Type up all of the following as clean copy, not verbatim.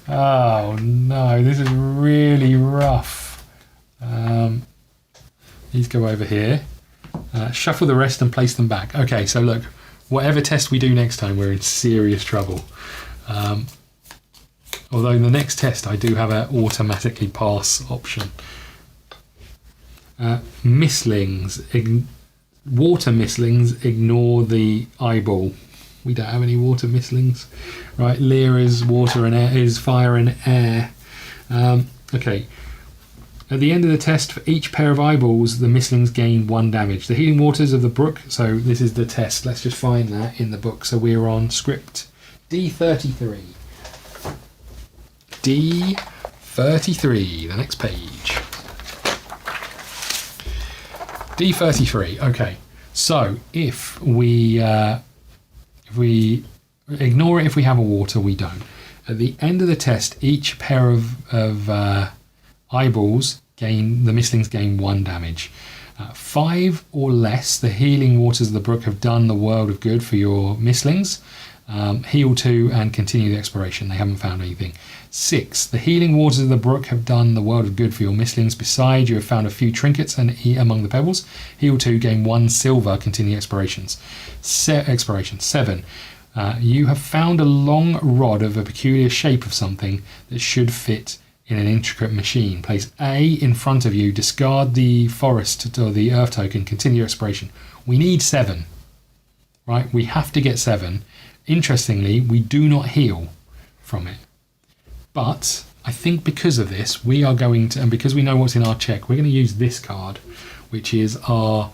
Oh no, this is really rough. These go over here. Shuffle the rest and place them back. Okay, so look, whatever test we do next time, we're in serious trouble. Although in the next test I do have an automatically pass option. Mistlings. Water mistlings, ignore the eyeball. We don't have any water mistlings. Right, Lear is water and air, is fire and air. Okay. At the end of the test, for each pair of eyeballs, the mistlings gain 1 damage. The healing waters of the brook, so this is the test. Let's just find that in the book. So we're on script D33. D33, the next page. D33, okay. So if we ignore it if we have a water, we don't. At the end of the test, each pair of eyeballs the mistlings gain 1 damage. 5 or less, the healing waters of the brook have done the world of good for your mistlings. Heal 2 and continue the exploration. They haven't found anything. 6, the healing waters of the brook have done the world of good for your mistlings. Besides, you have found a few trinkets and among the pebbles. Heal 2, gain 1 silver, continue explorations. 7, you have found a long rod of a peculiar shape of something that should fit in an intricate machine. Place A in front of you, discard the forest or the earth token, continue exploration. We need 7, right? We have to get 7. Interestingly, we do not heal from it. But I think because of this, we are going to, and because we know what's in our check, we're going to use this card, which is our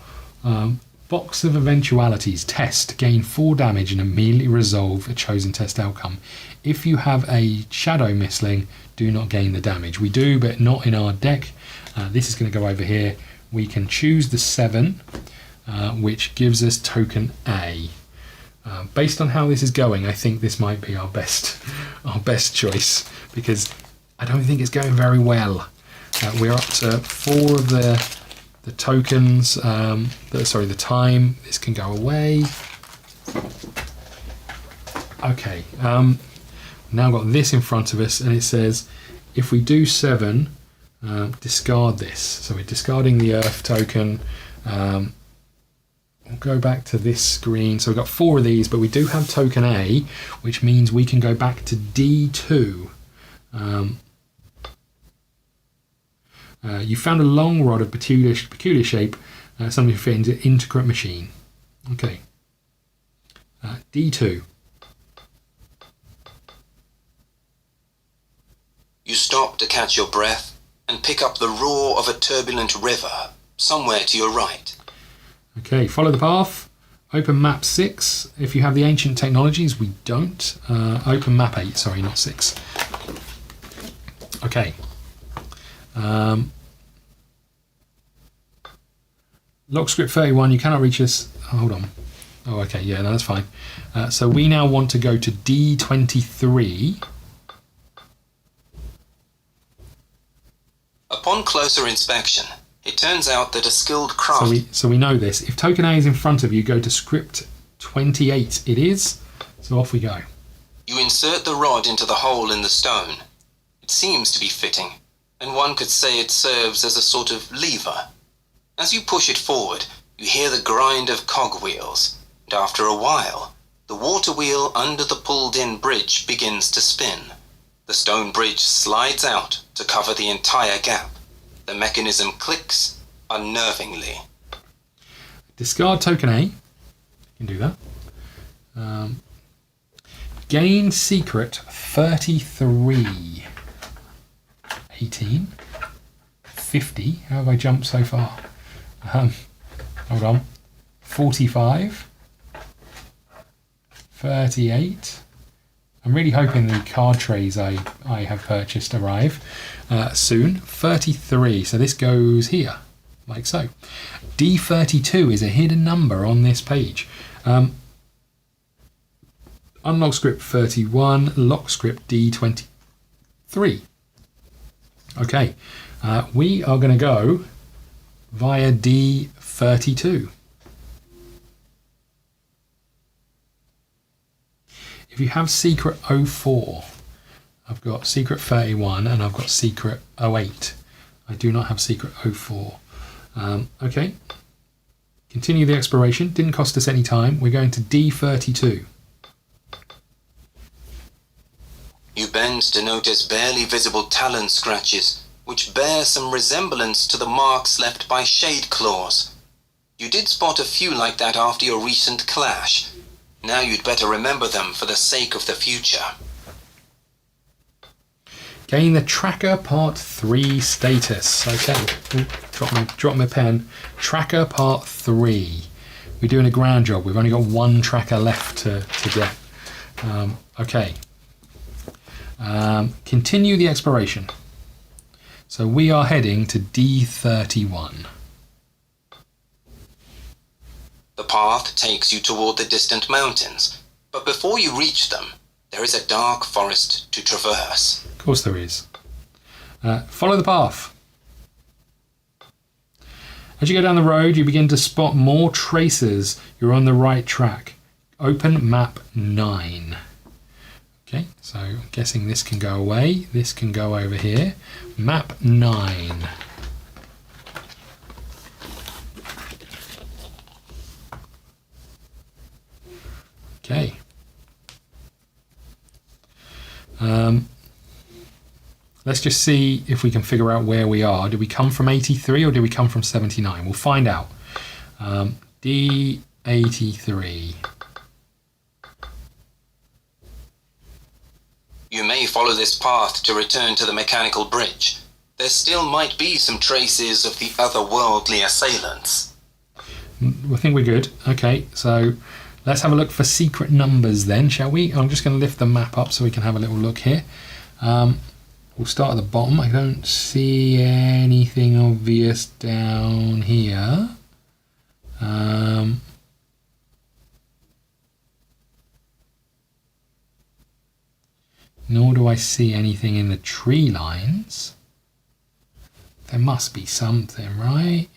Box of Eventualities. Test. Gain 4 damage and immediately resolve a chosen test outcome. If you have a shadow mistling, do not gain the damage. We do, but not in our deck. This is going to go over here. We can choose the 7, which gives us token A. Based on how this is going, I think this might be our best choice, because I don't think it's going very well. We're up to 4 of the tokens. The time. This can go away. Okay. Now got this in front of us, and it says if we do 7, discard this. So we're discarding the earth token. We'll go back to this screen. So we've got 4 of these, but we do have token A, which means we can go back to D2. You found a long rod of peculiar shape, something to fit into an intricate machine. Okay. D2. You stop to catch your breath and pick up the roar of a turbulent river somewhere to your right. Okay, follow the path. Open map 6. If you have the ancient technologies, we don't. Open map 8, sorry, not 6. Okay. Log script 31, you cannot reach this. Oh, hold on. Oh, okay, yeah, no, that's fine. So we now want to go to D23. Upon closer inspection, it turns out that a skilled craft... So we know this. If token A is in front of you, go to script 28. It is. So off we go. You insert the rod into the hole in the stone. It seems to be fitting, and one could say it serves as a sort of lever. As you push it forward, you hear the grind of cogwheels, and after a while, the water wheel under the pulled-in bridge begins to spin. The stone bridge slides out to cover the entire gap. The mechanism clicks unnervingly. Discard token A. You can do that. Gain secret 33. 18. 50. How have I jumped so far? Hold on. 45. 38. I'm really hoping the card trays I have purchased arrive soon. 33, so this goes here, like so. D32 is a hidden number on this page. Unlock script 31, lock script D23. Okay, we are going to go via D32. If you have secret 04, I've got secret 31 and I've got secret 08. I do not have secret 04. Okay. Continue the exploration. Didn't cost us any time. We're going to D32. You bend to notice barely visible talon scratches, which bear some resemblance to the marks left by shade claws. You did spot a few like that after your recent clash. Now you'd better remember them for the sake of the future. Gain the Tracker Part 3 status. Okay, drop my pen. Tracker Part 3. We're doing a grand job. We've only got one tracker left to get. Okay. Continue the exploration. So we are heading to D31. The path takes you toward the distant mountains, but before you reach them, there is a dark forest to traverse. Of course there is. Follow the path. As you go down the road, you begin to spot more traces. You're on the right track. Open map 9. Okay, so I'm guessing this can go away. This can go over here. Map 9. Okay. Let's just see if we can figure out where we are. Did we come from 83 or did we come from 79? We'll find out. D83. You may follow this path to return to the mechanical bridge. There still might be some traces of the otherworldly assailants. I think we're good. Okay, so let's have a look for secret numbers then, shall we? I'm just going to lift the map up so we can have a little look here. We'll start at the bottom. I don't see anything obvious down here. Nor do I see anything in the tree lines. There must be something, right?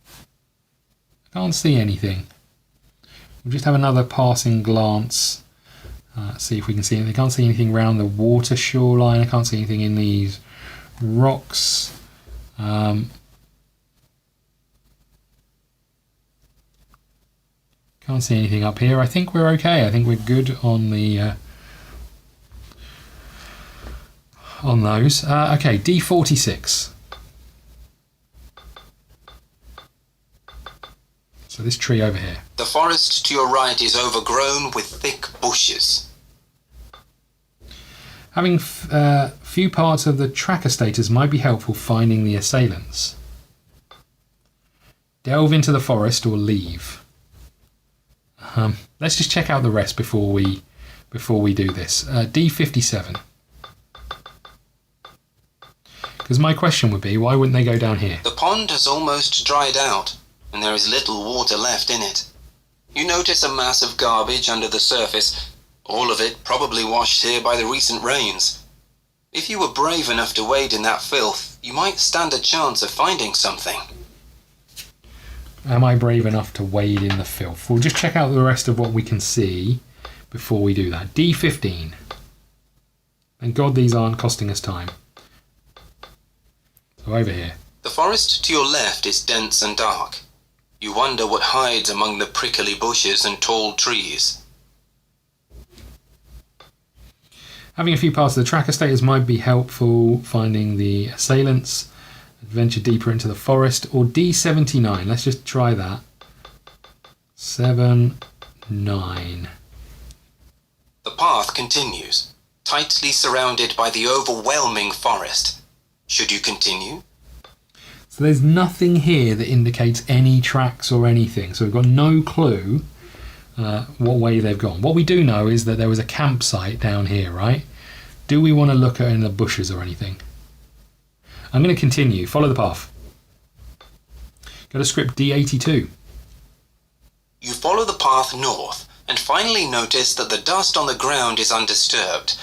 I can't see anything. We'll just have another passing glance. See if we can see anything. I can't see anything around the water shoreline. I can't see anything in these rocks. Can't see anything up here. I think we're okay. I think we're good on the on those. Okay, D46. So this tree over here. The forest to your right is overgrown with thick bushes. Having few parts of the tracker status might be helpful finding the assailants. Delve into the forest or leave. Let's just check out the rest before we do this. D57. Because my question would be, why wouldn't they go down here? The pond has almost dried out, and there is little water left in it. You notice a mass of garbage under the surface, all of it probably washed here by the recent rains. If you were brave enough to wade in that filth, you might stand a chance of finding something. Am I brave enough to wade in the filth? We'll just check out the rest of what we can see before we do that. D15. Thank God these aren't costing us time. So over here. The forest to your left is dense and dark. You wonder what hides among the prickly bushes and tall trees. Having a few parts of the tracker status might be helpful finding the assailants. Adventure deeper into the forest. Or D79. Let's just try that. 7, 9. The path continues, tightly surrounded by the overwhelming forest. Should you continue? So there's nothing here that indicates any tracks or anything. So we've got no clue what way they've gone. What we do know is that there was a campsite down here, right? Do we want to look at it in the bushes or anything? I'm going to continue. Follow the path. Go to script D82. You follow the path north and finally notice that the dust on the ground is undisturbed.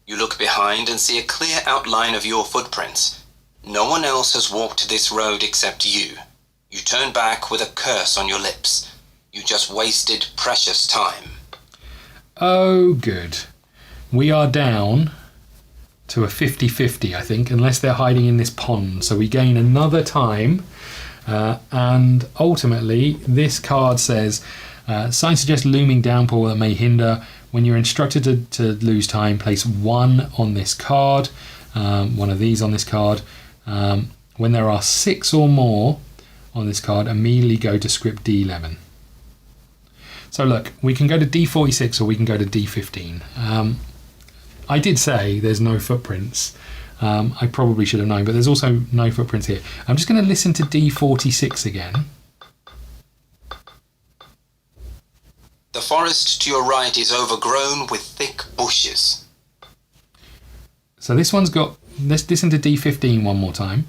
You look behind and see a clear outline of your footprints. No one else has walked this road except you. You turn back with a curse on your lips. You just wasted precious time. Oh, good. We are down to a 50-50, I think, unless they're hiding in this pond. So we gain another time. And ultimately, this card says, signs suggest looming downpour that may hinder. When you're instructed to lose time, place 1 on this card, one of these on this card. When there are 6 or more on this card, immediately go to script D11. So look, we can go to D46 or we can go to D15. I did say there's no footprints. I probably should have known, but there's also no footprints here. I'm just going to listen to D46 again. The forest to your right is overgrown with thick bushes. So this one's got... Let's listen to D15 one more time.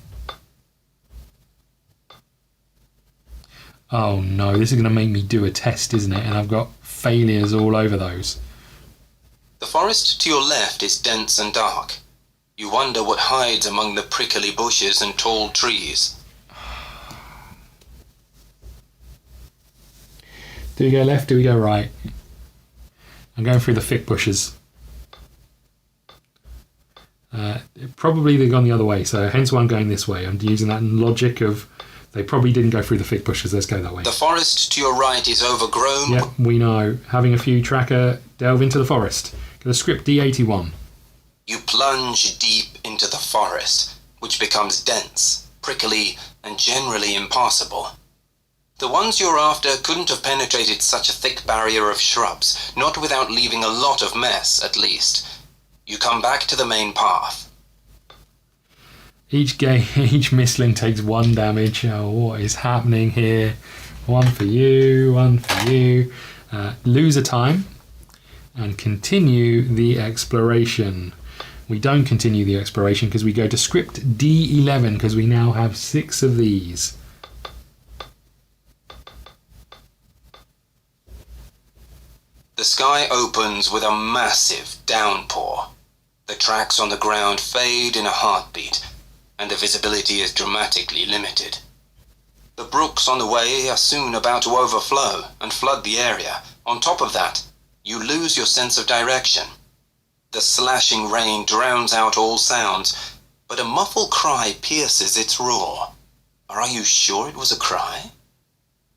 Oh no, this is going to make me do a test, isn't it? And I've got failures all over those. The forest to your left is dense and dark. You wonder what hides among the prickly bushes and tall trees. Do we go left? Do we go right? I'm going through the thick bushes. Probably they've gone the other way, so hence why I'm going this way. I'm using that logic of they probably didn't go through the thick bushes. Let's go that way. The forest to your right is overgrown. Yep, we know. Having a few tracker, delve into the forest. Go to script D81. You plunge deep into the forest, which becomes dense, prickly, and generally impassable. The ones you're after couldn't have penetrated such a thick barrier of shrubs, not without leaving a lot of mess, at least. You come back to the main path. Each mistling takes 1 damage. Oh, what is happening here? 1 for you, 1 for you. Lose a time and continue the exploration. We don't continue the exploration because we go to script D11 because we now have 6 of these. The sky opens with a massive downpour. The tracks on the ground fade in a heartbeat, and the visibility is dramatically limited. The brooks on the way are soon about to overflow and flood the area. On top of that, you lose your sense of direction. The slashing rain drowns out all sounds, but a muffled cry pierces its roar. Are you sure it was a cry?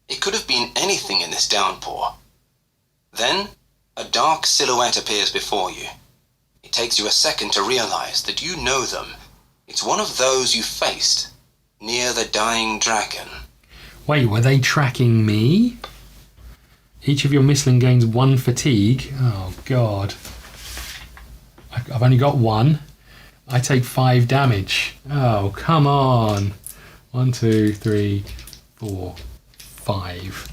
It could have been anything in this downpour. Then, a dark silhouette appears before you. It takes you a second to realize that you know them. It's one of those you faced near the dying dragon. Wait, were they tracking me? Each of your mistling gains 1 fatigue. Oh, God. I've only got 1. I take 5 damage. Oh, come on. 1, 2, 3, 4, 5.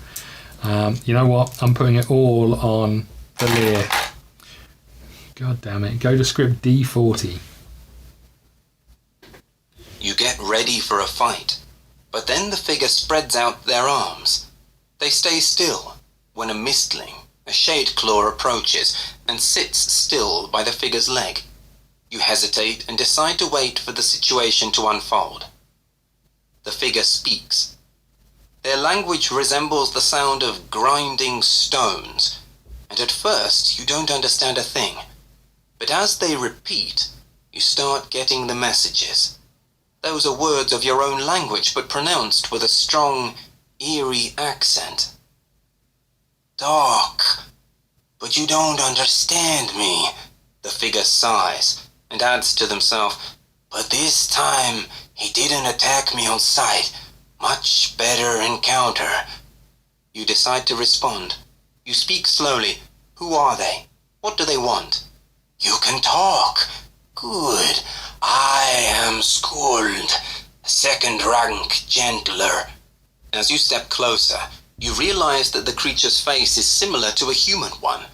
You know what? I'm putting it all on the Lear. God damn it. Go to script D40. You get ready for a fight, but then the figure spreads out their arms. They stay still when a mistling, a shade claw, approaches and sits still by the figure's leg. You hesitate and decide to wait for the situation to unfold. The figure speaks. Their language resembles the sound of grinding stones, and at first you don't understand a thing. But as they repeat, you start getting the messages. Those are words of your own language, but pronounced with a strong, eerie accent. Talk, but you don't understand me, the figure sighs, and adds to himself, but this time he didn't attack me on sight. Much better encounter. You decide to respond. You speak slowly. Who are they? What do they want? You can talk. Good. I am Skuld, second rank gentler. As you step closer, you realize that the creature's face is similar to a human one.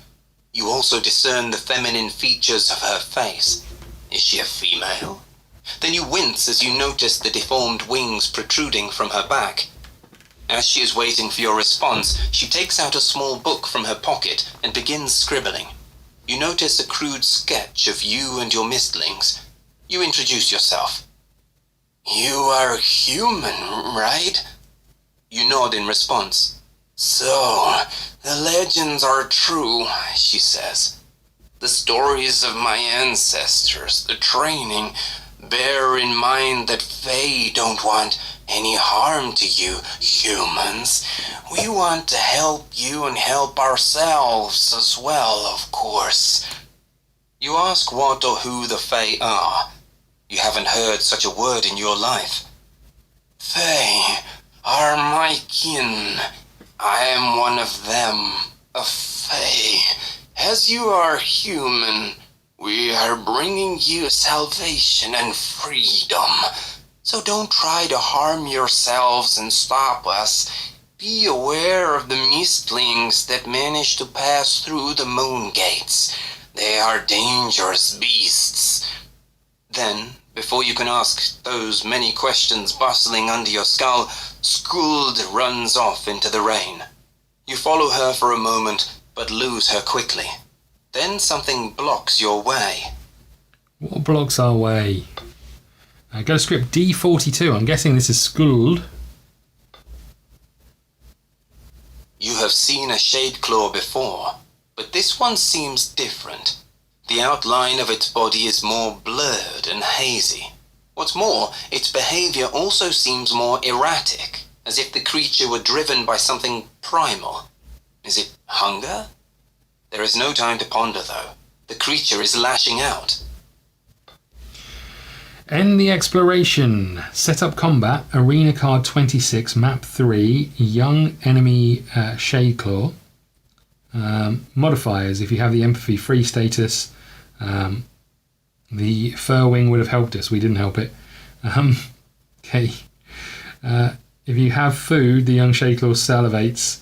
You also discern the feminine features of her face. Is she a female? Then you wince as you notice the deformed wings protruding from her back. As she is waiting for your response, she takes out a small book from her pocket and begins scribbling. You notice a crude sketch of you and your mistlings. You introduce yourself. You are human, right? You nod in response. So, the legends are true, she says. The stories of my ancestors, the training, bear in mind that Fae don't want any harm to you, humans. We want to help you and help ourselves as well, of course. You ask what or who the Fae are. You haven't heard such a word in your life. Fae are my kin. I am one of them, a Fae. As you are human, we are bringing you salvation and freedom. So don't try to harm yourselves and stop us. Be aware of the mistlings that manage to pass through the moon gates. They are dangerous beasts. Then, before you can ask those many questions bustling under your skull, Skuld runs off into the rain. You follow her for a moment, but lose her quickly. Then something blocks your way. What blocks our way? Go to script D42. I'm guessing this is Skuld. You have seen a Shadeclaw before, but this one seems different. The outline of its body is more blurred and hazy. What's more, its behavior also seems more erratic, as if the creature were driven by something primal. Is it hunger? There is no time to ponder, though. The creature is lashing out. End the exploration. Set up combat. Arena card 26, map 3. Young enemy Shadeclaw. Modifiers. If you have the empathy free status, the fur wing would have helped us. We didn't help it. Okay. If you have food, the young Shadeclaw salivates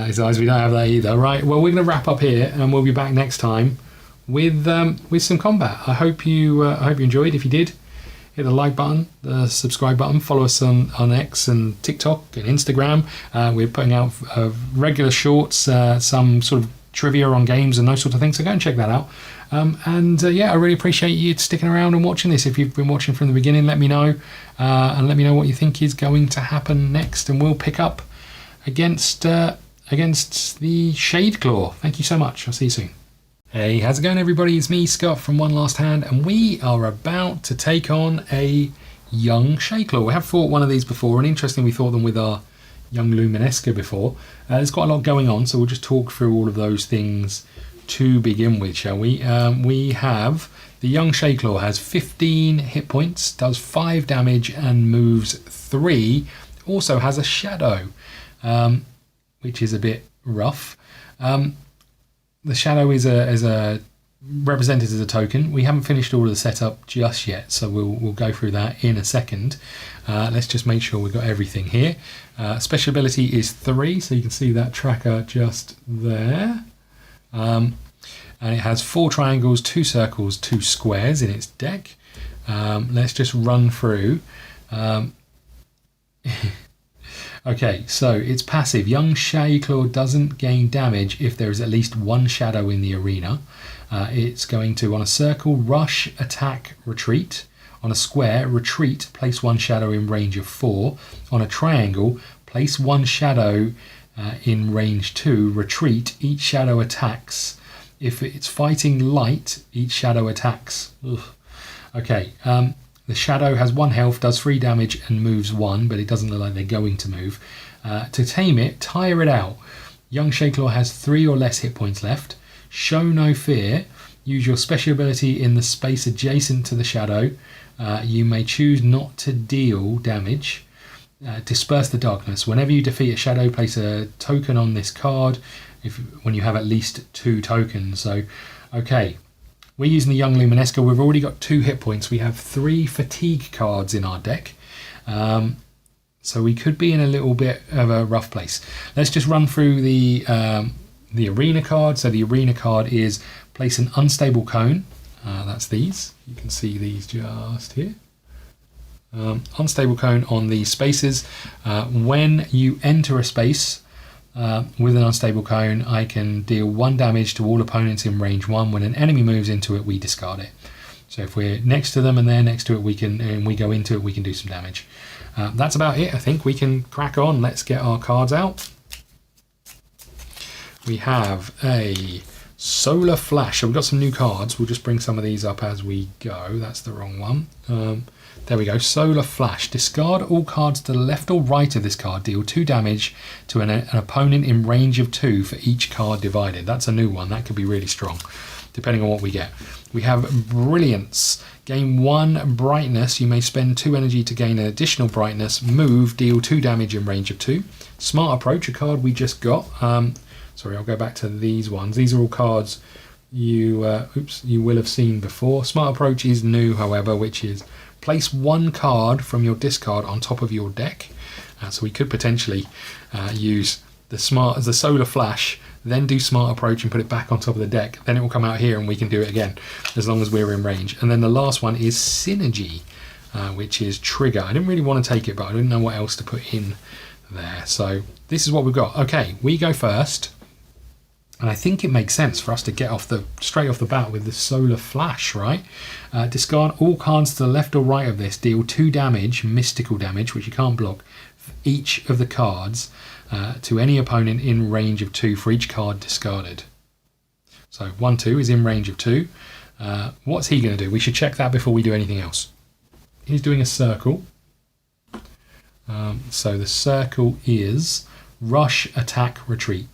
his eyes. We don't have that either. Right. Well, we're going to wrap up here, and we'll be back next time with some combat. I hope you enjoyed. If you did, hit the like button, the subscribe button, follow us on X and TikTok and Instagram. We're putting out regular shorts, some sort of trivia on games and those sort of things, so go and check that out. I really appreciate you sticking around and watching this. If you've been watching from the beginning, let me know, and let me know what you think is going to happen next, and we'll pick up against the Shadeclaw. Thank you so much. I'll see you soon. Hey, how's it going, everybody? It's me, Scott, from One Last Hand, and we are about to take on a young Shadeclaw. We have fought one of these before, and interestingly, we fought them with our young Luminesca before. There's quite a lot going on, so we'll just talk through all of those things to begin with, shall we? We have the young Shadeclaw has 15 hit points, does 5 damage, and moves 3. Also has a shadow, which is a bit rough. The shadow is represented as a token. We haven't finished all of the setup just yet, so we'll go through that in a second. Let's just make sure we've got everything here. Special ability is 3, so you can see that tracker just there. And it has 4 triangles, 2 circles, 2 squares in its deck. Let's just run through. Okay, so it's passive. Young Shadeclaw doesn't gain damage if there is at least 1 shadow in the arena. It's going to, on a circle, rush, attack, retreat. On a square, retreat, place 1 shadow in range of 4. On a triangle, place 1 shadow in range 2, retreat, each shadow attacks. If it's fighting light, each shadow attacks. Ugh. Okay, the shadow has 1 health, does 3 damage and moves 1, but it doesn't look like they're going to move. To tame it, tire it out. Young Shadeclaw has 3 or less hit points left. Show no fear. Use your special ability in the space adjacent to the shadow. You may choose not to deal damage. Disperse the darkness. Whenever you defeat a shadow, place a token on this card when you have at least 2 tokens. So, okay. We're using the young Luminesca. We've already got 2 hit points. We have 3 fatigue cards in our deck. So we could be in a little bit of a rough place. Let's just run through the arena card. So the arena card is place an unstable cone. That's these. You can see these just here. Unstable cone on the spaces. When you enter a space with an unstable cone, I can deal 1 damage to all opponents in range 1. When an enemy moves into it, we discard it. So if we're next to them and they're next to it, and we go into it, we can do some damage. That's about it. I think we can crack on. Let's get our cards out. we have a Solar Flash. So we've got some new cards. We'll just bring some of these up as we go. That's the wrong one. There we go. Solar Flash. Discard all cards to the left or right of this card. Deal 2 damage to an opponent in range of 2 for each card divided. That's a new one. That could be really strong, depending on what we get. We have Brilliance. Gain 1 brightness. You may spend 2 energy to gain an additional brightness. Move. Deal 2 damage in range of 2. Smart Approach, a card we just got. Sorry, I'll go back to these ones. These are all cards you will have seen before. Smart Approach is new, however, which is place 1 card from your discard on top of your deck. So we could potentially use the Solar Flash, then do Smart Approach and put it back on top of the deck. Then it will come out here and we can do it again, as long as we're in range. And then the last one is Synergy, which is Trigger. I didn't really want to take it, but I didn't know what else to put in there. So this is what we've got. Okay, we go first. And I think it makes sense for us to get straight off the bat with the Solar Flash, right? Discard all cards to the left or right of this. Deal 2 damage, mystical damage, which you can't block, for each of the cards to any opponent in range of 2 for each card discarded. So 1-2 is in range of 2. What's he going to do? We should check that before we do anything else. He's doing a circle. So the circle is Rush, Attack, Retreat.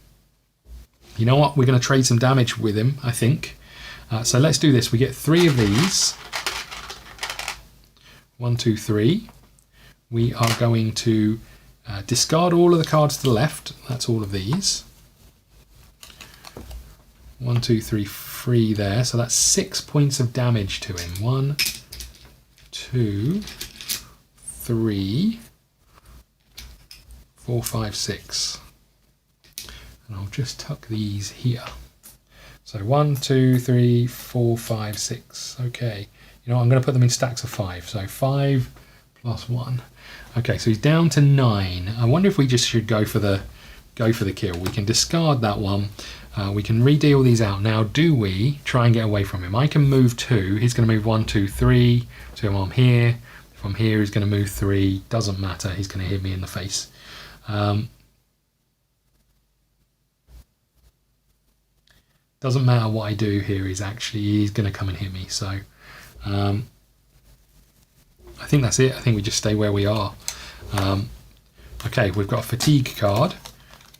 You know what? We're going to trade some damage with him, I think. So let's do this. We get 3 of these. 1, 2, 3. We are going to discard all of the cards to the left. That's all of these. 1, 2, 3, 3 there. So that's 6 points of damage to him. 1, 2, 3, 4, 5, 6. And I'll just tuck these here. So 1, 2, 3, 4, 5, 6. Okay. You know what? I'm going to put them in stacks of 5. So 5 plus 1. Okay, so he's down to 9. I wonder if we just should go for the kill. We can discard that one. We can redeal these out. Now, do we try and get away from him? I can move 2. He's going to move 1, 2, 3. So I'm here. If I'm here, he's going to move 3. Doesn't matter. He's going to hit me in the face. Doesn't matter what I do here, he's going to come and hit me. So I think that's it. I think we just stay where we are. Okay, we've got a Fatigue card,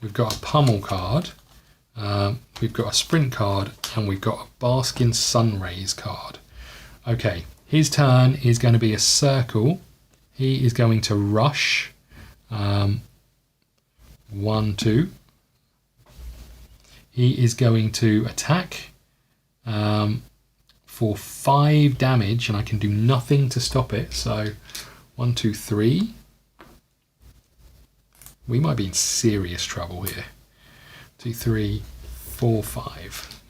we've got a Pummel card, we've got a Sprint card, and we've got a Baskin Sunrays card. Okay, his turn is going to be a circle. He is going to rush 1, 2. He is going to attack for 5 damage, and I can do nothing to stop it. So 1, 2, 3. We might be in serious trouble here. 2, 3, 4, 5.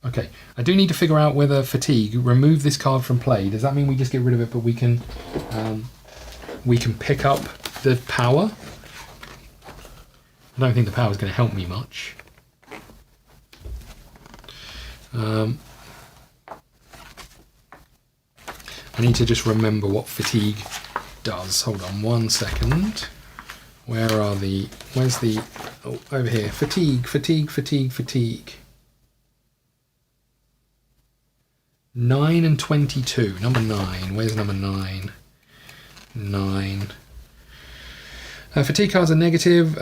Okay, I do need to figure out whether Fatigue, remove this card from play. Does that mean we just get rid of it, but we can pick up the power? I don't think the power is going to help me much. I need to just remember what Fatigue does. Hold on 1 second. Where's the, oh, over here. Fatigue. 9 and 22. Number 9. Where's number 9? 9. Fatigue cards are negative.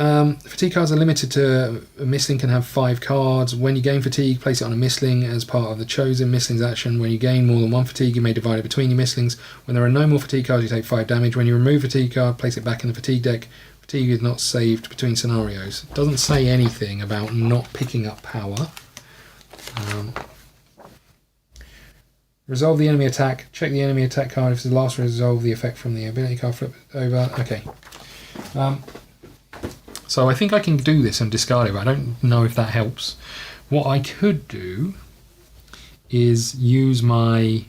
Fatigue cards are limited to a mistling can have 5 cards. When you gain fatigue, place it on a mistling as part of the chosen mistlings action. When you gain more than 1 fatigue, you may divide it between your mistlings. When there are no more fatigue cards, you take 5 damage. When you remove a fatigue card, place it back in the fatigue deck. Fatigue is not saved between scenarios. It doesn't say anything about not picking up power. Resolve the enemy attack. Check the enemy attack card. If it's the last resolve the effect from the ability card, flip it over. Okay. So I think I can do this and discard it, but I don't know if that helps. What I could do is use my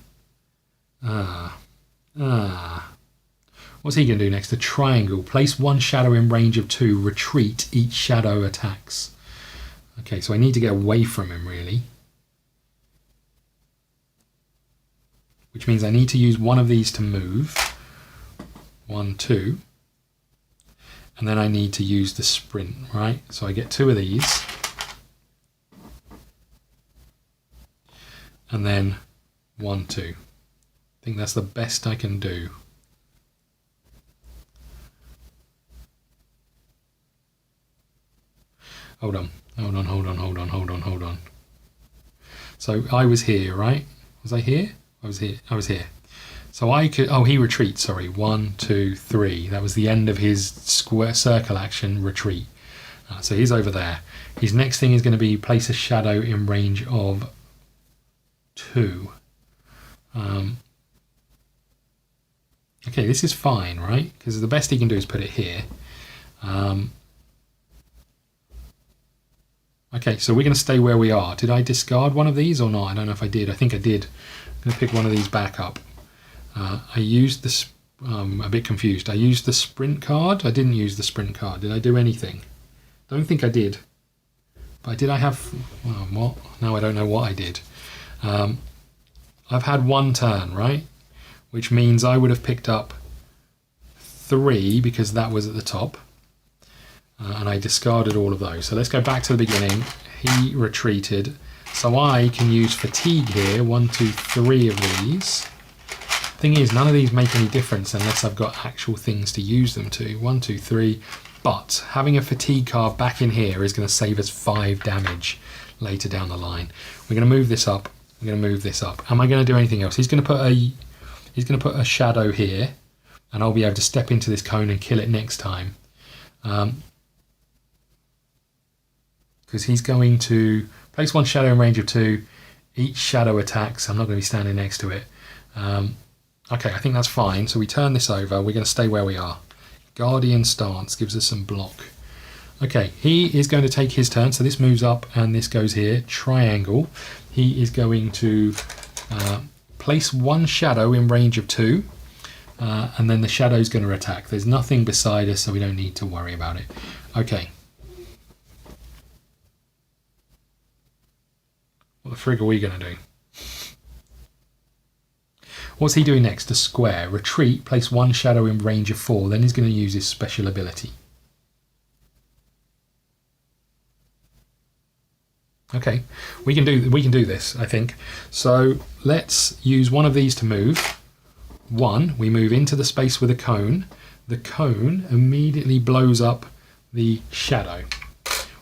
what's he going to do next? A triangle. Place 1 shadow in range of 2. Retreat. Each shadow attacks. Okay, so I need to get away from him, really. Which means I need to use one of these to move. 1, 2. and then I need to use the sprint, right? So I get 2 of these, and then 1, 2. I think that's the best I can do. Hold on. So I was here, right? Was I here? I was here. So I could, oh, he retreats, sorry. 1, 2, 3. That was the end of his square circle action, retreat. So he's over there. His next thing is going to be place a shadow in range of 2. Okay, this is fine, right? Because the best he can do is put it here. Okay, so we're going to stay where we are. Did I discard one of these or not? I don't know if I did. I think I did. I'm going to pick one of these back up. I used this. I'm a bit confused. I used the sprint card. I didn't use the sprint card. Did I do anything? Don't think I did. But did I have... Well, what? Now I don't know what I did. I've had 1 turn, right? Which means I would have picked up 3 because that was at the top. And I discarded all of those. So let's go back to the beginning. He retreated. So I can use fatigue here. 1, 2, 3 of these. Thing is, none of these make any difference unless I've got actual things to use them to. 1, 2, 3. But having a fatigue card back in here is going to save us 5 damage later down the line. We're going to move this up. We're going to move this up. Am I going to do anything else? He's going to put a shadow here, and I'll be able to step into this cone and kill it next time. Because he's going to place 1 shadow in range of 2. Each shadow attacks. I'm not going to be standing next to it. Okay, I think that's fine. So we turn this over. We're going to stay where we are. Guardian stance gives us some block. Okay, he is going to take his turn. So this moves up and this goes here. Triangle. He is going to place 1 shadow in range of 2. And then the shadow is going to attack. There's nothing beside us, so we don't need to worry about it. Okay. What the frig are we going to do? What's he doing next? A square. Retreat, place 1 shadow in range of 4. Then he's going to use his special ability. Okay, we can do this, I think. So let's use one of these to move. 1, we move into the space with a cone. The cone immediately blows up the shadow,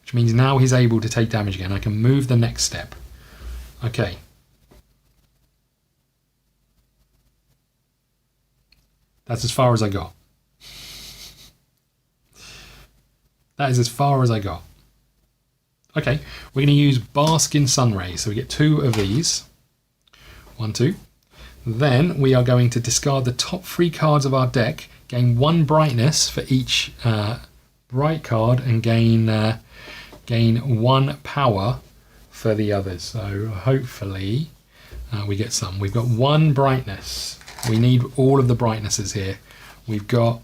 which means now he's able to take damage again. I can move the next step. Okay. That's as far as I got. That is as far as I got. Okay, we're going to use Bask in Sunray. So we get 2 of these. 1, 2. Then we are going to discard the top 3 cards of our deck, gain 1 brightness for each bright card, and gain 1 power for the others. So hopefully we get some. We've got 1 brightness. We need all of the brightnesses here. We've got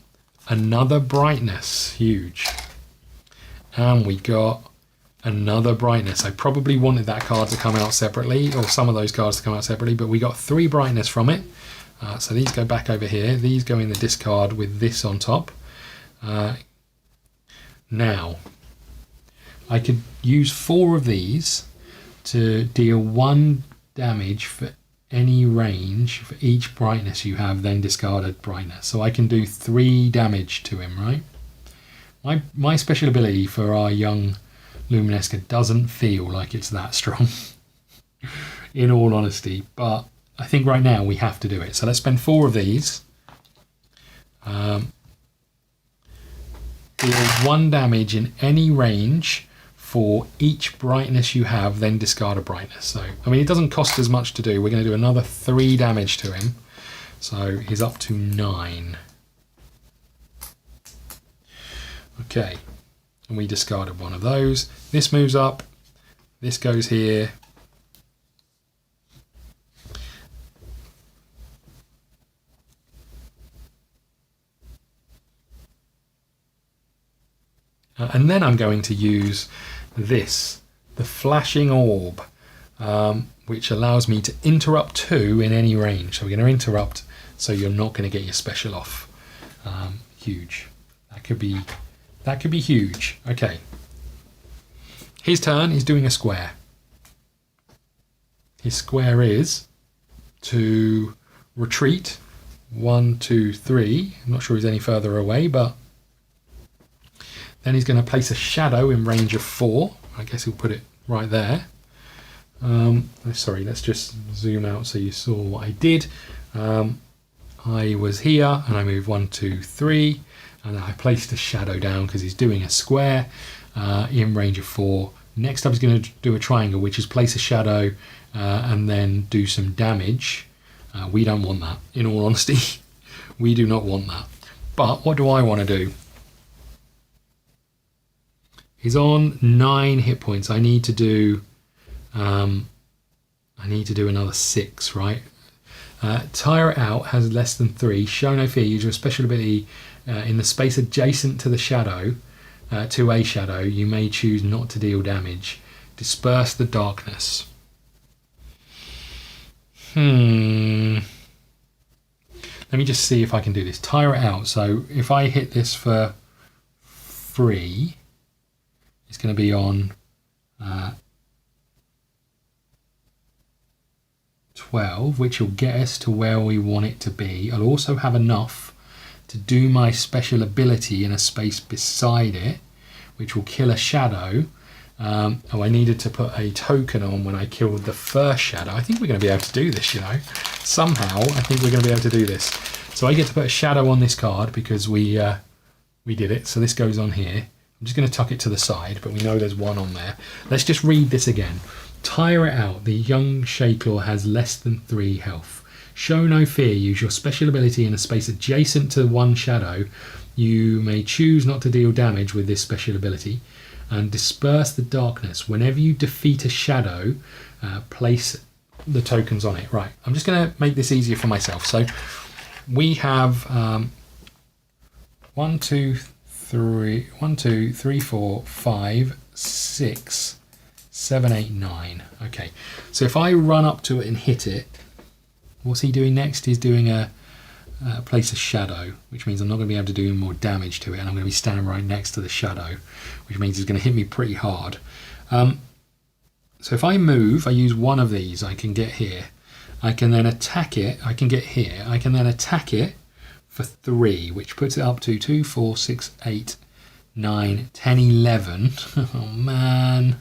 another brightness, huge. And we got another brightness. I probably wanted that card to come out separately, or some of those cards to come out separately, but we got 3 brightness from it. So these go back over here. These go in the discard with this on top. Now, I could use 4 of these to deal 1 damage for any range for each brightness you have, then discarded brightness. So I can do 3 damage to him, right? My special ability for our young Luminesca doesn't feel like it's that strong, in all honesty, but I think right now we have to do it. So let's spend 4 of these. Deal 1 damage in any range for each brightness you have, then discard a brightness. So, I mean, it doesn't cost as much to do. We're going to do another 3 damage to him. So he's up to 9. Okay. And we discarded 1 of those. This moves up. This goes here. And then I'm going to use this, the flashing orb, which allows me to interrupt 2 in any range. So we're going to interrupt, so you're not going to get your special off. Huge. That could be That could be huge. Okay. His turn, he's doing a square. His square is to retreat. 1, 2, 3. I'm not sure he's any further away, but then he's going to place a shadow in range of 4. I guess he'll put it right there. Sorry, let's just zoom out so you saw what I did. I was here and I moved 1, 2, 3, and I placed a shadow down because he's doing a square in range of 4. Next up he's going to do a triangle, which is place a shadow and then do some damage. We don't want that, in all honesty. We do not want that. But what do I want to do? He's on 9 hit points. I need to do another 6, right? Tire it out has less than 3. Show no fear. Use your special ability in the space adjacent to the shadow, to a shadow. You may choose not to deal damage. Disperse the darkness. Let me just see if I can do this. Tire it out. So if I hit this for free, it's going to be on 12, which will get us to where we want it to be. I'll also have enough to do my special ability in a space beside it, which will kill a shadow. I needed to put a token on when I killed the first shadow. I think we're going to be able to do this, you know. Somehow, I think we're going to be able to do this. So I get to put a shadow on this card because we did it. So this goes on here. I'm just going to tuck it to the side, but we know there's one on there. Let's just read this again. Tire it out. The young Shayclaw has less than 3 health. Show no fear. Use your special ability in a space adjacent to one shadow. You may choose not to deal damage with this special ability. And disperse the darkness. Whenever you defeat a shadow, place the tokens on it. Right, I'm just going to make this easier for myself. So we have 1, 2, 3, 4, 5, 6, 7, 8, 9. Okay, so if I run up to it and hit it, what's he doing next? He's doing a place a shadow, which means I'm not going to be able to do more damage to it, and I'm going to be standing right next to the shadow, which means he's going to hit me pretty hard. So if I move, I use one of these, I can get here. I can then attack it, I can get here. I can then attack it for 3, which puts it up to 2, 4, 6, 8, 9, 10, 11. Oh man,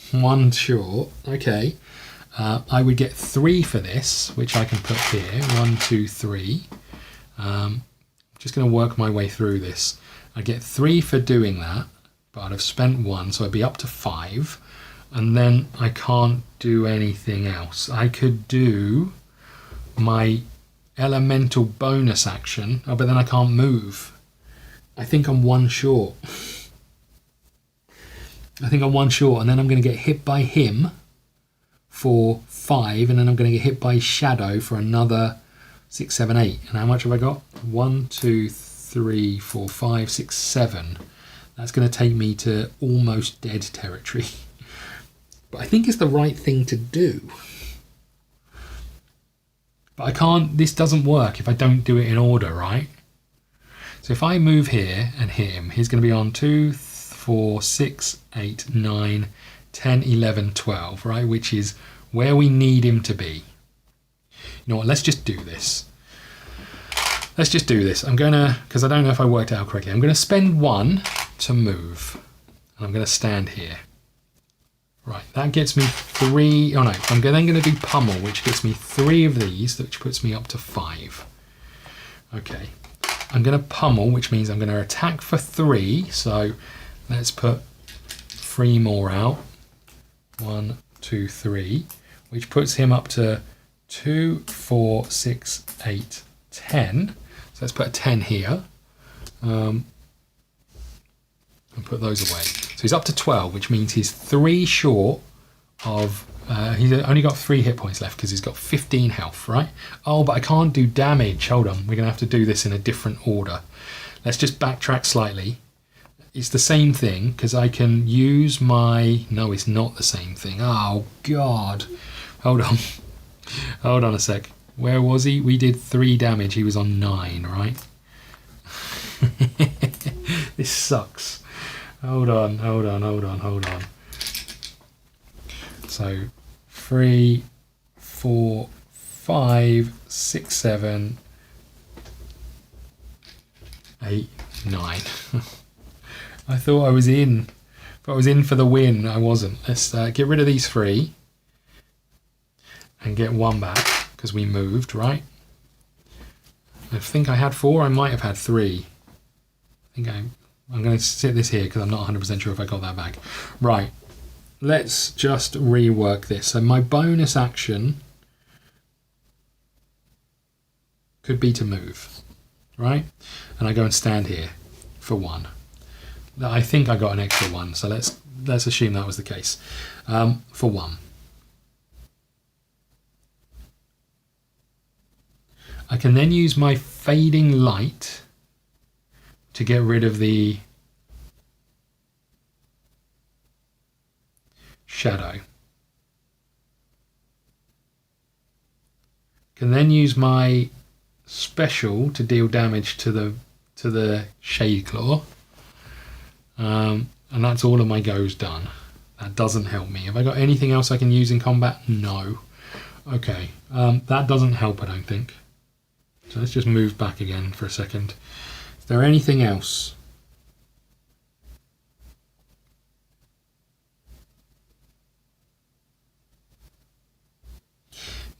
1 short. Okay. I would get 3 for this, which I can put here. 1, 2, 3. Just going to work my way through this. I get 3 for doing that, but I'd have spent 1, so I'd be up to 5. And then I can't do anything else. I could do my elemental bonus action, but then I can't move. I think I'm 1 short. I think I'm 1 short, and then I'm going to get hit by him for 5, and then I'm going to get hit by shadow for another 6, 7, 8. And how much have I got? 1, 2, 3, 4, 5, 6, 7. That's going to take me to almost dead territory. But I think it's the right thing to do. But I can't, this doesn't work if I don't do it in order, right? So if I move here and hit him, he's going to be on 2, 4, 6, 8, 9, 10, 11, 12, right? Which is where we need him to be. You know what, let's just do this. Let's just do this. I'm going to, because I don't know if I worked it out correctly, I'm going to spend 1 to move. And I'm going to stand here. Right, that gets me 3, oh no, I'm then going to do pummel, which gets me 3 of these, which puts me up to 5. Okay, I'm going to pummel, which means I'm going to attack for 3, so let's put 3 more out. 1, 2, 3, which puts him up to 2, 4, 6, 8, 10. So let's put a 10 here. And put those away. So he's up to 12, which means he's 3 short of... he's only got 3 hit points left because he's got 15 health, right? Oh, but I can't do damage. Hold on. We're going to have to do this in a different order. Let's just backtrack slightly. It's the same thing because I can use my... No, it's not the same thing. Oh, God. Hold on. Hold on a sec. Where was he? We did 3 damage. He was on 9, right? This sucks. Hold on. So 3, 4, 5, 6, 7, 8, 9. I thought I was in. If I was in for the win, I wasn't. Let's get rid of these 3 and get 1 back because we moved, right? I think I had 4. I might have had 3. I think I'm going to sit this here because I'm not 100% sure if I got that back. Right. Let's just rework this. So my bonus action could be to move, right? And I go and stand here for 1. I think I got an extra 1, so let's assume that was the case. For 1. I can then use my fading light to get rid of the shadow. Can then use my special to deal damage to the Shade Claw. And that's all of my goes done. That doesn't help me. Have I got anything else I can use in combat? No. Okay, that doesn't help, I don't think. So let's just move back again for a second. Is there anything else?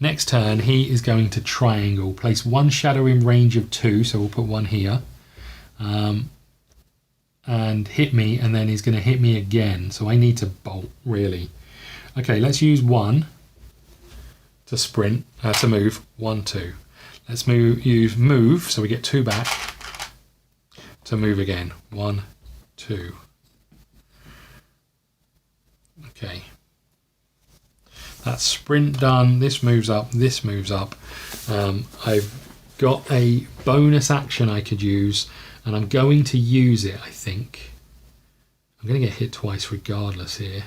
Next turn, he is going to triangle. Place 1 shadow in range of 2, so we'll put 1 here. And hit me, and then he's going to hit me again. So I need to bolt, really. Okay, let's use 1 to sprint, to move. 1, 2. Let's use move, so we get 2 back to move again. 1, 2. Okay. That's sprint done. This moves up. This moves up. I've got a bonus action I could use, and I'm going to use it, I think. I'm going to get hit twice regardless here.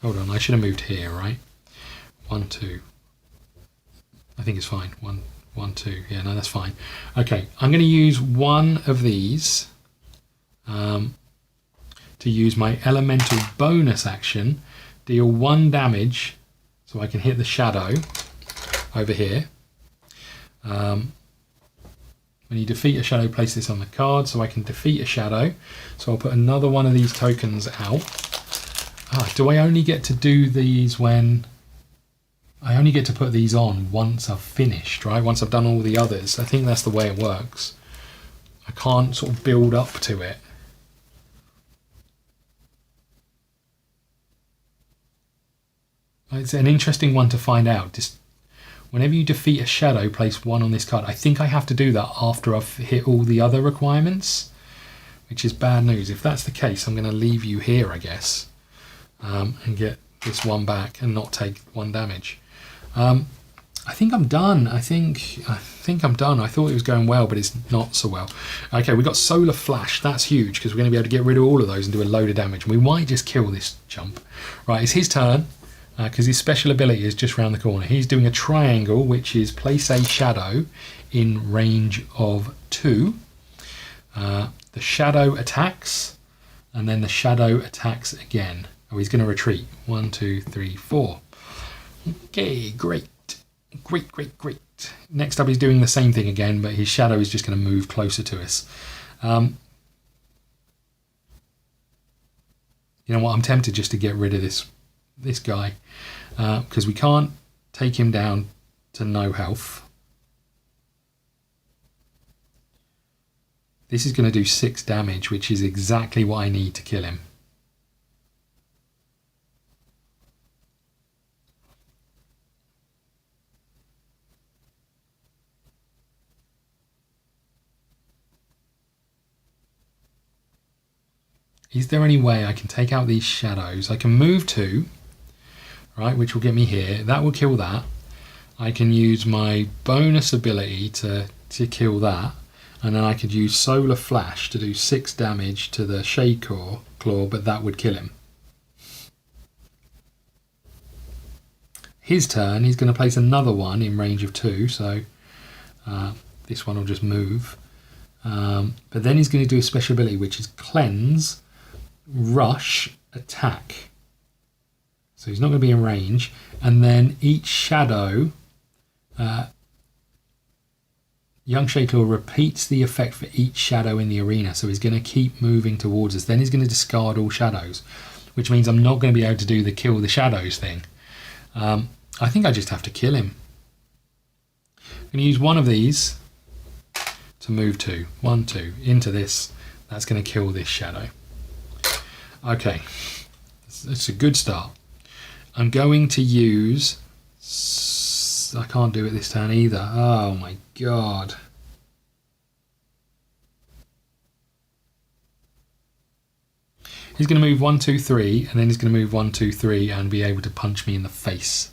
Hold on, I should have moved here, right? 1, 2. I think it's fine. 1, 1, 2. Yeah, no, that's fine. Okay, I'm going to use 1 of these to use my elemental bonus action, deal 1 damage, so I can hit the shadow over here. When you defeat a shadow, place this on the card, so I can defeat a shadow. So I'll put another one of these tokens out. Do I only get to do these when... I only get to put these on once I've finished, right? Once I've done all the others. I think that's the way it works. I can't sort of build up to it. It's an interesting one to find out. Just whenever you defeat a shadow, place 1 on this card. I think I have to do that after I've hit all the other requirements, which is bad news. If that's the case, I'm going to leave you here, I guess, and get this 1 back and not take 1 damage. I think I'm done. I think I'm done. I thought it was going well, but it's not so well. Okay, we got Solar Flash. That's huge because we're going to be able to get rid of all of those and do a load of damage. We might just kill this chump. Right, it's his turn because his special ability is just round the corner. He's doing a triangle, which is place a shadow in range of 2. The shadow attacks, and then the shadow attacks again. Oh, he's going to retreat. 1, 2, 3, 4. Okay, great. Great. Next up, he's doing the same thing again, but his shadow is just going to move closer to us. You know what? I'm tempted just to get rid of this guy because we can't take him down to no health. This is going to do 6 damage, which is exactly what I need to kill him. Is there any way I can take out these shadows? I can move 2, right, which will get me here. That will kill that. I can use my bonus ability to kill that. And then I could use Solar Flash to do 6 damage to the Shade Claw, but that would kill him. His turn, he's going to place another one in range of 2, so This one will just move. But then he's going to do a special ability, which is cleanse, rush, attack. So he's not going to be in range. And then each shadow, Young Shaker repeats the effect for each shadow in the arena. So he's going to keep moving towards us. Then he's going to discard all shadows, which means I'm not going to be able to do the kill the shadows thing. I think I just have to kill him. I'm going to use one of these to move 2. 1, 2 into this. That's going to kill this shadow. Okay, it's a good start. I'm going to use... I can't do it this turn either. Oh my god. He's going to move 1, 2, 3, and then he's going to move 1, 2, 3 and be able to punch me in the face,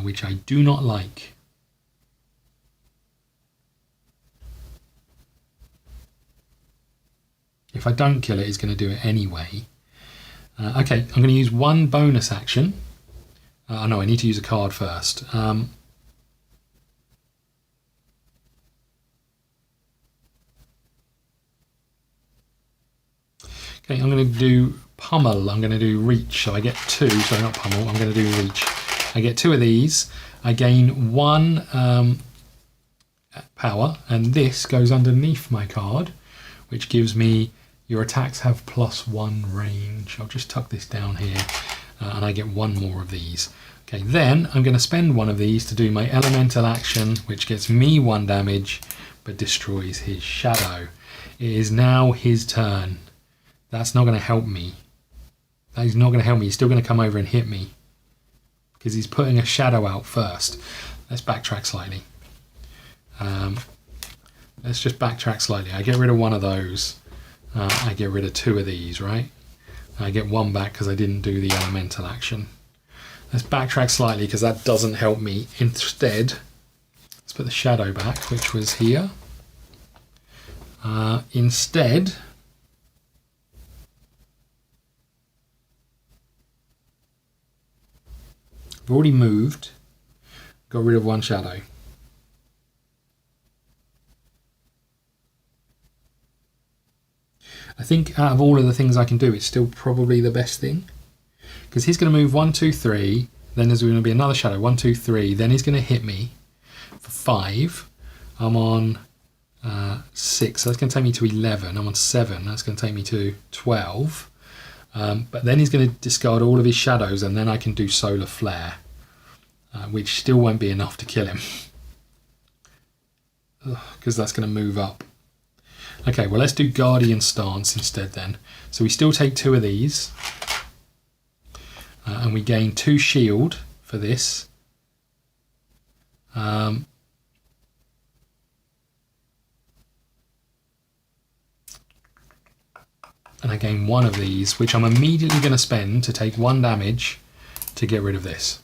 which I do not like. If I don't kill it, he's going to do it anyway. Okay, I'm going to use one bonus action. No, I need to use a card first. Okay, I'm going to do pummel. I'm going to do reach. So I get 2. Sorry, not pummel. I'm going to do reach. I get 2 of these. I gain 1 power, and this goes underneath my card, which gives me your attacks have +1 range. I'll just tuck this down here, and I get 1 more of these. Okay, then I'm going to spend 1 of these to do my elemental action, which gets me 1 damage, but destroys his shadow. It is now his turn. That's not going to help me. That is not going to help me. He's still going to come over and hit me, because he's putting a shadow out first. Let's backtrack slightly. Let's just backtrack slightly. I get rid of 1 of those. I get rid of 2 of these, right? I get 1 back because I didn't do the elemental action. Let's backtrack slightly because that doesn't help me. Instead, let's put the shadow back, which was here. Instead, I've already moved, got rid of 1 shadow. I think out of all of the things I can do, it's still probably the best thing. Because he's going to move 1, 2, 3. Then there's going to be another shadow. 1, 2, 3. Then he's going to hit me for 5. I'm on 6. So that's going to take me to 11. I'm on 7. That's going to take me to 12. But then he's going to discard all of his shadows, and then I can do Solar Flare, which still won't be enough to kill him. Because that's going to move up. Okay, well, let's do Guardian Stance instead then. So we still take 2 of these. And we gain 2 shield for this. And I gain 1 of these, which I'm immediately going to spend to take 1 damage to get rid of this.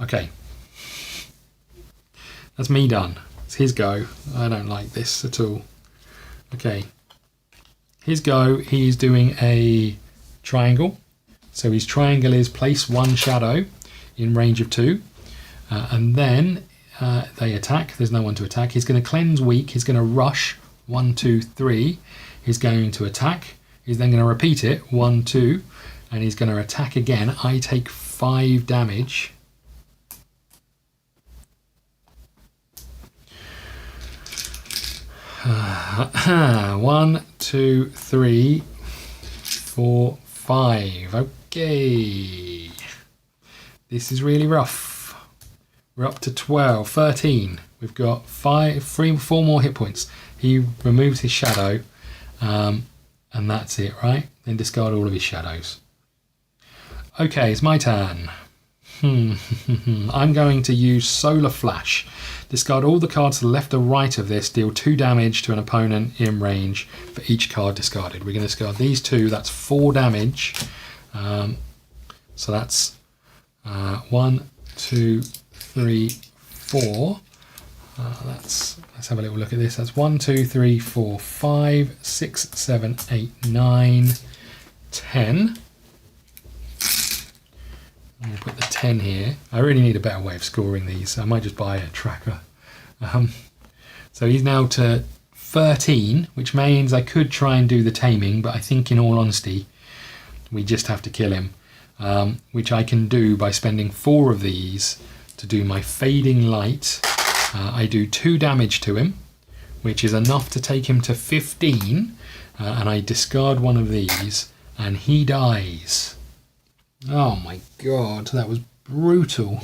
Okay. That's me done. It's his go. I don't like this at all. Okay. His go, he's doing a triangle. So his triangle is place 1 shadow in range of 2. And then they attack. There's no one to attack. He's going to cleanse weak. He's going to rush 1, 2, 3. He's going to attack. He's then going to repeat it 1, 2. And he's going to attack again. I take 5 damage. One, 2, 3, 4, 5. Okay. This is really rough. We're up to 12, 13. We've got 4 more hit points. He removes his shadow, and that's it, right? Then discard all of his shadows. Okay, it's my turn. I'm going to use Solar Flash. Discard all the cards to the left or right of this. Deal 2 damage to an opponent in range for each card discarded. We're going to discard these 2. That's 4 damage. So that's 1, 2, 3, 4. Let's have a little look at this. That's 1, 2, 3, 4, 5, 6, 7, 8, 9, 10. We'll put the 10 here. I really need a better way of scoring these. I might just buy a tracker. So he's now to 13, which means I could try and do the taming, but I think in all honesty, we just have to kill him, which I can do by spending 4 of these to do my fading light. I do 2 damage to him, which is enough to take him to 15, and I discard one of these, and he dies. Oh my god, that was brutal.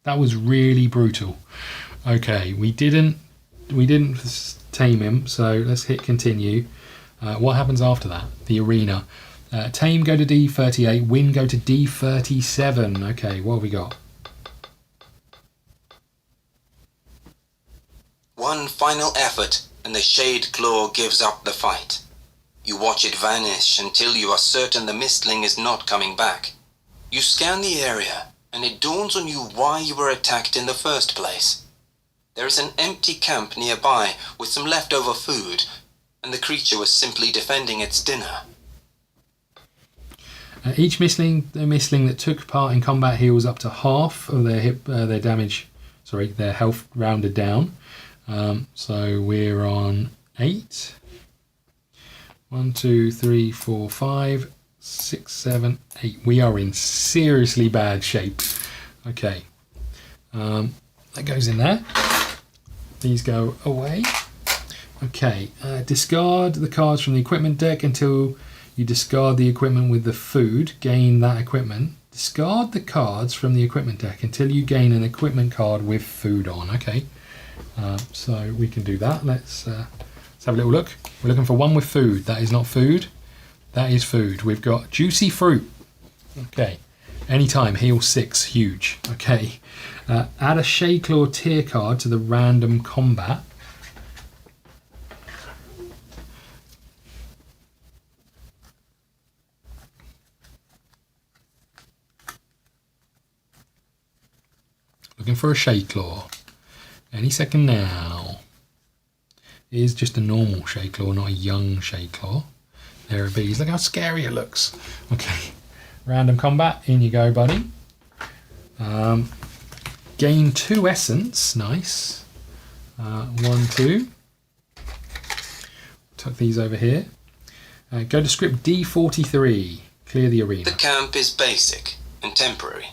That was really brutal. Okay, we didn't tame him, so let's hit continue. What happens after that? The arena. Tame, go to D38. Win, go to D37. Okay, what have we got? One final effort, and the Shade Claw gives up the fight. You watch it vanish until you are certain the mistling is not coming back. You scan the area, and it dawns on you why you were attacked in the first place. There is an empty camp nearby with some leftover food, and the creature was simply defending its dinner. Each mistling that took part in combat heals up to half of their damage. Sorry, their health rounded down. So we're on 8. 1, 2, 3, 4, 5, 6, 7, 8. We are in seriously bad shape. Okay, that goes in there. These go away. Okay, discard the cards from the equipment deck until you discard the equipment with the food. Gain that equipment. Discard the cards from the equipment deck until you gain an equipment card with food on. Okay, so we can do that. Let's have a little look. We're looking for one with food. That is not food. That is food. We've got juicy fruit. Okay. Anytime, heal 6, huge. Okay. Add a Shadeclaw tier card to the random combat. Looking for a Shadeclaw. Any second now. It is just a normal Shadeclaw, not a young Shadeclaw. There it is. Look how scary it looks. Okay. Random combat. In you go, buddy. Gain 2 essence. Nice. 1, 2. Tuck these over here. Go to script D43. Clear the arena. The camp is basic and temporary.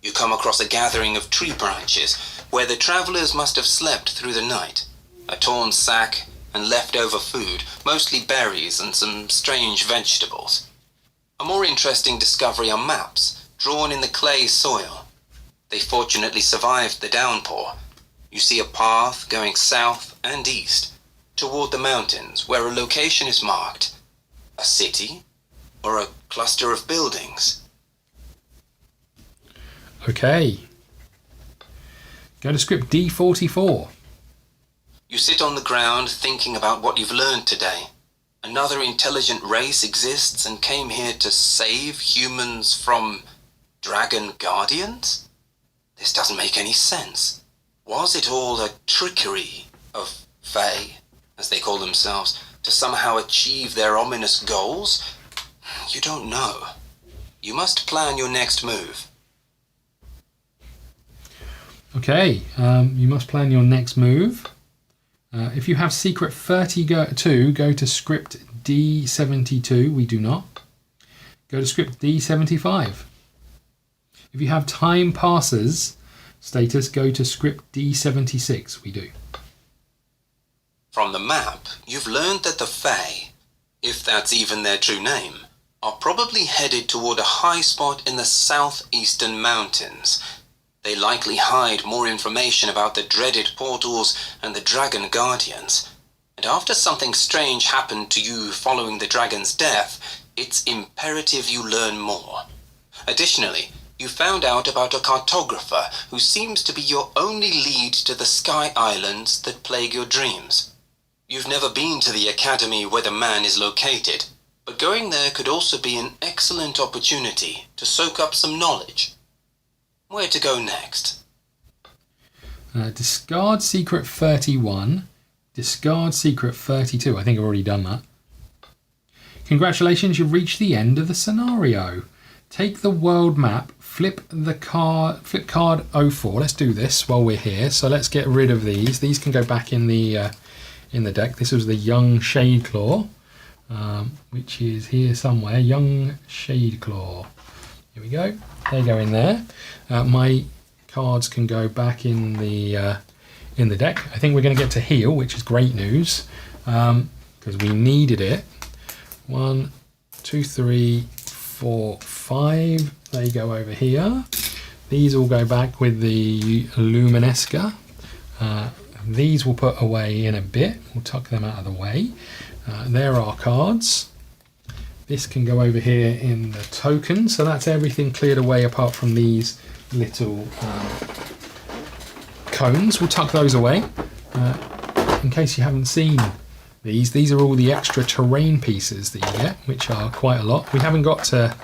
You come across a gathering of tree branches where the travellers must have slept through the night. A torn sack and leftover food, mostly berries and some strange vegetables. A more interesting discovery are maps drawn in the clay soil. They fortunately survived the downpour. You see a path going south and east toward the mountains where a location is marked. A city or a cluster of buildings. Okay. Go to script D44. You sit on the ground thinking about what you've learned today. Another intelligent race exists and came here to save humans from Dragon Guardians? This doesn't make any sense. Was it all a trickery of Fae, as they call themselves, to somehow achieve their ominous goals? You don't know. You must plan your next move. Okay, you must plan your next move. If you have secret 32, go to script D72. We do not. Go to script D75. If you have time passes status, go to script D76. We do. From the map, you've learned that the Fae, if that's even their true name, are probably headed toward a high spot in the southeastern mountains. They likely hide more information about the dreaded portals and the Dragon Guardians. And after something strange happened to you following the dragon's death, it's imperative you learn more. Additionally, you found out about a cartographer who seems to be your only lead to the Sky Islands that plague your dreams. You've never been to the academy where the man is located, but going there could also be an excellent opportunity to soak up some knowledge. Where to go next? Discard secret 31. Discard secret 32. I think I've already done that. Congratulations, you've reached the end of the scenario. take the world map, flip card 04. Let's do this while we're here. So let's get rid of these. These can go back in the deck. This was the Young Shadeclaw, which is here somewhere. Young Shadeclaw. Here we go. They go in there. My cards can go back in the deck. I think we're going to get to heal, which is great news, because we needed it. 1, 2, 3, 4, 5. They go over here. These all go back with the Luminesca. These we'll put away in a bit. We'll tuck them out of the way. There are cards. This can go over here in the token. So that's everything cleared away apart from these little cones. We'll tuck those away. In case you haven't seen these are all the extra terrain pieces that you get, which are quite a lot. We haven't got to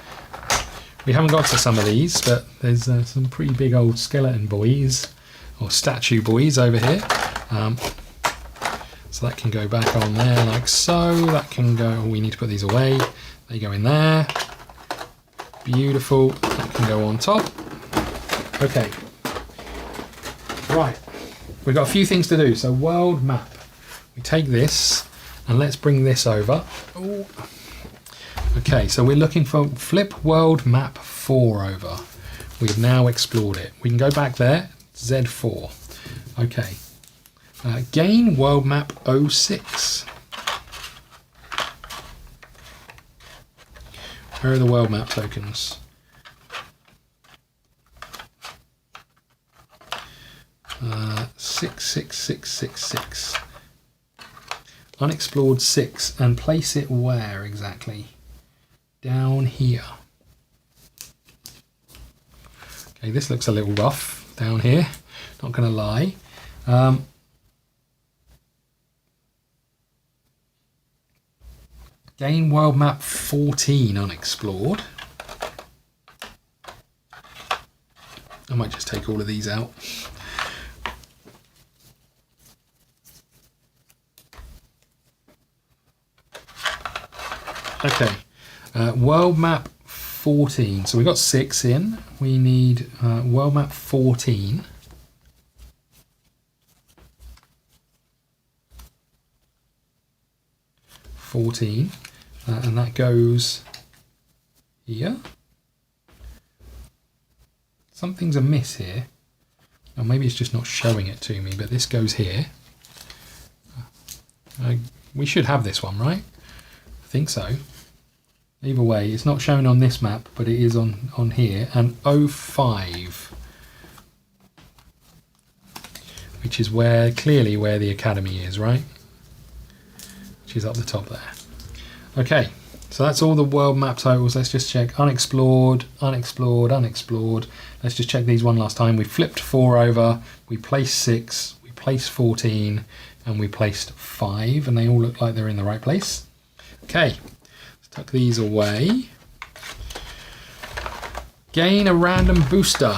some of these, but there's some pretty big old skeleton boys or statue boys over here. So that can go back on there like so. That can go. We need to put these away. They go in there. Beautiful. That can go on top. Okay. Right. We've got a few things to do. So world map. We take this and let's bring this over. Ooh. Okay, so we're looking for flip world map 4 over. We've now explored it. We can go back there, Z4. Okay, gain world map 06. Where are the world map tokens? Six, 6, 6, 6, 6. Unexplored 6, and place it where exactly? Down here. Okay, this looks a little rough down here, not going to lie. Gain world map 14 unexplored. I might just take all of these out. Okay, world map 14. So we got 6 in. We need world map 14. And that goes here. Something's amiss here. Or maybe it's just not showing it to me, but this goes here. We should have this one, right? I think so. Either way, it's not shown on this map, but it is on here. And 05, which is clearly where the academy is, right? Which is up the top there. Okay, so that's all the world map totals. Let's just check unexplored, unexplored, unexplored. Let's just check these one last time. We flipped 4 over, we placed 6, we placed 14, and we placed 5, and they all look like they're in the right place. Okay. Tuck these away. Gain a random booster.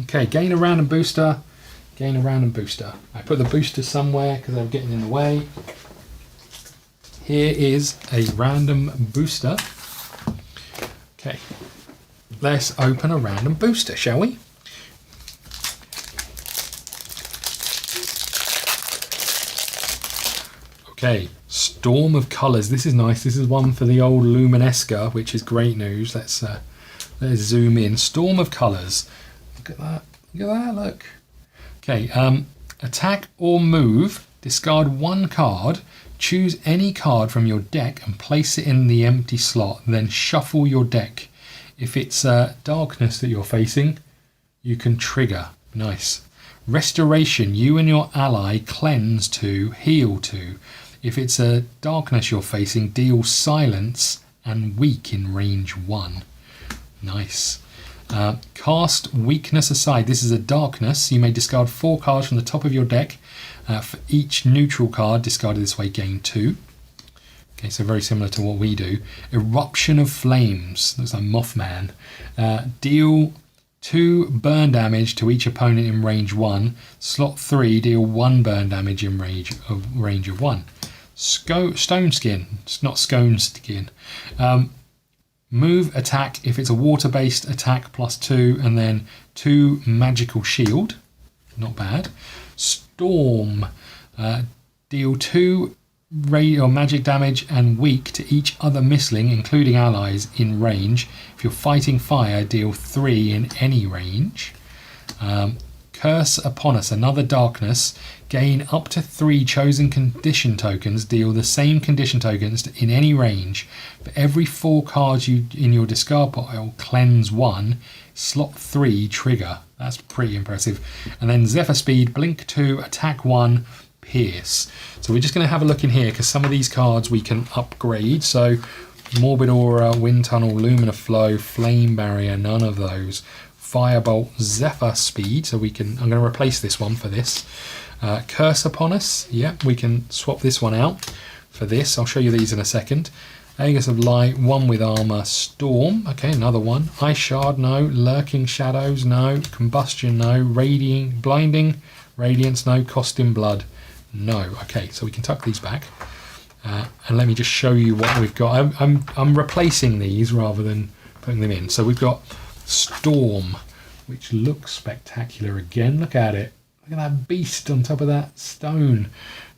Okay, gain a random booster. Gain a random booster. I put the booster somewhere because they're getting in the way. Here is a random booster. Okay, let's open a random booster, shall we? Okay, Storm of Colours. This is nice. This is one for the old Luminesca, which is great news. Let's zoom in. Storm of Colours. Look at that. Look at that. Look. Okay. Attack or move. Discard 1 card. Choose any card from your deck and place it in the empty slot. Then shuffle your deck. If it's darkness that you're facing, you can trigger. Nice. Restoration. You and your ally cleanse 2, heal 2. If it's a darkness you're facing, deal silence and weak in range 1. Nice. Cast weakness aside. This is a darkness. You may discard 4 cards from the top of your deck. For each neutral card discarded this way, gain 2. Okay, so very similar to what we do. Eruption of Flames. Looks like Mothman. Deal 2 burn damage to each opponent in range 1. Slot 3, deal 1 burn damage in range of 1. Stone Skin. It's not Scone Skin. Move, attack if it's a water-based attack +2, and then 2 magical shield. Not bad. Storm. Deal 2 or magic damage and weak to each other mistling, including allies, in range. If you're fighting fire, deal 3 in any range. Curse Upon Us, another darkness. Gain up to 3 chosen condition tokens. Deal the same condition tokens in any range. For every 4 cards you in your discard pile, cleanse 1. Slot 3 trigger. That's pretty impressive. And then Zephyr Speed, blink 2, attack 1, pierce. So we're just going to have a look in here because some of these cards we can upgrade. So Morbid Aura, Wind Tunnel, Lumina Flow, Flame Barrier, none of those. Firebolt, Zephyr Speed, so we can, I'm going to replace this one for this. Curse Upon Us, yeah, we can swap this one out for this. I'll show you these in a second. Aegis of Light, 1 with armor. Storm, okay, another one. Ice Shard, no. Lurking Shadows, no. Combustion, no. Blinding Radiance, no. Costume Blood, no. Okay, so we can tuck these back. And let me just show you what we've got. I'm replacing these rather than putting them in. So we've got Storm, which looks spectacular again. Look at it. Look at that beast on top of that stone.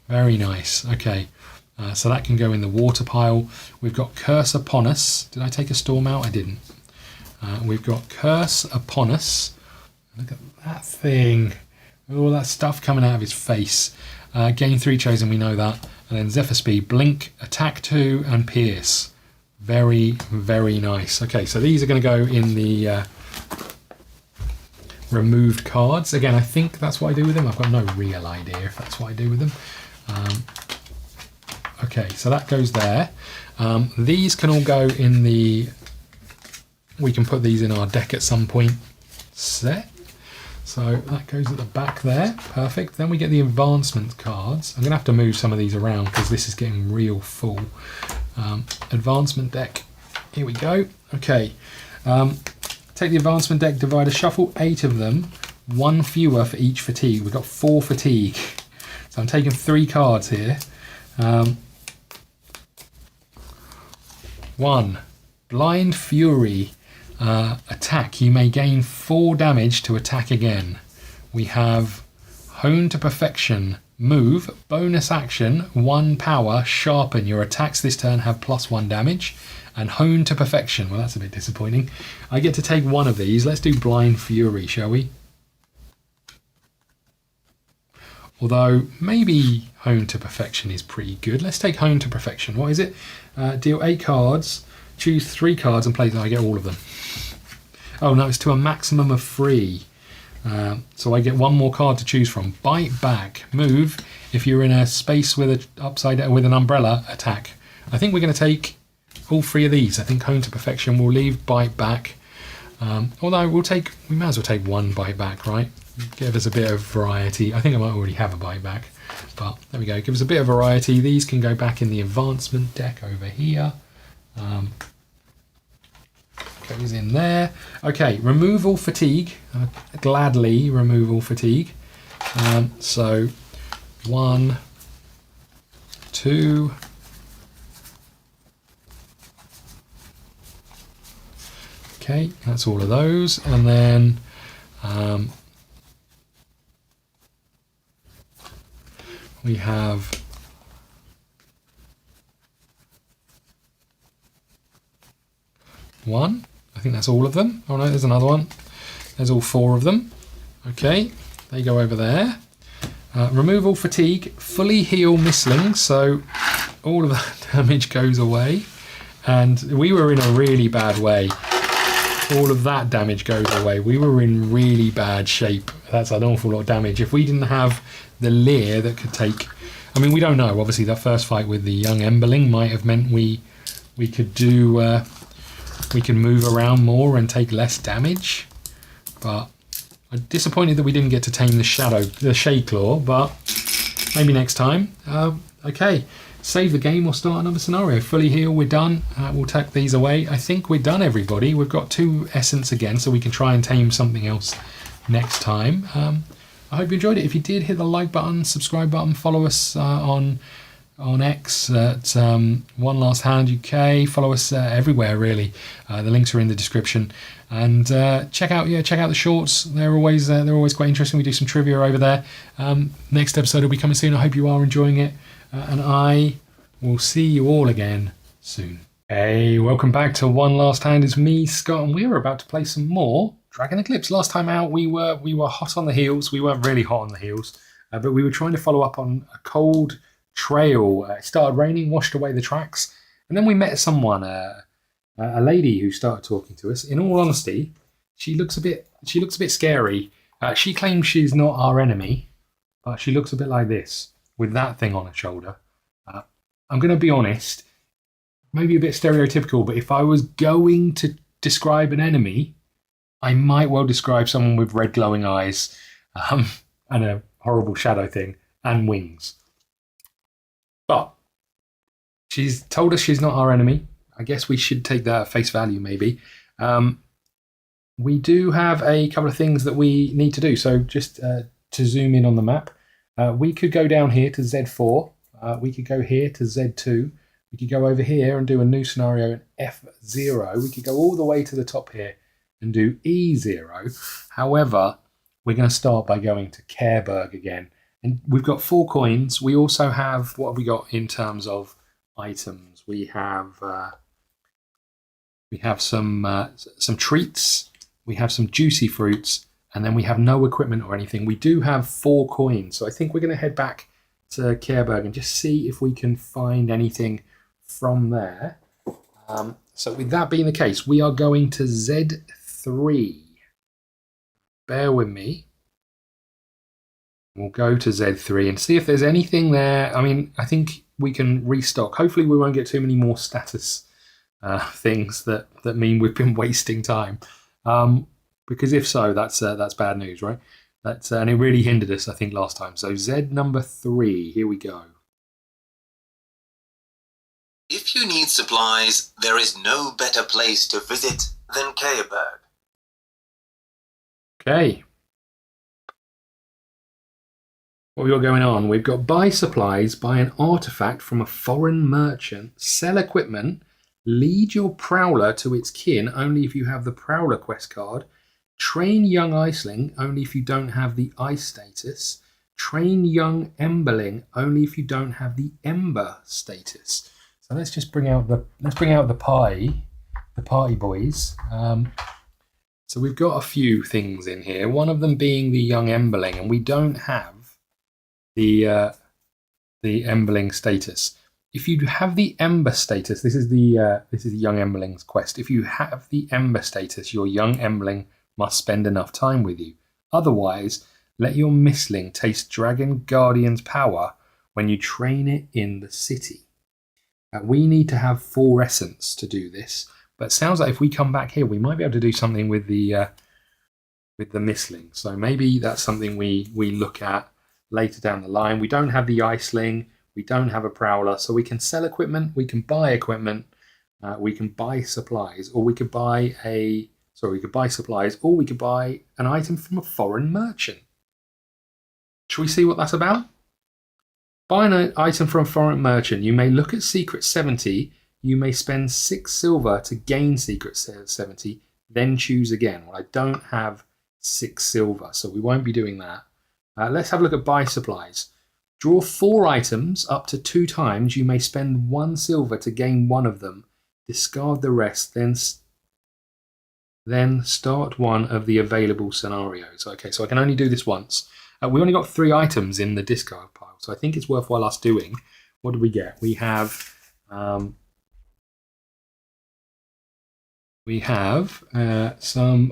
Very nice. Okay, so that can go in the water pile. We've got Curse Upon Us. Did I take a Storm out? I didn't. We've got Curse Upon Us. Look at that thing. All that stuff coming out of his face. Gain 3 chosen, we know that. And then Zephyr Speed, blink, attack 2, and pierce. Very, very nice. Okay, so these are going to go in the removed cards. Again, I think that's what I do with them. I've got no real idea if that's what I do with them. Okay, so that goes there. These can all go in the... We can put these in our deck at some point set. So that goes at the back there. Perfect. Then we get the advancement cards. I'm going to have to move some of these around because this is getting real full. Advancement deck. Here we go. Okay. Take the advancement deck, divider, shuffle 8 of them. 1 fewer for each fatigue. We've got 4 fatigue. So I'm taking 3 cards here. 1. Blind Fury. Attack. You may gain 4 damage to attack again. We have Hone to Perfection. Move, bonus action, 1 power, sharpen. Your attacks this turn have +1 damage. And Hone to Perfection. Well, that's a bit disappointing. I get to take 1 of these. Let's do Blind Fury, shall we? Although, maybe Hone to Perfection is pretty good. Let's take Hone to Perfection. What is it? Deal 8 cards, choose 3 cards and play them. I get all of them. Oh no, it's to a maximum of 3. So I get 1 more card to choose from. Bite back. Move. If you're in a space with an umbrella, attack. I think we're going to take all 3 of these. I think Hone to Perfection. We'll leave bite back. Although we might as well take 1 bite back, right? Give us a bit of variety. I think I might already have a bite back, but there we go. Give us a bit of variety. These can go back in the advancement deck over here. Goes in there. Okay, remove all fatigue. Gladly remove all fatigue. So 1, 2, okay, that's all of those, and then we have one. I think that's all of them. Oh no, there's another one. There's all 4 of them. Okay, they go over there. Remove all fatigue, fully heal mistlings, so all of that damage goes away. And we were in a really bad way. All of that damage goes away. We were in really bad shape. That's an awful lot of damage. If we didn't have the Leer that could take... I mean, we don't know. Obviously, that first fight with the young Emberling might have meant we could do... we can move around more and take less damage, but I'm disappointed that we didn't get to tame the Shade Claw, but maybe next time. Okay, save the game or start another scenario. Fully heal, we're done. We'll tuck these away. I think we're done, everybody. We've got 2 essence again, so we can try and tame something else next time. I hope you enjoyed it. If you did, hit the like button, subscribe button, follow us on on X at One Last Hand UK. Follow us everywhere, really. The links are in the description. And check out the shorts. They're always quite interesting. We do some trivia over there. Next episode will be coming soon. I hope you are enjoying it. And I will see you all again soon. Hey, welcome back to One Last Hand. It's me, Scott, and we are about to play some more Dragon Eclipse. Last time out, we were hot on the heels. We weren't really hot on the heels, but we were trying to follow up on a cold trail. It started raining, washed away the tracks, and then we met someone, a lady who started talking to us. In all honesty, she looks a bit scary. She claims she's not our enemy, but she looks a bit like this with that thing on her shoulder. I'm going to be honest. Maybe a bit stereotypical, but if I was going to describe an enemy, I might well describe someone with red glowing eyes and a horrible shadow thing and wings. But she's told us she's not our enemy. I guess we should take that at face value, maybe. We do have a couple of things that we need to do. So just to zoom in on the map, we could go down here to Z4. We could go here to Z2. We could go over here and do a new scenario in F0. We could go all the way to the top here and do E0. However, we're going to start by going to Careberg again. And we've got 4 coins. We also have, what have we got in terms of items? We have some treats. We have some juicy fruits. And then we have no equipment or anything. We do have 4 coins. So I think we're going to head back to Careberg and just see if we can find anything from there. So with that being the case, we are going to Z3. Bear with me. We'll go to Z3 and see if there's anything there. I mean, I think we can restock. Hopefully we won't get too many more status things that mean we've been wasting time. Because if so, that's bad news, right? And it really hindered us, I think, last time. So Z number 3, here we go. If you need supplies, there is no better place to visit than Careberg. Okay. What we got going on? We've got buy supplies, buy an artifact from a foreign merchant, sell equipment, lead your prowler to its kin only if you have the prowler quest card, train young iceling only if you don't have the ice status, train young emberling only if you don't have the ember status. So let's just bring out the party boys. So we've got a few things in here. One of them being the young emberling, and we don't have the emberling status. If you have the ember status, this is the young emberling's quest. If you have the ember status, your young emberling must spend enough time with you. Otherwise, let your mistling taste Dragon Guardian's power when you train it in the city. We need to have 4 essence to do this, but it sounds like if we come back here, we might be able to do something with the mistling. So maybe that's something we look at later down the line. We don't have the iceling, we don't have a prowler, so we can sell equipment, we can buy equipment, we can buy supplies, or we could buy supplies, or we could buy an item from a foreign merchant. Should we see what that's about? Buy an item from a foreign merchant. You may look at Secret 70. You may spend 6 silver to gain Secret 70, then choose again. Well, I don't have 6 silver, so we won't be doing that. Let's have a look at buy supplies. Draw 4 items up to 2 times. You may spend 1 silver to gain one of them. Discard the rest, then start one of the available scenarios. Okay, so I can only do this once. We only got 3 items in the discard pile, so I think it's worthwhile us doing. What did we get? We have some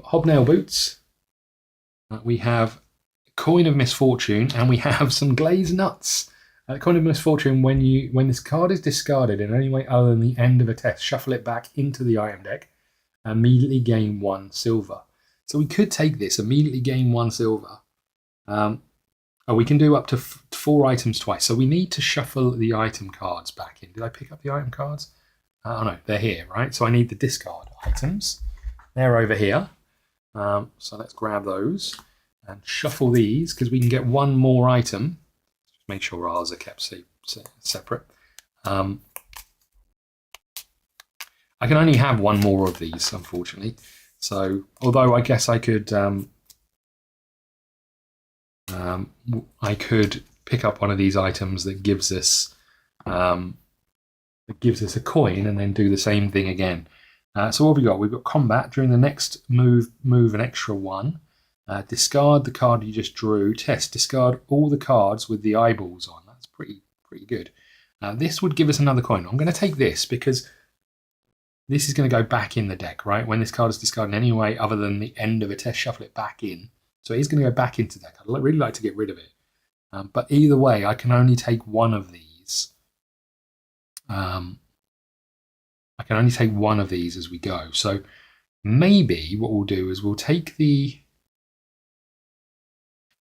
hobnail boots. We have Coin of Misfortune, and we have some glazed nuts. Coin of Misfortune, when this card is discarded in any way other than the end of a test, shuffle it back into the item deck, immediately gain 1 silver. So we could take this, immediately gain 1 silver. We can do up to 4 items twice. So we need to shuffle the item cards back in. Did I pick up the item cards? Oh no, they're here, right? So I need the discard items. They're over here. So let's grab those and shuffle these because we can get 1 more item. Just make sure ours are kept separate. I can only have one more of these, unfortunately. So, although I guess I could pick up one of these items that gives us a coin, and then do the same thing again. So what have we got? We've got combat. During the next move an extra 1. Discard the card you just drew. Test. Discard all the cards with the eyeballs on. That's pretty good. This would give us another coin. I'm going to take this because this is going to go back in the deck, right? When this card is discarded in any way other than the end of a test, shuffle it back in. So it is going to go back into the deck. I'd really like to get rid of it. But either way, I can only take one of these. I can only take one of these as we go. So maybe what we'll do is we'll take the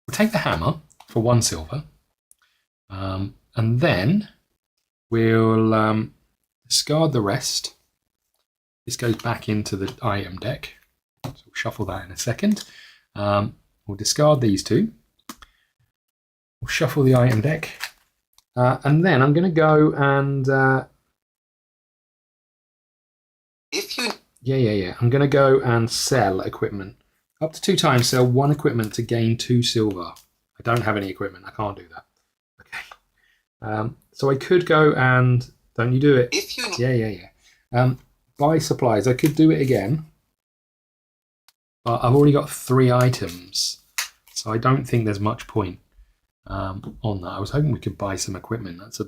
hammer for 1 silver, and then we'll discard the rest. This goes back into the item deck. So we'll shuffle that in a second. We'll discard these 2. We'll shuffle the item deck, and then I'm going to go and I'm going to go and sell equipment. Up to 2 times, sell 1 equipment to gain 2 silver. I don't have any equipment. I can't do that. Okay. So I could go and... Don't you do it? Buy supplies. I could do it again. But I've already got 3 items. So I don't think there's much point on that. I was hoping we could buy some equipment. That's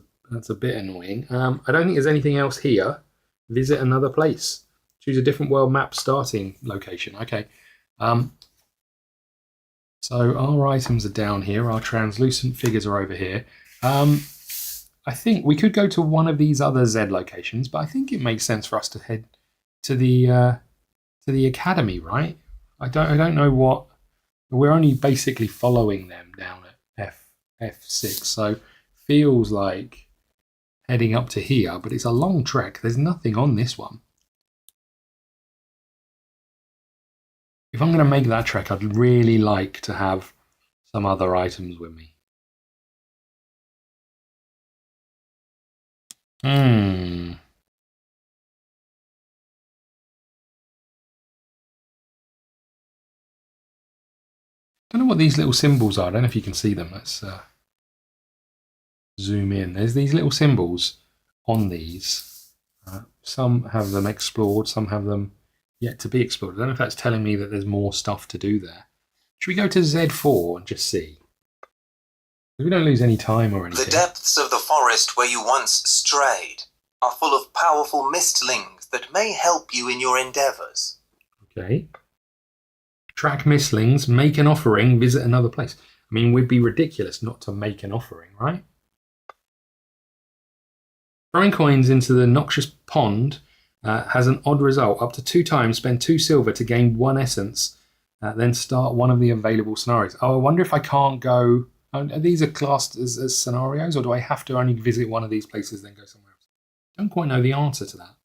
a bit annoying. I don't think there's anything else here. Visit another place. Choose a different world map starting location. Okay. So our items are down here. Our translucent figures are over here. I think we could go to one of these other Z locations, but I think it makes sense for us to head to the academy, right? I don't know what. We're only basically following them down at F6, so feels like heading up to here, but it's a long trek. There's nothing on this one. If I'm going to make that trek, I'd really like to have some other items with me. Don't know what these little symbols are. I don't know if you can see them. Let's zoom in. There's these little symbols on these. Some have them explored, some have them yet to be explored. I don't know if that's telling me that there's more stuff to do there. Should we go to Z4 and just see? We don't lose any time or anything. The depths of the forest where you once strayed are full of powerful mistlings that may help you in your endeavours. Okay. Track mistlings, make an offering, visit another place. I mean, we'd be ridiculous not to make an offering, right? Throwing coins into the noxious pond has an odd result. Up to 2 times, spend 2 silver to gain 1 essence, then start one of the available scenarios. Oh, I wonder if I can't go... Are these classed as scenarios, or do I have to only visit one of these places then go somewhere else? I don't quite know the answer to that.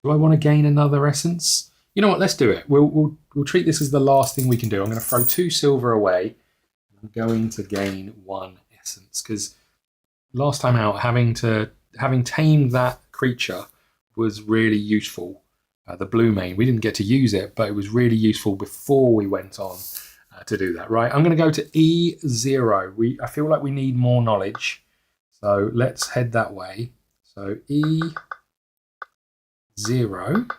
Do I want to gain another essence? You know what, let's do it. We'll treat this as the last thing we can do. I'm going to throw 2 silver away. I'm going to gain 1 essence, because last time out, having tamed that creature was really useful. The blue mane, we didn't get to use it, but it was really useful before we went on to do that. Right, I'm going to go to E0. I feel like we need more knowledge, so let's head that way. So E0,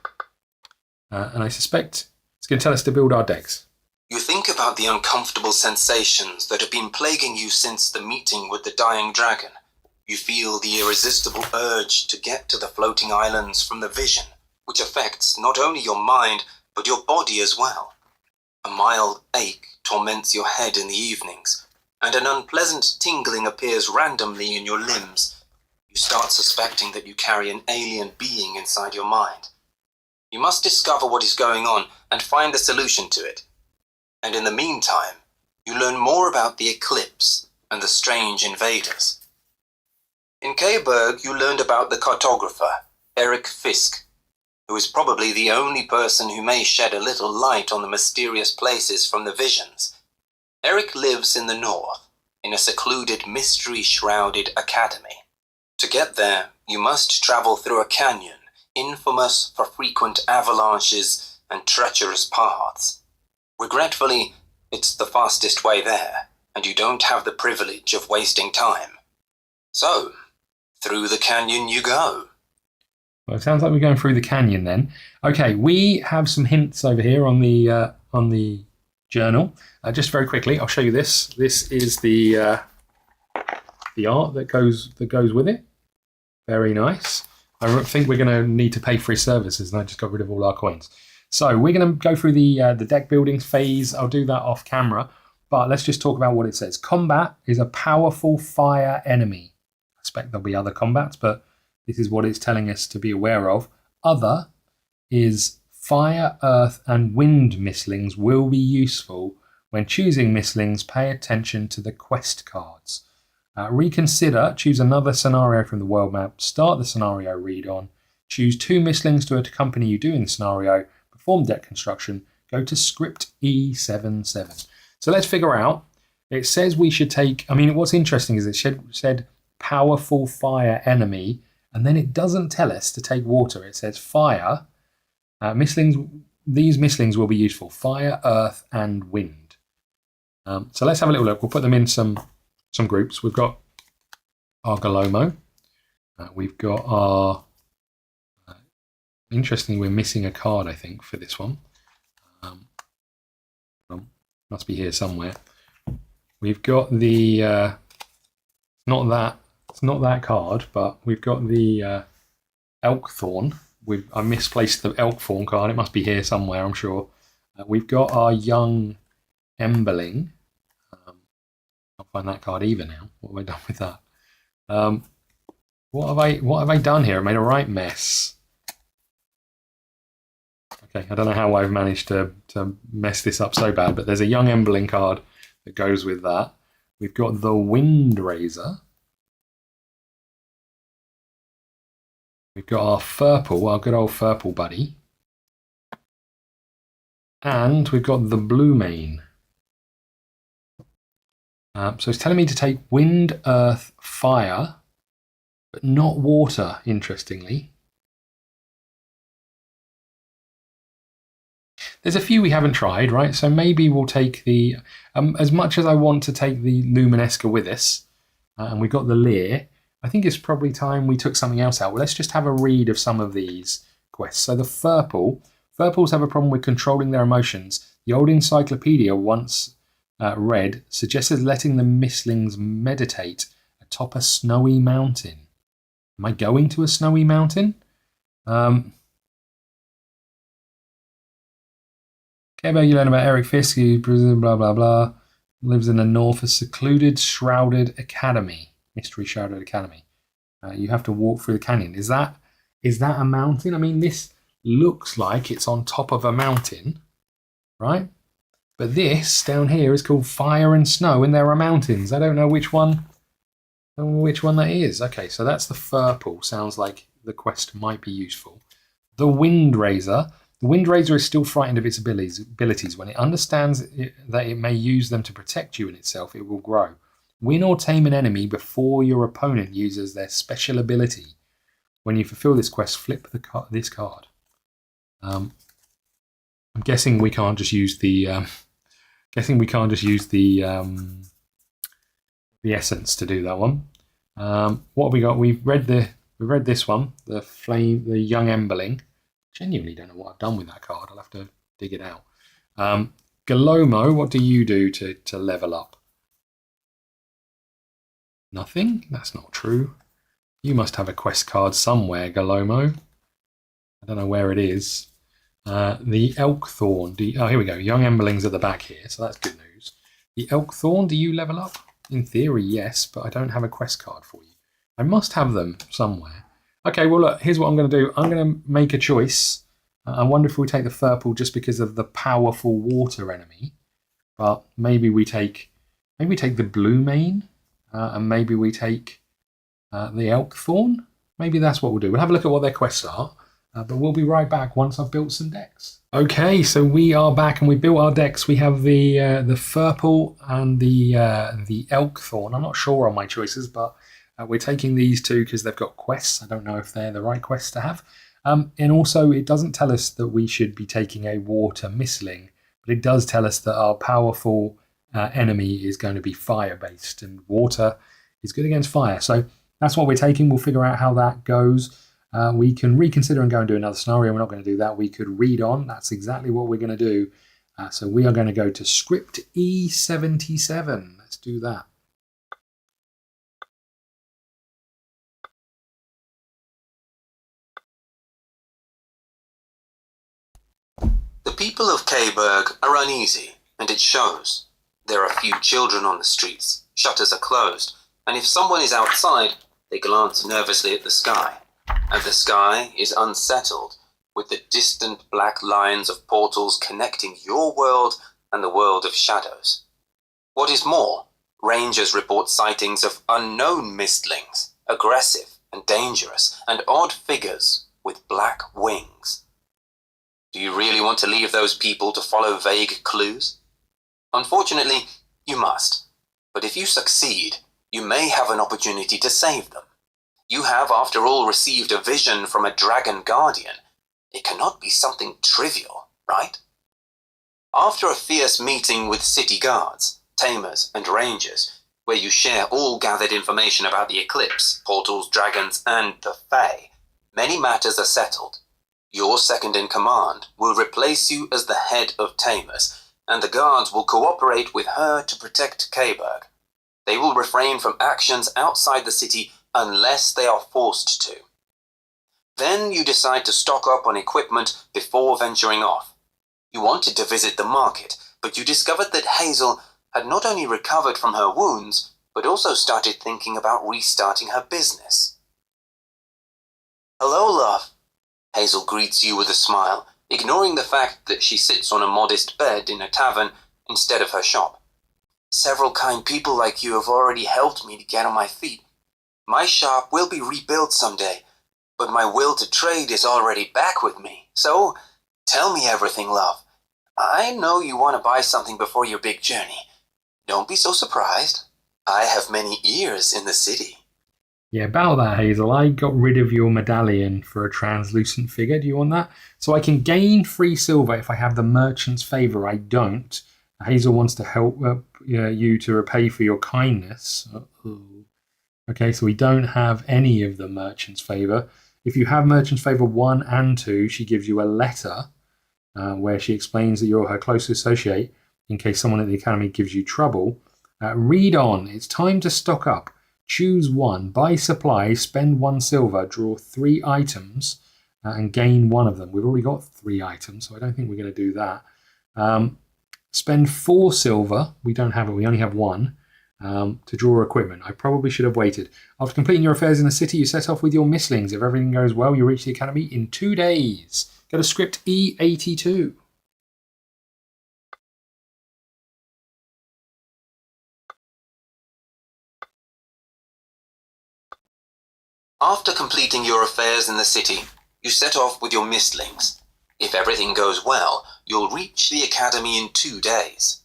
and I suspect it's going to tell us to build our decks. You think about the uncomfortable sensations that have been plaguing you since the meeting with the dying dragon. You feel the irresistible urge to get to the floating islands from the vision, which affects not only your mind, but your body as well. A mild ache torments your head in the evenings, and an unpleasant tingling appears randomly in your limbs. You start suspecting that you carry an alien being inside your mind. You must discover what is going on and find a solution to it. And in the meantime, you learn more about the eclipse and the strange invaders. In Careberg, you learned about the cartographer, Eric Fisk, who is probably the only person who may shed a little light on the mysterious places from the visions. Eric lives in the north, in a secluded, mystery-shrouded academy. To get there, you must travel through a canyon, infamous for frequent avalanches and treacherous paths. Regretfully, it's the fastest way there, and you don't have the privilege of wasting time. So, through the canyon you go. Well, it sounds like we're going through the canyon then. Okay, we have some hints over here on the journal. Just very quickly, I'll show you this. This is the art that goes with it. Very nice. I think we're going to need to pay for his services, and I just got rid of all our coins. So we're going to go through the deck building phase. I'll do that off camera, but let's just talk about what it says. Combat is a powerful fire enemy. I expect there'll be other combats, but this is what it's telling us to be aware of. Other is fire, earth, and wind mistlings will be useful. When choosing mistlings, pay attention to the quest cards. Reconsider, choose another scenario from the world map, start the scenario read on, choose 2 mistlings to accompany you doing the scenario, perform deck construction, go to script E77. So let's figure out, it says we should take, what's interesting is it said powerful fire enemy, and then it doesn't tell us to take water. It says fire, mistlings, these mistlings will be useful, fire, earth, and wind. So let's have a little look. We'll put them in some groups. We've got our Galomo. We've got our... interestingly, we're missing a card, I think, for this one. Must be here somewhere. We've got the... it's not that card, but we've got the Elkthorn. I misplaced the Elkthorn card. It must be here somewhere, I'm sure. We've got our young Emberling. Can't find that card either now. What have I done with that? What have I done here? I made a right mess. Okay, I don't know how I've managed to mess this up so bad, but there's a young Emberling card that goes with that. We've got the Wind Razor. We've got our Furple, our good old Furple buddy. And we've got the Blue Mane. So it's telling me to take wind, earth, fire, but not water, interestingly. There's a few we haven't tried, right? So maybe we'll take the... as much as I want to take the Luminesca with us, and we've got the Lear, I think it's probably time we took something else out. Well, let's just have a read of some of these quests. So the Furples have a problem with controlling their emotions. The old encyclopedia once... read suggested letting the mistlings meditate atop a snowy mountain. Am I going to a snowy mountain? Careberg, you learn about Eric Fisk, who blah blah blah, lives in the north, a secluded, shrouded academy, mystery shrouded academy. You have to walk through the canyon. Is that a mountain? This looks like it's on top of a mountain, right? But this down here is called Fire and Snow, and there are mountains. I don't know which one that is. Okay, so that's the Furple. Sounds like the quest might be useful. The Wind Razor. The Wind Razor is still frightened of its abilities. When it understands that it may use them to protect you and itself, it will grow. Win or tame an enemy before your opponent uses their special ability. When you fulfill this quest, flip this card. I'm guessing we can't just use the... the essence to do that one. What have we got? We've read this one, the young Emberling. Genuinely don't know what I've done with that card. I'll have to dig it out. Galomo, what do you do to level up? Nothing? That's not true. You must have a quest card somewhere, Galomo. I don't know where it is. The Elkthorn. Here we go. Young Emberling's at the back here, so that's good news. The Elkthorn, do you level up? In theory, yes, but I don't have a quest card for you. I must have them somewhere. Okay, well, look, here's what I'm going to do. I'm going to make a choice. I wonder if we take the Furple just because of the powerful water enemy. But maybe we take the Blue Mane, and maybe we take the Elkthorn. Maybe that's what we'll do. We'll have a look at what their quests are. But we'll be right back once I've built some decks. Okay, so we are back and we built our decks. We have the Furple and the Elkthorn. I'm not sure on my choices, but we're taking these two because they've got quests. I don't know if they're the right quests to have. And also, it doesn't tell us that we should be taking a water mistling, but it does tell us that our powerful enemy is going to be fire-based, and water is good against fire. So that's what we're taking. We'll figure out how that goes. We can reconsider and go and do another scenario. We're not going to do that. We could read on. That's exactly what we're going to do. So we are going to go to script E77. Let's do that. The people of Careberg are uneasy, and it shows. There are few children on the streets, shutters are closed, and if someone is outside, they glance nervously at the sky. And the sky is unsettled, with the distant black lines of portals connecting your world and the world of shadows. What is more, rangers report sightings of unknown mistlings, aggressive and dangerous, and odd figures with black wings. Do you really want to leave those people to follow vague clues? Unfortunately, you must. But if you succeed, you may have an opportunity to save them. You have, after all, received a vision from a dragon guardian. It cannot be something trivial, right? After a fierce meeting with city guards, tamers, and rangers, where you share all gathered information about the eclipse, portals, dragons, and the Fae, many matters are settled. Your second in command will replace you as the head of tamers, and the guards will cooperate with her to protect Careberg. They will refrain from actions outside the city unless they are forced to. Then you decide to stock up on equipment before venturing off. You wanted to visit the market, but you discovered that Hazel had not only recovered from her wounds, but also started thinking about restarting her business. "Hello, love." Hazel greets you with a smile, ignoring the fact that she sits on a modest bed in a tavern instead of her shop. "Several kind people like you have already helped me to get on my feet. My shop will be rebuilt someday, but my will to trade is already back with me. So, tell me everything, love. I know you want to buy something before your big journey. Don't be so surprised. I have many ears in the city." Yeah, about that, Hazel. I got rid of your medallion for a translucent figure. Do you want that? So I can gain free silver if I have the merchant's favor. I don't. Hazel wants to help you to repay for your kindness. Uh-oh. Okay, so we don't have any of the merchant's favor. If you have merchant's favor 1 and 2, she gives you a letter where she explains that you're her close associate in case someone at the academy gives you trouble. Read on. It's time to stock up. Choose one. Buy supplies, spend 1 silver, draw 3 items, and gain 1 of them. We've already got 3 items, so I don't think we're going to do that. Spend 4 silver. We don't have it. We only have 1. To draw equipment. I probably should have waited. After completing your affairs in the city, you set off with your mistlings. If everything goes well, you reach the academy in 2 days. Go to script E82. After completing your affairs in the city, you set off with your mistlings. If everything goes well, you'll reach the academy in 2 days.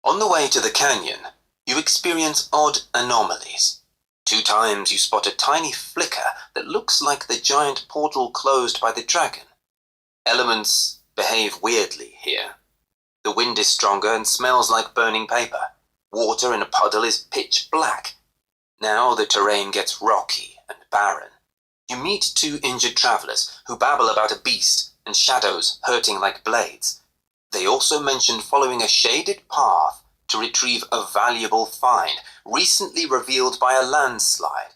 On the way to the canyon, you experience odd anomalies. 2 times you spot a tiny flicker that looks like the giant portal closed by the dragon. Elements behave weirdly here. The wind is stronger and smells like burning paper. Water in a puddle is pitch black. Now the terrain gets rocky and barren. You meet 2 injured travelers who babble about a beast and shadows hurting like blades. They also mention following a shaded path to retrieve a valuable find recently revealed by a landslide.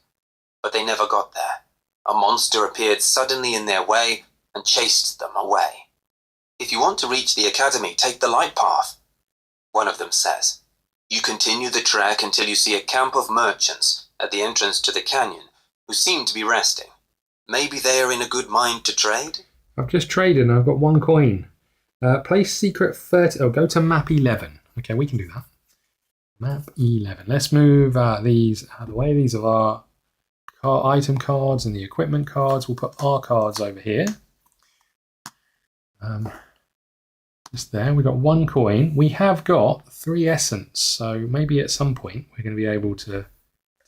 But they never got there. A monster appeared suddenly in their way and chased them away. "If you want to reach the academy, take the light path," one of them says. You continue the trek until you see a camp of merchants at the entrance to the canyon who seem to be resting. Maybe they are in a good mind to trade? I've just traded and I've got 1 coin. Place secret 30. Oh, go to map 11. Okay, we can do that. Map 11. Let's move these out of the way. These are our item cards and the equipment cards. We'll put our cards over here. Just there. We've got 1 coin. We have got 3 essence, so maybe at some point we're going to be able to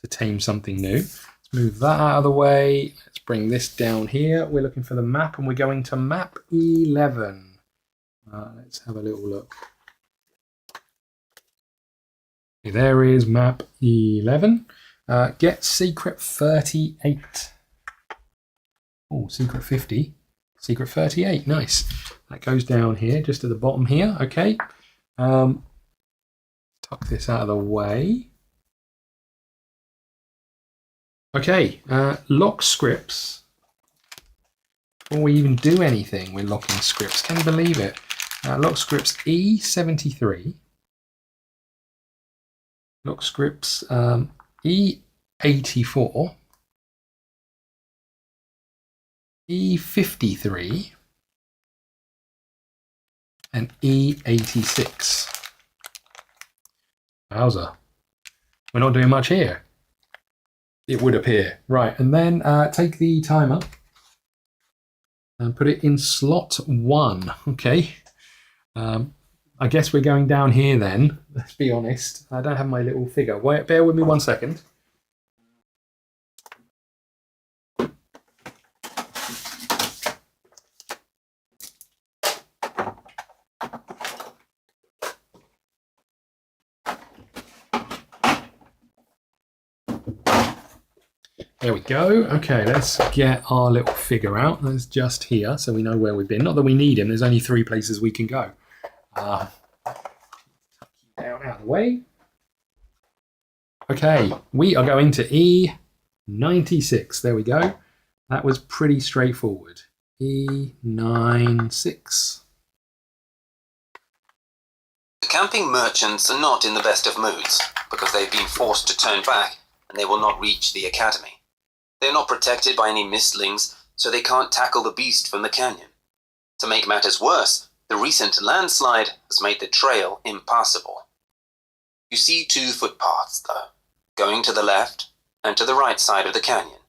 tame something new. Let's move that out of the way. Let's bring this down here. We're looking for the map, and we're going to map 11. Let's have a little look. Okay, there is map 11. Get secret 38. Oh, secret 50. Secret 38, nice. That goes down here, just at the bottom here. Okay. Tuck this out of the way. Okay, lock scripts. Before we even do anything, we're locking scripts. Can you believe it? Lock scripts E73. Lock scripts E84. E53. And E86. Wowza. We're not doing much here. It would appear. Right, and then take the timer and put it in slot 1. Okay. I guess we're going down here then. Let's be honest. I don't have my little figure. Wait, bear with me 1 second. There we go. Okay, let's get our little figure out. That's just here, so we know where we've been. Not that we need him. There's only 3 places we can go. Tuck you down out of the way. Okay, we are going to E96. There we go. That was pretty straightforward. E96. The camping merchants are not in the best of moods because they've been forced to turn back and they will not reach the academy. They're not protected by any mistlings, so they can't tackle the beast from the canyon. To make matters worse, the recent landslide has made the trail impassable. You see 2 footpaths, though, going to the left and to the right side of the canyon.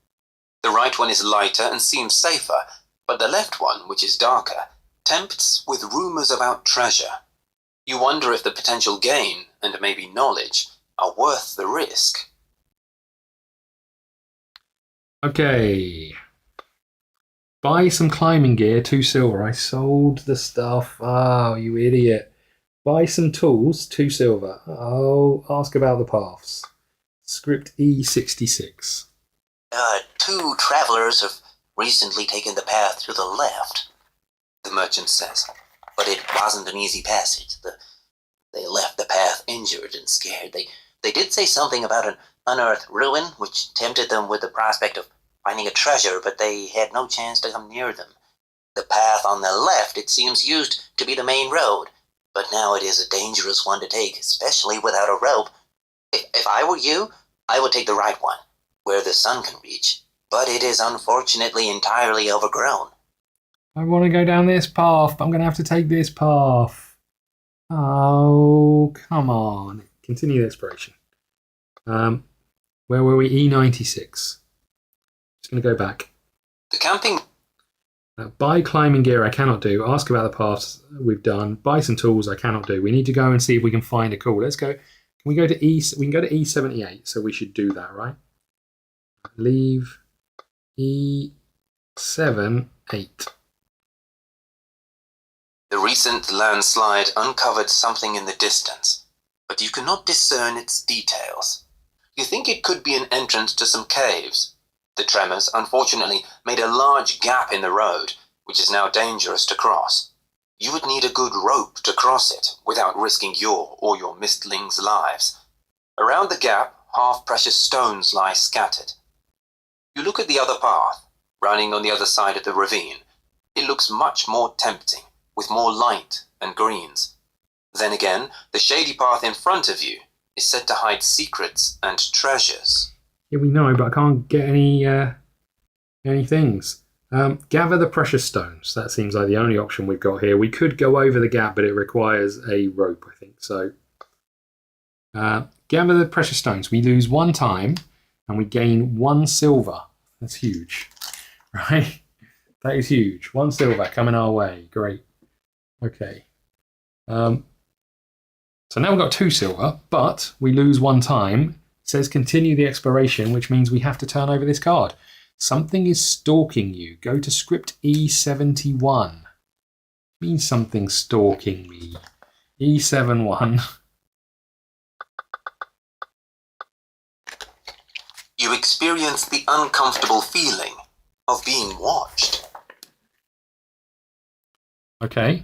The right one is lighter and seems safer, but the left one, which is darker, tempts with rumors about treasure. You wonder if the potential gain, and maybe knowledge, are worth the risk. Okay. Buy some climbing gear, 2 silver. I sold the stuff. Oh, you idiot. Buy some tools, 2 silver. Oh, ask about the paths. Script E66. 2 travelers have recently taken the path to the left, The merchant says. but it wasn't an easy passage. They left the path injured and scared. They did say something about an unearthed ruin, which tempted them with the prospect of finding a treasure, but they had no chance to come near them. The path on the left, it seems, used to be the main road, but now it is a dangerous one to take, especially without a rope. If I were you, I would take the right one, where the sun can reach, but it is unfortunately entirely overgrown. I want to go down this path, but I'm going to have to take this path. Oh, come on. Continue the exploration. Where were we? E96. Just going to go back. The camping... Buy climbing gear, I cannot do. Ask about the paths we've done. Buy some tools, I cannot do. We need to go and see if we can find a call. Let's go. Can we go to E? We can go to E78, so we should do that, right? Leave E78. The recent landslide uncovered something in the distance, but you cannot discern its details. You think it could be an entrance to some caves. The tremors, unfortunately, made a large gap in the road, which is now dangerous to cross. You would need a good rope to cross it, without risking your or your mistlings' lives. Around the gap, half-precious stones lie scattered. You look at the other path, running on the other side of the ravine. It looks much more tempting, with more light and greens. Then again, the shady path in front of you is said to hide secrets and treasures. Yeah, we know, but I can't get any things. Gather the precious stones. That seems like the only option we've got here. We could go over the gap, but it requires a rope, I think. So, gather the precious stones. We lose 1 time, and we gain 1 silver. That's huge, right? That is huge. 1 silver coming our way. Great. Okay. So now we've got 2 silver, but we lose 1 time. It says continue the exploration, which means we have to turn over this card. Something is stalking you. Go to script E71. It means something stalking me. E71. You experience the uncomfortable feeling of being watched. Okay.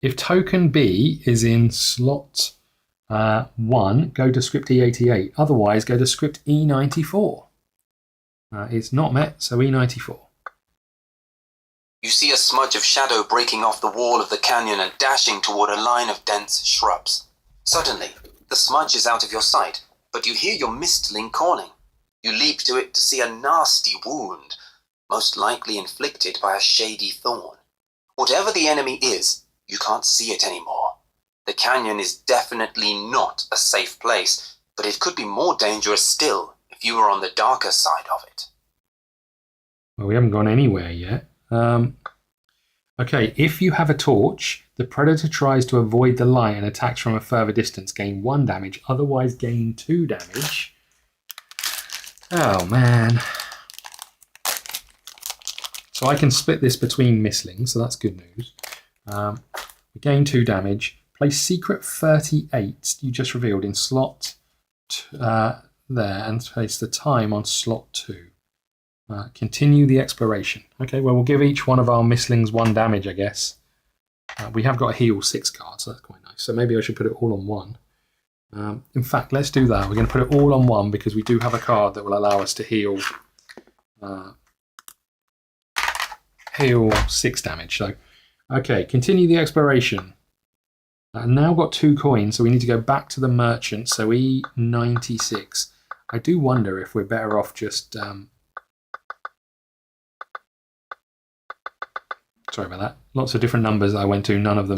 If token B is in slot 1, go to script E88. Otherwise, go to script E94. It's not met, so E94. You see a smudge of shadow breaking off the wall of the canyon and dashing toward a line of dense shrubs. Suddenly, the smudge is out of your sight, but you hear your mistling calling. You leap to it to see a nasty wound, most likely inflicted by a shady thorn. Whatever the enemy is, you can't see it anymore. The canyon is definitely not a safe place, but it could be more dangerous still if you were on the darker side of it. Well, we haven't gone anywhere yet. Okay, if you have a torch, the predator tries to avoid the light and attacks from a further distance. Gain 1 damage, otherwise gain 2 damage. Oh, man. So I can split this between mistlings, so that's good news. We gain 2 damage. Place secret 38 you just revealed in slot there and place the time on slot 2. Continue the exploration. Okay, well, we'll give each one of our mistlings 1 damage, I guess. We have got a heal 6 card, so that's quite nice. So maybe I should put it all on 1. In fact, let's do that. We're going to put it all on 1 because we do have a card that will allow us to heal 6 damage. So, okay, continue the exploration. Now got 2 coins, so we need to go back to the merchant. So E96. I do wonder if we're better off just... sorry about that. Lots of different numbers I went to. None of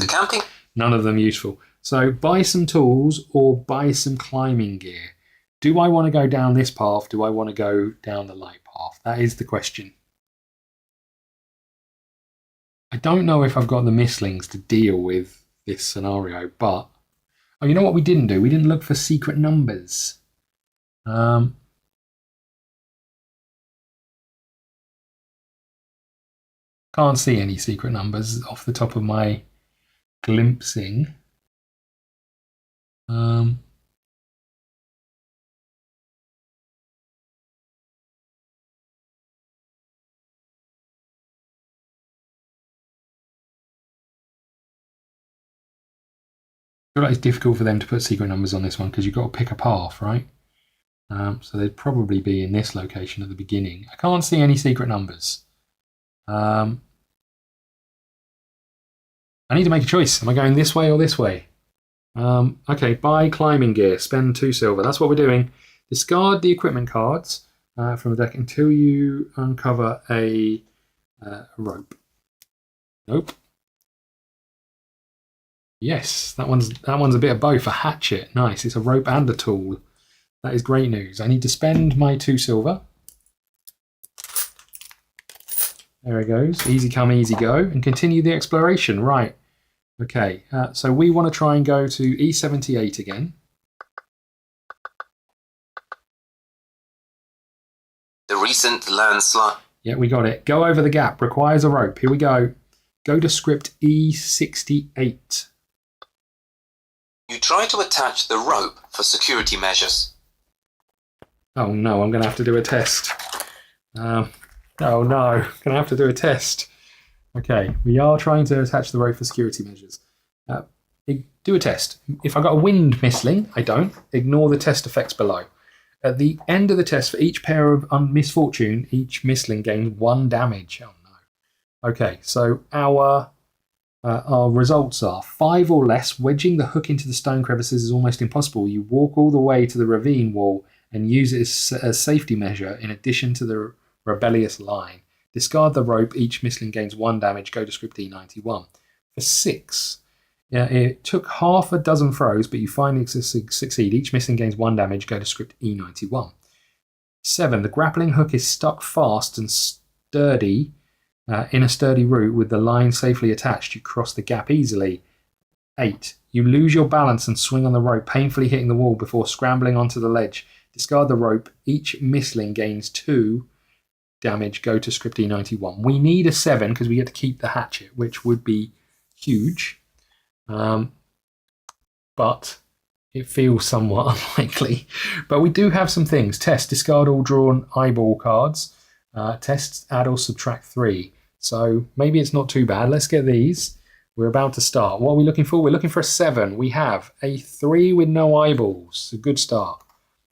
them useful. So buy some tools or buy some climbing gear. Do I want to go down this path? Do I want to go down the light path? That is the question. I don't know if I've got the mistlings to deal with this scenario, but... Oh, you know what we didn't do? We didn't look for secret numbers. Can't see any secret numbers off the top of my glimpsing. I feel like it's difficult for them to put secret numbers on this one because you've got to pick a path, right? So they'd probably be in this location at the beginning. I can't see any secret numbers. I need to make a choice. Am I going this way or this way? Okay, buy climbing gear. Spend 2 silver. That's what we're doing. Discard the equipment cards from the deck until you uncover a rope. Nope. Yes, that one's a bit of both. A hatchet. Nice. It's a rope and a tool. That is great news. I need to spend my 2 silver. There it goes. Easy come, easy go. And continue the exploration. Right. Okay. So we want to try and go to E78 again. The recent landslide. Yeah, we got it. Go over the gap. Requires a rope. Here we go. Go to script E68. You try to attach the rope for security measures. Oh no, I'm going to have to do a test. Oh no, I'm going to have to do a test. Okay, we are trying to attach the rope for security measures. Do a test. If I got a wind mistling, I don't. Ignore the test effects below. At the end of the test, for each pair of misfortune, each mistling gains 1 damage. Oh no. Okay, so our results are 5 or less. Wedging the hook into the stone crevices is almost impossible. You walk all the way to the ravine wall and use it as a safety measure in addition to the rebellious line. Discard the rope. Each mistling gains 1 damage. Go to script E91. For 6, it took half a dozen throws, but you finally succeed. Each mistling gains 1 damage. Go to script E91. 7. The grappling hook is stuck fast and sturdy in a sturdy route with the line safely attached. You cross the gap easily. 8. You lose your balance and swing on the rope, painfully hitting the wall before scrambling onto the ledge. Discard the rope. Each mistling gains 2 damage. Go to script E91. We need a 7 because we get to keep the hatchet, which would be huge. But it feels somewhat unlikely. But we do have some things. Test, discard all drawn eyeball cards. Test, add or subtract 3. So maybe it's not too bad. Let's get these. We're about to start. What are we looking for? We're looking for a 7. We have a 3 with no eyeballs. A good start.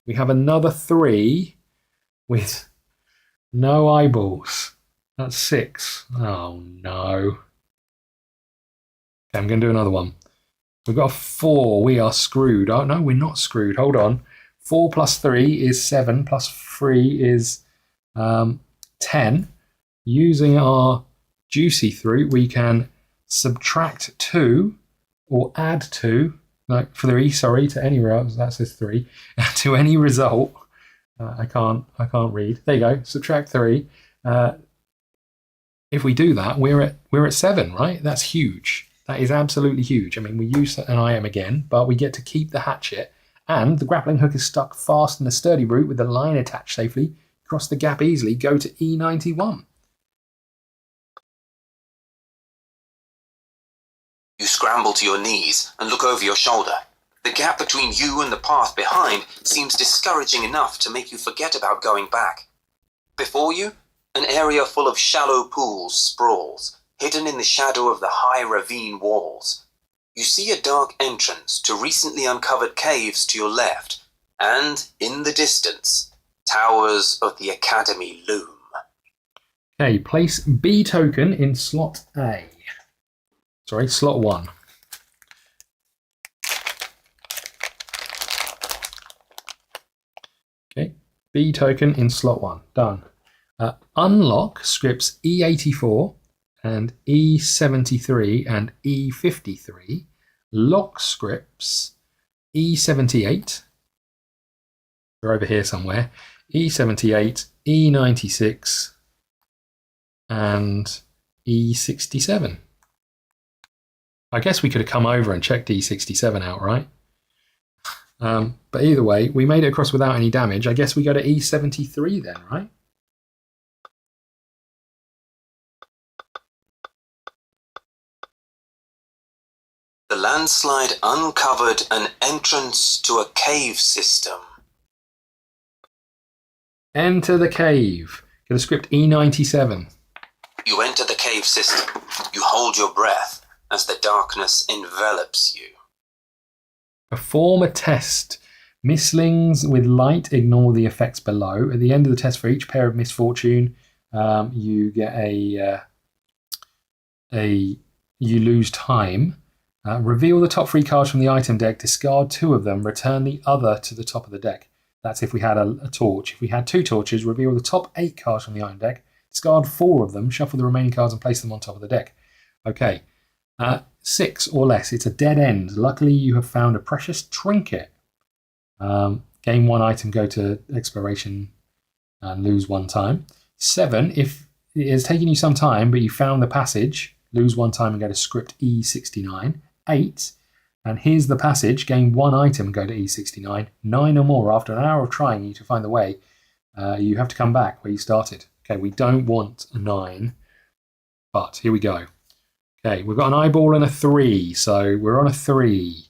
We have another 3 with no eyeballs. That's 6. Oh no. Okay, I'm going to do another one. We've got a 4. We are screwed. Oh no, we're not screwed. Hold on. 4 plus 3 is 7. Plus 3 is 10. Using our juicy fruit, we can subtract 2 or add 2, like 3, sorry, to any result. That says 3. To any result. I can't read. There you go. Subtract 3. If we do that, we're at 7, right? That's huge. That is absolutely huge. I mean, we use an item again, but we get to keep the hatchet, and the grappling hook is stuck fast in a sturdy route with the line attached safely. Cross the gap easily. Go to E91. You scramble to your knees and look over your shoulder. The gap between you and the path behind seems discouraging enough to make you forget about going back. Before you, an area full of shallow pools sprawls, hidden in the shadow of the high ravine walls. You see a dark entrance to recently uncovered caves to your left, and, in the distance, towers of the Academy loom. Okay, place B token in slot A. Sorry, slot 1. Okay, B token in slot 1. Done. Unlock scripts E84 and E73 and E53. Lock scripts E78. They're over here somewhere. E78, E96, and E67. I guess we could have come over and checked E67 out, right? But either way, we made it across without any damage. I guess we go to E73 then, right? The landslide uncovered an entrance to a cave system. Enter the cave. Get a script E97. You enter the cave system. You hold your breath as the darkness envelops you. Perform a test. Mistlings with light ignore the effects below. At the end of the test, for each pair of misfortune, you get you lose time. Reveal the top 3 cards from the item deck. Discard 2 of them. Return the other to the top of the deck. That's if we had a torch. If we had 2 torches, reveal the top 8 cards from the item deck. Discard 4 of them. Shuffle the remaining cards and place them on top of the deck. Okay. 6 or less. It's a dead end. Luckily, you have found a precious trinket. Gain 1 item, go to exploration and lose 1 time. 7, if it has taken you some time, but you found the passage, lose 1 time and go to script E69. 8, and here's the passage, gain 1 item and go to E69. 9 or more, after an hour of trying you to find the way, you have to come back where you started. Okay, we don't want a 9, but here we go. Okay, we've got an eyeball and a 3, so we're on a 3.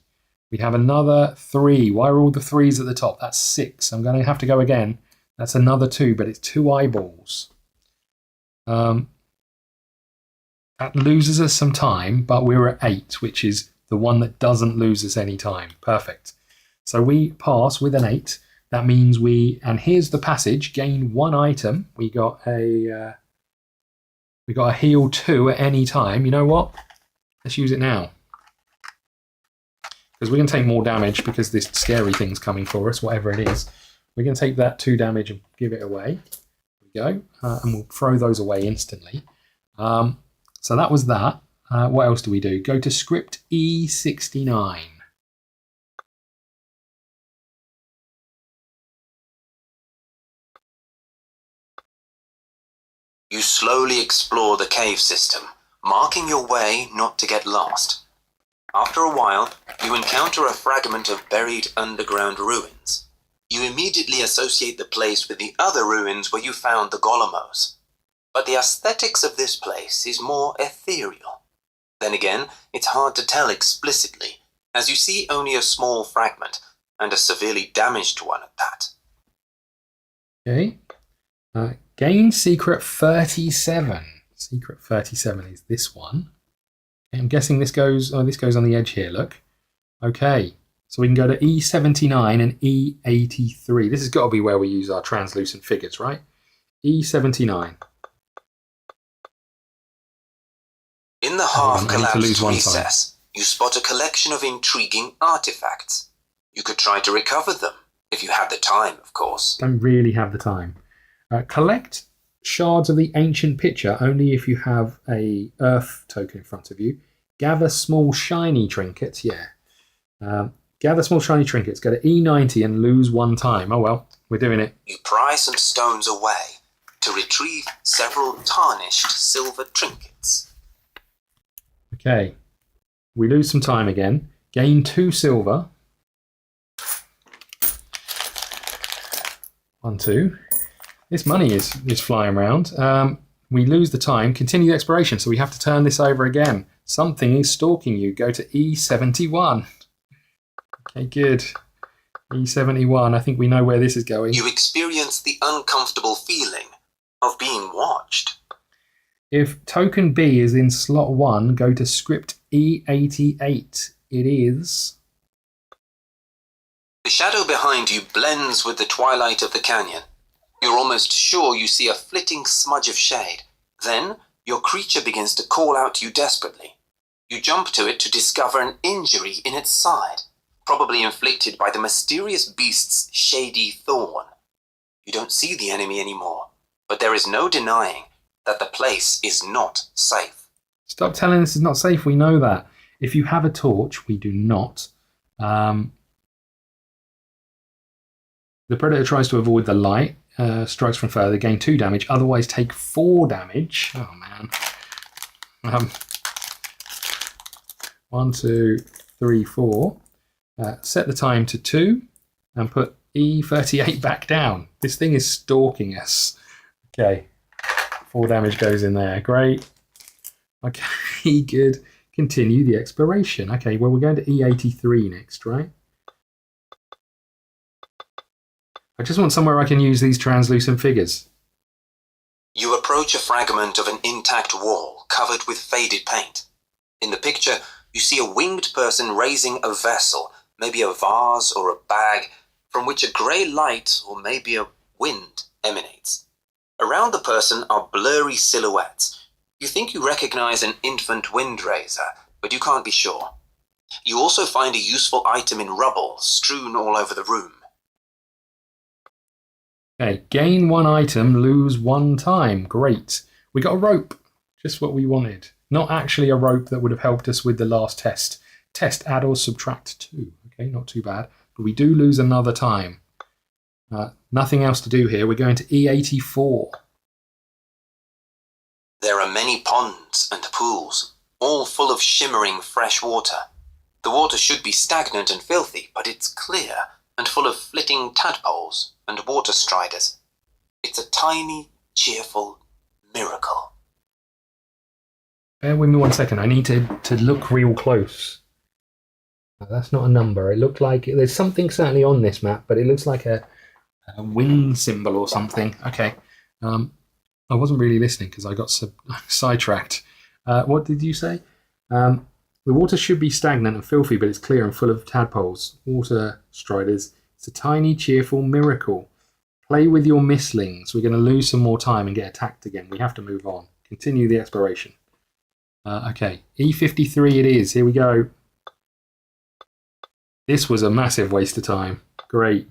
We have another 3. Why are all the 3s at the top? That's 6. I'm going to have to go again. That's another 2, but it's 2 eyeballs. That loses us some time, but we're at 8, which is the one that doesn't lose us any time. Perfect. So we pass with an 8. That means and here's the passage, gain 1 item. We got a heal 2 at any time. You know what? Let's use it now. Because we're going to take more damage because this scary thing's coming for us, whatever it is. We're going to take that 2 damage and give it away. There we go. And we'll throw those away instantly. So that was that. What else do we do? Go to script E69. You slowly explore the cave system, marking your way not to get lost. After a while, you encounter a fragment of buried underground ruins. You immediately associate the place with the other ruins where you found the Golemos. But the aesthetics of this place is more ethereal. Then again, it's hard to tell explicitly, as you see only a small fragment, and a severely damaged one at that. Okay. Gain secret 37. Secret 37 is this one. Okay, I'm guessing this goes on the edge here, look. Okay. So we can go to E79 and E83. This has got to be where we use our translucent figures, right? E79. In the half-collapsed recess, you spot a collection of intriguing artifacts. You could try to recover them, if you had the time, of course. Don't really have the time. Collect shards of the ancient picture only if you have a earth token in front of you. Gather small shiny trinkets, gather small shiny trinkets, go to E90 and lose 1 time. Oh well, we're doing it. You pry some stones away to retrieve several tarnished silver trinkets. Okay, we lose some time again. Gain 2 silver. 1, 2. This money is flying around. We lose the time. Continue the exploration, so we have to turn this over again. Something is stalking you. Go to E71. Okay, good. E71. I think we know where this is going. You experience the uncomfortable feeling of being watched. If token B is in slot 1, go to script E88. It is... The shadow behind you blends with the twilight of the canyon. You're almost sure you see a flitting smudge of shade. Then, your creature begins to call out to you desperately. You jump to it to discover an injury in its side, probably inflicted by the mysterious beast's shady thorn. You don't see the enemy anymore, but there is no denying that the place is not safe. Stop telling us it's not safe, we know that. If you have a torch, we do not. The predator tries to avoid the light. Strikes from further, gain 2 damage, otherwise take 4 damage. Oh man. 1, 2, 3, 4. Set the time to 2 and put E38 back down. This thing is stalking us. Okay, 4 damage goes in there. Great. Okay, good. Continue the exploration. Okay, well, we're going to E83 next, right? I just want somewhere I can use these translucent figures. You approach a fragment of an intact wall covered with faded paint. In the picture, you see a winged person raising a vessel, maybe a vase or a bag, from which a grey light or maybe a wind emanates. Around the person are blurry silhouettes. You think you recognize an infant wind raiser, but you can't be sure. You also find a useful item in rubble strewn all over the room. Okay, gain 1 item, lose 1 time. Great. We got a rope. Just what we wanted. Not actually a rope that would have helped us with the last test. Test add or subtract 2. Okay, not too bad. But we do lose another time. Nothing else to do here. We're going to E84. There are many ponds and pools, all full of shimmering fresh water. The water should be stagnant and filthy, but it's clear and full of flitting tadpoles and water striders. It's a tiny, cheerful miracle. Bear with me 1 second. I need to look real close. That's not a number. It looked like there's something certainly on this map, but it looks like a wind symbol or something. Okay. I wasn't really listening because I got sidetracked. What did you say? The water should be stagnant and filthy, but it's clear and full of tadpoles, water striders. It's a tiny, cheerful miracle. Play with your mistlings. We're going to lose some more time and get attacked again. We have to move on. Continue the exploration. Okay, E53 it is. Here we go. This was a massive waste of time. Great.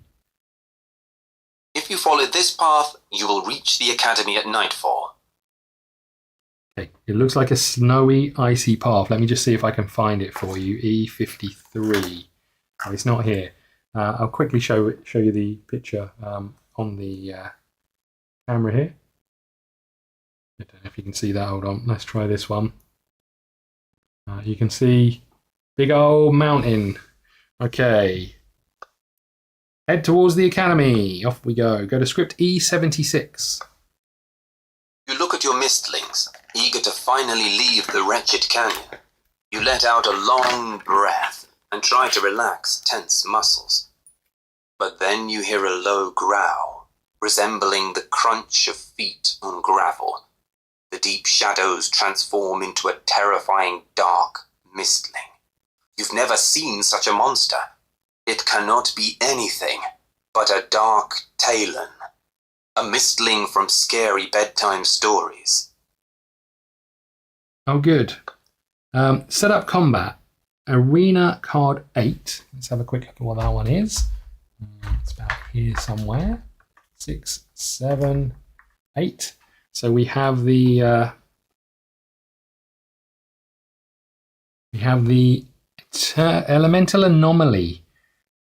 If you follow this path, you will reach the academy at nightfall. Okay, it looks like a snowy, icy path. Let me just see if I can find it for you. E53. Oh, it's not here. I'll quickly show you the picture on the camera here. I don't know if you can see that. Hold on. Let's try this one. You can see big old mountain. Okay. Head towards the academy. Off we go. Go to script E76. You look at your mistlings, eager to finally leave the wretched canyon. You let out a long breath and try to relax tense muscles. But then you hear a low growl, resembling the crunch of feet on gravel. The deep shadows transform into a terrifying dark mistling. You've never seen such a monster. It cannot be anything but a dark talon, a mistling from scary bedtime stories. Oh, good. Set up combat. Arena card 8. Let's have a quick look at what that one is. It's about here somewhere. 6, 7, 8. So we have the elemental anomaly.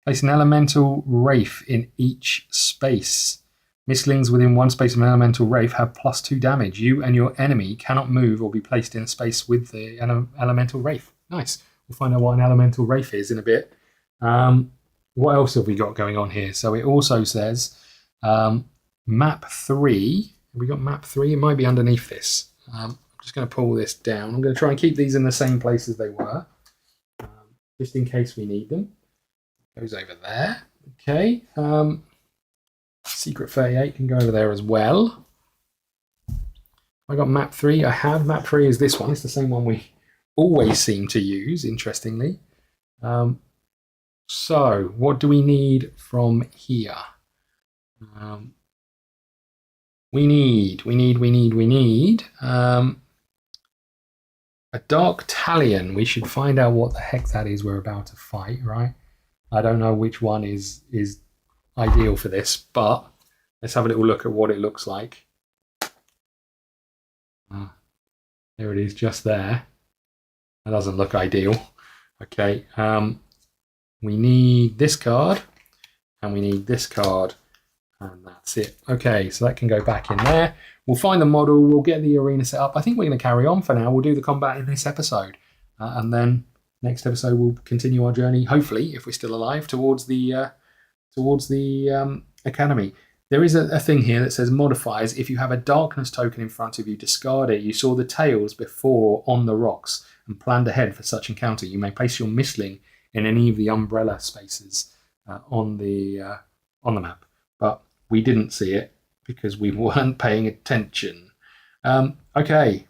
Place an elemental wraith in each space. Mistlings within one space of an elemental wraith have +2 damage. You and your enemy cannot move or be placed in a space with the elemental wraith. Nice. We'll find out what an elemental wraith is in a bit. What else have we got going on here? So it also says map 3. Have we got map 3? It might be underneath this. I'm just going to pull this down. I'm going to try and keep these in the same place as they were, just in case we need them. Goes over there. Okay. Secret 38 can go over there as well. I got map 3. I have map 3 is this one. It's the same one we always seem to use, interestingly. So what do we need from here? We need a dark talion. We should find out what the heck that is we're about to fight, right? I don't know which one is ideal for this, but let's have a little look at what it looks like. There it is, just there. That doesn't look ideal. Okay, we need this card, and we need this card, and that's it. Okay, so that can go back in there. We'll find the model, we'll get the arena set up. I think we're going to carry on for now. We'll do the combat in this episode, and then next episode we'll continue our journey, hopefully, if we're still alive, towards the academy. There is a thing here that says modifiers. If you have a darkness token in front of you, discard it. You saw the tails before on the rocks and planned ahead for such encounter. You may place your mistling in any of the umbrella spaces on the map, but we didn't see it because we weren't paying attention. Okay.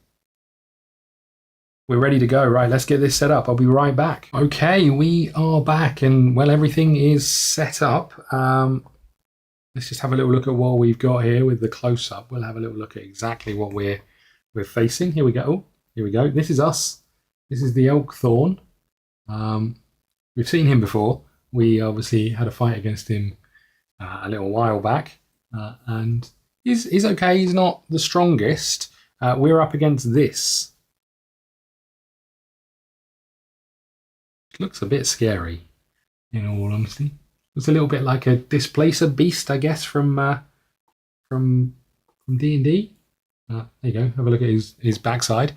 We're ready to go. Right, let's get this set up. I'll be right back. Okay, we are back, and well, everything is set up. Let's just have a little look at what we've got here with the close-up. We'll have a little look at exactly what we're facing. Here we go. Here we go. This is us. This is the elk thorn. We've seen him before. We obviously had a fight against him a little while back, and he's okay. He's not the strongest. We're up against this. Looks a bit scary, in all honesty. It's a little bit like a displacer beast, I guess, from D&D. There you go. Have a look at his backside.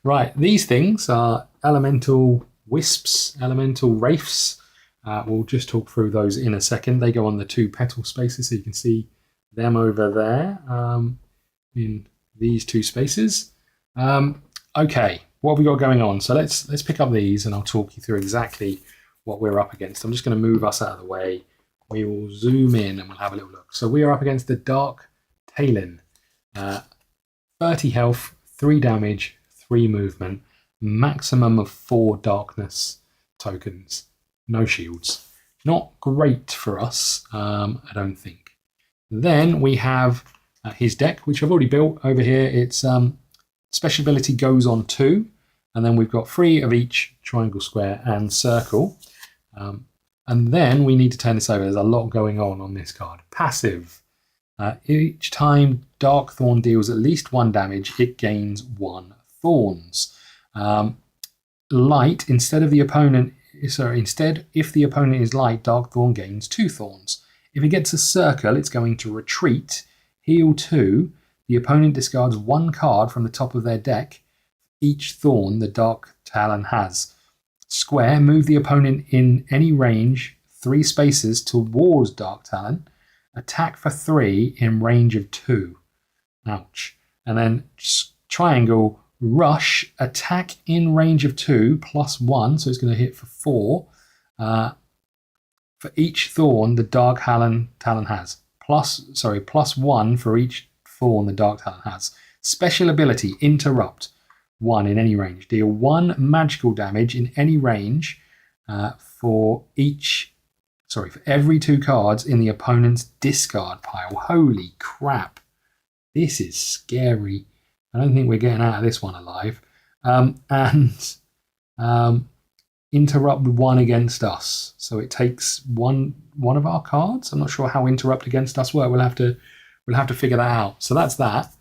Right, these things are elemental wisps, elemental wraiths. We'll just talk through those in a second. They go on the 2 petal spaces, so you can see them over there in these 2 spaces. Okay. What have we got going on? So let's pick up these, and I'll talk you through exactly what we're up against. I'm just going to move us out of the way. We will zoom in and we'll have a little look. So we are up against the Dark Talon. 30 health, 3 damage, 3 movement, maximum of 4 darkness tokens, no shields. Not great for us, I don't think. Then we have his deck, which I've already built over here. It's special ability goes on 2, and then we've got 3 of each triangle, square, and circle. And then we need to turn this over. There's a lot going on this card. Passive. Each time Darkthorn deals at least 1 damage, it gains 1 thorns. Light, instead, if the opponent is light, Darkthorn gains 2 thorns. If it gets a circle, it's going to retreat, heal 2, The opponent discards one card from the top of their deck, each thorn the Dark Talon has. Square, move the opponent in any range 3 spaces towards Dark Talon. Attack for 3 in range of 2. Ouch. And then triangle, rush, attack in range of 2 plus 1, so it's going to hit for 4. For each thorn the Dark Talon has. Plus 1 for each thorn the Dark Talon has. Special ability, interrupt. 1 in any range. Deal 1 magical damage in any range for every 2 cards in the opponent's discard pile. Holy crap. This is scary. I don't think we're getting out of this one alive. Interrupt 1 against us. So it takes one of our cards. I'm not sure how interrupt against us work. We'll have to figure that out. So that's that.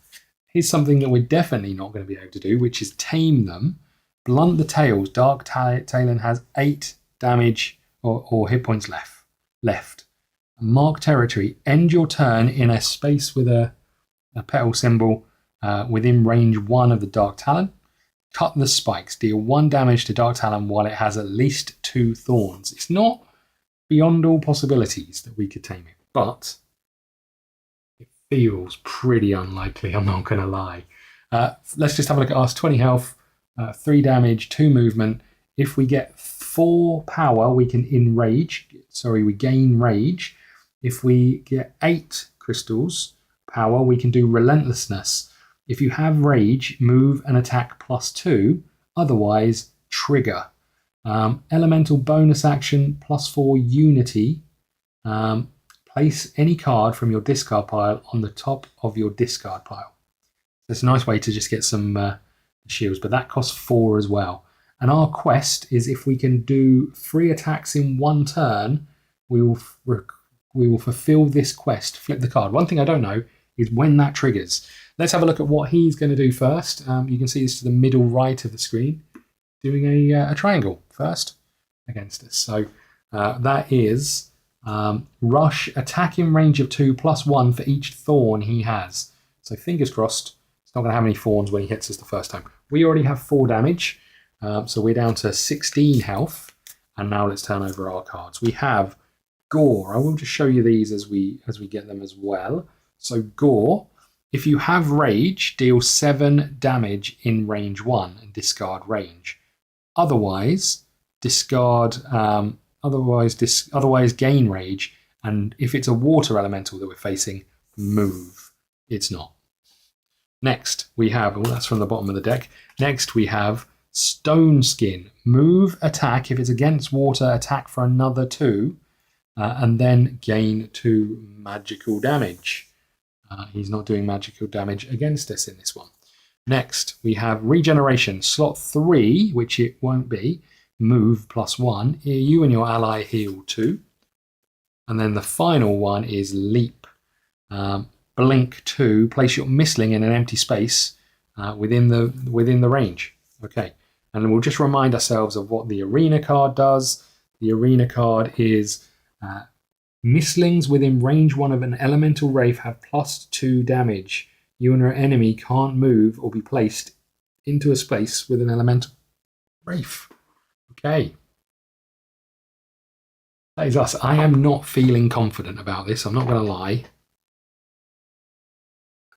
Here's something that we're definitely not going to be able to do, which is tame them. Blunt the tails. Dark Talon has 8 damage or hit points left. Mark territory. End your turn in a space with a petal symbol within range 1 of the Dark Talon. Cut the spikes. Deal 1 damage to Dark Talon while it has at least 2 thorns. It's not beyond all possibilities that we could tame it, but it feels pretty unlikely, I'm not going to lie. Let's just have a look at us. 20 health, 3 damage, 2 movement. If we get 4 power, we can we gain rage. If we get 8 crystals power, we can do relentlessness. If you have rage, move and attack plus 2. Otherwise, trigger. Elemental bonus action plus 4 unity. Place any card from your discard pile on the top of your discard pile. It's a nice way to just get some shields, but that costs 4 as well. And our quest is if we can do 3 attacks in 1 turn, we will fulfill this quest. Flip the card. One thing I don't know is when that triggers. Let's have a look at what he's going to do first. You can see this to the middle right of the screen, doing a triangle first against us. So that is rush, attack in range of 2 plus 1 for each thorn he has. So fingers crossed, it's not going to have any thorns when he hits us the first time. We already have 4 damage, so we're down to 16 health. And now let's turn over our cards. We have Gore. I will just show you these as we get them as well. So Gore, if you have rage, deal 7 damage in range 1 and discard range. Otherwise, discard. Otherwise gain rage. And if it's a water elemental that we're facing, move. It's not. Next we have. That's from the bottom of the deck. Next we have Stone Skin. Move, attack. If it's against water, attack for another 2, and then gain 2 magical damage. He's not doing magical damage against us in this one. Next, we have Regeneration. Slot 3, which it won't be. Move plus 1. You and your ally heal 2. And then the final one is Leap. Blink 2. Place your mistling in an empty space within the range. Okay. And we'll just remind ourselves of what the Arena card does. The Arena card is mistlings within range 1 of an elemental wraith have plus 2 damage. You and your enemy can't move or be placed into a space with an elemental wraith. Okay. That is us. I am not feeling confident about this. I'm not going to lie.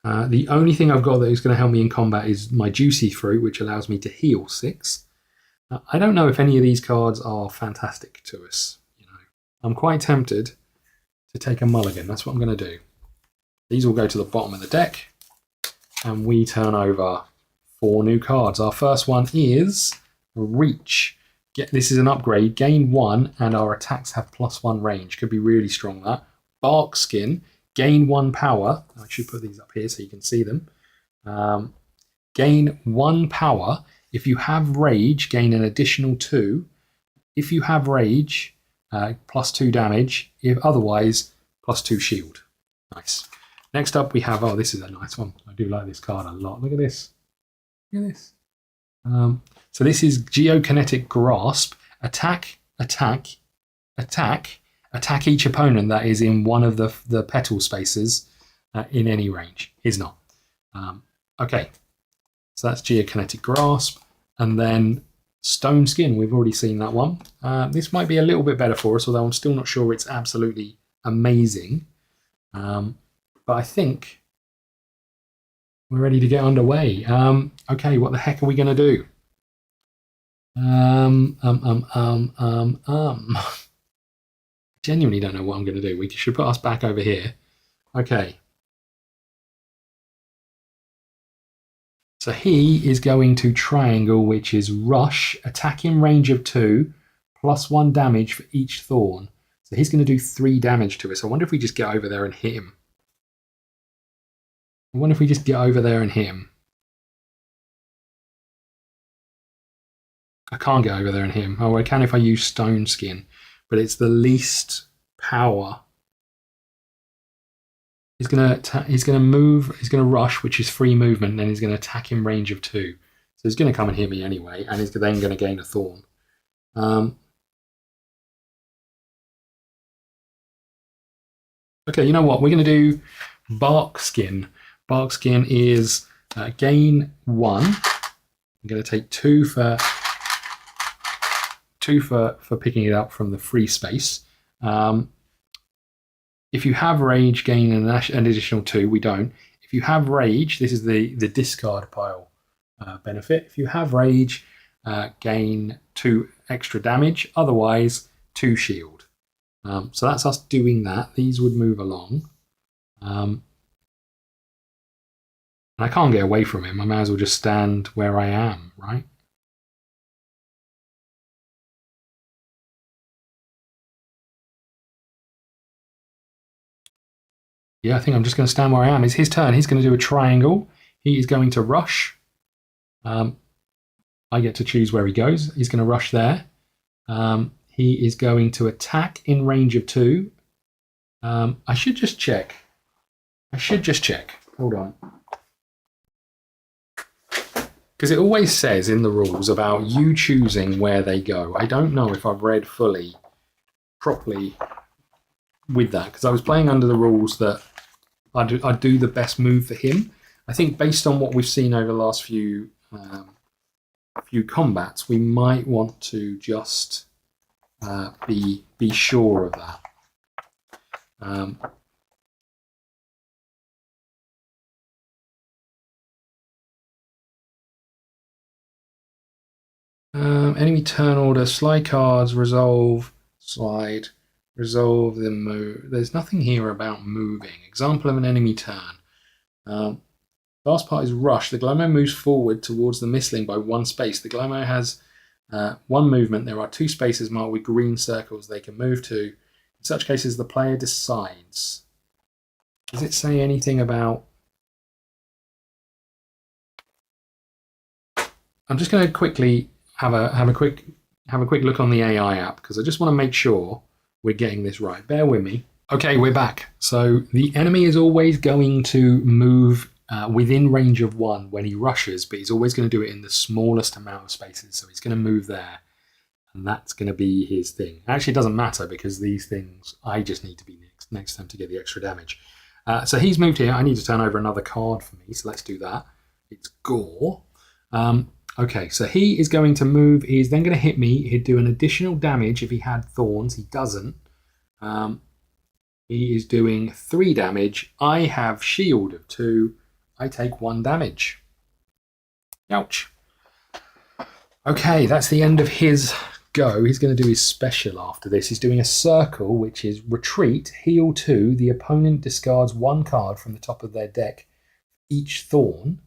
The only thing I've got that is going to help me in combat is my Juicy Fruit, which allows me to heal 6. I don't know if any of these cards are fantastic to us. I'm quite tempted to take a mulligan. That's what I'm going to do. These will go to the bottom of the deck, and we turn over 4 new cards. Our first one is Reach. This is an upgrade. Gain 1, and our attacks have plus 1 range. Could be really strong, that. Bark Skin. Gain 1 power. I should put these up here so you can see them. Gain 1 power. If you have Rage, gain an additional 2. If you have Rage, plus 2 damage. If otherwise, plus 2 shield. Nice. Next up we have, this is a nice one. I do like this card a lot. Look at this. Look at this. So this is Geokinetic Grasp. Attack each opponent that is in one of the petal spaces in any range. Is not. Okay, so that's Geokinetic Grasp. And then Stone Skin, we've already seen that one. This might be a little bit better for us, although I'm still not sure it's absolutely amazing. But I think we're ready to get underway. Okay, what the heck are we going to do? Genuinely don't know what I'm going to do. We should put us back over here. Okay. So he is going to triangle, which is rush, attack in range of 2, +1 damage for each thorn. So he's going to do 3 damage to us. I wonder if we just get over there and hit him. I wonder if we just get over there and hit him. I can't get over there and hit him. Oh, I can if I use Stone Skin, but it's the least power. He's gonna move. He's gonna rush, which is free movement, and then he's gonna attack in range of 2. So he's gonna come and hit me anyway, and he's then gonna gain a thorn. Okay, you know what? We're gonna do Bark Skin. Bark Skin is gain 1. I'm gonna take 2 for picking it up from the free space. If you have rage, gain an additional 2. We don't. If you have rage, this is the discard pile benefit. If you have rage, gain 2 extra damage. Otherwise, 2 shield. So that's us doing that. These would move along. And I can't get away from him. I may as well just stand where I am, right? Yeah, I think I'm just going to stand where I am. It's his turn. He's going to do a triangle. He is going to rush. I get to choose where he goes. He's going to rush there. He is going to attack in range of 2. I should just check. Hold on. Because it always says in the rules about you choosing where they go. I don't know if I've read properly with that, because I was playing under the rules that I'd do the best move for him. I think based on what we've seen over the last few combats, we might want to just be sure of that. Enemy turn order, slide cards, resolve, slide. Resolve, then move. There's nothing here about moving. Example of an enemy turn. Last part is rush. The Glomo moves forward towards the mistling by 1 space. The Glomo has 1 movement. There are 2 spaces marked with green circles they can move to. In such cases, the player decides. Does it say anything about... I'm just going to quickly have a quick look on the AI app, because I just want to make sure we're getting this right. Bear with me. Okay, we're back. So the enemy is always going to move within range of 1 when he rushes, but he's always going to do it in the smallest amount of spaces. So he's going to move there, and that's going to be his thing. Actually, it doesn't matter, because these things, I just need to be next to him to get the extra damage. So he's moved here. I need to turn over another card for me, so let's do that. It's Gore. Okay, so he is going to move. He's then going to hit me. He'd do an additional damage if he had thorns. He doesn't. He is doing 3 damage. I have shield of 2. I take 1 damage. Ouch. Okay, that's the end of his go. He's going to do his special after this. He's doing a circle, which is retreat, heal 2. The opponent discards 1 card from the top of their deck. Each thorn.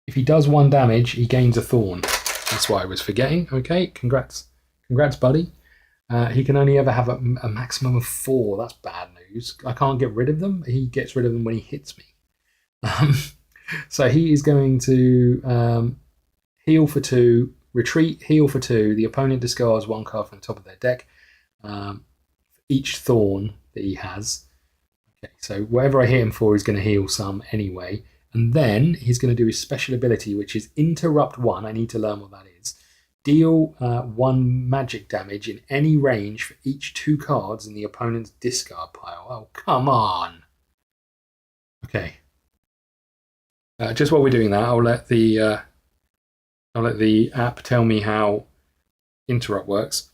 If he does 1 damage, he gains a thorn. That's what I was forgetting. Okay, congrats, buddy. He can only ever have a maximum of 4. That's bad news. I can't get rid of them. He gets rid of them when he hits me. So he is going to heal for 2, retreat, heal for 2. The opponent discards 1 card from the top of their deck. Each thorn that he has. Okay, so whatever I hit him for, he's going to heal some anyway. And then he's going to do his special ability, which is Interrupt 1. I need to learn what that is. Deal 1 magic damage in any range for each 2 cards in the opponent's discard pile. Oh, come on. Okay. Just while we're doing that, I'll let the app tell me how interrupt works.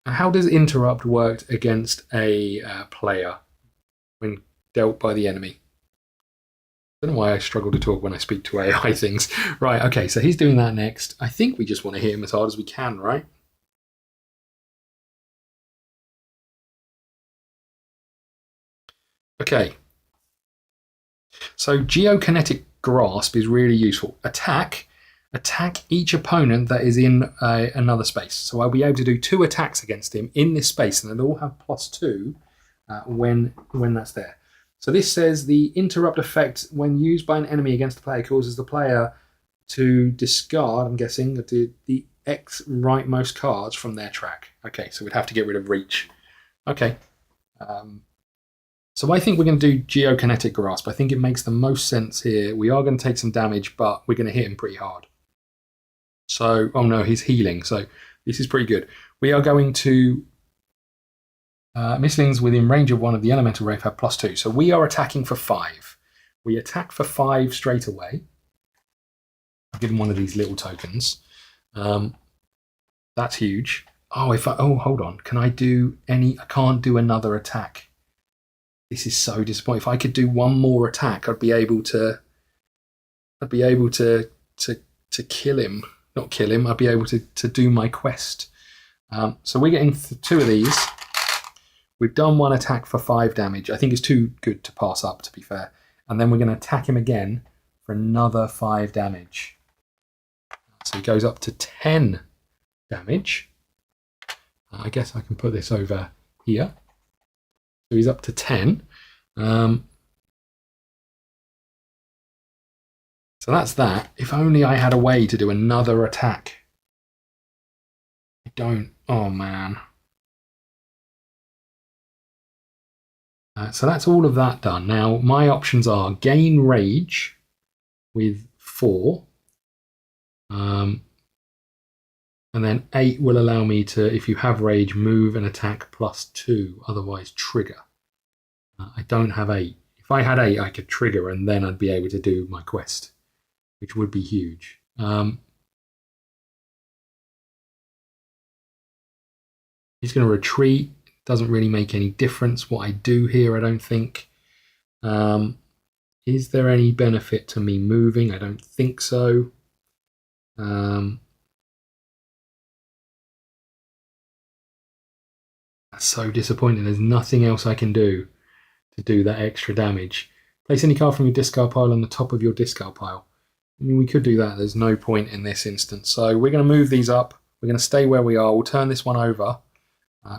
How does interrupt work against a player when dealt by the enemy? I don't know why I struggle to talk when I speak to AI things. Right, okay, so he's doing that next. I think we just want to hit him as hard as we can, right? Okay. So geokinetic grasp is really useful. Attack each opponent that is in another space. So I'll be able to do 2 attacks against him in this space, and they'll all have +2 when that's there. So this says the interrupt effect, when used by an enemy against a player, causes the player to discard, I'm guessing, the X rightmost cards from their track. Okay, so we'd have to get rid of reach. Okay. So I think we're going to do geokinetic grasp. I think it makes the most sense here. We are going to take some damage, but we're going to hit him pretty hard. So, oh no, he's healing. So this is pretty good. We are going to mistlings within range of 1 of the elemental wraith have +2. So we are attacking for 5. We attack for 5 straight away. I'll give him one of these little tokens. That's huge. Oh, hold on. Can I do any? I can't do another attack. This is so disappointing. If I could do one more attack, I'd be able to kill him. Not kill him. I'd be able to do my quest. So we're getting 2 of these. We've done 1 attack for 5 damage. I think it's too good to pass up, to be fair. And then we're going to attack him again for another 5 damage. So he goes up to 10 damage. I guess I can put this over here. So he's up to 10. So that's that. If only I had a way to do another attack. I don't. Oh, man. So that's all of that done. Now, my options are gain rage with 4. And then 8 will allow me to, if you have rage, move and attack +2, otherwise trigger. I don't have 8. If I had 8, I could trigger and then I'd be able to do my quest, which would be huge. He's going to retreat. Doesn't really make any difference what I do here, I don't think. Is there any benefit to me moving? I don't think so. That's so disappointing. There's nothing else I can do to do that extra damage. Place any card from your discard pile on the top of your discard pile. I mean, we could do that. There's no point in this instance. So we're going to move these up. We're going to stay where we are. We'll turn this one over.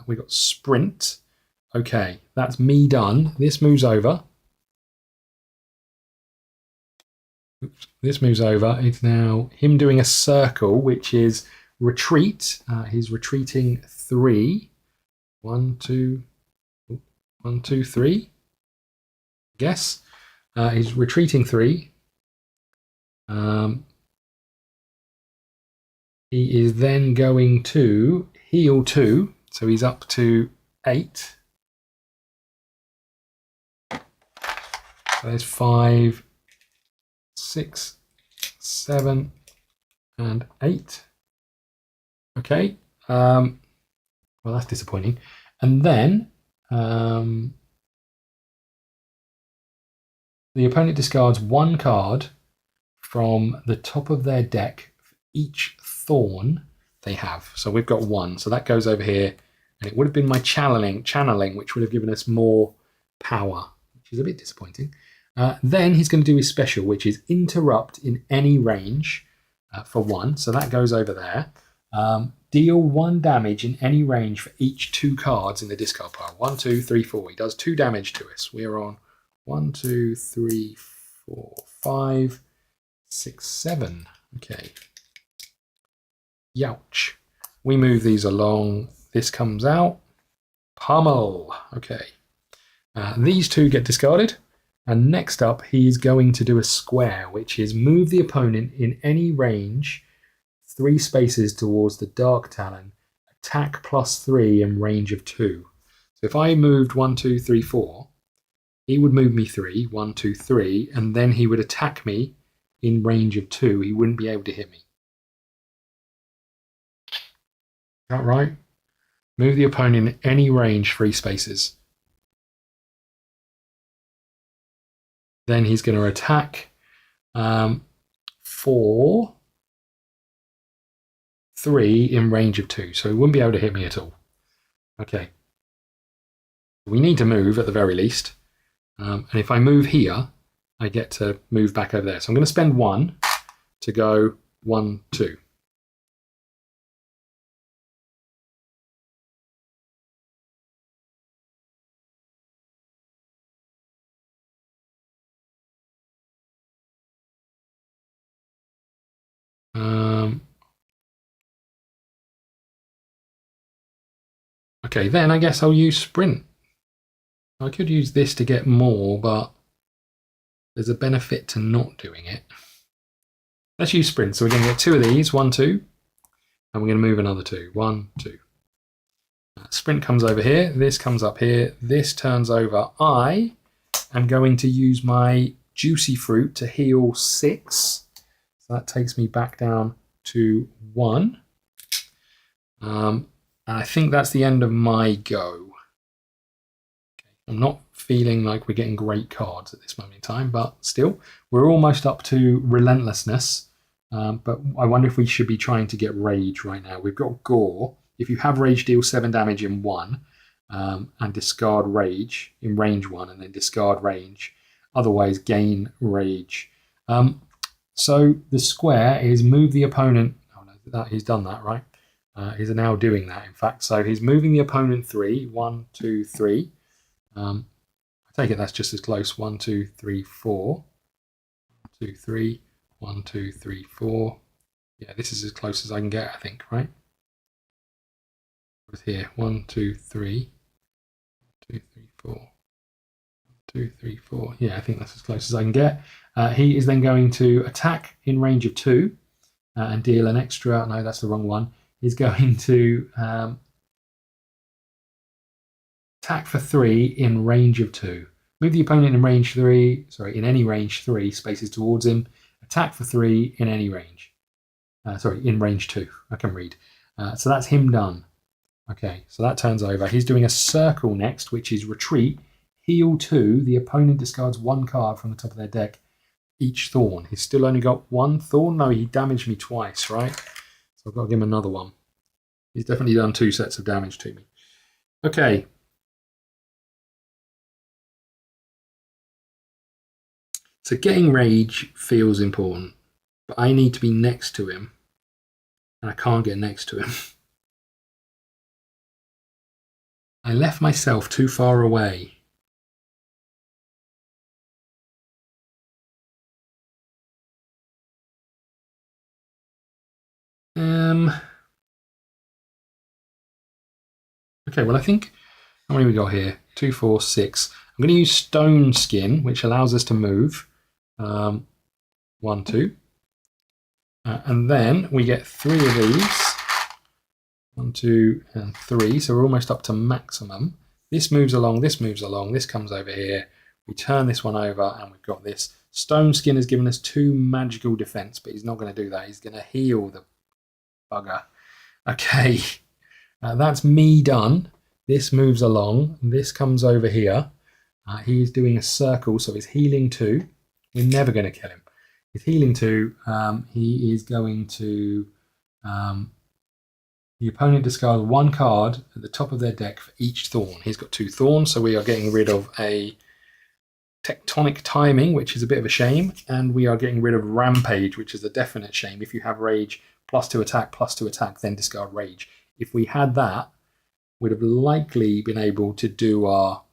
We've got sprint. Okay, that's me done. This moves over. Oops, this moves over. It's now him doing a circle, which is retreat. He's retreating 3. 1, 2, 1, 2, 3. Guess. He's retreating 3. He is then going to heal 2. So he's up to 8. So there's 5, 6, 7, and 8. Okay. Well, that's disappointing. And then the opponent discards 1 card from the top of their deck for each thorn they have. So we've got 1. So that goes over here. And it would have been my channeling, which would have given us more power, which is a bit disappointing. Then he's going to do his special, which is interrupt in any range for 1. So that goes over there. Deal 1 damage in any range for each 2 cards in the discard pile. 1, 2, 3, 4. He does 2 damage to us. We are on 1, 2, 3, 4, 5, 6, 7. Okay. Youch. We move these along. This comes out. Pummel. Okay. These 2 get discarded. And next up, he's going to do a square, which is move the opponent in any range 3 spaces towards the Dark Talon. Attack +3 and range of 2. So if I moved 1, 2, 3, 4, He would move me 3, 1, 2, 3, and then he would attack me in range of 2. He wouldn't be able to hit me. Is that right? Move the opponent in any range 3 spaces. Then he's going to attack for 3 in range of 2. So he wouldn't be able to hit me at all. Okay. We need to move at the very least. And if I move here, I get to move back over there. So I'm going to spend 1 to go 1, 2. Okay, then I guess I'll use sprint. I could use this to get more, but there's a benefit to not doing it. Let's use sprint. So we're going to get 2 of these, 1, 2, and we're going to move another 2, 1, 2. Sprint comes over here. This comes up here. This turns over. I am going to use my juicy fruit to heal 6. So that takes me back down to 1. And I think that's the end of my go. Okay. I'm not feeling like we're getting great cards at this moment in time, but still, we're almost up to relentlessness. But I wonder if we should be trying to get rage right now. We've got gore. If you have rage, deal 7 damage in 1, and discard rage in range 1, and then discard rage. Otherwise, gain rage. So the square is move the opponent. Oh no, he's done that, right? He's now doing that, in fact. So he's moving the opponent 3. 1, 2, 3. I take it that's just as close. 1, 2, 3, 4. 1, 2, 3. 1, 2, 3, 4. Yeah, this is as close as I can get, I think, right? With here. 1, 2, 3. 2, 3, 4. 2, 3, 4. Yeah, I think that's as close as I can get. He is then going to attack in range of 2 and deal an extra. No, that's the wrong one. He's going to attack for 3 in range of 2. Move the opponent in range 3. Sorry, in any range 3 spaces towards him. Attack for 3 in any range. In range 2. I can read. So that's him done. Okay, so that turns over. He's doing a circle next, which is retreat. Heal 2. The opponent discards 1 card from the top of their deck. Each thorn. He's still only got 1 thorn. No, he damaged me twice, right? So I've got to give him another one. He's definitely done 2 sets of damage to me. Okay. So getting rage feels important, but I need to be next to him, and I can't get next to him. I left myself too far away. Okay, well, I think, how many we got here? 2, 4, 6. I'm going to use stone skin, which allows us to move. 1, 2. And then we get 3 of these. 1, 2, and 3. So we're almost up to maximum. This moves along, this moves along, this comes over here. We turn this one over, and we've got this. Stone skin has given us 2 magical defense, but he's not going to do that. He's going to heal the bugger. Okay. That's me done. This moves along. This comes over here. He's doing a circle, so he's healing 2. We're never going to kill him. He's healing 2. He is going to... the opponent discards 1 card at the top of their deck for each thorn. He's got 2 thorns, so we are getting rid of a tectonic timing, which is a bit of a shame, and we are getting rid of rampage, which is a definite shame. If you have rage, +2 attack, then discard rage. If we had that, we'd have likely been able to do our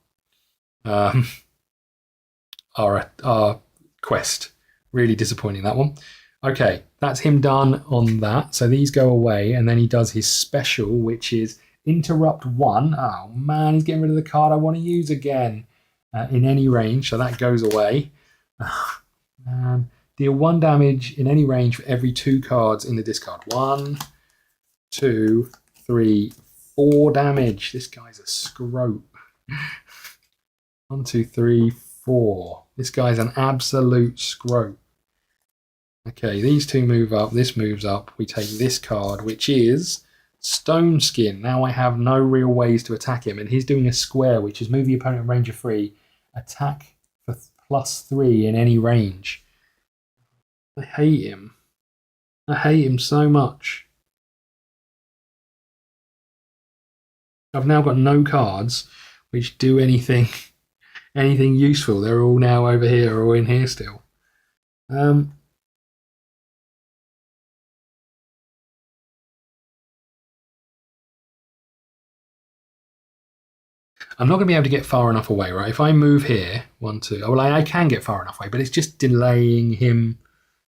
quest. Really disappointing, that one. Okay, that's him done on that. So these go away, and then he does his special, which is interrupt 1. Oh man, he's getting rid of the card I want to use again in any range, so that goes away. Man. Deal 1 damage in any range for every 2 cards in the discard. 1, 2, 3, 4 damage. This guy's a scrote. 1, 2, 3, 4. This guy's an absolute scrope. Okay, these two move up. This moves up. We take this card, which is Stone Skin. Now I have no real ways to attack him, and he's doing a square, which is move the opponent in range of 3, attack for +3 in any range. I hate him. I hate him so much. I've now got no cards which do anything useful. They're all now over here or in here still. I'm not going to be able to get far enough away, right? If I move here, 1, 2, well, I can get far enough away, but it's just delaying him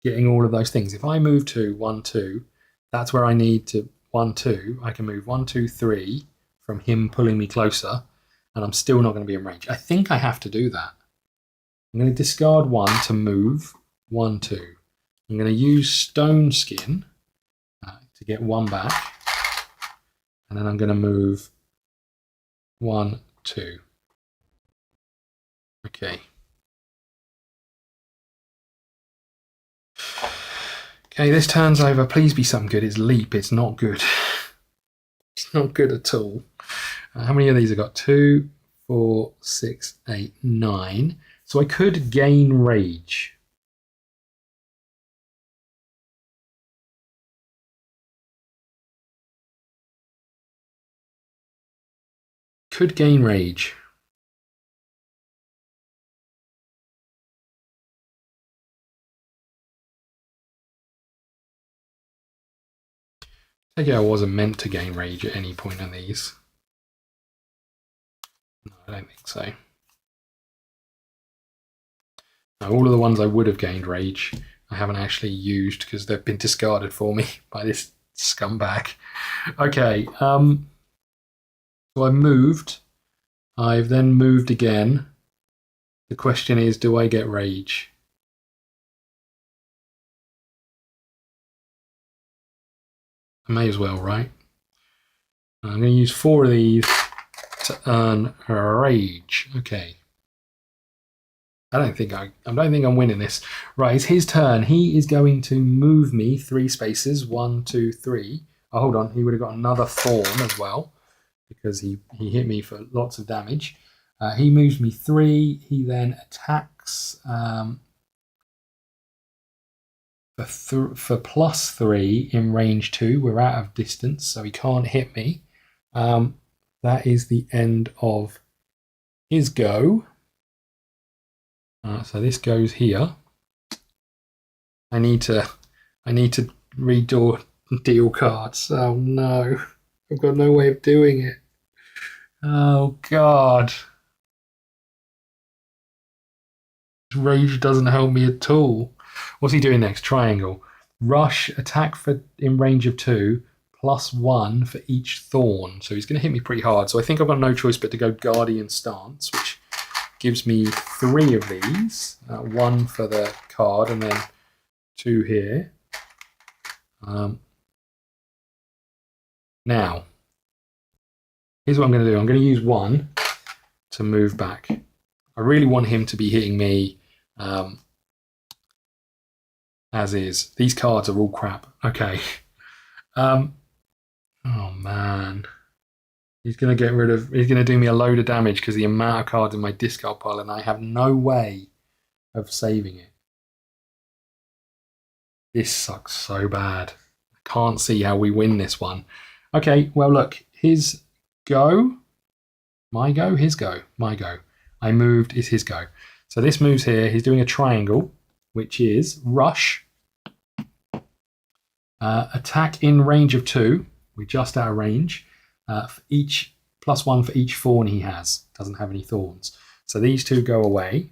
getting all of those things. If I move to 1, 2, that's where I need to 1, 2. I can move 1, 2, 3 from him pulling me closer, and I'm still not going to be in range. I think I have to do that. I'm going to discard 1 to move 1, 2. I'm going to use Stone Skin to get 1 back, and then I'm going to move 1, 2. Okay. Okay, this turn's over. Please be something good. It's Leap. It's not good. It's not good at all. How many of these have got? 2, 4, 6, 8, 9. So I could gain Rage. Could gain Rage. Take it I wasn't meant to gain Rage at any point on these. No, I don't think so. Now, all of the ones I would have gained Rage, I haven't actually used because they've been discarded for me by this scumbag. Okay, so I've moved. I've then moved again. The question is, do I get Rage? I may as well, right? I'm going to use 4 of these to earn Rage. Okay. I don't think I'm winning this. Right, it's his turn. He is going to move me 3 spaces. 1, 2, 3. Oh, hold on. He would have got another Thorn as well because he hit me for lots of damage. He moves me 3. He then attacks for +3 in range 2. We're out of distance, so he can't hit me. That is the end of his go. So this goes here. I need to deal cards. Oh no, I've got no way of doing it. Oh god, Rage doesn't help me at all. What's he doing next? Triangle. Rush, attack in range of 2, +1 for each Thorn. So he's going to hit me pretty hard. So I think I've got no choice but to go Guardian Stance, which gives me 3 of these. 1 for the card and then 2 here. Now, here's what I'm going to do. I'm going to use 1 to move back. I really want him to be hitting me as is. These cards are all crap. Okay. Oh man. He's going to do me a load of damage because the amount of cards in my discard pile, and I have no way of saving it. This sucks so bad. I can't see how we win this one. Okay, well look, his go. My go? His go. My go. I moved, it's his go. So this moves here. He's doing a triangle, which is Rush. Attack in range of 2. We're just out of range. For each +1 for each Thorn he has. Doesn't have any Thorns. So these 2 go away.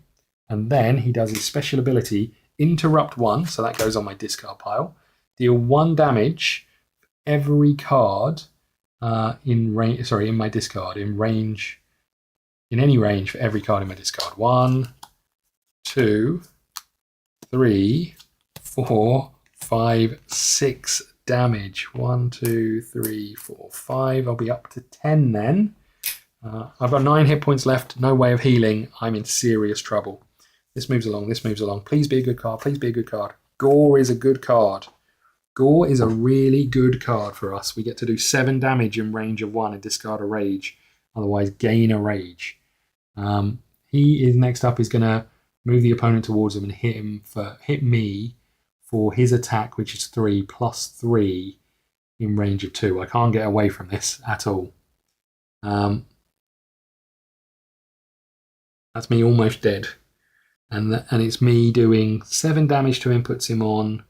And then he does his special ability, Interrupt 1. So that goes on my discard pile. Deal 1 damage every card in my discard. In any range for every card in my discard. 1, 2, 3, 4, 5, 6 damage. 1, 2, 3, 4, 5. I'll be up to 10 then. I've got 9 hit points left, no way of healing. I'm in serious trouble. This moves along, this moves along. Please be a good card, please be a good card. Gore is a good card. Gore is a really good card for us. We get to do 7 damage in range of 1 and discard a rage. Otherwise, gain a rage. He is next up is going to move the opponent towards him and hit me for his attack, which is 3 plus 3 in range of 2. I can't get away from this at all. That's me almost dead. And it's me doing 7 damage to him, puts him on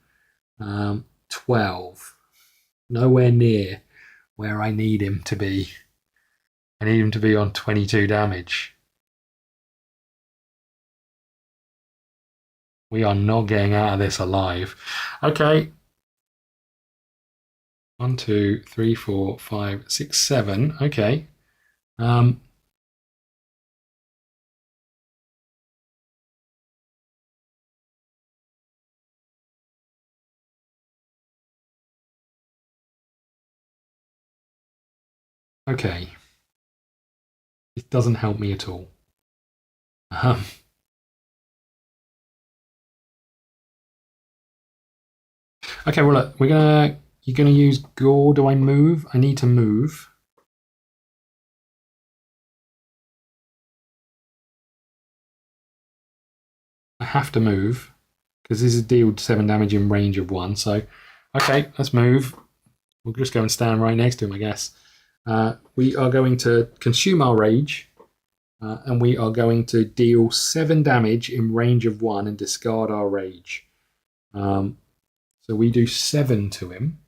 12. Nowhere near where I need him to be. I need him to be on 22 damage. We are not getting out of this alive. Okay. 1, 2, 3, 4, 5, 6, 7. Okay. Okay. It doesn't help me at all. Okay, well, look, you're gonna use Gore. Do I move? I need to move. I have to move because this is dealt 7 damage in range of 1. So, okay, let's move. We'll just go and stand right next to him, I guess. We are going to consume our rage, and we are going to deal 7 damage in range of 1 and discard our rage. So we do 7 to him.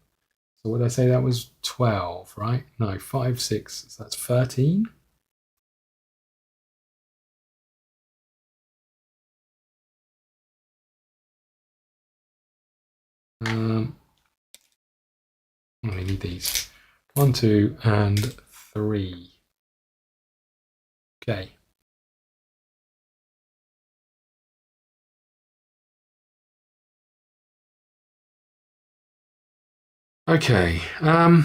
So what did I say? That was 12, right? No, 5, 6. So that's 13. I need these. 1, 2, and 3. Okay. Okay. The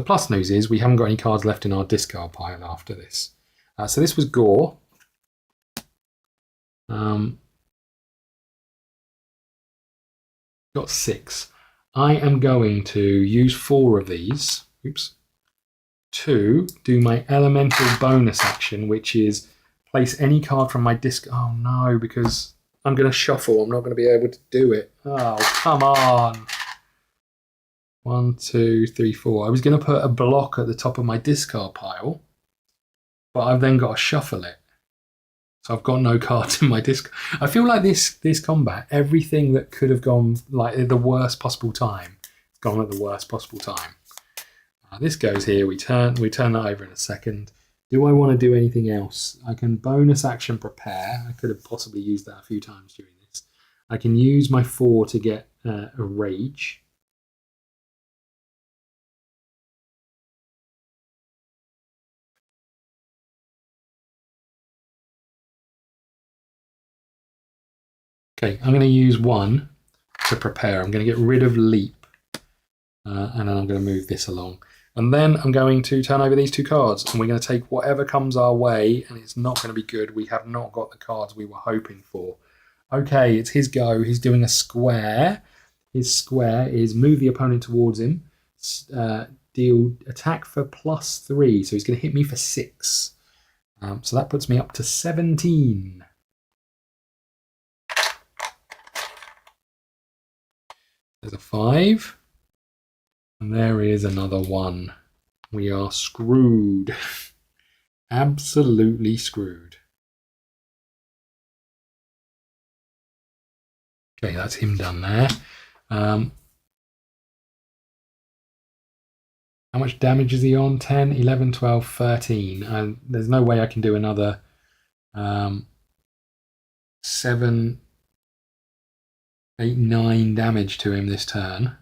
plus news is we haven't got any cards left in our discard pile after this. So this was Gore. Got 6. I am going to use 4 of these. Oops. To do my elemental bonus action, which is place any card from my disc. Oh no, because I'm going to shuffle. I'm not going to be able to do it. Oh, come on. 1, 2, 3, 4. I was going to put a block at the top of my discard pile, but I've then got to shuffle it. So I've got no cards in my disc. I feel like this combat, everything that could have gone like at the worst possible time, it's gone at the worst possible time. This goes here. We turn that over in a second. Do I want to do anything else? I can bonus action prepare. I could have possibly used that a few times during this. I can use my 4 to get a rage. Okay, I'm going to use 1 to prepare. I'm going to get rid of leap, and then I'm going to move this along. And then I'm going to turn over these 2 cards, and we're going to take whatever comes our way, and it's not going to be good. We have not got the cards we were hoping for. Okay, it's his go. He's doing a square. His square is move the opponent towards him, deal attack for +3. So he's going to hit me for 6. So that puts me up to 17. There's a 5. And there is another 1. We are screwed. Absolutely screwed. Okay, that's him done there. How much damage is he on? 10, 11, 12, 13. And there's no way I can do another 7, 8, 9 damage to him this turn.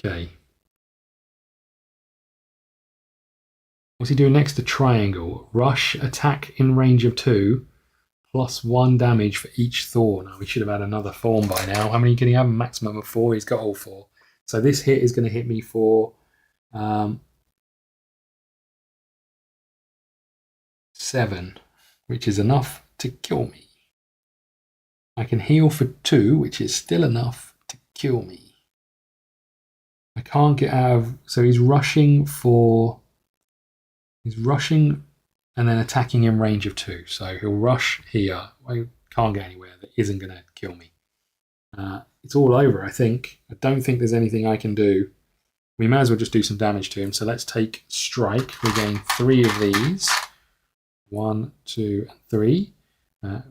Okay. What's he doing next to triangle? Rush, attack in range of 2, +1 damage for each thorn. Oh, we should have had another thorn by now. How many can he have? A maximum of 4. He's got all 4. So this hit is going to hit me for 7, which is enough to kill me. I can heal for 2, which is still enough to kill me. I can't get out of... So he's rushing and then attacking in range of 2. So he'll rush here. I can't get anywhere that isn't going to kill me. It's all over, I think. I don't think there's anything I can do. We may as well just do some damage to him. So let's take strike. We gain 3 of these. 1, 2, and 3.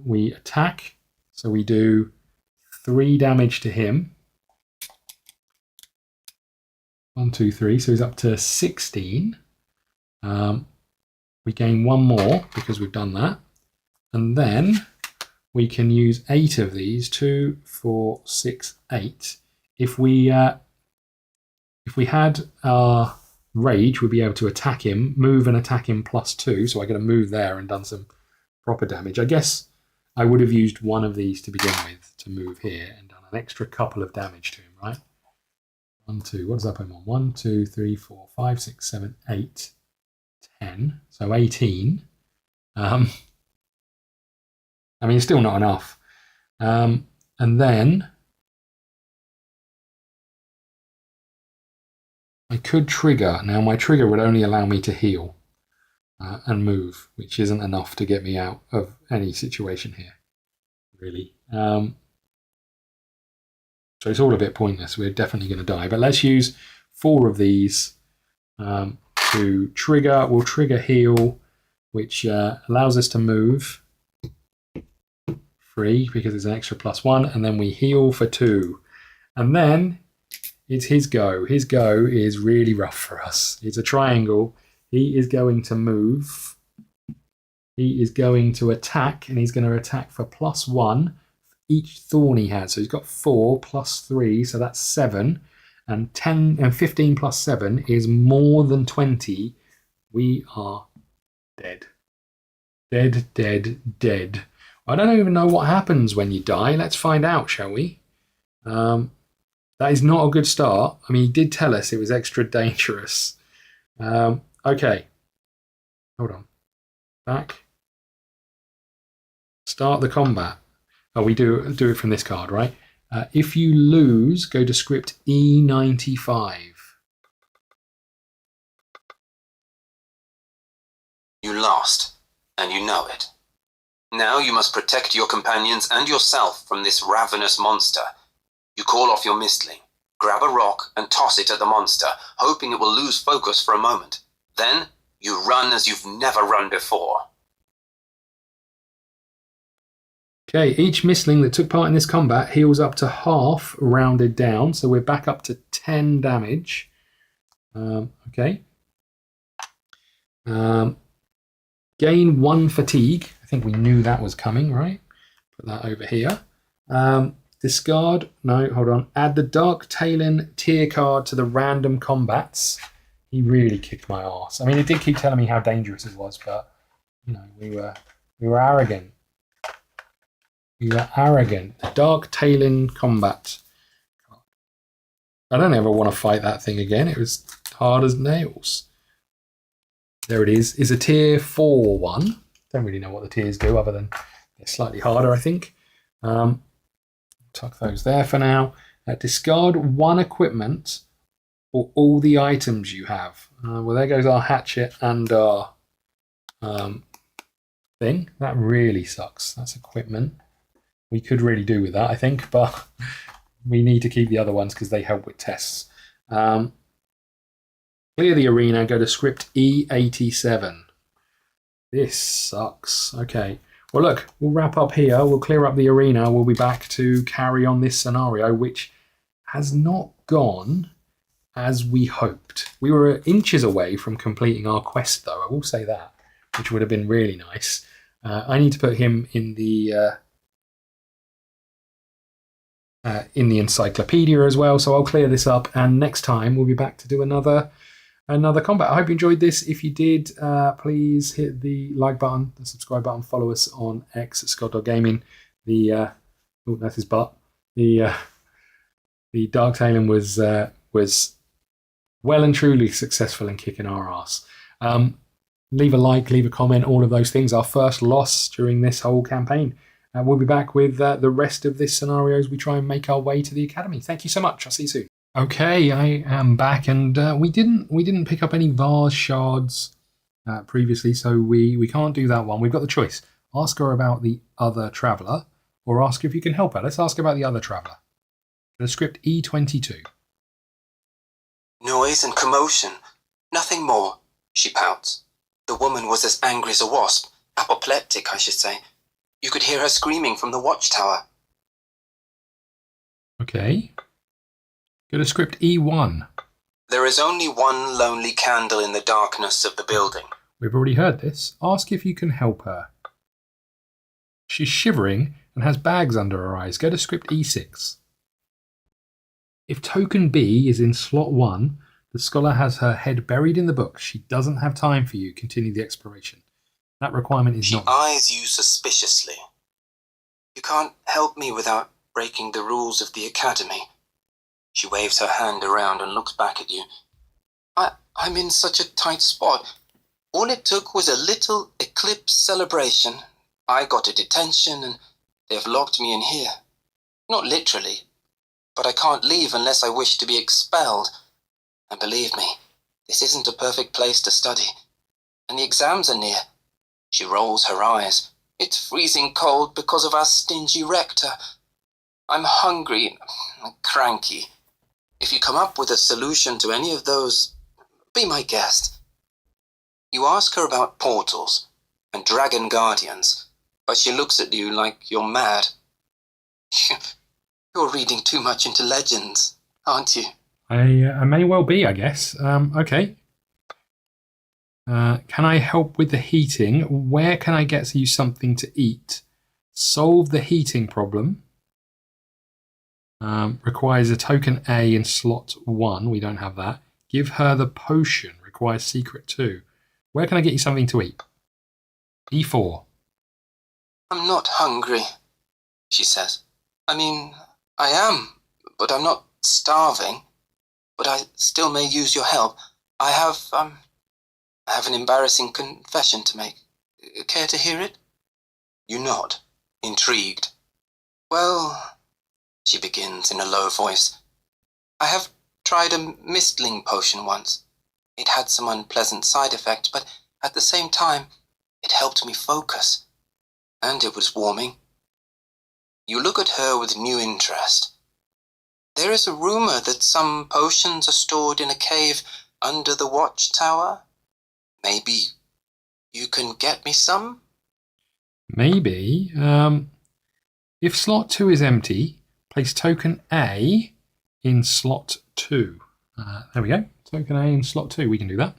We attack. So we do 3 damage to him. 1, 2, 3. So he's up to 16. We gain 1 more because we've done that. And then we can use 8 of these. 2, 4, 6, 8. If we had our rage, we'd be able to attack him, move and attack him +2. So I got to move there and done some proper damage. I guess I would have used 1 of these to begin with to move here and done an extra couple of damage to him, right? 1, 2. What does that put him on? 1, 2, 3, 4, 5, 6, 7, 8, 10. So 18. I mean, it's still not enough. And then I could trigger. Now, my trigger would only allow me to heal and move, which isn't enough to get me out of any situation here, really. So it's all a bit pointless. We're definitely going to die. But let's use 4 of these to trigger. We'll trigger heal, which allows us to move free because it's an extra +1. And then we heal for 2. And then it's his go. His go is really rough for us. It's a triangle. He is going to move. He is going to attack, and he's going to attack for +1 each thorn he has. So he's got 4 + 3, so that's 7. And 10 and 15 + 7 is more than 20. We are dead. Dead, dead, dead. I don't even know what happens when you die. Let's find out, shall we? That is not a good start. I mean, he did tell us it was extra dangerous. Okay. Hold on. Back. Start the combat. Oh, we do it from this card, right? If you lose, go to script E95. You lost, and you know it. Now you must protect your companions and yourself from this ravenous monster. You call off your mistling, grab a rock and toss it at the monster, hoping it will lose focus for a moment. Then you run as you've never run before. Okay, each mistling that took part in this combat heals up to half, rounded down, so we're back up to 10 damage. Okay. Gain 1 fatigue. I think we knew that was coming, right? Put that over here. Discard. No, hold on. Add the Dark Talon tier card to the random combats. He really kicked my ass. I mean, it did keep telling me how dangerous it was, but you know, we were arrogant. We were arrogant. The Dark Talon combat. I don't ever want to fight that thing again. It was hard as nails. There it is. Is a tier 4 one. Don't really know what the tiers do other than they're slightly harder, I think. Tuck those there for now. Discard 1 equipment for all the items you have. Well, there goes our hatchet and our thing. That really sucks. That's equipment. We could really do with that, I think, but we need to keep the other ones because they help with tests. Clear the arena, go to script E87. This sucks. Okay. Well, look, we'll wrap up here. We'll clear up the arena. We'll be back to carry on this scenario, which has not gone as we hoped. We were inches away from completing our quest, though. I will say that, which would have been really nice. I need to put him in the encyclopedia as well, so I'll clear this up, and next time we'll be back to do another another combat. I hope you enjoyed this. If you did, please hit the like button, the subscribe button, follow us on X at Scott.gaming. That's his butt. The Dark Talon was well and truly successful in kicking our ass. Leave a like, leave a comment, all of those things. Our first loss during this whole campaign. We'll be back with the rest of this scenario as we try and make our way to the academy. Thank you so much. I'll see you soon. Okay, I am back, and we didn't pick up any vase shards previously, so we can't do that one. We've got the choice: ask her about the other traveller, or ask if you can help her. Let's ask about the other traveller. The script E22. Noise and commotion. Nothing more, she pouts. The woman was as angry as a wasp. Apoplectic, I should say. You could hear her screaming from the watchtower. Okay. Go to script E1. There is only one lonely candle in the darkness of the building. We've already heard this. Ask if you can help her. She's shivering and has bags under her eyes. Go to script E6. If token B is in slot 1, the scholar has her head buried in the book. She doesn't have time for you. Continue the exploration. That requirement is not... She eyes you suspiciously. You can't help me without breaking the rules of the academy. She waves her hand around and looks back at you. I'm in such a tight spot. All it took was a little eclipse celebration. I got a detention and they've locked me in here. Not literally, but I can't leave unless I wish to be expelled. And believe me, this isn't a perfect place to study. And the exams are near. She rolls her eyes. It's freezing cold because of our stingy rector. I'm hungry and cranky. If you come up with a solution to any of those, be my guest. You ask her about portals and dragon guardians, but she looks at you like you're mad. You're reading too much into legends, aren't you? I may well be, I guess. Okay. Can I help with the heating? Where can I get you something to eat? Solve the heating problem. Requires a token A in slot 1. We don't have that. Give her the potion. Requires secret 2. Where can I get you something to eat? E4. I'm not hungry, she says. I mean, I am, but I'm not starving. But I still may use your help. I have an embarrassing confession to make. Care to hear it? You nod, intrigued. Well, she begins in a low voice. I have tried a mistling potion once. It had some unpleasant side effects, but at the same time, it helped me focus. And it was warming. You look at her with new interest. There is a rumor that some potions are stored in a cave under the watchtower. Maybe you can get me some? Maybe. If slot 2 is empty, place token A in slot 2. There we go. Token A in slot 2. We can do that.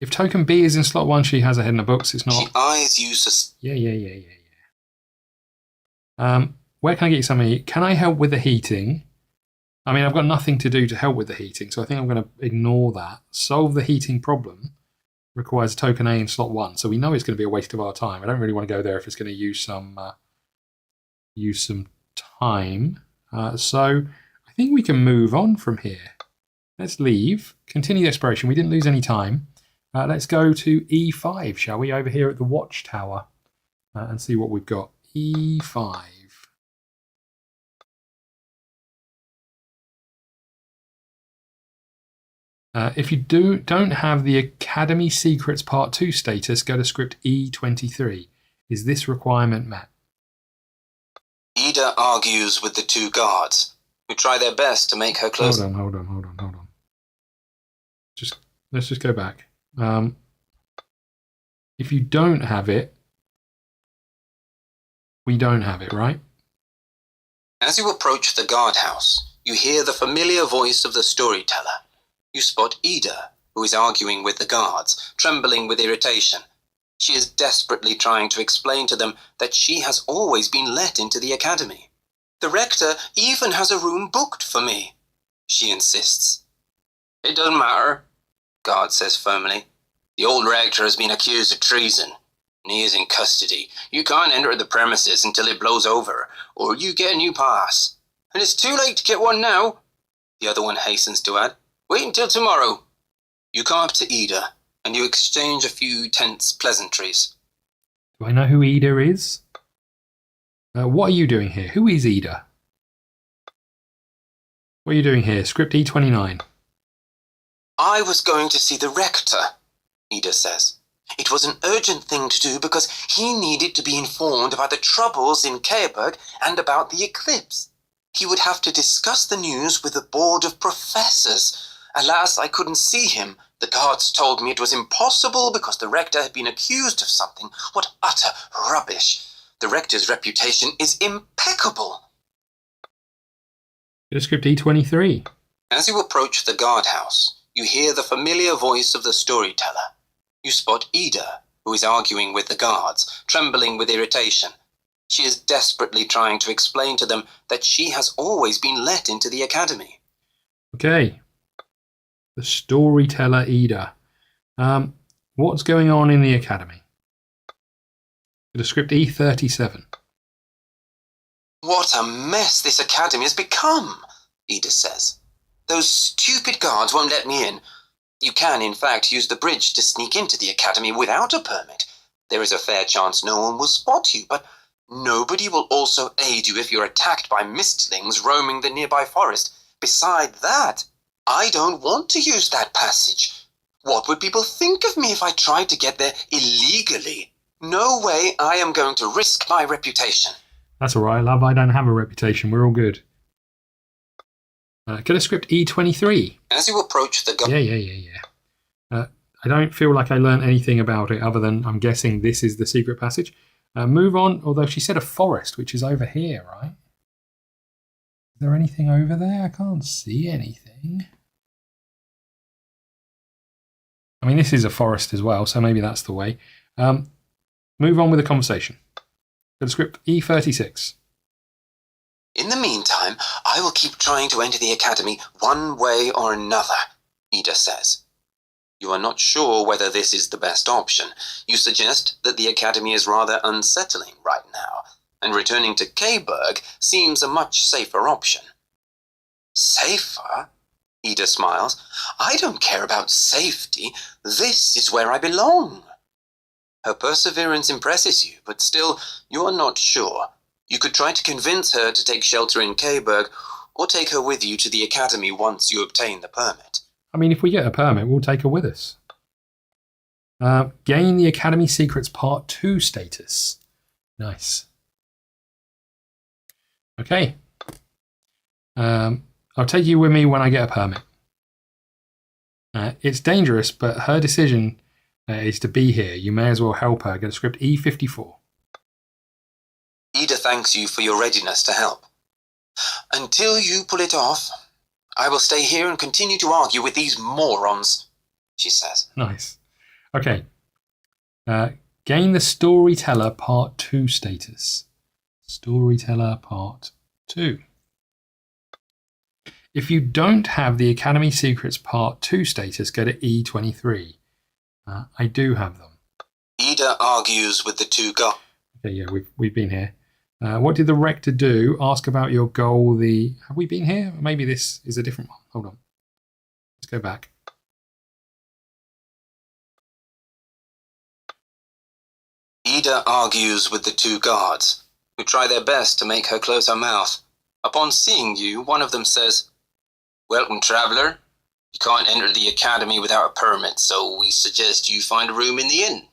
If token B is in slot 1, she has her head in the books. It's not... She eyes you... Yeah. Where can I get you something? Can I help with the heating? I mean, I've got nothing to do to help with the heating, so I think I'm going to ignore that. Solve the heating problem requires token A in slot 1, so we know it's going to be a waste of our time. I don't really want to go there if it's going to use some time. So I think we can move on from here. Let's leave. Continue the exploration. We didn't lose any time. Let's go to E5, shall we, over here at the watchtower, and see what we've got. E5. If you don't have the Academy Secrets Part 2 status, go to script E23. Is this requirement met? Ida argues with the two guards, who try their best to make her close. Hold on. Let's just go back. If you don't have it, we don't have it, right? As you approach the guardhouse, you hear the familiar voice of the storyteller. You spot Ida, who is arguing with the guards, trembling with irritation. She is desperately trying to explain to them that she has always been let into the academy. The rector even has a room booked for me. she insists. It doesn't matter, Guard says firmly. The old rector has been accused of treason, and he is in custody. You can't enter the premises until it blows over, or you get a new pass. And it's too late to get one now, the other one hastens to add. Wait until tomorrow. You come up to Ida, and you exchange a few tense pleasantries. Do I know who Ida is? What are you doing here? Who is Ida? What are you doing here? Script E29. I was going to see the rector, Ida says. It was an urgent thing to do because he needed to be informed about the troubles in Careberg and about the eclipse. He would have to discuss the news with the board of professors. Alas, I couldn't see him. The guards told me it was impossible because the rector had been accused of something. What utter rubbish. The rector's reputation is impeccable. Go to script E23. As you approach the guardhouse, you hear the familiar voice of the storyteller. You spot Ida, who is arguing with the guards, trembling with irritation. She is desperately trying to explain to them that she has always been let into the academy. Okay. The storyteller Ida. What's going on in the academy? Go to script E37. What a mess this academy has become, Ida says. Those stupid guards won't let me in. You can, in fact, use the bridge to sneak into the academy without a permit. There is a fair chance no one will spot you, but nobody will also aid you if you're attacked by mistlings roaming the nearby forest. Beside that, I don't want to use that passage. What would people think of me if I tried to get there illegally? No way I am going to risk my reputation. That's all right, love. I don't have a reputation. We're all good. Go to script E23. As you approach the Yeah. I don't feel like I learned anything about it other than I'm guessing this is the secret passage. Move on, although she said a forest, which is over here, right? Is there anything over there? I can't see anything. I mean, this is a forest as well, so maybe that's the way. Move on with the conversation. Go to script E36. In the meantime, I will keep trying to enter the academy one way or another, Ida says. You are not sure whether this is the best option. You suggest that the academy is rather unsettling right now, and returning to Careberg seems a much safer option. Safer? Ida smiles. I don't care about safety. This is where I belong. Her perseverance impresses you, but still, you are not sure. You could try to convince her to take shelter in Careberg, or take her with you to the academy once you obtain the permit. I mean, if we get a permit, we'll take her with us. Gain the Academy Secrets Part 2 status. Nice. Okay. I'll take you with me when I get a permit. It's dangerous, but her decision is to be here. You may as well help her. Go to script E54. Ida thanks you for your readiness to help. Until you pull it off, I will stay here and continue to argue with these morons, she says. Nice. Okay. Gain the Storyteller Part 2 status. Storyteller Part 2. If you don't have the Academy Secrets Part 2 status, go to E23. I do have them. Ida argues with the two guards. Okay, yeah, we've been here. What did the rector do? Ask about your goal. Have we been here? Maybe this is a different one. Hold on. Let's go back. Ida argues with the two guards, who try their best to make her close her mouth. Upon seeing you, one of them says, "Welcome, traveller. You can't enter the academy without a permit, so we suggest you find a room in the inn."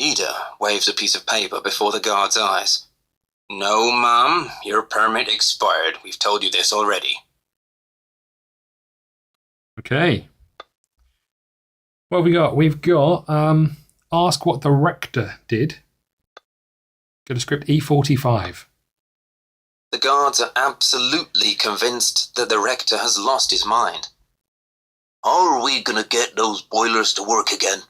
Ida waves a piece of paper before the guard's eyes. "No, ma'am, your permit expired. We've told you this already." Okay. What have we got? We've got ask what the rector did. Go to script E45. The guards are absolutely convinced that the rector has lost his mind. "How are we gonna get those boilers to work again?"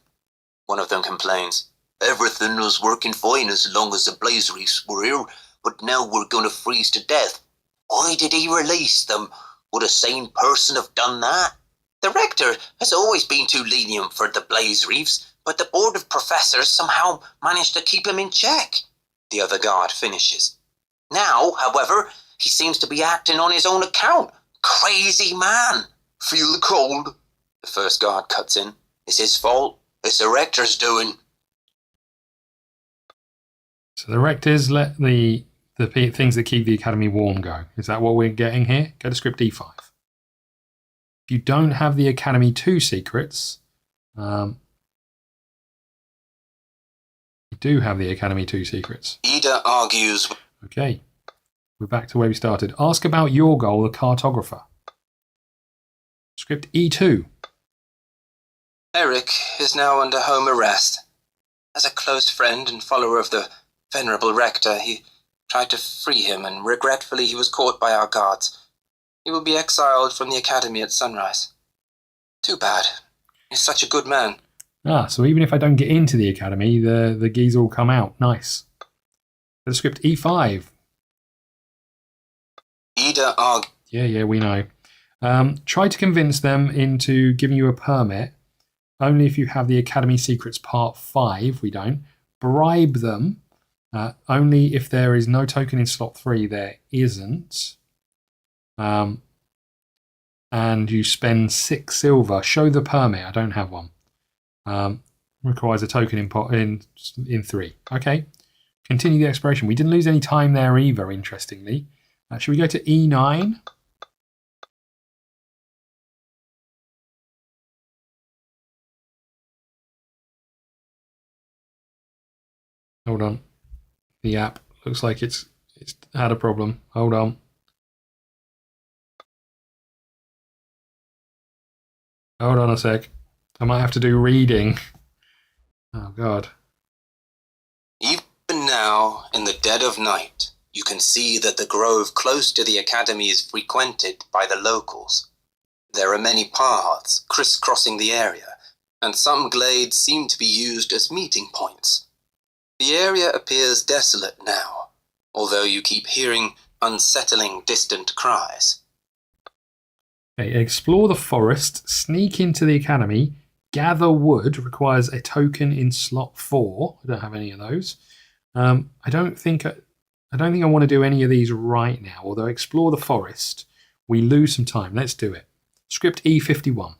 One of them complains. "Everything was working fine as long as the blazeries were here, but now we're gonna freeze to death. Why did he release them? Would a sane person have done that? The rector has always been too lenient for the Blaze Reefs, but the board of professors somehow managed to keep him in check. The other guard finishes. Now, however, he seems to be acting on his own account. Crazy man. Feel the cold? The first guard cuts in. It's his fault. It's the rector's doing. So the rectors let the things that keep the academy warm go. Is that what we're getting here? Go to script D5. If you don't have the academy 2 secrets, you do have the academy 2 secrets. Ida argues. Okay, we're back to where we started. Ask about your goal, the cartographer. Script E2. Eric is now under home arrest. As a close friend and follower of the venerable rector, he tried to free him, and regretfully he was caught by our guards. He will be exiled from the academy at sunrise. Too bad. He's such a good man. Ah, so even if I don't get into the academy, the geese all come out. Nice. The script E5. Ida argues. Yeah, we know. Try to convince them into giving you a permit only if you have the Academy Secrets Part 5. We don't. Bribe them only if there is no token in slot 3. There isn't. And you spend 6 silver. Show the permit. I don't have one. Requires a token in 3. Okay. Continue the exploration. We didn't lose any time there either, interestingly. Should we go to E9? Hold on. The app looks like it's had a problem. Hold on. Hold on a sec. I might have to do reading. Oh, God. Even now, in the dead of night, you can see that the grove close to the academy is frequented by the locals. There are many paths crisscrossing the area, and some glades seem to be used as meeting points. The area appears desolate now, although you keep hearing unsettling distant cries. Okay, explore the forest, sneak into the academy, gather wood requires a token in slot 4. I don't have any of those. I don't think I want to do any of these right now, although explore the forest. We lose some time. Let's do it. Script E51.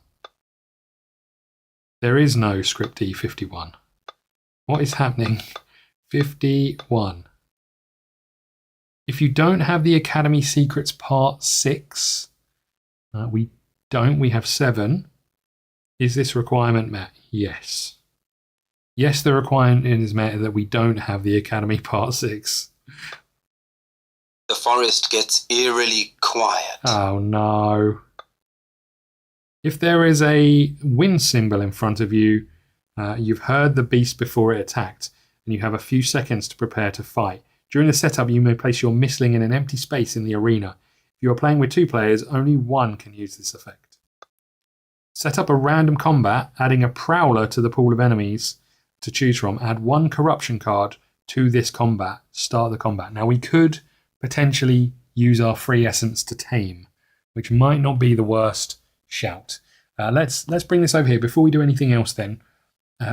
There is no script E51. What is happening? 51. If you don't have the Academy Secrets Part 6, we don't. We have 7. Is this requirement met? Yes. Yes, the requirement is met that we don't have the Academy Part 6. The forest gets eerily quiet. Oh no. If there is a wind symbol in front of you, you've heard the beast before it attacked, and you have a few seconds to prepare to fight. During the setup, you may place your mistling in an empty space in the arena. If you are playing with 2 players, only one can use this effect. Set up a random combat, adding a prowler to the pool of enemies to choose from. Add 1 corruption card to this combat. Start the combat. Now we could potentially use our free essence to tame, which might not be the worst shout. Let's bring this over here. Before we do anything else then,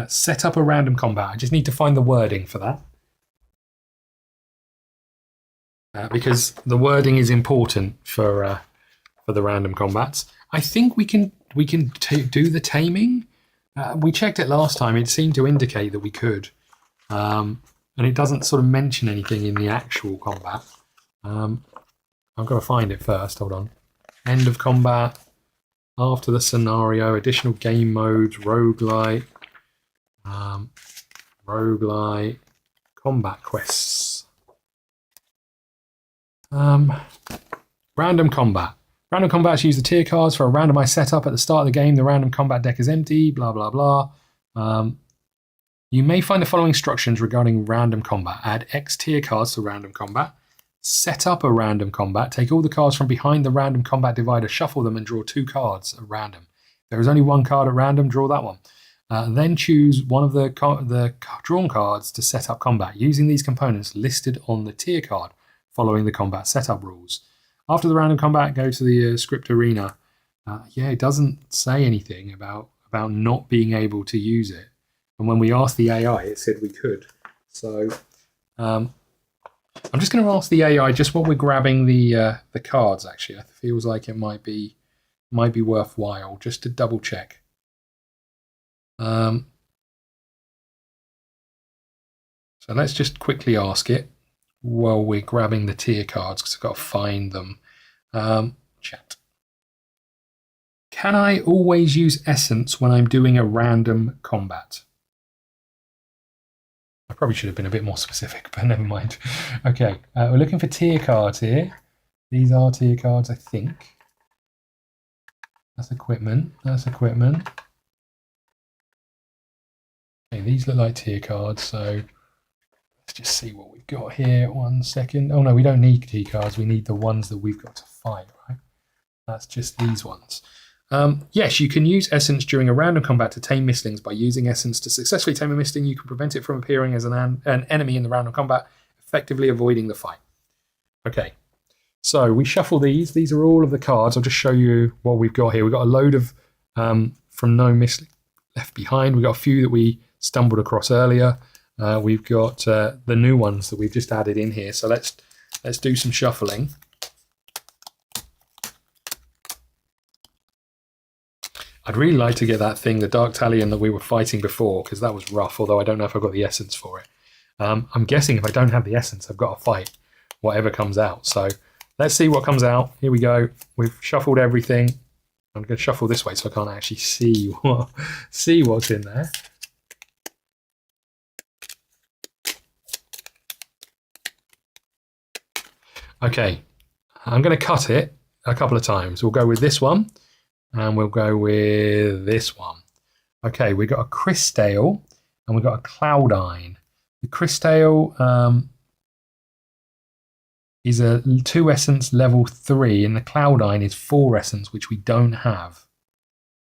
set up a random combat. I just need to find the wording for that. Because the wording is important for the random combats. I think we can do the taming. We checked it last time. It seemed to indicate that we could. And it doesn't sort of mention anything in the actual combat. I've got to find it first. Hold on. End of combat. After the scenario. Additional game modes. Roguelite. Roguelite. Combat quests. Random combat. Random combats use the tier cards for a randomized setup at the start of the game. The random combat deck is empty, blah, blah, blah. You may find the following instructions regarding random combat. Add X tier cards to random combat. Set up a random combat. Take all the cards from behind the random combat divider, shuffle them, and draw 2 cards at random. If there is only 1 card at random, draw that one. Then choose one of the drawn cards to set up combat, using these components listed on the tier card, following the combat setup rules. After the random combat, go to the script arena. Yeah, it doesn't say anything about not being able to use it. And when we asked the AI, it said we could. So I'm just going to ask the AI just while we're grabbing the cards. Actually, it feels like it might be worthwhile just to double check. So let's just quickly ask it while we're grabbing the tier cards because I've got to find them. Chat. Can I always use essence when I'm doing a random combat? I probably should have been a bit more specific, but never mind. Okay, we're looking for tier cards here. These are tier cards, I think. That's equipment. That's equipment. Okay, these look like tier cards, so let's just see what we've got here. 1 second. Oh no, we don't need tier cards. We need the ones that we've got to fight, right? That's just these ones. Yes, you can use essence during a random combat to tame mistlings. By using essence to successfully tame a mistling, you can prevent it from appearing as an enemy in the random combat, effectively avoiding the fight. Okay, so we shuffle these. These are all of the cards. I'll just show you what we've got here. We've got a load of from No Mistling Left Behind. We've got a few that we stumbled across earlier. We've got the new ones that we've just added in here. So let's do some shuffling. I'd really like to get that thing, the Dark Talion that we were fighting before, because that was rough, although I don't know if I've got the essence for it. I'm guessing if I don't have the essence, I've got to fight whatever comes out. So let's see what comes out. Here we go. We've shuffled everything. I'm going to shuffle this way so I can't actually see what's in there. Okay, I'm going to cut it a couple of times. We'll go with this one. And we'll go with this one. Okay, we've got a Crystale and we've got a Cloudine. The Crystale is a 2 essence level 3, and the Cloudine is 4 essence, which we don't have.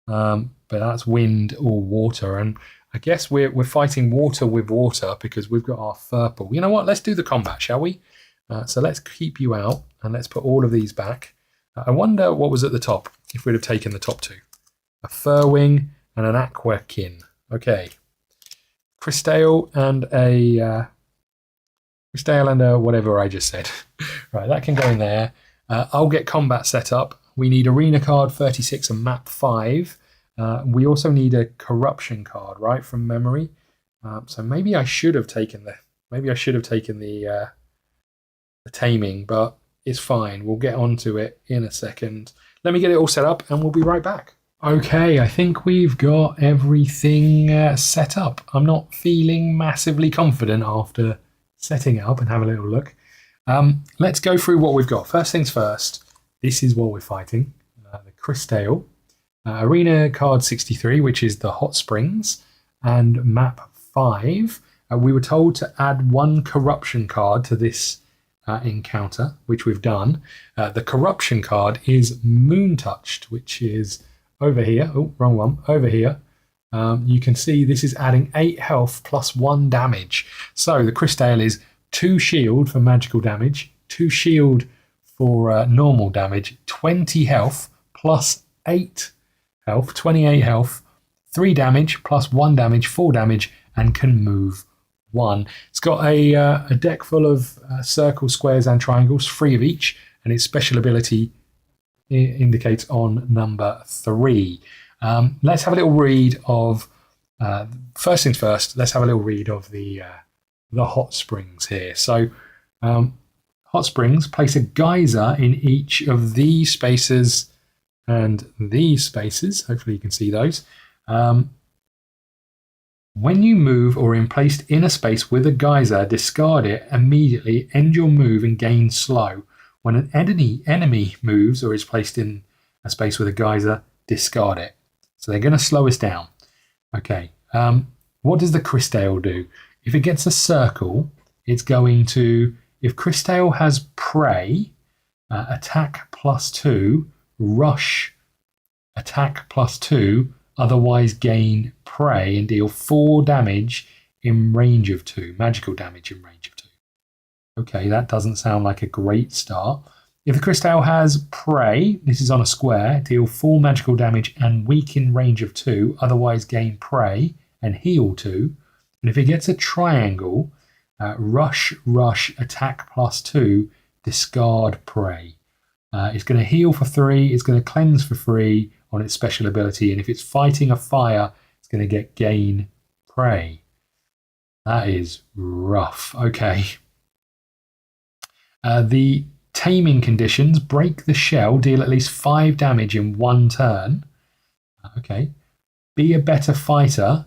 But that's wind or water. And I guess we're fighting water with water because we've got our Furple. You know what? Let's do the combat, shall we? So let's keep you out and let's put all of these back. I wonder what was at the top, if we'd have taken the top 2. A Furwing and an Aquakin. Okay. Crystale and a whatever I just said. Right, that can go in there. I'll get combat set up. We need Arena card 36 and map 5. We also need a Corruption card, right, from memory. So maybe I should have taken the taming, but it's fine. We'll get onto it in a second. Let me get it all set up and we'll be right back. Okay, I think we've got everything set up. I'm not feeling massively confident after setting it up and have a little look. Let's go through what we've got. First things first, this is what we're fighting. The Crystale. Arena card 63, which is the Hot Springs, and map 5. We were told to add 1 Corruption card to this encounter, which we've done. The Corruption card is Moon Touched, which is over here. Oh, wrong one. Over here. You can see this is adding 8 health plus 1 damage. So the Crystale is 2 shield for magical damage, 2 shield for normal damage, 20 health plus 8 health, 28 health, 3 damage plus 1 damage, 4 damage, and can move 1. It's got a deck full of circles, squares, and triangles, 3 of each, and its special ability indicates on number 3. Let's have a little read of. First things first. Let's have a little read of the hot springs here. So, hot springs place a geyser in each of these spaces and these spaces. Hopefully, you can see those. When you move or are placed in a space with a geyser, discard it immediately, end your move and gain slow. When an enemy moves or is placed in a space with a geyser, discard it. So they're going to slow us down. Okay, what does the Crystale do? If it gets a circle, it's going to, if Crystale has prey, attack +2, rush, attack +2, otherwise gain prey and deal 4 damage in range of 2, magical damage in range of 2. Okay, that doesn't sound like a great start. If the crystal has prey, this is on a square, deal 4 magical damage and weaken range of 2, otherwise gain prey and heal 2. And if it gets a triangle, rush, attack +2, discard prey. It's going to heal for 3, it's going to cleanse for 3 on its special ability, and if it's fighting a fire, it's going to get gain prey. That is rough. Okay. The taming conditions: break the shell, deal at least 5 damage in 1 turn. Okay. Be a better fighter.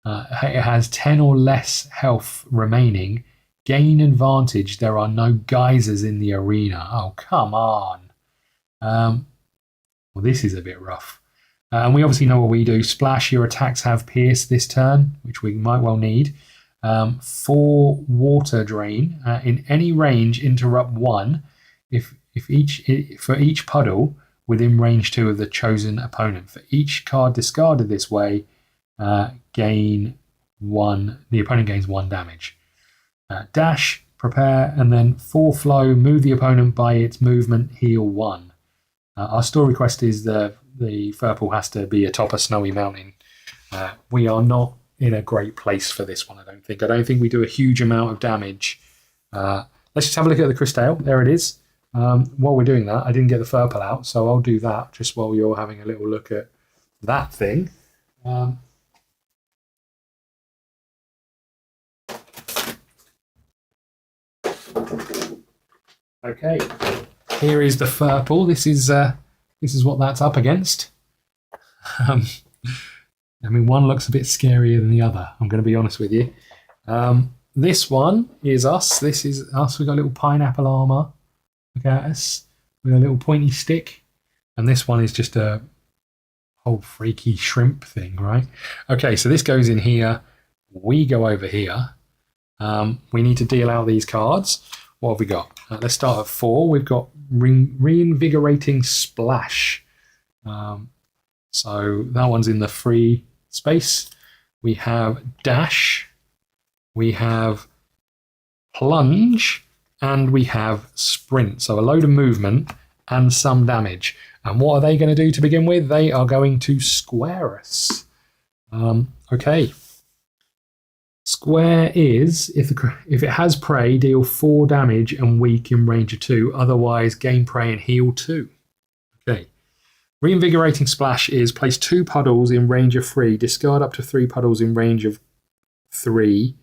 It has 10 or less health remaining. Gain advantage. There are no geysers in the arena. Oh, come on. Well, this is a bit rough. And we obviously know what we do. Splash, your attacks have pierce this turn, which we might well need. 4 water drain. In any range, interrupt 1. For each puddle within range 2 of the chosen opponent. For each card discarded this way, gain 1. The opponent gains 1 damage. Dash, prepare, and then 4 flow. Move the opponent by its movement. Heal 1. Our story quest is the Furple has to be atop a snowy mountain. We are not in a great place for this one, I don't think. I don't think we do a huge amount of damage. Let's just have a look at the crystal. There it is. While we're doing that, I didn't get the Furple out, so I'll do that just while you're having a little look at that thing. Okay, here is the Furple. This is what that's up against. I mean, one looks a bit scarier than the other, I'm going to be honest with you. This one is us. This is us. We've got a little pineapple armor. Look at us. With a little pointy stick. And this one is just a whole freaky shrimp thing, right? Okay, so this goes in here. We go over here. We need to deal out these cards. What have we got? Let's start at 4. We've got Reinvigorating Splash. So that one's in the free space. We have Dash. We have Plunge. And we have Sprint. So a load of movement and some damage. And what are they going to do to begin with? They are going to square us. Okay. Square is, if it has prey, deal 4 damage and weak in range of 2. Otherwise, gain prey and heal 2. Okay. Reinvigorating Splash is place 2 puddles in range of 3. Discard up to 3 puddles in range of 3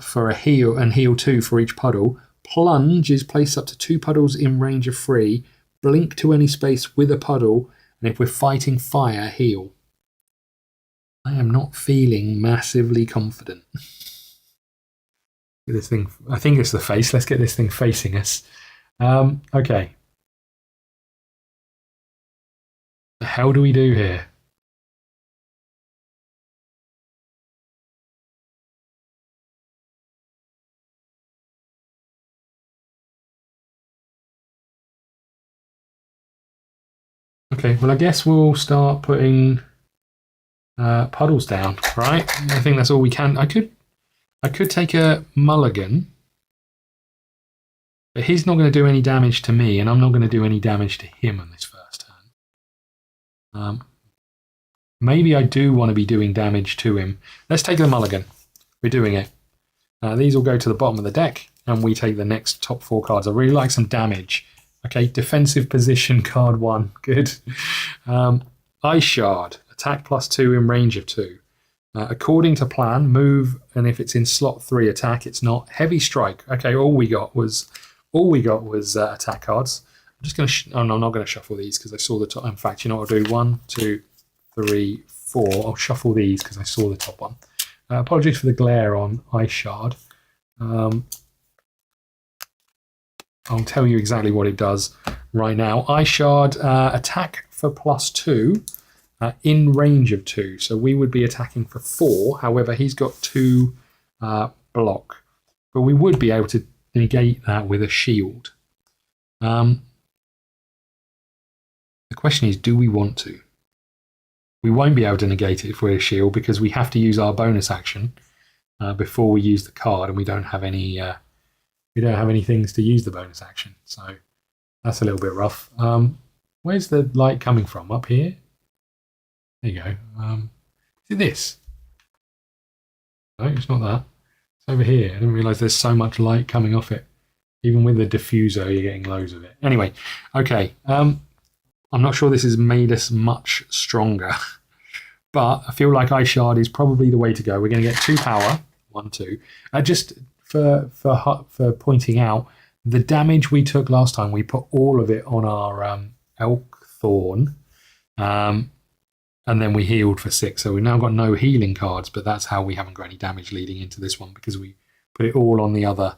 for a heal and heal 2 for each puddle. Plunge is place up to 2 puddles in range of 3. Blink to any space with a puddle. And if we're fighting fire, heal. I am not feeling massively confident. This thing, I think it's the face. Let's get this thing facing us. Okay. The hell do we do here? Okay, well, I guess we'll start putting puddles down, right? I think that's all we can. I could take a mulligan, but he's not going to do any damage to me, and I'm not going to do any damage to him on this first turn. Maybe I do want to be doing damage to him. Let's take the mulligan. We're doing it. These will go to the bottom of the deck, and we take the next top 4 cards. I really like some damage. Okay, defensive position, card 1. Good. Ice Shard. Attack +2 in range of 2. According to plan, move, and if it's in slot 3, attack. It's not. Heavy Strike. Okay, all we got was attack cards. I'm just going to. I'm not going to shuffle these because I saw the top. In fact, you know what I'll do? 1, 2, 3, 4. I'll shuffle these because I saw the top one. Apologies for the glare on Ice Shard. I'll tell you exactly what it does right now. Ice Shard, attack for +2. In range of 2, so we would be attacking for 4. However, he's got 2 block, but we would be able to negate that with a shield. The question is, do we want to? We won't be able to negate it if we're a shield because we have to use our bonus action before we use the card, and we don't have any things to use the bonus action. So That's a little bit rough. Where's the light coming from? Up here? There you go. Is it this? No, it's not that. It's over here. I didn't realise there's so much light coming off it. Even with the diffuser, you're getting loads of it. Anyway, okay. I'm not sure this has made us much stronger, but I feel like Ice Shard is probably the way to go. We're going to get 2 power. 1, 2. Just for pointing out, the damage we took last time, we put all of it on our Elk Thorn, and then we healed for 6. So we've now got no healing cards, but that's how we haven't got any damage leading into this one, because we put it all on the other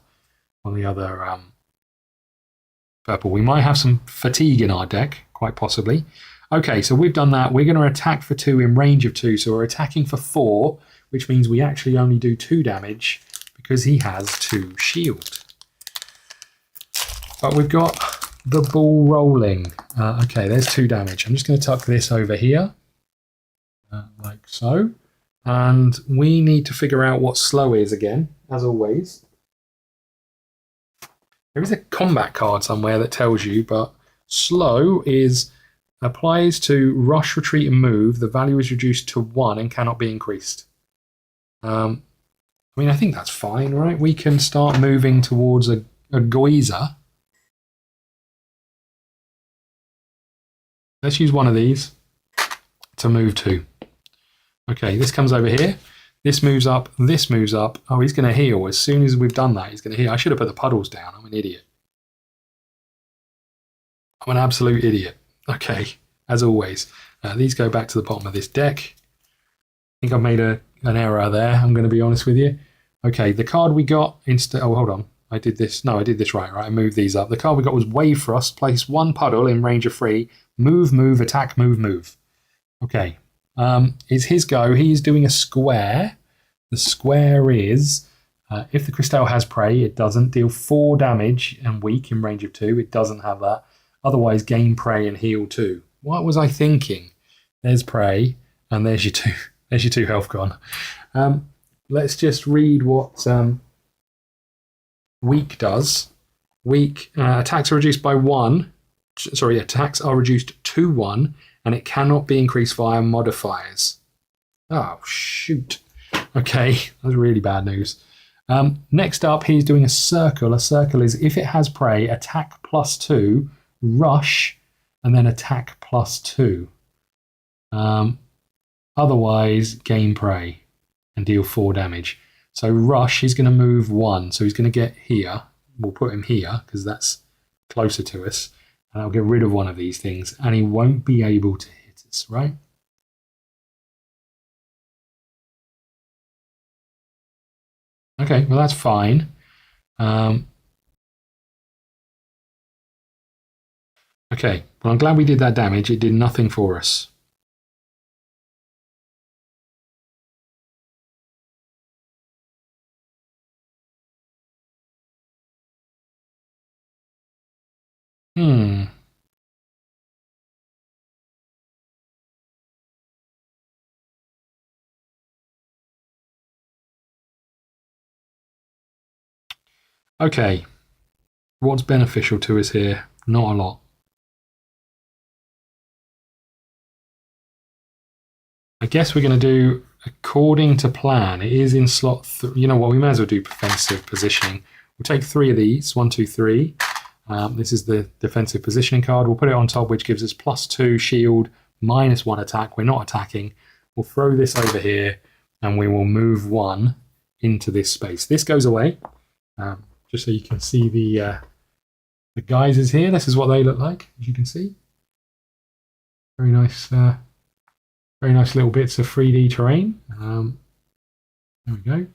purple. We might have some fatigue in our deck, quite possibly. Okay, so we've done that. We're going to attack for 2 in range of 2, so we're attacking for 4, which means we actually only do 2 damage because he has 2 shield. But we've got the ball rolling. Okay, there's 2 damage. I'm just going to tuck this over here, like so. And we need to figure out what slow is again, as always. There is a combat card somewhere that tells you, but slow is applies to rush, retreat, and move. The value is reduced to 1 and cannot be increased. I mean, I think that's fine, right? We can start moving towards a geyser. Let's use one of these to move to. Okay, this comes over here. This moves up. This moves up. Oh, he's going to heal. As soon as we've done that, he's going to heal. I should have put the puddles down. I'm an idiot. I'm an absolute idiot. Okay, as always. These go back to the bottom of this deck. I think I've made an error there. I'm going to be honest with you. Okay, the card we got instead. Oh, hold on. I did this. No, I did this right. I moved these up. The card we got was Wave Frost. Place 1 puddle in range of 3. Move, move, attack, move, move. Okay. It's his go. He's doing a square. The square is, if the Crystal has prey, it doesn't. Deal 4 damage and weak in range of 2. It doesn't have that. Otherwise, gain prey and heal 2. What was I thinking? There's prey, and there's your 2. There's your 2 health gone. Let's just read what weak does. Weak attacks are reduced by 1. Sorry, attacks are reduced to 1, and it cannot be increased via modifiers. Oh, shoot. Okay, that's really bad news. Next up, he's doing a circle. A circle is if it has prey, attack +2, rush, and then attack +2. Otherwise, gain prey and deal 4 damage. So rush, he's going to move 1. So he's going to get here. We'll put him here because that's closer to us. And I'll get rid of one of these things, and he won't be able to hit us, right? Okay, well, that's fine. Okay, well, I'm glad we did that damage. It did nothing for us. Okay, what's beneficial to us here? Not a lot. I guess we're going to do according to plan. It is in slot 3. You know what? We may as well do defensive positioning. We'll take 3 of these. 1, 2, 3. This is the defensive positioning card. We'll put it on top, which gives us +2 shield, -1 attack. We're not attacking. We'll throw this over here, and we will move 1 into this space. This goes away. Just so you can see the geysers here. This is what they look like, as you can see. Very nice little bits of 3D terrain. There we go.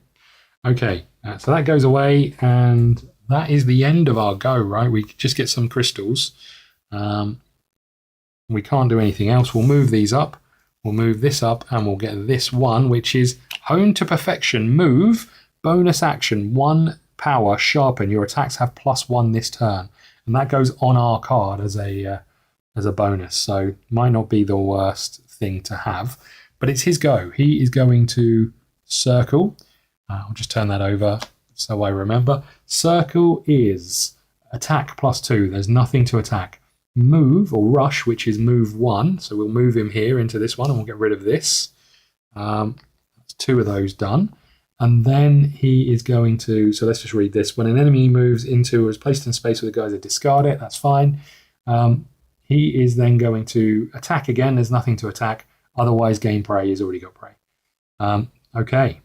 Okay, so that goes away, and that is the end of our go, right? We just get some crystals. We can't do anything else. We'll move these up. We'll move this up, and we'll get this one, which is Honed to Perfection. Move, bonus action, 1 power, sharpen. Your attacks have +1 this turn, and that goes on our card as a bonus. So might not be the worst thing to have, but it's his go. He is going to circle. I'll just turn that over so I remember. Circle is Attack +2. There's nothing to attack. Move or rush, which is move 1. So we'll move him here into this one and we'll get rid of this. That's 2 of those done. And then he is going to, so let's just read this. When an enemy moves into or is placed in space with a guy, they discard it. That's fine. He is then going to attack again. There's nothing to attack. Otherwise, gain prey. He's already got prey. Okay.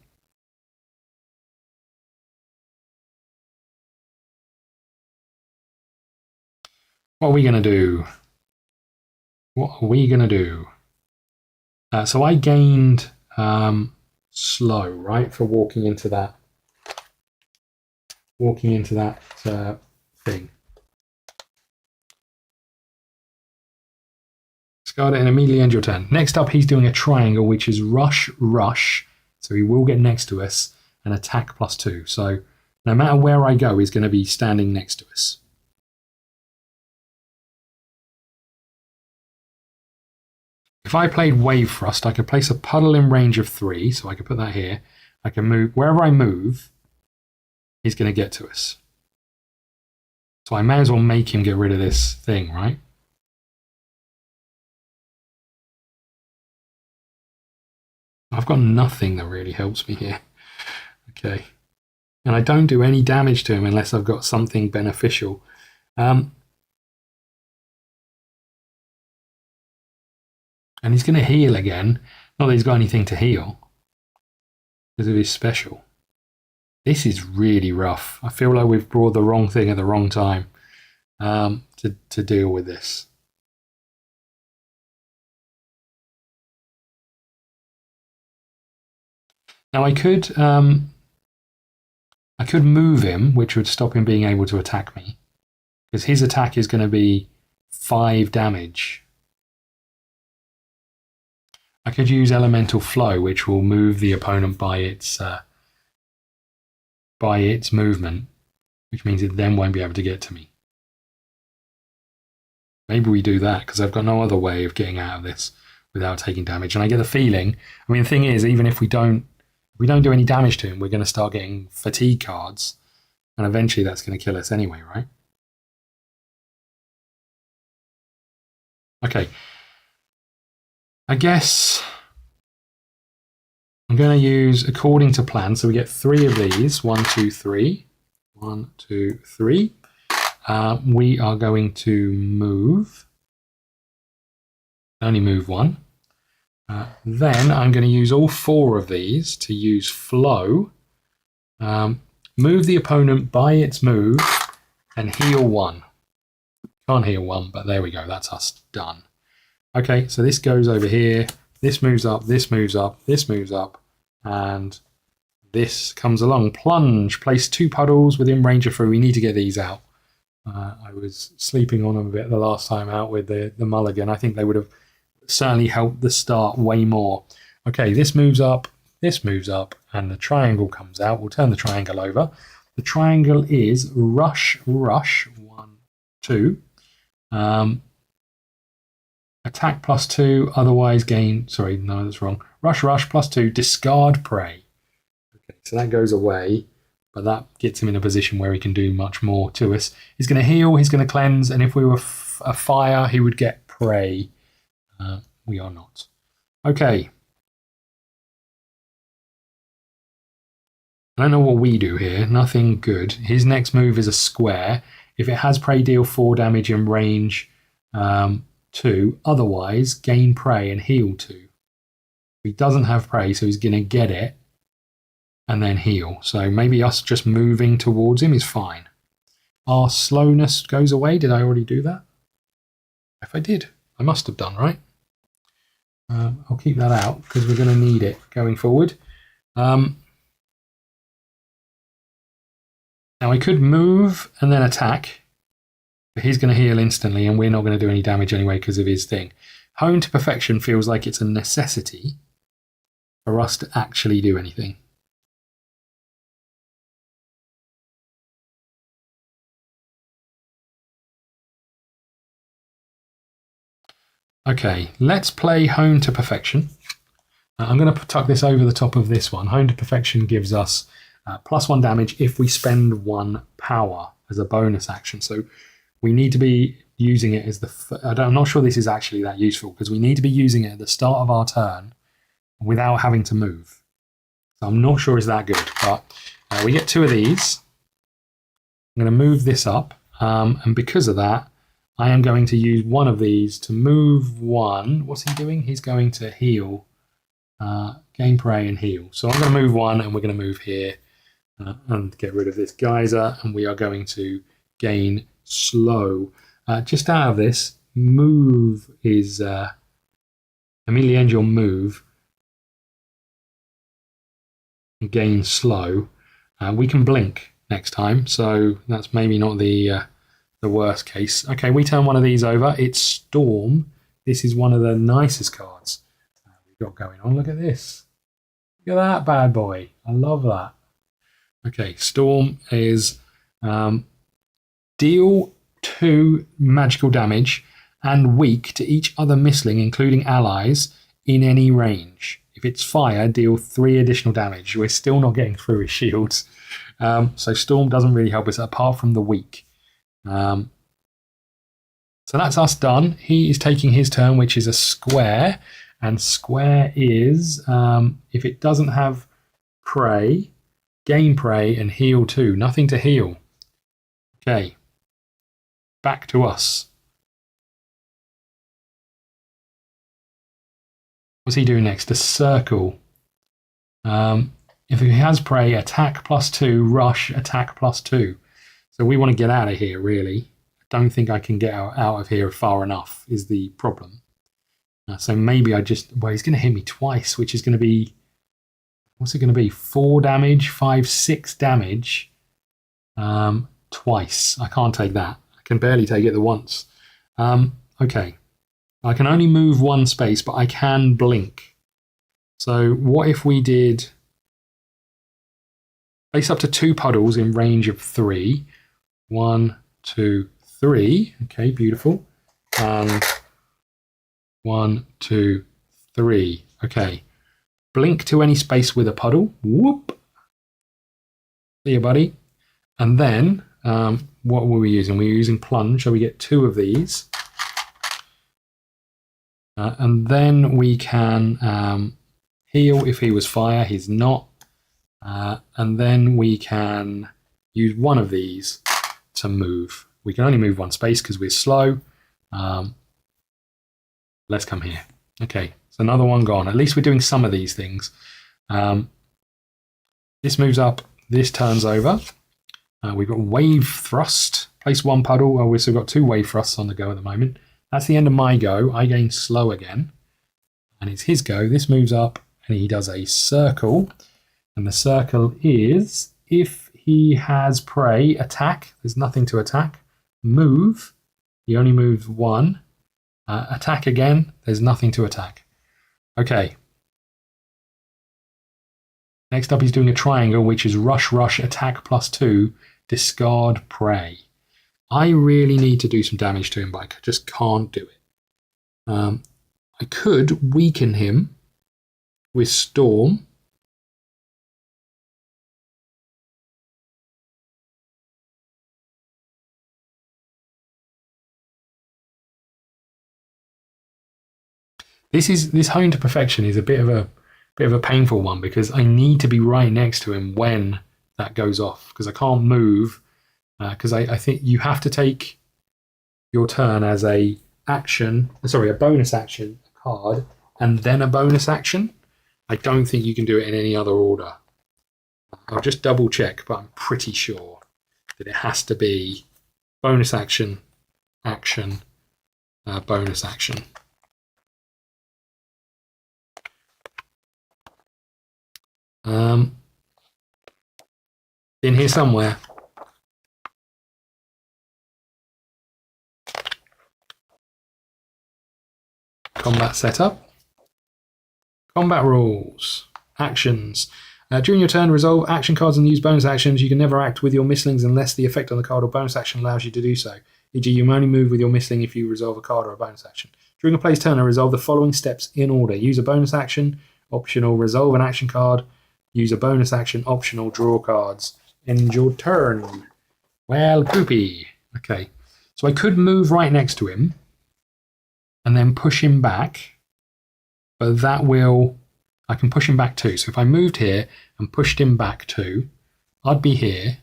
What are we going to do? What are we going to do? So I gained slow, right, for walking into that thing. Discard it and immediately end your turn. Next up, he's doing a triangle, which is rush, rush. So he will get next to us and attack +2. So no matter where I go, he's going to be standing next to us. If I played Wave Thrust, I could place a puddle in range of 3, so I could put that here. I can move, wherever I move, he's going to get to us. So I may as well make him get rid of this thing, right? I've got nothing that really helps me here. Okay. And I don't do any damage to him unless I've got something beneficial. And he's going to heal again. Not that he's got anything to heal because of his special. This is really rough. I feel like we've brought the wrong thing at the wrong time to deal with this. Now I could move him, which would stop him being able to attack me, because his attack is going to be 5 damage. I could use Elemental Flow, which will move the opponent by its movement, which means it then won't be able to get to me. Maybe we do that, because I've got no other way of getting out of this without taking damage. And I get the feeling, I mean, the thing is, even if we don't do any damage to him, we're going to start getting fatigue cards, and eventually that's going to kill us anyway, right? Okay. I guess I'm going to use according to plan. So we get 3 of these. 1, 2, 3. 1, 2, 3. We are going to move. Only move 1. Then I'm going to use all 4 of these to use flow. Move the opponent by its move and heal 1. Can't heal 1, but there we go. That's us done. Okay, so this goes over here. This moves up, this moves up, this moves up, and this comes along. Plunge. Place 2 puddles within range of 3. We need to get these out. I was sleeping on them a bit the last time out with the mulligan. I think they would have certainly helped the start way more. Okay, this moves up, and the triangle comes out. We'll turn the triangle over. The triangle is rush, rush, 1, 2. Attack +2, otherwise gain, sorry, no, that's wrong. Rush, rush, +2, discard prey. Okay, so that goes away, but that gets him in a position where he can do much more to us. He's going to heal, he's going to cleanse, and if we were a fire, he would get prey. We are not. Okay. I don't know what we do here. Nothing good. His next move is a square. If it has prey, deal 4 damage in range 2. Otherwise, gain prey and heal 2. He doesn't have prey, so he's going to get it and then heal. So maybe us just moving towards him is fine. Our slowness goes away. Did I already do that? If I did, I must have done, right? I'll keep that out because we're going to need it going forward. Now I could move and then attack, but he's going to heal instantly and we're not going to do any damage anyway because of his thing. Hone to Perfection feels like it's a necessity for us to actually do anything. Okay, let's play Hone to Perfection. I'm going to tuck this over the top of this one. Hone to Perfection gives us +1 damage if we spend 1 power. as a bonus action. So we need to be using it as I'm not sure this is actually that useful, because we need to be using it at the start of our turn without having to move. So I'm not sure it's that good, but we get 2 of these. I'm going to move this up, and because of that, I am going to use one of these to move one. What's he doing? He's going to heal, gain prey and heal. So I'm going to move one, and we're going to move here and get rid of this geyser, and we are going to gain slow. Just out of this, move is immediately end your move and gain slow. We can blink next time, so that's maybe not the worst case. Okay, we turn one of these over. It's Storm. This is one of the nicest cards we've got going on. Look at this. Look at that bad boy. I love that. Okay, Storm is deal 2 magical damage and weak to each other mistling, including allies, in any range. If it's fire, deal 3 additional damage. We're still not getting through his shields. So Storm doesn't really help us apart from the weak. So that's us done. He is taking his turn, which is a square. And square is, if it doesn't have prey, gain prey and heal 2. Nothing to heal. Okay. Back to us. What's he doing next? A circle. If he has prey, attack +2, rush, attack +2. So we want to get out of here, really. I don't think I can get out of here far enough, is the problem. So maybe well, he's going to hit me twice, which is going to be, what's it going to be? 4 damage, 5, 6 damage twice. I can't take that. I can barely take it the once. Okay. I can only move 1 space, but I can blink. So what if we did place up to 2 puddles in range of 3? 1, 2, 3. Okay, beautiful. And 1, 2, 3. Okay. Blink to any space with a puddle. Whoop. See you, buddy. And then, what were we using? We were using plunge, so we get 2 of these. And then we can heal if he was fire. He's not. And then we can use one of these to move. We can only move 1 space because we're slow. Let's come here. Okay, so another one gone. At least we're doing some of these things. This moves up. This turns over. We've got wave thrust. Place 1 puddle. Oh, we've still got 2 wave thrusts on the go at the moment. That's the end of my go. I gain slow again. And it's his go. This moves up and he does a circle. And the circle is, if he has prey, attack. There's nothing to attack. Move. He only moves 1. Attack again. There's nothing to attack. Okay. Next up, he's doing a triangle, which is rush, rush, attack +2, discard prey. I really need to do some damage to him, but I just can't do it. I could weaken him with Storm. This hone to perfection is a bit of a painful one, because I need to be right next to him when that goes off, because I can't move. Because I think you have to take your turn as a bonus action card, and then a bonus action. I don't think you can do it in any other order. I'll just double check, but I'm pretty sure that it has to be bonus action, action, bonus action. In here somewhere. Combat setup. Combat rules. Actions. During your turn, resolve action cards and use bonus actions. You can never act with your mistlings unless the effect on the card or bonus action allows you to do so. E.g., you may only move with your mistling if you resolve a card or a bonus action. During a player's turn, resolve the following steps in order. Use a bonus action, optional, resolve an action card. Use a bonus action, optional, draw cards. End your turn. Well, poopy. Okay. So I could move right next to him and then push him back. But that will... I can push him back too. So if I moved here and pushed him back too, I'd be here.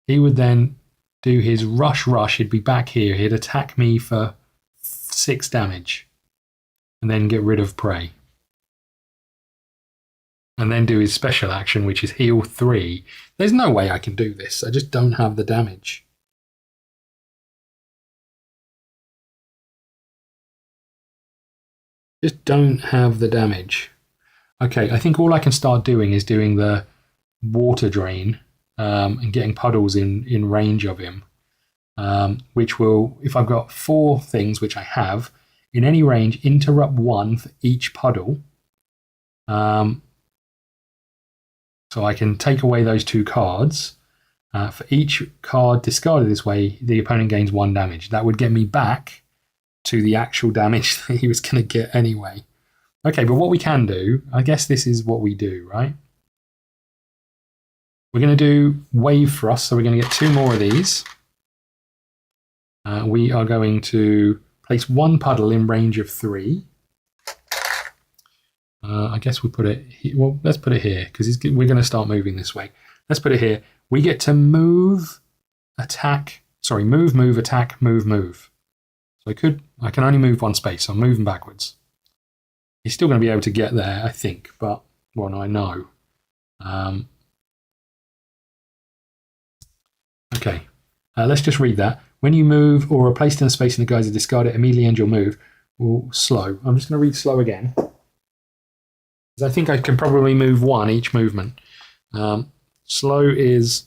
He would then do his rush. He'd be back here. He'd attack me for 6 damage. And then get rid of prey. And then do his special action, which is heal 3. There's no way I can do this. I just don't have the damage. Just don't have the damage. Okay, I think all I can start doing is doing the water drain and getting puddles in range of him. Which will, if I've got 4 things, which I have, in any range, interrupt 1 for each puddle. So I can take away those 2 cards. For each card discarded this way, the opponent gains 1 damage. That would get me back to the actual damage that he was going to get anyway. Okay, but what we can do, I guess this is what we do, right? We're going to do wave thrust, so we're going to get 2 more of these. We are going to place 1 puddle in range of 3. I guess we put it here. Well, let's put it here because we're going to start moving this way. Let's put it here. We get to move, attack. Sorry, move, attack, move. So I can only move 1 space. So I'm moving backwards. He's still going to be able to get there, I think. But well, no, I know. Okay. Let's just read that. When you move or are placed in a space in the guise of discard it, immediately end your move. Well, slow. I'm just going to read slow again. I think I can probably move 1 each movement. Slow is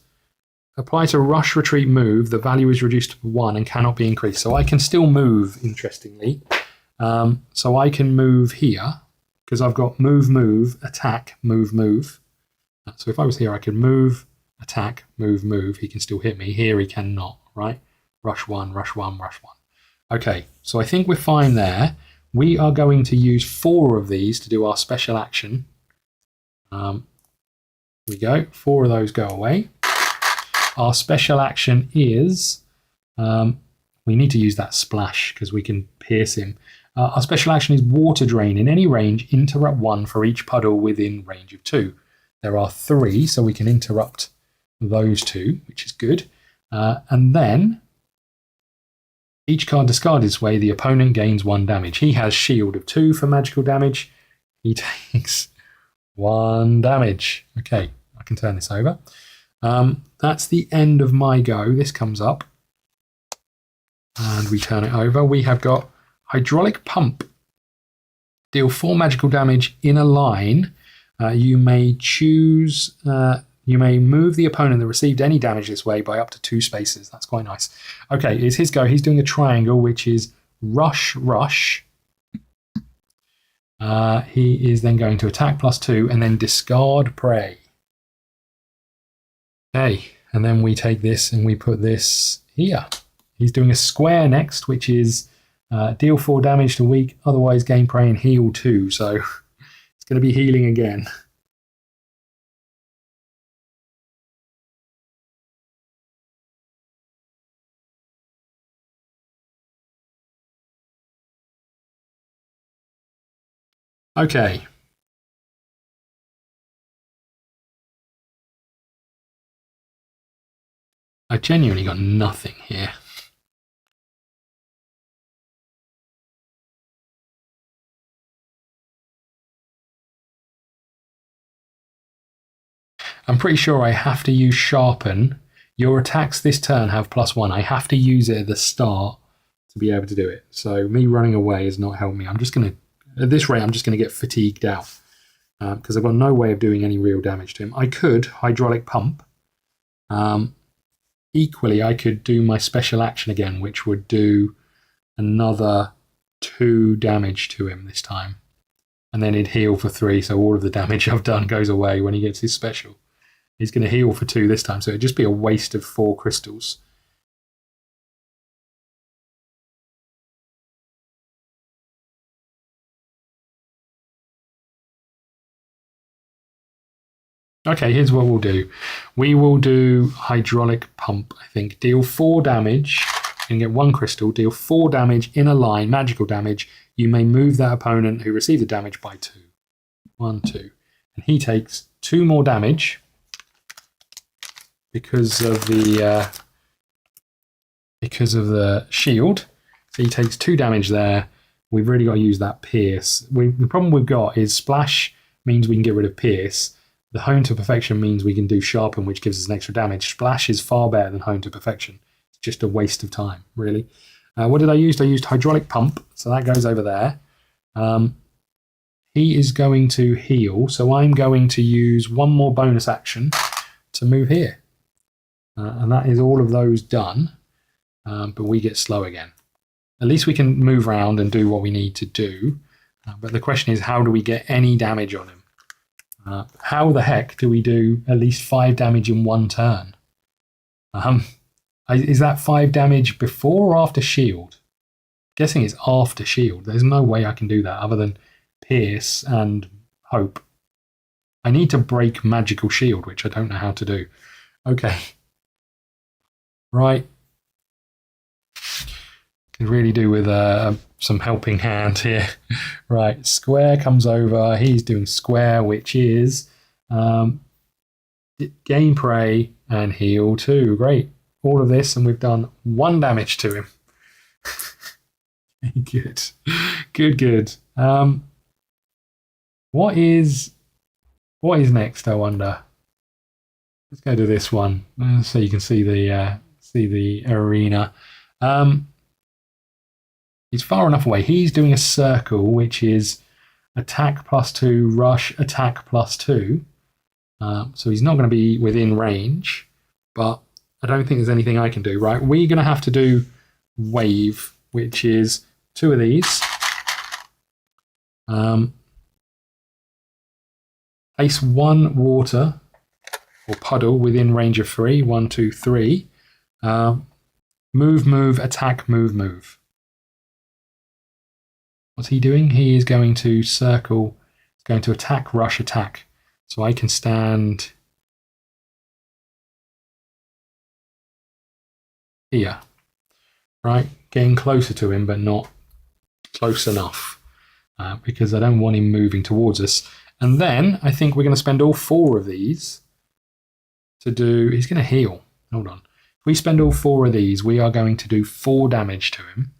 apply to rush, retreat, move. The value is reduced to 1 and cannot be increased. So I can still move, interestingly. So I can move here because I've got move, attack, move. So if I was here, I could move, attack, move. He can still hit me. Here he cannot, right? Rush 1. Okay, so I think we're fine there. We are going to use 4 of these to do our special action. We go. 4 of those go away. Our special action is... we need to use that splash because we can pierce him. Our special action is water drain. In any range, interrupt 1 for each puddle within range of 2. There are 3, so we can interrupt those 2, which is good. And then... each card discarded this way, the opponent gains 1 damage. He has shield of 2 for magical damage. He takes 1 damage. Okay, I can turn this over. That's the end of my go. This comes up. And we turn it over. We have got Hydraulic Pump. Deal 4 magical damage in a line. You may choose... you may move the opponent that received any damage this way by up to 2 spaces. That's quite nice. Okay, it's his go. He's doing a triangle, which is rush. He is then going to attack +2 and then discard prey. Okay, and then we take this and we put this here. He's doing a square next, which is deal 4 damage to weak, otherwise gain prey and heal 2. So it's going to be healing again. Okay. I genuinely got nothing here. I'm pretty sure I have to use Sharpen. Your attacks this turn have +1. I have to use it at the start to be able to do it. So me running away has not helped me. I'm just going to... at this rate, I'm just going to get fatigued out because I've got no way of doing any real damage to him. I could Hydraulic Pump. Equally, I could do my special action again, which would do another 2 damage to him this time. And then he'd heal for 3, so all of the damage I've done goes away when he gets his special. He's going to heal for 2 this time, so it'd just be a waste of 4 crystals. Okay, here's what we'll do. We will do hydraulic pump, I think. Deal 4 damage and get 1 crystal. Deal 4 damage in a line, magical damage. You may move that opponent who received the damage by 2. 1, 2. And he takes 2 more damage because of the shield. So he takes 2 damage there. We've really got to use that pierce. The problem we've got is splash means we can get rid of pierce. The hone to perfection means we can do sharpen, which gives us an extra damage. Splash is far better than hone to perfection. It's just a waste of time, really. What did I use? I used hydraulic pump, so that goes over there. He is going to heal, so I'm going to use 1 more bonus action to move here. And that is all of those done, but we get slow again. At least we can move around and do what we need to do. But the question is, how do we get any damage on him? How the heck do we do at least 5 damage in 1 turn? Is that 5 damage before or after shield? I'm guessing it's after shield. There's no way I can do that other than pierce and hope. I need to break magical shield, which I don't know how to do. Okay. Right. Can really do with some helping hand here. Right, square comes over. He's doing square, which is gain prey and heal too. Great. All of this, and we've done 1 damage to him. Good. Good. What is next, I wonder? Let's go to this one so you can see the arena. He's far enough away. He's doing a circle, which is attack +2, rush, attack +2. So he's not going to be within range, but I don't think there's anything I can do. Right, we're going to have to do wave, which is 2 of these. Place 1 water or puddle within range of 3. 1, 2, 3. Move, attack, move. What's he doing? He is going to circle. He's going to attack, rush, attack. So I can stand here. Right? Getting closer to him, but not close enough. Because I don't want him moving towards us. And then I think we're going to spend all 4 of these to do... He's going to heal. Hold on. If we spend all 4 of these, we are going to do 4 damage to him.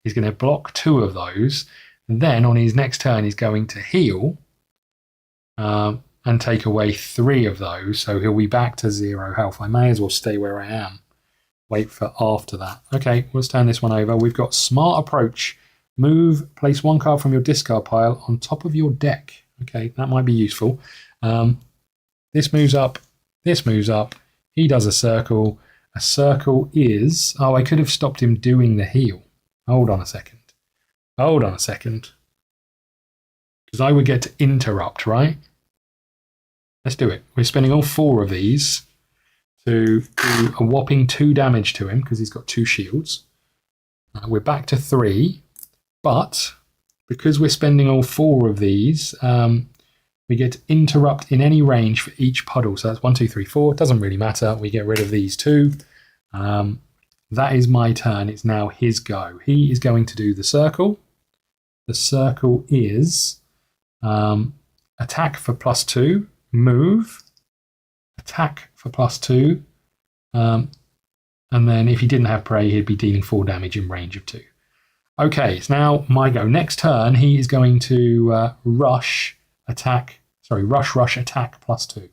He's going to block 2 of those. And then on his next turn, he's going to heal and take away 3 of those. So he'll be back to 0 health. I may as well stay where I am. Wait for after that. Okay, let's turn this one over. We've got Smart Approach. Move, place 1 card from your discard pile on top of your deck. Okay, that might be useful. This moves up. This moves up. He does a circle. A circle is... Oh, I could have stopped him doing the heal. Hold on a second. Because I would get to interrupt, right? Let's do it. We're spending all 4 of these to do a whopping 2 damage to him because he's got 2 shields. We're back to 3, but because we're spending all 4 of these, we get to interrupt in any range for each puddle. So that's 1, 2, 3, 4. It doesn't really matter. We get rid of these 2. That is my turn. It's now his go. He is going to do the circle. The circle is attack for +2, move, attack for +2, and then if he didn't have prey, he'd be dealing 4 damage in range of 2. Okay, it's now my go. Next turn, he is going to rush, attack +2,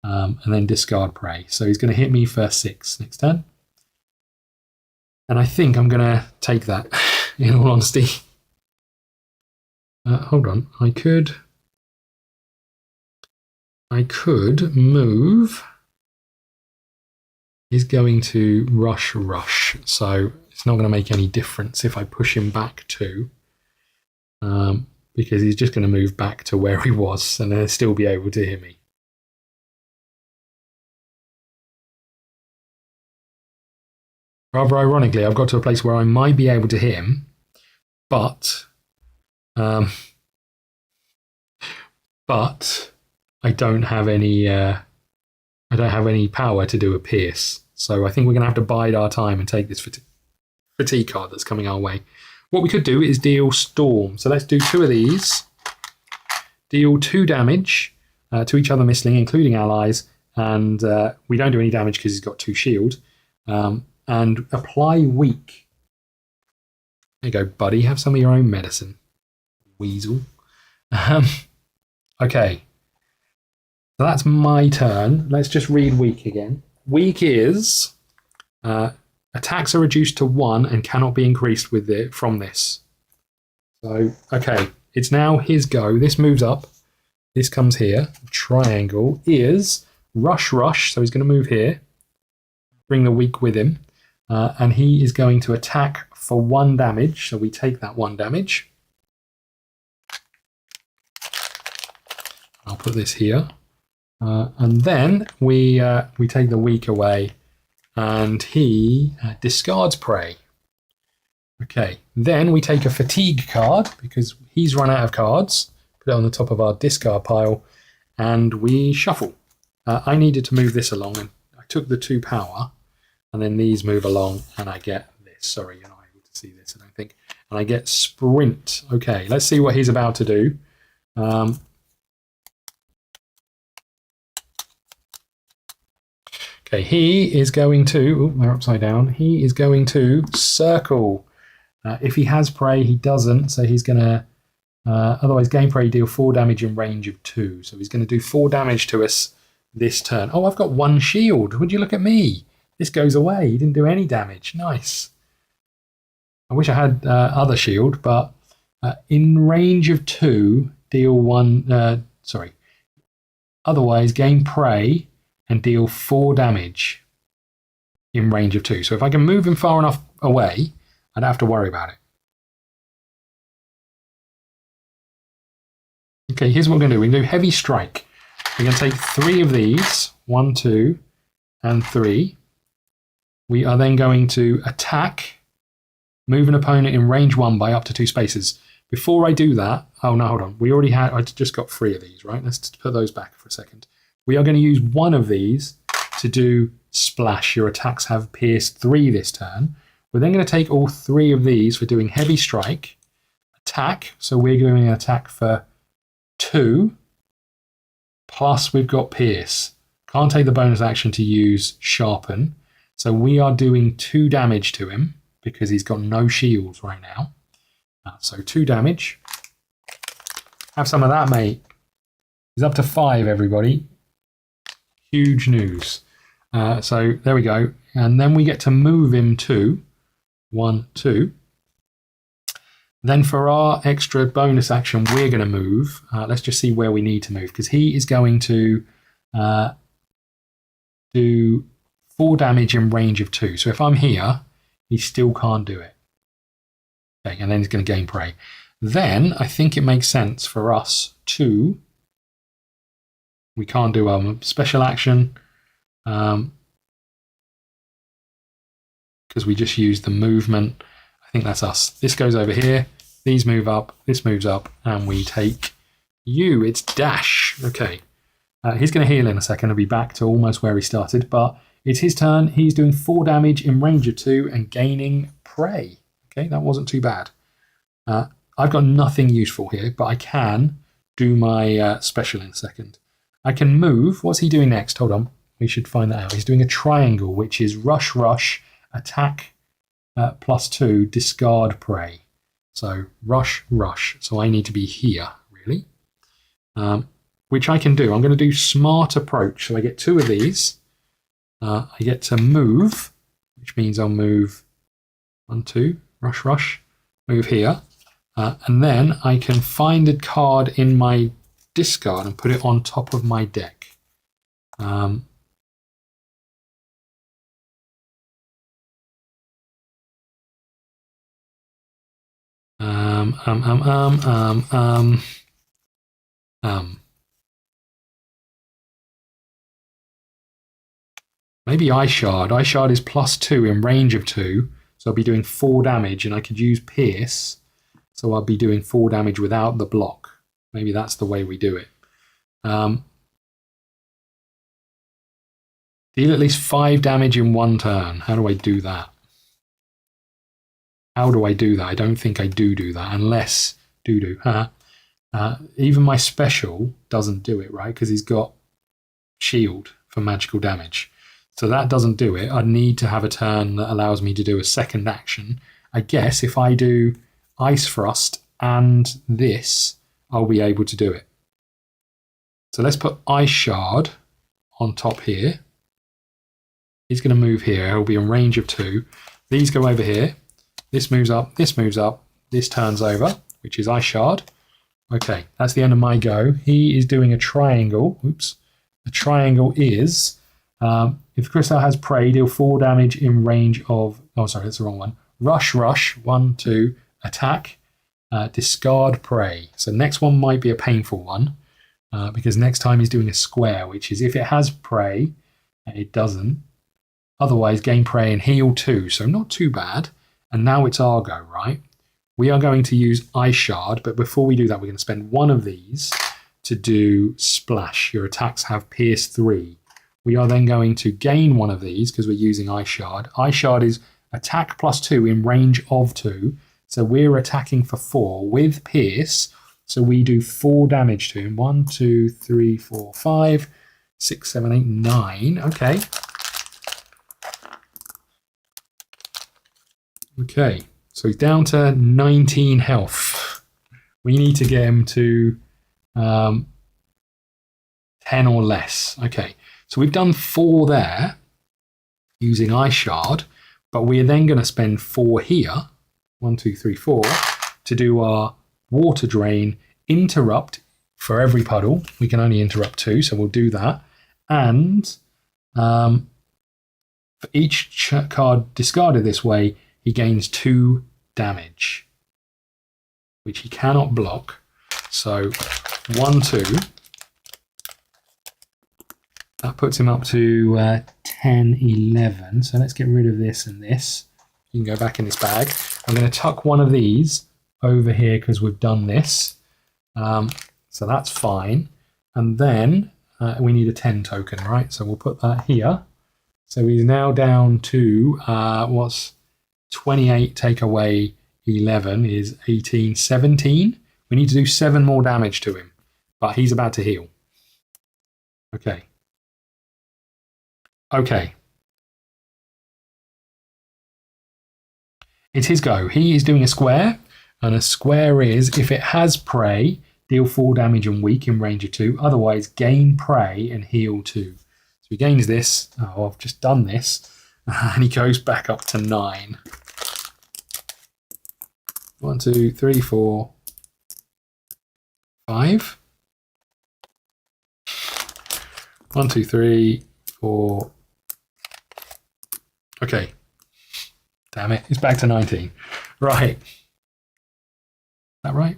and then discard prey. So he's going to hit me for 6 next turn. And I think I'm going to take that, in all honesty. Hold on. I could move. He's going to rush. So it's not going to make any difference if I push him back 2. Because he's just going to move back to where he was and then still be able to hit me. Rather ironically, I've got to a place where I might be able to hit him, but I don't have any power to do a pierce. So I think we're going to have to bide our time and take this fatigue card that's coming our way. What we could do is deal Storm. So let's do 2 of these. Deal 2 damage to each other mistling, including allies. And we don't do any damage because he's got 2 shield. And apply weak. There you go, buddy. Have some of your own medicine. Weasel. Okay. So that's my turn. Let's just read weak again. Weak is attacks are reduced to 1 and cannot be increased from this. So, okay. It's now his go. This moves up. This comes here. Triangle is rush. So he's going to move here. Bring the weak with him. And he is going to attack for 1 damage. So we take that 1 damage. I'll put this here. And then we take the weak away. And he discards prey. Okay. Then we take a fatigue card because he's run out of cards. Put it on the top of our discard pile. And we shuffle. I needed to move this along. And I took the 2 power. And then these move along, and I get this. Sorry, you're not able to see this, I don't think. And I get sprint. Okay, let's see what he's about to do. Okay, he is going to... they're upside down. He is going to circle. If he has prey, he doesn't. So he's going to... otherwise, gain prey, deal 4 damage in range of 2. So he's going to do 4 damage to us this turn. Oh, I've got 1 shield. Would you look at me? This goes away. He didn't do any damage. Nice. I wish I had other shield, but in range of 2, deal 1... Otherwise, gain prey and deal 4 damage in range of 2. So if I can move him far enough away, I don't have to worry about it. Okay, here's what we're going to do. We're going to do Heavy Strike. We're going to take 3 of these. 1, 2, and 3. We are then going to attack, move an opponent in range 1 by up to 2 spaces. Before I do that, oh no, hold on. I just got 3 of these, right? Let's put those back for a second. We are going to use 1 of these to do Splash. Your attacks have pierced 3 this turn. We're then going to take all 3 of these for doing Heavy Strike, attack. So we're doing an attack for 2, plus we've got Pierce. Can't take the bonus action to use Sharpen. So we are doing 2 damage to him because he's got no shields right now. So 2 damage. Have some of that, mate. He's up to 5, everybody. Huge news. So there we go. And then we get to move him to 1, 2. Then for our extra bonus action, we're going to move. Let's just see where we need to move because he is going to do 4 damage in range of 2. So if I'm here, he still can't do it. Okay, and then he's going to gain prey. Then I think it makes sense for us to... we can't do a special action because we just used the movement. I think that's us. This goes over here. These move up. This moves up. And we take you. It's dash. Okay. He's going to heal in a second and be back to almost where he started. But it's his turn. He's doing 4 damage in range of 2 and gaining prey. Okay, that wasn't too bad. I've got nothing useful here, but I can do my special in a second. I can move. What's he doing next? Hold on. We should find that out. He's doing a triangle, which is rush, attack plus 2, discard prey. So rush. So I need to be here, really. Which I can do. I'm going to do smart approach. So I get 2 of these. I get to move, which means I'll move 1, 2, rush, move here. And then I can find a card in my discard and put it on top of my deck. Maybe Eye Shard. Eye Shard is plus 2 in range of 2, so I'll be doing 4 damage, and I could use Pierce, so I'll be doing 4 damage without the block. Maybe that's the way we do it. Deal at least 5 damage in one turn. How do I do that? How do I do that? I don't think I do that unless do. Even my special doesn't do it, right? Because he's got shield for magical damage. So that doesn't do it. I need to have a turn that allows me to do a second action. I guess if I do Ice Frost and this, I'll be able to do it. So let's put Ice Shard on top here. He's going to move here. He'll be in range of 2. These go over here. This moves up, this turns over, which is Ice Shard. Okay, that's the end of my go. He is doing a triangle. Oops. The triangle is, if the crystal has prey, deal 4 damage in range of, oh sorry, that's the wrong one. Rush, 1, 2, attack, discard prey. So next one might be a painful one, because next time he's doing a square, which is if it has prey, it doesn't. Otherwise, gain prey and heal 2, so not too bad. And now it's our go, right? We are going to use Ice Shard, but before we do that, we're going to spend one of these to do Splash. Your attacks have Pierce 3. We are then going to gain one of these because we're using Ice Shard. Ice Shard is attack +2 in range of 2. So we're attacking for 4 with Pierce. So we do 4 damage to him. 1, 2, 3, 4, 5, 6, 7, 8, 9. Okay. Okay, so he's down to 19 health. We need to get him to 10 or less. Okay, so we've done 4 there using Ice Shard, but we're then going to spend 4 here, 1, 2, 3, 4, to do our Water Drain, Interrupt for every puddle. We can only interrupt 2, so we'll do that. And for each card discarded this way, he gains 2 damage, which he cannot block. So 1, 2. That puts him up to 10, 11. So let's get rid of this and this. You can go back in this bag. I'm going to tuck one of these over here because we've done this. So that's fine. And then we need a 10 token, right? So we'll put that here. So he's now down to what's 28 take away 11 is 18, 17. We need to do 7 more damage to him, but he's about to heal. Okay. Okay. It's his go. He is doing a square, and a square is, if it has prey, deal 4 damage and weak in range of 2. Otherwise, gain prey and heal 2. So he gains this. Oh, I've just done this. And he goes back up to 9. 1, 2, 3, 4, 5. 1, 2, 3, 4. Okay. Damn it. It's back to 19. Right. Is that right?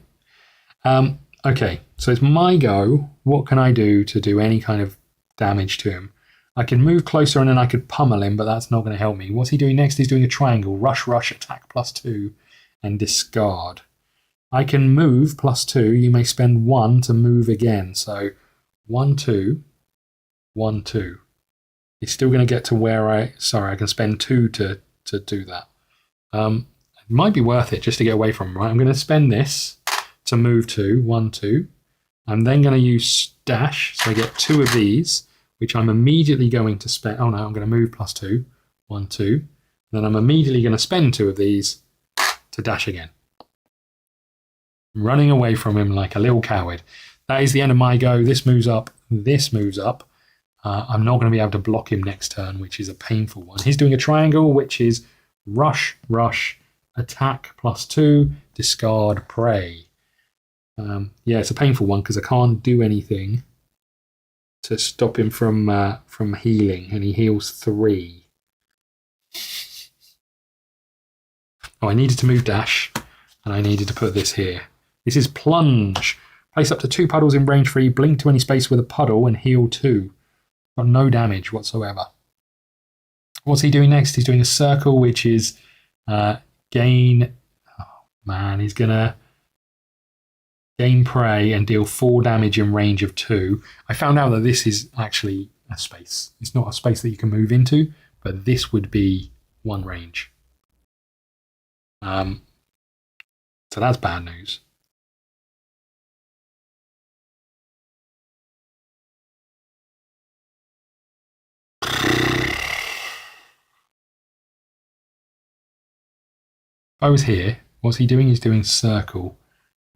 Okay. So it's my go. What can I do to do any kind of damage to him? I can move closer and then I could pummel him, but that's not going to help me. What's he doing next? He's doing a triangle. Rush, attack +2, and discard. I can move +2. You may spend 1 to move again. So 1, 2, 1, 2. He's still going to get to where I can spend 2 to do that. It might be worth it just to get away from him, right? I'm going to spend this to move 2, 1, 2. I'm then going to use dash, so I get 2 of these, which I'm immediately going to spend. Oh no, I'm going to move +2, 1, 2. Then I'm immediately going to spend 2 of these to dash again. I'm running away from him like a little coward. That is the end of my go. This moves up. This moves up. I'm not going to be able to block him next turn, which is a painful one. He's doing a triangle, which is rush, attack +2, discard, prey. Yeah, it's a painful one because I can't do anything to stop him from healing, and he heals 3. Oh, I needed to move dash, and I needed to put this here. This is plunge. Place up to 2 puddles in range 3, blink to any space with a puddle, and heal 2. Got no damage whatsoever. What's he doing next? He's doing a circle, which is gain. Oh man, he's gonna gain prey and deal 4 damage in range of 2. I found out that this is actually a space. It's not a space that you can move into, but this would be one range. So that's bad news. If I was here, what's he doing? He's doing circle,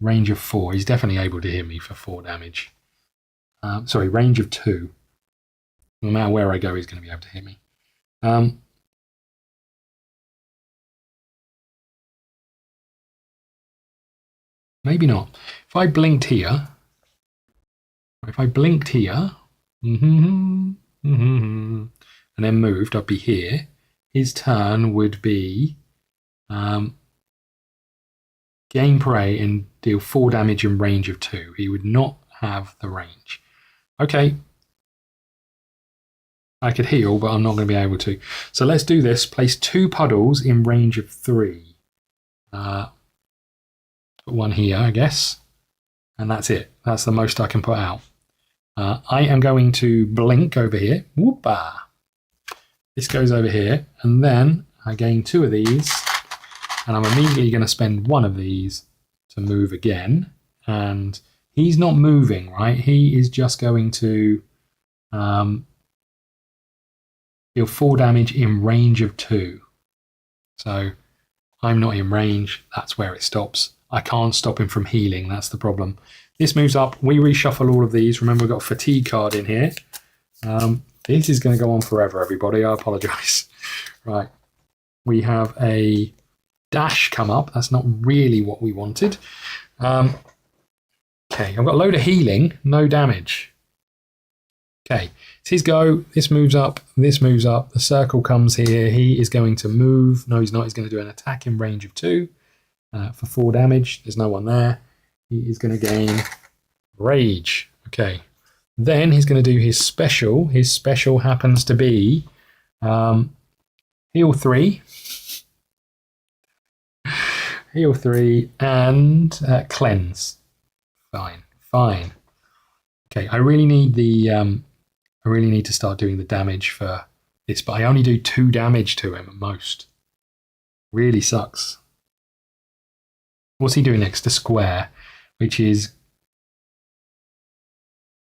range of 4. He's definitely able to hit me for 4 damage. Sorry, range of 2. No matter where I go, he's going to be able to hit me. Maybe not. If I blinked here, and then moved, I'd be here. His turn would be gain prey and deal 4 damage in range of 2. He would not have the range. Okay. I could heal, but I'm not going to be able to. So let's do this. Place 2 puddles in range of 3. Put one here, I guess. And that's it. That's the most I can put out. I am going to blink over here. Whoopah! This goes over here. And then I gain 2 of these. And I'm immediately going to spend 1 of these to move again. And he's not moving, right? He is just going to deal 4 damage in range of 2. So I'm not in range. That's where it stops. I can't stop him from healing. That's the problem. This moves up. We reshuffle all of these. Remember, we've got a fatigue card in here. This is going to go on forever, everybody. I apologise. Right. We have a dash come up. That's not really what we wanted. Okay. I've got a load of healing. No damage. Okay. It's his go. This moves up. This moves up. The circle comes here. He is going to move. No, he's not. He's going to do an attack in range of 2 for 4 damage. There's no one there. He is going to gain rage. Okay. Then he's going to do his special. His special happens to be heal 3. Heal 3 and cleanse. Fine. Fine. Okay. I really need to start doing the damage for this, but I only do 2 damage to him at most. Really sucks. What's he doing next? A square, which is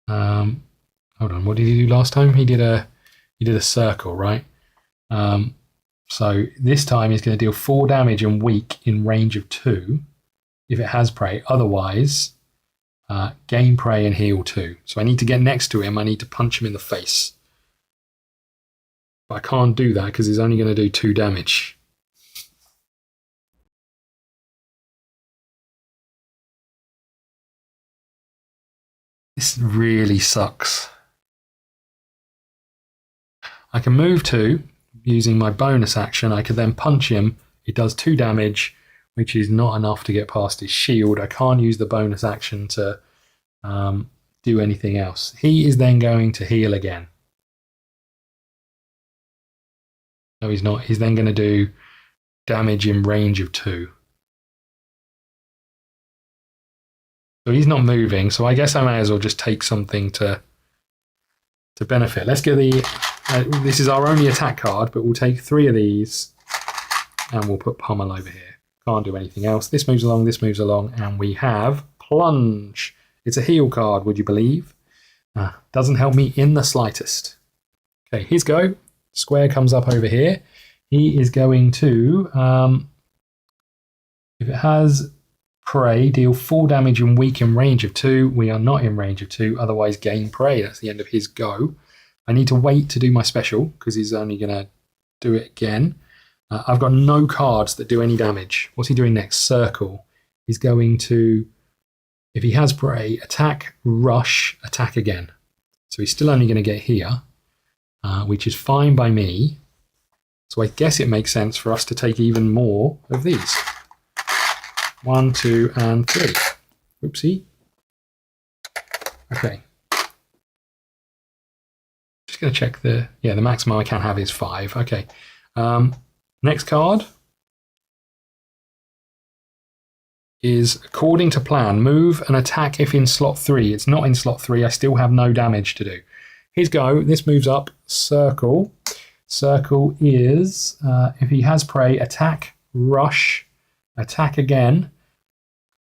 hold on, what did he do last time? He did a circle, right? So this time he's going to deal 4 damage and weak in range of 2 if it has prey. Otherwise, gain prey and heal 2. So I need to get next to him. I need to punch him in the face. But I can't do that because he's only going to do 2 damage. This really sucks. I can move 2 using my bonus action. I could then punch him. It does 2 damage, which is not enough to get past his shield. I can't use the bonus action to do anything else. He is then going to heal again. No, he's not. He's then going to do damage in range of 2. So he's not moving, so I guess I may as well just take something to benefit. Let's get the... this is our only attack card, but we'll take 3 of these and we'll put Pummel over here. Can't do anything else. This moves along, and we have Plunge. It's a heal card, would you believe? Doesn't help me in the slightest. Okay, his go. Square comes up over here. He is going to... if it has... prey, deal 4 damage and weak in range of 2. We are not in range of 2, otherwise gain prey. That's the end of his go. I need to wait to do my special because he's only going to do it again. I've got no cards that do any damage. What's he doing next? Circle. He's going to, if he has prey, attack, rush, attack again. So he's still only going to get here, which is fine by me. So I guess it makes sense for us to take even more of these. 1, 2, and 3. Oopsie. Okay. Just going to check the maximum I can have is 5. Okay. Next card is according to plan. Move and attack if in slot 3. It's not in slot 3. I still have no damage to do. his go. This moves up. Circle. Circle is, if he has prey, attack, rush, attack again,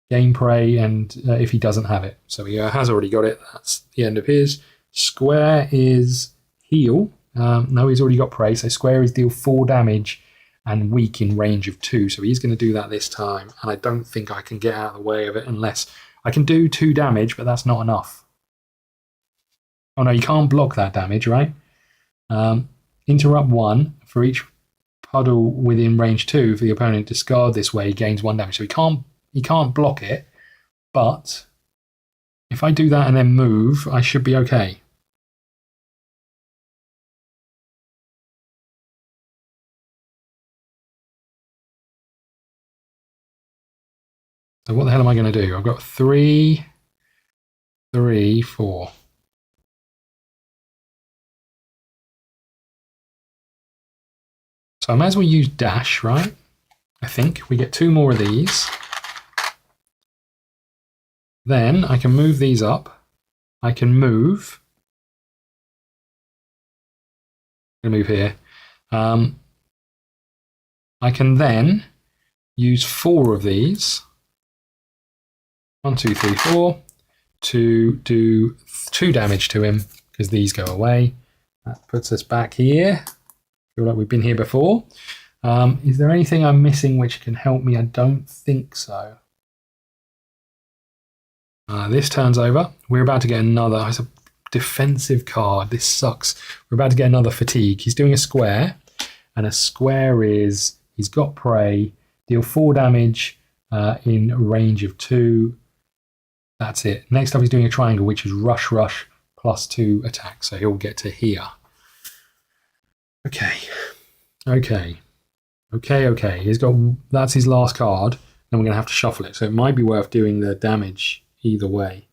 gain prey, and if he doesn't have it. So he has already got it. That's the end of his. Square is heal. No, he's already got prey. So square is deal 4 damage and weak in range of 2. So he's going to do that this time. And I don't think I can get out of the way of it unless I can do 2 damage, but that's not enough. Oh no, you can't block that damage, right? Interrupt 1 for each puddle within range 2 for the opponent. Discard this way, gains 1 damage. So he can't block it, but if I do that and then move, I should be okay. So what the hell am I going to do? I've got 3, 3, 4. So I might as well use dash, right? I think we get 2 more of these. Then I can move these up. I can move. I'm going to move here. I can then use 4 of these. 1, 2, 3, 4 to do 2 damage to him because these go away. That puts us back here. Feel like we've been here before. Is there anything I'm missing which can help me? I don't think so. This turns over. We're about to get another. It's a defensive card. This sucks. We're about to get another fatigue. He's doing a square, and a square is he's got prey. Deal 4 damage in range of 2. That's it. Next up, he's doing a triangle, which is rush, rush plus 2 attack. So he'll get to here. Okay. He's got, that's his last card. Then we're going to have to shuffle it. So it might be worth doing the damage either way.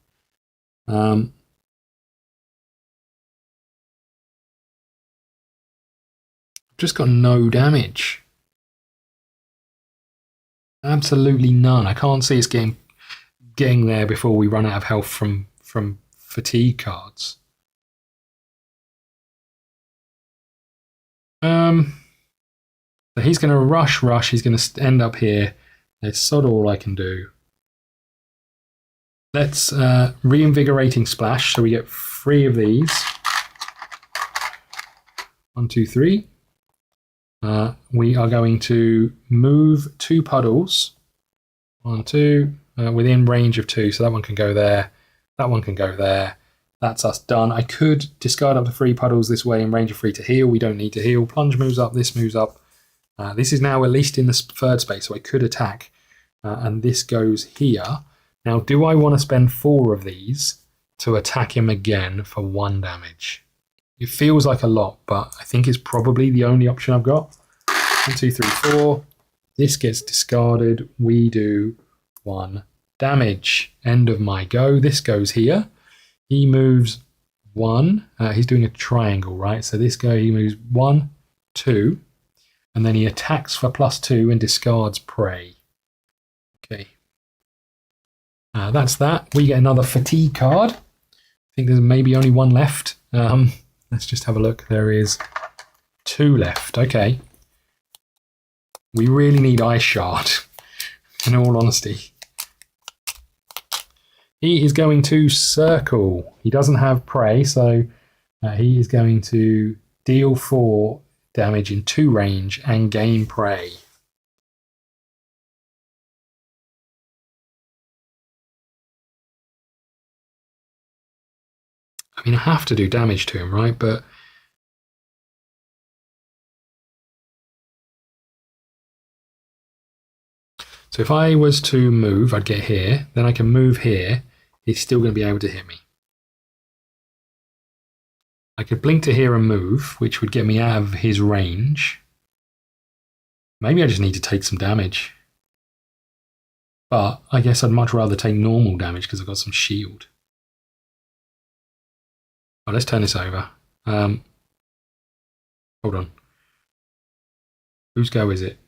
Just got no damage. Absolutely none. I can't see us getting there before we run out of health from fatigue cards. So he's going to rush. He's going to end up here. That's sort of all I can do. Let's reinvigorating splash. So we get 3 of these. 1, 2, 3. We are going to move 2 puddles. 1, 2. Within range of 2. So that one can go there. That one can go there. That's us done. I could discard up to 3 puddles this way in range of 3 to heal. We don't need to heal. Plunge moves up. This moves up. This is now at least in the 3rd space, so I could attack. And this goes here. Now, do I want to spend 4 of these to attack him again for 1 damage? It feels like a lot, but I think it's probably the only option I've got. 1, 2, 3, 4. This gets discarded. We do 1 damage. End of my go. This goes here. He moves 1. He's doing a triangle, right? So this guy, he moves 1, 2. And then he attacks for +2 and discards prey. Okay. That's that. We get another fatigue card. I think there's maybe only 1 left. Let's just have a look. There is 2 left. Okay. We really need Ice Shard, in all honesty. He is going to circle. He doesn't have prey, so he is going to deal 4 damage in 2 range and gain prey. I mean, I have to do damage to him, right? But so if I was to move, I'd get here. Then I can move here. He's still going to be able to hit me. I could blink to here and move, which would get me out of his range. Maybe I just need to take some damage. But I guess I'd much rather take normal damage because I've got some shield. Oh, let's turn this over. Hold on. Whose go is it?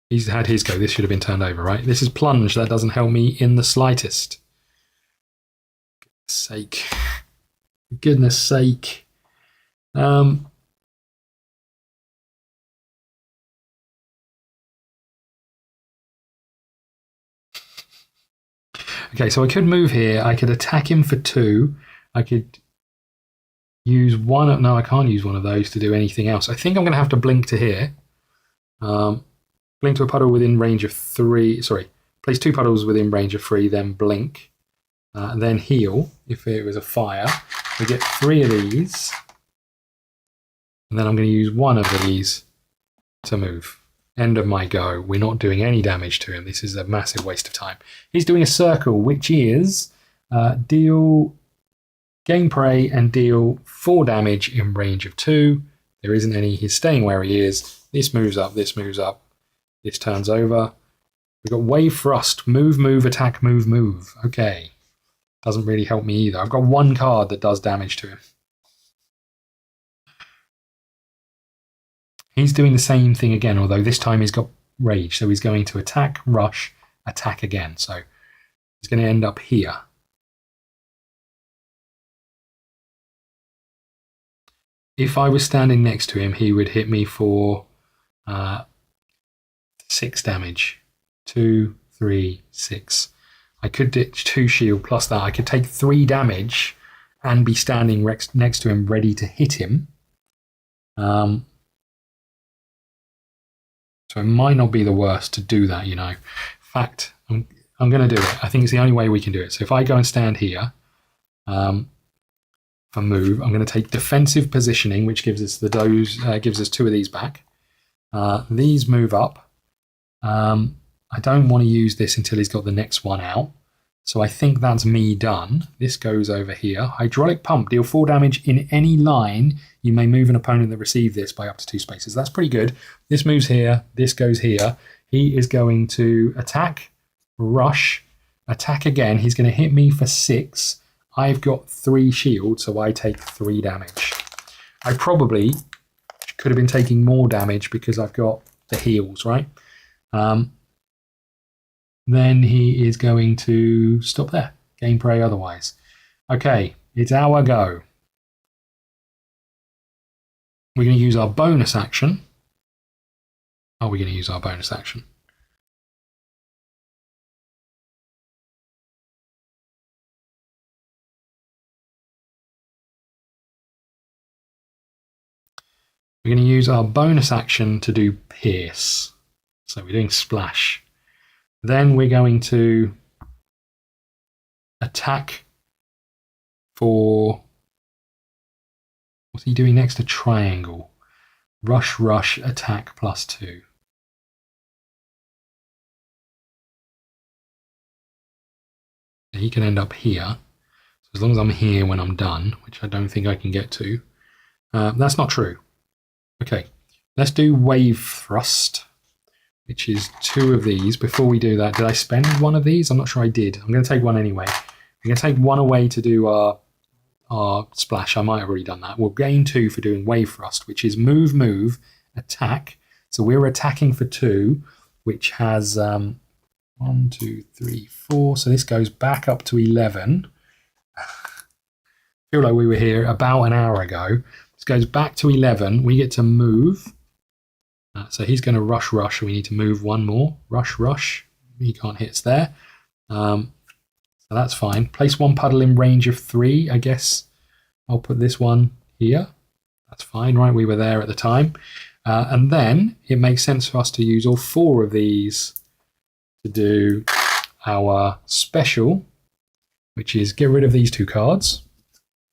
He's had his go. This should have been turned over, right? This is plunge. That doesn't help me in the slightest. For God's sake. For goodness sake. Okay, so I could move here. I could attack him for 2. I could use one. No, I can't use one of those to do anything else. I think I'm going to have to blink to here. Blink to a puddle within range of 3. Sorry, place 2 puddles within range of 3, then blink. Then heal if it was a fire. We get 3 of these. And then I'm going to use 1 of these to move. End of my go. We're not doing any damage to him. This is a massive waste of time. He's doing a circle, which is gain prey and deal 4 damage in range of 2. There isn't any. He's staying where he is. This moves up. This moves up. This turns over. We've got wave thrust. Move, move, attack, move, move. Okay. Doesn't really help me either. I've got 1 card that does damage to him. He's doing the same thing again, although this time he's got rage. So he's going to attack, rush, attack again. So he's going to end up here. If I was standing next to him, he would hit me for 6 damage. 2, 3, 6. I could ditch 2 shield plus that. I could take 3 damage and be standing next to him ready to hit him. So it might not be the worst to do that, you know. In fact, I'm going to do it. I think it's the only way we can do it. So if I go and stand here for move, I'm going to take defensive positioning, which gives us gives us 2 of these back. These move up. I don't want to use this until he's got the next one out. So I think that's me done. This goes over here. Hydraulic pump. Deal 4 damage in any line. You may move an opponent that received this by up to 2 spaces. That's pretty good. This moves here. This goes here. He is going to attack, rush, attack again. He's going to hit me for 6. I've got 3 shield, so I take 3 damage. I probably could have been taking more damage because I've got the heals, right? Then he is going to stop there. Gain prey otherwise. Okay, it's our go. We're going to use our bonus action. Are we going to use our bonus action? We're going to use our bonus action to do pierce. So we're doing splash. Then we're going to attack for... What's he doing next? A triangle. Rush, rush, attack plus 2. He can end up here. So as long as I'm here when I'm done, which I don't think I can get to. That's not true. Okay, let's do wave thrust, which is 2 of these. Before we do that, did I spend 1 of these? I'm not sure I did. I'm going to take 1 anyway. I'm going to take 1 away to do our splash. I might have already done that. We'll gain 2 for doing wave thrust, which is move, move, attack. So we're attacking for 2, which has 1, 2, 3, 4. So this goes back up to 11. I feel like we were here about an hour ago. This goes back to 11. We get to move. So he's going to rush, rush. We need to move 1 more. Rush, rush. He can't hit us there. So that's fine. Place 1 puddle in range of 3, I guess. I'll put this one here. That's fine, right? We were there at the time. And then it makes sense for us to use all 4 of these to do our special, which is get rid of these 2 cards.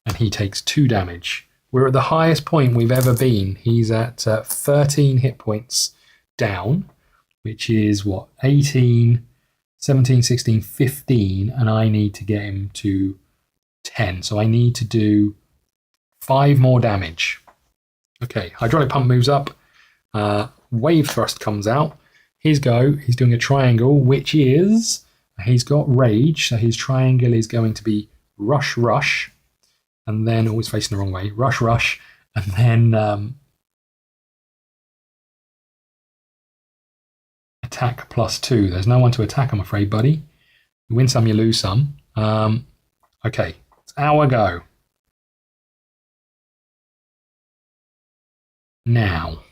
And he takes 2 damage. We're at the highest point we've ever been. He's at 13 hit points down, which is what? 18, 17, 16, 15, and I need to get him to 10. So I need to do 5 more damage. Okay, hydraulic pump moves up. Wave thrust comes out. Here's go. He's doing a triangle, which is, he's got rage. So his triangle is going to be rush, rush. And then, always facing the wrong way, rush, rush, and then attack plus 2. There's no one to attack, I'm afraid, buddy. You win some, you lose some. Okay, it's our go. Now,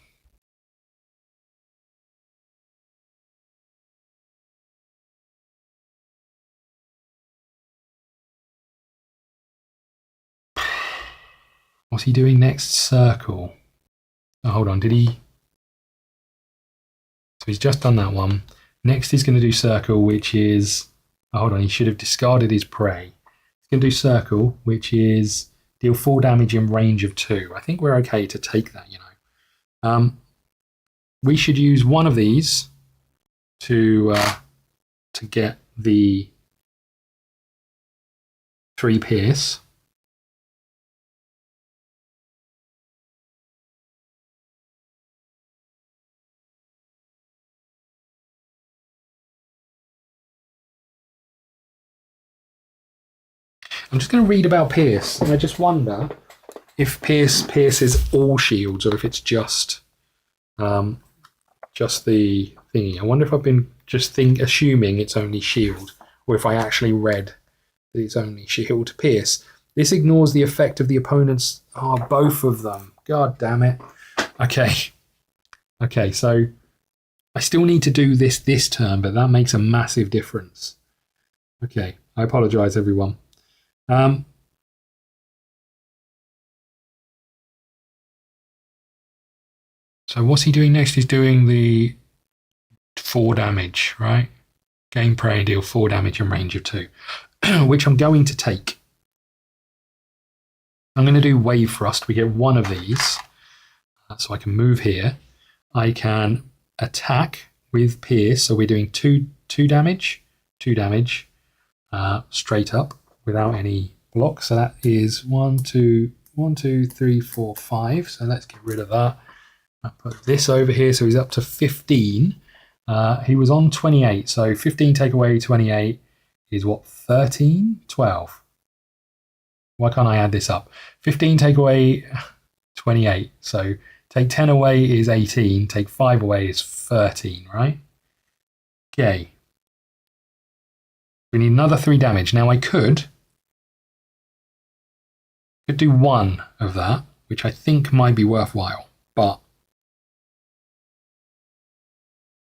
what's he doing next? Circle. Oh, hold on, did he? So he's just done that one. Next he's going to do circle, which is... Oh, hold on, he should have discarded his prey. He's going to do circle, which is deal 4 damage in range of 2. I think we're okay to take that, you know. We should use one of these to get the 3 pierce. I'm just going to read about pierce, and I just wonder if pierce pierces all shields or if it's just the thingy. I wonder if I've been just assuming it's only shield, or if I actually read that it's only shield. Pierce. This ignores the effect of the opponent's... Oh, both of them. God damn it. Okay. Okay, so I still need to do this turn, but that makes a massive difference. Okay, I apologise, everyone. So what's he doing next? He's doing the 4 damage, right? Gain prey and deal 4 damage in range of 2, which I'm going to take. I'm going to do wave thrust. We get one of these, so I can move here. I can attack with pierce, so we're doing 2 damage, 2 damage, straight up without any block. So that is 1, 2, 3, 4, 5. So let's get rid of that. I put this over here, so he's up to 15. He was on 28, so 15 take away 28 is what, 13? 12. Why can't I add this up? 15 take away 28, so take 10 away is 18, take 5 away is 13, right? Okay. We need another 3 damage. Now I could do 1 of that, which I think might be worthwhile, but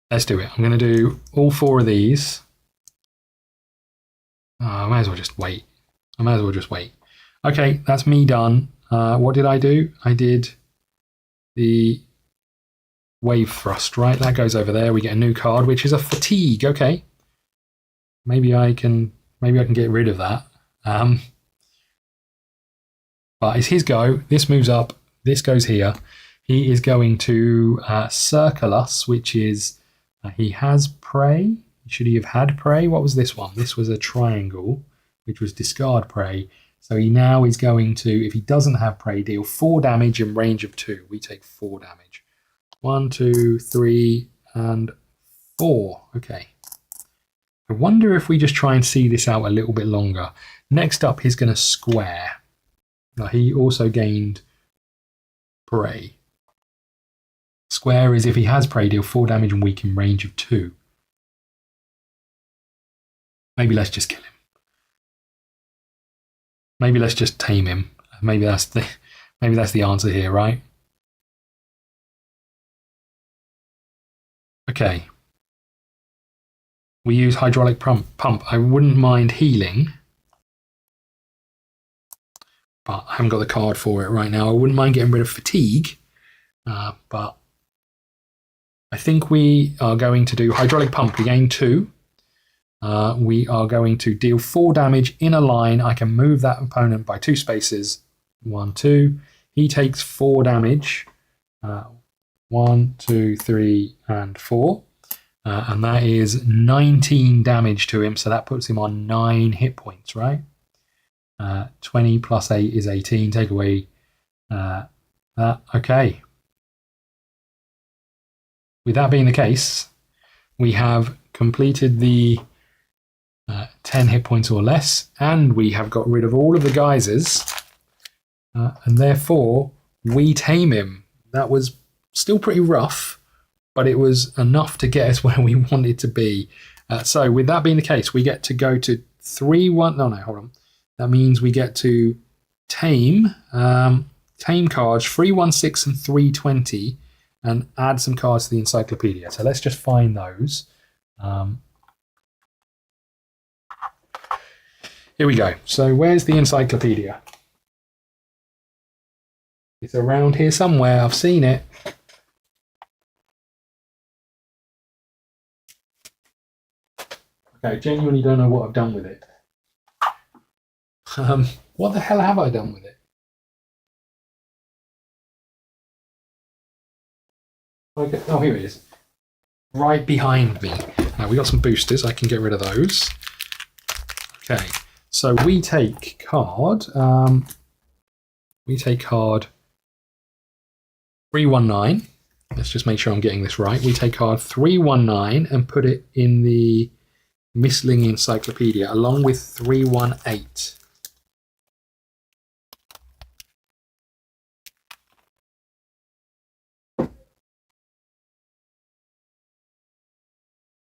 let's do it. I'm going to do all 4 of these. I might as well just wait. Okay, that's me done. What did I do? I did the wave thrust, right? That goes over there. We get a new card, which is a fatigue. Okay. Maybe I can get rid of that. But it's his go. This moves up. This goes here. He is going to circle us, which is he has prey. Should he have had prey? What was this one? This was a triangle, which was discard prey. So he now is going to, if he doesn't have prey, deal 4 damage in range of 2. We take 4 damage. 1, 2, 3, and 4. Okay. I wonder if we just try and see this out a little bit longer. Next up, he's going to square. Now, he also gained prey. Square is if he has prey, deal 4 damage and weak in range of 2. Maybe let's just kill him. Maybe let's just tame him. Maybe that's the answer here, right? Okay. We use hydraulic pump. I wouldn't mind healing, but I haven't got the card for it right now. I wouldn't mind getting rid of fatigue, but I think we are going to do hydraulic pump. We gain 2. We are going to deal 4 damage in a line. I can move that opponent by 2 spaces. 1, 2. He takes 4 damage. 1, 2, 3, and 4. And that is 19 damage to him. So that puts him on 9 hit points, right? 20 plus 8 is 18. Take away that. Okay. With that being the case, we have completed the 10 hit points or less, and we have got rid of all of the geysers, and therefore we tame him. That was still pretty rough, but it was enough to get us where we wanted to be. So with that being the case, we get to go to 3-1. No, hold on. That means we get to tame tame cards 316 and 320 and add some cards to the encyclopedia. So let's just find those. Here we go. So where's the encyclopedia? It's around here somewhere. I've seen it. Okay, genuinely don't know what I've done with it. What the hell have I done with it? Okay. Oh, here it is. Right behind me. Now we got some boosters. I can get rid of those. Okay. So we take card. We take card 319. Let's just make sure I'm getting this right. We take card 319 and put it in the Mistling Encyclopedia along with 318.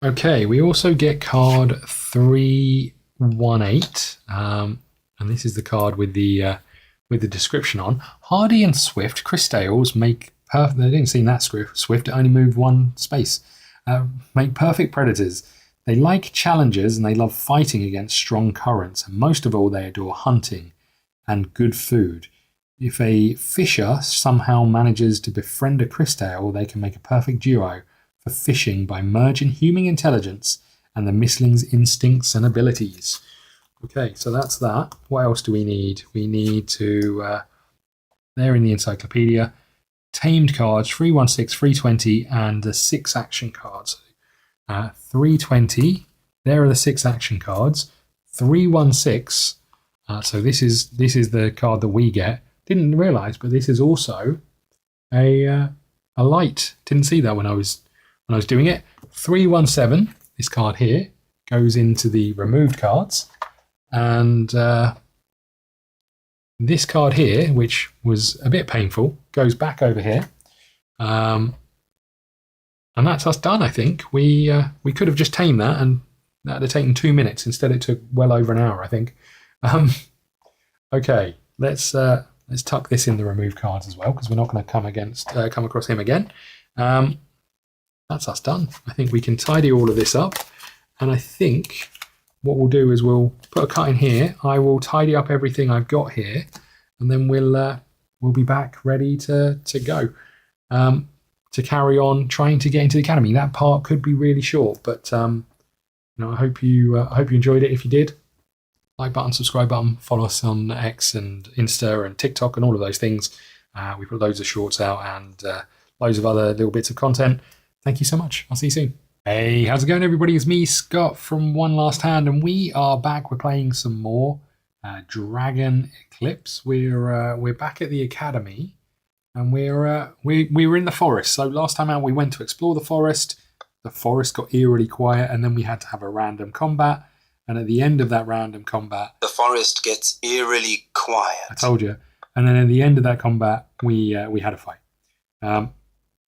Okay, we also get card 318, and this is the card with the description on. Hardy and swift, Crystales make perfect. They didn't seem that swift. It only moved one space. Make perfect predators. They like challengers and they love fighting against strong currents. And most of all, they adore hunting and good food. If a fisher somehow manages to befriend a Crystale, they can make a perfect duo for fishing by merging human intelligence and the mistling's instincts and abilities. Okay, so that's that. What else do we need? We need to, they're in the encyclopedia, tamed cards, 316, 320, and the 6 action cards. 320, there are the 6 action cards. 316, so this is the card that we get. Didn't realise, but this is also a light. Didn't see that when I was doing it. 317, this card here, goes into the removed cards. And this card here, which was a bit painful, goes back over here. And that's us done, I think. We could have just tamed that, and that would have taken 2 minutes. Instead, it took well over an hour, I think. Okay, let's tuck this in the removed cards as well, because we're not going to come across him again. That's us done. I think we can tidy all of this up, and I think what we'll do is we'll put a cut in here. I will tidy up everything I've got here, and then we'll be back ready to go to carry on trying to get into the academy. That part could be really short, but I hope you enjoyed it. If you did, like button, subscribe button, follow us on X and Insta and TikTok and all of those things. We put loads of shorts out and loads of other little bits of content. Thank you so much. I'll see you soon. Hey, how's it going, everybody? It's me, Scott from One Last Hand, and we are back. We're playing some more Dragon Eclipse. We're back at the academy, and we were in the forest. So last time out, we went to explore the forest. The forest got eerily quiet, and then we had to have a random combat. And at the end of that random combat, The forest gets eerily quiet. I told you. And then at the end of that combat, we had a fight.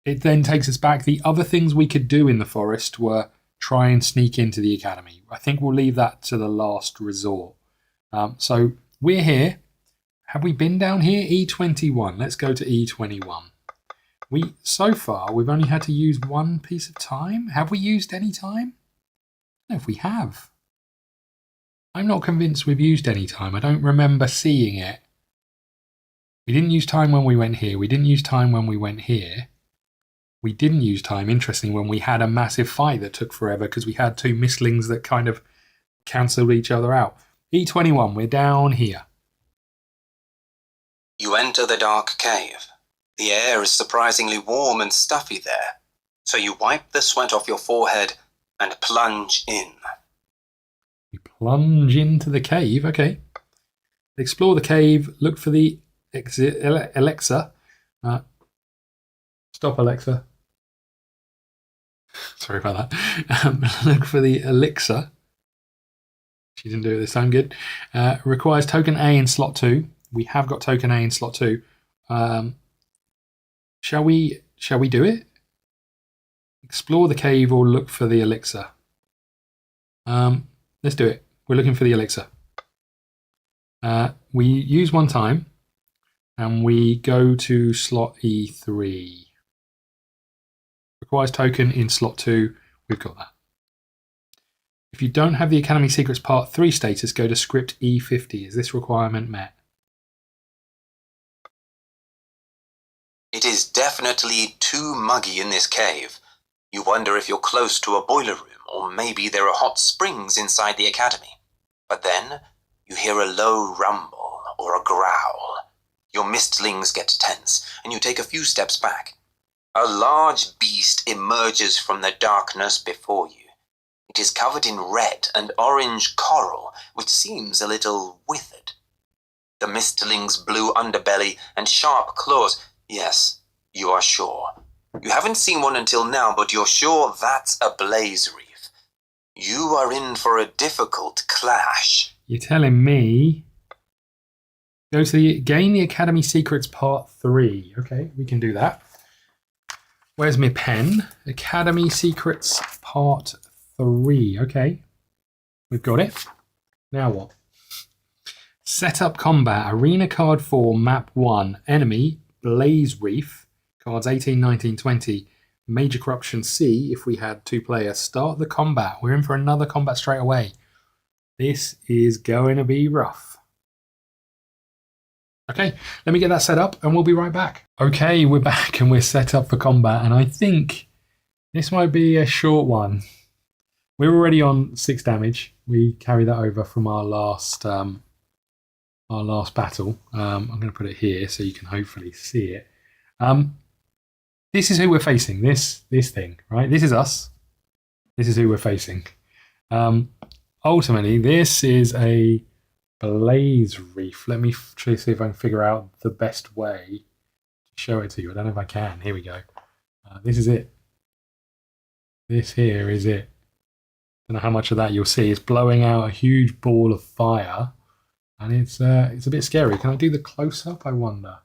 It then takes us back. The other things we could do in the forest were try and sneak into the academy. I think we'll leave that to the last resort. So we're here. Have we been down here? E21. Let's go to E21. So far, we've only had to use one piece of time. Have we used any time? I don't know if we have. I'm not convinced we've used any time. I don't remember seeing it. We didn't use time when we went here. We didn't use time when we went here. We didn't use time, interestingly, when we had a massive fight that took forever because we had 2 mistlings that kind of cancelled each other out. E21, we're down here. You enter the dark cave. The air is surprisingly warm and stuffy there, so you wipe the sweat off your forehead and plunge in. We plunge into the cave, okay. Explore the cave, look for the Alexa. Stop, Alexa. Sorry about that. Look for the elixir. She didn't do it this time, good. Requires token A in slot 2. We have got token A in slot 2. Shall we do it? Explore the cave or look for the elixir? Let's do it. We're looking for the elixir. We use one time. and we go to slot E3. Requires token in slot 2. We've got that. If you don't have the Academy Secrets Part 3 status, go to script E50. Is this requirement met? It is definitely too muggy in this cave. You wonder if you're close to a boiler room, or maybe there are hot springs inside the academy. But then, you hear a low rumble or a growl. Your mistlings get tense, and you take a few steps back. A large beast emerges from the darkness before you. It is covered in red and orange coral, which seems a little withered. The mistling's blue underbelly and sharp claws. Yes, you are sure. You haven't seen one until now, but you're sure that's a blaze reef. You are in for a difficult clash. You're telling me... Go to the Gain the Academy Secrets Part 3. Okay, we can do that. Where's my pen? Academy Secrets Part 3. Okay, we've got it. Now what? Set up combat. Arena card 4, map 1. Enemy, Blaze Reef. Cards 18, 19, 20. Major Corruption C if we had 2 players. Start the combat. We're in for another combat straight away. This is going to be rough. Okay, let me get that set up and we'll be right back. Okay, we're back and we're set up for combat, and I think this might be a short one. We're already on 6 damage. We carry that over from our last battle. I'm going to put it here so you can hopefully see it. This is who we're facing. This thing, right? This is us. This is who we're facing. Ultimately, this is a Blaze Reef. Let me try to see if I can figure out the best way to show it to you. I don't know if I can. Here we go. This is it. This here is it. Don't know how much of that you'll see. It's blowing out a huge ball of fire, and it's a bit scary. Can I do the close up? I wonder.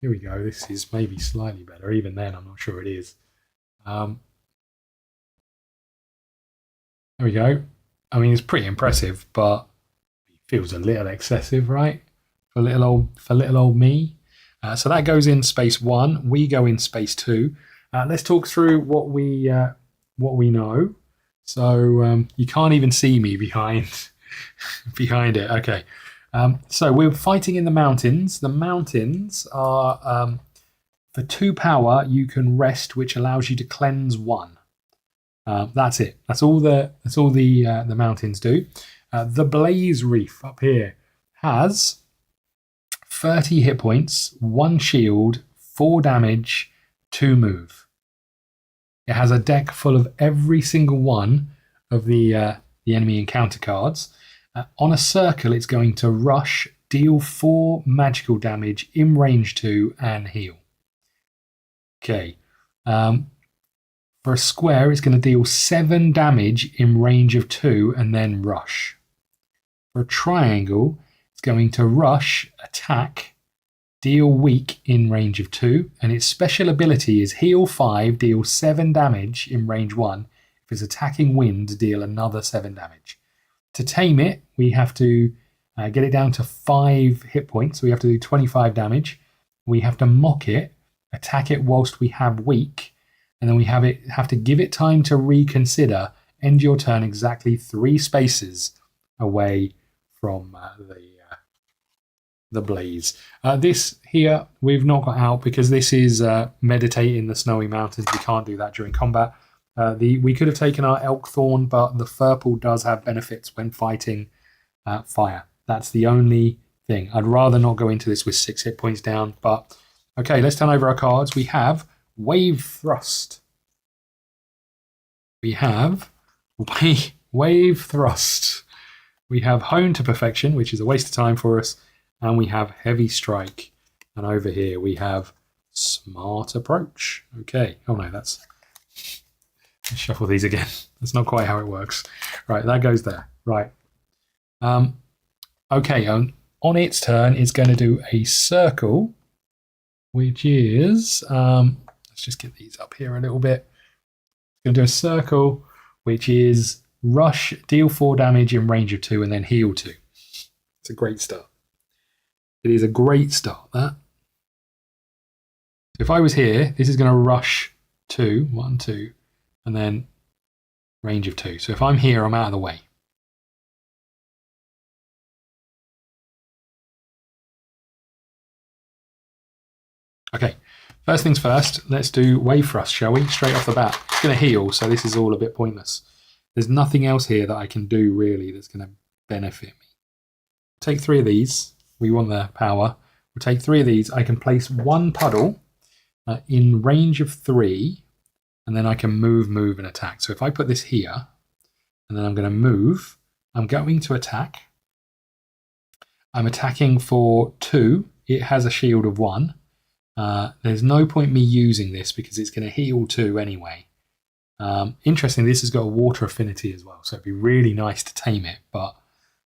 Here we go. This is maybe slightly better. Even then, I'm not sure it is. There we go. I mean, it's pretty impressive, but feels a little excessive, right? For little old me. So that goes in space 1. We go in space 2. Let's talk through what we know. So you can't even see me behind it. Okay. So we're fighting in the mountains. The mountains are for 2 power. You can rest, which allows you to cleanse 1. That's it. That's all the mountains do. The Blaze Reef up here has 30 hit points, 1 shield, 4 damage, 2 move. It has a deck full of every single one of the enemy encounter cards. On a circle, it's going to rush, deal 4 magical damage in range 2, and heal. Okay. For a square, it's going to deal 7 damage in range of 2 and then rush. For a triangle, it's going to rush, attack, deal weak in range of 2, and its special ability is heal 5, deal 7 damage in range 1. If it's attacking wind, deal another 7 damage. To tame it, we have to get it down to 5 hit points, so we have to do 25 damage. We have to mock it, attack it whilst we have weak, and then we have to give it time to reconsider, end your turn exactly 3 spaces away from the blaze. This here we've not got out because this is meditate in the snowy mountains. We can't do that during combat. We could have taken our elk thorn, but the furple does have benefits when fighting fire. That's the only thing. I'd rather not go into this with 6 hit points down. But okay, let's turn over our cards. We have Wave Thrust. We have Wave Thrust. We have Hone to Perfection, which is a waste of time for us. And we have Heavy Strike. And over here we have Smart Approach. Okay. Oh no, let's shuffle these again. That's not quite how it works. Right, that goes there. Right. Okay, on its turn, it's going to do a circle, which is... let's just get these up here a little bit. It's going to do a circle, which is rush, deal 4 damage in range of 2, and then heal 2. It's a great start. It is a great start, that. if I was here, this is going to rush 2, 1, 2, and then range of 2. So if I'm here, I'm out of the way. Okay, first things first, let's do wave thrust, shall we? Straight off the bat. It's going to heal, so this is all a bit pointless. There's nothing else here that I can do really that's going to benefit me. Take 3 of these. We want the power. We'll take 3 of these. I can place 1 puddle in range of 3, and then I can move, and attack. So if I put this here, and then I'm going to move, I'm going to attack. I'm attacking for 2. It has a shield of 1. There's no point me using this because it's going to heal 2 anyway. Interestingly, this has got a water affinity as well, so it'd be really nice to tame it, but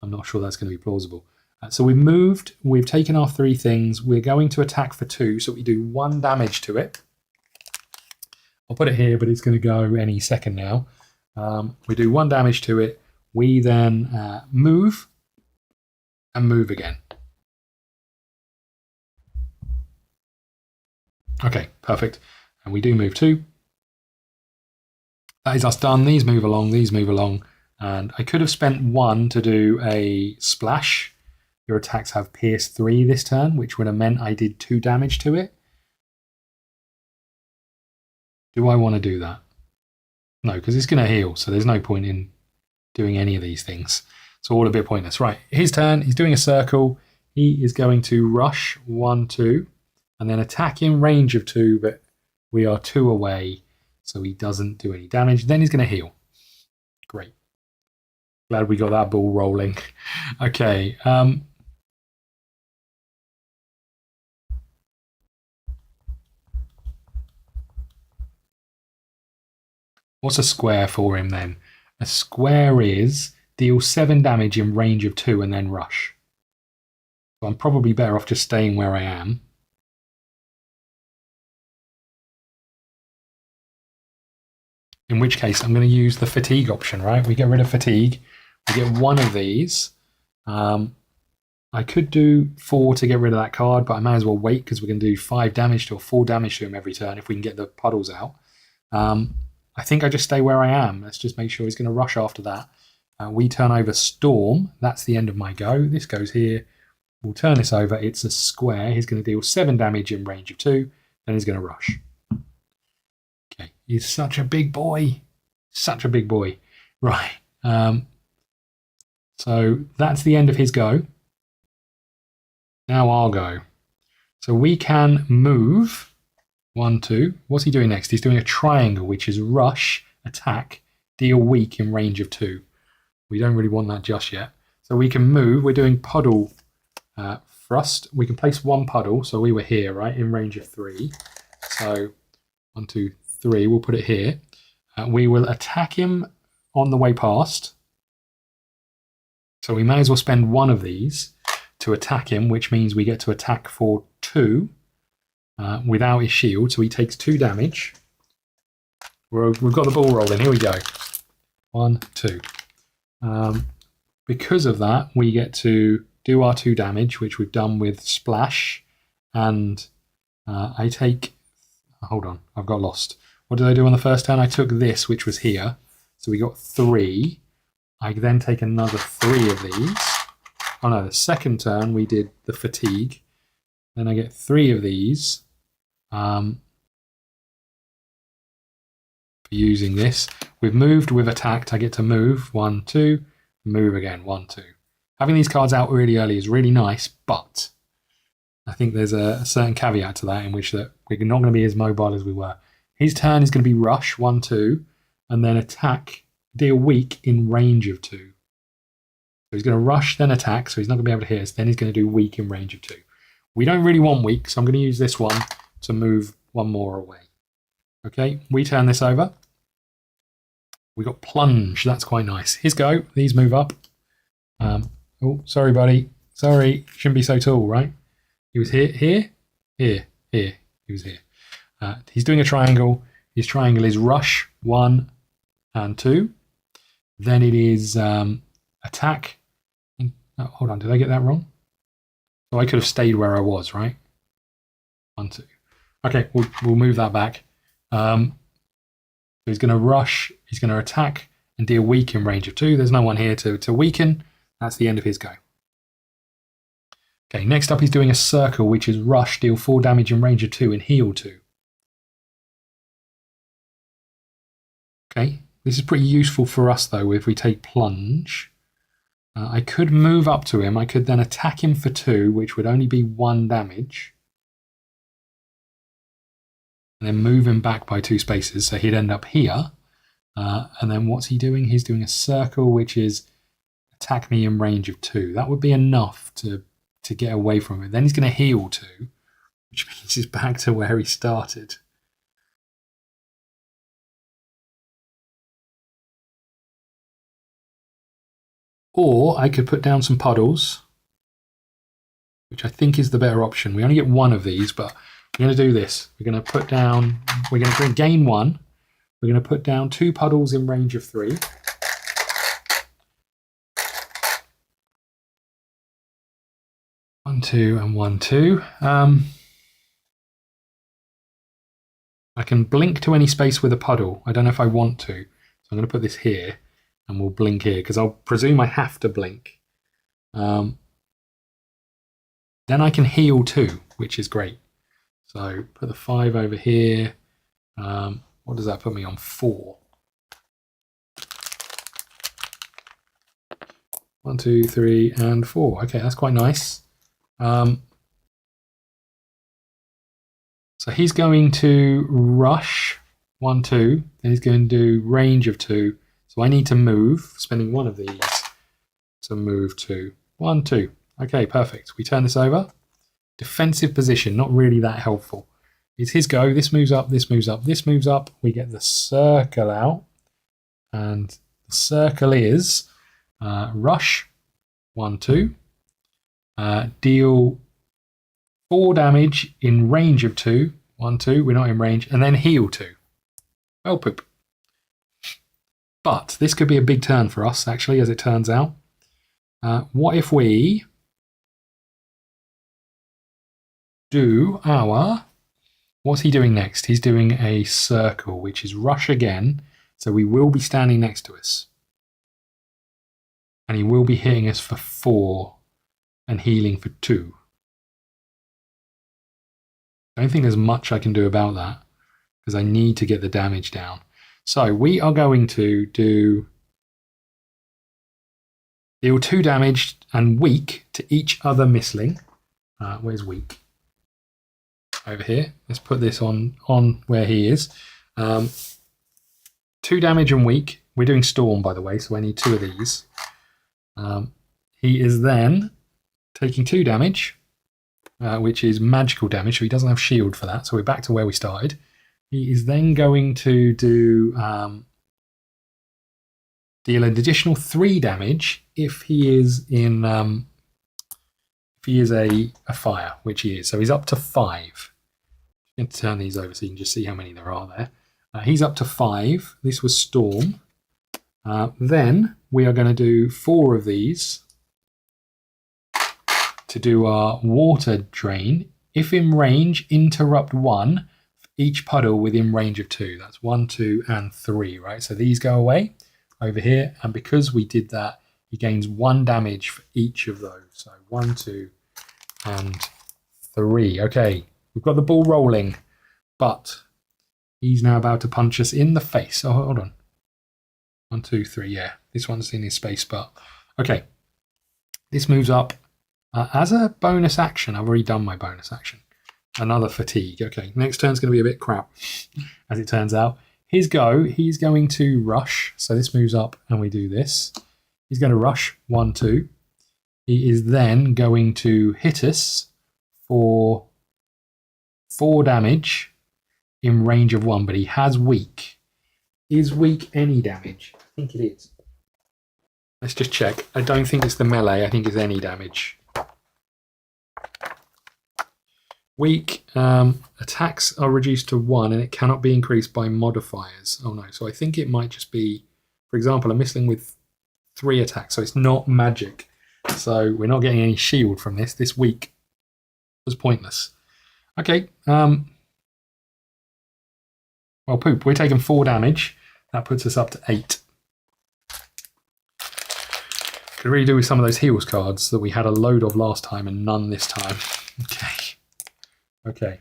I'm not sure that's going to be plausible. So we've moved, we've taken our 3 things, we're going to attack for 2, so we do 1 damage to it. I'll put it here, but it's going to go any second now. We do 1 damage to it, we then move, and move again. Okay, perfect. And we do move 2. That is us done. These move along, and I could have spent 1 to do a splash. Your attacks have pierce 3 this turn, which would have meant I did 2 damage to it. Do I want to do that? No, because it's going to heal, so there's no point in doing any of these things. It's all a bit pointless. Right, his turn. He's doing a circle. He is going to rush 1, 2, and then attack in range of 2, but we are 2 away, so he doesn't do any damage. Then he's going to heal. Great. Glad we got that ball rolling. Okay. What's a square for him then? A square is deal 7 damage in range of 2 and then rush. So I'm probably better off just staying where I am. In which case, I'm going to use the fatigue option, right? We get rid of fatigue. We get 1 of these. I could do 4 to get rid of that card, but I may as well wait because we're going to do 5 damage to or 4 damage to him every turn if we can get the puddles out. I think I just stay where I am. Let's just make sure he's going to rush after that. We turn over Storm. That's the end of my go. This goes here. We'll turn this over. It's a square. He's going to deal 7 damage in range of 2. Then he's going to rush. Okay. He's such a big boy. Such a big boy. Right. So that's the end of his go. Now I'll go. So we can move 1, 2. What's he doing next? He's doing a triangle, which is rush, attack, deal weak in range of 2. We don't really want that just yet. So we can move. We're doing puddle thrust. We can place 1 puddle. So we were here, right, in range of 3. So 1, 2, 3. We'll put it here. We will attack him on the way past. So we may as well spend 1 of these to attack him, which means we get to attack for 2 without his shield. So he takes 2 damage. We've got the ball rolling. Here we go. 1, 2. Because of that, we get to do our 2 damage, which we've done with Splash. And I take... Hold on, I've got lost. What did I do on the first turn? I took this, which was here. So we got 3. I then take another 3 of these. Oh no, the second turn we did the fatigue. Then I get 3 of these for using this. We've moved, we've attacked. I get to move 1, 2, move again 1, 2. Having these cards out really early is really nice, but I think there's a certain caveat to that in which that we're not going to be as mobile as we were. His turn is going to be rush 1, 2, and then attack, deal weak in range of 2. So he's going to rush, then attack, so he's not going to be able to hit us. Then he's going to do weak in range of 2. We don't really want weak, so I'm going to use this one to move 1 more away. Okay, we turn this over. We got plunge. That's quite nice. His go. These move up. Oh, sorry, buddy. Sorry. Shouldn't be so tall, right? He was here. He was here. He's doing a triangle. His triangle is rush 1 and 2. Then it is attack. Oh, hold on. Did I get that wrong? So I could have stayed where I was, right? 1, 2. Okay, we'll move that back. So he's going to rush, he's going to attack and deal weak in range of 2. There's no one here to weaken. That's the end of his go. Okay, next up he's doing a circle, which is rush, deal 4 damage in range of 2 and heal 2. Okay, this is pretty useful for us though if we take plunge. I could move up to him. I could then attack him for 2, which would only be 1 damage. And then move him back by 2 spaces, so he'd end up here. And then what's he doing? He's doing a circle, which is attack me in range of 2. That would be enough to get away from it. Then he's going to heal 2, which means he's back to where he started. Or I could put down some puddles, which I think is the better option. We only get 1 of these, but we're going to do this. We're going to put down, we're going to gain 1. We're going to put down 2 puddles in range of 3. One, 2, and 1, 2. I can blink to any space with a puddle. I don't know if I want to. So I'm going to put this here. And we'll blink here, because I'll presume I have to blink. Then I can heal 2, which is great. So put the 5 over here. What does that put me on? 4. 1, 2, 3, and 4. Okay, that's quite nice. So he's going to rush 1, 2. Then he's going to do range of 2. So I need to move, spending 1 of these to move 2. 1, 2. Okay, perfect. We turn this over. Defensive position, not really that helpful. It's his go. This moves up, this moves up, this moves up. We get the circle out. And the circle is rush 1, 2. Deal 4 damage in range of 2. 1, 2. We're not in range. And then heal 2. Well, poop. But this could be a big turn for us, actually, as it turns out. What if we do our... What's he doing next? He's doing a circle, which is rush again. So we will be standing next to us. And he will be hitting us for 4 and healing for 2. I don't think there's much I can do about that, because I need to get the damage down. So we are going to deal 2 damage and weak to each other mistling. Where's weak? Over here. Let's put this on where he is. 2 damage and weak. We're doing storm, by the way, so I need 2 of these. He is then taking 2 damage, which is magical damage, so he doesn't have shield for that. So we're back to where we started. He is then going to do deal an additional 3 damage if he is in if he is a fire, which he is. So he's up to 5. I'm going to turn these over so you can just see how many there are there. He's up to 5. This was storm. Then we are going to do 4 of these to do our water drain. If in range, interrupt 1. Each puddle within range of 2. That's 1, 2, and 3, right? So these go away over here. And because we did that, he gains 1 damage for each of those. So 1, 2, and 3. Okay, we've got the ball rolling, but he's now about to punch us in the face. Oh, hold on. 1, 2, 3, yeah. This one's in his space, but okay. This moves up as a bonus action. I've already done my bonus action. Another fatigue. Okay, next turn's going to be a bit crap, as it turns out. His go, he's going to rush. So this moves up and we do this. He's going to rush 1, 2. He is then going to hit us for 4 damage in range of 1, but he has weak. Is weak any damage? I think it is. Let's just check. I don't think it's the melee. I think it's any damage. Weak attacks are reduced to 1 and it cannot be increased by modifiers. Oh no, so I think it might just be, for example, a mistling with 3 attacks, so it's not magic. So we're not getting any shield from this. This weak was pointless. Okay, Well, poop. We're taking 4 damage. That puts us up to 8. Could really do with some of those heals cards that we had a load of last time and none this time. Okay. Okay.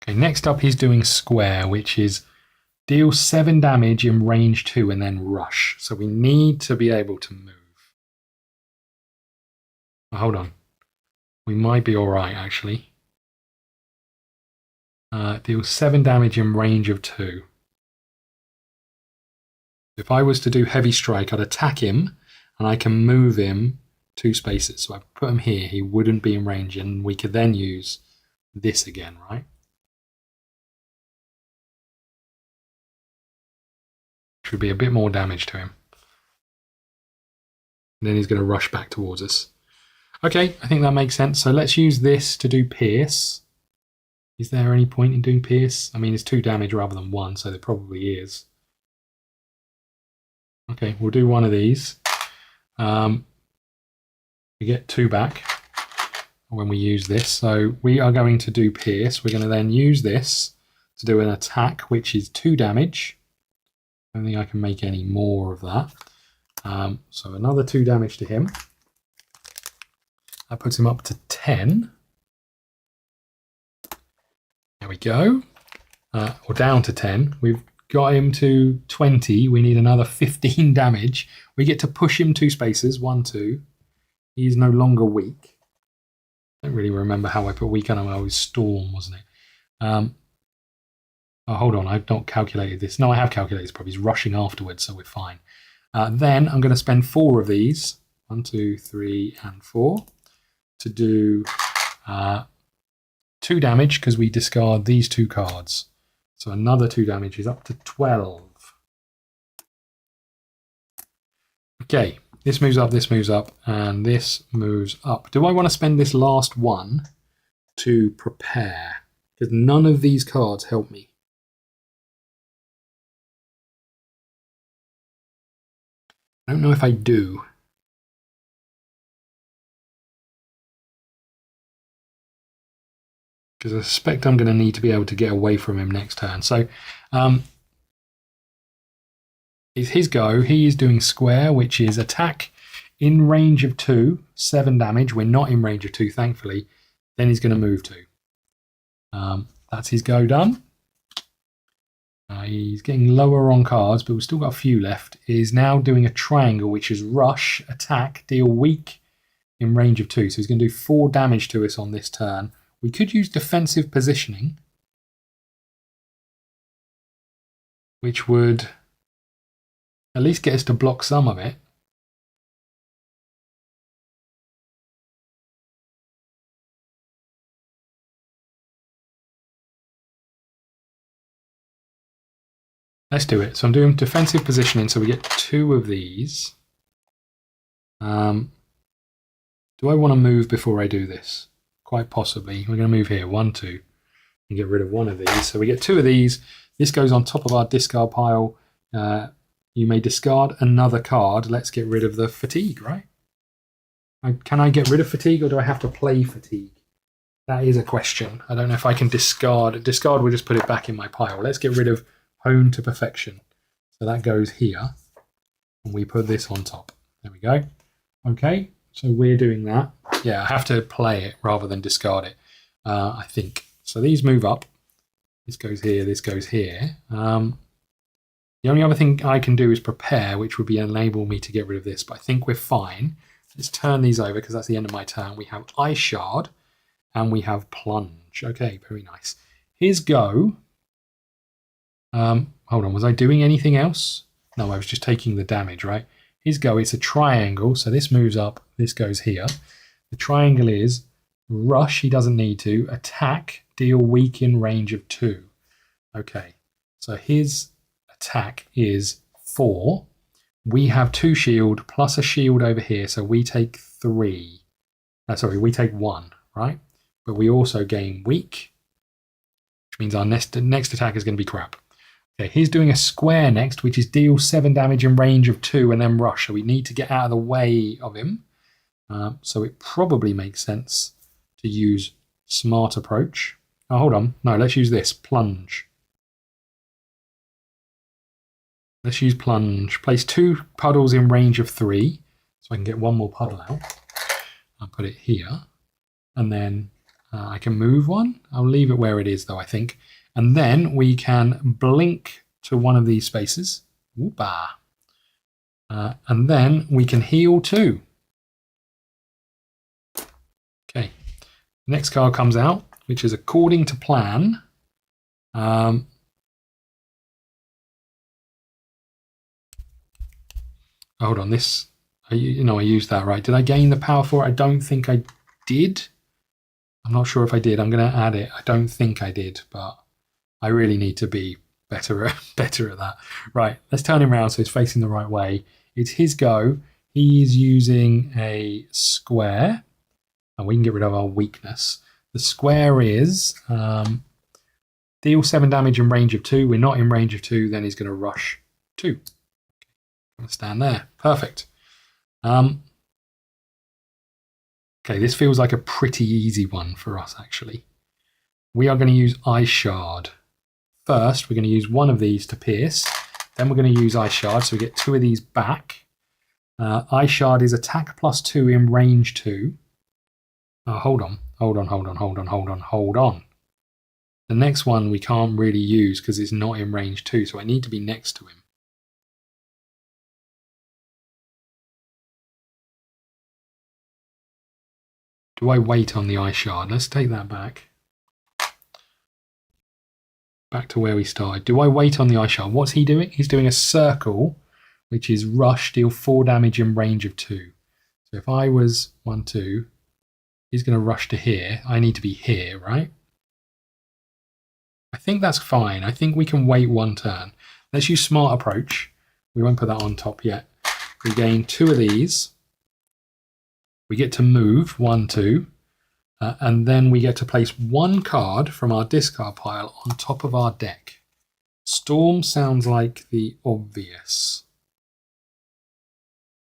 Okay, next up he's doing square, which is deal 7 damage in range 2 and then rush. So we need to be able to move. Oh, hold on. We might be alright, actually. Deal 7 damage in range of 2. If I was to do heavy strike, I'd attack him and I can move him 2 spaces. So I put him here, he wouldn't be in range, and we could then use this again, right? Which would be a bit more damage to him. And then he's going to rush back towards us. Okay, I think that makes sense. So let's use this to do pierce. Is there any point in doing pierce? I mean, it's 2 damage rather than 1, so there probably is. Okay, we'll do one of these. We get 2 back when we use this. So we are going to do pierce. We're going to then use this to do an attack, which is 2 damage. I don't think I can make any more of that. So another 2 damage to him. That puts him up to 10. There we go. Or down to 10. We've got him to 20. We need another 15 damage. We get to push him 2 spaces. 1, 2. He's no longer weak. I don't really remember how I put weak on him. I was storm, wasn't it? Oh, hold on. I've not calculated this. No, I have calculated this. Probably he's rushing afterwards, so we're fine. Then I'm going to spend 4 of these. 1, 2, 3, and 4. To do 2 damage because we discard these 2 cards. So another 2 damage is up to 12. Okay, this moves up, and this moves up. Do I want to spend this last one to prepare? Because none of these cards help me. I don't know if I do. Because I suspect I'm going to need to be able to get away from him next turn. So it's his go. He is doing square, which is attack in range of 2, 7 damage. We're not in range of 2, thankfully. Then he's going to move 2. That's his go done. He's getting lower on cards, but we've still got a few left. He's now doing a triangle, which is rush, attack, deal weak in range of 2. So he's going to do 4 damage to us on this turn. We could use defensive positioning, which would at least get us to block some of it. Let's do it. So I'm doing defensive positioning, so we get 2 of these. Do I want to move before I do this? Quite possibly. We're going to move here, 1, 2, and get rid of 1 of these. So we get 2 of these. This goes on top of our discard pile. You may discard another card. Let's get rid of the fatigue, right? Can I get rid of fatigue, or do I have to play fatigue? That is a question. I don't know if I can discard. Discard will just put it back in my pile. Let's get rid of Hone to Perfection. So that goes here, and we put this on top. There we go. Okay, so we're doing that. Yeah, I have to play it rather than discard it, I think. So these move up. This goes here, this goes here. The only other thing I can do is prepare, which would be enable me to get rid of this, but I think we're fine. Let's turn these over because that's the end of my turn. We have Ice Shard and we have Plunge. Okay, very nice. His go. Hold on, was I doing anything else? No, I was just taking the damage, right? His go, it's a triangle, so this moves up, this goes here. The triangle is rush, he doesn't need to, attack, deal weak in range of 2. Okay, so his attack is 4. We have 2 shield plus a shield over here, so we take 3. Sorry, we take 1, right? But we also gain weak, which means our next attack is going to be crap. Okay, he's doing a square next, which is deal 7 damage in range of 2 and then rush. So we need to get out of the way of him. So it probably makes sense to use smart approach. Oh, hold on. No, let's use this. Plunge. Let's use plunge. Place 2 puddles in range of 3. So I can get one more puddle out. I'll put it here. And then I can move one. I'll leave it where it is, though, I think. And then we can blink to one of these spaces. Whoopah. And then we can heal 2. Okay. Next card comes out, which is according to plan. Hold on, this, I used that right. Did I gain the power for it? I don't think I did. I'm not sure if I did. I'm going to add it. I don't think I did, but I really need to be better at that. Right, let's turn him around so he's facing the right way. It's his go. He's using a square, and we can get rid of our weakness. The square is deal 7 damage in range of 2. We're not in range of 2, then he's going to rush 2. Going to stand there. Perfect. Okay, this feels like a pretty easy one for us, actually. We are going to use Ice Shard. First, we're going to use one of these to pierce. Then we're going to use Ice Shard, so we get 2 of these back. Ice Shard is attack +2 in range 2. Oh, hold on. The next one we can't really use because it's not in range 2, so I need to be next to him. Do I wait on the Ice Shard? Let's take that back. Back to where we started. Do I wait on the Ice Shard? What's he doing? He's doing a circle, which is rush, deal 4 damage in range of 2. So if I was 1, 2, he's going to rush to here. I need to be here, right? I think that's fine. I think we can wait 1 turn. Let's use smart approach. We won't put that on top yet. We gain 2 of these. We get to move 1, 2. And then we get to place 1 card from our discard pile on top of our deck. Storm sounds like the obvious.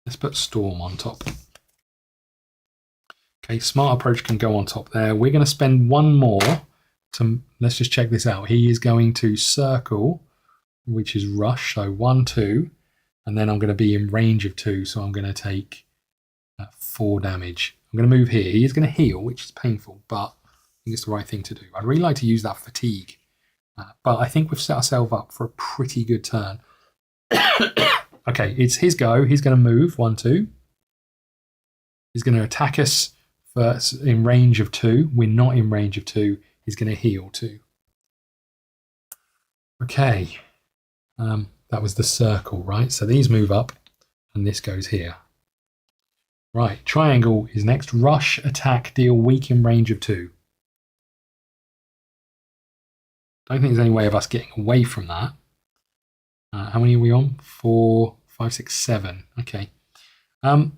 Let's put Storm on top. Okay, smart approach can go on top there. We're going to spend 1 more to, let's just check this out. He is going to circle, which is rush, so 1, 2, and then I'm going to be in range of 2, so I'm going to take 4 damage. I'm going to move here. He is going to heal, which is painful, but I think it's the right thing to do. I'd really like to use that fatigue, but I think we've set ourselves up for a pretty good turn. Okay, it's his go. He's going to move 1, 2. He's going to attack us in range of 2. We're not in range of 2. He's going to heal 2. Okay, that was the circle, right? So these move up, and this goes here. Right, triangle is next. Rush, attack, deal weak in range of 2. Don't think there's any way of us getting away from that. How many are we on? 4, 5, 6, 7. Okay. I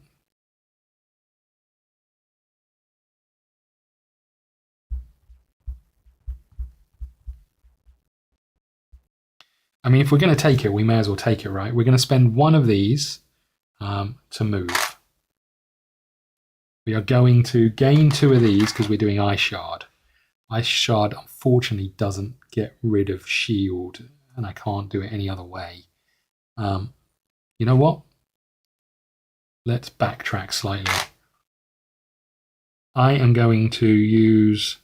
mean, if we're going to take it, we may as well take it, right? We're going to spend 1 of these to move. We are going to gain 2 of these because we're doing Ice Shard. Ice Shard, unfortunately, doesn't get rid of shield, and I can't do it any other way. You know what? Let's backtrack slightly. I am going to use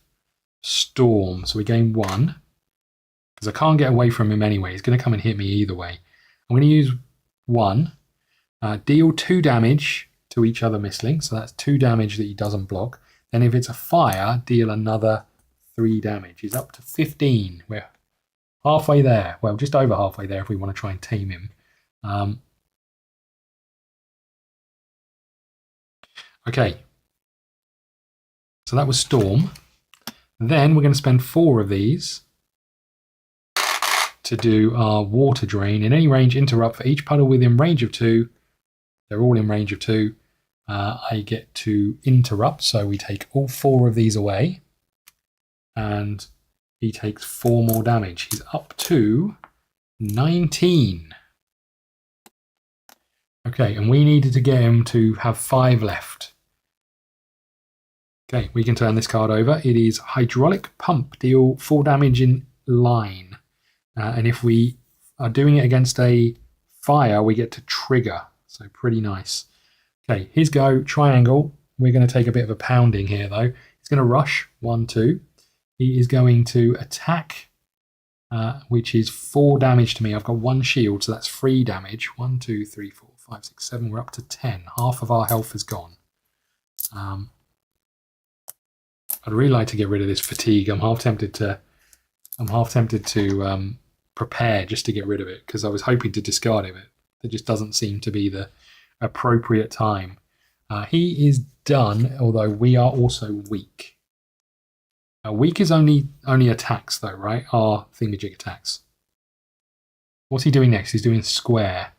Storm. So we gain 1. Because I can't get away from him anyway. He's going to come and hit me either way. I'm going to use 1. Deal 2 damage to each other mistling. So that's 2 damage that he doesn't block. Then if it's a fire, deal another 3 damage. He's up to 15. We're halfway there. Well, just over halfway there if we want to try and tame him. Okay. So that was Storm. Then we're going to spend 4 of these to do our water drain. In any range, interrupt for each puddle within range of 2. They're all in range of 2. I get to interrupt, so we take all 4 of these away. And he takes 4 more damage. He's up to 19. Okay, and we needed to get him to have 5 left. Okay, we can turn this card over. It is Hydraulic Pump. Deal 4 damage in line. And if we are doing it against a fire, we get to trigger. So pretty nice. Okay, his go. Triangle. We're going to take a bit of a pounding here, though. He's going to rush. 1, 2. He is going to attack, which is 4 damage to me. I've got 1 shield, so that's 3 damage. 1, 2, 3, 4, 5, 6, 7. We're up to 10. Half of our health is gone. I'd really like to get rid of this fatigue. I'm half tempted to prepare just to get rid of it, because I was hoping to discard it, but it just doesn't seem to be the appropriate time. He is done, although we are also weak. Weak is only attacks, though, right? Our thingamajig attacks. What's he doing next? He's doing square,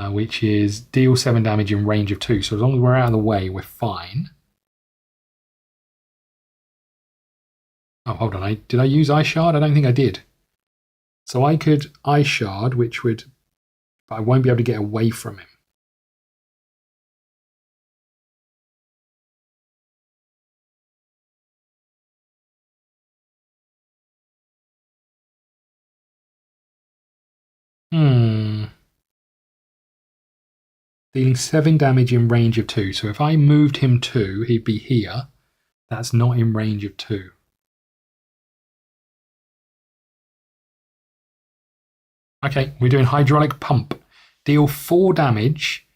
which is deal 7 damage in range of 2. So as long as we're out of the way, we're fine. Oh, hold on. Did I use Ice Shard? I don't think I did. So I could Ice Shard, which would... But I won't be able to get away from him. Dealing 7 damage in range of 2. So if I moved him 2, he'd be here. That's not in range of 2. Okay, we're doing Hydraulic Pump. Deal 4 damage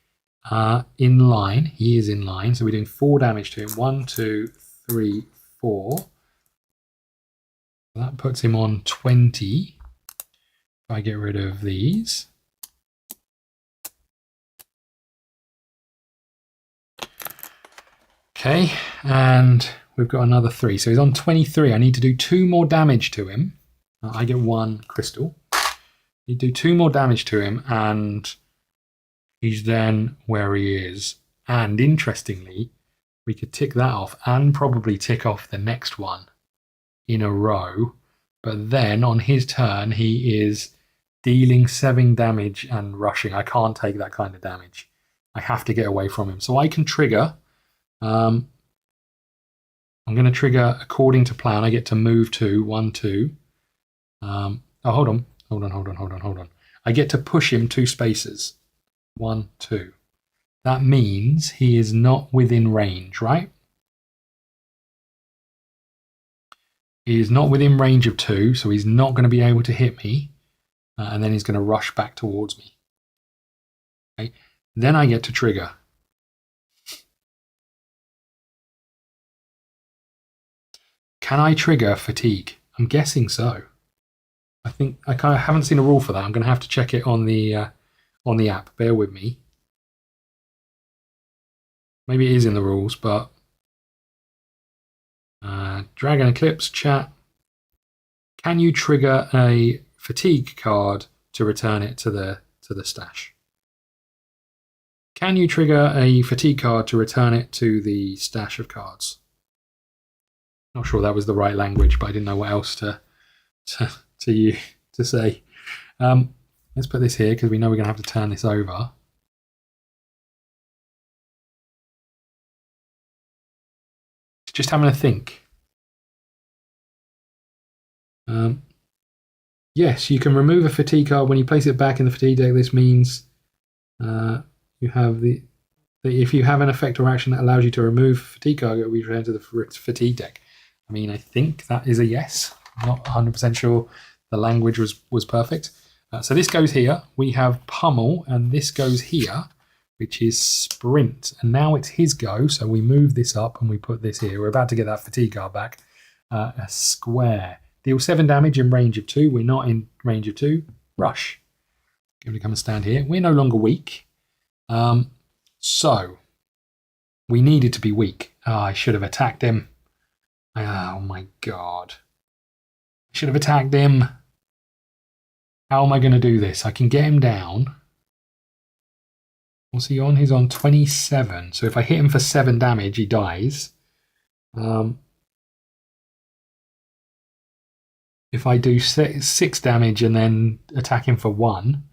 in line. He is in line, so we're doing 4 damage to him. 1, 2, 3, 4. That puts him on 20. If I get rid of these. Okay, and we've got another 3. So he's on 23. I need to do 2 more damage to him. I get 1 crystal. You do 2 more damage to him, and he's then where he is. And interestingly, we could tick that off and probably tick off the next one in a row. But then on his turn, he is dealing 7 damage and rushing. I can't take that kind of damage. I have to get away from him. So I can trigger. I'm going to trigger according to plan. I get to move to 1, 2. Oh, hold on. Hold on. I get to push him 2 spaces. 1, 2. That means he is not within range, right? He is not within range of 2, so he's not going to be able to hit me. And then he's going to rush back towards me. Okay. Then I get to trigger. Can I trigger fatigue? I'm guessing so. I think I kind of haven't seen a rule for that. I'm going to have to check it on the app. Bear with me. Maybe it is in the rules, but Dragon Eclipse chat. Can you trigger a fatigue card to return it to the stash? Can you trigger a fatigue card to return it to the stash of cards? Not sure that was the right language, but I didn't know what else to say. Let's put this here because we know we're going to have to turn this over. Just having a think. Yes, you can remove a fatigue card when you place it back in the fatigue deck. This means you have if you have an effect or action that allows you to remove fatigue card, it will be returned to the fatigue deck. I mean, I think that is a yes. I'm not 100% sure the language was perfect. So this goes here. We have Pummel, and this goes here, which is Sprint. And now it's his go, so we move this up and we put this here. We're about to get that fatigue card back. A square. Deal 7 damage in range of 2. We're not in range of 2. Rush. Give him to come and stand here. We're no longer weak. So we needed to be weak. I should have attacked him. Oh my god. I should have attacked him. How am I going to do this? I can get him down. What's he on? He's on 27. So if I hit him for 7 damage, he dies. If I do 6 damage and then attack him for 1,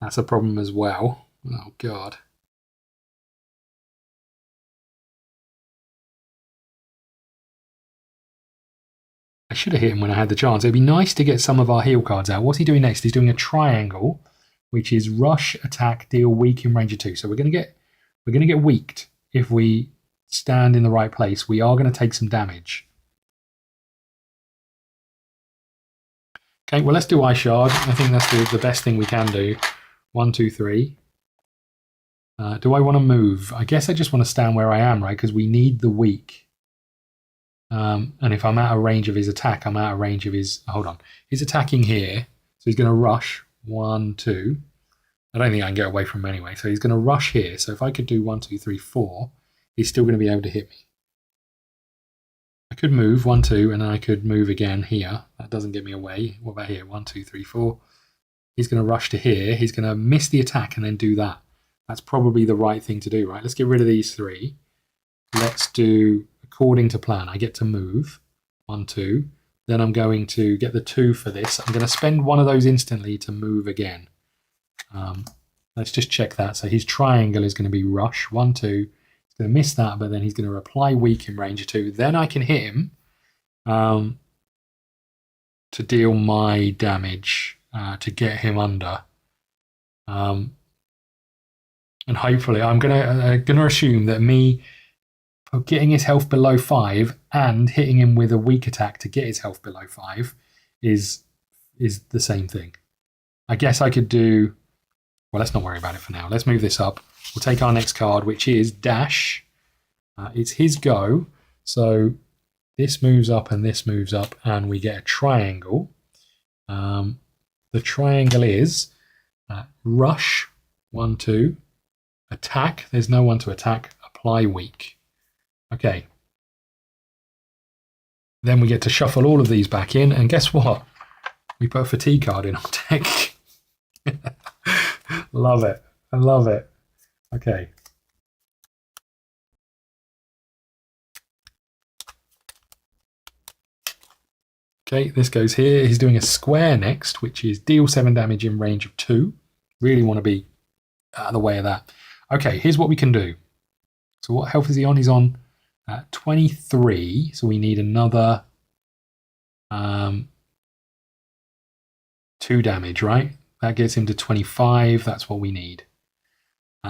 that's a problem as well. Oh god. I should have hit him when I had the chance. It'd be nice to get some of our heal cards out. What's he doing next? He's doing a triangle, which is rush, attack, deal, weak in range of 2. So we're going to get weaked if we stand in the right place. We are going to take some damage. Okay, well, let's do Ice Shard. I think that's the best thing we can do. 1, 2, 3. Do I want to move? I guess I just want to stand where I am, right? Because we need the weak. And if I'm out of range of his attack, I'm out of range of his... Hold on. He's attacking here. So he's going to rush. 1, 2. I don't think I can get away from him anyway. So he's going to rush here. So if I could do 1, 2, 3, 4, he's still going to be able to hit me. I could move 1, 2, and then I could move again here. That doesn't get me away. What about here? 1, 2, 3, 4. He's going to rush to here. He's going to miss the attack and then do that. That's probably the right thing to do, right? Let's get rid of these 3. Let's do according to plan. I get to move 1, 2. Then I'm going to get the 2 for this. I'm going to spend one of those instantly to move again. Let's just check that. So his triangle is going to be rush 1, 2. He's going to miss that, but then he's going to apply weak in range of 2. Then I can hit him to deal my damage to get him under. And hopefully, I'm gonna assume that me getting his health below 5 and hitting him with a weak attack to get his health below 5 is the same thing. I guess I could do... Well, let's not worry about it for now. Let's move this up. We'll take our next card, which is Dash. It's his go. So this moves up and this moves up, and we get a triangle. The triangle is rush, 1, 2. Attack, there's no one to attack. Apply weak. Okay. Then we get to shuffle all of these back in, and guess what? We put a fatigue card in our deck. Love it. I love it. Okay. Okay, this goes here. He's doing a square next, which is deal 7 damage in range of 2. Really want to be out of the way of that. Okay, here's what we can do. So what health is he on? He's on 23. So we need another 2 damage, right? That gets him to 25. That's what we need.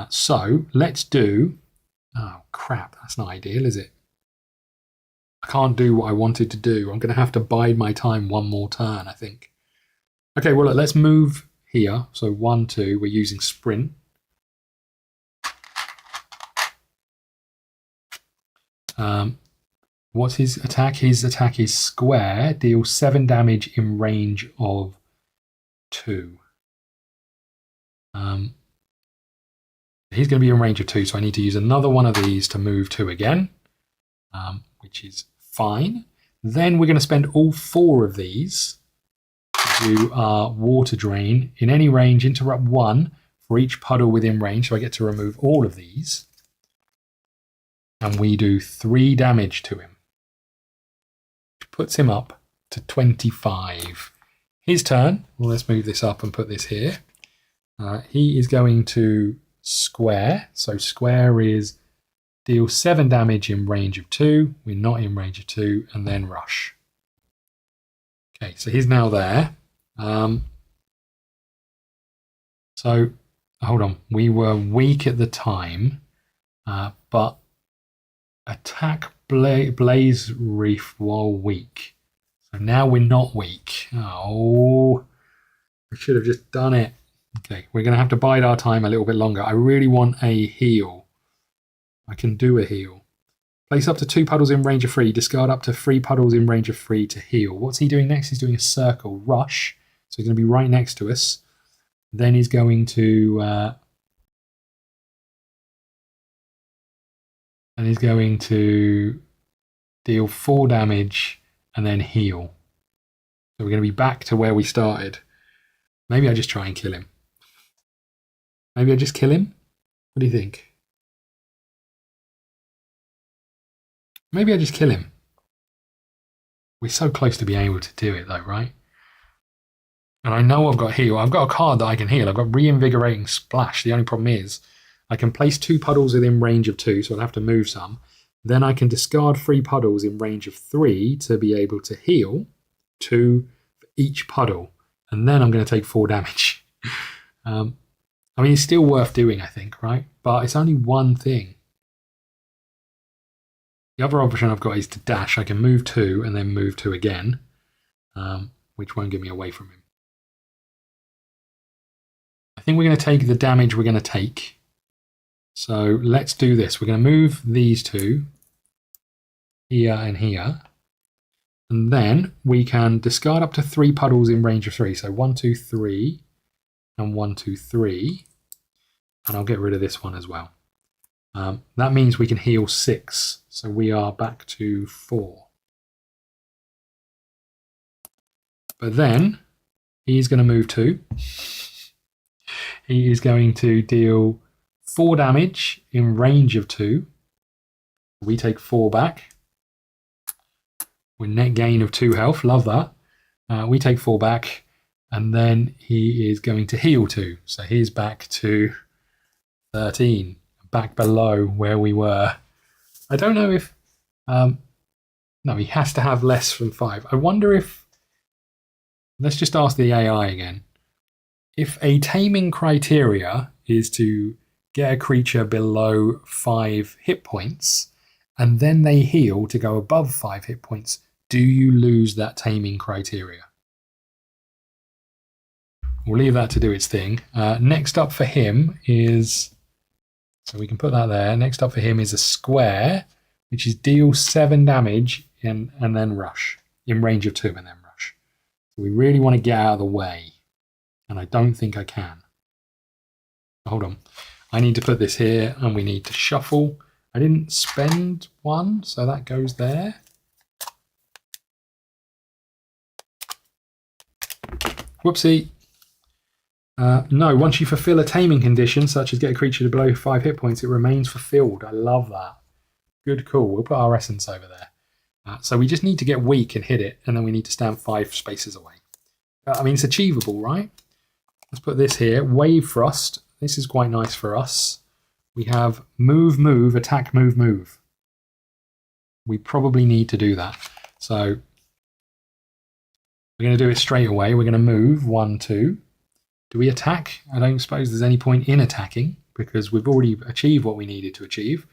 So let's do... Oh, crap. That's not ideal, is it? I can't do what I wanted to do. I'm going to have to bide my time one more turn, I think. Okay, well, look, let's move here. So 1, 2. We're using sprint. What's his attack? His attack is square. Deals 7 damage in range of 2. He's going to be in range of 2, so I need to use another one of these to move 2 again, which is fine. Then we're going to spend all 4 of these to do our water drain. In any range, interrupt 1 for each puddle within range, so I get to remove all of these. And we do 3 damage to him, which puts him up to 25. His turn. Well, let's move this up and put this here. He is going to square. So square is deal 7 damage in range of 2. We're not in range of 2. And then rush. Okay, so he's now there. So, hold on. We were weak at the time, but attack Blaze Reef while weak. So now we're not weak. Oh, I should have just done it. Okay, we're going to have to bide our time a little bit longer. I really want a heal. I can do a heal. Place up to 2 puddles in range of 3. Discard up to 3 puddles in range of 3 to heal. What's he doing next? He's doing a circle. Rush. So he's going to be right next to us. Then he's going to... and he's going to deal 4 damage and then heal. So we're going to be back to where we started. Maybe I just try and kill him. Maybe I just kill him? What do you think? Maybe I just kill him. We're so close to being able to do it though, right? And I know I've got heal. I've got a card that I can heal. I've got reinvigorating splash. The only problem is I can place 2 puddles within range of 2, so I'll have to move some. Then I can discard 3 puddles in range of 3 to be able to heal 2 for each puddle. And then I'm going to take 4 damage. I mean, it's still worth doing, I think, right? But it's only one thing. The other option I've got is to dash. I can move 2 and then move 2 again, which won't get me away from him. I think we're going to take the damage we're going to take. So let's do this. We're going to move these 2 here and here. And then we can discard up to 3 puddles in range of 3. So 1, 2, 3, and 1, 2, 3. And I'll get rid of this one as well. That means we can heal 6. So we are back to 4. But then he's going to move 2. He is going to deal 4 damage in range of 2. We take 4 back. With net gain of 2 health. Love that. We take 4 back. And then he is going to heal 2. So he's back to 13. Back below where we were. I don't know if... no, he has to have less than 5. I wonder if... Let's just ask the AI again. If a taming criteria is to get a creature below 5 hit points, and then they heal to go above 5 hit points, do you lose that taming criteria? We'll leave that to do its thing. Next up for him is... So we can put that there. Next up for him is a square, which is deal 7 damage and then rush. In range of 2 and then rush. So we really want to get out of the way. And I don't think I can. Hold on. I need to put this here and we need to shuffle. I didn't spend 1, so that goes there. Whoopsie. No, once you fulfill a taming condition, such as get a creature to below 5 hit points, it remains fulfilled. I love that. Good call. We'll put our essence over there. So we just need to get weak and hit it, and then we need to stand 5 spaces away. I mean, it's achievable, right? Let's put this here. Wave Thrust. This is quite nice for us. We have move, move, attack, move, move. We probably need to do that. So we're going to do it straight away. We're going to move 1, 2. Do we attack? I don't suppose there's any point in attacking because we've already achieved what we needed to achieve.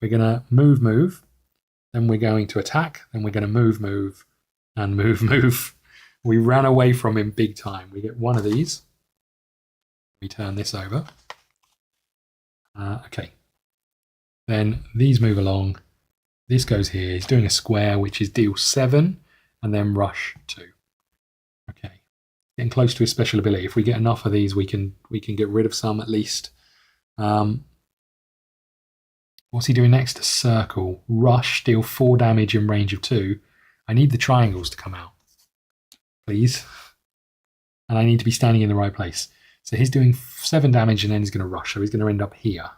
We're going to move, move. Then we're going to attack. Then we're going to move, move, and move, move. We ran away from him big time. We get 1 of these. We turn this over. Okay. Then these move along. This goes here. He's doing a square, which is deal 7, and then rush 2. Okay. Getting close to his special ability. If we get enough of these, we can get rid of some at least. What's he doing next? A circle. Rush, deal 4 damage in range of 2. I need the triangles to come out, please. And I need to be standing in the right place. So he's doing 7 damage and then he's going to rush. So he's going to end up here.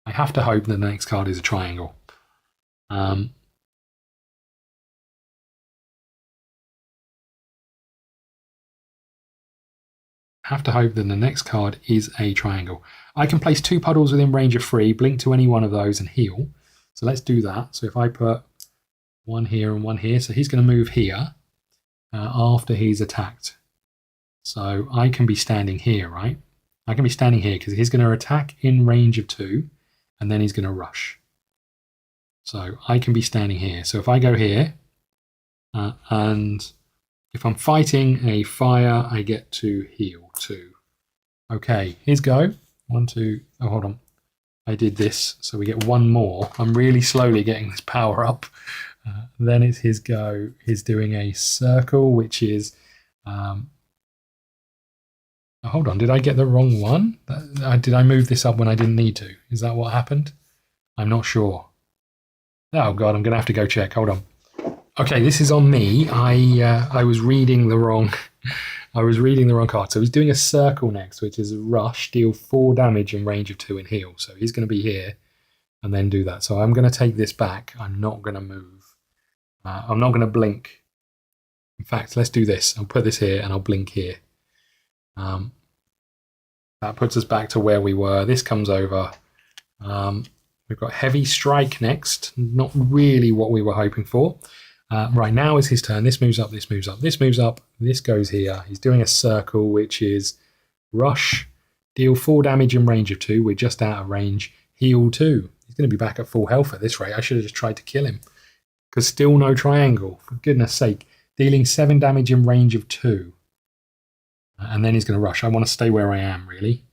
I have to hope that the next card is a triangle. Have to hope that the next card is a triangle. I can place 2 puddles within range of 3, blink to any one of those and heal. So let's do that. So if I put 1 here and 1 here, so he's going to move here after he's attacked. So I can be standing here, right? I can be standing here because he's going to attack in range of 2 and then he's going to rush. So I can be standing here. So if I go here and if I'm fighting a fire, I get to heal 2. Okay, here's go. 1, 2. Oh, hold on. I did this, so we get 1 more. I'm really slowly getting this power up. Then it's his go. He's doing a circle, which is... oh, hold on. Did I get the wrong one? Did I move this up when I didn't need to? Is that what happened? I'm not sure. Oh, God, I'm going to have to go check. Hold on. Okay, this is on me. I was reading the wrong card. So he's doing a circle next, which is a rush, deal 4 damage in range of 2 and heal. So he's going to be here and then do that. So I'm going to take this back. I'm not going to move. I'm not going to blink. In fact, let's do this. I'll put this here and I'll blink here. That puts us back to where we were. This comes over We've got heavy strike next. Not really what we were hoping for. Right now is his turn. This moves up, this moves up, this moves up. This goes here. He's doing a circle, which is rush, deal 4 damage in range of 2. We're just out of range. Heal 2. He's going to be back at full health at this rate. I should have just tried to kill him. Because still no triangle. For goodness sake. Dealing 7 damage in range of 2. And then he's going to rush. I want to stay where I am, really.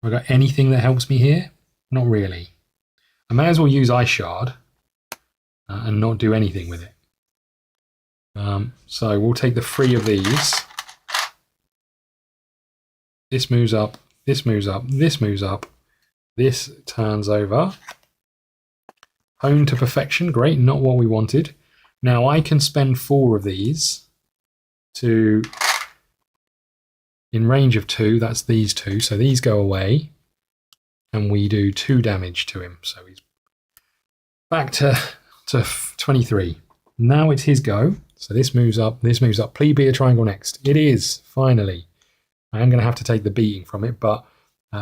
Have I got anything that helps me here? Not really. I may as well use Ice Shard and not do anything with it. So we'll take the 3 of these. This moves up, this moves up, this moves up. This turns over. Hone to perfection. Great, not what we wanted. Now I can spend 4 of these to... in range of 2, that's these 2. So these go away. And we do 2 damage to him. So he's back to 23. Now it's his go. So this moves up, this moves up. Please be a triangle next. It is, finally. I am going to have to take the beating from it, but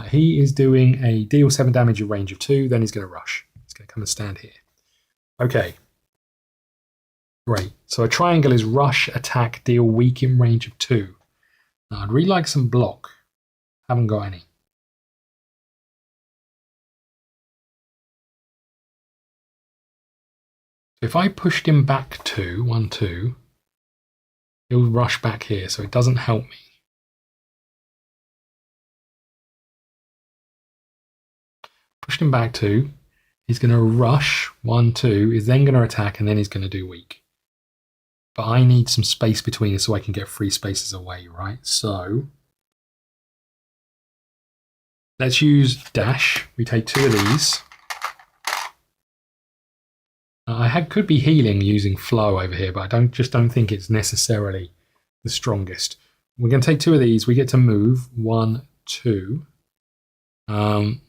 he is doing a deal 7 damage in range of 2. Then he's going to rush. He's going to come and stand here. Okay. Great. So a triangle is rush, attack, deal, weak in range of 2. Now I'd really like some block. Haven't got any. If I pushed him back 2, 1, 2, he'll rush back here, so it doesn't help me. Pushed him back 2, he's going to rush 1, 2, is then going to attack, and then he's going to do weak. But I need some space between us so I can get 3 spaces away, right? So let's use dash. We take 2 of these. I could be healing using flow over here, but I just don't think it's necessarily the strongest. We're going to take 2 of these. We get to move 1, 2. And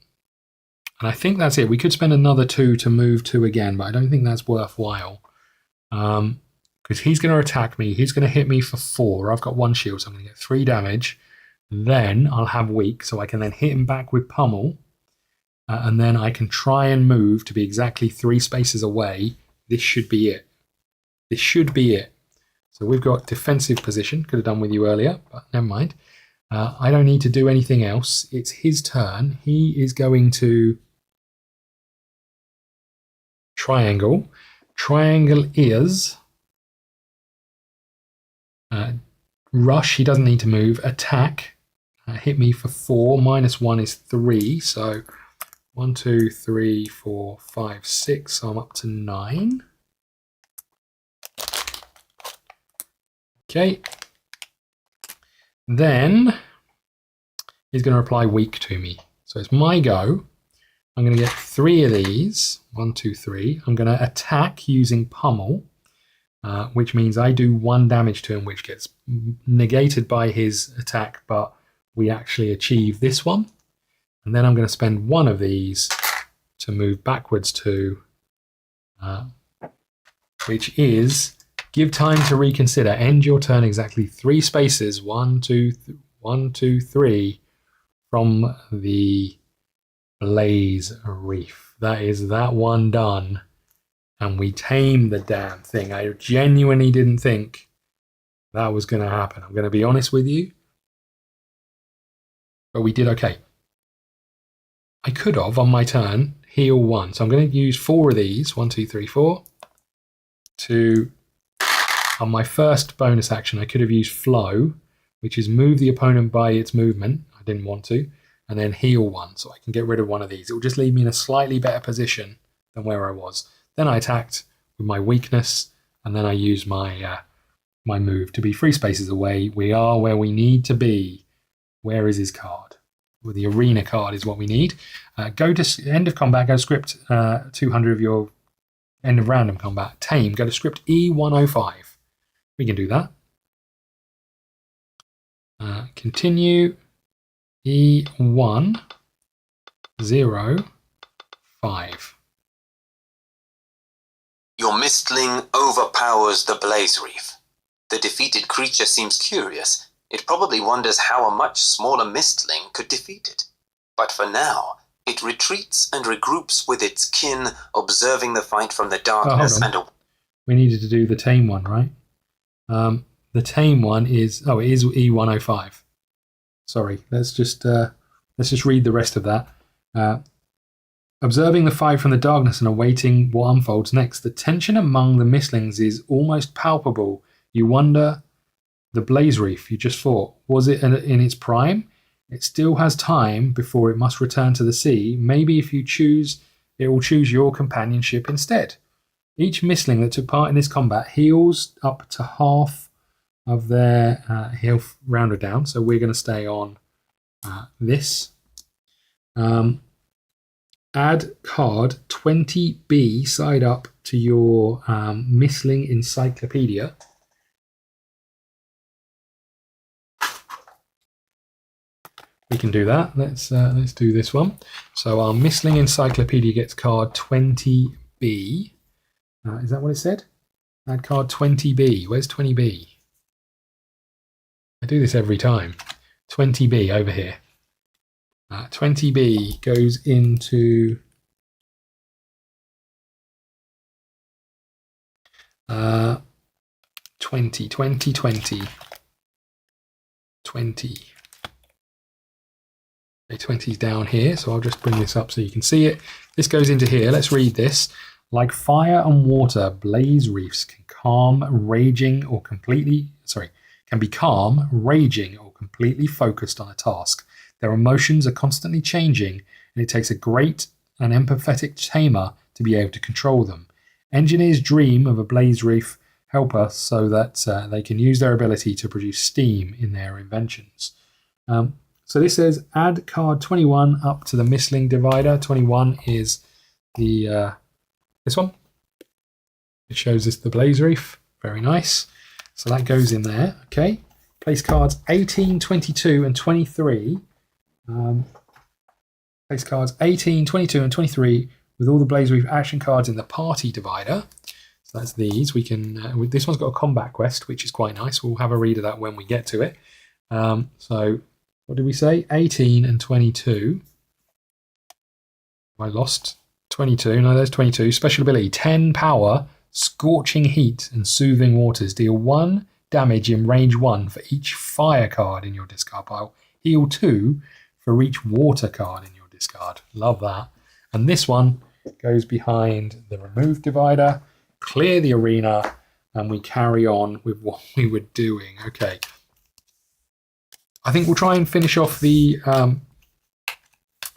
I think that's it. We could spend another 2 to move 2 again, but I don't think that's worthwhile. Because he's going to attack me. He's going to hit me for 4. I've got 1 shield, so I'm going to get 3 damage. Then I'll have weak, so I can then hit him back with pummel. And then I can try and move to be exactly 3 spaces away. This should be it. This should be it. So we've got defensive position. Could have done with you earlier, but never mind. I don't need to do anything else. It's his turn. He is going to triangle. Triangle is rush. He doesn't need to move. Attack. Hit me for 4. -1 is 3. So 1, 2, 3, 4, 5, 6. So I'm up to 9. Okay. Then he's going to apply weak to me. So it's my go. I'm going to get 3 of these. 1, 2, 3. I'm going to attack using pummel, which means I do 1 damage to him, which gets negated by his attack, but we actually achieve this one. And then I'm going to spend 1 of these to move backwards to, which is give time to reconsider. End your turn exactly 3 spaces, 1, 2, 3, from the Blaze Reef. That is that one done. And we tamed the damn thing. I genuinely didn't think that was going to happen. I'm going to be honest with you. But we did okay. I could have, on my turn, heal 1. So I'm going to use 4 of these. 1, 2, 3, 4. To, on my first bonus action, I could have used flow, which is move the opponent by its movement. I didn't want to. And then heal 1, so I can get rid of 1 of these. It will just leave me in a slightly better position than where I was. Then I attacked with my weakness, and then I used my my move to be 3 spaces away. We are where we need to be. Where is his card? Well, the arena card is what we need. Go to end of combat. Go to script 200 of your end of random combat. Tame. Go to script E105. We can do that. Continue. E105. Your mistling overpowers the Blaze Reef. The defeated creature seems curious. It probably wonders how a much smaller mistling could defeat it. But for now, It retreats and regroups with its kin, observing the fight from the hold darkness on. We needed to do the tame one, right? The tame one is... Oh, it is E105. Sorry, let's just read the rest of that. Observing the fight from the darkness and awaiting what unfolds next, the tension among the mistlings is almost palpable. You wonder, the blaze reef you just fought, was it in its prime? It still has time before it must return to the sea. Maybe if you choose, it will choose your companionship instead. Each mistling that took part in this combat heals up to half of their health rounded down. So we're going to stay on this. Add card 20B side up to your mistling encyclopedia. We can do that. Let's do this one. So our mistling encyclopedia gets card 20B. Is that what it said? Add card 20B. Where's 20B? I do this every time. 20B over here. 20B goes into 20. 20's down here, so I'll just bring this up so you can see it. This goes into here. Let's read this. Like fire and water, blaze reefs can be calm, raging, or completely focused on a task. Their emotions are constantly changing, and it takes a great and empathetic tamer to be able to control them. Engineers dream of a blaze reef helper so that they can use their ability to produce steam in their inventions. So this says add card 21 up to the mistling divider. 21 is the this one. It shows us the blaze reef. Very nice. So that goes in there. Okay. Place cards 18, 22, and 23. Place cards 18, 22, and 23 with all the blaze reef action cards in the party divider. So that's these. We can. This one's got a combat quest, which is quite nice. We'll have a read of that when we get to it. So what did we say? 18 and 22. I lost 22. No, there's 22. Special ability 10 power, scorching heat, and soothing waters. Deal 1 damage in range 1 for each fire card in your discard pile. Heal 2 for each water card in your discard. Love that. And this one goes behind the remove divider. Clear the arena, and we carry on with what we were doing. Okay. I think we'll try and finish off the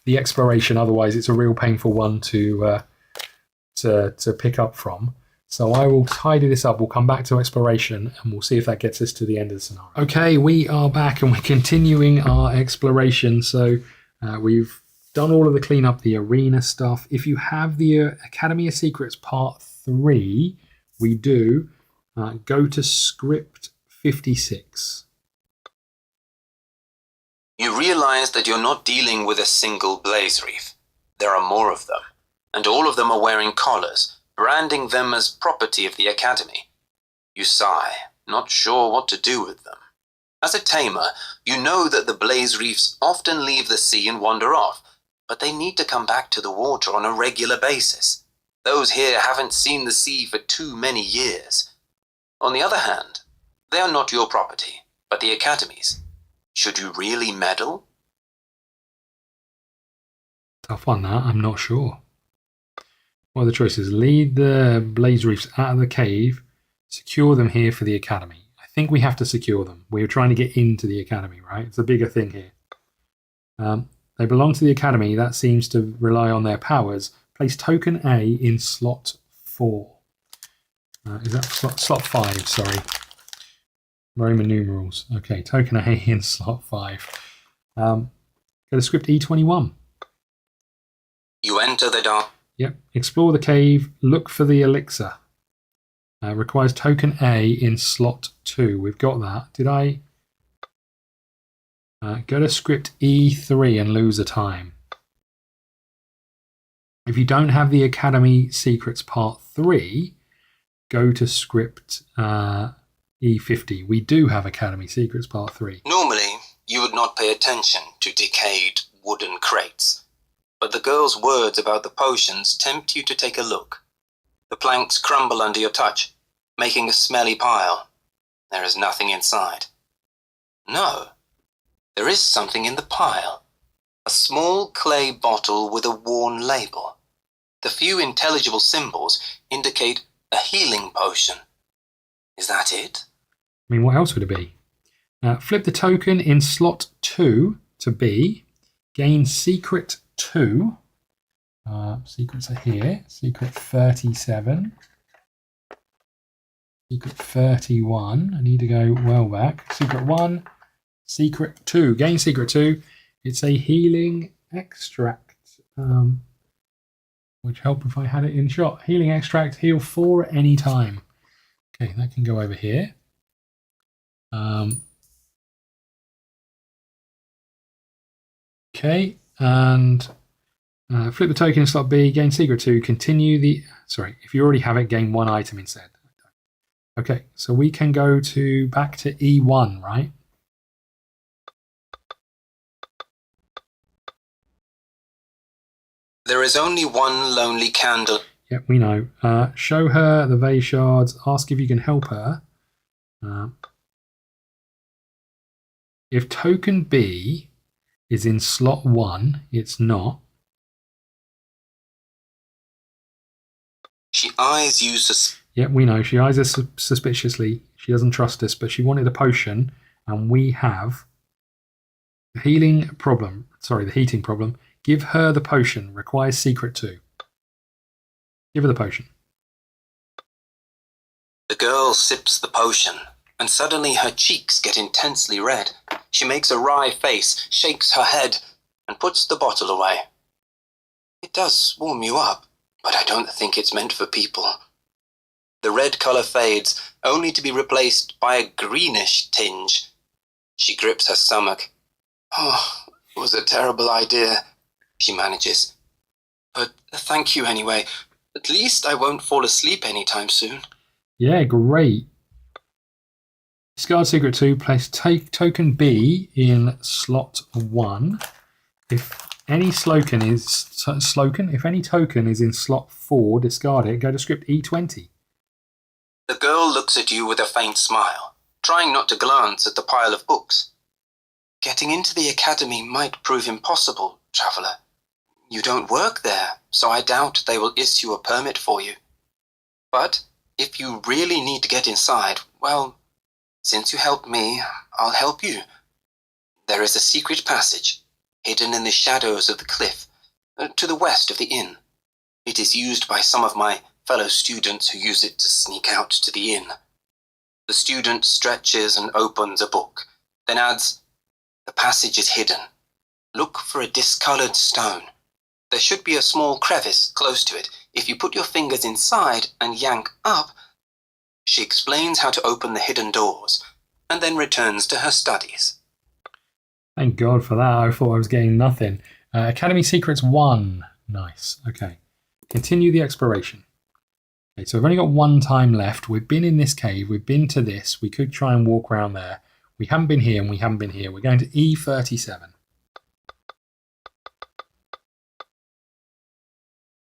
exploration. Otherwise, it's a real painful one to pick up from. So I will tidy this up. We'll come back to exploration, and we'll see if that gets us to the end of the scenario. Okay, we are back, and we're continuing our exploration. So we've done all of the cleanup, the arena stuff. If you have the Academy of Secrets Part 3, we do. Go to script 56. You realize that you're not dealing with a single blaze reef. There are more of them, and all of them are wearing collars, branding them as property of the Academy. You sigh, not sure what to do with them. As a tamer, you know that the blaze reefs often leave the sea and wander off, but they need to come back to the water on a regular basis. Those here haven't seen the sea for too many years. On the other hand, they are not your property, but the Academy's. Should you really meddle? Tough one, that. I'm not sure. What are the choices? Lead the blaze reefs out of the cave. Secure them here for the Academy. I think we have to secure them. We're trying to get into the Academy, right? It's a bigger thing here. They belong to the Academy. That seems to rely on their powers. Place token A in slot 4. Is that slot 5? Sorry. Roman numerals. Okay, token A in slot 5. Go to script E21. You enter the dark. Yep. Explore the cave. Look for the elixir. Requires token A in slot 2. We've got that. Did I? Go to script E3 and lose a time. If you don't have the Academy Secrets Part 3, go to script E50. We do have Academy Secrets Part 3. Normally, you would not pay attention to decayed wooden crates. but the girl's words about the potions tempt you to take a look. The planks crumble under your touch, making a smelly pile. There is nothing inside. No, there is something in the pile. A small clay bottle with a worn label. The few intelligible symbols indicate a healing potion. Is that it? I mean, what else would it be? Flip the token in slot 2 to B. Gain secret 2. Secrets are here. Secret 37. Secret 31. I need to go well back. Secret 1. Secret 2. Gain secret 2. It's a healing extract. Which help if I had it in shot. Healing extract. Heal 4 at any time. Okay, that can go over here. Okay, and flip the token in slot B, gain secret 2, continue the... Sorry, if you already have it, gain 1 item instead. Okay, so we can go back to E1, right? There is only one lonely candle. Yep, we know. Show her the vase shards, ask if you can help her. If token B is in slot 1, it's not. She eyes you Yep, we know. She eyes us suspiciously. She doesn't trust us, but she wanted a potion, and we have the healing problem. Sorry, the heating problem. Give her the potion. Requires secret 2. Give her the potion. The girl sips the potion, and suddenly her cheeks get intensely red. She makes a wry face, shakes her head, and puts the bottle away. It does warm you up, but I don't think it's meant for people. The red colour fades, only to be replaced by a greenish tinge. She grips her stomach. Oh, it was a terrible idea, she manages. But thank you anyway. At least I won't fall asleep anytime soon. Yeah, great. Discard secret 2, place token B in slot 1. If any token is in slot 4, discard it. Go to script E20. The girl looks at you with a faint smile, trying not to glance at the pile of books. Getting into the academy might prove impossible, traveller. You don't work there, so I doubt they will issue a permit for you. But if you really need to get inside, well, since you helped me, I'll help you. There is a secret passage, hidden in the shadows of the cliff, to the west of the inn. It is used by some of my fellow students who use it to sneak out to the inn. The student stretches and opens a book, then adds, "The passage is hidden. Look for a discoloured stone. There should be a small crevice close to it. If you put your fingers inside and yank up..." She explains how to open the hidden doors, and then returns to her studies. Thank God for that. I thought I was getting nothing. Academy Secrets 1. Nice. Okay. Continue the exploration. Okay, so we've only got 1 time left. We've been in this cave. We've been to this. We could try and walk around there. We haven't been here and we haven't been here. We're going to E37.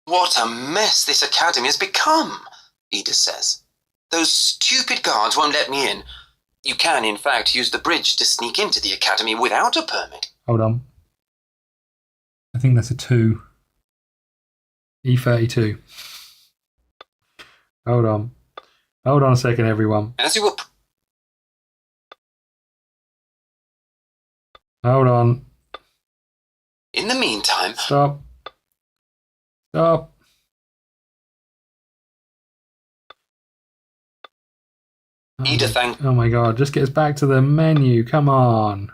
What a mess this academy has become, Edith says. Those stupid guards won't let me in. You can, in fact, use the bridge to sneak into the academy without a permit. Hold on. I think that's a 2. E32. Hold on. Hold on a second, everyone. As you were... Hold on. In the meantime... Stop. Stop. Ida, thank... Oh my God, just get us back to the menu. Come on.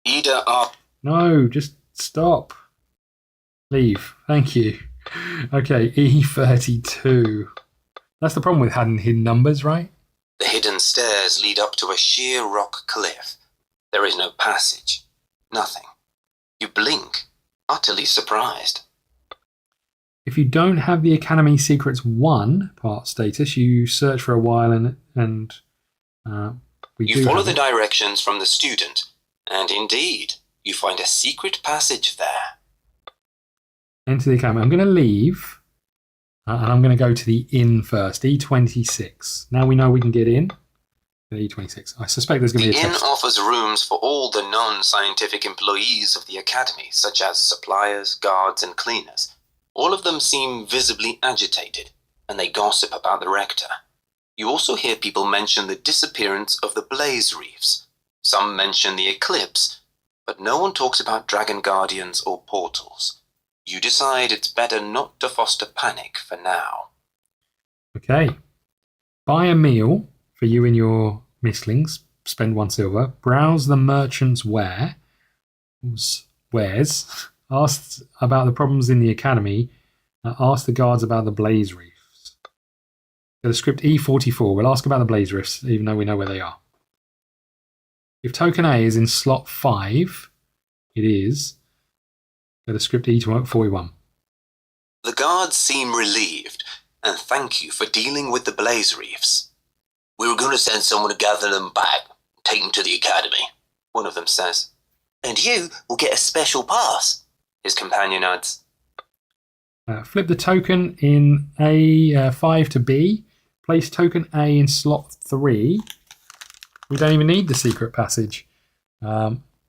Ida, No, just stop. Leave. Thank you. Okay, E32. That's the problem with hidden numbers, right? The hidden stairs lead up to a sheer rock cliff. There is no passage. Nothing. You blink, utterly surprised. If you don't have the Academy Secrets 1 part status, you search for a while and You follow the directions from the student, and indeed, you find a secret passage there. Enter the academy. I'm going to leave. And I'm going to go to the inn first. E26. Now we know we can get in. E26. I suspect there's going to be a The inn test. offers rooms for all the non-scientific employees of the academy, such as suppliers, guards, and cleaners. All of them seem visibly agitated, and they gossip about the rector. You also hear people mention the disappearance of the blaze reefs. Some mention the eclipse, but no one talks about dragon guardians or portals. You decide it's better not to foster panic for now. Okay. Buy a meal for you and your mistlings. Spend 1 silver. Browse the merchant's wares. Ask about the problems in the academy. Ask the guards about the blaze reefs. Go to script E44. We'll ask about the blaze reefs, even though we know where they are. If token A is in slot 5, it is. Go to script E41. The guards seem relieved, and thank you for dealing with the blaze reefs. We were going to send someone to gather them back, take them to the academy, One of them says. and you will get a special pass. His companion adds. Flip the token in A5 to B. Place token A in slot 3. We don't even need the secret passage.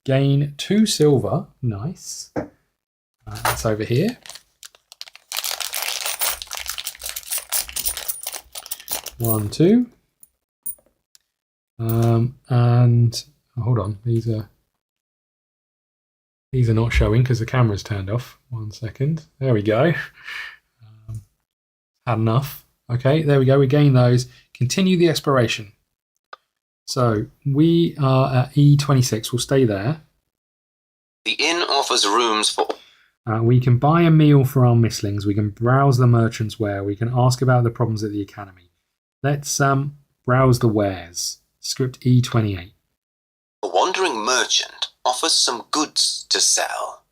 Gain 2 silver. Nice. That's over here. One, 2. And hold on, these are not showing because the camera's turned off. 1 second. There we go. Had enough. Okay, there we go. We gain those. Continue the exploration. So we are at E26. We'll stay there. The inn offers rooms for... We can buy a meal for our mistlings. We can browse the merchant's ware. We can ask about the problems at the academy. Let's browse the wares. Script E28. A wandering merchant offers some goods to sell.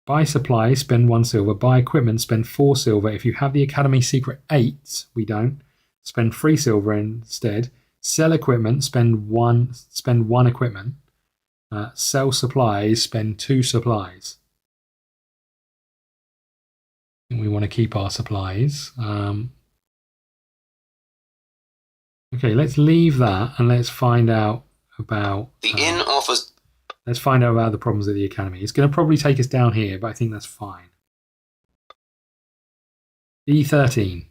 Buy supplies, spend 1 silver. Buy equipment, spend 4 silver. If you have the academy secret 8, we don't. Spend 3 silver instead. Sell equipment, spend one equipment. Sell supplies, spend 2 supplies. And we want to keep our supplies. Okay, let's leave that and let's find out about... The inn offers... Let's find out about the problems at the academy. It's going to probably take us down here, but I think that's fine. E13.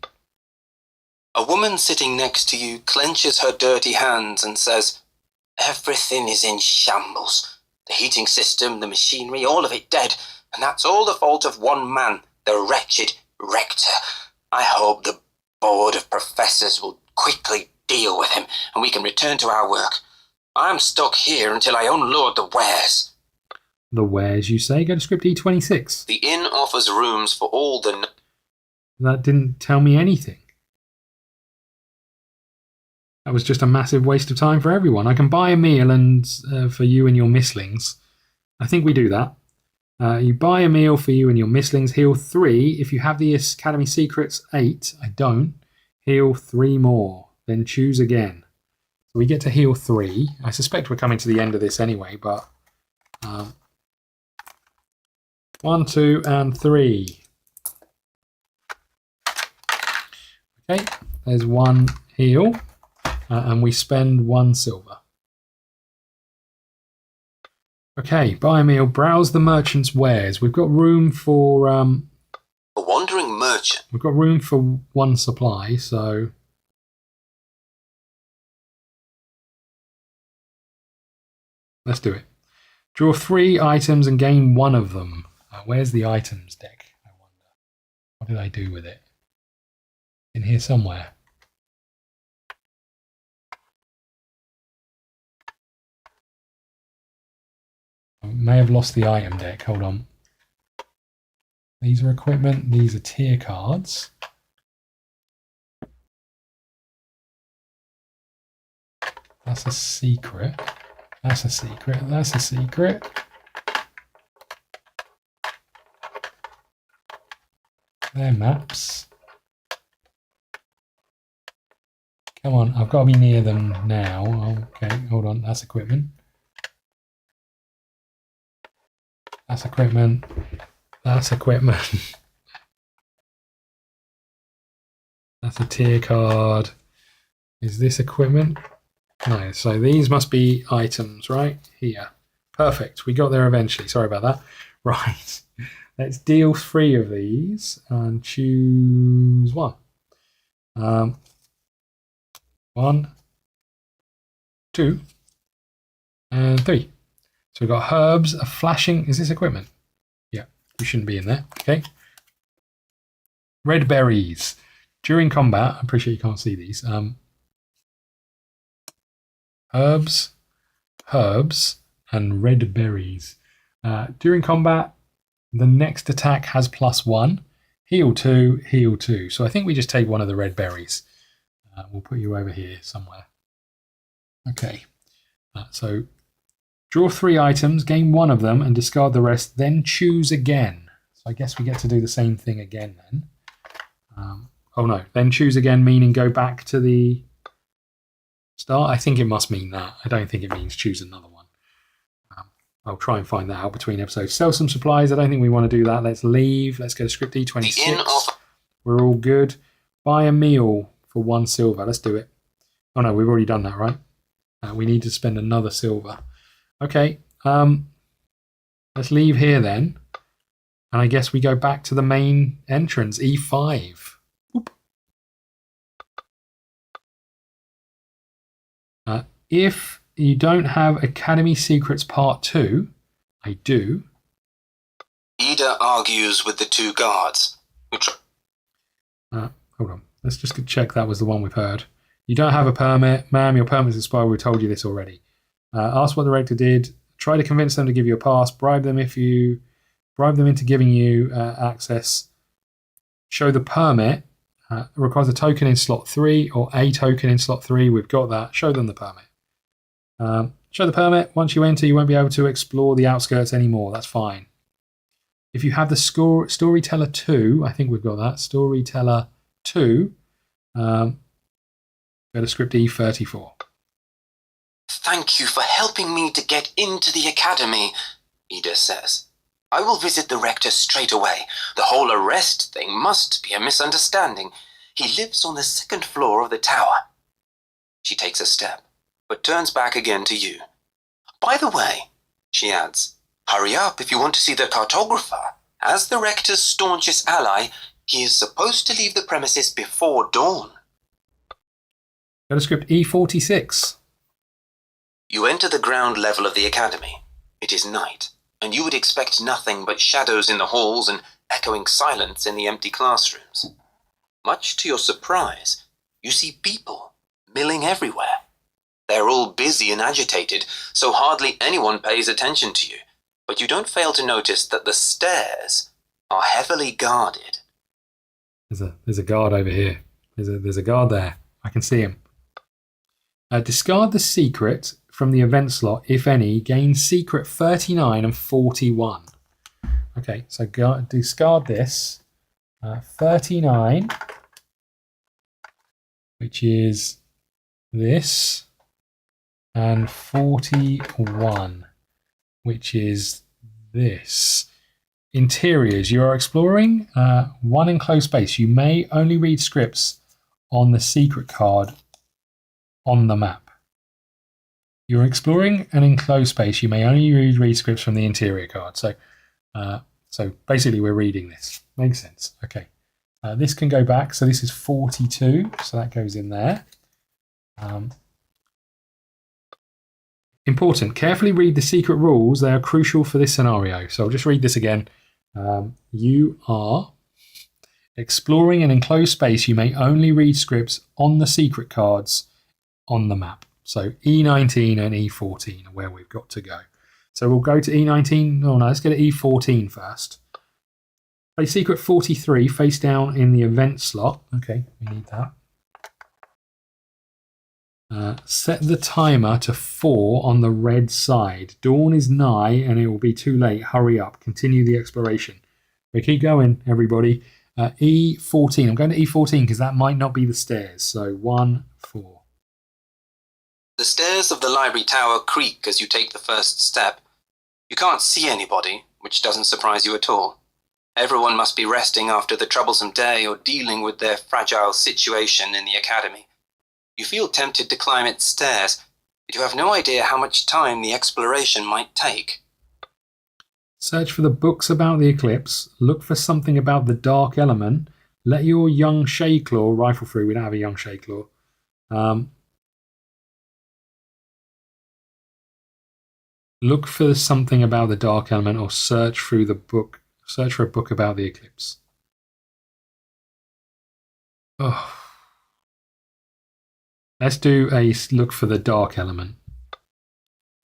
A woman sitting next to you clenches her dirty hands and says, Everything is in shambles. The heating system, the machinery, all of it dead. And that's all the fault of one man, the wretched rector. I hope the board of professors will quickly deal with him and we can return to our work. I'm stuck here until I unload the wares. The wares, you say? Go to script E26. The inn offers rooms for all the... That didn't tell me anything. That was just a massive waste of time for everyone. I can buy a meal and for you and your mistlings. I think we do that. You buy a meal for you and your mistlings. Heal 3. If you have the Academy Secrets 8, I don't. Heal 3 more. Then choose again. So we get to heal 3. I suspect we're coming to the end of this anyway, but 1, 2, and 3. Okay, there's 1 heal, and we spend 1 silver. Okay, buy a meal, browse the merchant's wares. We've got room for A wandering merchant. we've got room for 1 supply, so let's do it. Draw 3 items and gain 1 of them. Where's the items deck? I wonder. What did I do with it? In here somewhere. I may have lost the item deck. Hold on. These are equipment. These are tier cards. That's a secret. That's a secret. That's a secret. They're maps. Come on, I've got to be near them now. Okay, hold on. That's equipment. That's equipment. That's equipment. That's a tier card. Is this equipment? No, so these must be items, right? Here. Perfect. We got there eventually. Sorry about that. Right. Let's deal 3 of these and choose 1. 1, 2, and 3. So we've got herbs, a flashing. Is this equipment? Yeah, you shouldn't be in there. Okay. Red berries. During combat, I appreciate you can't see these. Herbs, and red berries. During combat, the next attack has +1. Heal 2, heal 2. So I think we just take one of the red berries. We'll put you over here somewhere. Okay. So draw 3 items, gain 1 of them, and discard the rest, then choose again. So I guess we get to do the same thing again then. Oh no, then choose again, meaning go back to the start. I think it must mean that. I don't think it means choose another one. I'll try and find that out between episodes. Sell some supplies. I don't think we want to do that. Let's leave. Let's go to script D26. We're all good. Buy a meal for 1 silver. Let's do it. Oh no, we've already done that, right? We need to spend another silver. Okay. Let's leave here then. And I guess we go back to the main entrance, E5. Whoop. If you don't have Academy Secrets Part 2, I do. Ida argues with the 2 guards. Hold on. Let's just check that was the one we've heard. You don't have a permit. Ma'am, your permit's expired. We told you this already. Ask what the rector did. Try to convince them to give you a pass. Bribe them into giving you access. Show the permit. Requires a token in slot 3 or a token in slot 3. We've got that. Show them the permit. Show the permit. Once you enter, you won't be able to explore the outskirts anymore. That's fine. If you have the Storyteller 2, I think we've got that. Storyteller 2. Go to script E34. Thank you for helping me to get into the academy, Ida says. I will visit the rector straight away. The whole arrest thing must be a misunderstanding. He lives on the 2nd floor of the tower. She takes a step, but turns back again to you. By the way, she adds, hurry up if you want to see the cartographer. As the rector's staunchest ally, he is supposed to leave the premises before dawn. Go to script E46. You enter the ground level of the academy. It is night, and you would expect nothing but shadows in the halls and echoing silence in the empty classrooms. Much to your surprise, you see people milling everywhere. They're all busy and agitated, so hardly anyone pays attention to you, but you don't fail to notice that the stairs are heavily guarded. There's a guard over here. There's a guard there. I can see him. Discard the secret from the event slot, if any. Gain secret 39 and 41. Okay, so discard this. 39, which is this, and 41, which is this. Interiors. You are exploring 1 enclosed space. You may only read scripts on the secret card on the map. You're exploring an enclosed space. You may only read scripts from the interior card. So basically we're reading this. Makes sense. Okay. This can go back. So this is 42. So that goes in there. Important. Carefully read the secret rules. They are crucial for this scenario. So I'll just read this again. You are exploring an enclosed space. You may only read scripts on the secret cards on the map. So E19 and E14 are where we've got to go. So we'll go to E19. Oh no, let's go to E14 first. Play secret 43 face down in the event slot. Okay, we need that. Set the timer to 4 on the red side. Dawn is nigh and it will be too late. Hurry up. Continue the exploration. We keep going, everybody. E14. I'm going to E14 because that might not be the stairs. So 1, 4. The stairs of the library tower creak as you take the first step. You can't see anybody, which doesn't surprise you at all. Everyone must be resting after the troublesome day or dealing with their fragile situation in the academy. You feel tempted to climb its stairs, but you have no idea how much time the exploration might take. Search for the books about the eclipse. Look for something about the dark element. Let your young Shayclaw rifle through. We don't have a young Shayclaw. Look for something about the dark element, or search through the book. Search for a book about the eclipse. Oh. Let's do a look for the dark element.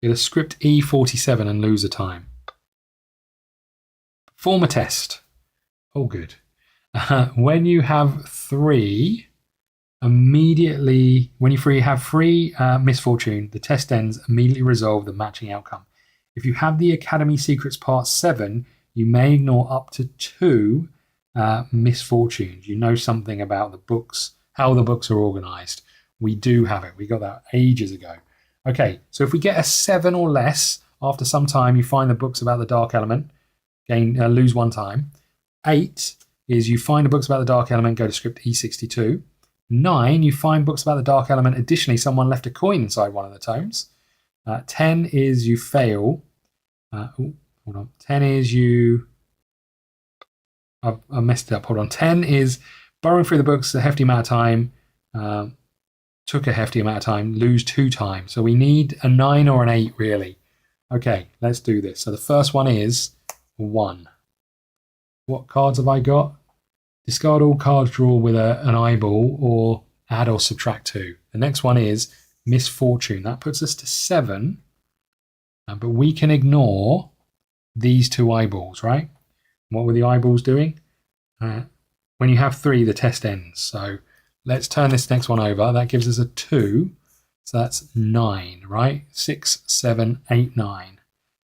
Get a script E47 and lose a time. Perform a test. Oh, good. When you have three, immediately, when you have three misfortune, the test ends, immediately resolve the matching outcome. If you have the Academy Secrets Part 7, you may ignore up to 2 misfortunes. You know something about the books, how the books are organized. We do have it. We got that ages ago. Okay, so if we get a 7 or less, after some time you find the books about the dark element, lose 1 time. 8 is you find the books about the dark element, go to script E62. 9, you find books about the dark element. Additionally, someone left a coin inside one of the tomes. 10 is you fail. Hold on. 10 is you... I messed it up. Hold on. 10 is burrowing through the books a hefty amount of time. Took a hefty amount of time. Lose 2 times. So we need a 9 or an 8, really. Okay, let's do this. So the first one is 1. What cards have I got? Discard all cards drawn with an eyeball, or add or subtract 2. The next one is misfortune. That puts us to 7. But we can ignore these 2 eyeballs, right? What were the eyeballs doing? When you have 3, the test ends. So let's turn this next one over. That gives us a 2. So that's 9, right? 6, 7, 8, 9.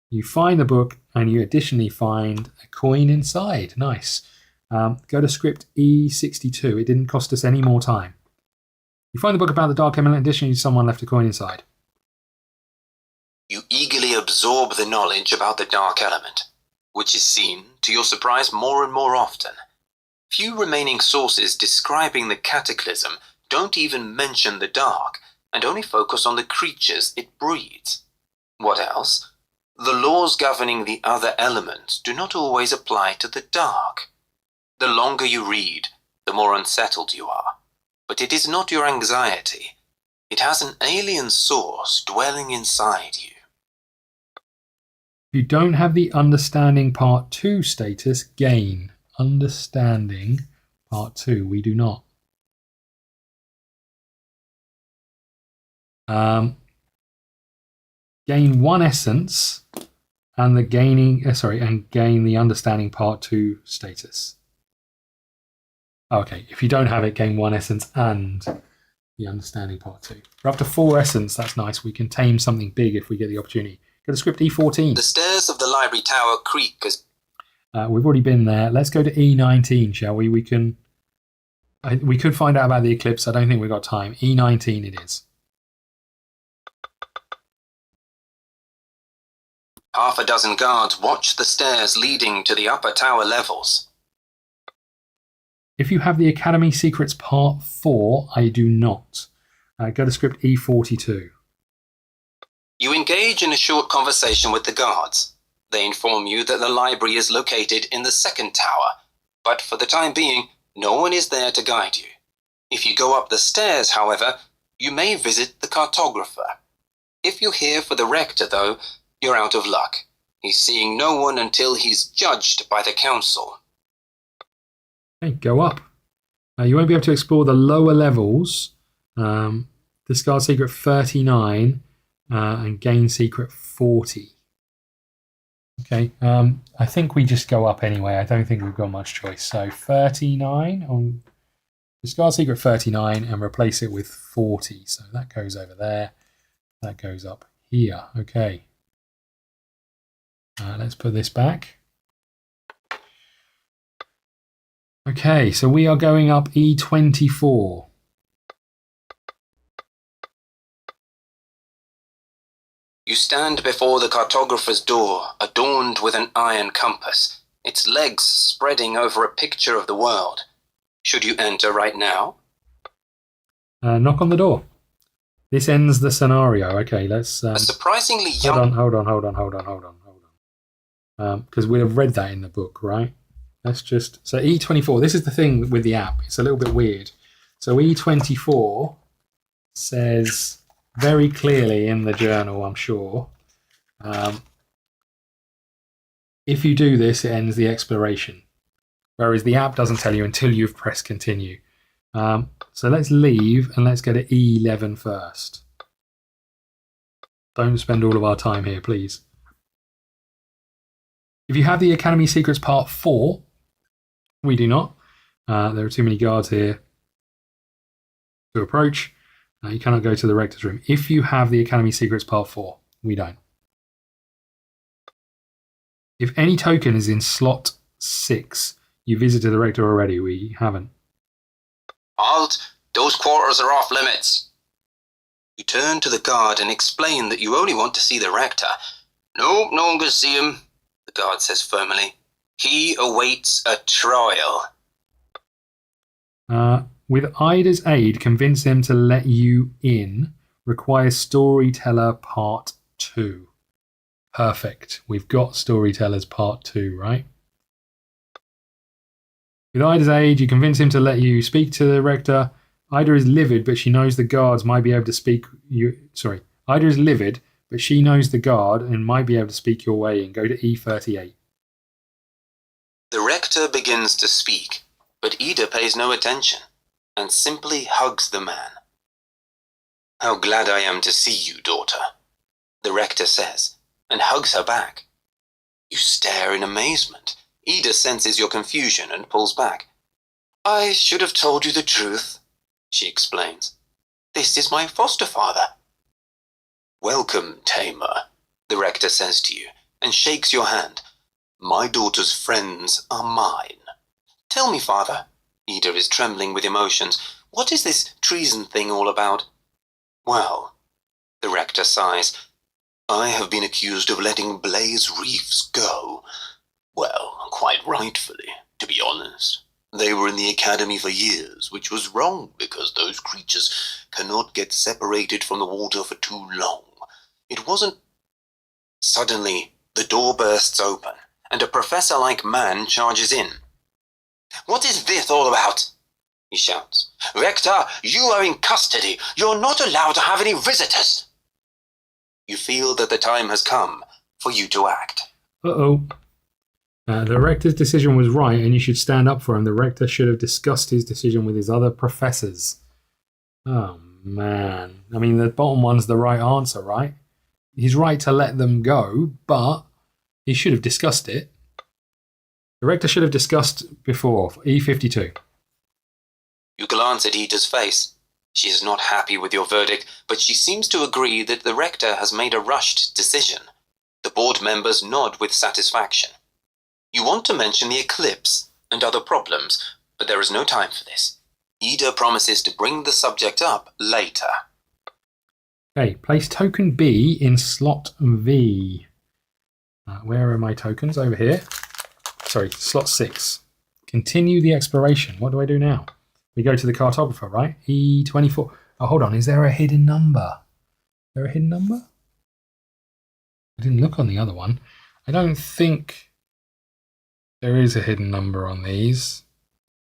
You find the book and you additionally find a coin inside. Nice. Go to script E62. It didn't cost us any more time. You find the book about the dark element. Additionally, someone left a coin inside. You eagerly absorb the knowledge about the dark element, which is seen, to your surprise, more and more often. Few remaining sources describing the cataclysm don't even mention the dark, and only focus on the creatures it breeds. What else? The laws governing the other elements do not always apply to the dark. The longer you read, the more unsettled you are. But it is not your anxiety. It has an alien source dwelling inside you. If you don't have the Understanding Part 2 status, gain Understanding Part 2. We do not. Gain 1 essence and the gain the Understanding Part 2 status. Okay, if you don't have it, gain 1 essence and the Understanding Part 2. We're up to 4 essence. That's nice. We can tame something big if we get the opportunity. Go to script E14. The stairs of the library tower creak as... We've already been there. Let's go to E19, shall we? We could find out about the eclipse. I don't think we've got time. E19 it is. Half a dozen guards watch the stairs leading to the upper tower levels. If you have the Academy Secrets Part 4, I do not. Go to script E42. You engage in a short conversation with the guards. They inform you that the library is located in the second tower, but for the time being, no one is there to guide you. If you go up the stairs, however, you may visit the cartographer. If you're here for the rector, though, you're out of luck. He's seeing no one until he's judged by the council. Okay, go up. You won't be able to explore the lower levels. Discard secret 39 and gain secret 40. Okay, I think we just go up anyway. I don't think we've got much choice. So 39 on discard secret 39 and replace it with 40. So that goes over there. That goes up here. Okay. Let's put this back. Okay, so we are going up E24. You stand before the cartographer's door, adorned with an iron compass. its legs spreading over a picture of the world. Should you enter right now? Knock on the door. This ends the scenario. Okay, let's... A surprisingly young... Hold on. Because we'd have read that in the book, right? Let's just... So E24, this is the thing with the app. It's a little bit weird. So E24 says very clearly in the journal, I'm sure, if you do this, it ends the exploration. Whereas the app doesn't tell you until you've pressed continue. So let's leave and let's go to E11 first. Don't spend all of our time here, please. If you have the Academy Secrets Part 4, we do not. There are too many guards here to approach. You cannot go to the Rector's room. If you have the Academy Secrets Part 4, we don't. If any token is in slot 6, you visited the Rector already. We haven't. Halt! Those quarters are off limits. You turn to the guard and explain that you only want to see the Rector. No one can see him, the guard says firmly. He awaits a trial. With Ida's aid, convince him to let you in. Requires Storyteller Part 2. Perfect. We've got Storytellers Part 2, right? With Ida's aid, you convince him to let you speak to the Rector. Ida is livid, but she knows the guards might be able to speak you. Sorry. Ida is livid, but she knows the guard and might be able to speak your way in. Go to E38. The Rector begins to speak, but Ida pays no attention and simply hugs the man. How glad I am to see you, daughter, the Rector says, and hugs her back. You stare in amazement. Ida senses your confusion and pulls back. I should have told you the truth, she explains. This is my foster father. Welcome, Tamer, the Rector says to you, and shakes your hand. My daughter's friends are mine. Tell me, father. Ida is trembling with emotions. What is this treason thing all about? Well, the Rector sighs. I have been accused of letting Blaze Reefs go. Well, quite rightfully, to be honest. They were in the Academy for years, which was wrong because those creatures cannot get separated from the water for too long. It wasn't... Suddenly, the door bursts open, and a professor-like man charges in. What is this all about? He shouts. Rector, you are in custody. You're not allowed to have any visitors. You feel that the time has come for you to act. Uh-oh. The Rector's decision was right, and you should stand up for him. The Rector should have discussed his decision with his other professors. Oh, man. I mean, the bottom one's the right answer, right? He's right to let them go, but he should have discussed it. The Rector should have discussed before. E52. You glance at Ida's face. She is not happy with your verdict, but she seems to agree that the Rector has made a rushed decision. The board members nod with satisfaction. You want to mention the eclipse and other problems, but there is no time for this. Ida promises to bring the subject up later. Okay, place token B in slot V. Where are my tokens? Over here. Sorry, slot 6. Continue the exploration. What do I do now? We go to the cartographer, right? E24. Oh, hold on. Is there a hidden number? Is there a hidden number? I didn't look on the other one. I don't think there is a hidden number on these.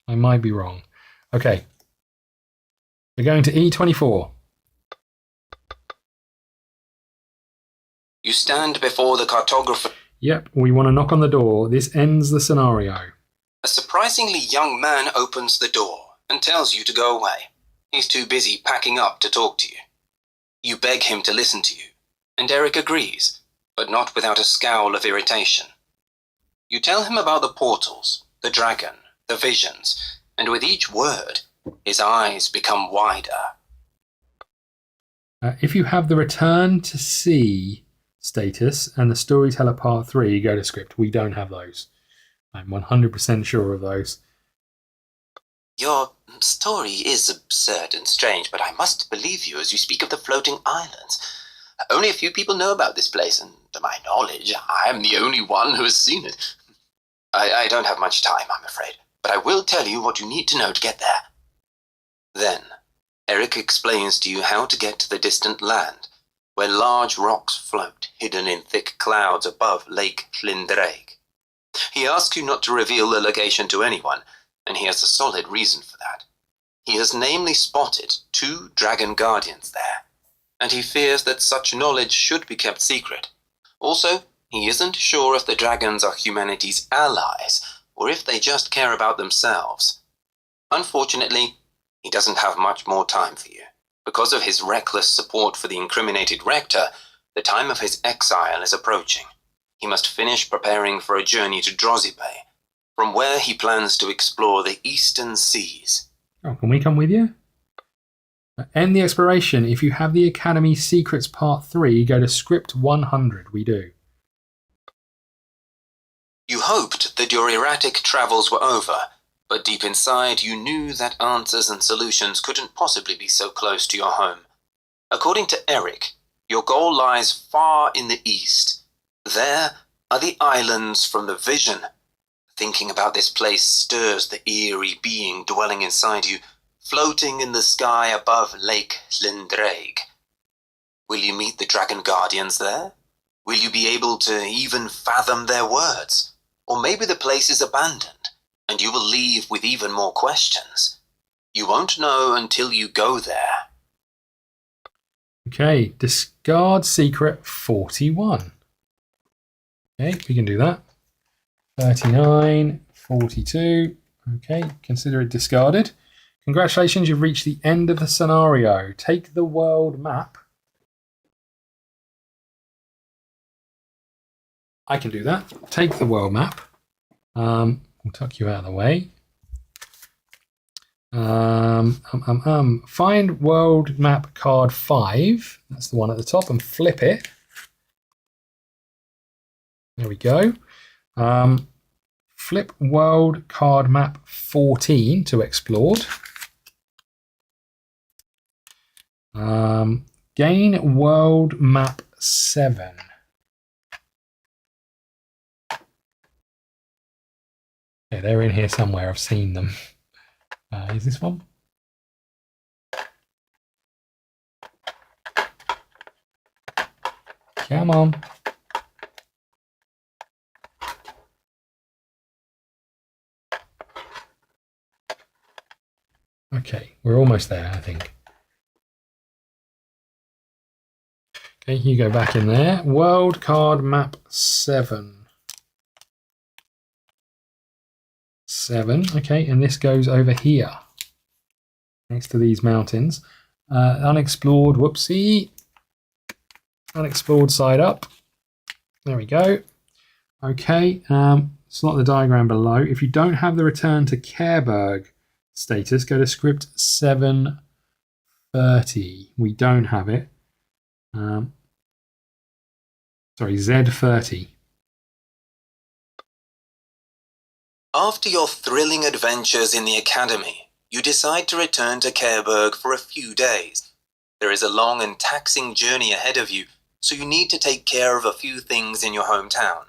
I might be wrong. Okay. We're going to E24. You stand before the cartographer. Yep, we want to knock on the door. This ends the scenario. A surprisingly young man opens the door and tells you to go away. He's too busy packing up to talk to you. You beg him to listen to you, and Eric agrees, but not without a scowl of irritation. You tell him about the portals, the dragon, the visions, and with each word, his eyes become wider. If you have the return to sea status and the storyteller part 3, go to script. We don't have those. I'm 100% sure of those. Your story is absurd and strange, but I must believe you as you speak of the floating islands. Only a few people know about this place, and to my knowledge, I am the only one who has seen it. I don't have much time, I'm afraid, but I will tell you what you need to know to get there. Then, Eric explains to you how to get to the distant land, where large rocks float, hidden in thick clouds above Lake Llindraig. He asks you not to reveal the location to anyone, and he has a solid reason for that. He has namely spotted 2 dragon guardians there, and he fears that such knowledge should be kept secret. Also, he isn't sure if the dragons are humanity's allies, or if they just care about themselves. Unfortunately, he doesn't have much more time for you. Because of his reckless support for the incriminated rector, the time of his exile is approaching. He must finish preparing for a journey to Drozibay, from where he plans to explore the eastern seas. Oh, can we come with you? End the exploration. If you have the Academy Secrets Part 3, go to script 100. We do. You hoped that your erratic travels were over, but deep inside you knew that answers and solutions couldn't possibly be so close to your home. According to Eric, your goal lies far in the east. There are the islands from the vision. Thinking about this place stirs the eerie being dwelling inside you, floating in the sky above Lake Llindraig. Will you meet the Dragon Guardians there? Will you be able to even fathom their words? Or maybe the place is abandoned, and you will leave with even more questions. You won't know until you go there. Okay, discard secret 41. Okay, we can do that. 39, 42. Okay, consider it discarded. Congratulations, you've reached the end of the scenario. Take the world map. I can do that. Take the world map. We'll tuck you out of the way. Find world map card 5. That's the one at the top, and flip it. There we go. Flip world card map 14 to explored. Gain world map 7. Yeah, they're in here somewhere. I've seen them. Is this one? Come on. Okay, we're almost there, I think. Okay, you go back in there. World card map 7. 7. Okay, and this goes over here. Next to these mountains. Unexplored, whoopsie. Unexplored side up. There we go. Okay, slot the diagram below. If you don't have the return to Careberg status, go to script 730. We don't have it. Sorry, Z30. After your thrilling adventures in the Academy, you decide to return to Careberg for a few days. There is a long and taxing journey ahead of you, so you need to take care of a few things in your hometown.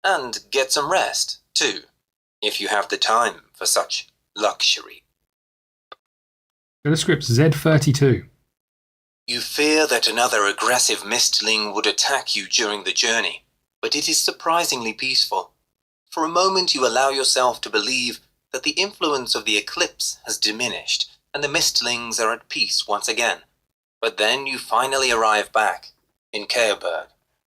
And get some rest, too, if you have the time for such luxury. Go to script Z32. You fear that another aggressive mistling would attack you during the journey, but it is surprisingly peaceful. For a moment you allow yourself to believe that the influence of the eclipse has diminished and the mistlings are at peace once again. But then you finally arrive back in Careberg.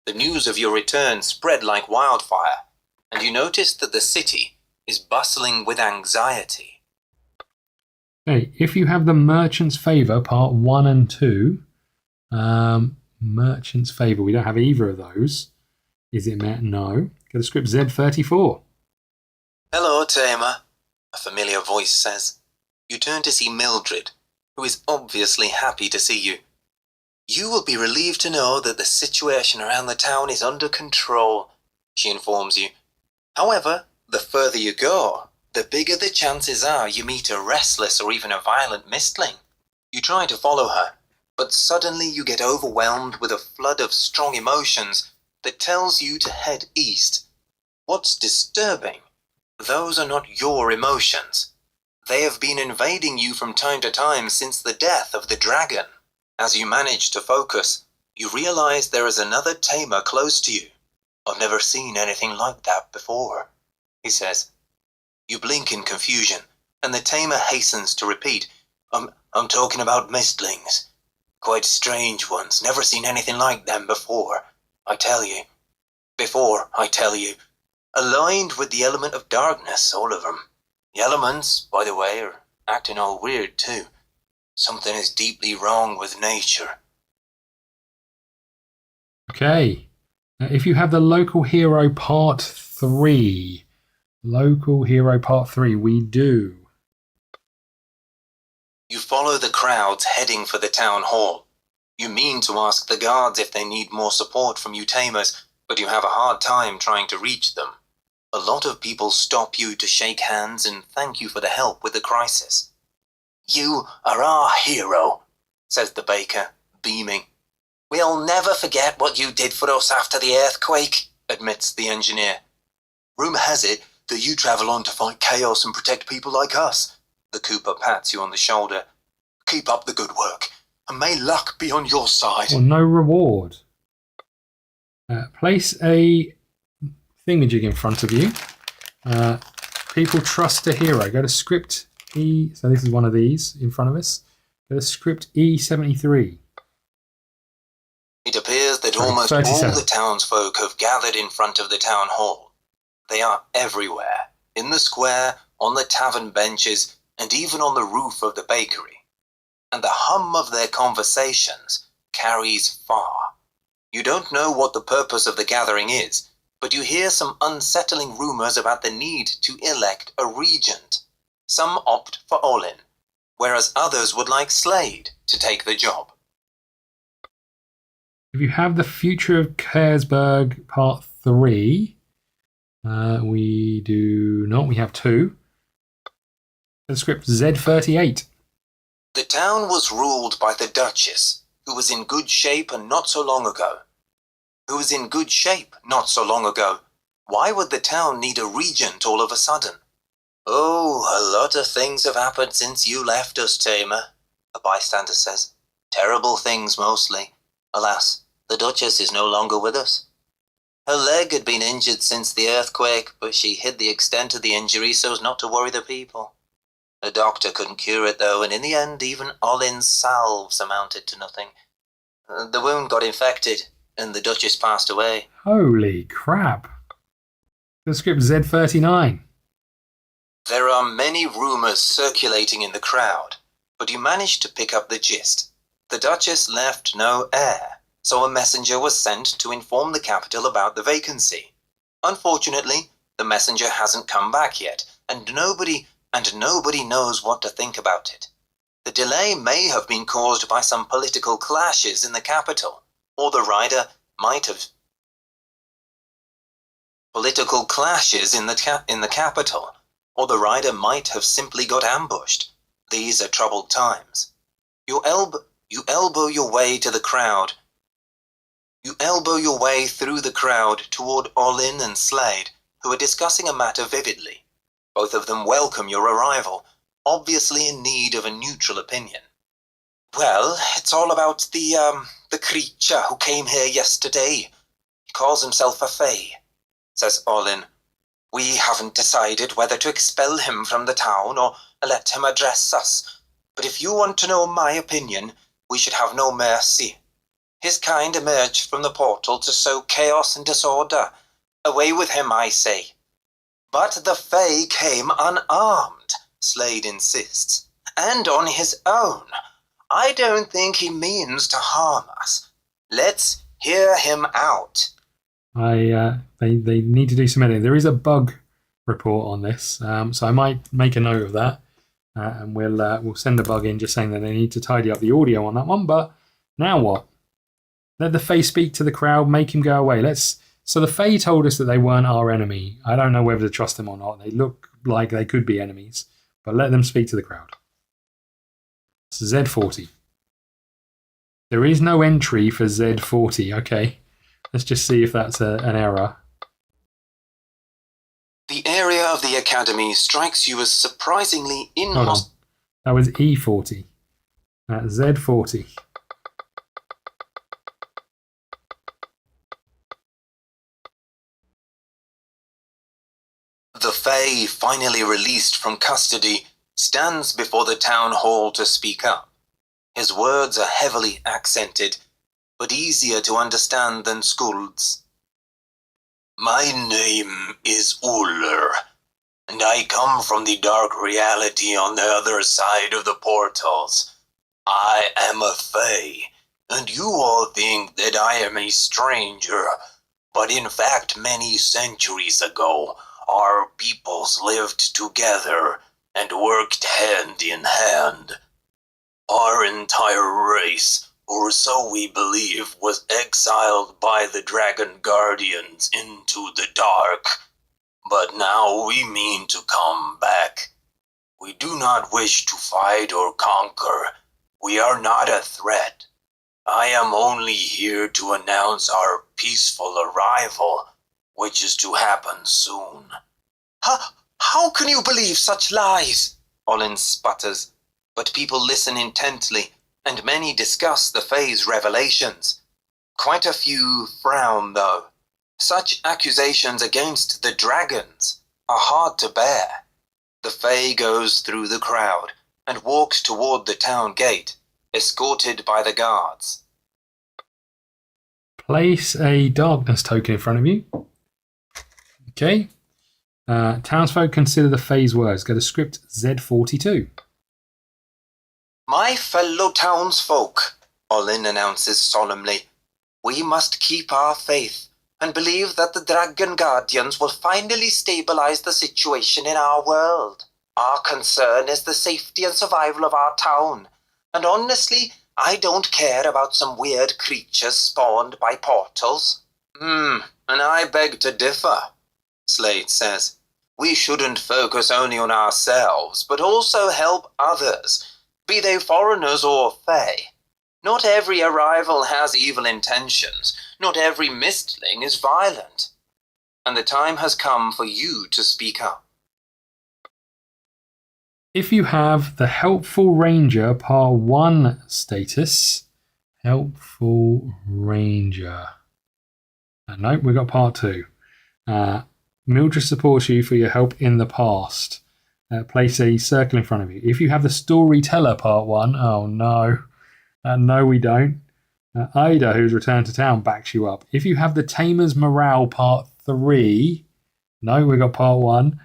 The news of your return spread like wildfire, and you notice that the city is bustling with anxiety. Okay, if you have the Merchant's Favour, part 1 and 2, Merchant's Favour, we don't have either of those. Is it met? No. Go to script Z34. Hello, Tamer, a familiar voice says. You turn to see Mildred, who is obviously happy to see you. You will be relieved to know that the situation around the town is under control, she informs you. However, the further you go, the bigger the chances are you meet a restless or even a violent mistling. You try to follow her, but suddenly you get overwhelmed with a flood of strong emotions that tells you to head east. What's disturbing those are not your emotions. They have been invading you from time to time since the death of the dragon. As you manage to focus, you realize there is another tamer close to you. I've never seen anything like that before, he says. You blink in confusion, and the tamer hastens to repeat, I'm talking about mistlings. Quite strange ones, never seen anything like them before, I tell you. Aligned with the element of darkness, all of them. The elements, by the way, are acting all weird too. Something is deeply wrong with nature. Okay. Now, if you have the local hero part 3. Local hero part 3, we do. You follow the crowds heading for the town hall. You mean to ask the guards if they need more support from you tamers, but you have a hard time trying to reach them. A lot of people stop you to shake hands and thank you for the help with the crisis. You are our hero, says the baker, beaming. We'll never forget what you did for us after the earthquake, admits the engineer. Rumour has it that you travel on to fight chaos and protect people like us. The Cooper pats you on the shoulder. Keep up the good work, and may luck be on your side. Well, no reward. Place a thingamajig in front of you. People trust a hero. Go to script E. So this is one of these in front of us. Go to script E73. It appears that almost 37. all the townsfolk have gathered in front of the town hall. They are everywhere, in the square, on the tavern benches, and even on the roof of the bakery. And the hum of their conversations carries far. You don't know what the purpose of the gathering is, but you hear some unsettling rumors about the need to elect a regent. Some opt for Olin, whereas others would like Slade to take the job. If you have the Future of Careberg part 3, we do not. We have 2. The script Z38. The town was ruled by the Duchess, who was in good shape not so long ago. Why would the town need a regent all of a sudden? Oh, a lot of things have happened since you left us, Tamer, a bystander says. Terrible things, mostly. Alas, the Duchess is no longer with us. Her leg had been injured since the earthquake, but she hid the extent of the injury so as not to worry the people. A doctor couldn't cure it, though, and in the end, even Olin's salves amounted to nothing. The wound got infected, and the Duchess passed away. Holy crap. The script Z39. There are many rumours circulating in the crowd, but you managed to pick up the gist. The Duchess left no heir, so a messenger was sent to inform the capital about the vacancy. Unfortunately, the messenger hasn't come back yet, and nobody knows what to think about it. The delay may have been caused by some political clashes in the capital, or the rider might have... Political clashes in the capital, or the rider might have simply got ambushed. These are troubled times. You elbow your way to the crowd. You elbow your way through the crowd toward Olin and Slade, who are discussing a matter vividly. Both of them welcome your arrival, obviously in need of a neutral opinion. Well, it's all about the creature who came here yesterday. He calls himself a Fae, says Olin. We haven't decided whether to expel him from the town or let him address us. But if you want to know my opinion, we should have no mercy. His kind emerged from the portal to sow chaos and disorder. Away with him, I say. But the Fae came unarmed, Slade insists, and on his own. I don't think he means to harm us. Let's hear him out. They need to do some editing. There is a bug report on this, so I might make a note of that, and we'll send a bug in just saying that they need to tidy up the audio on that one. But now what? Let the Fae speak to the crowd, make him go away. So the Fae told us that they weren't our enemy. I don't know whether to trust them or not. They look like they could be enemies, but let them speak to the crowd. Z40. There is no entry for Z40. Okay, let's just see if that's an error. The The area of the academy strikes you as surprisingly Hold on. inhospitable. That was E40. Z40. The Fae, finally released from custody, stands before the town hall to speak up. His words are heavily accented, but easier to understand than Skuld's. My name is Uller, and I come from the dark reality on the other side of the portals. I am a Fae, and you all think that I am a stranger, but in fact many centuries ago, our peoples lived together and worked hand in hand. Our entire race, or so we believe, was exiled by the Dragon Guardians into the dark. But now we mean to come back. We do not wish to fight or conquer. We are not a threat. I am only here to announce our peaceful arrival, which is to happen soon. How can you believe such lies? Olin sputters, but people listen intently, and many discuss the Fae's revelations. Quite a few frown, though. Such accusations against the dragons are hard to bear. The Fae goes through the crowd and walks toward the town gate, escorted by the guards. Place a darkness token in front of you. Okay. Townsfolk consider the Fae's words. Go to script Z42. My fellow townsfolk, Olin announces solemnly, we must keep our faith and believe that the Dragon Guardians will finally stabilize the situation in our world. Our concern is the safety and survival of our town, and honestly, I don't care about some weird creatures spawned by portals. And I beg to differ, Slade says. We shouldn't focus only on ourselves, but also help others, be they foreigners or Fae. Not every arrival has evil intentions. Not every mistling is violent. And the time has come for you to speak up. If you have the Helpful Ranger Part 1 status, Helpful Ranger. Nope, we've got Part 2. Mildred supports you for your help in the past. Place a circle in front of you. If you have the Storyteller Part 1, oh no. No, we don't. Ida, who's returned to town, backs you up. If you have the Tamer's Morale Part 3, no, we've got Part 1.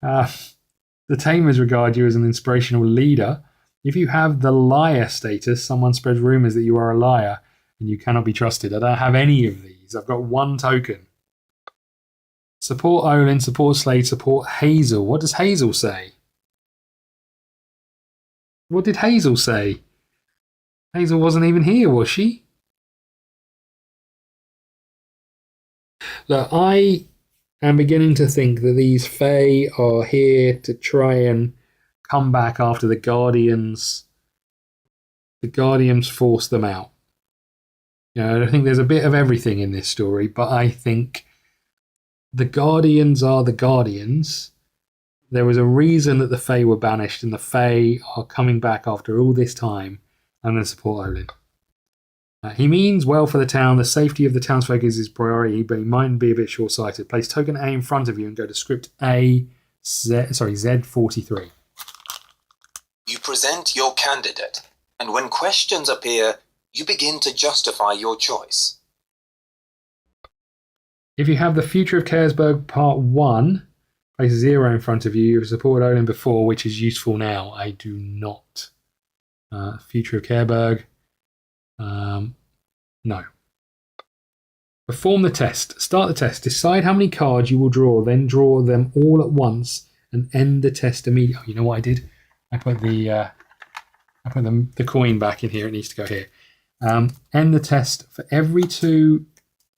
The Tamers regard you as an inspirational leader. If you have the Liar status, someone spreads rumours that you are a liar and you cannot be trusted. I don't have any of these. I've got one token. Support Olin, support Slade, support Hazel. What does Hazel say? What did Hazel say? Hazel wasn't even here, was she? Look, I am beginning to think that these Fae are here to try and come back after the Guardians. The Guardians forced them out. You know, I think there's a bit of everything in this story, but I think the Guardians are the Guardians. There was a reason that the Fae were banished, and the Fae are coming back after all this time. I'm going to support Olin. He means well for the town. The safety of the townsfolk is his priority, but he might be a bit short-sighted. Place token A in front of you and go to script Z43. You present your candidate, and when questions appear, you begin to justify your choice. If you have the Future of Careberg Part 1, place 0 in front of you. You've supported Olin before, which is useful now. I do not. Future of Careberg. No. Perform the test. Start the test. Decide how many cards you will draw, then draw them all at once and end the test immediately. Oh, you know what I did? I put the coin back in here. It needs to go here. End the test for every 2.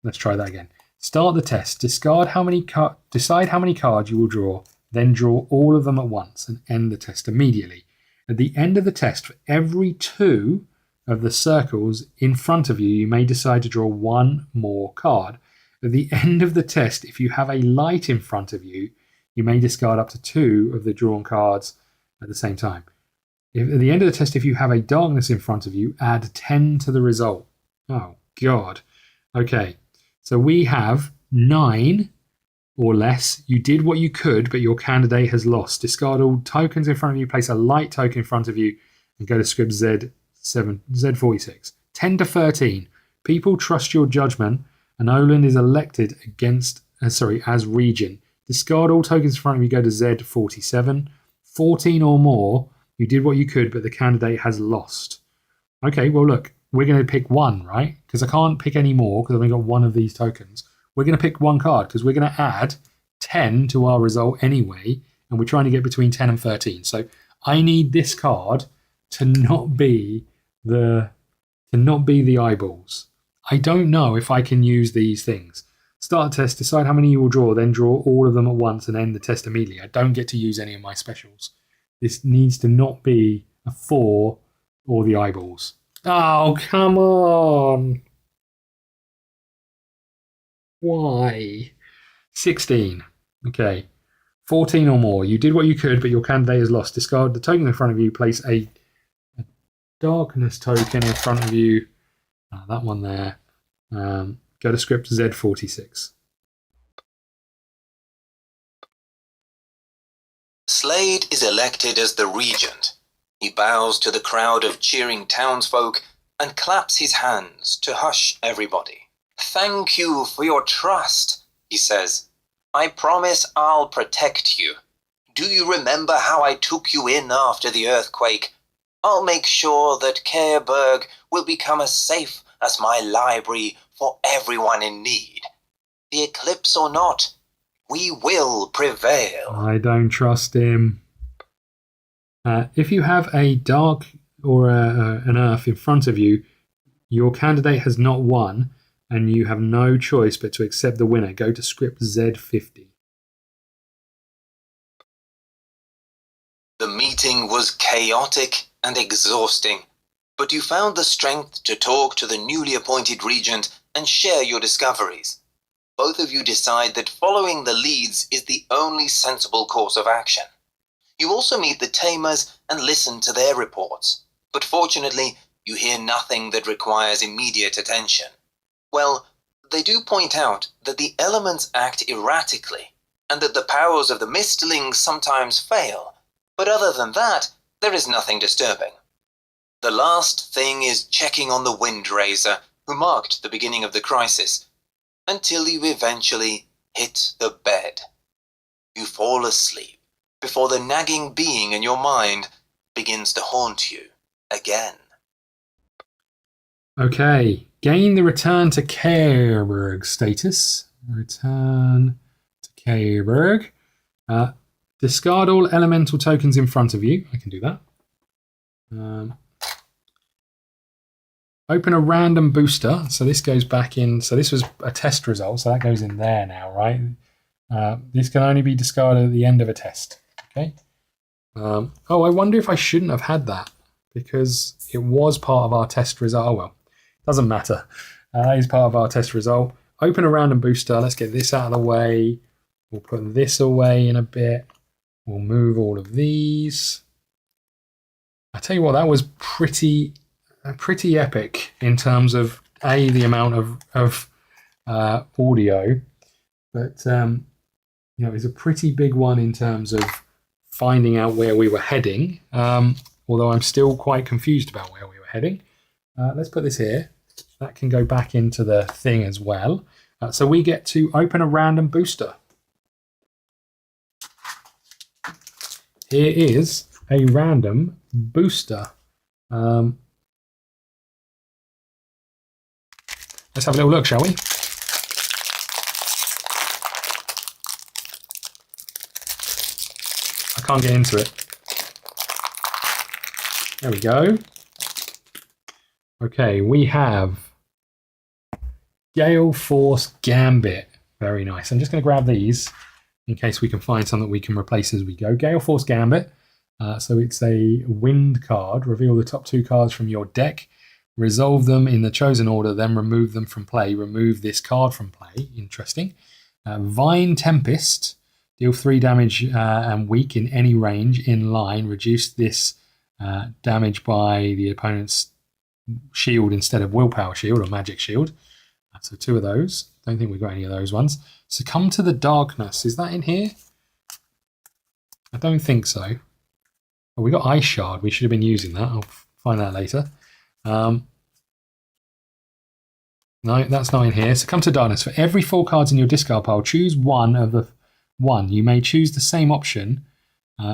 Let's try that again. Start the test. Decide how many cards you will draw, then draw all of them at once and end the test immediately. At the end of the test, for every 2 of the circles in front of you, you may decide to draw 1 more card. At the end of the test, if you have a light in front of you, You may discard up to 2 of the drawn cards at the same time. At the end of the test, if you have a darkness in front of you, add 10 to the result. Oh, God. Okay, so we have 9 or less. You did what you could, but your candidate has lost. Discard all tokens in front of you, place a light token in front of you, and go to script Z46. 10 to 13. People trust your judgment, and Olin is elected as regent. Discard all tokens in front of you, go to Z47. 14 or more. You did what you could, but the candidate has lost. Okay, well, look, we're going to pick one, right? Because I can't pick any more because I've only got one of these tokens. We're going to pick one card because we're going to add 10 to our result anyway, and we're trying to get between 10 and 13. So I need this card to not be the eyeballs. I don't know if I can use these things. Start a test, decide how many you will draw, then draw all of them at once and end the test immediately. I don't get to use any of my specials. This needs to not be a 4 or the eyeballs. Oh, come on. Why? 16. Okay. 14 or more. You did what you could, but your candidate has lost. Discard the token in front of you. Place a darkness token in front of you. That one there. Go to script Z46. Slade is elected as the regent. He bows to the crowd of cheering townsfolk and claps his hands to hush everybody. "Thank you for your trust," he says. "I promise I'll protect you. Do you remember how I took you in after the earthquake? I'll make sure that Careberg will become as safe as my library for everyone in need. The eclipse or not, we will prevail." I don't trust him. If you have a dark or an earth in front of you, your candidate has not won, and you have no choice but to accept the winner. Go to script Z50. The meeting was chaotic and exhausting, but you found the strength to talk to the newly appointed regent and share your discoveries. Both of you decide that following the leads is the only sensible course of action. You also meet the tamers and listen to their reports, but fortunately, you hear nothing that requires immediate attention. Well, they do point out that the elements act erratically, and that the powers of the mistlings sometimes fail, but other than that, there is nothing disturbing. The last thing is checking on the Windraiser, who marked the beginning of the crisis, until you eventually hit the bed. You fall asleep before the nagging being in your mind begins to haunt you again. Okay, gain the return to Careberg status. Return to Careberg. Discard all elemental tokens in front of you. I can do that. Open a random booster. So this goes back in. So this was a test result. So that goes in there now, right? This can only be discarded at the end of a test. Okay. I wonder if I shouldn't have had that because it was part of our test result. Oh, well, doesn't matter. That is part of our test result. Open a random booster. Let's get this out of the way. We'll put this away in a bit. We'll move all of these. I tell you what, that was pretty epic in terms of the amount of audio, but it was a pretty big one in terms of finding out where we were heading. Although I'm still quite confused about where we were heading. Let's put this here. That can go back into the thing as well. So we get to open a random booster. Here is a random booster. Let's have a little look, shall we? I can't get into it. There we go. Okay, we have Gale Force Gambit. Very nice. I'm just going to grab these in case we can find something we can replace as we go. Gale Force Gambit. So it's a wind card. Reveal the top 2 cards from your deck. Resolve them in the chosen order, then remove them from play. Remove this card from play. Interesting. Vine Tempest. Deal 3 damage and weak in any range in line. Reduce this damage by the opponent's shield instead of willpower shield or magic shield. So 2 of those. Don't think we've got any of those ones. Succumb to the darkness. Is that in here? I don't think so. Oh, we got Ice Shard. We should have been using that. I'll find that later. No, that's not in here. Succumb to darkness. For every 4 cards in your discard pile, choose one of the one. You may choose the same option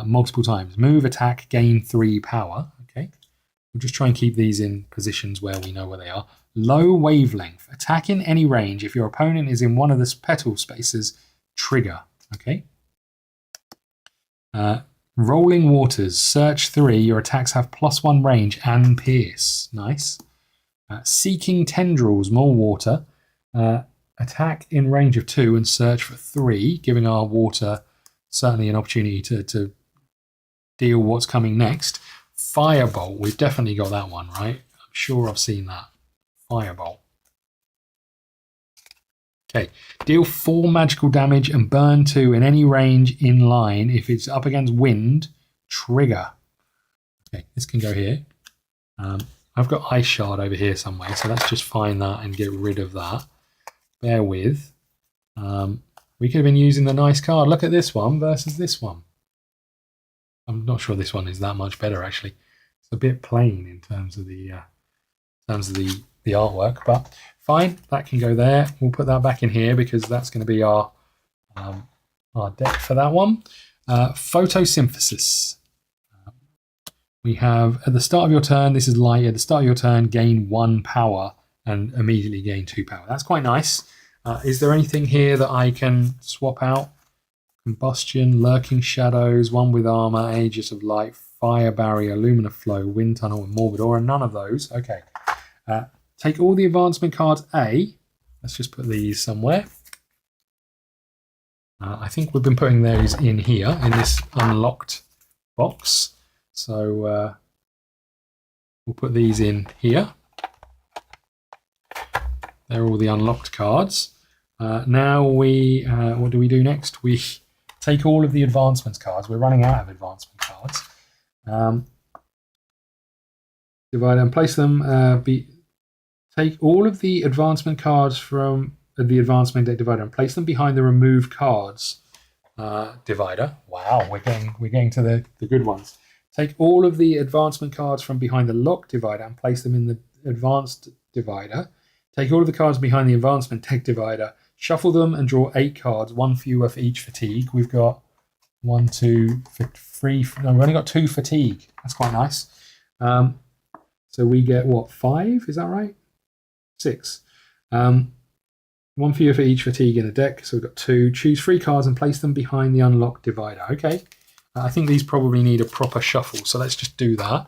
multiple times. Move, attack, gain 3 power. Okay. We'll just try and keep these in positions where we know where they are. Low wavelength. Attack in any range. If your opponent is in one of the petal spaces, trigger. Okay. Rolling Waters. Search 3. Your attacks have +1 range and pierce. Nice. Seeking Tendrils. More water. Attack in range of 2 and search for 3, giving our water certainly an opportunity to deal what's coming next. Firebolt. We've definitely got that one, right? I'm sure I've seen that. Firebolt. Okay. Deal 4 magical damage and burn 2 in any range in line. If it's up against wind, trigger. Okay, this can go here. I've got Ice Shard over here somewhere, so let's just find that and get rid of that. Bear with. We could have been using the nice card. Look at this one versus this one. I'm not sure this one is that much better, actually. It's a bit plain in terms of the artwork, but fine. That can go there. We'll put that back in here because that's going to be our deck for that one. Photosynthesis. We have at the start of your turn. This is light. At the start of your turn, gain 1 power and immediately gain 2 power. That's quite nice. Is there anything here that I can swap out? Combustion, Lurking Shadows, One with Armor, Aegis of Light, Fire Barrier, Lumina Flow, Wind Tunnel, and Morbid Aura. None of those. Okay. Take all the advancement cards A. Let's just put these somewhere. I think we've been putting those in here, in this unlocked box. So we'll put these in here. They're all the unlocked cards. Now what do we do next? We take all of the advancements cards. We're running out of advancement cards. Divide and place them. Take all of the advancement cards from the advancement deck divider and place them behind the remove cards divider. Wow, we're getting to the good ones. Take all of the advancement cards from behind the lock divider and place them in the advanced divider. Take all of the cards behind the advancement deck divider, shuffle them and draw 8 cards, 1 fewer for each fatigue. We've got 1, 2, 3. No, we've only got 2 fatigue. That's quite nice. So we get what, 5? Is that right? 6. 1 fewer for each fatigue in the deck. So we've got 2. Choose 3 cards and place them behind the unlock divider. Okay. I think these probably need a proper shuffle. So let's just do that.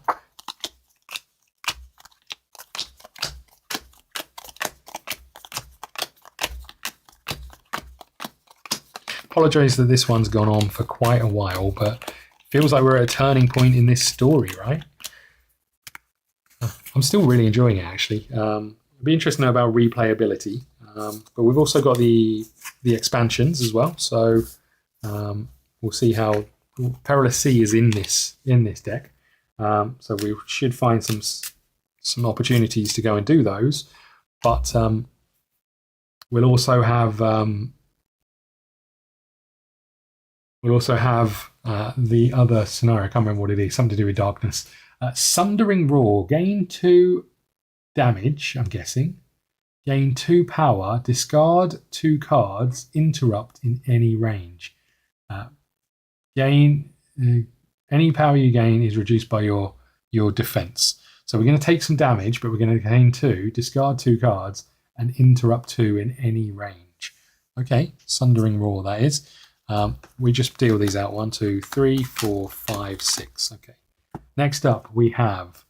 Apologise that this one's gone on for quite a while, but feels like we're at a turning point in this story, right? I'm still really enjoying it, actually. It'd be interesting to know about replayability, but we've also got the expansions as well. So we'll see how Perilous Sea is in this deck. So we should find some opportunities to go and do those, but we'll also have the other scenario. I can't remember what it is. Something to do with darkness. Sundering Roar. Gain 2 damage, I'm guessing. Gain 2 power. Discard 2 cards. Interrupt in any range. Any power you gain is reduced by your defense. So we're going to take some damage, but we're going to gain 2, discard 2 cards, and interrupt 2 in any range. Okay, Sundering Roar, that is. We just deal these out. 1, 2, 3, 4, 5, 6. Okay. Next up, we have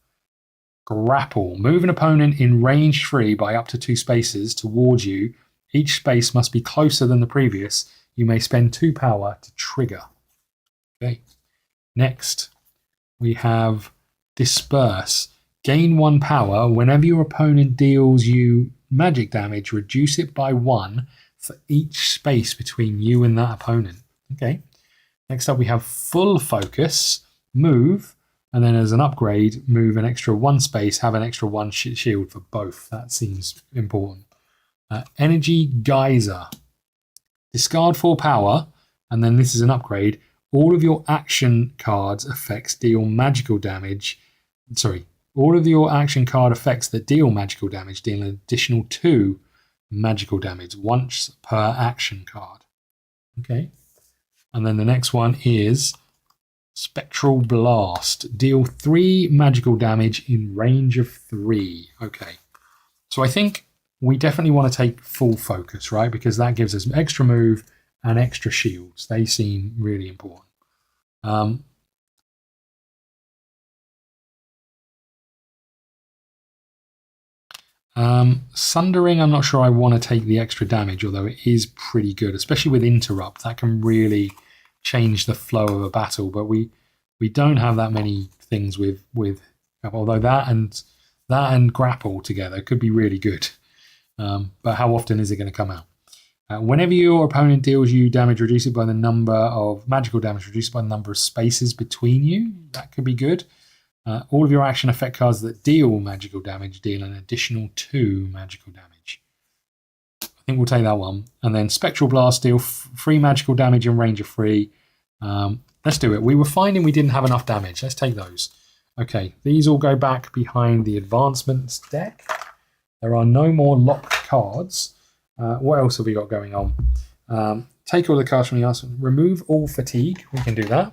Grapple. Move an opponent in range 3 by up to 2 spaces towards you. Each space must be closer than the previous. You may spend 2 power to trigger. Okay. Next, we have Disperse. Gain 1 power. Whenever your opponent deals you magic damage, reduce it by 1 for each space between you and that opponent. Okay. Next up we have full focus, move, and then as an upgrade, move an extra 1 space, have an extra 1 shield for both. That seems important. Energy geyser. Discard 4 power, and then this is an upgrade. All of your action cards effects deal magical damage. Sorry, all of your action card effects that deal magical damage deal an additional 2 magical damage once per action card. Okay. And then the next one is Spectral Blast. Deal 3 magical damage in range of 3. Okay. So I think we definitely want to take full focus, right? Because that gives us extra move and extra shields. They seem really important. Sundering, I'm not sure I want to take the extra damage, although it is pretty good, especially with interrupt. That can really change the flow of a battle, but we don't have that many things with although that and grapple together could be really good. But how often is it going to come out? Whenever your opponent deals you damage, reduce it by the number of magical damage, reduce it by the number of spaces between you. That could be good. All of your action effect cards that deal magical damage deal an additional 2 magical damage. I think we'll take that one. And then Spectral Blast deal 3 magical damage in range of 3. Let's do it. We were finding we didn't have enough damage. Let's take those. Okay, these all go back behind the advancements deck. There are no more locked cards. What else have we got going on? Take all the cards from the arsenal. Remove all fatigue. We can do that.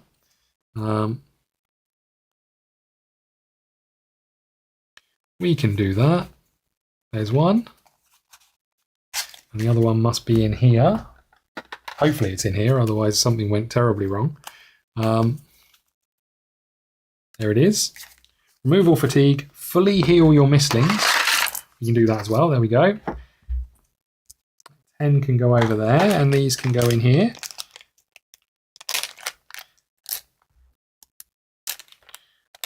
We can do that. There's one. And the other one must be in here. Hopefully it's in here, otherwise something went terribly wrong. There it is. Remove all fatigue. Fully heal your mistlings. You can do that as well. There we go. 10 can go over there, and these can go in here.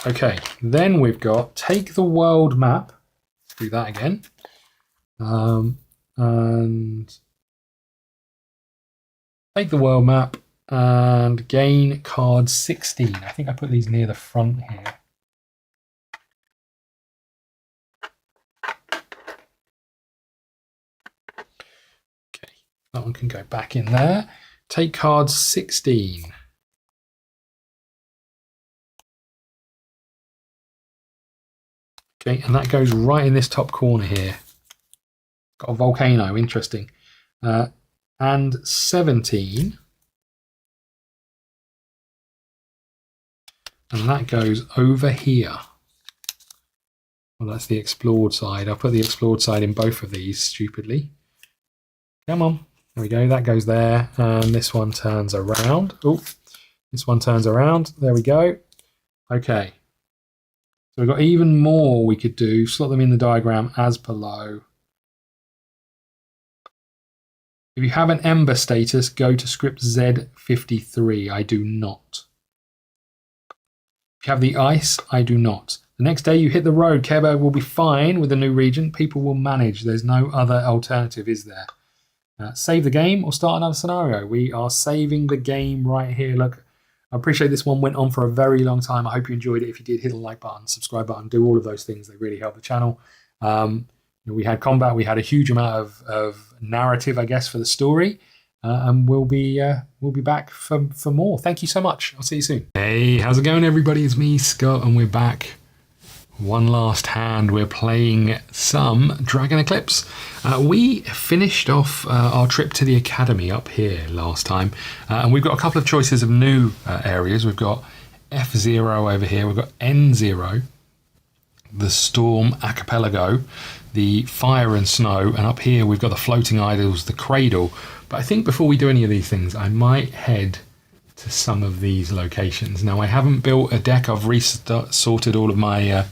Okay, then we've got take the world map. Let's do that again. And take the world map and gain card 16. I think I put these near the front here. Okay, that one can go back in there. Take card 16. Okay, and that goes right in this top corner here. Got a volcano, interesting. And 17. And that goes over here. Well, that's the explored side. I'll put the explored side in both of these, stupidly. Come on. There we go. That goes there. And this one turns around. Oh, this one turns around. There we go. Okay. So we've got even more we could do. Slot them in the diagram as below. If you have an Ember status, go to script Z53. I do not. If you have the ice, I do not. The next day you hit the road, Careberg will be fine with the new region. People will manage. There's no other alternative, is there? Save the game or start another scenario. We are saving the game right here. Look. I appreciate this one went on for a very long time. I hope you enjoyed it. If you did, hit the like button, subscribe button, do all of those things. They really help the channel. We had combat. We had a huge amount of narrative, I guess, for the story. And we'll be back for more. Thank you so much. I'll see you soon. Hey, how's it going, everybody? It's me, Scott, and we're back. One last hand. We're playing some Dragon Eclipse. We finished off our trip to the Academy up here last time, and we've got a couple of choices of new areas. We've got F0 over here. We've got N0, the Storm Archipelago, the Fire and Snow, and up here we've got the Floating Idols, the Cradle. But I think before we do any of these things, I might head to some of these locations. Now, I haven't built a deck. I've sorted all of my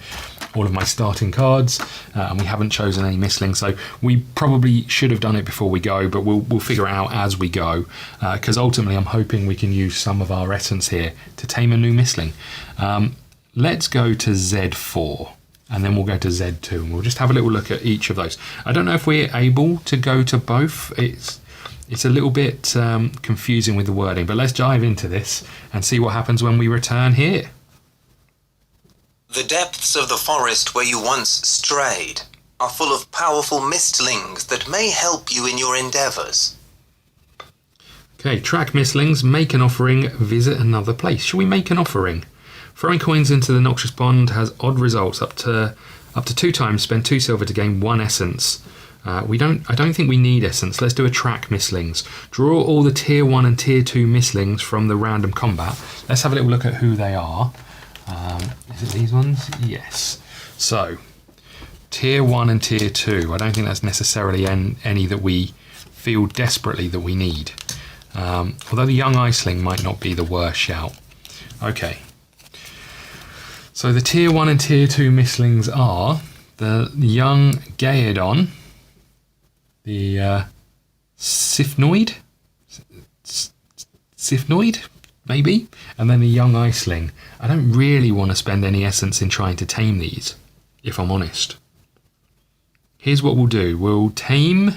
starting cards, and we haven't chosen any mistlings. So we probably should have done it before we go, but we'll figure it out as we go. Because ultimately, I'm hoping we can use some of our essence here to tame a new mistling. Let's go to Z4. And then we'll go to Z2, and we'll just have a little look at each of those. I don't know if we're able to go to both. It's a little bit confusing with the wording, but let's dive into this and see what happens when we return here. The depths of the forest where you once strayed are full of powerful mistlings that may help you in your endeavours. Okay, track mistlings, make an offering, visit another place. Shall we make an offering? Throwing coins into the noxious pond has odd results. Up to 2 times, spend 2 silver to gain 1 essence. I don't think we need essence. Let's do a track mistlings. Draw all the tier 1 and tier 2 mistlings from the random combat. Let's have a little look at who they are. Is it these ones? Yes. So, tier 1 and tier 2. I don't think that's necessarily any that we feel desperately that we need. Although the young iceling might not be the worst shout. Okay. So the tier 1 and tier 2 mistlings are the young Gaedon, the Sifnoid, maybe, and then the young iceling. I don't really want to spend any essence in trying to tame these, if I'm honest. Here's what we'll do. We'll tame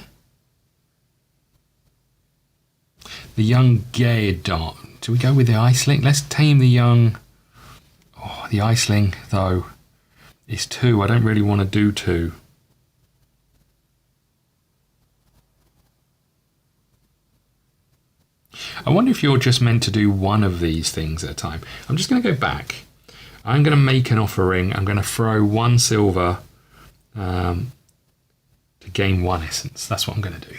the young Gaedon. Do we go with the iceling? Let's tame the young... Oh, the iceling, though, is 2. I don't really want to do 2. I wonder if you're just meant to do one of these things at a time. I'm just going to go back. I'm going to make an offering. I'm going to throw 1 silver to gain 1 essence. That's what I'm going to do.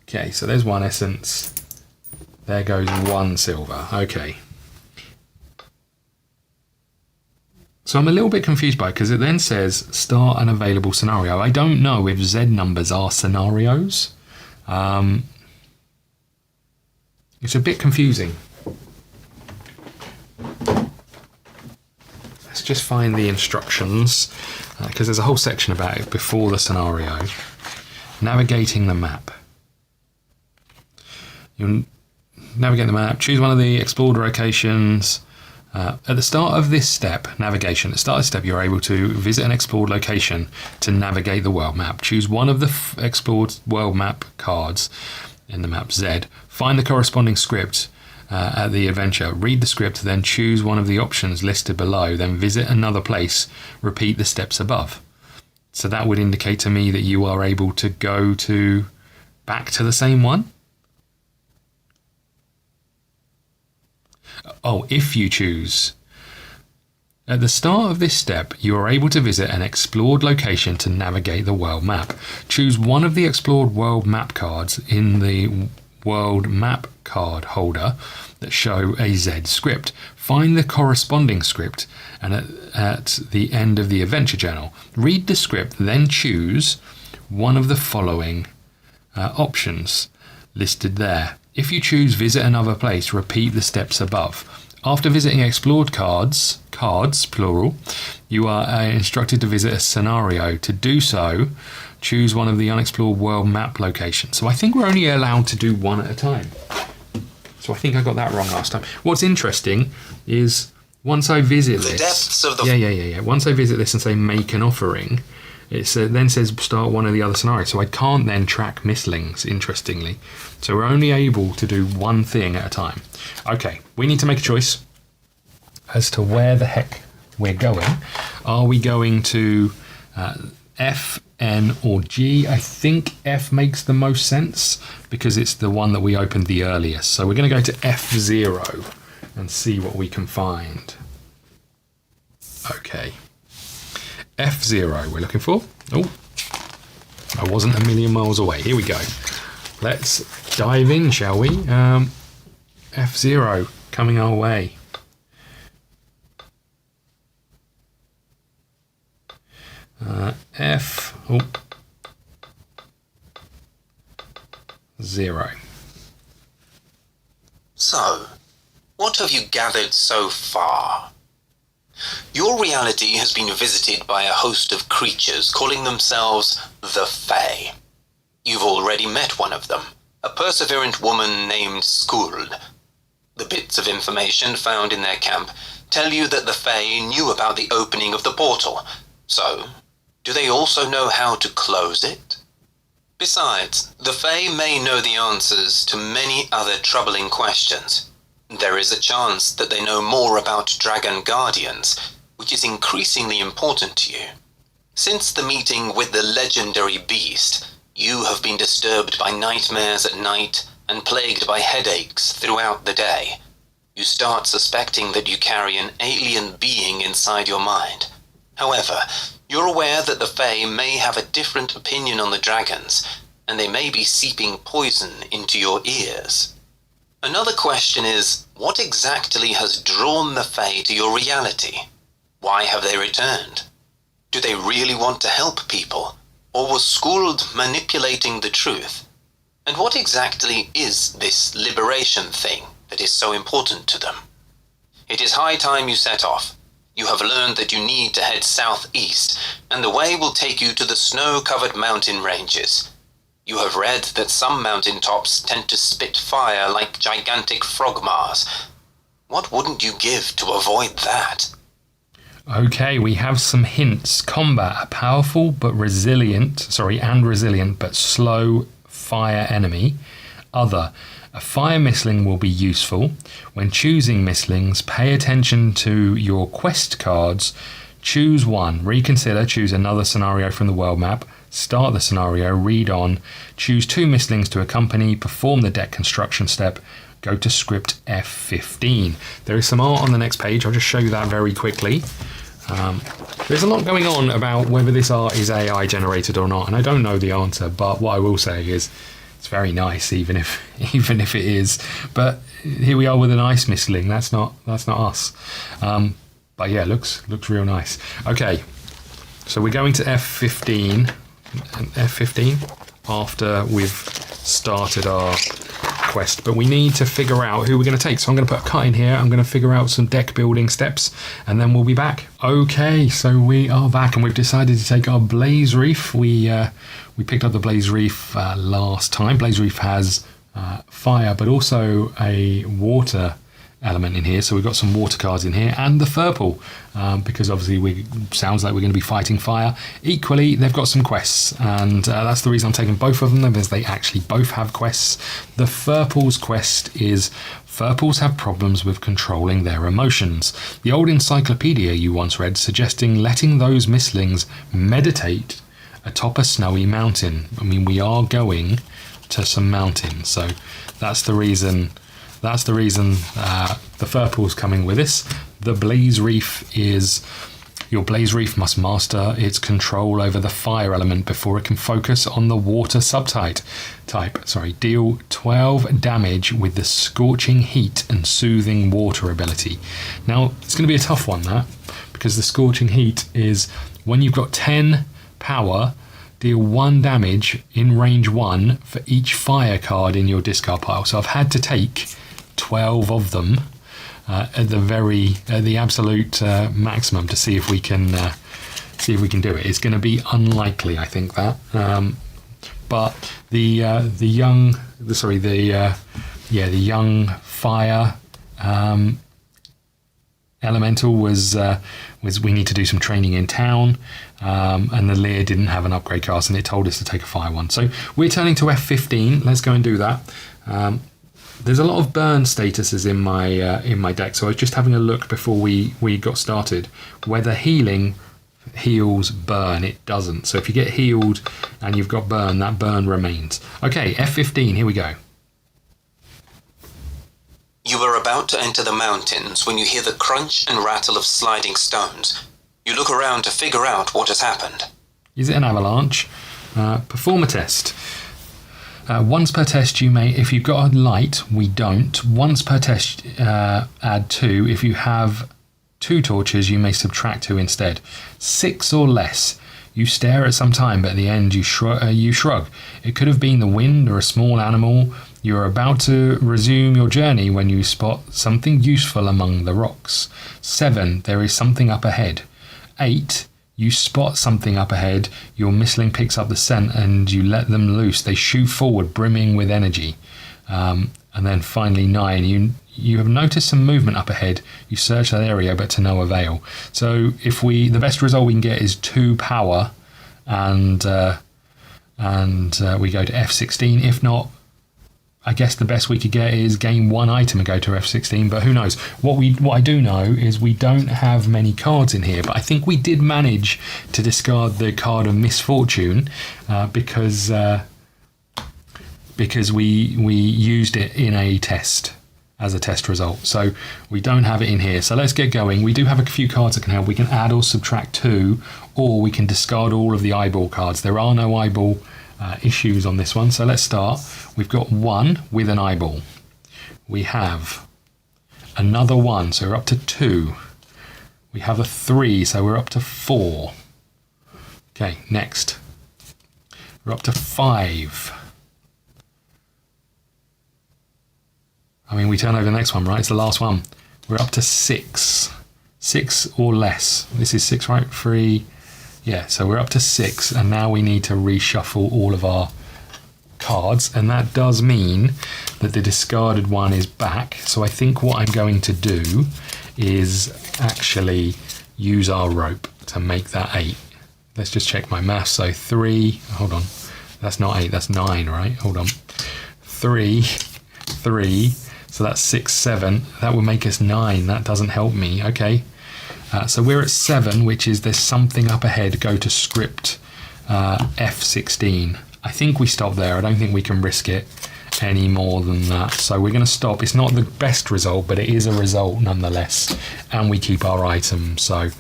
Okay, so there's 1 essence. There goes 1 silver. Okay. So I'm a little bit confused by it because it then says start an available scenario. I don't know if Z numbers are scenarios. It's a bit confusing. Let's just find the instructions because there's a whole section about it before the scenario. Navigating the map. You'll navigate the map, choose one of the explored locations. At the start of this step, navigation, at the start of the step, you're able to visit an explored location to navigate the world map. Choose one of the explored world map cards in the map Z. Find the corresponding script at the adventure. Read the script, then choose one of the options listed below. Then visit another place. Repeat the steps above. So that would indicate to me that you are able to go back to the same one. Oh, if you choose. At the start of this step, you are able to visit an explored location to navigate the world map. Choose one of the explored world map cards in the world map card holder that show a Z script. Find the corresponding script and at the end of the adventure journal. Read the script, then choose one of the following options listed there. If you choose visit another place, repeat the steps above. After visiting explored cards plural, you are instructed to visit a scenario. To do so, choose one of the unexplored world map locations. So I think we're only allowed to do 1 at a time. So I think I got that wrong last time. What's interesting is once I visit this... The depths of the... Yeah. Once I visit this and say make an offering, it then says start one of the other scenarios. So I can't then track mistlings, interestingly. So we're only able to do 1 thing at a time. Okay, we need to make a choice as to where the heck we're going. Are we going to F, N or G? I think F makes the most sense because it's the one that we opened the earliest. So we're going to go to F0 and see what we can find. Okay. F0 we're looking for. Oh, I wasn't a million miles away. Here we go. Let's dive in, shall we? F0 coming our way. F0. So, what have you gathered so far? Your reality has been visited by a host of creatures calling themselves the Fae. You've already met one of them, a perseverant woman named Skuld. The bits of information found in their camp tell you that the Fae knew about the opening of the portal. So, do they also know how to close it? Besides, the Fae may know the answers to many other troubling questions. There is a chance that they know more about Dragon Guardians, which is increasingly important to you. Since the meeting with the legendary beast, you have been disturbed by nightmares at night and plagued by headaches throughout the day. You start suspecting that you carry an alien being inside your mind. However, you're aware that the Fae may have a different opinion on the dragons, and they may be seeping poison into your ears. Another question is, what exactly has drawn the Fae to your reality? Why have they returned? Do they really want to help people, or was Skuld manipulating the truth? And what exactly is this liberation thing that is so important to them? It is high time you set off. You have learned that you need to head southeast, and the way will take you to the snow-covered mountain ranges. You have read that some mountain tops tend to spit fire like gigantic frogmars. What wouldn't you give to avoid that? Okay, we have some hints. Combat, a powerful but resilient but slow fire enemy. Other, a fire mistling will be useful. When choosing mistlings, pay attention to your quest cards. Choose one, reconsider, choose another scenario from the world map, start the scenario, read on, choose 2 mistlings to accompany, perform the deck construction step, go to script F15. There is some art on the next page, I'll just show you that very quickly. There's a lot going on about whether this art is AI generated or not, and I don't know the answer, but what I will say is it's very nice, even if it is. But here we are with an ice mistling. That's not us. But yeah, looks real nice. Okay, so we're going to F15. F15 after we've started our quest, but we need to figure out who we're going to take. So I'm going to put a cut in here. I'm going to figure out some deck building steps, and then we'll be back. Okay, so we are back, and we've decided to take our Blaze Reef. We picked up the Blaze Reef last time. Blaze Reef has fire, but also a water element in here. So we've got some water cards in here, and the Furple, because obviously sounds like we're going to be fighting fire. Equally, they've got some quests, and that's the reason I'm taking both of them, because they actually both have quests. The Furple's quest is Furples have problems with controlling their emotions. The old encyclopedia you once read suggesting letting those mistlings meditate atop a snowy mountain. I mean, we are going to some mountains, so that's the reason the Furple's coming with us. The Blaze Reef is... Your Blaze Reef must master its control over the fire element before it can focus on the water subtype. Deal 12 damage with the Scorching Heat and Soothing Water ability. Now, it's going to be a tough one, that, because the Scorching Heat is when you've got 10 power, deal 1 damage in range 1 for each fire card in your discard pile. So I've had to take 12 of them at the absolute maximum to see if we can do it. It's going to be unlikely, I think, that. But the young fire elemental was we need to do some training in town, and the Lear didn't have an upgrade cast, and it told us to take a fire one. So we're turning to F15. Let's go and do that. There's a lot of burn statuses in my deck, so I was just having a look before we got started whether healing heals burn. It doesn't. So if you get healed and you've got burn, that burn remains. Okay, F15, here we go. You are about to enter the mountains when you hear the crunch and rattle of sliding stones. You look around to figure out what has happened. Is it an avalanche? Perform a test. Once per test you may, if you've got a light, we don't. Once per test add 2. If you have 2 torches, you may subtract 2 instead. 6 or less. You stare at some time, but at the end you shrug. It could have been the wind or a small animal. You are about to resume your journey when you spot something useful among the rocks. 7. There is something up ahead. 8. You spot something up ahead. Your mistling picks up the scent and you let them loose. They shoot forward, brimming with energy. And then finally 9. You have noticed some movement up ahead. You search that area, but to no avail. So the best result we can get is 2 power and and we go to F16. If not, I guess the best we could get is gain 1 item and go to F16, but who knows. What I do know is we don't have many cards in here, but I think we did manage to discard the card of misfortune because we used it in a test as a test result. So we don't have it in here. So let's get going. We do have a few cards that can help. We can add or subtract 2, or we can discard all of the eyeball cards. There are no eyeball issues on this one. So let's start. We've got 1 with an eyeball. We have another 1, so we're up to 2. We have a 3, so we're up to 4. Okay, next. We're up to 5. I mean, we turn over the next one, right? It's the last one. We're up to 6. 6 or less. This is 6, right? 3. Yeah, so we're up to 6, and now we need to reshuffle all of our cards, and that does mean that the discarded one is back. So I think what I'm going to do is actually use our rope to make that 8. Let's just check my math. So 3, hold on, that's not 8, that's 9, right? Hold on. 3, so that's 6, 7. That will make us 9. That doesn't help me. Okay. So we're at 7, which is there's something up ahead. Go to script F16. I think we stop there. I don't think we can risk it any more than that. So we're going to stop. It's not the best result, but it is a result nonetheless. And we keep our item. So,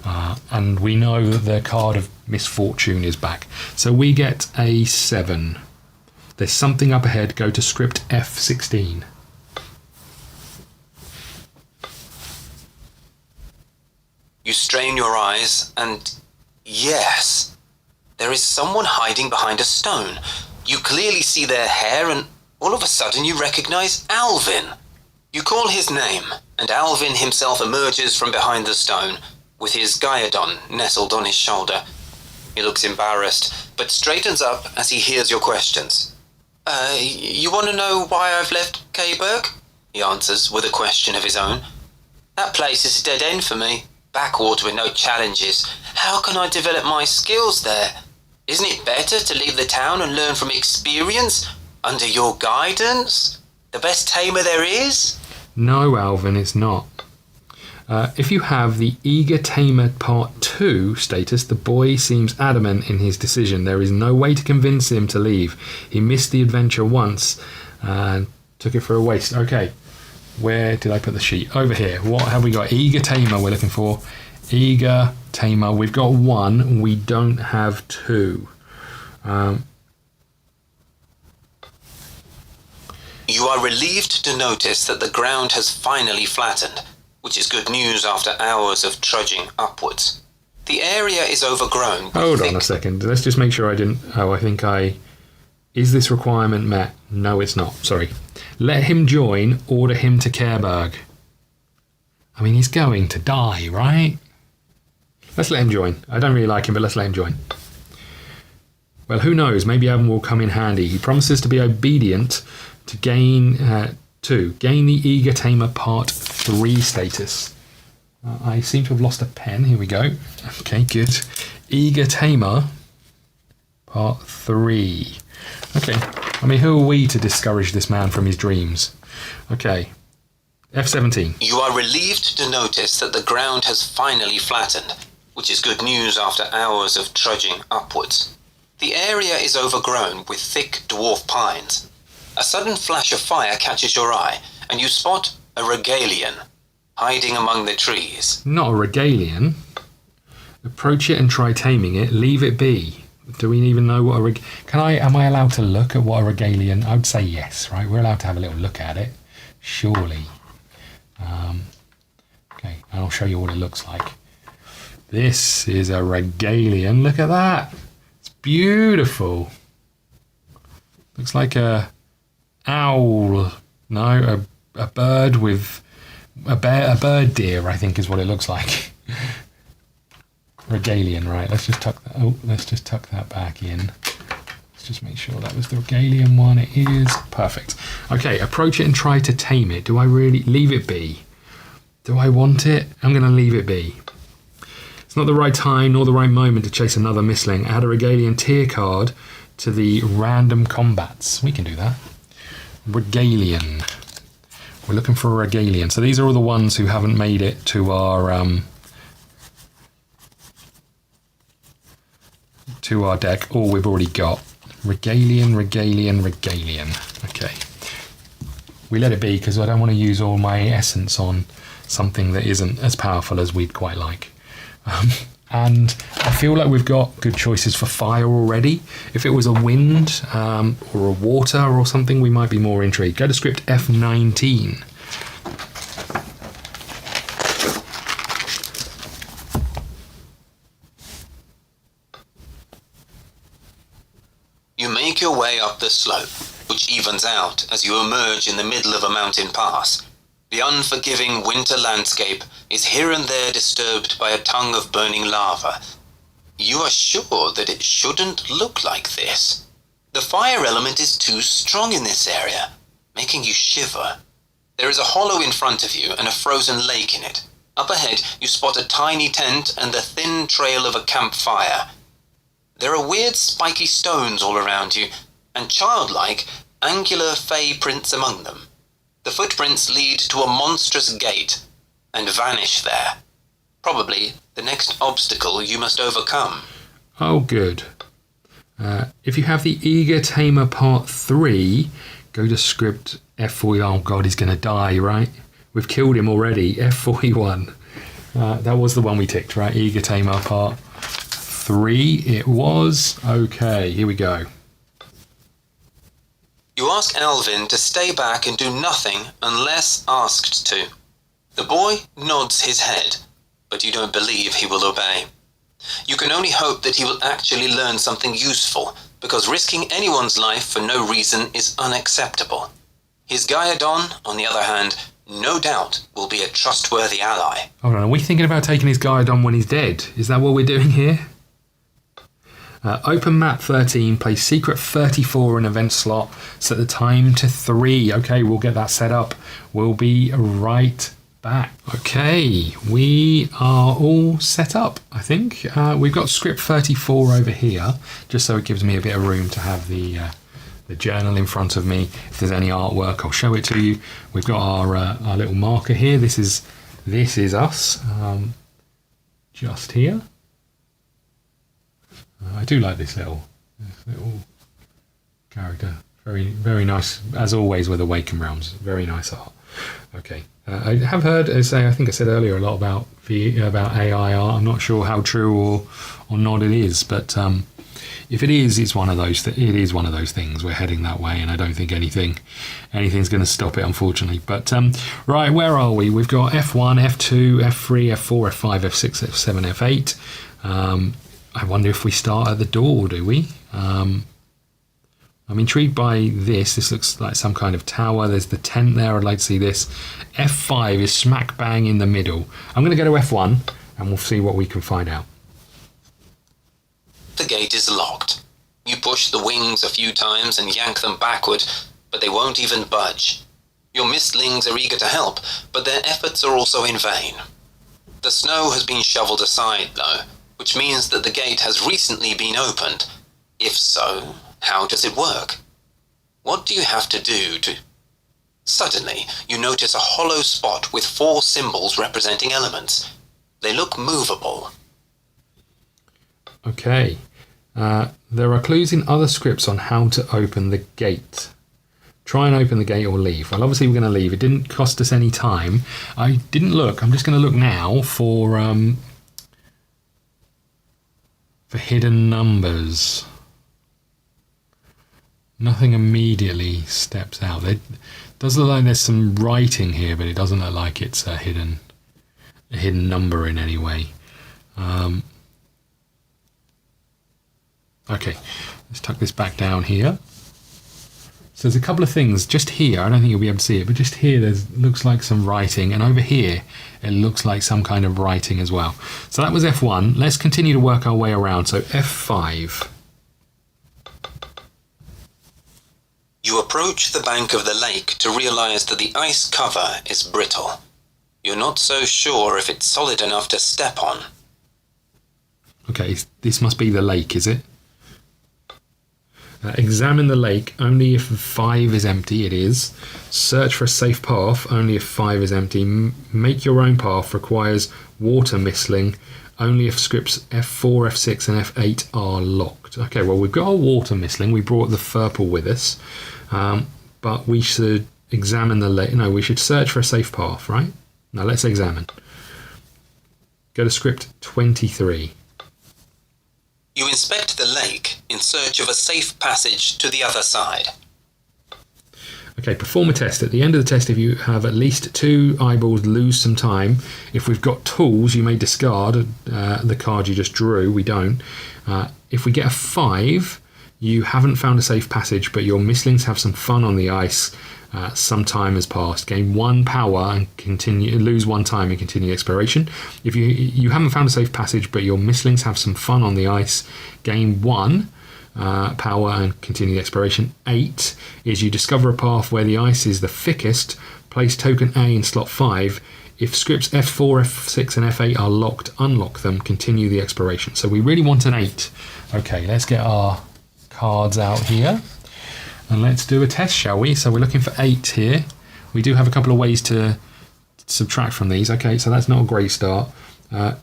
and we know that the card of misfortune is back. So we get a 7. There's something up ahead. Go to script F16. You strain your eyes, and yes, there is someone hiding behind a stone. You clearly see their hair, and all of a sudden you recognize Alvin. You call his name, and Alvin himself emerges from behind the stone, with his Gyadon nestled on his shoulder. He looks embarrassed, but straightens up as he hears your questions. You want to know why I've left Careberg? He answers with a question of his own. That place is a dead end for me. Backwater with no challenges. How can I develop my skills there? Isn't it better to leave the town and learn from experience under your guidance? The best tamer there is? No, Alvin, it's not. If you have the Eager Tamer Part 2 status, the boy seems adamant in his decision. There is no way to convince him to leave. He missed the adventure once and took it for a waste. Okay. Where did I put the sheet? Over here. What have we got? Eager Tamer we're looking for. Eager Tamer. We've got 1. We don't have 2. You are relieved to notice that the ground has finally flattened, which is good news after hours of trudging upwards. The area is overgrown. Hold on a second. Let's just make sure I didn't... Oh, I think I... Is this requirement met? No, it's not. Sorry. Let him join. Order him to Careberg. I mean, he's going to die, right? Let's let him join. I don't really like him, but let's let him join. Well, who knows? Maybe Alvin will come in handy. He promises to be obedient to gain gain the Eager Tamer Part 3 status. I seem to have lost a pen. Here we go. Okay, good. Eager Tamer Part 3. Okay, I mean, who are we to discourage this man from his dreams? Okay, F17. You are relieved to notice that the ground has finally flattened, which is good news after hours of trudging upwards. The area is overgrown with thick dwarf pines. A sudden flash of fire catches your eye, and you spot a regalian hiding among the trees. Not a regalian. Approach it and try taming it. Leave it be. Do we even know what a am I allowed to look at what a regalian? I would say yes, right? We're allowed to have a little look at it, surely. Okay, and I'll show you what it looks like. This is a regalian. Look at that. It's beautiful. Looks like a owl. No, a bird with a bird deer, I think is what it looks like. Regalian, right? Let's just tuck that. Oh, let's just tuck that back in. Let's just make sure that was the regalian one. It is perfect. Okay, approach it and try to tame it. Do I really leave it be? Do I want it? I'm going to leave it be. It's not the right time nor the right moment to chase another mistling. Add a regalian tier card to the random combats. We can do that. Regalian. We're looking for a Regalian. So these are all the ones who haven't made it to our deck. Or we've already got Regalian. Okay. We let it be because I don't want to use all my essence on something that isn't as powerful as we'd quite like. And I feel like we've got good choices for fire already. If it was a wind or a water or something, we might be more intrigued. Go to script F19. You make your way up the slope, which evens out as you emerge in the middle of a mountain pass. The unforgiving winter landscape is here and there disturbed by a tongue of burning lava. You are sure that it shouldn't look like this. The fire element is too strong in this area, making you shiver. There is a hollow in front of you and a frozen lake in it. Up ahead, you spot a tiny tent and the thin trail of a campfire. There are weird spiky stones all around you, and childlike, angular fey prints among them. The footprints lead to a monstrous gate, and vanish there. Probably the next obstacle you must overcome. Oh, good. If you have the Eager Tamer Part 3, go to script F40. Oh God, he's going to die, right? We've killed him already. F41. That was the one we ticked, right? Eager Tamer Part 3 it was. Okay, here we go. You ask Alvin to stay back and do nothing unless asked to. The boy nods his head, but you don't believe he will obey. You can only hope that he will actually learn something useful, because risking anyone's life for no reason is unacceptable. His Gaia-Don, on the other hand, no doubt will be a trustworthy ally. Hold on, are we thinking about taking his Gaia-Don when he's dead? Is that what we're doing here? Open map 13, place secret 34 in event slot, set the time to 3. Okay, we'll get that set up. We'll be right back. Okay, we are all set up, I think. We've got script 34 over here, just so it gives me a bit of room to have the journal in front of me. If there's any artwork, I'll show it to you. We've got our little marker here. This is us, just here. I do like this little character. Very, very nice, as always with Awaken Realms. Very nice art. Okay, I have heard, I think I said earlier, a lot about AI art. I'm not sure how true or not it is, but if it is, it's one of those. It is one of those things. We're heading that way, and I don't think anything's going to stop it, unfortunately. But right, where are we? We've got F1, F2, F3, F4, F5, F6, F7, F8. I wonder if we start at the door, do we? I'm intrigued by this. This looks like some kind of tower. There's the tent there. I'd like to see this. F5 is smack bang in the middle. I'm going to go to F1 and we'll see what we can find out. The gate is locked. You push the wings a few times and yank them backward, but they won't even budge. Your mistlings are eager to help, but their efforts are also in vain. The snow has been shoveled aside, though, which means that the gate has recently been opened. If so, how does it work? What do you have to do to... Suddenly, you notice a hollow spot with 4 symbols representing elements. They look movable. Okay. There are clues in other scripts on how to open the gate. Try and open the gate or leave. Well, obviously we're going to leave. It didn't cost us any time. I didn't look. I'm just going to look now for hidden numbers. Nothing immediately steps out. It does look like there's some writing here, but it doesn't look like it's a hidden number in any way. Okay, let's tuck this back down here. So there's a couple of things just here. I don't think you'll be able to see it, but just here looks like some writing, and over here it looks like some kind of writing as well. So that was F1. Let's continue to work our way around. So F5. You approach the bank of the lake to realize that the ice cover is brittle. You're not so sure if it's solid enough to step on. Okay, this must be the lake, is it? Examine the lake only if 5 is empty. It is. Search for a safe path only if 5 is empty. Make your own path requires water mistling only if scripts F4, F6 and F8 are locked. Okay, well we've got a water mistling. We brought the Furple with us, but we should examine the lake. No, we should search for a safe path, right? Now let's examine. Go to script 23. You inspect the lake in search of a safe passage to the other side. Okay, perform a test. At the end of the test, if you have at least 2 eyeballs, lose some time. If we've got tools, you may discard the card you just drew. We don't. If we get a 5, you haven't found a safe passage, but your mistlings have some fun on the ice. Some time has passed. Gain 1 power and continue. Lose 1 time and continue exploration. If you haven't found a safe passage, but your mistlings have some fun on the ice, gain 1 power and continue exploration. 8 is you discover a path where the ice is the thickest. Place token A in slot 5. If scripts F4, F6 and F8 are locked, unlock them. Continue the exploration. So we really want an 8. Okay, let's get our cards out here. And let's do a test, shall we? So we're looking for 8 here. We do have a couple of ways to subtract from these. Okay, so that's not a great start.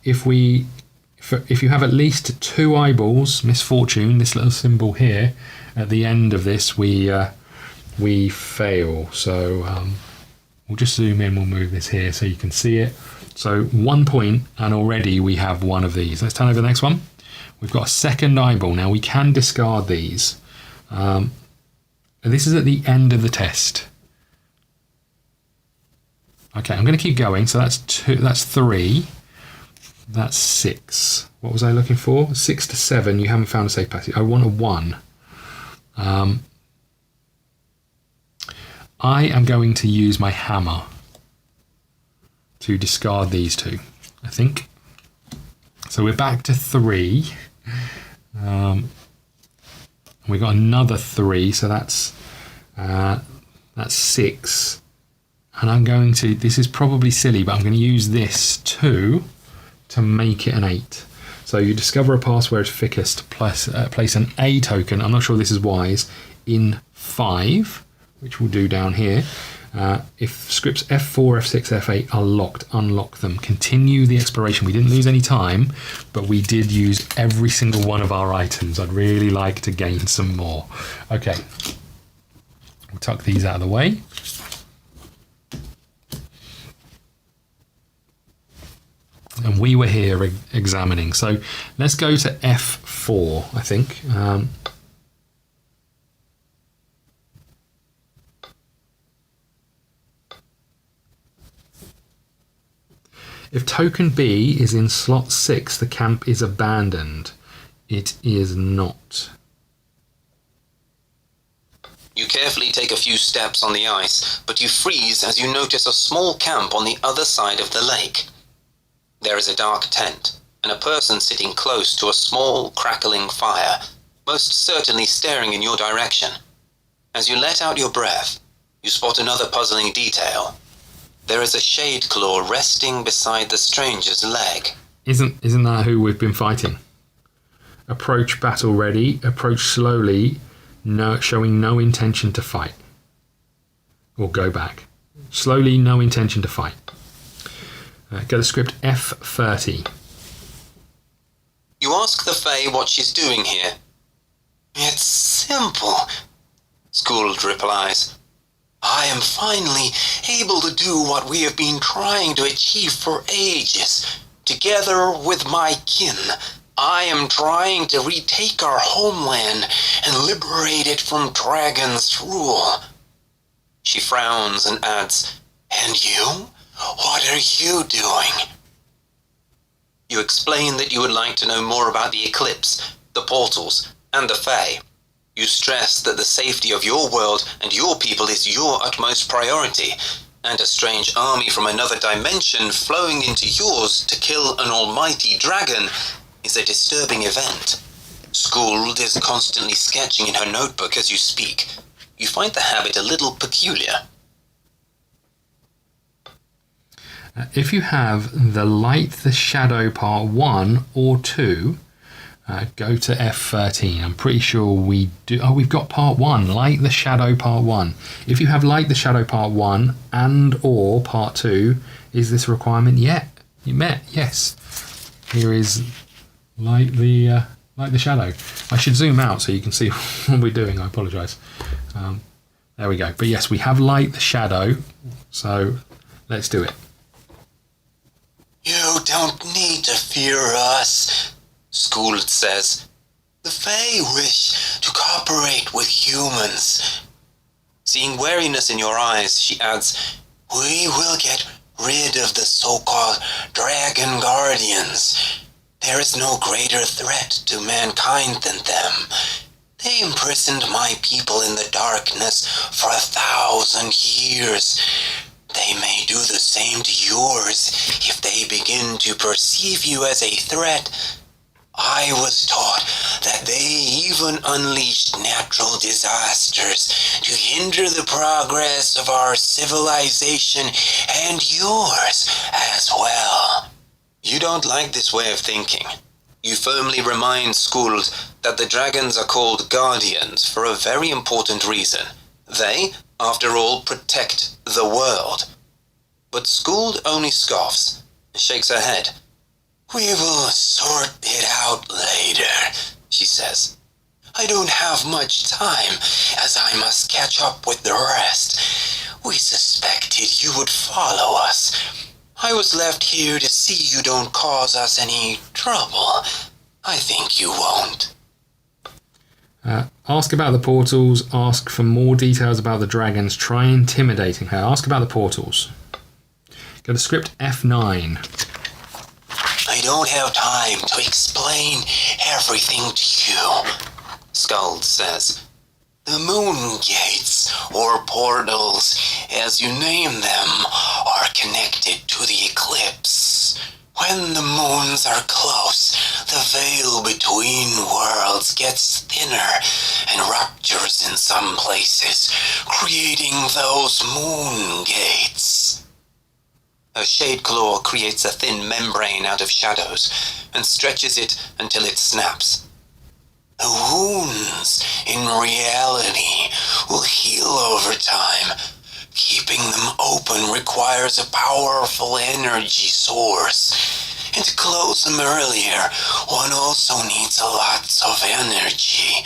If you have at least 2 eyeballs, misfortune, this little symbol here, at the end of this, we fail. So we'll just zoom in, we'll move this here so you can see it. So 1 point, and already we have 1 of these. Let's turn over the next one. We've got a second eyeball. Now we can discard these. This is at the end of the test. Okay, I'm going to keep going. So that's 2. That's 3. That's 6. What was I looking for? 6 to 7. You haven't found a safe passage. I want a 1. I am going to use my hammer to discard these 2, I think. So we're back to 3. We got another 3, so that's 6. And I'm going to, this is probably silly, but I'm going to use this 2 to make it an 8. So you discover a path where it's thickest, plus place an A token, I'm not sure this is wise, in 5, which we'll do down here. If scripts F4, F6, F8 are locked, unlock them. Continue the exploration. We didn't lose any time, but we did use every single one of our items. I'd really like to gain some more. Okay, we'll tuck these out of the way. And we were here examining. So let's go to F4, I think. If token B is in slot 6, the camp is abandoned. It is not. You carefully take a few steps on the ice, but you freeze as you notice a small camp on the other side of the lake. There is a dark tent, and a person sitting close to a small, crackling fire, most certainly staring in your direction. As you let out your breath, you spot another puzzling detail. There is a shade claw resting beside the stranger's leg. Isn't that who we've been fighting? Approach battle ready. Approach slowly, showing no intention to fight. Or go back. Slowly, no intention to fight. Go to script F30. You ask the Fae what she's doing here. It's simple, Skuld replies. I am finally able to do what we have been trying to achieve for ages. Together with my kin, I am trying to retake our homeland and liberate it from dragons' rule. She frowns and adds, And you? What are you doing? You explain that you would like to know more about the eclipse, the portals, and the Fae. You stress that the safety of your world and your people is your utmost priority, and a strange army from another dimension flowing into yours to kill an almighty dragon is a disturbing event. Skuld is constantly sketching in her notebook as you speak. You find the habit a little peculiar. If you have the light, the shadow part 1 or 2, Go to F13. I'm pretty sure we do. Oh, we've got part 1, Light the Shadow part 1. If you have Light the Shadow part 1 and or part 2, is this a requirement yet? You met, yes. Here is Light the Shadow. I should zoom out so you can see what we're doing. I apologise. There we go. But yes, we have Light the Shadow. So let's do it. You don't need to fear us, Skuld says. The Fae wish to cooperate with humans. Seeing wariness in your eyes, she adds, we will get rid of the so-called Dragon Guardians. There is no greater threat to mankind than them. They imprisoned my people in the darkness for 1,000 years. They may do the same to yours if they begin to perceive you as a threat. I was taught that they even unleashed natural disasters to hinder the progress of our civilization and yours as well. You don't like this way of thinking. You firmly remind Skuld that the dragons are called guardians for a very important reason. They, after all, protect the world. But Skuld only scoffs and shakes her head. We will sort it out later, she says. I don't have much time, as I must catch up with the rest. We suspected you would follow us. I was left here to see you don't cause us any trouble. I think you won't. Ask about the portals. Ask for more details about the dragons. Try intimidating her. Ask about the portals. Go to script F9. I don't have time to explain everything to you, Skuld says. The moon gates, or portals, as you name them, are connected to the eclipse. When the moons are close, the veil between worlds gets thinner and ruptures in some places, creating those moon gates. Her Shadeclaw creates a thin membrane out of shadows and stretches it until it snaps. The wounds, in reality, will heal over time. Keeping them open requires a powerful energy source. And to close them earlier, one also needs lots of energy.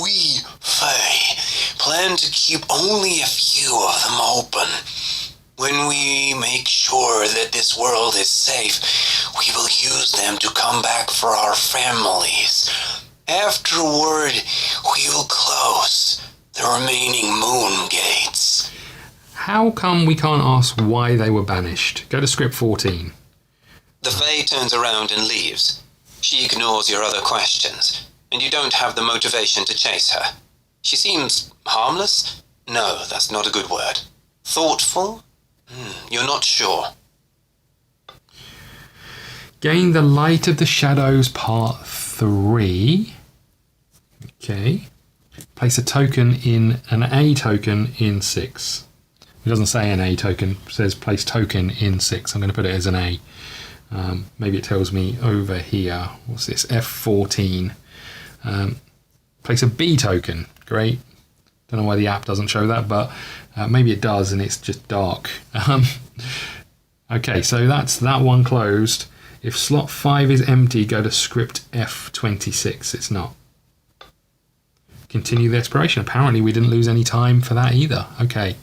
We, Fae, plan to keep only a few of them open. When we make sure that this world is safe, we will use them to come back for our families. Afterward, we will close the remaining moon gates. How come we can't ask why they were banished? Go to script 14. The Fae turns around and leaves. She ignores your other questions, and you don't have the motivation to chase her. She seems harmless? No, that's not a good word. Thoughtful? You're not sure. Gain the Light of the Shadows part 3. Okay. Place a token in an A token in 6. It doesn't say an A token, it says place token in 6. I'm going to put it as an A. Maybe it tells me over here. What's this? F14. Place a B token. Great. Don't know why the app doesn't show that, but maybe it does and it's just dark. Okay, so that's that one closed. If slot 5 is empty, go to script F26. It's not. Continue the exploration. Apparently we didn't lose any time for that either. Okay.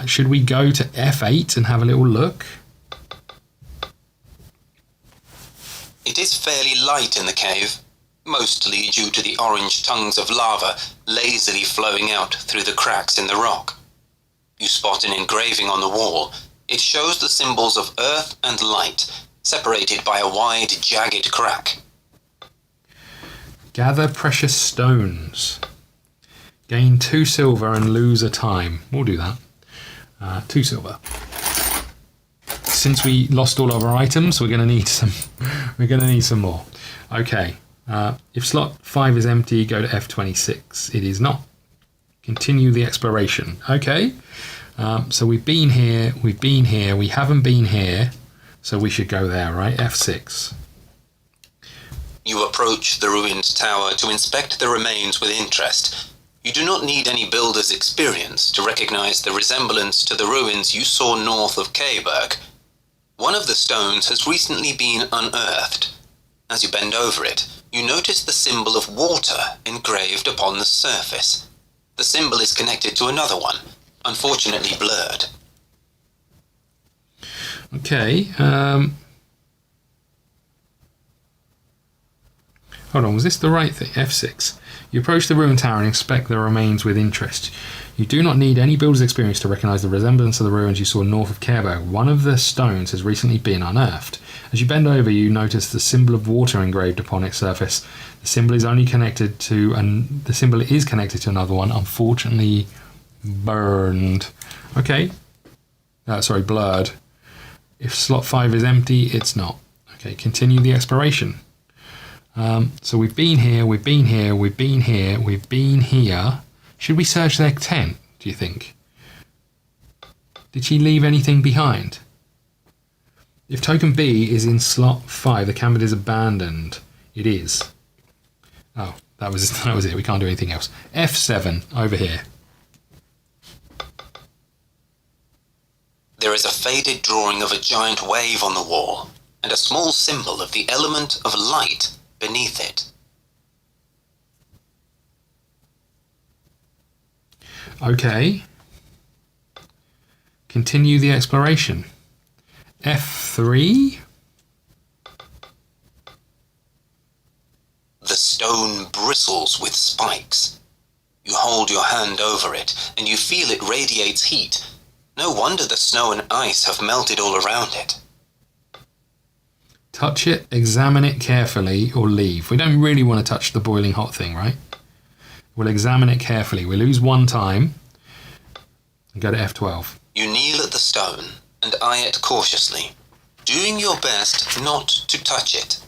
Should we go to F8 and have a little look? It is fairly light in the cave, mostly due to the orange tongues of lava lazily flowing out through the cracks in the rock. You spot an engraving on the wall. It shows the symbols of earth and light, separated by a wide, jagged crack. Gather precious stones. Gain 2 silver and lose a time. We'll do that. 2 silver. Since we lost all of our items, we're going to need some. We're going to need some more. Okay. If slot 5 is empty, go to F26. It is not. Continue the exploration. Okay. So we've been here. We've been here. We haven't been here. So we should go there, right? F6. You approach the ruined tower to inspect the remains with interest. You do not need any builder's experience to recognize the resemblance to the ruins you saw north of Careberg. One of the stones has recently been unearthed. As you bend over it, you notice the symbol of water engraved upon the surface. The symbol is connected to another one, unfortunately blurred. Okay, hold on, was this the right thing? F6. You approach the ruined tower and inspect the remains with interest. You do not need any builder's experience to recognise the resemblance of the ruins you saw north of Careberg. One of the stones has recently been unearthed. As you bend over, you notice the symbol of water engraved upon its surface. The symbol is connected to another one, unfortunately burned. Okay. Sorry, blurred. If slot 5 is empty, it's not. Okay, continue the exploration. So we've been here, we've been here, we've been here, we've been here. Should we search their tent, do you think? Did she leave anything behind? If token B is in slot 5, the cabinet is abandoned. It is. Oh, that was it. We can't do anything else. F7, over here. There is a faded drawing of a giant wave on the wall, and a small symbol of the element of light beneath it. Okay. Continue the exploration. F3. The stone bristles with spikes. You hold your hand over it, and you feel it radiates heat. No wonder the snow and ice have melted all around it. Touch it, examine it carefully, or leave. We don't really want to touch the boiling hot thing, right? We'll examine it carefully. We lose 1 time and go to F12. You kneel at the stone and eye it cautiously, doing your best not to touch it.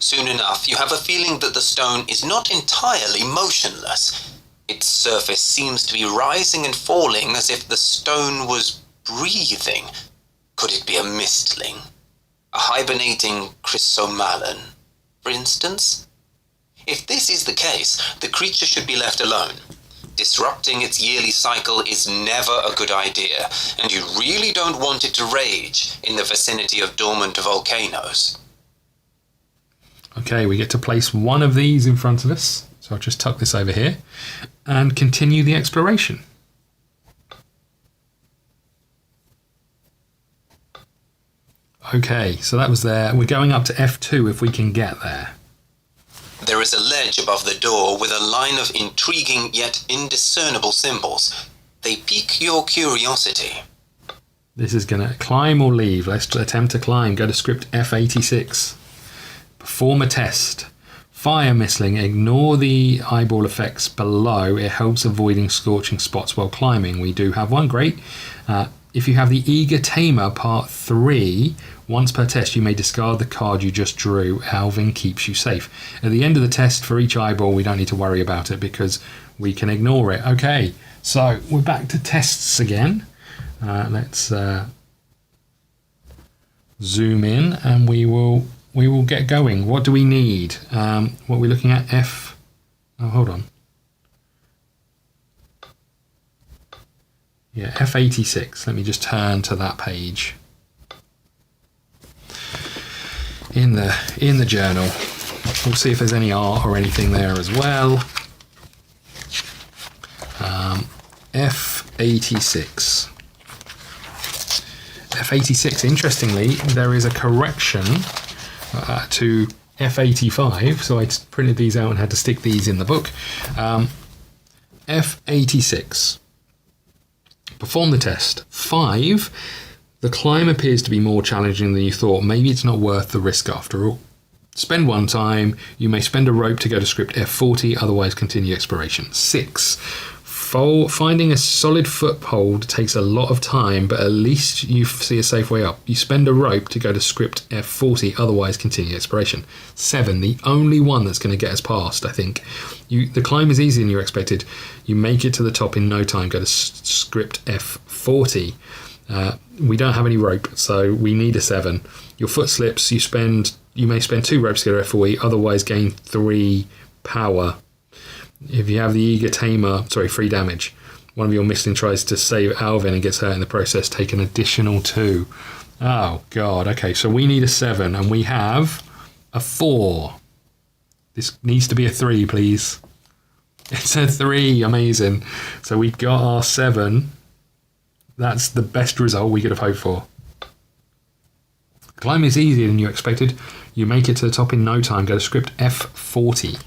Soon enough, you have a feeling that the stone is not entirely motionless. Its surface seems to be rising and falling as if the stone was breathing. Could it be a mistling? A hibernating chrysomalin, for instance? If this is the case, the creature should be left alone. Disrupting its yearly cycle is never a good idea, and you really don't want it to rage in the vicinity of dormant volcanoes. Okay, we get to place one of these in front of us. So I'll just tuck this over here and continue the exploration. Okay, so that was there. We're going up to F2 if we can get there. There is a ledge above the door with a line of intriguing yet indiscernible symbols. They pique your curiosity. This is going to climb or leave. Let's attempt to climb. Go to script F86. Perform a test. Fire mistling. Ignore the eyeball effects below. It helps avoiding scorching spots while climbing. We do have one. Great. If you have the Eager Tamer Part 3, once per test you may discard the card you just drew. Alvin keeps you safe. At the end of the test, for each eyeball, we don't need to worry about it because we can ignore it. Okay, so we're back to tests again. Let's zoom in and we will get going. What do we need? What are we looking at? Oh, hold on. Yeah, F86. Let me just turn to that page. In the journal. We'll see if there's any art or anything there as well. F86. F86, interestingly, there is a correction to F85, so I printed these out and had to stick these in the book. F86. Perform the test. 5. The climb appears to be more challenging than you thought. Maybe it's not worth the risk after all. Spend 1 time. You may spend a rope to go to script F40, otherwise continue exploration. 6. Finding a solid foothold takes a lot of time, but at least you see a safe way up. You spend a rope to go to script F40, otherwise continue exploration. 7. The only one that's going to get us past, I think. The climb is easier than you expected. You make it to the top in no time. Go to script F40. We don't have any rope, so we need a 7. Your foot slips, you may spend 2 ropes to get a FOE, otherwise gain 3 power. If you have the eager tamer, 3 damage. One of your mistling tries to save Alvin and gets hurt in the process, take an additional 2. Oh god, okay, so we need a 7 and we have a 4. This needs to be a 3, please. It's a 3, amazing. So we got our 7. That's the best result we could have hoped for. Climb is easier than you expected. You make it to the top in no time. Go to script F40.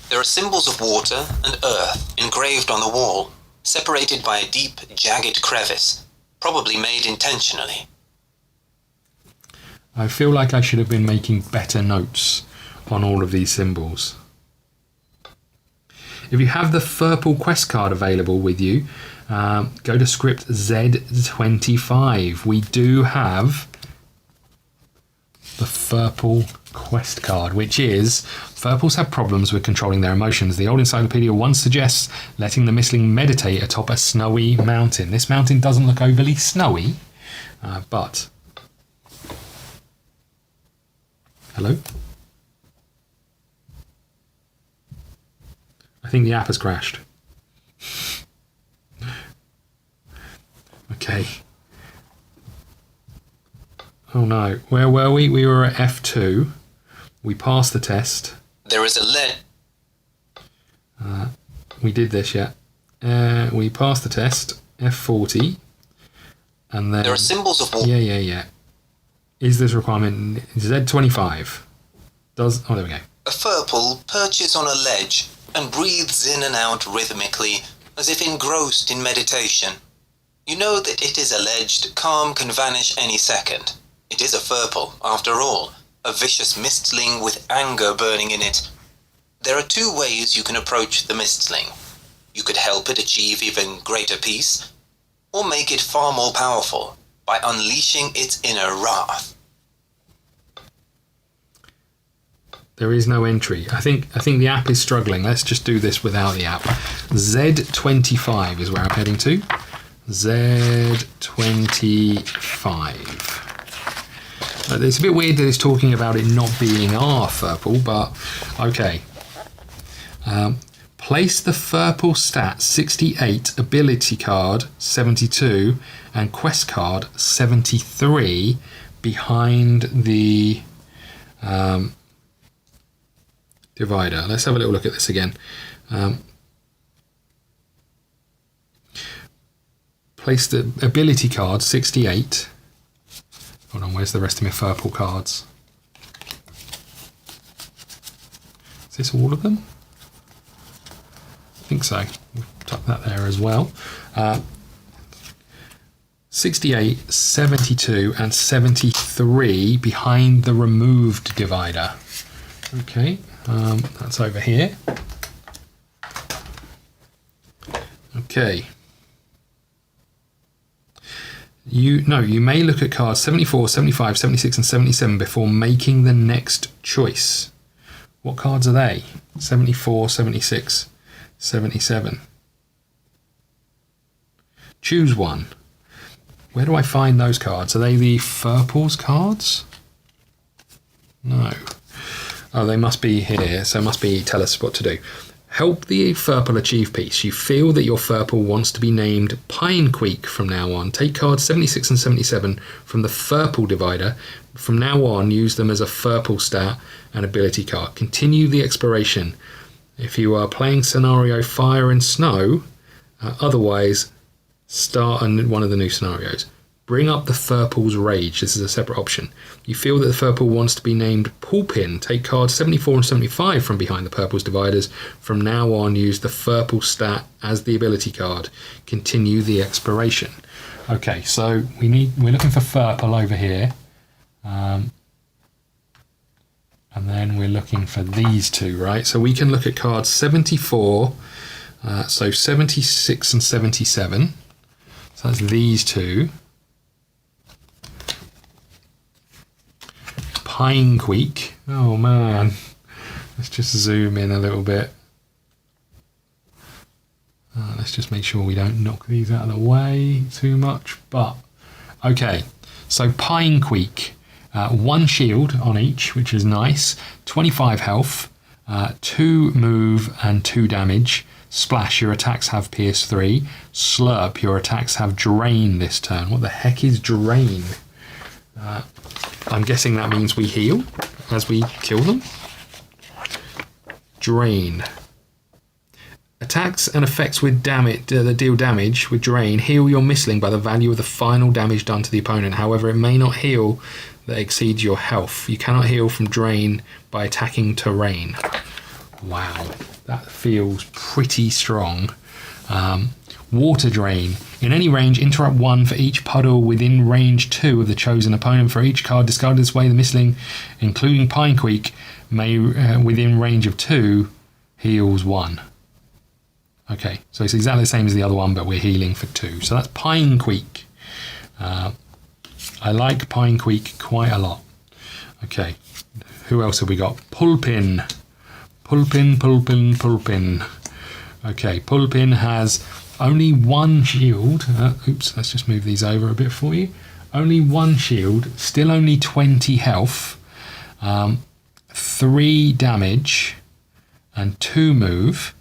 There are symbols of water and earth engraved on the wall, separated by a deep, jagged crevice, probably made intentionally. I feel like I should have been making better notes on all of these symbols. If you have the Furple quest card available with you, go to script Z25. We do have the Furple quest card, which is Furples have problems with controlling their emotions. The old encyclopedia once suggests letting the mistling meditate atop a snowy mountain. This mountain doesn't look overly snowy, but... Hello? I think the app has crashed. Okay. Oh no. Where were we? We were at F2. We passed the test. There is a lead. We did this, yeah. We passed the test. F40. And then... There are symbols of water. Yeah. Is this requirement Z25? Does... Oh, there we go. A Furple perches on a ledge and breathes in and out rhythmically, as if engrossed in meditation. You know that it is alleged calm can vanish any second. It is a Furple, after all, a vicious mistling with anger burning in it. There are 2 ways you can approach the mistling. You could help it achieve even greater peace, or make it far more powerful by unleashing its inner wrath. There is no entry. I think the app is struggling. Let's just do this without the app. Z25 is where I'm heading to. Z25. It's a bit weird that it's talking about it not being our Furple, but okay. Place the Furple stat 68, ability card 72, and quest card 73 behind the divider. Let's have a little look at this again. Place the ability card 68. Hold on, where's the rest of my Furple cards? Is this all of them? I think so. We'll tuck that there as well. 68, 72, and 73 behind the removed divider. Okay, that's over here. Okay. You may look at cards 74, 75, 76, and 77 before making the next choice. What cards are they? 74, 76, 77. Choose one. Where do I find those cards? Are they the Furple's cards? No. Oh, they must be here, so it must be tell us what to do. Help the Furple achieve peace. You feel that your Furple wants to be named Pinequeak from now on. Take cards 76 and 77 from the Furple divider. From now on, use them as a Furple stat and ability card. Continue the exploration. If you are playing scenario Fire and Snow, otherwise, start on one of the new scenarios. Bring up the Furple's Rage. This is a separate option. You feel that the Furple wants to be named Pulpin. Take cards 74 and 75 from behind the Purple's dividers. From now on, use the Furple stat as the ability card. Continue the exploration. Okay, so we're looking for Furple over here. And then we're looking for these two, right? So we can look at cards 74, so 76 and 77. So that's these two. Pinequeak. Oh man. Let's just zoom in a little bit. Let's just make sure we don't knock these out of the way too much. But Okay, so Pine Queek. 1 shield on each, which is nice. 25 health, 2 move and 2 damage. Splash, your attacks have Pierce 3. Slurp, your attacks have Drain this turn. What the heck is Drain? I'm guessing that means we heal as we kill them. Drain. Attacks and effects with damage that deal damage with Drain heal your mistling by the value of the final damage done to the opponent. However, it may not heal that exceeds your health. You cannot heal from Drain by attacking terrain. Wow, that feels pretty strong. Water Drain. In any range, interrupt 1 for each puddle within range 2 of the chosen opponent. For each card discarded this way, the mistling, including Pine Queek, may within range of 2 heals 1. Okay, so it's exactly the same as the other one, but we're healing for 2. So that's Pine Queek. I like Pine Queek quite a lot. Okay, who else have we got? Pulpin. Pulpin. Okay, Pulpin has only 1 shield. Oops, let's just move these over a bit for you. Only 1 shield, still only 20 health, 3 damage, and 2 move.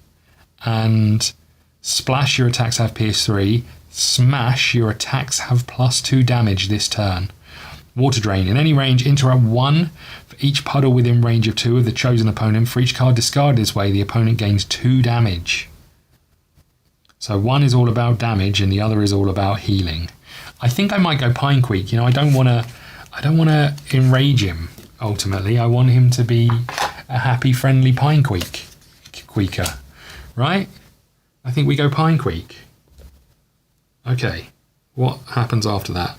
And Splash, your attacks have Pierce 3. Smash, your attacks have +2 damage this turn. Water Drain. In any range, interrupt 1 for each puddle within range of 2 of the chosen opponent. For each card discarded this way, the opponent gains 2 damage. So one is all about damage and the other is all about healing. I think I might go Pine Queek. You know, I don't want to enrage him. Ultimately, I want him to be a happy, friendly Pine Queeker, right? I think we go Pine Queek. Okay, what happens after that?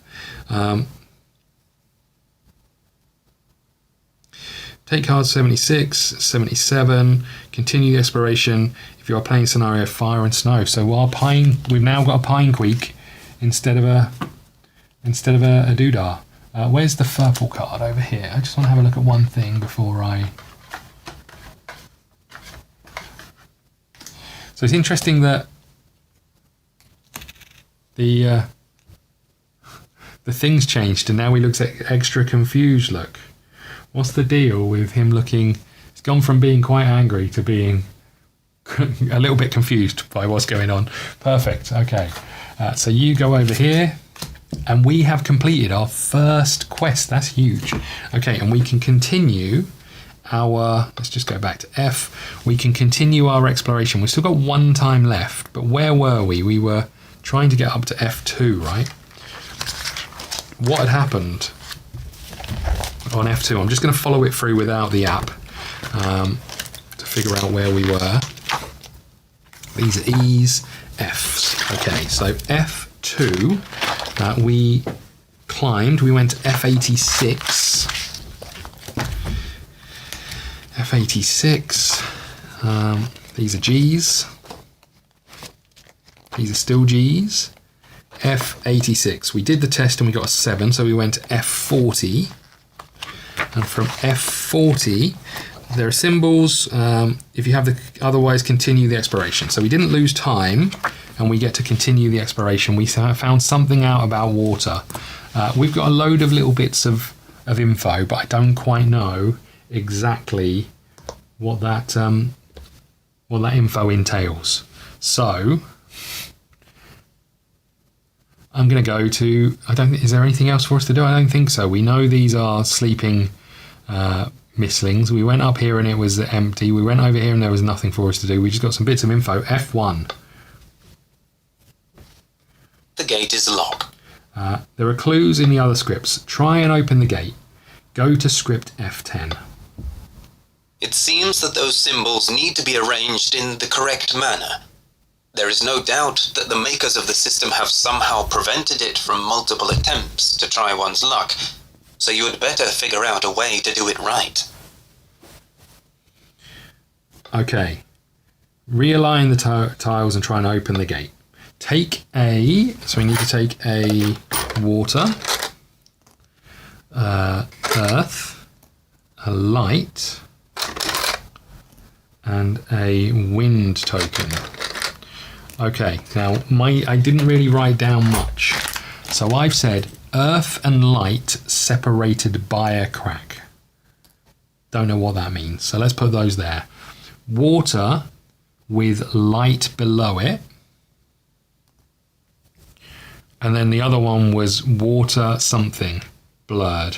Take cards 76, 77, continue the exploration if you are playing scenario Fire and Snow. So we've now got a Pine Queek instead of a Doodah. Where's the purple card over here? I just want to have a look at one thing before I... So it's interesting that the things changed and now he looks extra confused. Look, what's the deal with him looking? It's gone from being quite angry to being a little bit confused by what's going on. Perfect. Okay, so you go over here and we have completed our first quest. That's huge. Okay, and we can continue our, let's just go back to F. We can continue our exploration. We've still got 1 time left, but where were we? We were trying to get up to F2, right? What had happened on F2? I'm just going to follow it through without the app to figure out where we were. These are E's, F's. Okay, so F2, we climbed. We went to F86. F86. These are G's. These are still G's. F86. We did the test and we got a 7, so we went to F40. And from F40, there are symbols. If you have the otherwise, continue the exploration. So we didn't lose time, and we get to continue the exploration. We found something out about water. We've got a load of little bits of info, but I don't quite know exactly what that info entails. So I'm going to go to, is there anything else for us to do? I don't think so. We know these are sleeping mistlings. We went up here and it was empty. We went over here and there was nothing for us to do. We just got some bits of info. F1. The gate is locked. There are clues in the other scripts. Try and open the gate. Go to script F10. It seems that those symbols need to be arranged in the correct manner. There is no doubt that the makers of the system have somehow prevented it from multiple attempts to try one's luck, so you had better figure out a way to do it right. Okay. Realign the tiles and try and open the gate. So we need to take a water, earth, a light, and a wind token. Okay, now I didn't really write down much. So I've said earth and light separated by a crack. Don't know what that means, so let's put those there. Water with light below it. And then the other one was water something, blurred.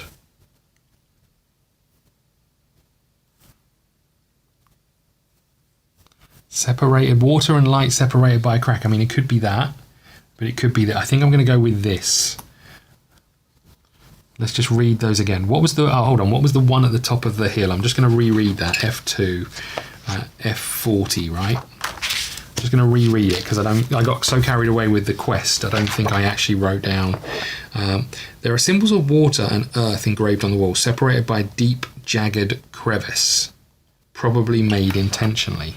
Separated, water and light separated by a crack. I mean, it could be that, but it could be that. I think I'm going to go with this. Let's just read those again. What was the, oh, hold on, what was the one at the top of the hill? I'm just going to reread that, F2, F40, right? I'm just going to reread it because I got so carried away with the quest, I don't think I actually wrote down. There are symbols of water and earth engraved on the wall, separated by a deep, jagged crevice, probably made intentionally.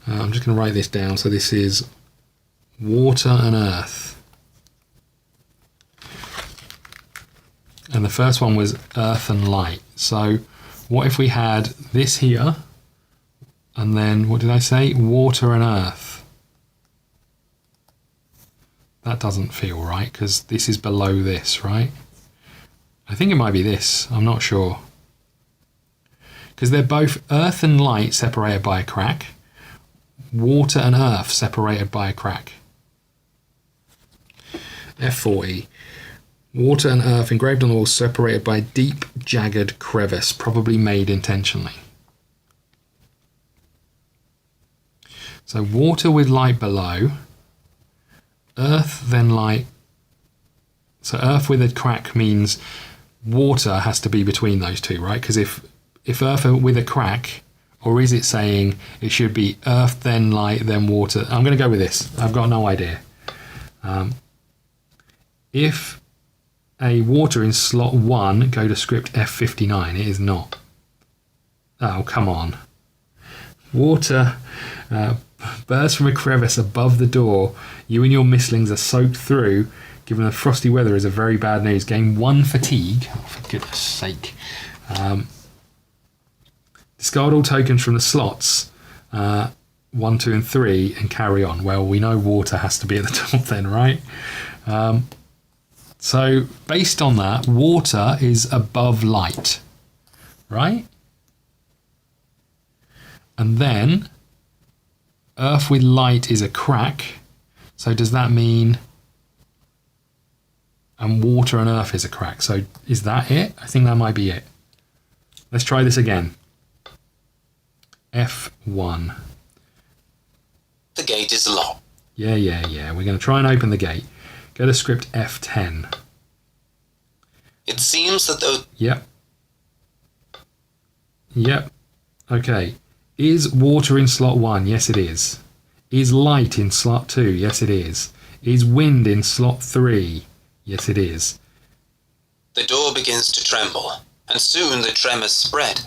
I'm just going to write this down. So this is water and earth. And the first one was earth and light. So what if we had this here, and then, what did I say? Water and earth. That doesn't feel right, because this is below this, right? I think it might be this. I'm not sure. Because they're both earth and light separated by a crack. Water and earth separated by a crack. F40. Water and earth engraved on the wall separated by a deep, jagged crevice, probably made intentionally. So water with light below, earth then light. So earth with a crack means water has to be between those two, right? Because if earth with a crack, or is it saying it should be earth, then light, then water? I'm going to go with this. I've got no idea. If a water in slot 1 go to script F59, it is not. Oh, come on. Water bursts from a crevice above the door. You and your mistlings are soaked through. Given the frosty weather is a very bad news. Gain 1 fatigue. Oh, for goodness sake. Discard all tokens from the slots 1, 2 and 3 and carry on. Well, we know water has to be at the top then, right? So based on that, water is above light, right? And then earth with light is a crack. So does that mean, and water and earth is a crack. So is that it? I think that might be it. Let's try this again. F1. The gate is locked. Yeah. We're going to try and open the gate. Go to script F10. It seems that though... Yep. Okay. Is water in slot 1? Yes, it is. Is light in slot 2? Yes, it is. Is wind in slot 3? Yes, it is. The door begins to tremble, and soon the tremors spread.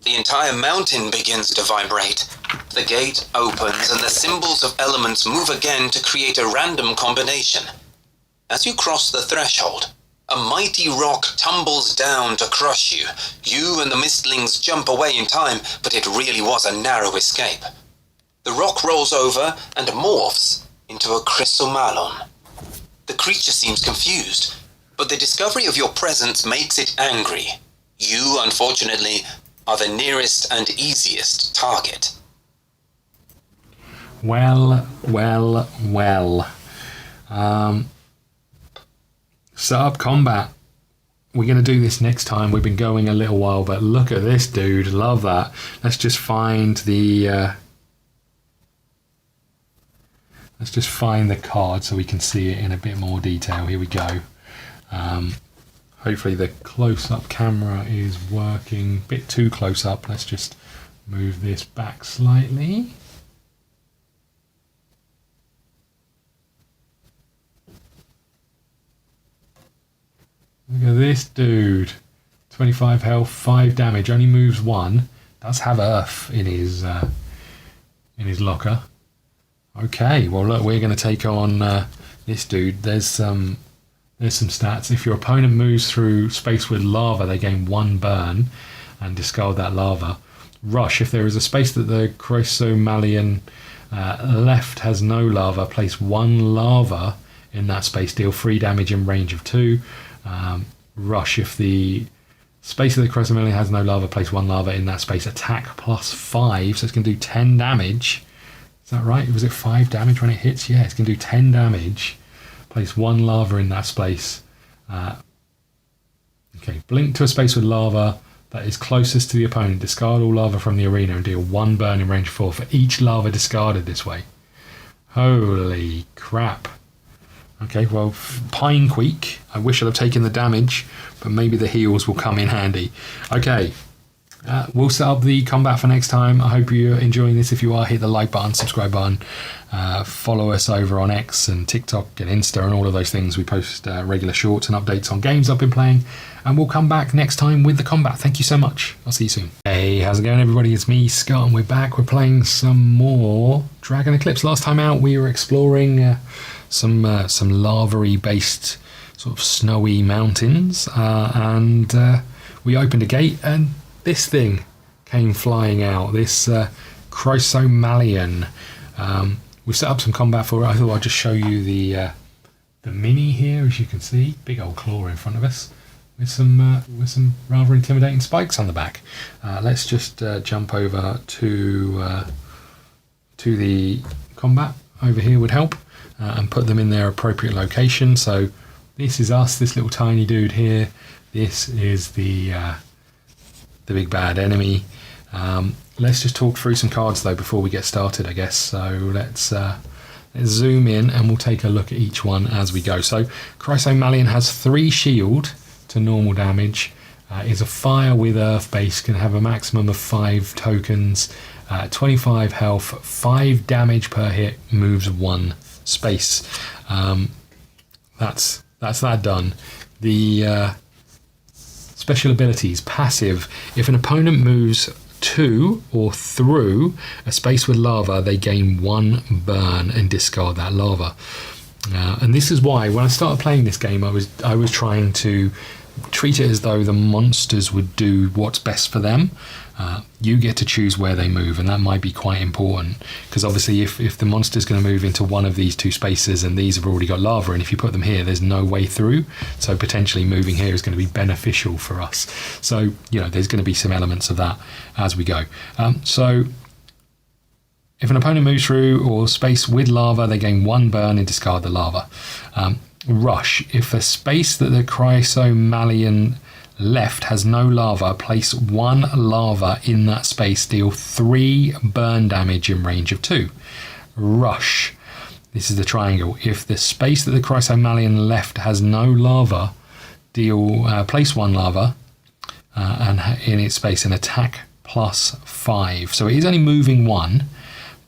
The entire mountain begins to vibrate. The gate opens, and the symbols of elements move again to create a random combination. As you cross the threshold, a mighty rock tumbles down to crush you. You and the mistlings jump away in time, but it really was a narrow escape. The rock rolls over and morphs into a crystal malon. The creature seems confused, but the discovery of your presence makes it angry. You, unfortunately, are the nearest and easiest target. Well. Set up combat. We're going to do this next time. We've been going a little while, but look at this, dude. Love that. Let's just find the... let's just find the card so we can see it in a bit more detail. Here we go. Hopefully the close-up camera is working. A bit too close up. Let's just move this back slightly. Look at this dude. 25 health, 5 damage, only moves 1. Does have earth in his locker. Okay, well look, we're going to take on this dude. There's some stats. If your opponent moves through space with lava, they gain 1 burn and discard that lava. Rush. If there is a space that the Chrysomalian left has no lava, place 1 lava in that space, deal 3 damage in range of 2. Rush. If the space of the Chrysomalian has no lava, place 1 lava in that space, attack plus 5, so it's going to do 10 damage. Is that right? Was it 5 damage when it hits? Yeah, it's going to do 10 damage. Place 1 lava in that space. Okay, blink to a space with lava that is closest to the opponent. Discard all lava from the arena and deal 1 burn in range 4 for each lava discarded this way. Holy crap. Okay, well, Pinequeak. I wish I'd have taken the damage, but maybe the heals will come in handy. Okay, we'll set up the combat for next time. I hope you're enjoying this. If you are, hit the like button, subscribe button. Follow us over on X and TikTok and Insta and all of those things. We post regular shorts and updates on games I've been playing. And we'll come back next time with the combat. Thank you so much. I'll see you soon. Hey, how's it going, everybody? It's me, Scott, and we're back. We're playing some more Dragon Eclipse. Last time out, we were exploring some lava-y based sort of snowy mountains, and we opened a gate, and this thing came flying out. This Chrysomalian. We set up some combat for it. I thought I'd just show you the mini here, as you can see, big old claw in front of us, with some rather intimidating spikes on the back. Let's just jump over to the combat over here would help, and put them in their appropriate location. So this is us, this little tiny dude here. This is the big bad enemy. Let's just talk through some cards though before we get started, I guess. So let's zoom in and we'll take a look at each one as we go. So Chrysomalian has 3 shield to normal damage. Is a fire with earth base, can have a maximum of 5 tokens, 25 health, 5 damage per hit, moves 1 space. That's that done. The special abilities, passive. If an opponent moves to or through a space with lava, they gain 1 burn and discard that lava. And this is why when I started playing this game, I was trying to treat it as though the monsters would do what's best for them. You get to choose where they move, and that might be quite important, because obviously if the monster's going to move into one of these 2 spaces and these have already got lava, and if you put them here, there's no way through, so potentially moving here is going to be beneficial for us. So there's going to be some elements of that as we go. So if an opponent moves through or space with lava, they gain 1 burn and discard the lava. Rush. If a space that the Chrysomalian left has no lava, place 1 lava in that space, deal 3 burn damage in range of 2. Rush. This is the triangle. If the space that the Chrysomalian left has no lava, place 1 lava and in its space and attack plus 5. So it is only moving 1,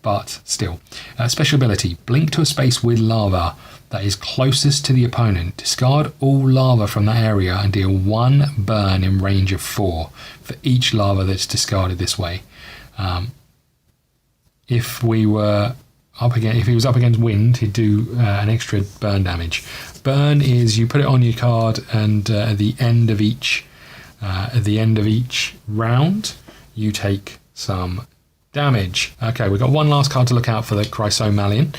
but still. Special ability, blink to a space with lava that is closest to the opponent. Discard all lava from that area and deal 1 burn in range of 4 for each lava that's discarded this way. If he was up against wind, he'd do an extra burn damage. Burn is you put it on your card, and at the end of each round, you take some damage. Okay, we've got one last card to look out for the Chrysomalian,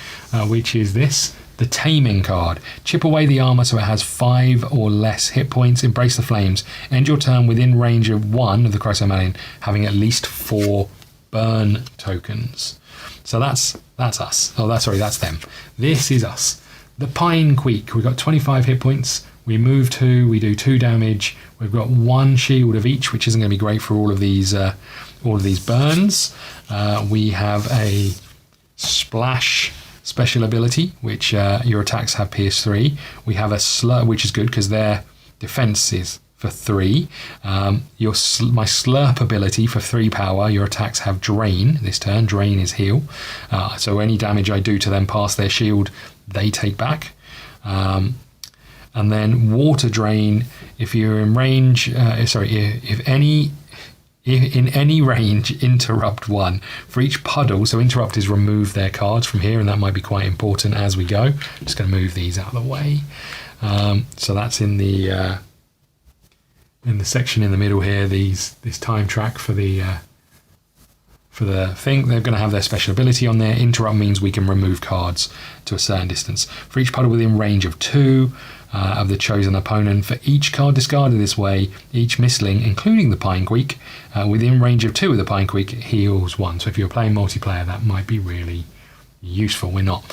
which is this. The Taming card. Chip away the armor so it has 5 or less hit points. Embrace the flames. End your turn within range of 1 of the Chrysomalian, having at least 4 burn tokens. So that's us. Oh, that's them. This is us. The Pinequeak. We've got 25 hit points. We move 2. We do 2 damage. We've got 1 shield of each, which isn't going to be great for all of these burns. We have a splash special ability, which your attacks have pierce 3. We have a slurp, which is good because their defense is for 3. My slurp ability for 3 power, your attacks have drain this turn. Drain is heal. So any damage I do to them past their shield, they take back. And then water drain, if you're in range, in any range, interrupt 1 for each puddle. So interrupt is remove their cards from here, and that might be quite important as we go. Just going to move these out of the way. So that's in the section in the middle here. This time track for the for the thing. They're going to have their special ability on there. Interrupt means we can remove cards to a certain distance. For each puddle within range of 2 of the chosen opponent, for each card discarded this way, each mistling, including the Pinequeak, within range of 2 of the Pinequeak heals 1. So if you're playing multiplayer, that might be really useful. We're not.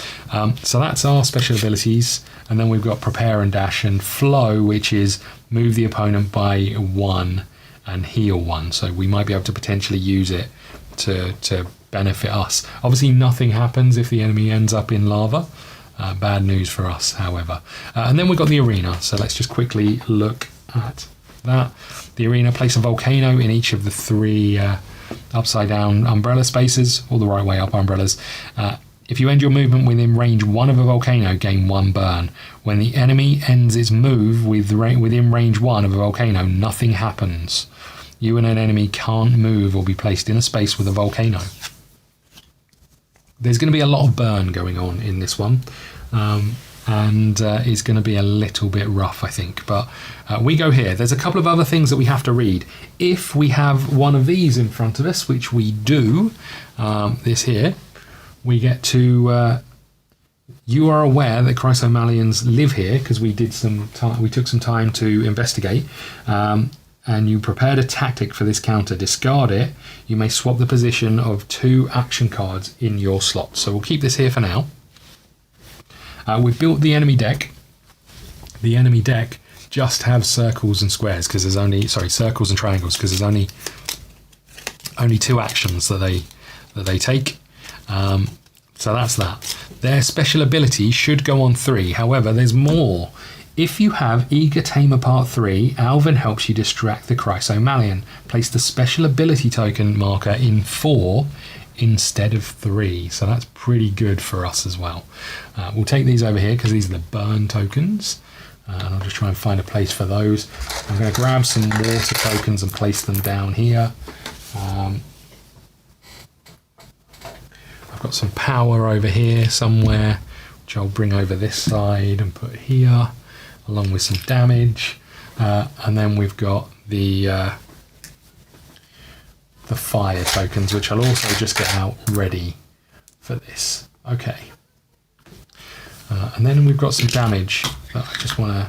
So that's our special abilities. And then we've got Prepare and Dash and Flow, which is move the opponent by 1 and heal 1. So we might be able to potentially use it to benefit us. Obviously nothing happens if the enemy ends up in lava. Bad news for us, however. And then we've got the arena. So let's just quickly look at that. The arena, place a volcano in each of the 3 upside down umbrella spaces, or the right way up umbrellas. If you end your movement within range 1 of a volcano, gain 1 burn. When the enemy ends its move within range 1 of a volcano, nothing happens. You and an enemy can't move or be placed in a space with a volcano. There's going to be a lot of burn going on in this one, and it's going to be a little bit rough, I think. But we go here. There's a couple of other things that we have to read. If we have one of these in front of us, which we do, this here, we get to. You are aware that Chrysomalians live here because we did we took some time to investigate. And you prepared a tactic for this counter. Discard it. You may swap the position of 2 action cards in your slot. So we'll keep this here for now. We've built the enemy deck. The enemy deck just has circles and squares because there's only circles and triangles because there's only 2 actions that they take. So that's that. Their special ability should go on 3. However, there's more. If you have Eager Tamer Part 3, Alvin helps you distract the Chrysomalian. Place the special ability token marker in 4 instead of 3. So that's pretty good for us as well. We'll take these over here because these are the burn tokens. And I'll just try and find a place for those. I'm going to grab some water tokens and place them down here. I've got some power over here somewhere, which I'll bring over this side and put here, along with some damage, and then we've got the fire tokens, which I'll also just get out ready for this. Okay, and then we've got some damage that I just want to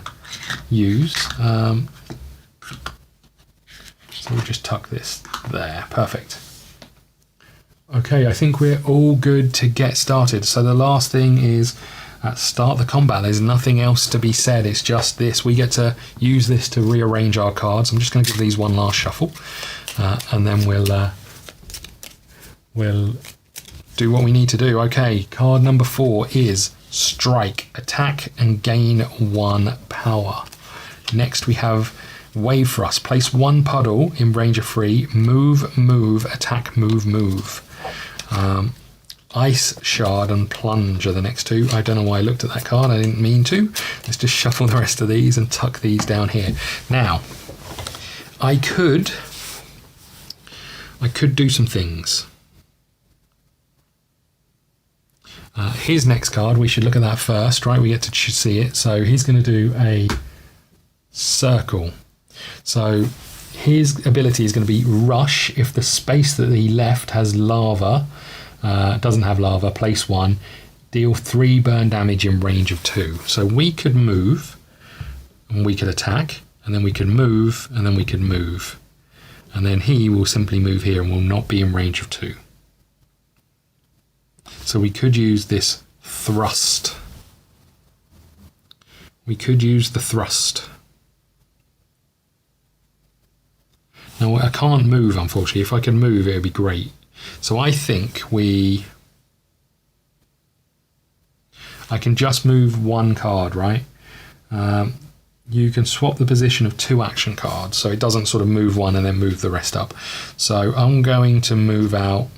use. So we'll just tuck this there. Perfect. Okay, I think we're all good to get started. So the last thing is start the combat. There's nothing else to be said. It's just this. We get to use this to rearrange our cards. I'm just going to give these one last shuffle, and then we'll do what we need to do. Okay, card number 4 is Strike. Attack and gain 1 power. Next we have Wave Thrust. Place 1 puddle in range of 3. Move, attack, move. Ice Shard and Plunge are the next 2. I don't know why I looked at that card. I didn't mean to. Let's just shuffle the rest of these and tuck these down here. Now, I could do some things. His next card, we should look at that first, right? We get to see it. So he's going to do a circle. So his ability is going to be Rush. If the space that he left has lava, doesn't have lava, place 1, deal 3 burn damage in range of 2. So we could move, and we could attack, and then we could move, and then we could move. And then he will simply move here and will not be in range of 2. So we could use this thrust. We could use the thrust. Now I can't move, unfortunately. If I could move, it would be great. So I think I can just move 1 card, right? You can swap the position of 2 action cards, so it doesn't sort of move 1 and then move the rest up. So I'm going to move out.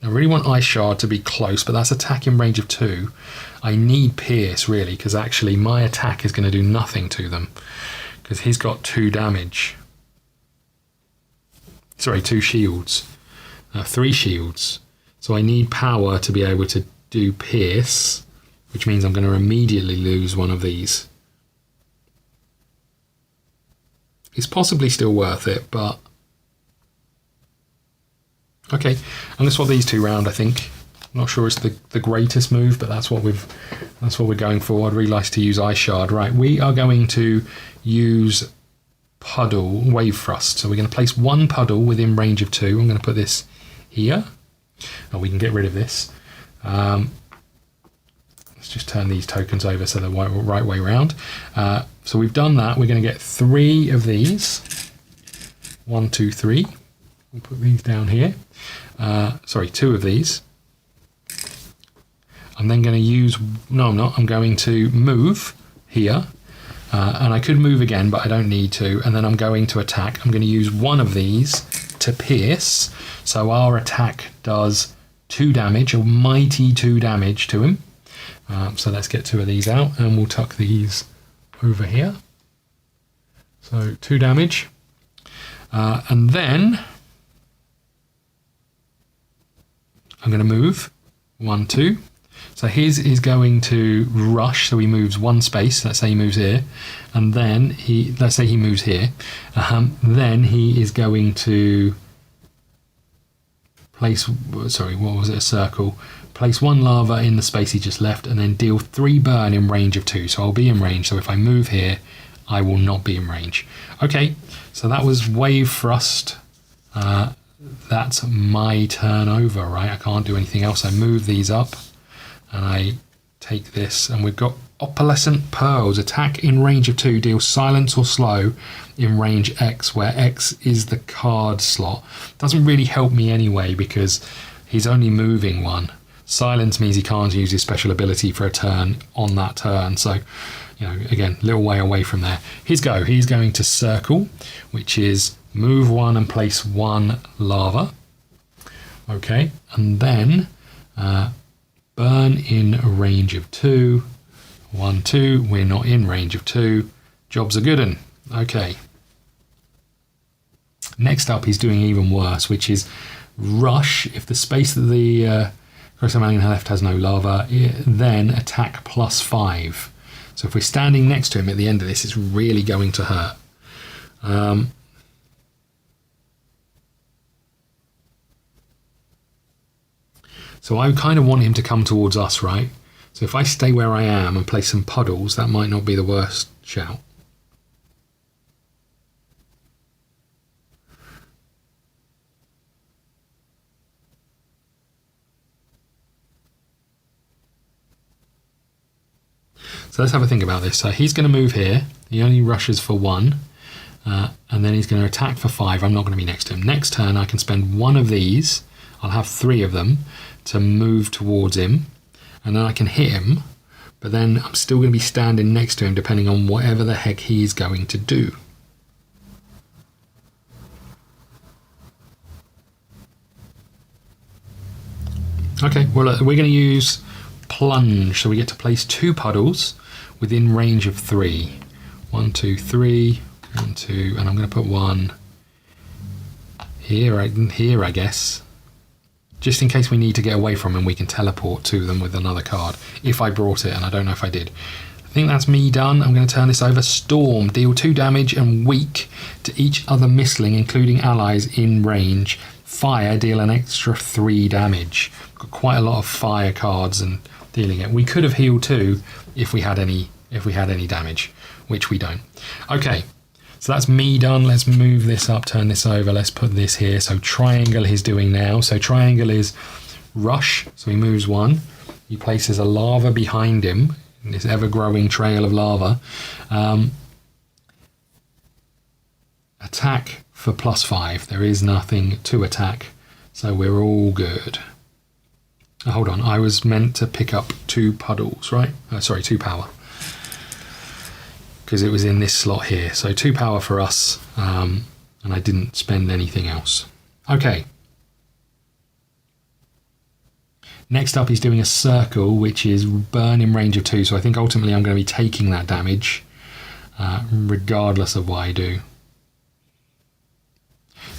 I really want Ice Shard to be close, but that's attack in range of 2. I need Pierce, really, because actually my attack is going to do nothing to them, because he's got 2 damage. Sorry, 2 shields. 3 shields. So I need power to be able to do Pierce, which means I'm going to immediately lose one of these. It's possibly still worth it, but okay. I'm gonna swap these two round. I think. I'm not sure it's the greatest move, but that's what we're going for. I'd really like to use Ice Shard. Right, we are going to use Puddle Wave Thrust. So we're going to place one puddle within range of 2. I'm going to put this here. Oh, we can get rid of this. Let's just turn these tokens over so they're right way around. So we've done that. We're going to get 3 of these. 1, 2, 3. We'll put these down here. Sorry, 2 of these. I'm then going to use, no I'm not, I'm going to move here, and I could move again, but I don't need to, and then I'm going to attack. I'm going to use 1 of these to pierce, so our attack does 2 damage, a mighty 2 damage to him. So let's get 2 of these out, and we'll tuck these over here. So 2 damage, and then I'm going to move 1, 2. So his is going to rush, so he moves 1 space, let's say he moves here, and then let's say he moves here, then he is going to place, sorry, what was it, a circle, place 1 lava in the space he just left, and then deal 3 burn in range of 2, so I'll be in range, so if I move here, I will not be in range. Okay, so that was Wave Thrust. That's my turn over, right? I can't do anything else. I move these up. And I take this, and we've got Opalescent Pearls. Attack in range of 2, deal silence or slow in range X, where X is the card slot. Doesn't really help me anyway, because he's only moving 1. Silence means he can't use his special ability for a turn on that turn. So, you know, again, a little way away from there. His go. He's going to circle, which is move 1 and place 1 lava. Okay, and then burn in range of 2. 1, 2. We're not in range of 2. Job's a good one. Okay. Next up, he's doing even worse, which is rush. If the space that the Crystal Man left has no lava, then attack +5. So if we're standing next to him at the end of this, it's really going to hurt. So I kind of want him to come towards us, right? So if I stay where I am and place some puddles, that might not be the worst shout. So let's have a think about this. So he's going to move here. He only rushes for 1. And then he's going to attack for 5. I'm not going to be next to him. Next turn, I can spend 1 of these. I'll have 3 of them to move towards him, and then I can hit him, but then I'm still going to be standing next to him depending on whatever the heck he's going to do. Okay, well, we're going to use plunge, so we get to place 2 puddles within range of 3. 1, 2, 3, 1, 2, and I'm going to put 1 here, I guess. Just in case we need to get away from him, we can teleport to them with another card. If I brought it, and I don't know if I did. I think that's me done. I'm going to turn this over. Storm. Deal 2 damage and weak to each other mistling, including allies in range. Fire. Deal an extra 3 damage. Got quite a lot of fire cards and dealing it. We could have healed 2 if we had any damage, which we don't. Okay. So that's me done. Let's move this up, turn this over. Let's put this here. So triangle he's doing now. So triangle is rush. So he moves 1. He places a lava behind him in this ever-growing trail of lava. Attack for +5. There is nothing to attack. So we're all good. Oh, hold on. I was meant to pick up 2 puddles, right? Sorry, 2 power. Because it was in this slot here. So 2 power for us, and I didn't spend anything else. Okay. Next up, he's doing a circle, which is burn in range of 2. So I think ultimately I'm going to be taking that damage, regardless of what I do.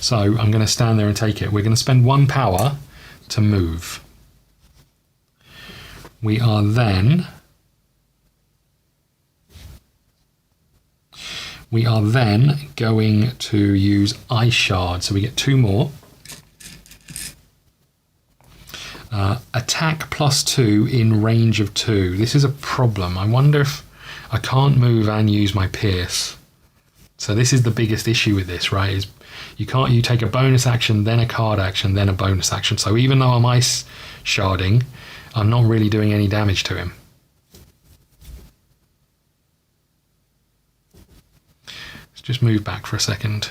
So I'm going to stand there and take it. We're going to spend 1 power to move. We are then We are then going to use Ice Shard, so we get 2 more. Attack +2 in range of 2. This is a problem. I wonder if I can't move and use my Pierce. So this is the biggest issue with this, right? Is you take a bonus action, then a card action, then a bonus action. So even though I'm Ice Sharding, I'm not really doing any damage to him. Let's just move back for a second.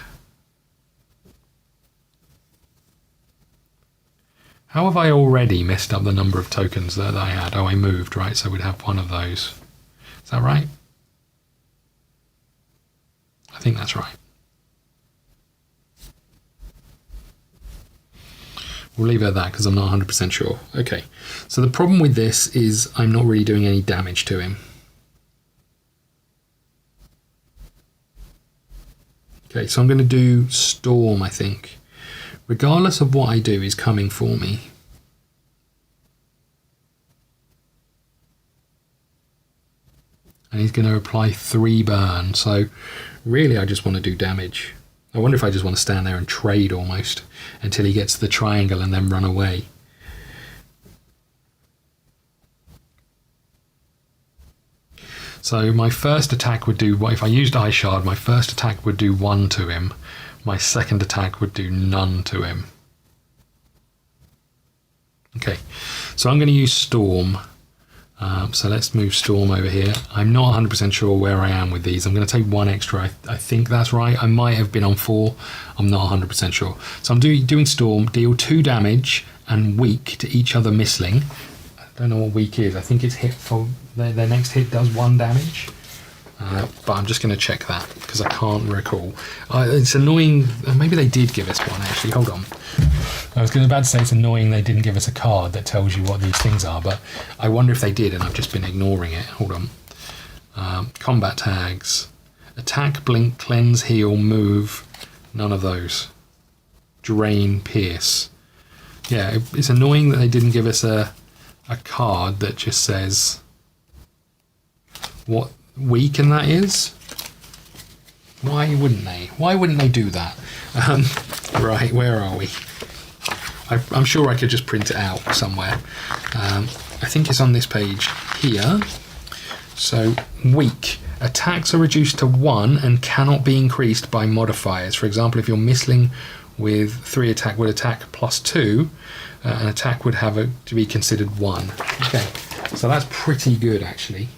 How have I already messed up the number of tokens that I had? Oh, I moved, right? So we'd have one of those. Is that right? I think that's right. We'll leave it at that because I'm not 100% sure. Okay, so the problem with this is I'm not really doing any damage to him. Okay, so I'm going to do Storm, I think. Regardless of what I do, is coming for me. And he's going to apply 3 burn. So really I just want to do damage. I wonder if I just want to stand there and trade almost until he gets the triangle and then run away. So my first attack would do, if I used Ice Shard, my first attack would do 1 to him. My second attack would do none to him. Okay, so I'm going to use Storm. So let's move Storm over here. I'm not 100% sure where I am with these. I'm going to take 1 extra. I think that's right. I might have been on 4. I'm not 100% sure. So I'm doing Storm, deal 2 damage and weak to each other mistling. I don't know what weak is. I think it's hit for their next hit does 1 damage. But I'm just going to check that because I can't recall. It's annoying. Maybe they did give us one actually. Hold on. I was about to say it's annoying they didn't give us a card that tells you what these things are, but I wonder if they did and I've just been ignoring it. Hold on. Combat tags. Attack, blink, cleanse, heal, move. None of those. Drain, pierce. Yeah, it's annoying that they didn't give us a card that just says what weaken that is. Why wouldn't they? Why wouldn't they do that? Right, where are we? I'm sure I could just print it out somewhere. I think it's on this page here. So weak. Attacks are reduced to 1 and cannot be increased by modifiers. For example, if you're mistling with 3 attack would attack +2, an attack would have to be considered 1. Okay, so that's pretty good actually.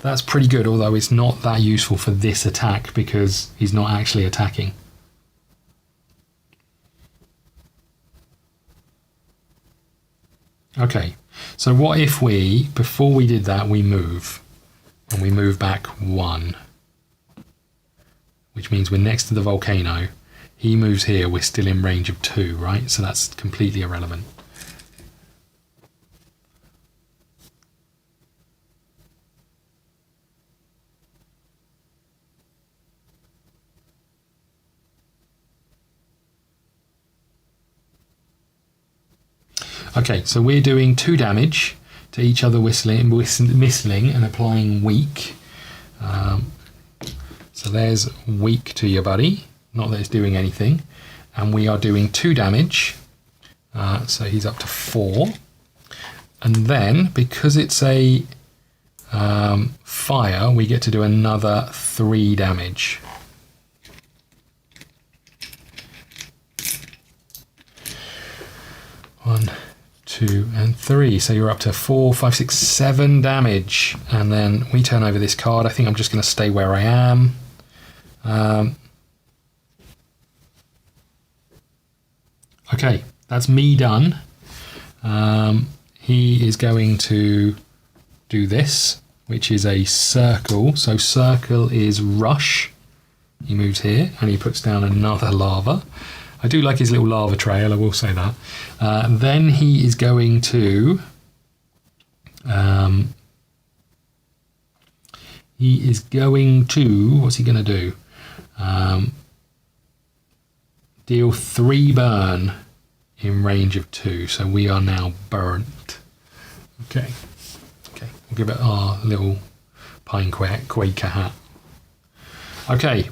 That's pretty good, although it's not that useful for this attack because he's not actually attacking. Okay, so what if we, before we did that, we move, and we move back 1, which means we're next to the volcano. He moves here, we're still in range of 2, right? So that's completely irrelevant. Okay, so we're doing 2 damage to each other mistling and applying weak. So there's weak to your buddy, not that it's doing anything. And we are doing 2 damage, so he's up to 4. And then, because it's a fire, we get to do another 3 damage. One, 2 and 3, so you're up to 4, 5, 6, 7 damage, and then we turn over this card. I think I'm just going to stay where I am. Okay, that's me done. He is going to do this, which is a circle. So circle is rush. He moves here and he puts down another lava. I do like his little lava trail, I will say that. Then he is going to... what's he going to do? Deal 3 burn in range of 2. So we are now burnt. Okay. We'll give it our little pine quaker hat. Okay.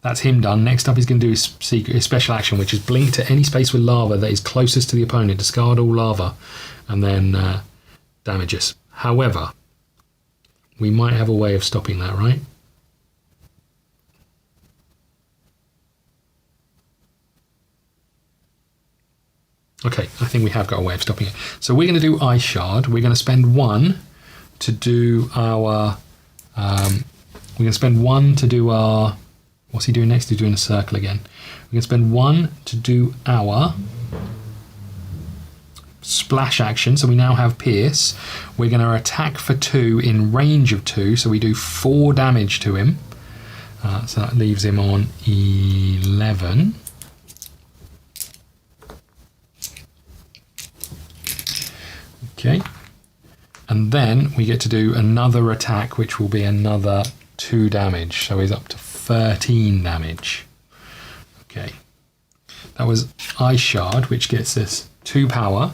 That's him done. Next up, he's going to do his special action, which is blink to any space with lava that is closest to the opponent, discard all lava, and then damage us. However, we might have a way of stopping that, right? Okay, I think we have got a way of stopping it. So we're going to do Ice Shard. We're going to spend one to do our... we're going to spend one to do our... What's he doing next? He's doing a circle again. We're going to spend one to do our splash action. So we now have Pierce. We're going to attack for 2 in range of 2. So we do 4 damage to him. So that leaves him on 11. Okay. And then we get to do another attack, which will be another 2 damage. So he's up to 13 damage. Okay. That was Ice Shard, which gets us 2 power.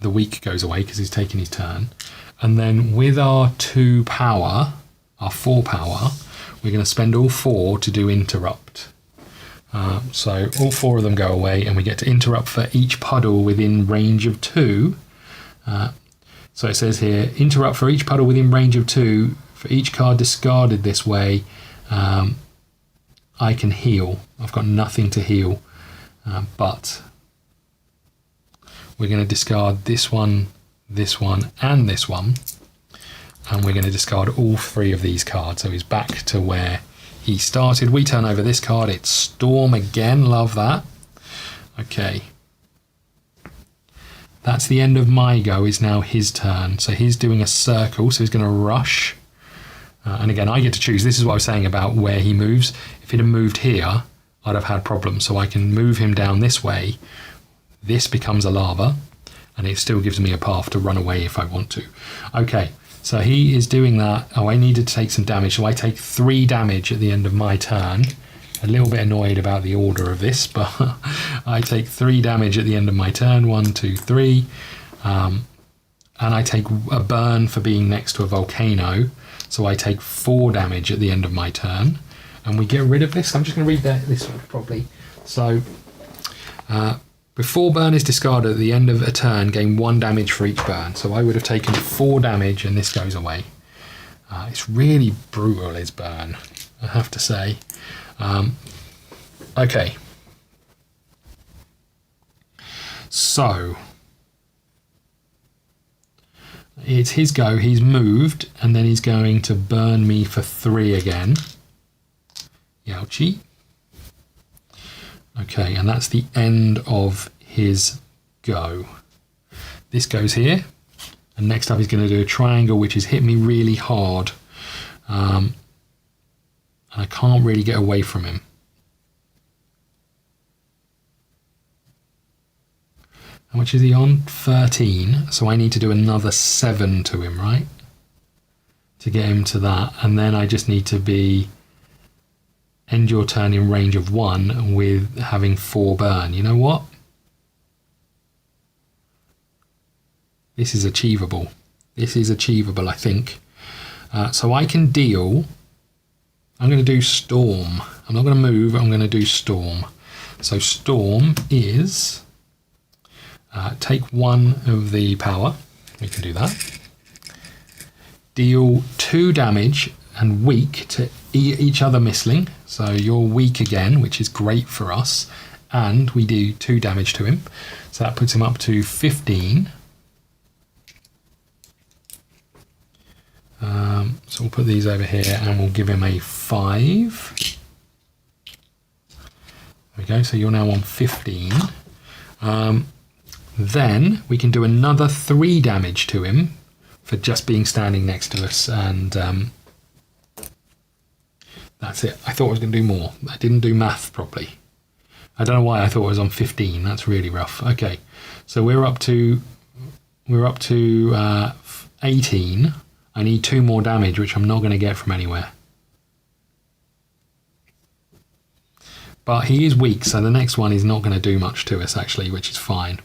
The weak goes away because he's taking his turn. And then with our 2 power, our 4 power, we're going to spend all 4 to do interrupt. So all 4 of them go away, and we get to interrupt for each puddle within range of 2. So it says here, interrupt for each puddle within range of 2. For each card discarded this way, I can heal. I've got nothing to heal, but we're going to discard this one, and this one, and we're going to discard all 3 of these cards. So he's back to where he started. We turn over this card. It's Storm again. Love that. Okay. That's the end of my go. It's now his turn. So he's doing a circle. So he's going to rush. And again, I get to choose. This is what I was saying about where he moves. If he'd have moved here, I'd have had problems. So I can move him down this way. This becomes a lava. And it still gives me a path to run away if I want to. Okay. So he is doing that. Oh, I needed to take some damage. So I take 3 damage at the end of my turn. A little bit annoyed about the order of this, but I take 3 damage at the end of my turn. 1, 2, 3. And I take a burn for being next to a volcano. So I take 4 damage at the end of my turn. And we get rid of this. I'm just going to read this one properly. So before burn is discarded at the end of a turn, gain 1 damage for each burn. So I would have taken 4 damage, and this goes away. It's really brutal, his burn, I have to say. Okay. So it's his go. He's moved, and then he's going to burn me for 3 again. Youchie. Okay, and that's the end of his go. This goes here, and next up he's going to do a triangle, which has hit me really hard. And I can't really get away from him. How much is he on? 13. So I need to do another 7 to him, right? To get him to that. And then I just need to be end your turn in range of 1 with having 4 burn. You know what? This is achievable. This is achievable, I think. So I can deal... I'm going to do Storm. I'm not going to move. I'm going to do Storm. So Storm is... take 1 of the power. We can do that. Deal 2 damage and weak to each other mistling. So you're weak again, which is great for us. And we do 2 damage to him. So that puts him up to 15. So we'll put these over here and we'll give him a 5. There we go. So you're now on 15. Then we can do another 3 damage to him for just being standing next to us, and that's it. I thought I was going to do more. I didn't do math properly. I don't know why I thought I was on 15. That's really rough. Okay, so we're up to 18. I need 2 more damage, which I'm not going to get from anywhere. But he is weak, so the next one is not going to do much to us, actually, which is fine.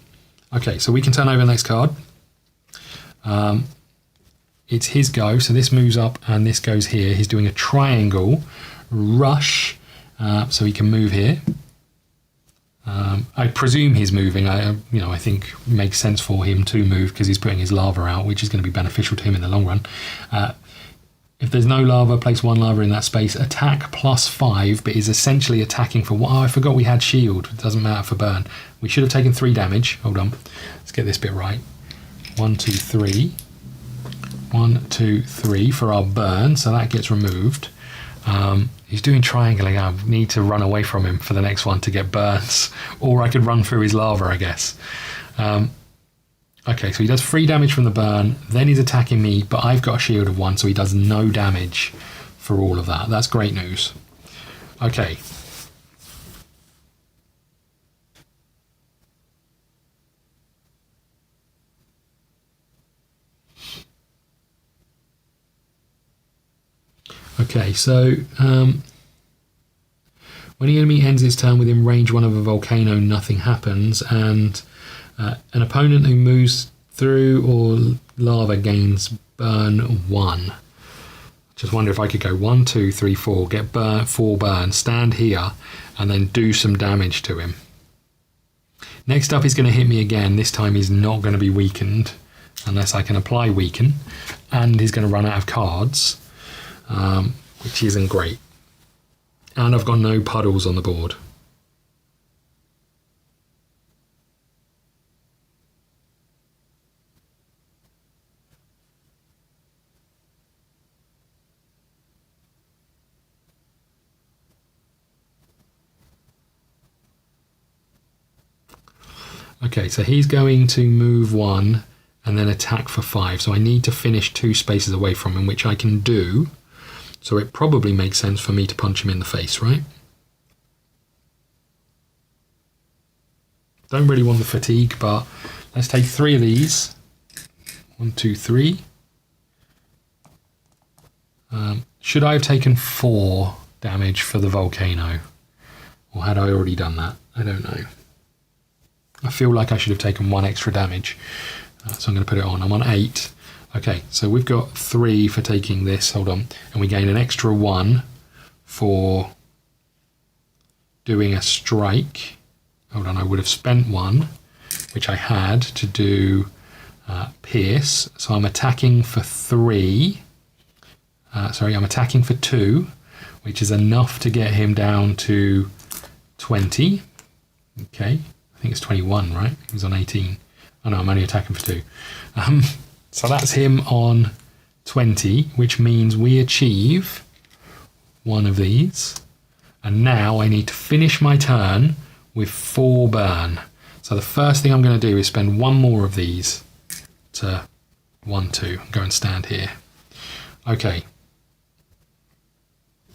Okay, so we can turn over the next card. it's his go. So this moves up and this goes here. He's doing a triangle rush, so he can move here. I presume he's moving. I think it makes sense for him to move because he's putting his lava out, which is going to be beneficial to him in the long run. If there's no lava, place 1 lava in that space. Attack +5, but is essentially attacking for what? Oh, I forgot we had shield. It doesn't matter for burn. We should have taken 3 damage. Hold on. Let's get this bit right. 1, 2, 3. 1, 2, 3 for our burn, so that gets removed. He's doing triangling. I need to run away from him for the next one to get burns, or I could run through his lava, I guess. Okay, so he does 3 damage from the burn, then he's attacking me, but I've got a shield of 1, so he does no damage for all of that. That's great news. Okay. Okay, so when the enemy ends its turn within range 1 of a volcano, nothing happens, and an opponent who moves through or lava gains burn 1. Just wonder if I could go 1, 2, 3, 4, get 4 burn, stand here, and then do some damage to him. Next up, he's going to hit me again. This time he's not going to be weakened unless I can apply weaken, and he's going to run out of cards, which isn't great. And I've got no puddles on the board. Okay, so he's going to move 1 and then attack for 5. So I need to finish 2 spaces away from him, which I can do. So it probably makes sense for me to punch him in the face, right? Don't really want the fatigue, but let's take 3 of these. 1, 2, 3. Should I have taken 4 damage for the volcano? Or had I already done that? I don't know. I feel like I should have taken 1 extra damage. So I'm going to put it on. I'm on 8. Okay, so we've got 3 for taking this. Hold on. And we gain an extra 1 for doing a strike. Hold on, I would have spent 1, which I had to do pierce. So I'm attacking for 3. I'm attacking for 2, which is enough to get him down to 20. Okay, I think it's 21, right? He was on 18. Oh no, I'm only attacking for 2. So that's him on 20, which means we achieve 1 of these. And now I need to finish my turn with 4 burn. So the first thing I'm going to do is spend 1 more of these to 1, 2, and go and stand here. Okay.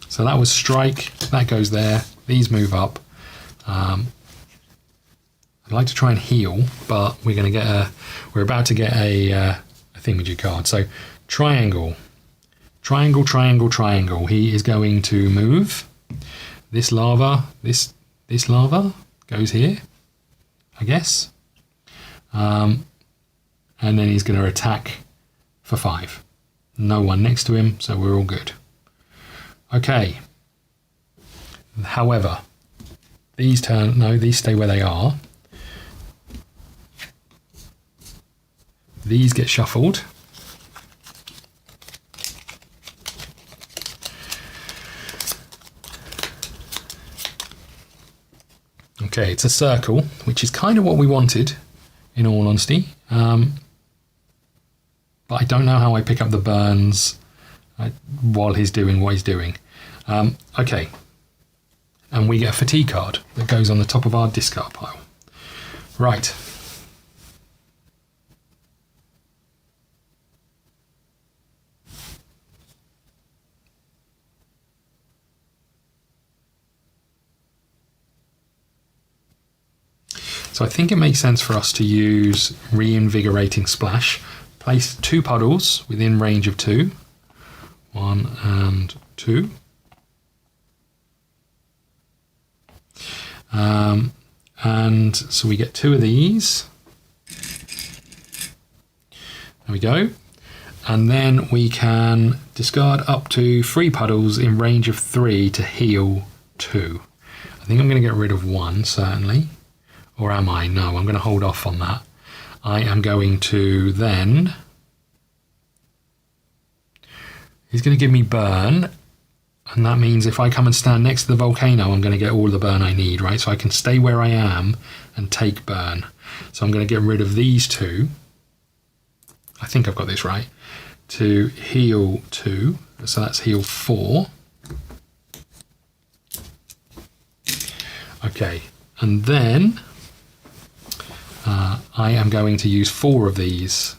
So that was strike, that goes there, these move up. I'd like to try and heal, but we're about to get a thingamajig card. So triangle, triangle, triangle, triangle. He is going to move. This lava, this lava goes here, I guess. And then he's going to attack for 5. No one next to him, so we're all good. Okay. However, these stay where they are. These get shuffled. Okay, it's a circle, which is kind of what we wanted, in all honesty. But I don't know how I pick up the burns while he's doing what he's doing. Okay. And we get a fatigue card that goes on the top of our discard pile. Right. So I think it makes sense for us to use Reinvigorating Splash. Place 2 puddles within range of 2. 1 and 2. And so we get 2 of these. There we go. And then we can discard up to 3 puddles in range of 3 to heal 2. I think I'm going to get rid of 1, certainly. Or am I? No, I'm going to hold off on that. I am going to then... He's going to give me burn. And that means if I come and stand next to the volcano, I'm going to get all the burn I need, right? So I can stay where I am and take burn. So I'm going to get rid of these 2. I think I've got this right. To heal 2. So that's heal 4. Okay. And then I am going to use 4 of these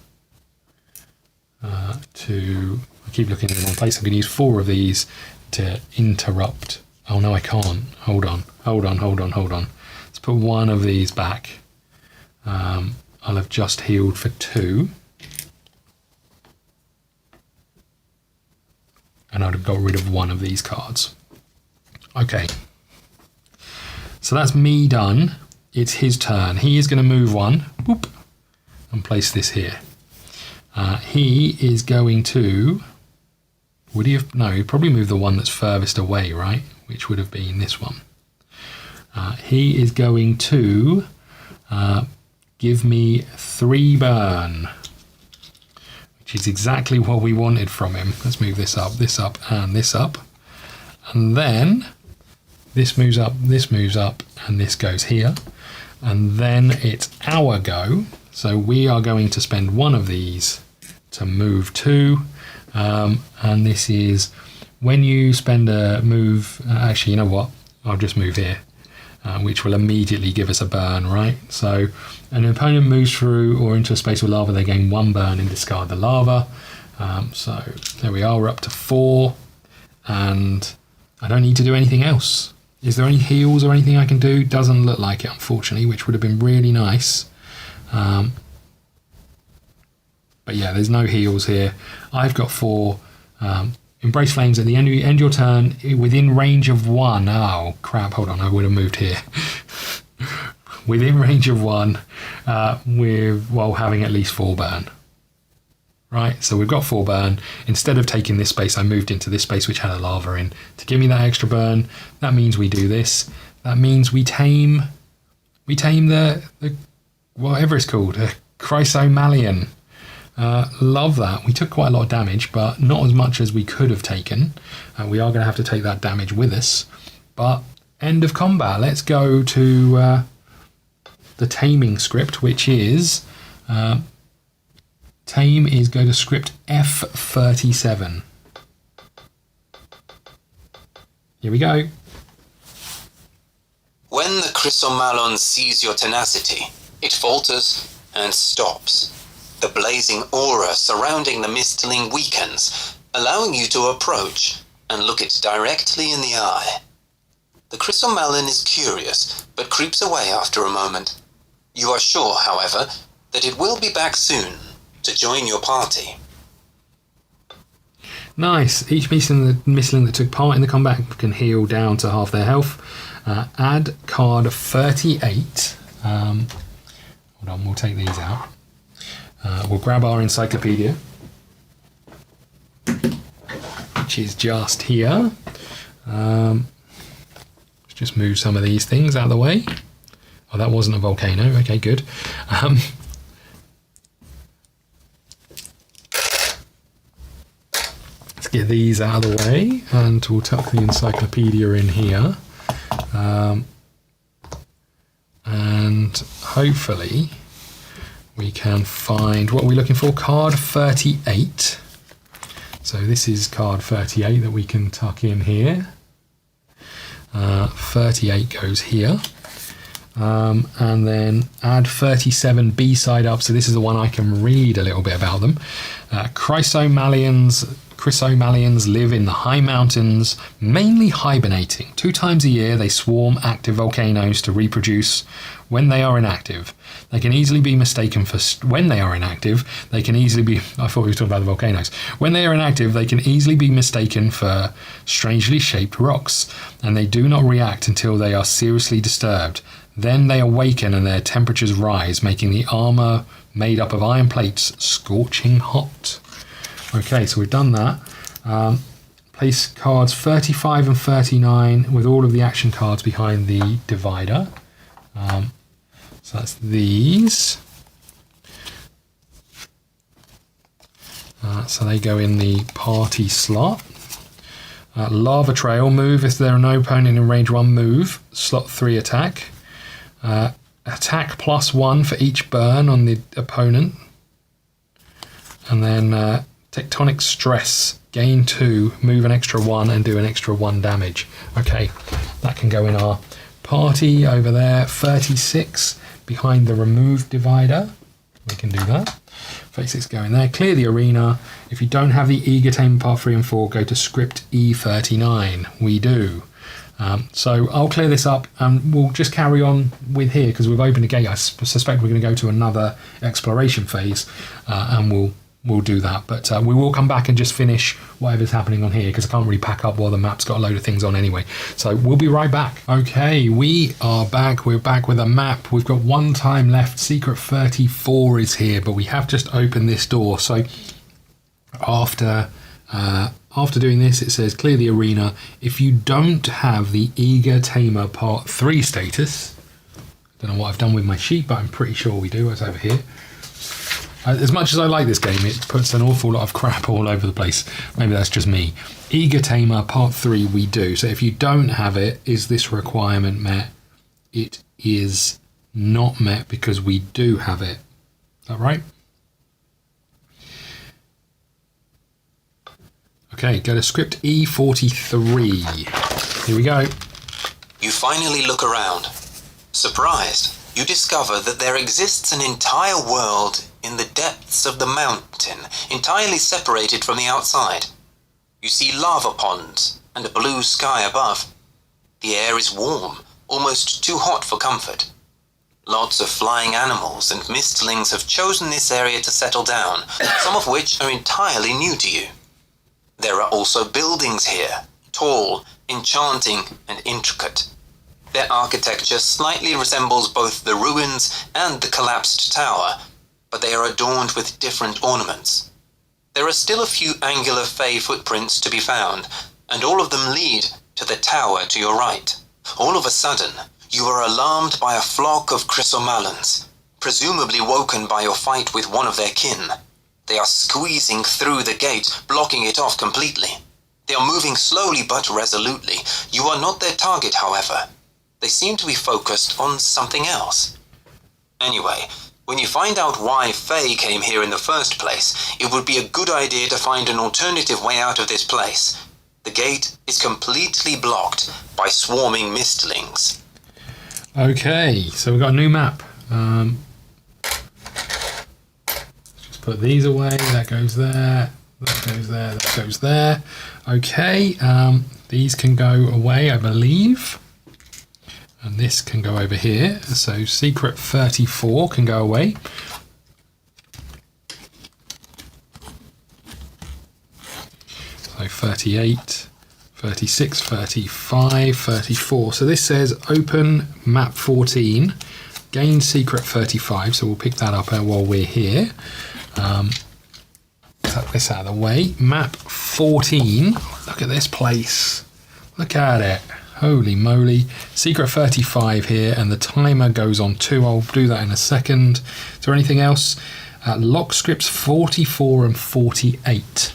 to... I keep looking in the wrong place. I'm going to use 4 of these to interrupt. Oh no, I can't. Hold on. Let's put 1 of these back. I'll have just healed for 2. And I'd have got rid of 1 of these cards. Okay. So that's me done. It's his turn. He is going to move 1. Boop, and place this here. He is going to... Would he have... No, he'd probably move the one that's furthest away, right? Which would have been this one. He is going to give me 3 burn. Which is exactly what we wanted from him. Let's move this up, and this up. And then this moves up, and this goes here. And then it's our go. So we are going to spend 1 of these to move 2. And this is when you spend a move, actually, you know what? I'll just move here, which will immediately give us a burn, right? So an opponent moves through or into a space with lava, they gain 1 burn and discard the lava. So there we are, we're up to 4, and I don't need to do anything else. Is there any heals or anything I can do? Doesn't look like it, unfortunately, which would have been really nice. But yeah, there's no heals here. I've got 4. Embrace Flames at the end of your turn within range of 1. Oh, crap. Hold on. I would have moved here. Within range of 1 while having at least 4 burn. Right, so we've got 4 burn. Instead of taking this space, I moved into this space which had a lava in to give me that extra burn. That means we do this. That means we tame the whatever it's called, a Chrysomalian. Love that. We took quite a lot of damage, but not as much as we could have taken. We are going to have to take that damage with us. But end of combat. Let's go to the taming script, which is tame is go to script F37. Here we go. When the Chrysomalon sees your tenacity, it falters and stops. The blazing aura surrounding the mistling weakens, allowing you to approach and look it directly in the eye. The Chrysomalon is curious, but creeps away after a moment. You are sure, however, that it will be back soon to join your party. Nice. Each mistling that took part in the combat can heal down to half their health. Add card 38. Hold on, we'll take these out. We'll grab our encyclopedia, which is just here. Let's just move some of these things out of the way. Oh, that wasn't a volcano. Okay, good. Let's get these out of the way, and we'll tuck the encyclopedia in here. And hopefully we can find what we're looking for. Card 38. So this is card 38 that we can tuck in here. 38 goes here. And then add 37 B-side up. So this is the one I can read a little bit about them. Chrysomalians live in the high mountains, mainly hibernating. 2 times a year they swarm active volcanoes to reproduce. When they are inactive, they can easily be mistaken for... When they are inactive, they can easily be... I thought we were talking about the volcanoes. When they are inactive, they can easily be mistaken for strangely shaped rocks, and they do not react until they are seriously disturbed. Then they awaken and their temperatures rise, making the armor made up of iron plates scorching hot. Okay, so we've done that. Place cards 35 and 39 with all of the action cards behind the divider. So that's these. So they go in the party slot. Lava Trail, move if there are no opponent in range 1, move. Slot 3 attack. Attack +1 for each burn on the opponent. And then Tectonic Stress, gain 2, move an extra 1 and do an extra 1 damage. Okay, that can go in our party over there. 36 behind the removed divider. We can do that. 36 go in there. Clear the arena. If you don't have the Eager Tamed part 3 and 4, go to script E39. We do. So I'll clear this up and we'll just carry on with here because we've opened a gate. I suspect we're going to go to another exploration phase and we'll do that. But we will come back and just finish whatever's happening on here because I can't really pack up while the map's got a load of things on anyway. So we'll be right back. Okay, we are back. We're back with a map. We've got 1 time left. Secret 34 is here, but we have just opened this door. So after doing this, it says clear the arena. If you don't have the Eager Tamer Part 3 status, I don't know what I've done with my sheet, but I'm pretty sure we do. It's over here. As much as I like this game, it puts an awful lot of crap all over the place. Maybe that's just me. Eager Tamer Part 3 we do. So if you don't have it, is this requirement met? It is not met because we do have it. Is that right? Okay, go to script E43. Here we go. You finally look around. Surprised, you discover that there exists an entire world in the depths of the mountain, entirely separated from the outside. You see lava ponds and a blue sky above. The air is warm, almost too hot for comfort. Lots of flying animals and mistlings have chosen this area to settle down, some of which are entirely new to you. There are also buildings here, tall, enchanting, and intricate. Their architecture slightly resembles both the ruins and the collapsed tower, but they are adorned with different ornaments. There are still a few angular fey footprints to be found, and all of them lead to the tower to your right. All of a sudden, you are alarmed by a flock of chrysomelons, presumably woken by your fight with one of their kin. They are squeezing through the gate, blocking it off completely. They are moving slowly but resolutely. You are not their target, however. They seem to be focused on something else. Anyway, when you find out why Faye came here in the first place, it would be a good idea to find an alternative way out of this place. The gate is completely blocked by swarming mistlings. Okay, so we've got a new map. Just put these away. That goes there. That goes there. That goes there. Okay, these can go away, I believe. And this can go over here. So Secret 34 can go away. So 38, 36, 35, 34. So this says open map 14, gain secret 35. So we'll pick that up while we're here. Tuck this out of the way. Map 14. Look at this place. Look at it. Holy moly. Secret 35 here, and the timer goes on 2. I'll do that in a second. Is there anything else? Lock scripts 44 and 48.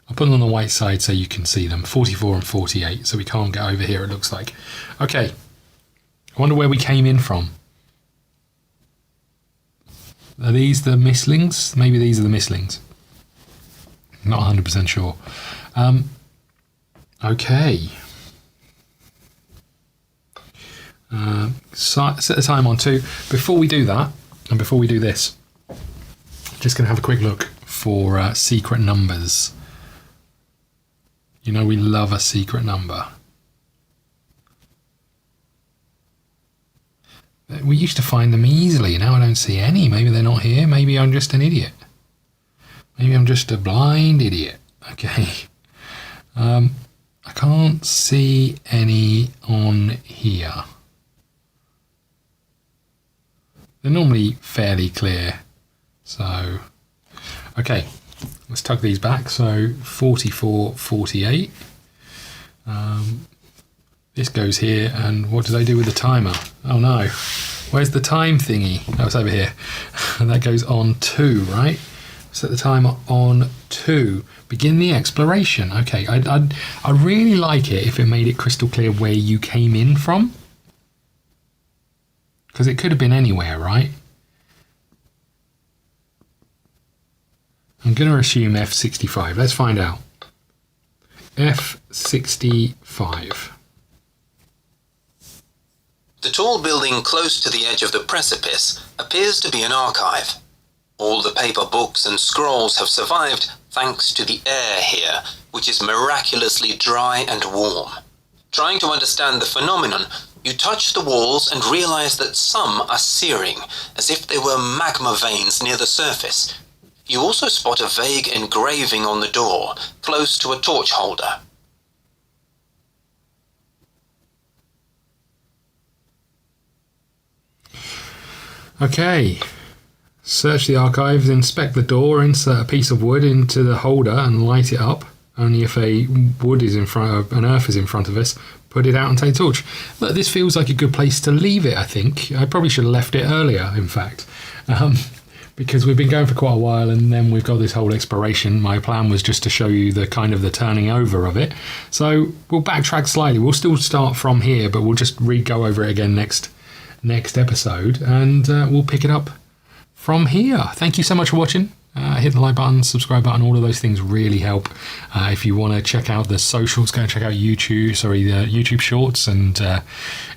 I'll put them on the white side so you can see them. 44 and 48, so we can't get over here, it looks like. Okay. I wonder where we came in from. Are these the mistlings? Maybe these are the mistlings. Not 100% sure. Okay. Set the time on 2. Before we do that, and before we do this, I'm just going to have a quick look for secret numbers. You know we love a secret number. We used to find them easily. Now I don't see any. Maybe they're not here. Maybe I'm just an idiot. Maybe I'm just a blind idiot. Okay. I can't see any on here. They're normally fairly clear. So, okay, let's tug these back. So 44, 48. This goes here, and what do they do with the timer? Oh no, where's the time thingy? Oh, it's over here. And that goes on 2, right? Set the timer on 2. Begin the exploration. Okay, I really like it if it made it crystal clear where you came in from. Because it could have been anywhere, right? I'm going to assume F65. Let's find out. F65. The tall building close to the edge of the precipice appears to be an archive. All the paper books and scrolls have survived thanks to the air here, which is miraculously dry and warm. Trying to understand the phenomenon, you touch the walls and realize that some are searing, as if they were magma veins near the surface. You also spot a vague engraving on the door, close to a torch holder. Okay. Search the archives, inspect the door, insert a piece of wood into the holder and light it up. Only if a wood is in front of, an earth is in front of us, put it out and take a torch. Look, this feels like a good place to leave it, I think. I probably should have left it earlier, in fact. Because we've been going for quite a while and then we've got this whole exploration. My plan was just to show you the kind of the turning over of it. So we'll backtrack slightly. We'll still start from here, but we'll just go over it again next episode, and we'll pick it up from here. Thank you so much for watching. Hit the like button, subscribe button, all of those things really help. If you want to check out the socials, go and check out the YouTube Shorts and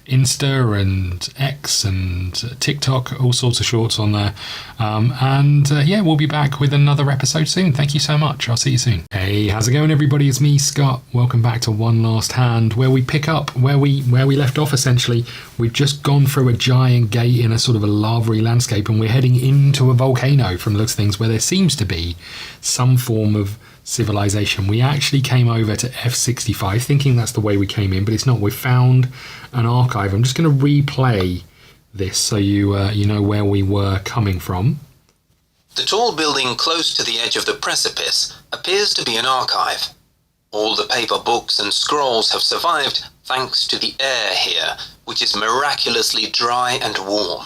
Insta and X and TikTok, all sorts of shorts on there. Yeah, we'll be back with another episode soon. Thank you so much. I'll see you soon. Hey, how's it going, everybody? It's me, Scott. Welcome back to One Last Hand, where we pick up where we left off. Essentially, we've just gone through a giant gate in a sort of a lava-y landscape, and we're heading into a volcano from the looks of things, where there seems to be some form of civilization. We actually came over to F65 thinking that's the way we came in, but it's not. We found an archive. I'm just going to replay this so you know where we were coming from. The tall building close to the edge of the precipice appears to be an archive. All the paper books and scrolls have survived thanks to the air here, which is miraculously dry and warm.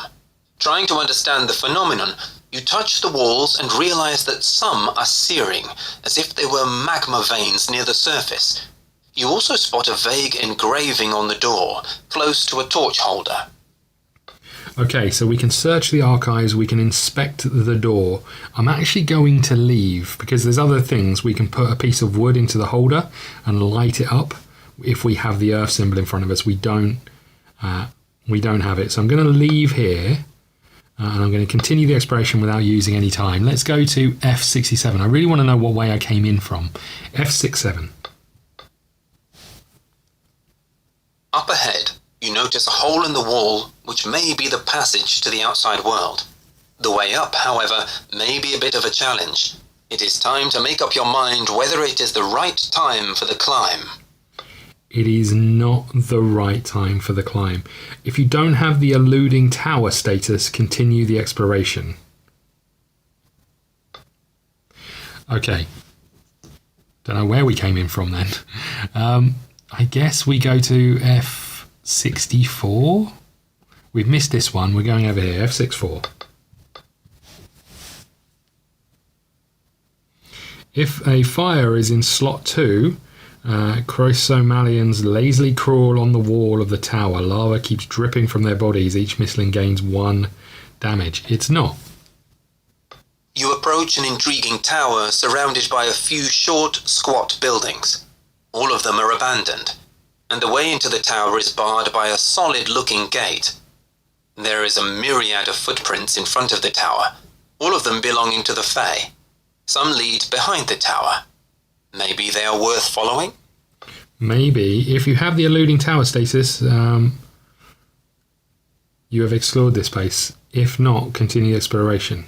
Trying to understand the phenomenon, you touch the walls and realize that some are searing, as if they were magma veins near the surface. You also spot a vague engraving on the door, close to a torch holder. Okay, so we can search the archives, we can inspect the door. I'm actually going to leave, because there's other things. We can put a piece of wood into the holder and light it up. If we have the earth symbol in front of us, we don't have it. So I'm going to leave here. And I'm going to continue the exploration without using any time. Let's go to F67. I really want to know what way I came in from. F67. Up ahead, you notice a hole in the wall, which may be the passage to the outside world. The way up, however, may be a bit of a challenge. It is time to make up your mind whether it is the right time for the climb. It is not the right time for the climb. If you don't have the eluding tower status, continue the exploration. Okay. Don't know where we came in from then. I guess we go to F64. We've missed this one. We're going over here. F64. If a fire is in slot 2... Chrysomalians lazily crawl on the wall of the tower. Lava keeps dripping from their bodies. Each mistling gains 1 damage. It's not. You approach an intriguing tower surrounded by a few short, squat buildings. All of them are abandoned, and the way into the tower is barred by a solid-looking gate. There is a myriad of footprints in front of the tower, all of them belonging to the Fae. Some lead behind the tower. Maybe they are worth following? Maybe. If you have the eluding tower status, you have explored this place. If not, continue exploration.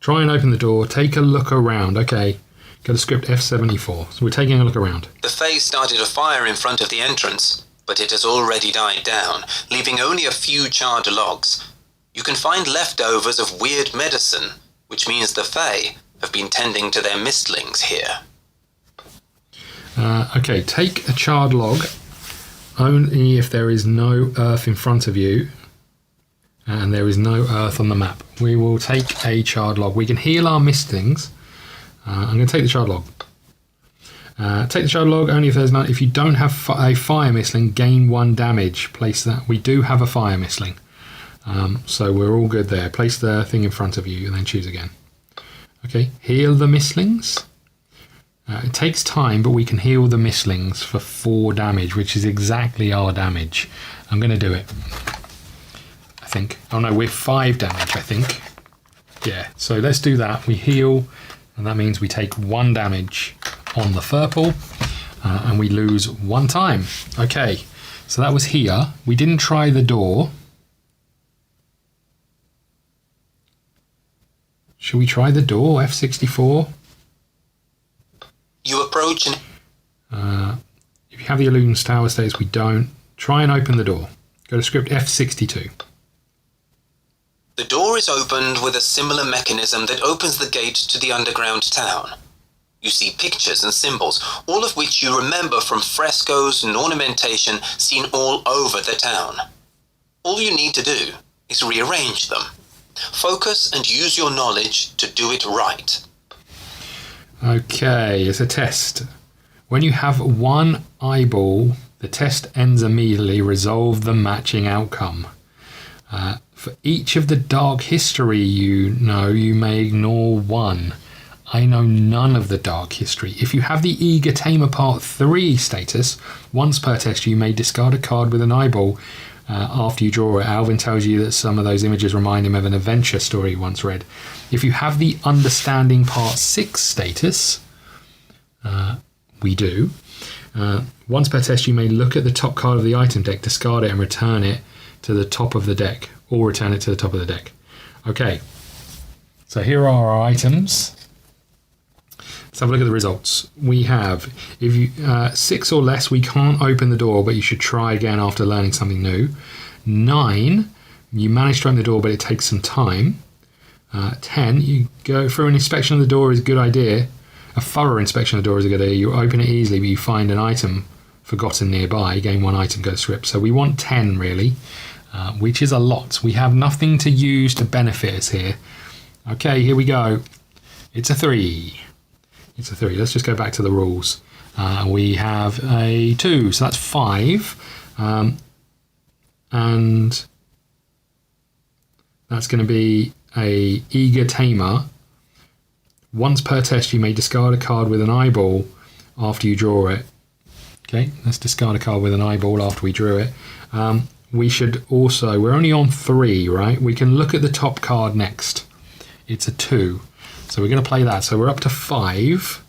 Try and open the door. Take a look around. Okay. Go to script F74. So we're taking a look around. The Fae started a fire in front of the entrance. but it has already died down, leaving only a few charred logs. You can find leftovers of weird medicine, which means the Fae have been tending to their mistlings here. Okay, take a charred log only if there is no earth in front of you and there is no earth on the map. We will take a charred log. We can heal our mistlings. I'm going to take the charred log. Take the charred log only if there's none. If you don't have a fire mistling, gain 1 damage. Place that. We do have a fire mistling. So we're all good there. Place the thing in front of you and then choose again. Okay, heal the mistlings. It takes time, but we can heal the mistlings for 4 damage, which is exactly our damage. I'm going to do it. I think. Oh no, we're 5 damage, I think. Yeah, so let's do that. We heal, and that means we take 1 damage on the Furple, and we lose 1 time. Okay, so that was here. We didn't try the door. Should we try the door, F64? You approach and... If you have the illusions tower states, we don't. Try and open the door. Go to script F62. The door is opened with a similar mechanism that opens the gate to the underground town. You see pictures and symbols, all of which you remember from frescoes and ornamentation seen all over the town. All you need to do is rearrange them. Focus and use your knowledge to do it right. Okay, it's a test. When you have 1 eyeball, the test ends immediately. Resolve the matching outcome. For each of the dark history you know, you may ignore 1. I know none of the dark history. If you have the Eager Tamer Part 3 status, once per test you may discard a card with an eyeball after you draw it. Alvin tells you that some of those images remind him of an adventure story he once read. If you have the Understanding Part 6 status, we do. Once per test you may look at the top card of the item deck, discard it and return it to the top of the deck, or return it to the top of the deck. Okay, so here are our items. Let's have a look at the results. We have, if you 6 or less, we can't open the door, but you should try again after learning something new. 9, you manage to open the door, but it takes some time. 10, you go through an inspection of the door is a good idea. A thorough inspection of the door is a good idea. You open it easily, but you find an item forgotten nearby. Gain 1 item, go to script. So we want 10 really, which is a lot. We have nothing to use to benefit us here. Okay, here we go. It's a 3. It's a 3. Let's just go back to the rules. We have a 2, so that's 5. And that's going to be a Eager Tamer. Once per test, you may discard a card with an eyeball after you draw it. Okay, let's discard a card with an eyeball after we drew it. We should also, we're only on 3, right? We can look at the top card next. It's a 2. So we're going to play that. So we're up to 5,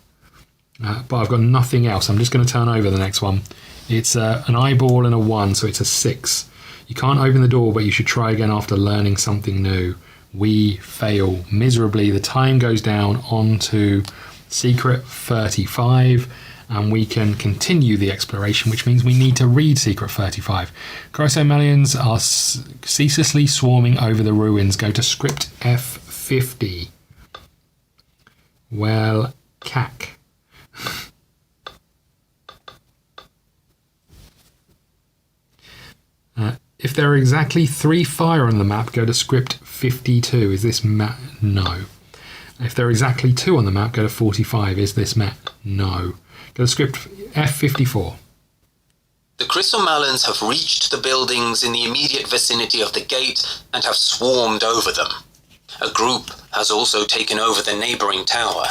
but I've got nothing else. I'm just going to turn over the next one. It's an eyeball and a 1, so it's a 6. You can't open the door, but you should try again after learning something new. We fail miserably. The time goes down onto Secret 35, and we can continue the exploration, which means we need to read Secret 35. Chrysomelians are ceaselessly swarming over the ruins. Go to script F50. Well, cack. If there are exactly 3 fire on the map, go to script 52. Is this met? No. If there are exactly 2 on the map, go to 45. Is this met? No. Go to script F54. The Chrysomalans have reached the buildings in the immediate vicinity of the gate and have swarmed over them. A group has also taken over the neighbouring tower.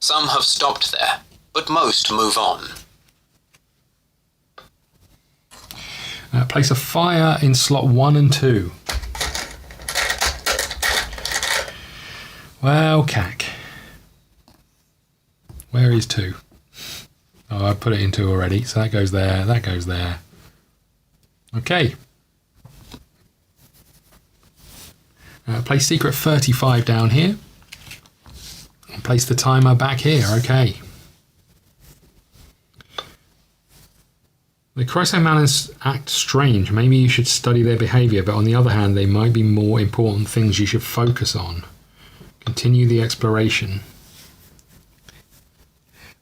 Some have stopped there, but most move on. Place a fire in slot 1 and 2. Well, cack. Where is 2? Oh, I put it in 2 already, so that goes there, that goes there. Okay. Place Secret 35 down here. And place the timer back here, okay. The Chrysomelons act strange. Maybe you should study their behaviour, but on the other hand, they might be more important things you should focus on. Continue the exploration.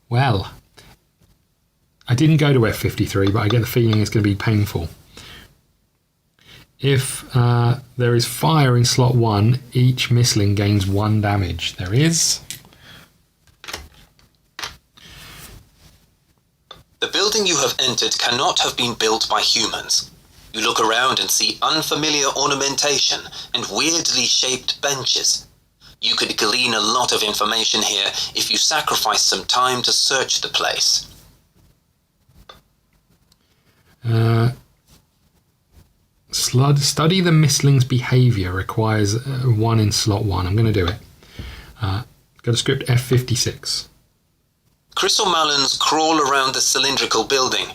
Well, I didn't go to F53, but I get the feeling it's going to be painful. If there is fire in slot 1, each mistling gains 1 damage. There is. The building you have entered cannot have been built by humans. You look around and see unfamiliar ornamentation and weirdly shaped benches. You could glean a lot of information here if you sacrifice some time to search the place. Study the mistling's behaviour requires 1 in slot 1. I'm going to do it. Go to script F56. Chrysomelons crawl around the cylindrical building.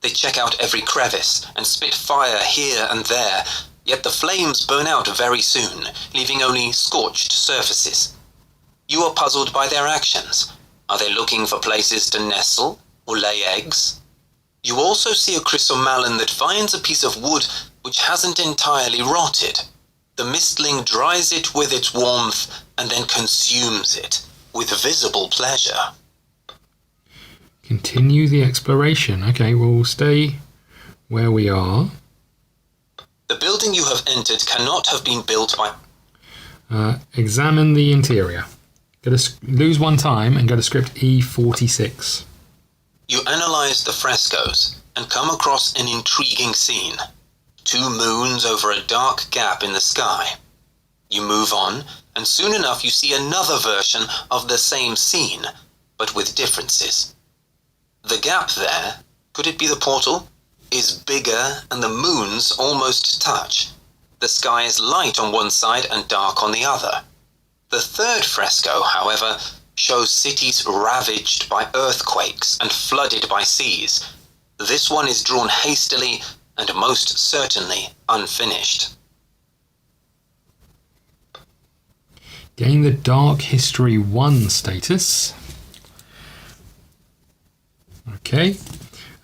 They check out every crevice and spit fire here and there, yet the flames burn out very soon, leaving only scorched surfaces. You are puzzled by their actions. Are they looking for places to nestle or lay eggs? You also see a chrysomelon that finds a piece of wood which hasn't entirely rotted. The mistling dries it with its warmth and then consumes it with visible pleasure. Continue the exploration. Okay, we'll stay where we are. The building you have entered cannot have been built by... Examine the interior. Lose 1 time and go to script E46. You analyze the frescoes and come across an intriguing scene. 2 moons over a dark gap in the sky. You move on, and soon enough you see another version of the same scene, but with differences. The gap there, could it be the portal, is bigger and the moons almost touch. The sky is light on one side and dark on the other. The third fresco, however, shows cities ravaged by earthquakes and flooded by seas. This one is drawn hastily and most certainly unfinished. Gain the Dark History 1 status. Okay.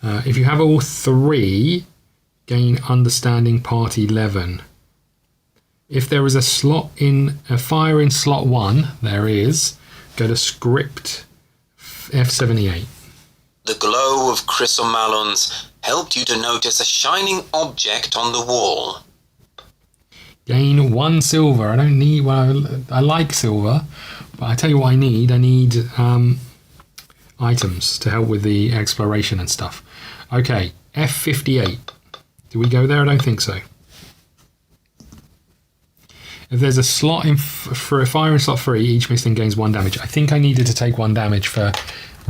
If you have all 3, gain Understanding Part 11. If there is a fire in slot 1, there is, go to script F78. The glow of chrysomelons helped you to notice a shining object on the wall. Gain 1 silver. I don't need, well, I like silver, but I tell you what I need. I need items to help with the exploration and stuff. Okay, F58. Do we go there? I don't think so. If there's a slot for a fire in slot 3, each mistling gains 1 damage. I think I needed to take 1 damage for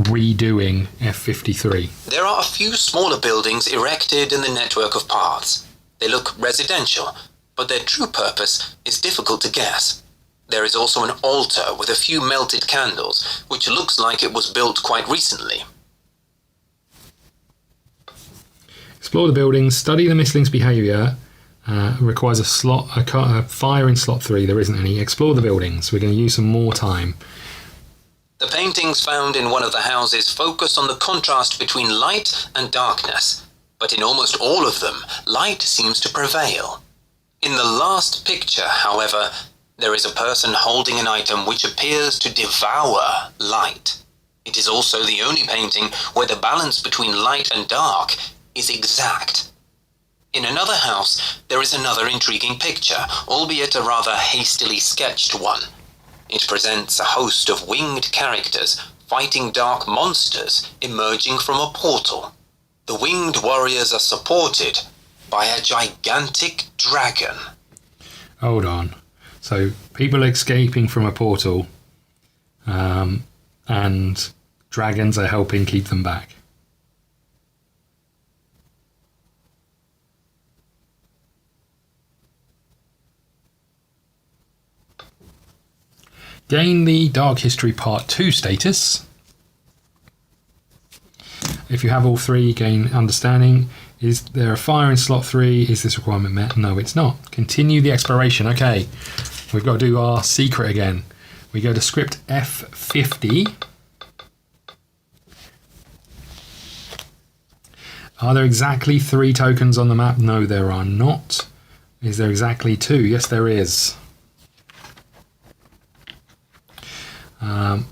redoing F53. There are a few smaller buildings erected in the network of paths. They look residential, but their true purpose is difficult to guess. There is also an altar with a few melted candles, which looks like it was built quite recently. Explore the buildings, study the mistling's behaviour. Requires a fire in slot 3. There isn't any. Explore the buildings. We're going to use some more time. The paintings found in one of the houses focus on the contrast between light and darkness, but in almost all of them, light seems to prevail. In the last picture, however, there is a person holding an item which appears to devour light. It is also the only painting where the balance between light and dark is exact. In another house, there is another intriguing picture, albeit a rather hastily sketched one. It presents a host of winged characters fighting dark monsters emerging from a portal. The winged warriors are supported by a gigantic dragon. Hold on. So, people escaping from a portal, and dragons are helping keep them back. Gain the Dark History Part 2 status. If you have all 3, gain Understanding. Is there a fire in slot 3? Is this requirement met? No, it's not. Continue the exploration. Okay, we've got to do our secret again. We go to script F50. Are there exactly 3 tokens on the map? No, there are not. Is there exactly 2? Yes, there is. Hold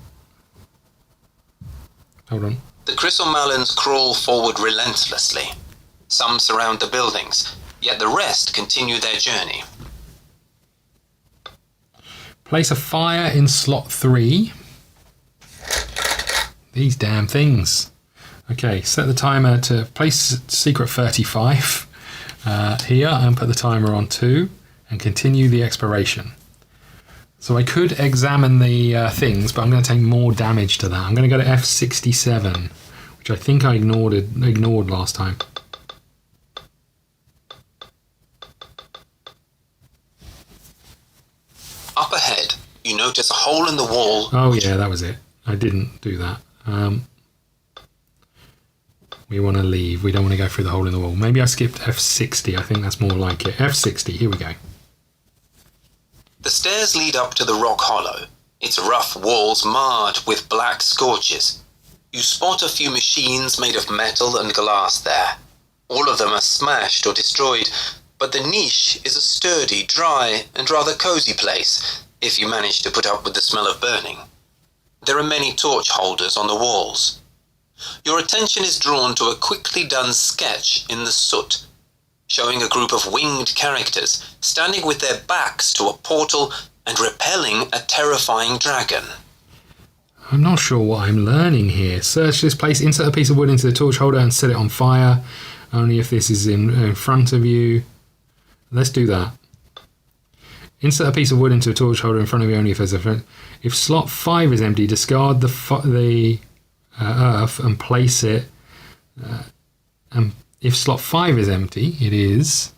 on. The Chrysomalans crawl forward relentlessly. Some surround the buildings, yet the rest continue their journey. Place a fire in slot 3. These damn things. Okay, set the timer to place secret 35 here and put the timer on 2 and continue the exploration. So I could examine the things, but I'm going to take more damage to that. I'm going to go to F67, which I think I ignored last time. Up ahead, you notice a hole in the wall. Oh yeah, that was it. I didn't do that. We want to leave. We don't want to go through the hole in the wall. Maybe I skipped F60. I think that's more like it. F60. Here we go. The stairs lead up to the rock hollow, its rough walls marred with black scorches. You spot a few machines made of metal and glass there. All of them are smashed or destroyed, but the niche is a sturdy, dry, and rather cozy place, if you manage to put up with the smell of burning. There are many torch holders on the walls. Your attention is drawn to a quickly done sketch in the soot, showing a group of winged characters standing with their backs to a portal and repelling a terrifying dragon. I'm not sure what I'm learning here. Search this place, insert a piece of wood into the torch holder and set it on fire. Only if this is in front of you. Let's do that. Insert a piece of wood into a torch holder in front of you only if there's a front. If slot 5 is empty, discard the earth and place it. And if slot 5 is empty, it is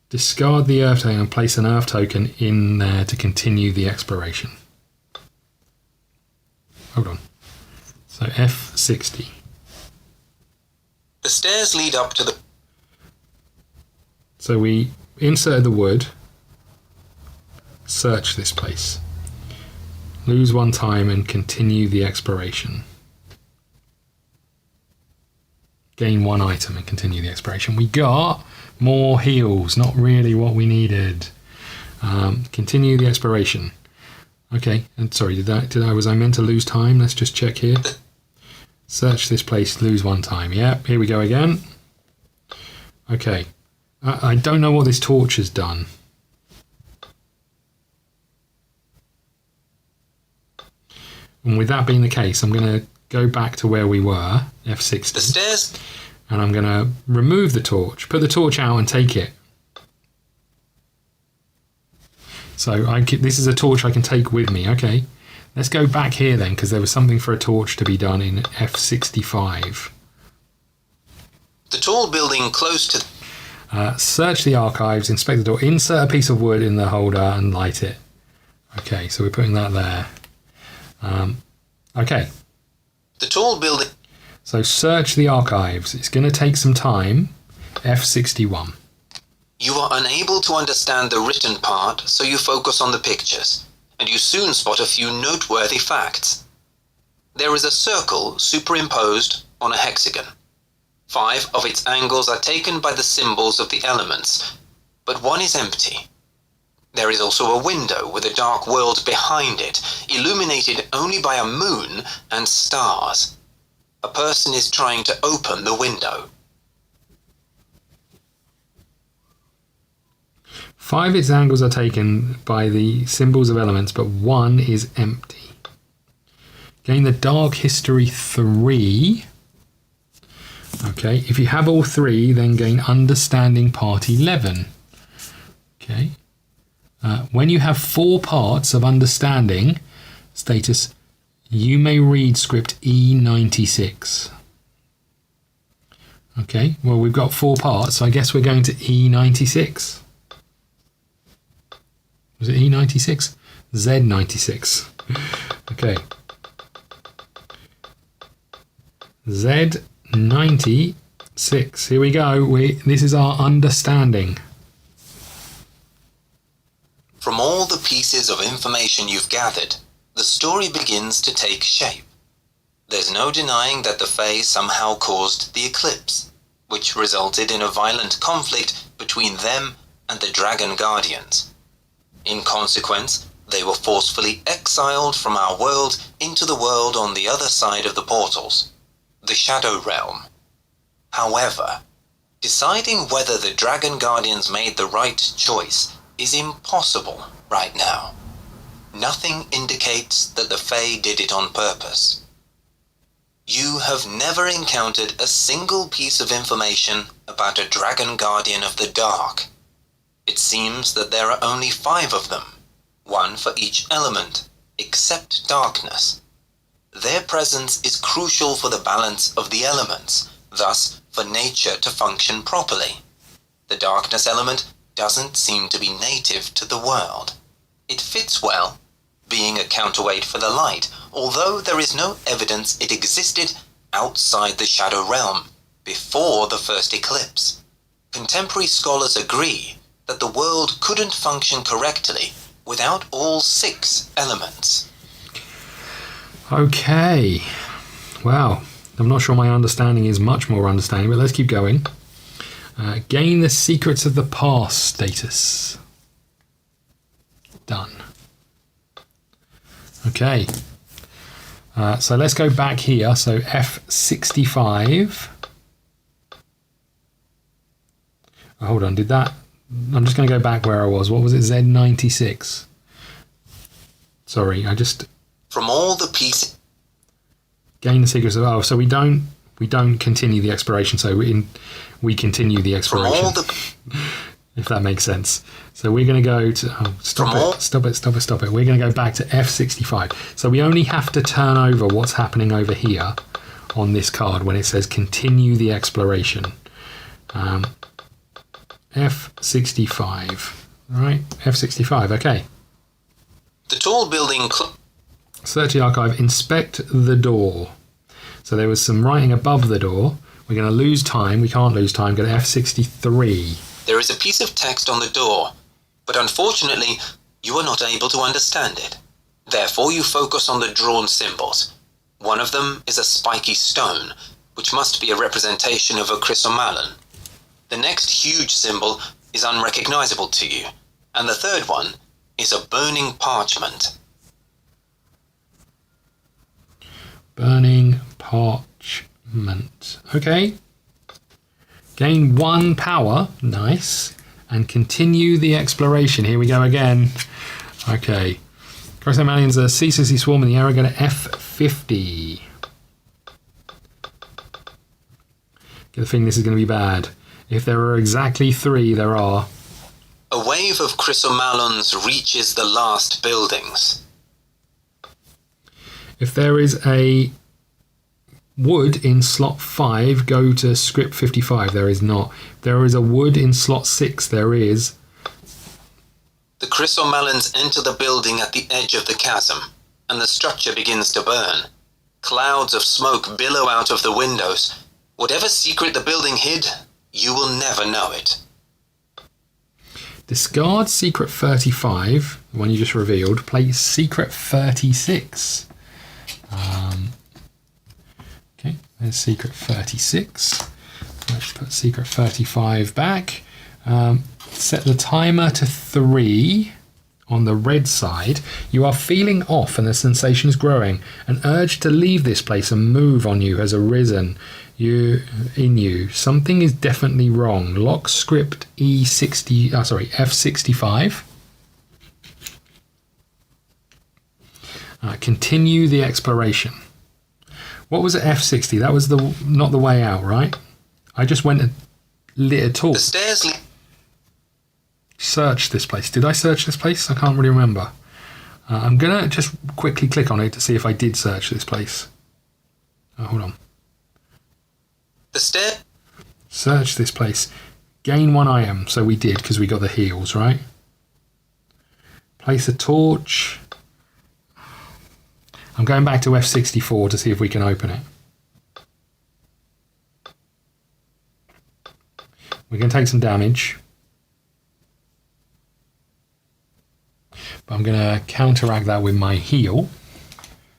discard the earth token and place an earth token in there to continue the exploration. Hold on. So F60. The stairs lead up to the... So we inserted the wood. Search this place. Lose 1 time and continue the exploration. Gain 1 item and continue the exploration. We got more heals, not really what we needed. Continue the exploration. Okay, and sorry, was I meant to lose time? Let's just check here. Search this place, lose 1 time. Yep, here we go again. Okay, I don't know what this torch has done. And with that being the case, I'm going to go back to where we were, F60. The stairs. And I'm going to remove the torch, put the torch out and take it. So this is a torch I can take with me. Okay, let's go back here then, because there was something for a torch to be done in F65. The tall building close to... Search the archives, inspect the door, insert a piece of wood in the holder and light it. Okay, so we're putting that there. Okay. The tall building... So search the archives. It's going to take some time. F61. You are unable to understand the written part, so you focus on the pictures, and you soon spot a few noteworthy facts. There is a circle superimposed on a hexagon. 5 of its angles are taken by the symbols of the elements, but 1 is empty. There is also a window with a dark world behind it, illuminated only by a moon and stars. A person is trying to open the window. 5 its angles are taken by the symbols of elements, but 1 is empty. Gain the Dark History 3. Okay, if you have all 3, then gain Understanding Part 11. Okay. When you have 4 parts of Understanding, status, you may read script E96. Okay, well we've got 4 parts, so I guess we're going to E96. Was it E96? Z96. Okay. Z96. Here we go. This is our understanding. From all the pieces of information you've gathered, the story begins to take shape. There's no denying that the Fae somehow caused the eclipse, which resulted in a violent conflict between them and the Dragon Guardians. In consequence, they were forcefully exiled from our world into the world on the other side of the portals, the Shadow Realm. However, deciding whether the Dragon Guardians made the right choice is impossible right now. Nothing indicates that the Fae did it on purpose. You have never encountered a single piece of information about a Dragon Guardian of the Dark. It seems that there are only 5 of them, one for each element, except darkness. Their presence is crucial for the balance of the elements, thus for nature to function properly. The darkness element doesn't seem to be native to the world. It fits well, being a counterweight for the light, although there is no evidence it existed outside the Shadow Realm before the first eclipse. Contemporary scholars agree that the world couldn't function correctly without all 6 elements. Okay. Well, I'm not sure my understanding is much more understanding, but let's keep going. Gain the secrets of the past status. Done. Okay. So let's go back here. So F65. Oh, hold on, did that? I'm just going to go back where I was. What was it? Z96. Sorry, From all the pieces. Gain the secrets of... Oh, so we don't continue the exploration. So we continue the exploration. From all the... If that makes sense. So we're going to go to... Oh, stop it. We're going to go back to F65. So we only have to turn over what's happening over here on this card when it says continue the exploration. F65. All right, F65, okay. The tall building... Search the archive, inspect the door. So there was some writing above the door. We're going to lose time. We can't lose time. Go to F63. There is a piece of text on the door, but unfortunately, you are not able to understand it. Therefore, you focus on the drawn symbols. One of them is a spiky stone, which must be a representation of a chrysomalin. The next huge symbol is unrecognizable to you, and the third one is a burning parchment. Burning parchment. Okay. Gain 1 power. Nice. And continue the exploration. Here we go again. Okay. Chrysomalins are ceaselessly swarm in the area. Go to F50. Get the feeling this is going to be bad. If there are exactly 3, there are. A wave of chrysomalons reaches the last buildings. If there is a wood in slot 5, go to script 55. There is not. If there is a wood in slot 6, there is. The chrysomalins enter the building at the edge of the chasm, and the structure begins to burn. Clouds of smoke billow out of the windows. Whatever secret the building hid, you will never know it. Discard secret 35, the one you just revealed. Place secret 36. Okay, there's secret 36. Let's put secret 35 back. Set the timer to 3 on the red side. You are feeling off and the sensation is growing. An urge to leave this place and move on you has arisen. Something is definitely wrong. Lock script F65. Continue the exploration. What was it, F60? That was not the way out, right? I just went and lit a torch. The stairs Search this place. Did I search this place? I can't really remember. I'm going to just quickly click on it to see if I did search this place. Hold on. The stair. Search this place. Gain 1 item. So we did because we got the heals, right? Place a torch. I'm going back to F64 to see if we can open it. We're going to take some damage. But I'm going to counteract that with my heal.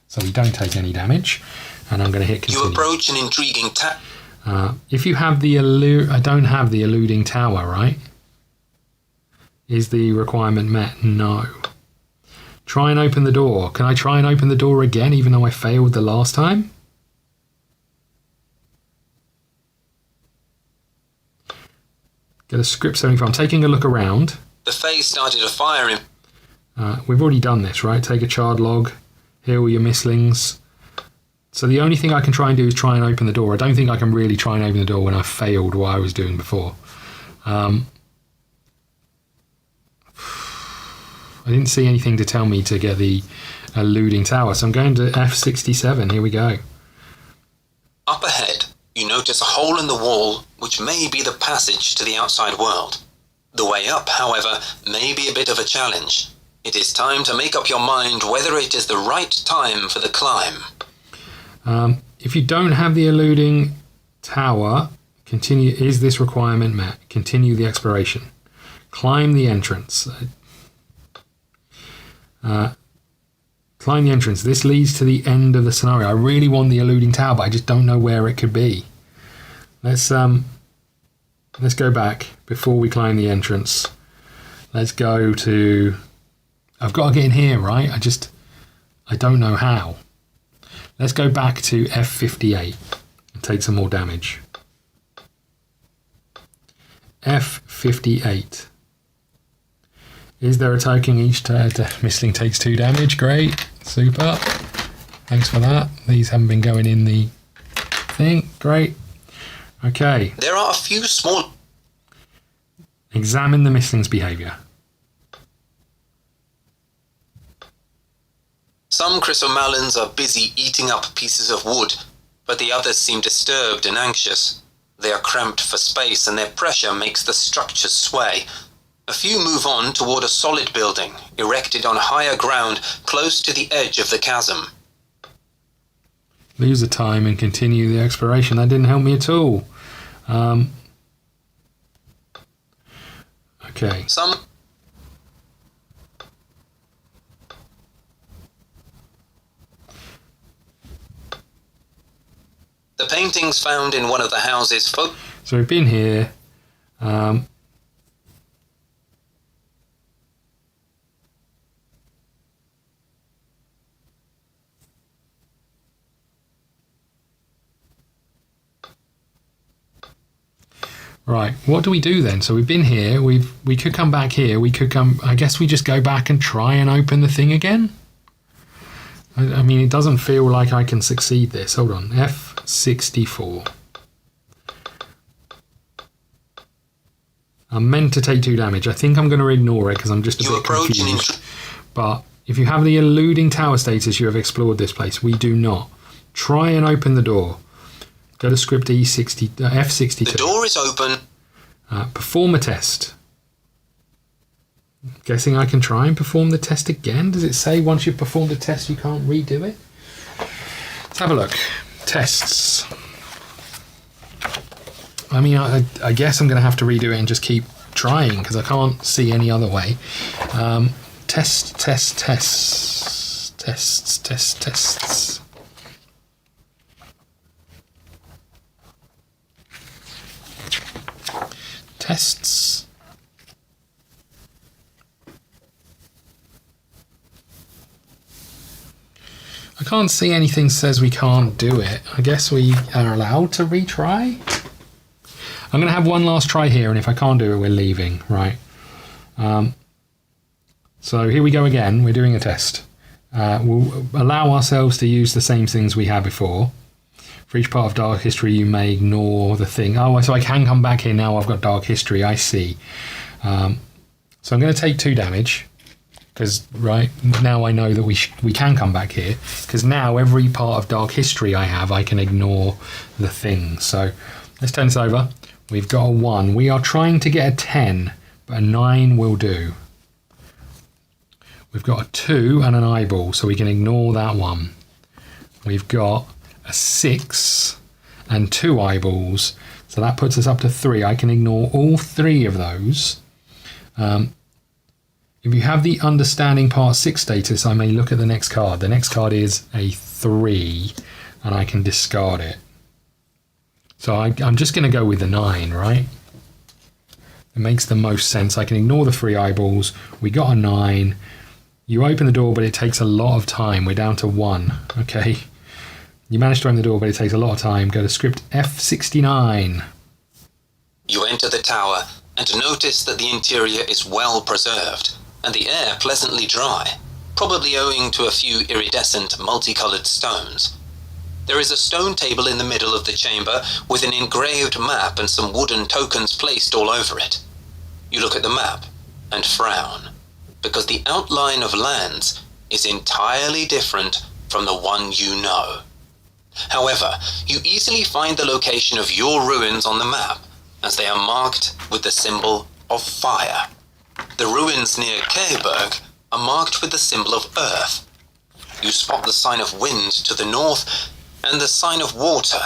So we don't take any damage. and I'm going to hit continue. You approach an intriguing if you have the I don't have the eluding tower, right? Is the requirement met? No. Try and open the door. Can I try and open the door again, even though I failed the last time? Get a script 75. I'm taking a look around. The Fae started a fire in. We've already done this, right? Take a charred log, heal your mistlings. So the only thing I can try and do is try and open the door. I don't think I can really try and open the door when I failed what I was doing before. I didn't see anything to tell me to get the eluding tower, so I'm going to F67. Here we go. Up ahead, you notice a hole in the wall, which may be the passage to the outside world. The way up, however, may be a bit of a challenge. It is time to make up your mind whether it is the right time for the climb. If you don't have the eluding tower, continue. Is this requirement met? Continue the exploration. Climb the entrance. Climb the entrance. This leads to the end of the scenario. I really want the eluding tower, but I just don't know where it could be. Let's go back before we climb the entrance. Let's go to. I've got to get in here, right? I don't know how. Let's go back to F58 and take some more damage. F58. Is there a token each mistling takes 2 damage? Great. Super. Thanks for that. These haven't been going in the thing. Great. Okay. There are a few small. Examine the mistling's behavior. Some chrysomelons are busy eating up pieces of wood, but the others seem disturbed and anxious. They are cramped for space and their pressure makes the structures sway. A few move on toward a solid building, erected on higher ground, close to the edge of the chasm. Lose the time and continue the exploration. That didn't help me at all. Okay. The paintings found in one of the houses. So we've been here. Right, what do we do then? So we've been here. We could come back here. We could come. I guess we just go back and try and open the thing again. I mean, it doesn't feel like I can succeed this. Hold on. F64. I'm meant to take 2 damage. I think I'm going to ignore it because I'm just a bit confused. But if you have the eluding tower status, you have explored this place. We do not. Try and open the door. Go to script E60, F62. The door is open. Perform a test. Guessing I can try and perform the test again. Does it say once you've performed a test you can't redo it? Let's have a look. Tests. I mean, I guess I'm going to have to redo it and just keep trying because I can't see any other way. Tests. Tests. I can't see anything says we can't do it. I guess we are allowed to retry. I'm going to have one last try here, and if I can't do it, we're leaving, right? So here we go again. We're doing a test. We'll allow ourselves to use the same things we had before. For each part of dark history, you may ignore the thing. Oh, so I can come back here now. I've got dark history. I see. So I'm going to take 2 damage. Because, right, now I know that we can come back here. Because now every part of dark history I have, I can ignore the thing. So let's turn this over. We've got a 1. We are trying to get a 10, but a 9 will do. We've got a 2 and an eyeball, so we can ignore that one. We've got a 6 and 2 eyeballs, so that puts us up to 3. I can ignore all 3 of those. If you have the understanding part 6 status, I may look at the next card. The next card is a 3. and I can discard it. So I'm just going to go with the 9, right? It makes the most sense. I can ignore the 3 eyeballs. We got a 9. You open the door, but it takes a lot of time. We're down to 1. Okay. You manage to open the door, but it takes a lot of time. Go to script F69. You enter the tower and notice that the interior is well preserved and the air pleasantly dry, probably owing to a few iridescent multicolored stones. There is a stone table in the middle of the chamber with an engraved map and some wooden tokens placed all over it. You look at the map and frown, because the outline of lands is entirely different from the one you know. However, you easily find the location of your ruins on the map, as they are marked with the symbol of fire. The ruins near Careberg are marked with the symbol of earth. You spot the sign of wind to the north and the sign of water,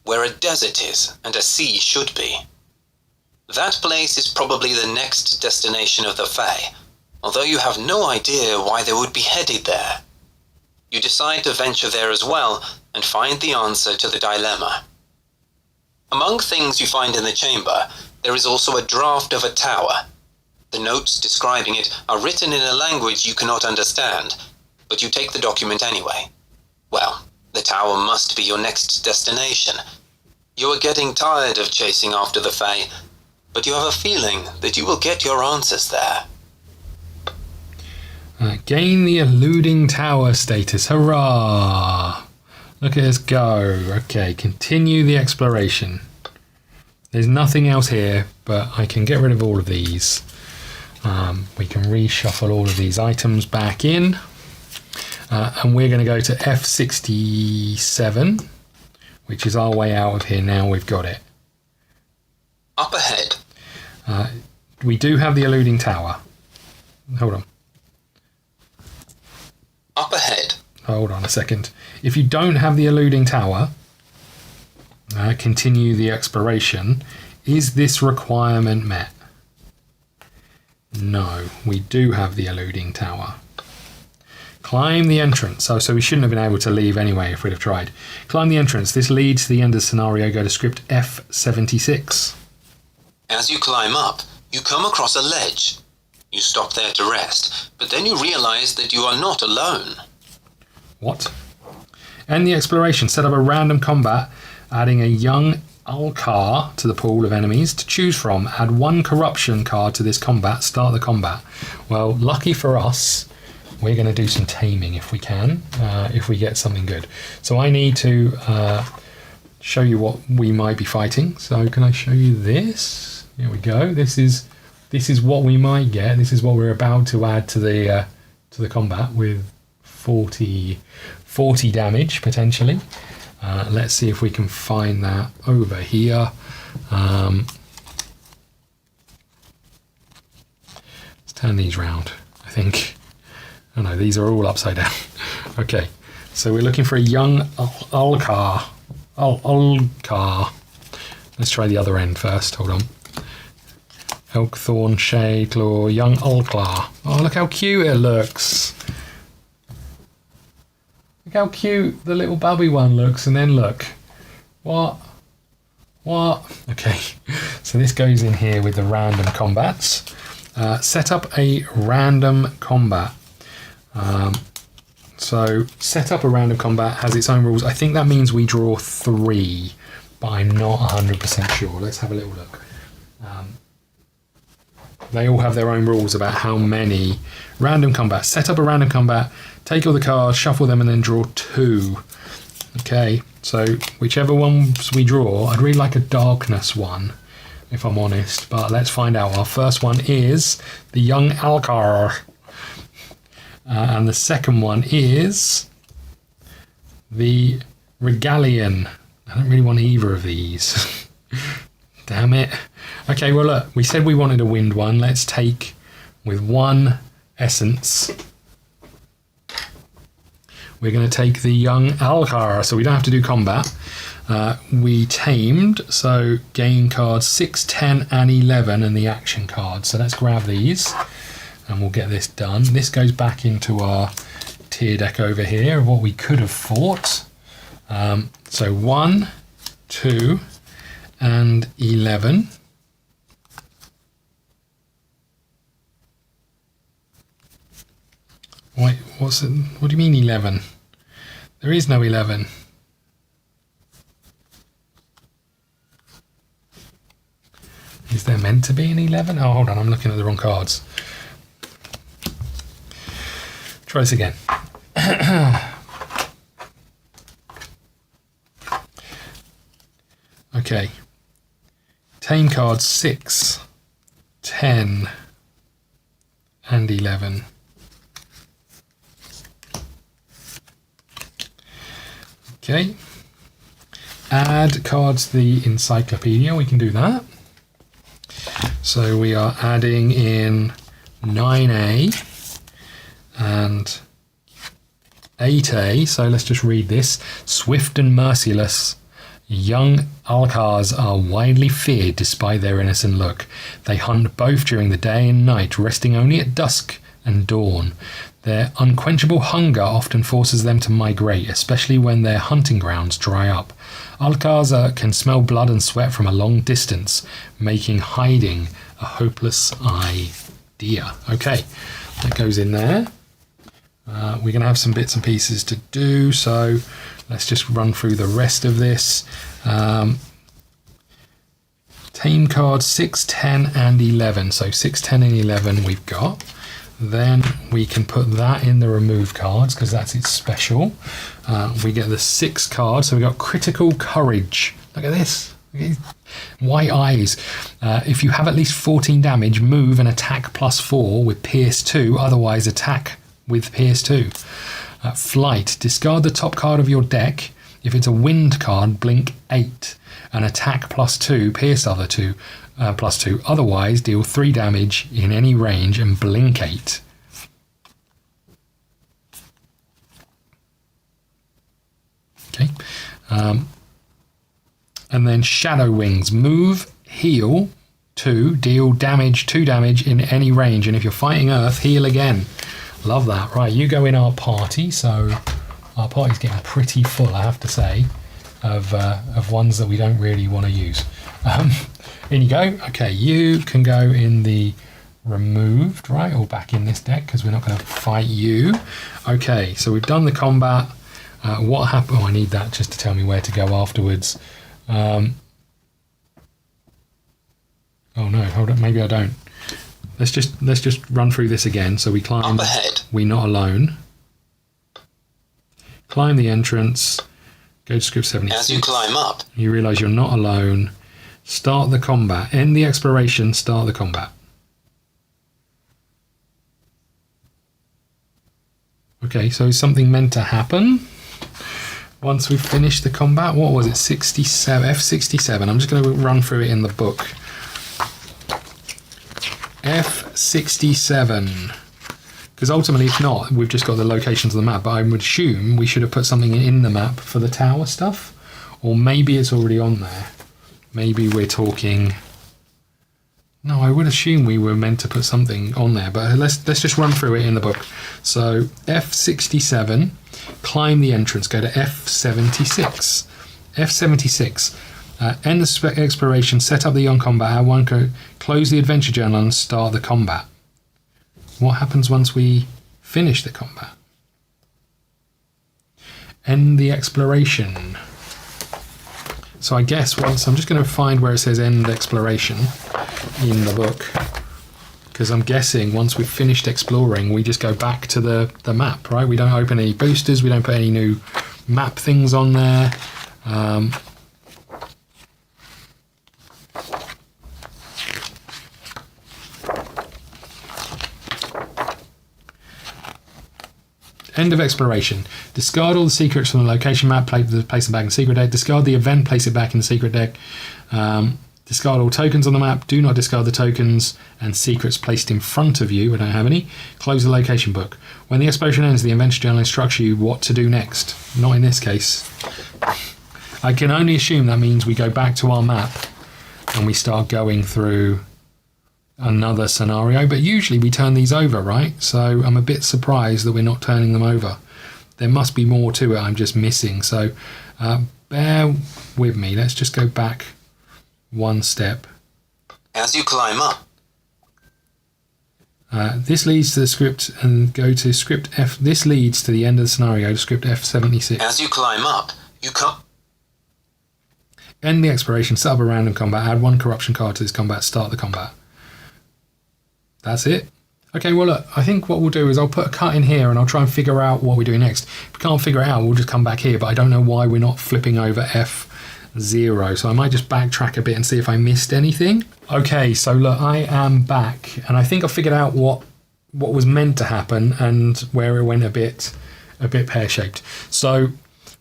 where a desert is and a sea should be. That place is probably the next destination of the Fae, although you have no idea why they would be headed there. You decide to venture there as well and find the answer to the dilemma. Among things you find in the chamber, there is also a draft of a tower. The notes describing it are written in a language you cannot understand, but you take the document anyway. Well, the tower must be your next destination. You are getting tired of chasing after the Fae, but you have a feeling that you will get your answers there. Gain the eluding tower status. Hurrah! Look at us go. Okay, continue the exploration. There's nothing else here, but I can get rid of all of these. We can reshuffle all of these items back in. And we're going to go to F67, which is our way out of here now we've got it. Up ahead. We do have the eluding tower. Hold on. Up ahead. Hold on a second. If you don't have the eluding tower, continue the exploration. Is this requirement met? No, we do have the eluding tower. Climb the entrance. Oh, so we shouldn't have been able to leave anyway if we'd have tried. Climb the entrance. This leads to the end of the scenario. Go to script F76. As you climb up, you come across a ledge. You stop there to rest, but then you realize that you are not alone. What? End the exploration. Set up a random combat, adding a young Alcar to the pool of enemies to choose from. Add 1 corruption card to this combat. Start the combat. Well, lucky for us, we're going to do some taming if we can, if we get something good. So I need to show you what we might be fighting. So can I show you this? Here we go. This is what we might get. This is what we're about to add to the combat with 40 damage potentially. Let's see if we can find that over here. Let's turn these round, I think. Oh no, these are all upside down. Okay, so we're looking for a young Alcar. Alcar. Let's try the other end first. Hold on. Elkthorn, Shade, Claw, young Alcar. Oh, look how cute it looks. Look how cute the little bubby one looks, and then look. What? Okay, so this goes in here with the random combats. Set up a random combat. So set up a random combat has its own rules. I think that means we draw 3, but I'm not 100% sure. Let's have a little look. They all have their own rules about how many random combats. Set up a random combat, take all the cards, shuffle them, and then draw 2. Okay, so whichever ones we draw, I'd really like a darkness one, if I'm honest, but let's find out. Our first one is the young Alcar. And the second one is the Regalian. I don't really want either of these. Damn it. Okay, well look, we said we wanted a wind one. Let's take with 1 essence. We're going to take the young Alcar, so we don't have to do combat. We tamed, so gain cards 6, 10 and 11 and the action card. So let's grab these and we'll get this done. This goes back into our tier deck over here of what we could have fought. So 1, 2, and 11. Wait, what do you mean 11? There is no 11. Is there meant to be an 11? Oh, hold on, I'm looking at the wrong cards. Try this again. Okay. Tame cards 6, 10, and 11. Okay. Add cards to the encyclopedia. We can do that. So we are adding in 9A and 8A. So let's just read this. Swift and merciless, young Alcars are widely feared despite their innocent look. They hunt both during the day and night, resting only at dusk and dawn. Their unquenchable hunger often forces them to migrate, especially when their hunting grounds dry up. Alcars can smell blood and sweat from a long distance, making hiding a hopeless idea. Okay, that goes in there. We're going to have some bits and pieces to do, so let's just run through the rest of this. Tame cards 6, 10, and 11. So 6, 10, and 11 we've got. Then we can put that in the remove cards because that's its special. We get the 6 cards. So we've got critical courage. Look at this. White eyes. If you have at least 14 damage, move and attack +4 with Pierce 2. Otherwise, attack with Pierce 2. Flight. Discard the top card of your deck. If it's a wind card, blink 8 and attack +2, Pierce other 2. +2. Otherwise, deal 3 damage in any range and blink 8. Okay. And then Shadow Wings. Move, heal 2, deal 2 damage in any range. And if you're fighting Earth, heal again. Love that. Right, you go in our party. So our party's getting pretty full, I have to say, of ones that we don't really want to use. In you go. Okay, you can go in the removed, right, or back in this deck because we're not going to fight you. Okay, so we've done the combat. What happened? Oh, I need that just to tell me where to go afterwards. Oh no, hold on. Maybe I don't. Let's just run through this again. So we climb. Up ahead. We're not alone. Climb the entrance. Go to script 76. As you climb up, you realise you're not alone. Start the combat. End the exploration. Start the combat. Okay, so is something meant to happen once we've finished the combat? What was it? 67. F67. I'm just going to run through it in the book. F67. Because ultimately, if not, we've just got the locations of the map. But I would assume we should have put something in the map for the tower stuff. Or maybe it's already on there. Maybe we're talking... No, I would assume we were meant to put something on there. But let's just run through it in the book. So F67, climb the entrance. Go to F76. F76. End the exploration, set up the young combat, add 1 code, close the adventure journal and start the combat. What happens once we finish the combat? End the exploration. So I guess once, I'm just going to find where it says end exploration in the book, because I'm guessing once we've finished exploring, we just go back to the map, right? We don't open any boosters, we don't put any new map things on there. End of exploration. Discard all the secrets from the location map, place them back in the secret deck. Discard the event, place it back in the secret deck. Discard all tokens on the map. Do not discard the tokens and secrets placed in front of you. We don't have any. Close the location book. When the exploration ends, the adventure journal instructs you what to do next. Not in this case. I can only assume that means we go back to our map and we start going through another scenario, but usually we turn these over, right? So I'm a bit surprised that we're not turning them over. there must be more to it I'm just missing. So bear with me. Let's just go back one step. As you climb up, this leads to the script and go to script F. This leads to the end of the scenario, to script F76. as you climb up, you come. End the exploration, set up a random combat, add 1 corruption card to this combat, start the combat. That's it. Okay, well look, I think what we'll do is I'll put a cut in here and I'll try and figure out what we're doing next. If we can't figure it out, we'll just come back here, but I don't know why we're not flipping over F0, so I might just backtrack a bit and see if I missed anything. Okay, so look, I am back, and I think I figured out what was meant to happen and where it went a bit pear-shaped. So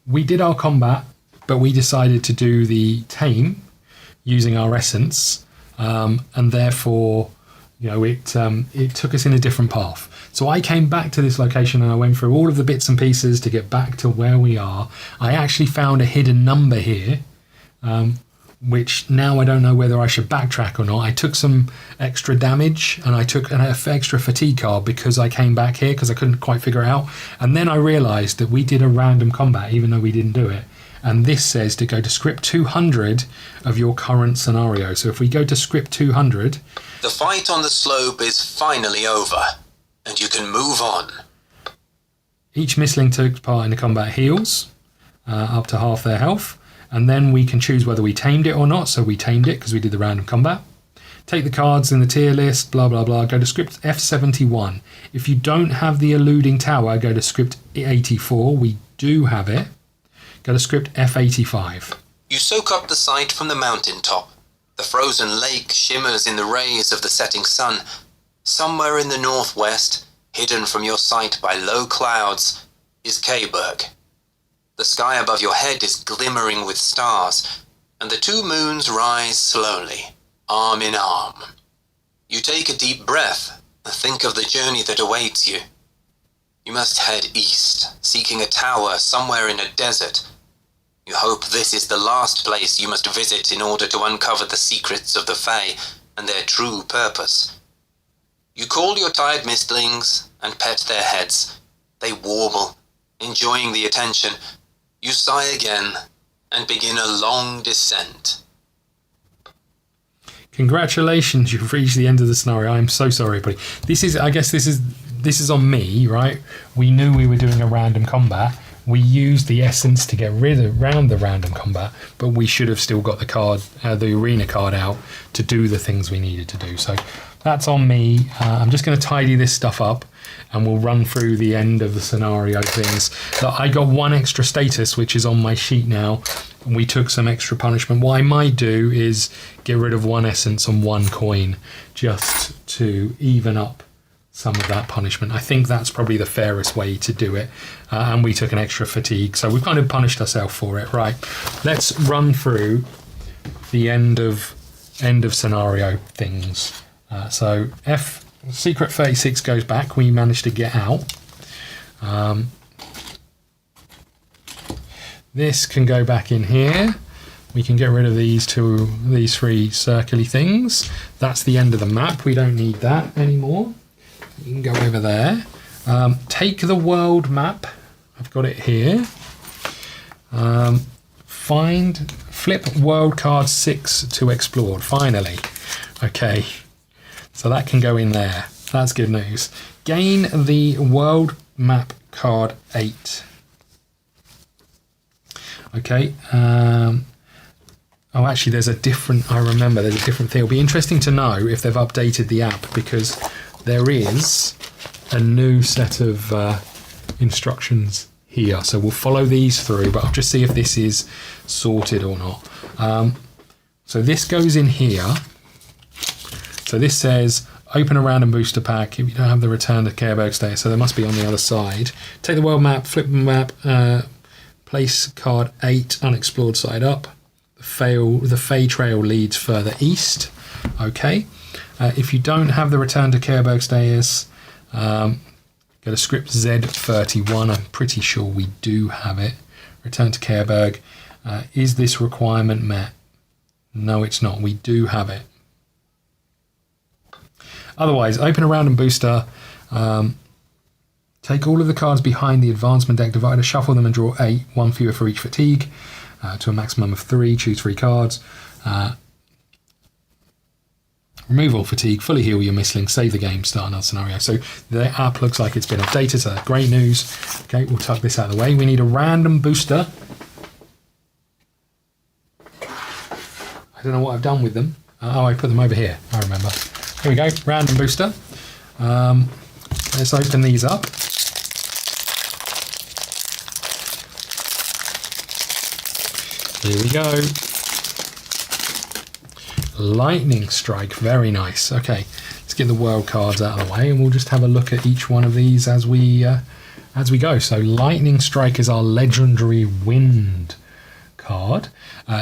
we did our combat, but we decided to do the tame using our essence, and therefore, you know, it took us in a different path. So I came back to this location and I went through all of the bits and pieces to get back to where we are. I actually found a hidden number here, which now I don't know whether I should backtrack or not. I took some extra damage and I took an extra fatigue card because I came back here because I couldn't quite figure it out. And then I realised that we did a random combat even though we didn't do it. And this says to go to script 200 of your current scenario. So if we go to script 200... The fight on the slope is finally over, and you can move on. Each mistling took part in the combat heals up to half their health. And then we can choose whether we tamed it or not. So we tamed it because we did the random combat. Take the cards in the tier list, blah, blah, blah. Go to script F71. If you don't have the eluding tower, go to script 84. We do have it. Go to script F85. You soak up the sight from the mountaintop. The frozen lake shimmers in the rays of the setting sun. Somewhere in the northwest, hidden from your sight by low clouds, is Careberg. The sky above your head is glimmering with stars, and the 2 moons rise slowly, arm in arm. You take a deep breath and think of the journey that awaits you. You must head east, seeking a tower somewhere in a desert. You hope this is the last place you must visit in order to uncover the secrets of the Fae and their true purpose. You call your tired mistlings and pet their heads. They warble, enjoying the attention. You sigh again and begin a long descent. Congratulations, you've reached the end of the scenario. I'm so sorry, buddy. I guess this is on me, right? We knew we were doing a random combat. We used the essence to get around the random combat, but we should have still got the card, the arena card out to do the things we needed to do. So that's on me. I'm just going to tidy this stuff up and we'll run through the end of the scenario things. So I got 1 extra status, which is on my sheet now. And we took some extra punishment. What I might do is get rid of 1 essence and 1 coin just to even up some of that punishment. I think that's probably the fairest way to do it. And we took an extra fatigue, so we've kind of punished ourselves for it. Right, let's run through the end of scenario things. So secret 36 goes back. We managed to get out. This can go back in here. We can get rid of these 3 circly things. That's the end of the map. We don't need that anymore. You can go over there. Take the world map. I've got it here. Flip world card 6 to explored. Finally. Okay. So that can go in there. That's good news. Gain the world map card 8. Okay. Oh, actually, there's a different thing. It'll be interesting to know if they've updated the app because there is a new set of instructions here. So we'll follow these through, but I'll just see if this is sorted or not. So this goes in here. So this says, open a random booster pack if you don't have the return to Careberg status. So they must be on the other side. Take the world map, flip the map, place card 8 unexplored side up. The Fae trail leads further east. Okay. If you don't have the return to Careberg status, go to script Z31. I'm pretty sure we do have it. Return to Careberg. Is this requirement met? No, it's not. We do have it. Otherwise, open a random booster. Take all of the cards behind the advancement deck divider, shuffle them and draw 8, one fewer for each fatigue, to a maximum of 3. Choose 3 cards. Remove all fatigue, fully heal your mistling, save the game, start another scenario. So the app looks like it's been updated, so that's great news. Okay, we'll tuck this out of the way. We need a random booster. I don't know what I've done with them. Oh, I put them over here, I remember. Here we go, random booster. Let's open these up. Here we go. Lightning Strike, very nice. Okay, let's get the world cards out of the way and we'll just have a look at each one of these as we go. So Lightning Strike is our legendary wind card.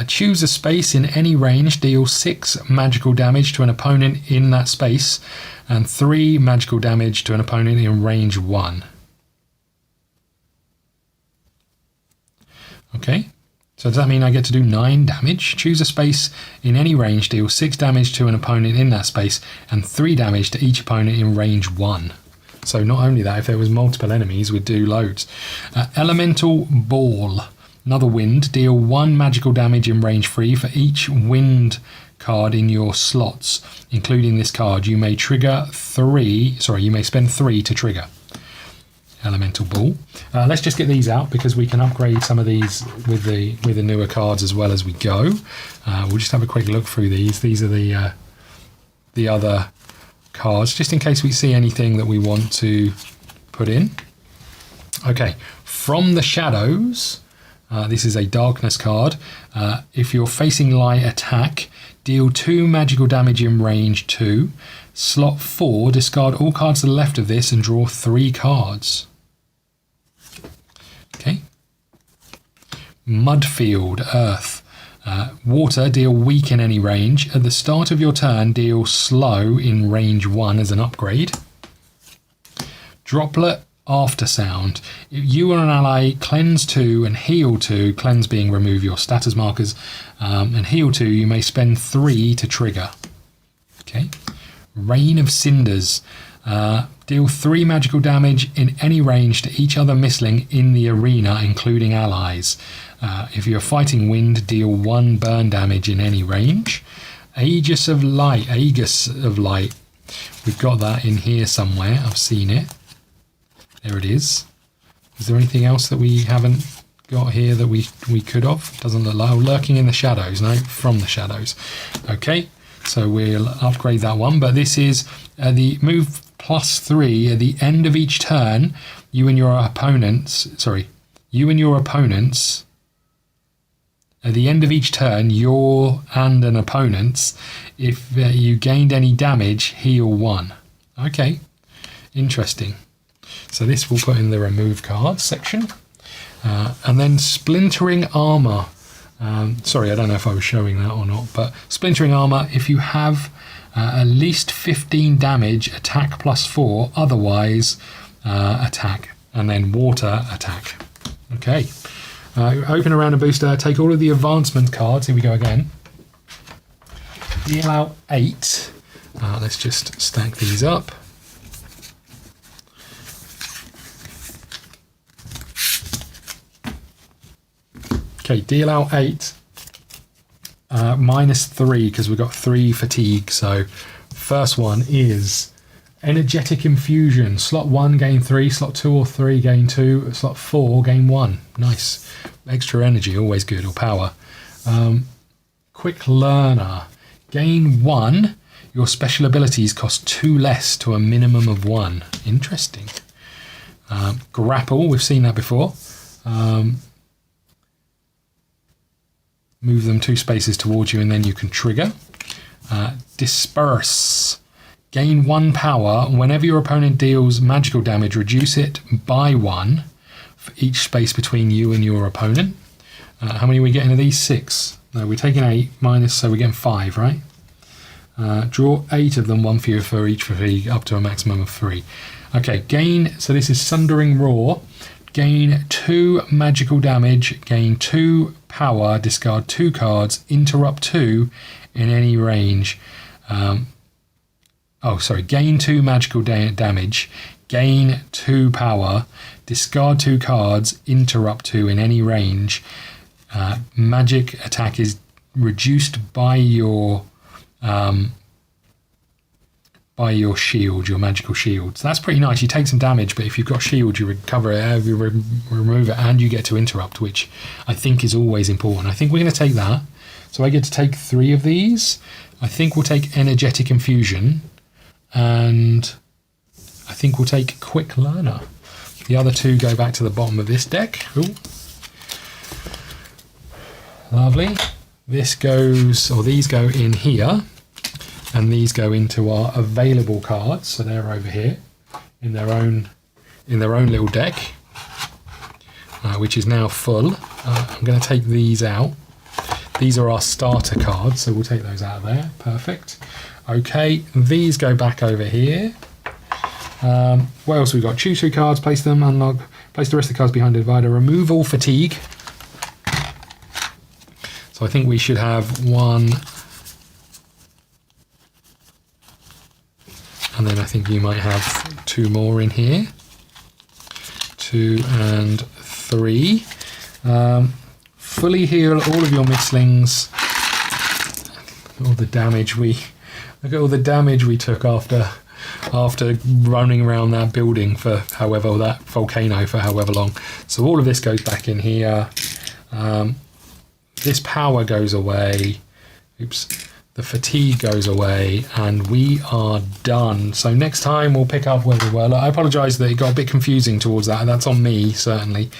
Choose a space in any range, deal 6 magical damage to an opponent in that space and 3 magical damage to an opponent in range 1. Okay. So does that mean I get to do 9 damage? Choose a space in any range, deal 6 damage to an opponent in that space, and 3 damage to each opponent in range 1. So not only that, if there was multiple enemies, we'd do loads. Elemental Ball. Another wind. Deal 1 magical damage in range 3 for each wind card in your slots, including this card. You may spend 3 to trigger. Elemental Ball. Let's just get these out because we can upgrade some of these with the newer cards as well as we go. We'll just have a quick look through these. These are the other cards, just in case we see anything that we want to put in. Okay, From the Shadows. This is a darkness card. If you're facing light attack, deal 2 magical damage in range 2. Slot 4, discard all cards to the left of this and draw 3 cards. Okay. Mudfield, Earth. Water, deal weak in any range. At the start of your turn, deal slow in range 1 as an upgrade. Droplet, Aftersound. You or an ally cleanse 2 and heal 2, cleanse being remove your status markers, and heal 2, you may spend 3 to trigger. Okay. Rain of Cinders. Deal 3 magical damage in any range to each other mistling in the arena, including allies. If you're fighting wind, deal 1 burn damage in any range. Aegis of Light. We've got that in here somewhere. I've seen it. There it is. Is there anything else that we haven't got here that we could have? Doesn't look like. Lurking in the Shadows. No, From the Shadows. Okay. So we'll upgrade that one, but this is the move +3 at the end of each turn. You and your opponents, at the end of each turn, your and an opponent's, if you gained any damage, heal 1. Okay, interesting. So this we'll put in the remove cards section. And then Splintering Armor. Sorry, I don't know if I was showing that or not, but Splintering Armor, if you have at least 15 damage, attack +4, otherwise attack, and then water attack. Okay. Open a random booster, take all of the advancement cards, here we go again. Deal out 8. Let's just stack these up. Okay, deal out 8, -3 because we've got 3 fatigue. So first one is Energetic Infusion. Slot 1, gain 3. Slot 2 or 3, gain 2. Slot 4, gain 1. Nice. Extra energy, always good, or power. Quick Learner. Gain 1. Your special abilities cost 2 less to a minimum of 1. Interesting. Grapple, we've seen that before. Move them 2 spaces towards you and then you can trigger. Disperse. Gain 1 power. Whenever your opponent deals magical damage, reduce it by 1 for each space between you and your opponent. How many are we getting of these? 6. No, we're taking 8 minus, so we're getting 5, right? Draw 8 of them, 1 fewer for each fatigue, up to a maximum of 3. Okay, gain, so this is Sundering Roar. Gain 2 magical damage, gain 2 power, discard 2 cards, interrupt 2 in any range. Gain 2 magical damage, gain 2 power, discard 2 cards, interrupt 2 in any range. Magic attack is reduced by your shield, your magical shield. So that's pretty nice. You take some damage, but if you've got shield, you recover it, you remove it, and you get to interrupt, which I think is always important. I think we're going to take that. So I get to take 3 of these. I think we'll take Energetic Infusion, and I think we'll take Quick Learner. The other 2 go back to the bottom of this deck. Ooh. Lovely. This goes, or these go in here, and these go into our available cards. So they're over here in their own little deck, which is now full. I'm going to take these out. These are our starter cards, so we'll take those out of there. Perfect. Okay, these go back over here. What else have we got? Choose 3 cards, place them, unlock, place the rest of the cards behind the divider, remove all fatigue. So I think we should have 1, and then I think you might have 2 more in here. 2 and 3. Fully heal all of your mistlings. All the damage look at all the damage we took after running around that building for that volcano for however long. So all of this goes back in here. This power goes away. Oops. The fatigue goes away, and we are done. So next time we'll pick up where we were. I apologise that it got a bit confusing towards that. That's on me, certainly.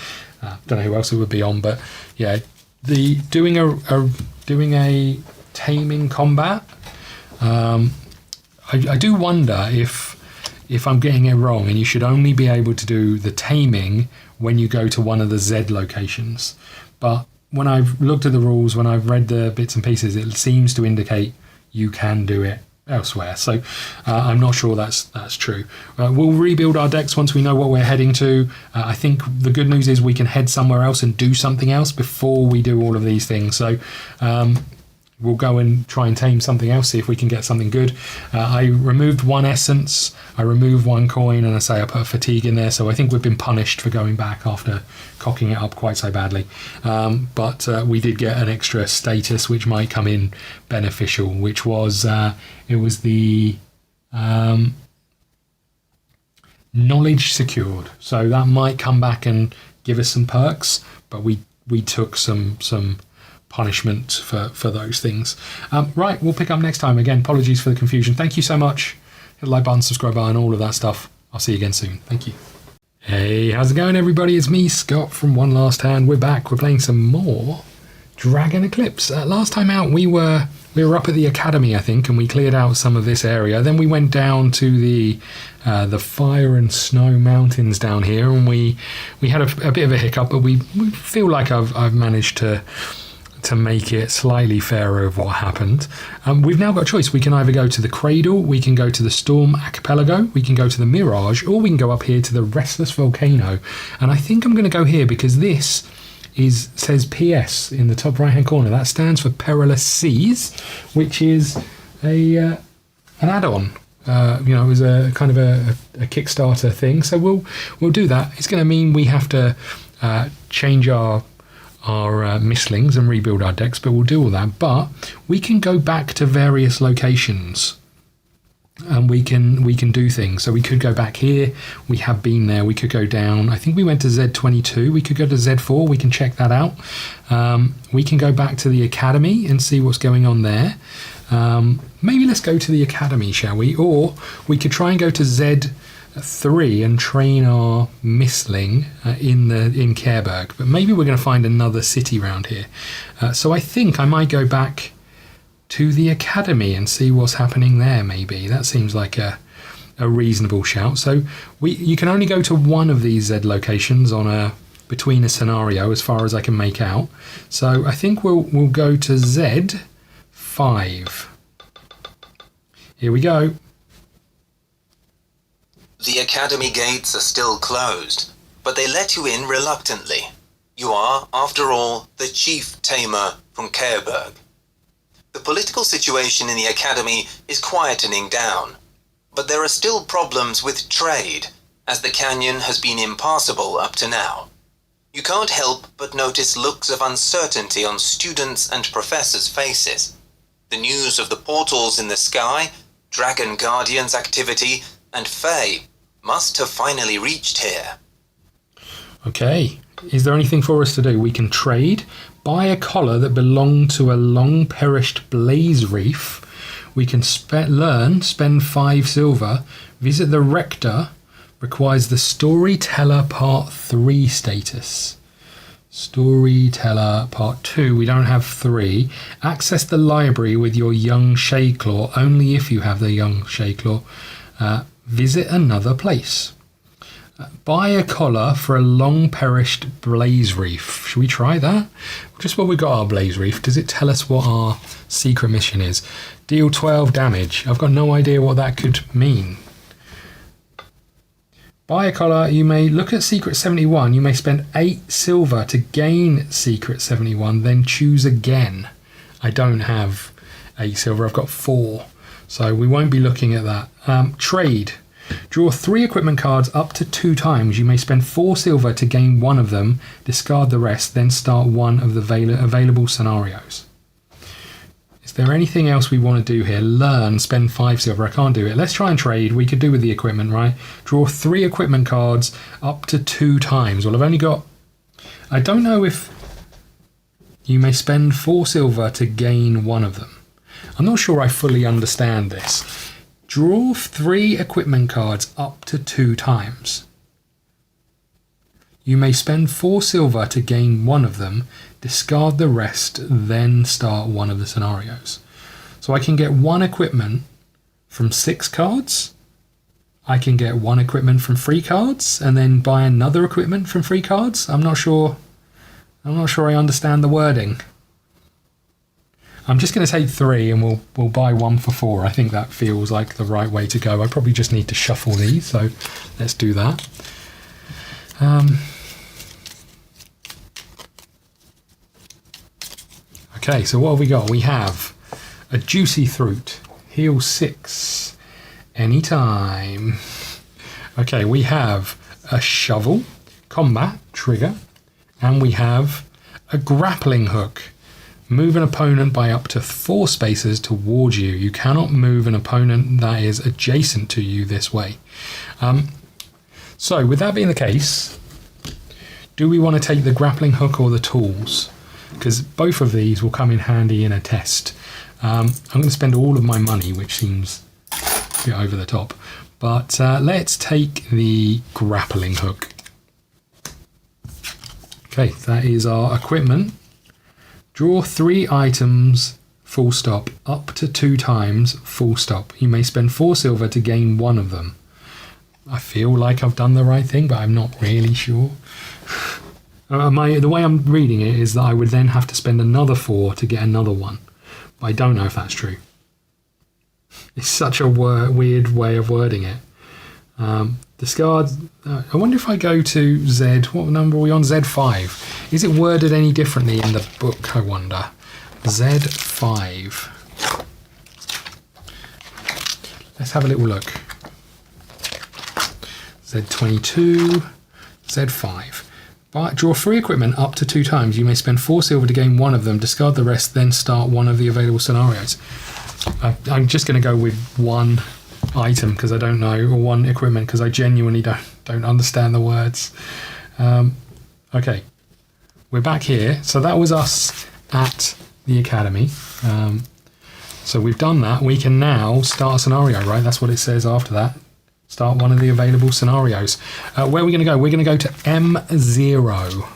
Don't know who else it would be on, but yeah, doing a taming combat. I do wonder if I'm getting it wrong, and you should only be able to do the taming when you go to one of the Z locations. But when I've looked at the rules, when I've read the bits and pieces, it seems to indicate you can do it elsewhere. So I'm not sure that's true. We'll rebuild our decks once we know what we're heading to. I think the good news is we can head somewhere else and do something else before we do all of these things. So we'll go and try and tame something else, see if we can get something good. I removed 1 essence, I removed 1 coin, and I put a fatigue in there, so I think we've been punished for going back after cocking it up quite so badly. But we did get an extra status which might come in beneficial, which was it was the knowledge secured. So that might come back and give us some perks, but we took some punishment for those things. Right, we'll pick up next time. Again, apologies for the confusion. Thank you so much. Hit the like button, subscribe button, all of that stuff. I'll see you again soon. Thank you. Hey, how's it going, everybody? It's me, Scott, from One Last Hand. We're back. We're playing some more Dragon Eclipse. Last time out, we were up at the Academy, I think, and we cleared out some of this area. Then we went down to the fire and snow mountains down here, and we had a bit of a hiccup, but we feel like I've managed to make it slightly fairer of what happened. We've now got a choice. We can either go to the Cradle, we can go to the Storm Archipelago, we can go to the Mirage, or we can go up here to the Restless Volcano. And I think I'm going to go here because this says PS in the top right hand corner. That stands for Perilous Seas, which is an add-on. It was a kind of a Kickstarter thing. So we'll do that. It's going to mean we have to change our mistlings and rebuild our decks, but we'll do all that. But we can go back to various locations and we can do things. So we could go back here. We have been there. We could go down. I think we went to Z22. We could go to Z4. We can check that out. We can go back to the Academy and see what's going on there. Maybe let's go to the Academy, shall we? Or we could try and go to Z3 and train our mistling in Careberg, but maybe we're going to find another city around here. So I think I might go back to the Academy and see what's happening there. Maybe that seems like a reasonable shout. So you can only go to one of these Z locations between a scenario, as far as I can make out. So I think we'll go to Z5. Here we go. The Academy gates are still closed, but they let you in reluctantly. You are, after all, the chief tamer from Careberg. The political situation in the Academy is quietening down, but there are still problems with trade, as the canyon has been impassable up to now. You can't help but notice looks of uncertainty on students' and professors' faces. The news of the portals in the sky, Dragon Guardians activity, and Fae must have finally reached here. Okay, is there anything for us to do? We can trade, buy a collar that belonged to a long-perished blaze reef. We can spend 5 silver, visit the rector, requires the Storyteller Part 3 status. Storyteller Part 2, we don't have 3. Access the library with your young Shadeclaw, only if you have the young Shadeclaw. Visit another place. Buy a collar for a long-perished blaze reef. Should we try that? Just while we got our blaze reef, does it tell us what our secret mission is? Deal 12 damage. I've got no idea what that could mean. Buy a collar. You may look at Secret 71. You may spend 8 silver to gain Secret 71, then choose again. I don't have 8 silver. I've got 4. So we won't be looking at that. Trade. Draw 3 equipment cards up to 2 times. You may spend 4 silver to gain 1 of them, discard the rest, then start one of the available scenarios. Is there anything else we want to do here? Learn, spend 5 silver. I can't do it. Let's try and trade. We could do with the equipment, right? Draw 3 equipment cards up to 2 times. Well, I've only got... I don't know if you may spend 4 silver to gain 1 of them. I'm not sure I fully understand this. Draw 3 equipment cards up to 2 times. You may spend 4 silver to gain 1 of them, discard the rest, then start one of the scenarios. So I can get 1 equipment from 6 cards. I can get 1 equipment from 3 cards, and then buy another equipment from 3 cards. I'm not sure I understand the wording. I'm just going to take 3 and we'll buy 1 for 4. I think that feels like the right way to go. I probably just need to shuffle these, so let's do that. Okay, so what have we got? We have a Juicy Fruit, heal 6, anytime. Okay, we have a Shovel, combat, trigger, and we have a Grappling Hook. Move an opponent by up to 4 spaces towards you. You cannot move an opponent that is adjacent to you this way. So with that being the case, do we want to take the grappling hook or the tools? Because both of these will come in handy in a test. I'm going to spend all of my money, which seems a bit over the top. But let's take the grappling hook. Okay, that is our equipment. Draw 3 items, full stop, up to 2 times, full stop. You may spend 4 silver to gain 1 of them. I feel like I've done the right thing, but I'm not really sure. The way I'm reading it is that I would then have to spend another 4 to get another one. But I don't know if that's true. It's such a weird way of wording it. Discard. I wonder if I go to Z. What number are we on? Z5. Is it worded any differently in the book, I wonder? Z5. Let's have a little look. Z22. Z5. But draw 3 equipment up to 2 times. You may spend 4 silver to gain 1 of them, discard the rest, then start one of the available scenarios. I'm just going to go with 1 item because I don't know, or 1 equipment because I genuinely don't understand the words. Okay, we're back here. So that was us at the academy. So we've done that. We can now start a scenario, right? That's what it says after that. Start one of the available scenarios. Where are we going to go? We're going to go to M0.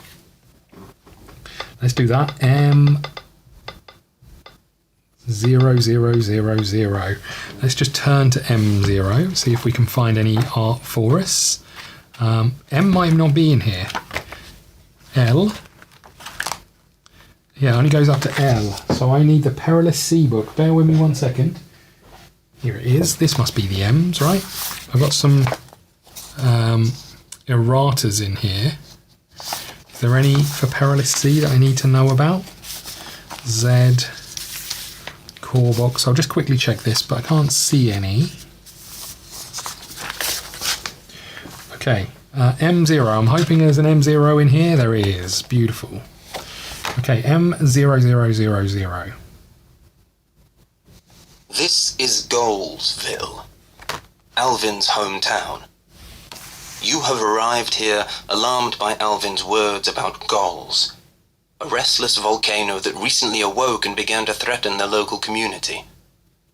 Let's do that. M00000. Let's just turn to M0, see if we can find any art for us. M might not be in here. L. Yeah, it only goes up to L. So I need the Perilous Sea book. Bear with me 1 second. Here it is. This must be the M's, right? I've got some erratas in here. Is there any for Perilous Sea that I need to know about? Z. Core box. I'll just quickly check this, but I can't see any. Okay, M0. I'm hoping there's an M0 in here. There is. Beautiful. Okay, M0000. This is Golesville, Alvin's hometown. You have arrived here alarmed by Alvin's words about Goals, a restless volcano that recently awoke and began to threaten the local community.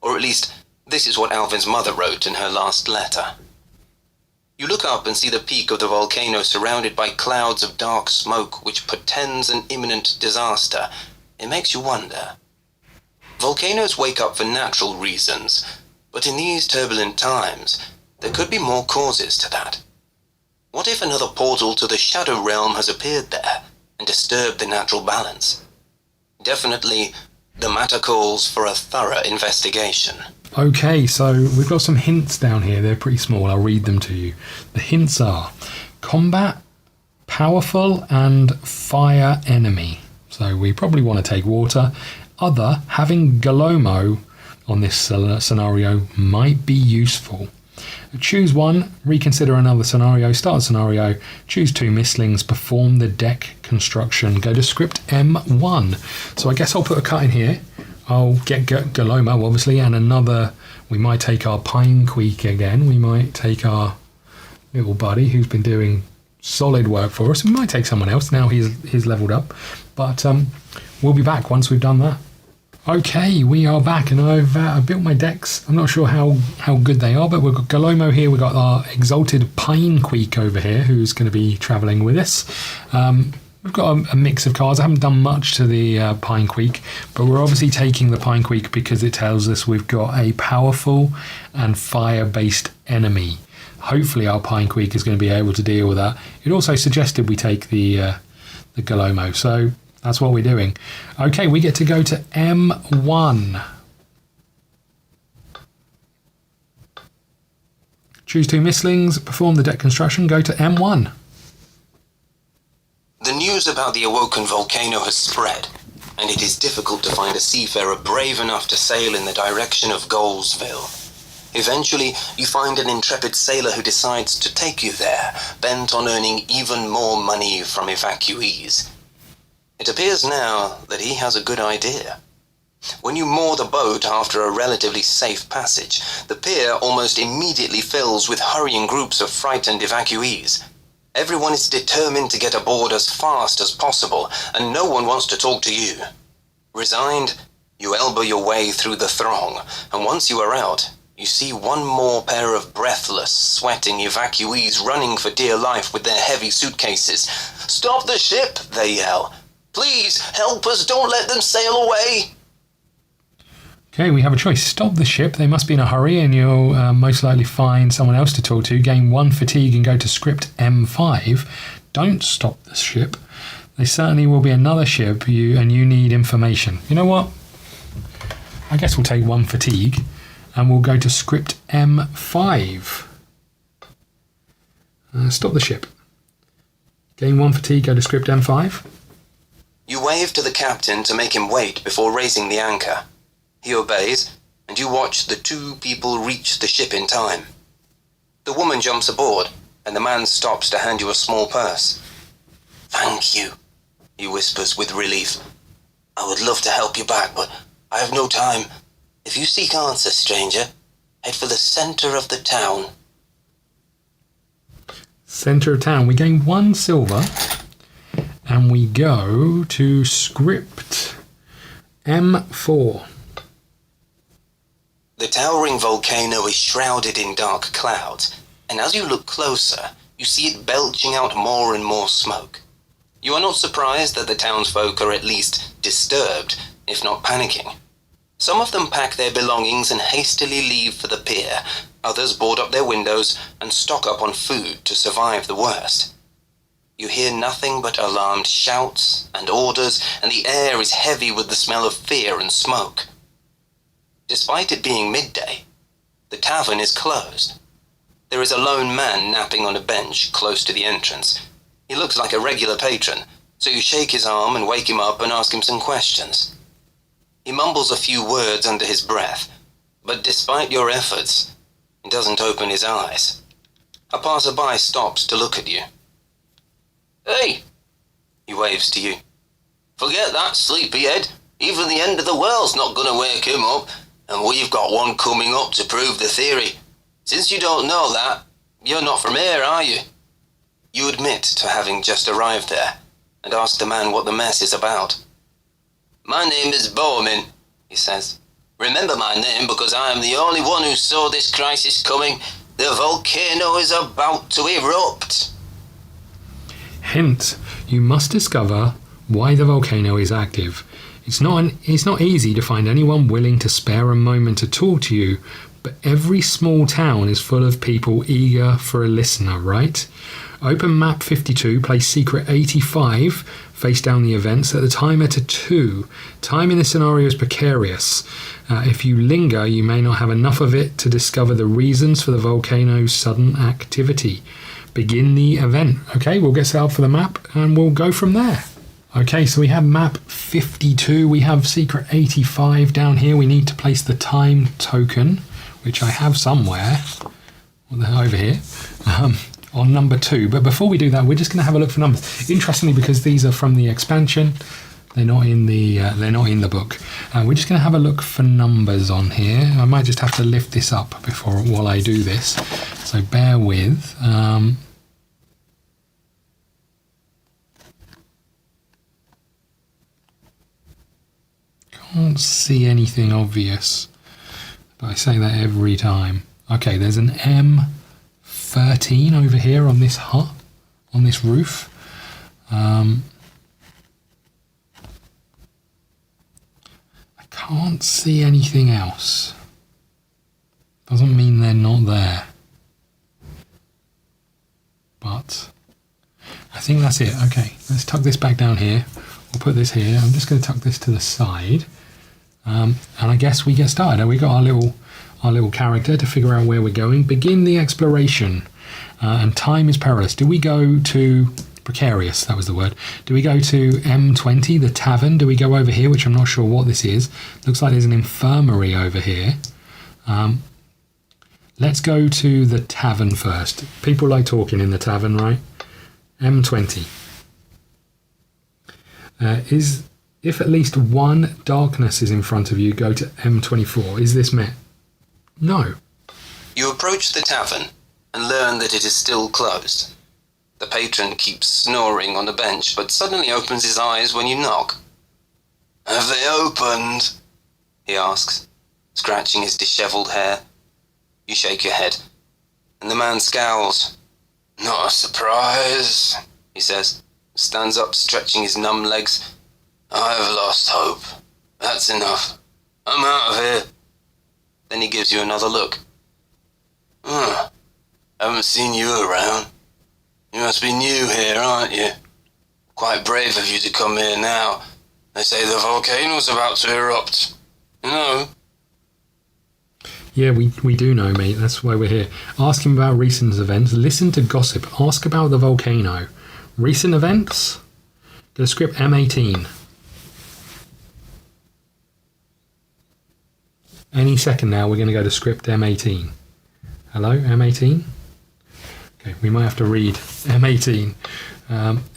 Or at least, this is what Alvin's mother wrote in her last letter. You look up and see the peak of the volcano surrounded by clouds of dark smoke which portends an imminent disaster. It makes you wonder. Volcanoes wake up for natural reasons, but in these turbulent times, there could be more causes to that. What if another portal to the Shadow Realm has appeared there and disturbed the natural balance? Definitely, the matter calls for a thorough investigation. Okay, so we've got some hints down here. They're pretty small. I'll read them to you. The hints are combat, powerful, and fire enemy. So we probably want to take water. Other, having Galomo on this scenario might be useful. Choose one, reconsider another scenario, start a scenario, choose 2 mistlings, perform the deck construction, go to script M1. So I guess I'll put a cut in here. I'll get Galomo, obviously, and another. We might take our Pine Queek again. We might take our little buddy who's been doing solid work for us. We might take someone else now he's leveled up. But we'll be back once we've done that. Okay, we are back, and I've built my decks. I'm not sure how good they are, but we've got Galomo here. We've got our exalted Pine Queek over here, who's going to be travelling with us. We've got a mix of cards. I haven't done much to the Pine Queek, but we're obviously taking the Pine Queek because it tells us we've got a powerful and fire-based enemy. Hopefully our Pine Queek is going to be able to deal with that. It also suggested we take the Galomo, so that's what we're doing. Okay, we get to go to M1. Choose 2 mistlings, perform the deck construction, go to M1. The news about the awoken volcano has spread, and it is difficult to find a seafarer brave enough to sail in the direction of Golesville. Eventually, you find an intrepid sailor who decides to take you there, bent on earning even more money from evacuees. It appears now that he has a good idea. When you moor the boat after a relatively safe passage, the pier almost immediately fills with hurrying groups of frightened evacuees. Everyone is determined to get aboard as fast as possible, and no one wants to talk to you. Resigned, you elbow your way through the throng, and once you are out, you see one more pair of breathless, sweating evacuees running for dear life with their heavy suitcases. "Stop the ship!" they yell. "Please, help us, don't let them sail away!" Okay, we have a choice. Stop the ship. They must be in a hurry, and you'll most likely find someone else to talk to. Gain 1 fatigue and go to script M5. Don't stop the ship. There certainly will be another ship, and you need information. You know what? I guess we'll take 1 fatigue, and we'll go to script M5. Stop the ship. Gain 1 fatigue, go to script M5. You wave to the captain to make him wait before raising the anchor. He obeys, and you watch the 2 people reach the ship in time. The woman jumps aboard, and the man stops to hand you a small purse. "Thank you," he whispers with relief. "I would love to help you back, but I have no time. If you seek answers, stranger, head for the center of the town." Center of town. We gain 1 silver, and we go to script M4. The towering volcano is shrouded in dark clouds, and as you look closer, you see it belching out more and more smoke. You are not surprised that the townsfolk are at least disturbed, if not panicking. Some of them pack their belongings and hastily leave for the pier. Others board up their windows and stock up on food to survive the worst. You hear nothing but alarmed shouts and orders, and the air is heavy with the smell of fear and smoke. Despite it being midday, the tavern is closed. There is a lone man napping on a bench close to the entrance. He looks like a regular patron, so you shake his arm and wake him up and ask him some questions. He mumbles a few words under his breath, but despite your efforts, he doesn't open his eyes. A passerby stops to look at you. "Hey," he waves to you. "Forget that, sleepyhead. Even the end of the world's not gonna wake him up, and we've got one coming up to prove the theory. Since you don't know that, you're not from here, are you?" You admit to having just arrived there, and ask the man what the mess is about. "My name is Bowman," he says. "Remember my name because I am the only one who saw this crisis coming. The volcano is about to erupt." Hint, you must discover why the volcano is active. It's not easy to find anyone willing to spare a moment to talk to you, but every small town is full of people eager for a listener, right? Open map 52, place secret 85, face down the events, set the timer to 2. Time in this scenario is precarious. If you linger, you may not have enough of it to discover the reasons for the volcano's sudden activity. Begin the event. Okay, we'll get set up for the map and we'll go from there. Okay, so we have map 52, we have secret 85 down here. We need to place the time token, which I have somewhere. Over here. On number 2. But before we do that, we're just going to have a look for numbers. Interestingly, because these are from the expansion, they're not in the book. We're just going to have a look for numbers on here. I might just have to lift this up while I do this. So bear with. Can't see anything obvious, but I say that every time. Okay, there's an M13 over here on this hut, on this roof. I can't see anything else. Doesn't mean they're not there. But I think that's it. Okay, let's tuck this back down here. We'll put this here. I'm just going to tuck this to the side. And I guess we get started. We got our little character to figure out where we're going. Begin the exploration. And time is perilous. Do we go to precarious? That was the word. Do we go to M20, the tavern? Do we go over here, which I'm not sure what this is? Looks like there's an infirmary over here. Let's go to the tavern first. People like talking in the tavern, right? M20. If at least one darkness is in front of you, go to M24. Is this met? No. You approach the tavern and learn that it is still closed. The patron keeps snoring on the bench, but suddenly opens his eyes when you knock. "Have they opened?" he asks, scratching his dishevelled hair. You shake your head, and the man scowls. "Not a surprise," he says, stands up, stretching his numb legs. "I've lost hope. That's enough. I'm out of here." Then he gives you another look. Haven't seen you around. You must be new here, aren't you? Quite brave of you to come here now. They say the volcano's about to erupt. You know?" Yeah, we do know, mate. That's why we're here. Ask him about recent events. Listen to gossip. Ask about the volcano. Recent events? Go to script M18. Any second now, we're going to go to script M18. Hello, M18? Okay, we might have to read M18.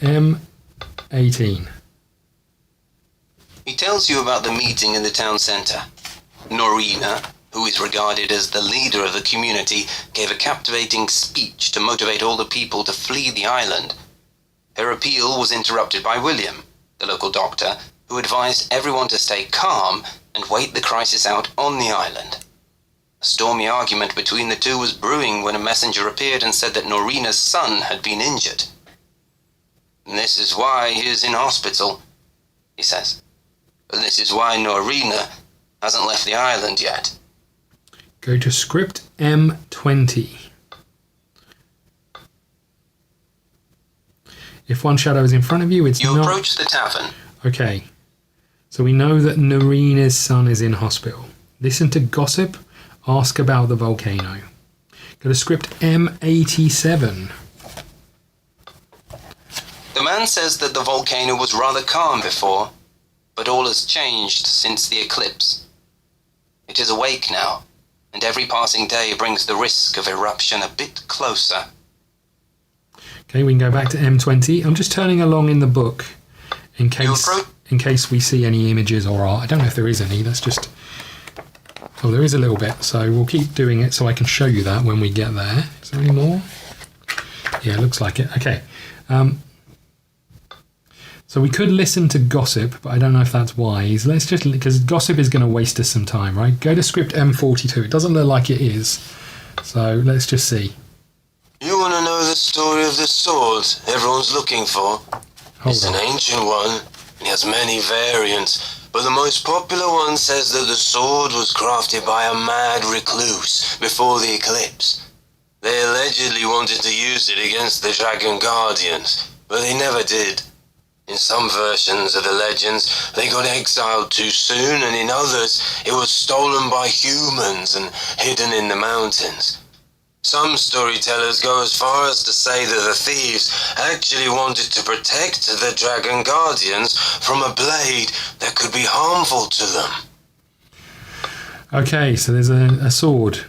M18. He tells you about the meeting in the town centre. Norina, who is regarded as the leader of the community, gave a captivating speech to motivate all the people to flee the island. Her appeal was interrupted by William, the local doctor, who advised everyone to stay calm and wait the crisis out on the island. A stormy argument between the two was brewing when a messenger appeared and said that Norina's son had been injured. "This is why he is in hospital," he says. "And this is why Norina hasn't left the island yet." Go to script M20. If one shadow is in front of you, it's You not... approach the tavern. Okay. So we know that Norina's son is in hospital. Listen to gossip. Ask about the volcano. Go to script M87. The man says that the volcano was rather calm before, but all has changed since the eclipse. It is awake now, and every passing day brings the risk of eruption a bit closer. Okay, we can go back to M20. I'm just turning along in the book in case we see any images or art. I don't know if there is any. That's just... Oh, there is a little bit. So we'll keep doing it so I can show you that when we get there. Is there any more? Yeah, it looks like it. Okay. So we could listen to gossip, but I don't know if that's wise. Let's just... Because gossip is going to waste us some time, right? Go to script M42. It doesn't look like it is. So let's just see. You want to know the story of the sword everyone's looking for? It's an ancient one, and it has many variants, but the most popular one says that the sword was crafted by a mad recluse before the eclipse. They allegedly wanted to use it against the Dragon Guardians, but they never did. In some versions of the legends, they got exiled too soon, and in others, it was stolen by humans and hidden in the mountains. Some storytellers go as far as to say that the thieves actually wanted to protect the Dragon Guardians from a blade that could be harmful to them. Okay, so there's a sword.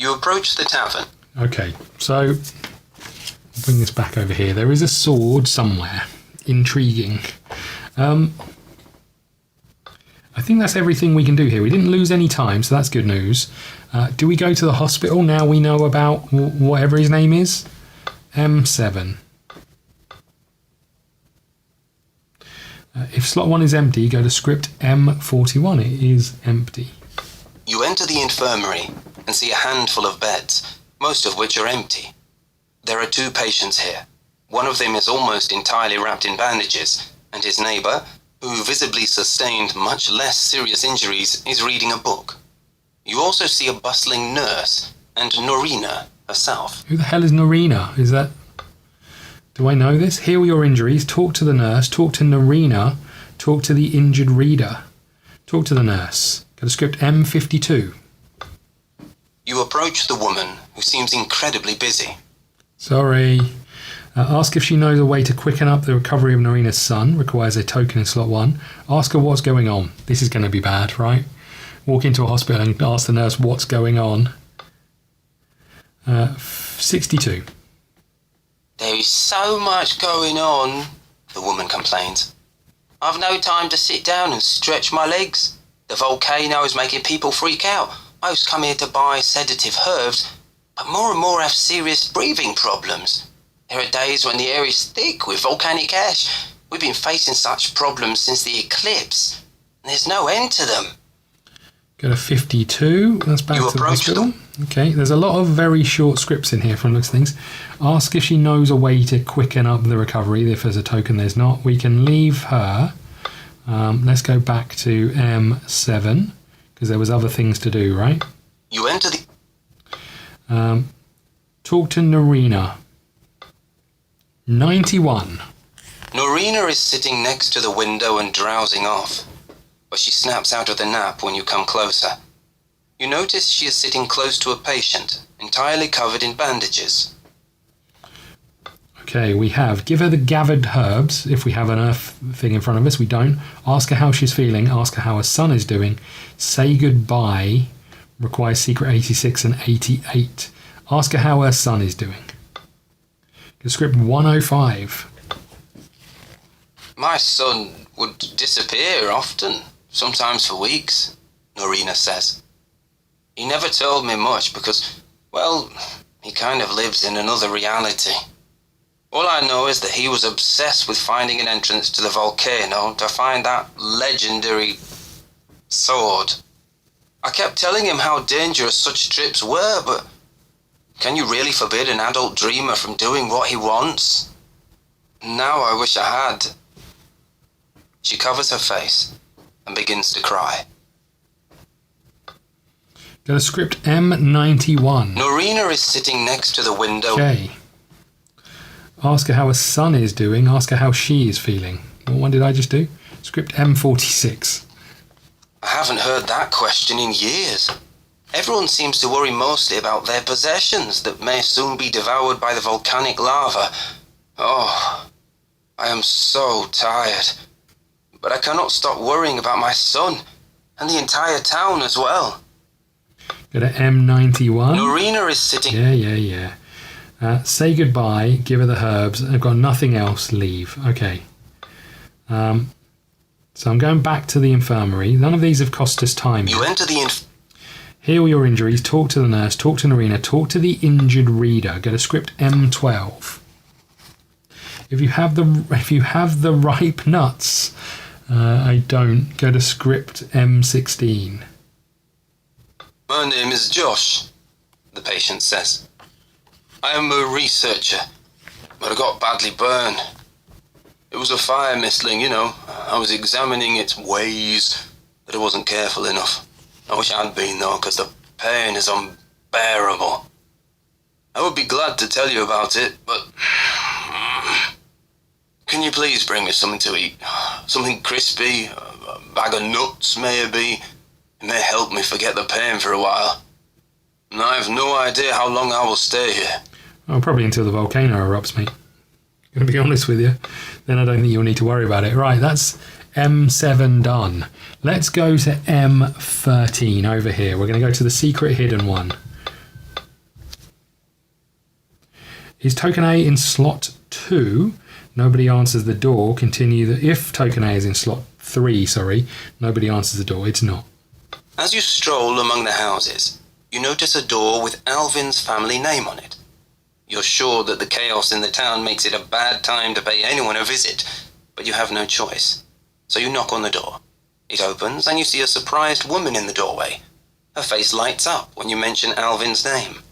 You approach the tavern. Okay, so I'll bring this back over here. There is a sword somewhere. Intriguing. I think that's everything we can do here. We didn't lose any time, so that's good news. Do we go to the hospital now we know about whatever his name is? M7. If slot 1 is empty, go to script M41. It is empty. You enter the infirmary and see a handful of beds, most of which are empty. There are 2 patients here. One of them is almost entirely wrapped in bandages, and his neighbour, who visibly sustained much less serious injuries, is reading a book. You also see a bustling nurse and Norina herself. Who the hell is Norina? Is that... Do I know this? Heal your injuries, talk to the nurse, talk to Norina, talk to the injured reader. Talk to the nurse. Go to script M52. You approach the woman, who seems incredibly busy. Sorry. Ask if she knows a way to quicken up the recovery of Norina's son. Requires a token in slot 1. Ask her what's going on. This is going to be bad, right? Walk into a hospital and ask the nurse what's going on. 62. There is so much going on, the woman complains. I've no time to sit down and stretch my legs. The volcano is making people freak out. Most come here to buy sedative herbs, but more and more have serious breathing problems. There are days when the air is thick with volcanic ash. We've been facing such problems since the eclipse, and there's no end to them. Go to 52. That's back to the hospital. Okay, there's a lot of very short scripts in here from looks of things. Ask if she knows a way to quicken up the recovery. If there's a token, there's not. We can leave her. Let's go back to M7, because there was other things to do, right? You enter the... Talk to Norina. 91. Norina is sitting next to the window and drowsing off, but she snaps out of the nap when you come closer. You notice she is sitting close to a patient, entirely covered in bandages. Okay, we have give her the gathered herbs. If we have an earth thing in front of us, we don't. Ask her how she's feeling. Ask her how her son is doing. Say goodbye. Requires secret 86 and 88. Ask her how her son is doing. Script 105. My son would disappear often, sometimes for weeks, Norina says. He never told me much because, well, he kind of lives in another reality. All I know is that he was obsessed with finding an entrance to the volcano to find that legendary sword. I kept telling him how dangerous such trips were, but can you really forbid an adult dreamer from doing what he wants? Now I wish I had. She covers her face and begins to cry. Go to script M91. Norina is sitting next to the window. Okay. Ask her how her son is doing. Ask her how she is feeling. What one did I just do? Script M46. I haven't heard that question in years. Everyone seems to worry mostly about their possessions that may soon be devoured by the volcanic lava. Oh, I am so tired. But I cannot stop worrying about my son and the entire town as well. Go to M91. Norina is sitting... Yeah. Say goodbye, give her the herbs. I've got nothing else, leave. Okay. So I'm going back to the infirmary. None of these have cost us time. You enter the Heal your injuries, talk to the nurse, talk to Narina, talk to the injured reader. Go to script M12. If you have the ripe nuts, I don't. Go to script M16. My name is Josh, the patient says. I am a researcher, but I got badly burned. It was a fire mistling, you know. I was examining its ways, but I wasn't careful enough. I wish I'd been though, because the pain is unbearable. I would be glad to tell you about it, but... Can you please bring me something to eat? Something crispy, a bag of nuts maybe. It may help me forget the pain for a while. And I have no idea how long I will stay here. Oh, probably until the volcano erupts, mate. I'm going to be honest with you. Then I don't think you'll need to worry about it. Right, that's M7 done. Let's go to M13 over here. We're going to go to the secret hidden one. Is token A in slot 2? Nobody answers the door. Continue. If token A is in slot 3, sorry, nobody answers the door. It's not. As you stroll among the houses, you notice a door with Alvin's family name on it. You're sure that the chaos in the town makes it a bad time to pay anyone a visit, but you have no choice. So you knock on the door. It opens and you see a surprised woman in the doorway. Her face lights up when you mention Alvin's name.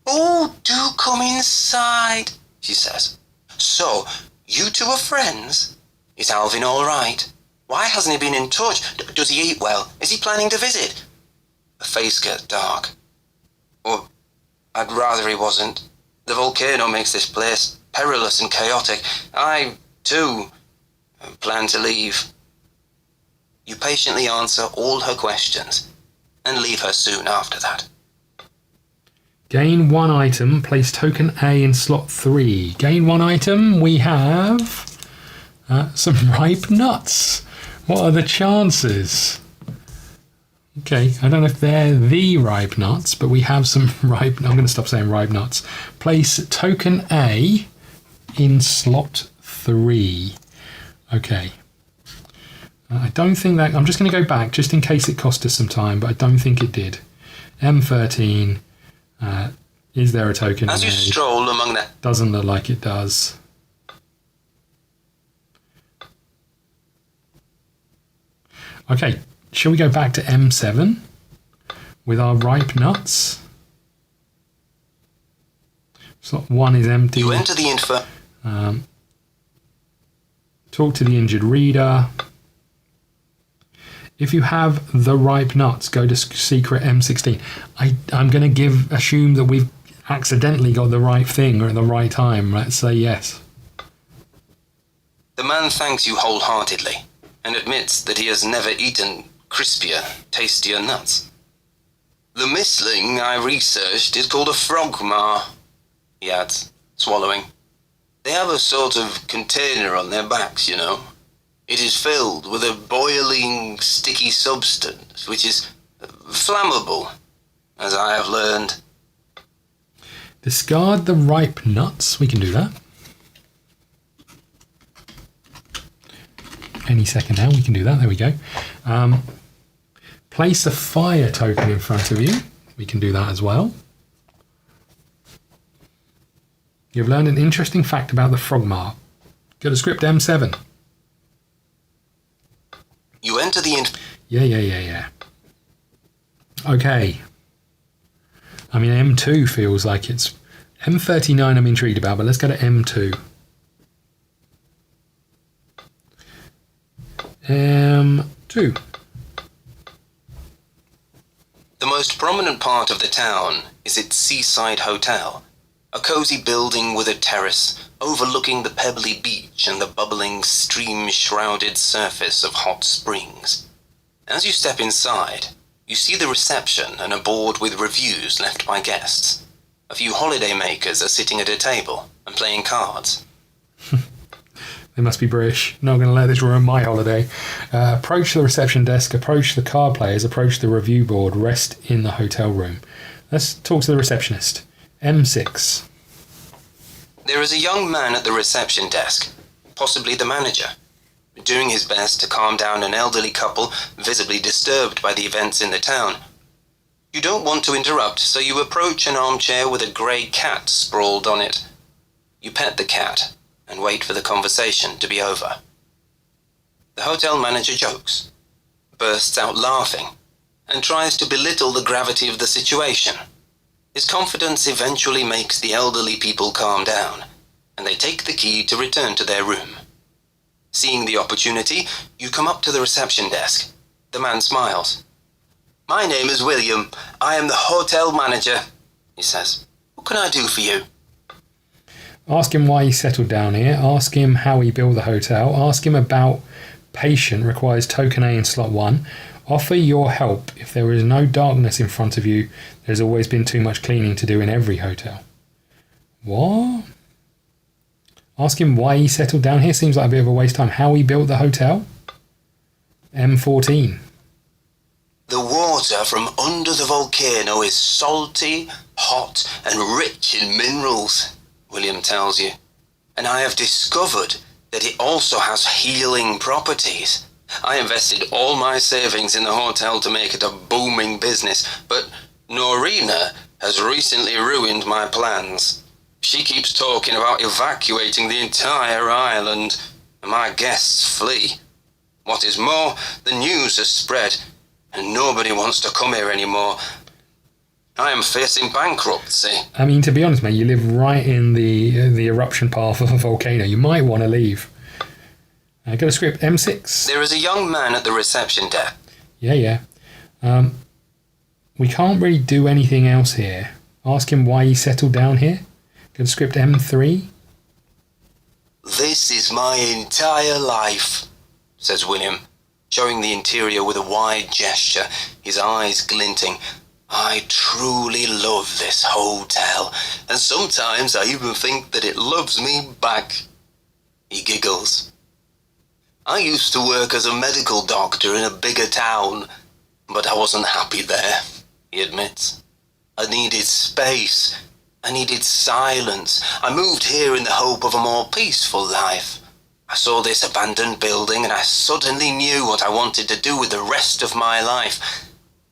"Oh, do come inside," she says. "So, you two are friends? Is Alvin all right? Why hasn't he been in touch? Does he eat well? Is he planning to visit?" Her face gets dark. "Oh, I'd rather he wasn't. The volcano makes this place perilous and chaotic. I, too, plan to leave." You patiently answer all her questions and leave her soon after that. Gain 1 item. Place token A in slot 3. Gain 1 item. We have some ripe nuts. What are the chances? Okay, I don't know if they're the ripe nuts, but we have some ripe... I'm going to stop saying ripe nuts. Place token A in slot 3. Okay. I don't think that... I'm just going to go back just in case it cost us some time, but I don't think it did. M13. Is there a token? As you stroll among the... Doesn't look like it does. Okay, shall we go back to M7 with our ripe nuts? Slot 1 is empty. You enter the Talk to the injured reader. If you have the ripe nuts, go to secret M16. I'm going to assume that we've accidentally got the right thing or at the right time. Let's say yes. The man thanks you wholeheartedly and admits that he has never eaten crispier, tastier nuts. "The mistling I researched is called a frogmar," he adds, swallowing. "They have a sort of container on their backs, you know. It is filled with a boiling, sticky substance, which is flammable, as I have learned." Discard the ripe nuts. We can do that. Any second now, we can do that. There we go. Place a fire token in front of you. We can do that as well. You've learned an interesting fact about the frogmar. Go to script M7. You enter the... Yeah. Okay. I mean, M2 feels like it's... M39 I'm intrigued about, but let's go to M2. M2. The most prominent part of the town is its seaside hotel, a cozy building with a terrace overlooking the pebbly beach and the bubbling, stream-shrouded surface of hot springs. As you step inside, you see the reception and a board with reviews left by guests. A few holiday makers are sitting at a table and playing cards. They must be British. Not going to let this ruin my holiday. Approach the reception desk, approach the card players, approach the review board, rest in the hotel room. Let's talk to the receptionist. M6. There is a young man at the reception desk, possibly the manager, doing his best to calm down an elderly couple visibly disturbed by the events in the town. You don't want to interrupt, so you approach an armchair with a grey cat sprawled on it. You pet the cat and wait for the conversation to be over. The hotel manager jokes, bursts out laughing, and tries to belittle the gravity of the situation. His confidence eventually makes the elderly people calm down, and they take the key to return to their room. Seeing the opportunity, you come up to the reception desk. The man smiles. "My name is William. I am the hotel manager," he says. "What can I do for you?" Ask him why he settled down here. Ask him how he built the hotel. Ask him about patient requires token A in slot 1. Offer your help. If there is no darkness in front of you, there's always been too much cleaning to do in every hotel. What? Ask him why he settled down here. Seems like a bit of a waste of time. How he built the hotel? M14. The water from under the volcano is salty, hot, and rich in minerals, William tells you. And I have discovered that it also has healing properties. I invested all my savings in the hotel to make it a booming business, but Norina has recently ruined my plans. She keeps talking about evacuating the entire island, and my guests flee. What is more, the news has spread, and nobody wants to come here anymore. I am facing bankruptcy. I mean, to be honest, mate, you live right in the eruption path of a volcano. You might want to leave. Go to script M6. There is a young man at the reception desk. Yeah. We can't really do anything else here. Ask him why he settled down here. Go to script M3. This is my entire life, says William, showing the interior with a wide gesture, his eyes glinting. I truly love this hotel, and sometimes I even think that it loves me back. He giggles. I used to work as a medical doctor in a bigger town, but I wasn't happy there, he admits. I needed space. I needed silence. I moved here in the hope of a more peaceful life. I saw this abandoned building and I suddenly knew what I wanted to do with the rest of my life.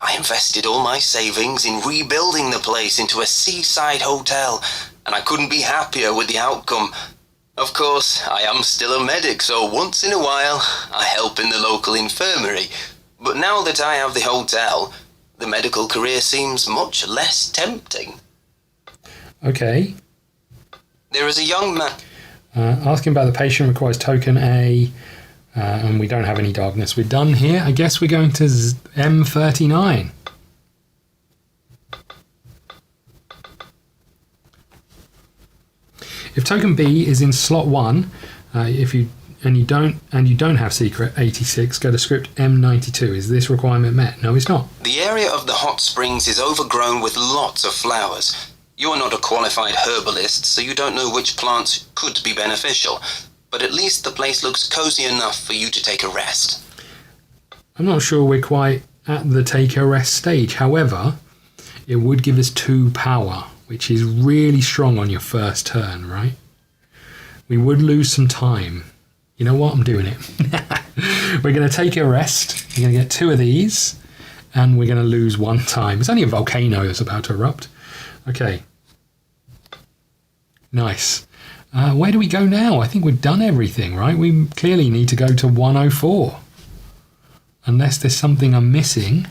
I invested all my savings in rebuilding the place into a seaside hotel, and I couldn't be happier with the outcome. Of course, I am still a medic, so once in a while I help in the local infirmary. But now that I have the hotel, the medical career seems much less tempting. Okay. There is a young man. Ask him about the patient requires token A, and we don't have any darkness. We're done here. I guess we're going to M39. If token B is in slot 1, if you don't have secret 86, go to script M92. Is this requirement met? No, it's not. The area of the hot springs is overgrown with lots of flowers. You are not a qualified herbalist, so you don't know which plants could be beneficial, but at least the place looks cozy enough for you to take a rest. I'm not sure we're quite at the take a rest stage. However, it would give us 2 power, which is really strong on your first turn, right? We would lose some time. You know what? I'm doing it. We're going to take a rest. We're going to get 2 of these, and we're going to lose 1 time. It's only a volcano that's about to erupt. Okay. Nice. Where do we go now? I think we've done everything, right? We clearly need to go to 104. Unless there's something I'm missing.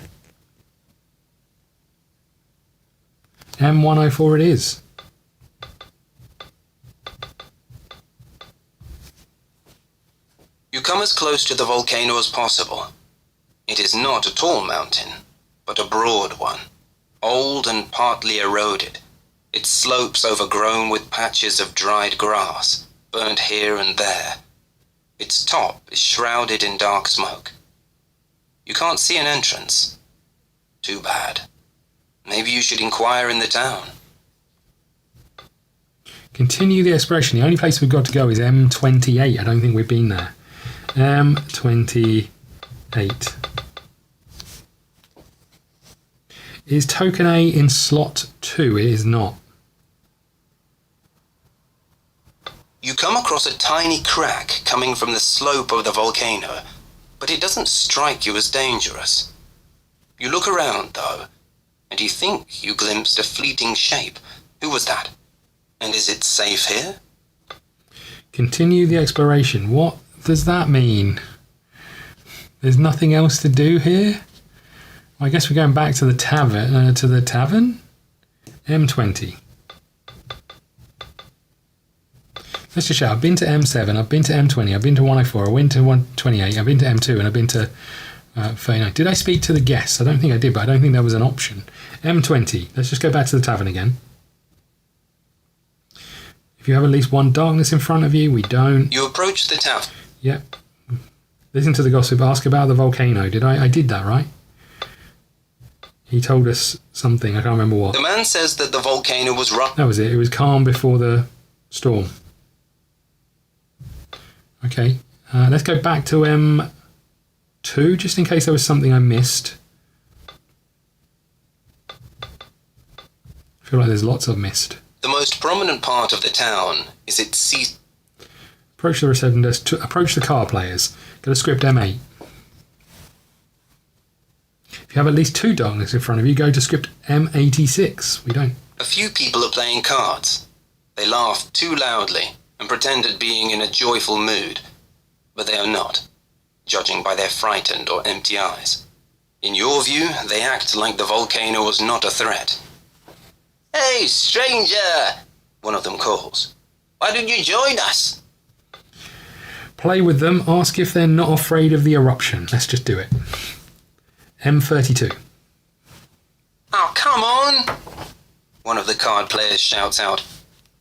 M104 it is. You come as close to the volcano as possible. It is not a tall mountain, but a broad one. Old and partly eroded, its slopes overgrown with patches of dried grass, burnt here and there. Its top is shrouded in dark smoke. You can't see an entrance. Too bad. Maybe you should inquire in the town. Continue the exploration. The only place we've got to go is M28. I don't think we've been there. M28. Is token A in slot 2? It is not. You come across a tiny crack coming from the slope of the volcano, but it doesn't strike you as dangerous. You look around, though, and you think you glimpsed a fleeting shape. Who was that? And is it safe here? Continue the exploration. What does that mean? There's nothing else to do here? I guess we're going back to the tavern. M20. Let's just shout. I've been to M7, I've been to M20, I've been to 104, I went to 128, I've been to M2, and I've been to 39. Did I speak to the guests? I don't think I did, but I don't think there was an option. M20. Let's just go back to the tavern again. If you have at least one darkness in front of you, we don't. You approach the tavern. Yep. Listen to the gossip. Ask about the volcano. I did that, right? He told us something. I can't remember what. The man says that the volcano was rough. That was it. It was calm before the storm. Okay. Let's go back to M2, just in case there was something I missed. I feel like there's lots I've missed. The most prominent part of the town is its sea. Approach the reception desk. Approach the car players. Go to script M8. If you have at least two darkness in front of you, go to script M86. We don't. A few people are playing cards. They laughed too loudly and pretended being in a joyful mood, but they are not, judging by their frightened or empty eyes. In your view, they act like the volcano was not a threat. "Hey, stranger!" one of them calls. "Why don't you join us?" Play with them. Ask if they're not afraid of the eruption. Let's just do it. M32. "Oh, come on!" one of the card players shouts out.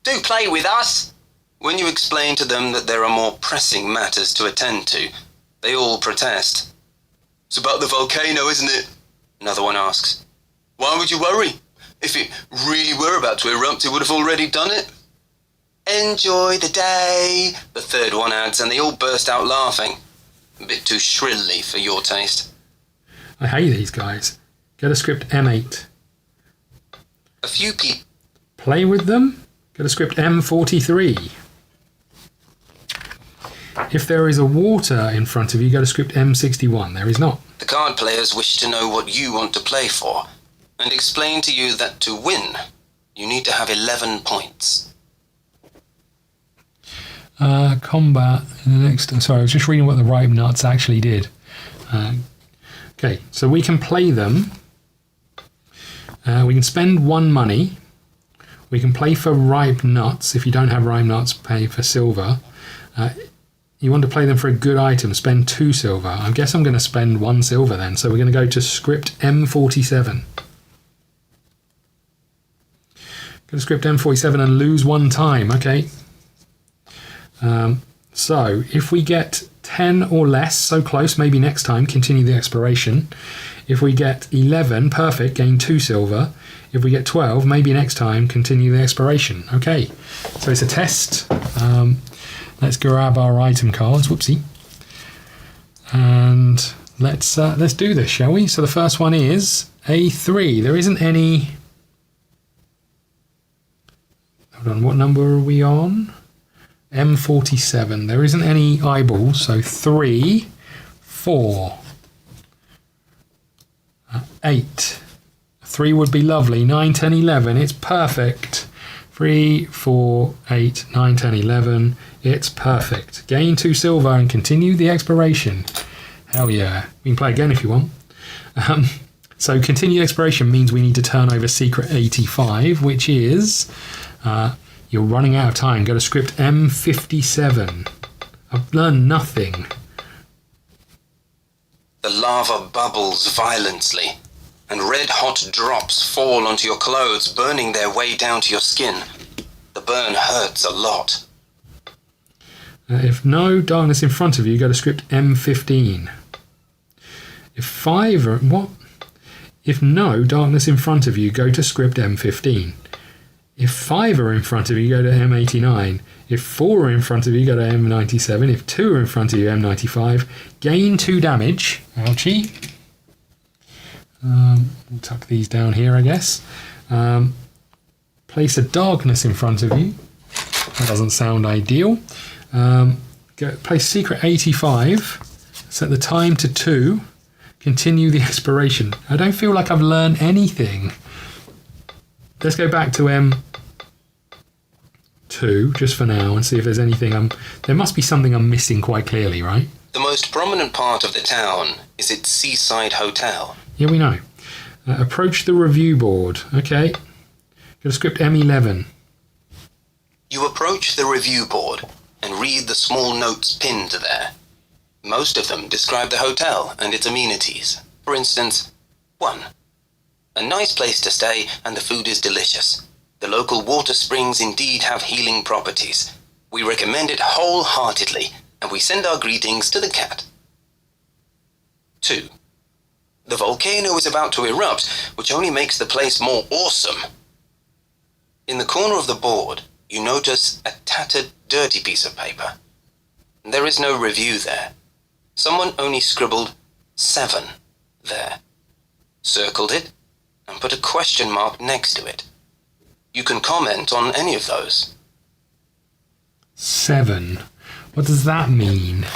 "Do play with us!" When you explain to them that there are more pressing matters to attend to, they all protest. "It's about the volcano, isn't it?" another one asks. "Why would you worry? If it really were about to erupt, it would have already done it." "Enjoy the day," the third one adds, and they all burst out laughing. A bit too shrilly for your taste. I hate these guys. Go to script M8. A few people. Play with them. Go to script M43. If there is a water in front of you, go to script M61. There is not. The card players wish to know what you want to play for, and explain to you that to win, you need to have 11 points. Combat in the next. Sorry, I was just reading what the ripe nuts actually did. Okay, so we can play them. We can spend one money. We can play for ripe nuts. If you don't have ripe nuts, pay for silver. You want to play them for a good item, spend 2 silver. I guess I'm going to spend 1 silver then. So we're going to go to script M47. Go to script M47 and lose 1 time. Okay. So if we get 10 or less, so close, maybe next time, continue the exploration. If we get 11, perfect, gain 2 silver. If we get 12, maybe next time, continue the exploration. Okay, so it's a test. Let's grab our item cards. Whoopsie. And let's do this, shall we? So the first one is A3. There isn't any. Hold on, what number are we on? M47. There isn't any eyeballs, so 3, 4, 8. 3 would be lovely. 9, 10, 11. It's perfect. 3, 4, 8, 9, 10, 11. It's perfect. Gain 2 silver and continue the exploration. Hell yeah. We can play again if you want. So continue exploration means we need to turn over secret 85, which is you're running out of time. Go to script M57. I've learned nothing. The lava bubbles violently, and red-hot drops fall onto your clothes, burning their way down to your skin. The burn hurts a lot. If no darkness in front of you, go to script M15. If no darkness in front of you, go to script M15. If 5 are in front of you, go to M89. If 4 are in front of you, go to M97. If 2 are in front of you, M95. Gain 2 damage. Ouchie. We'll tuck these down here, I guess. Place a darkness in front of you. That doesn't sound ideal. Place secret 85. Set the time to 2. Continue the exploration. I don't feel like I've learned anything. Let's go back to M2 just for now and see if there's anything there must be something I'm missing quite clearly, right? The most prominent part of the town is its seaside hotel. Yeah, we know. Approach the review board. Okay. Go to script M11. You approach the review board and read the small notes pinned there. Most of them describe the hotel and its amenities. For instance, 1. A nice place to stay and the food is delicious. The local water springs indeed have healing properties. We recommend it wholeheartedly, and we send our greetings to the cat. 2. The volcano is about to erupt, which only makes the place more awesome. In the corner of the board, you notice a tattered, dirty piece of paper. There is no review there. Someone only scribbled 7 there, circled it, and put a question mark next to it. You can comment on any of those. 7. What does that mean?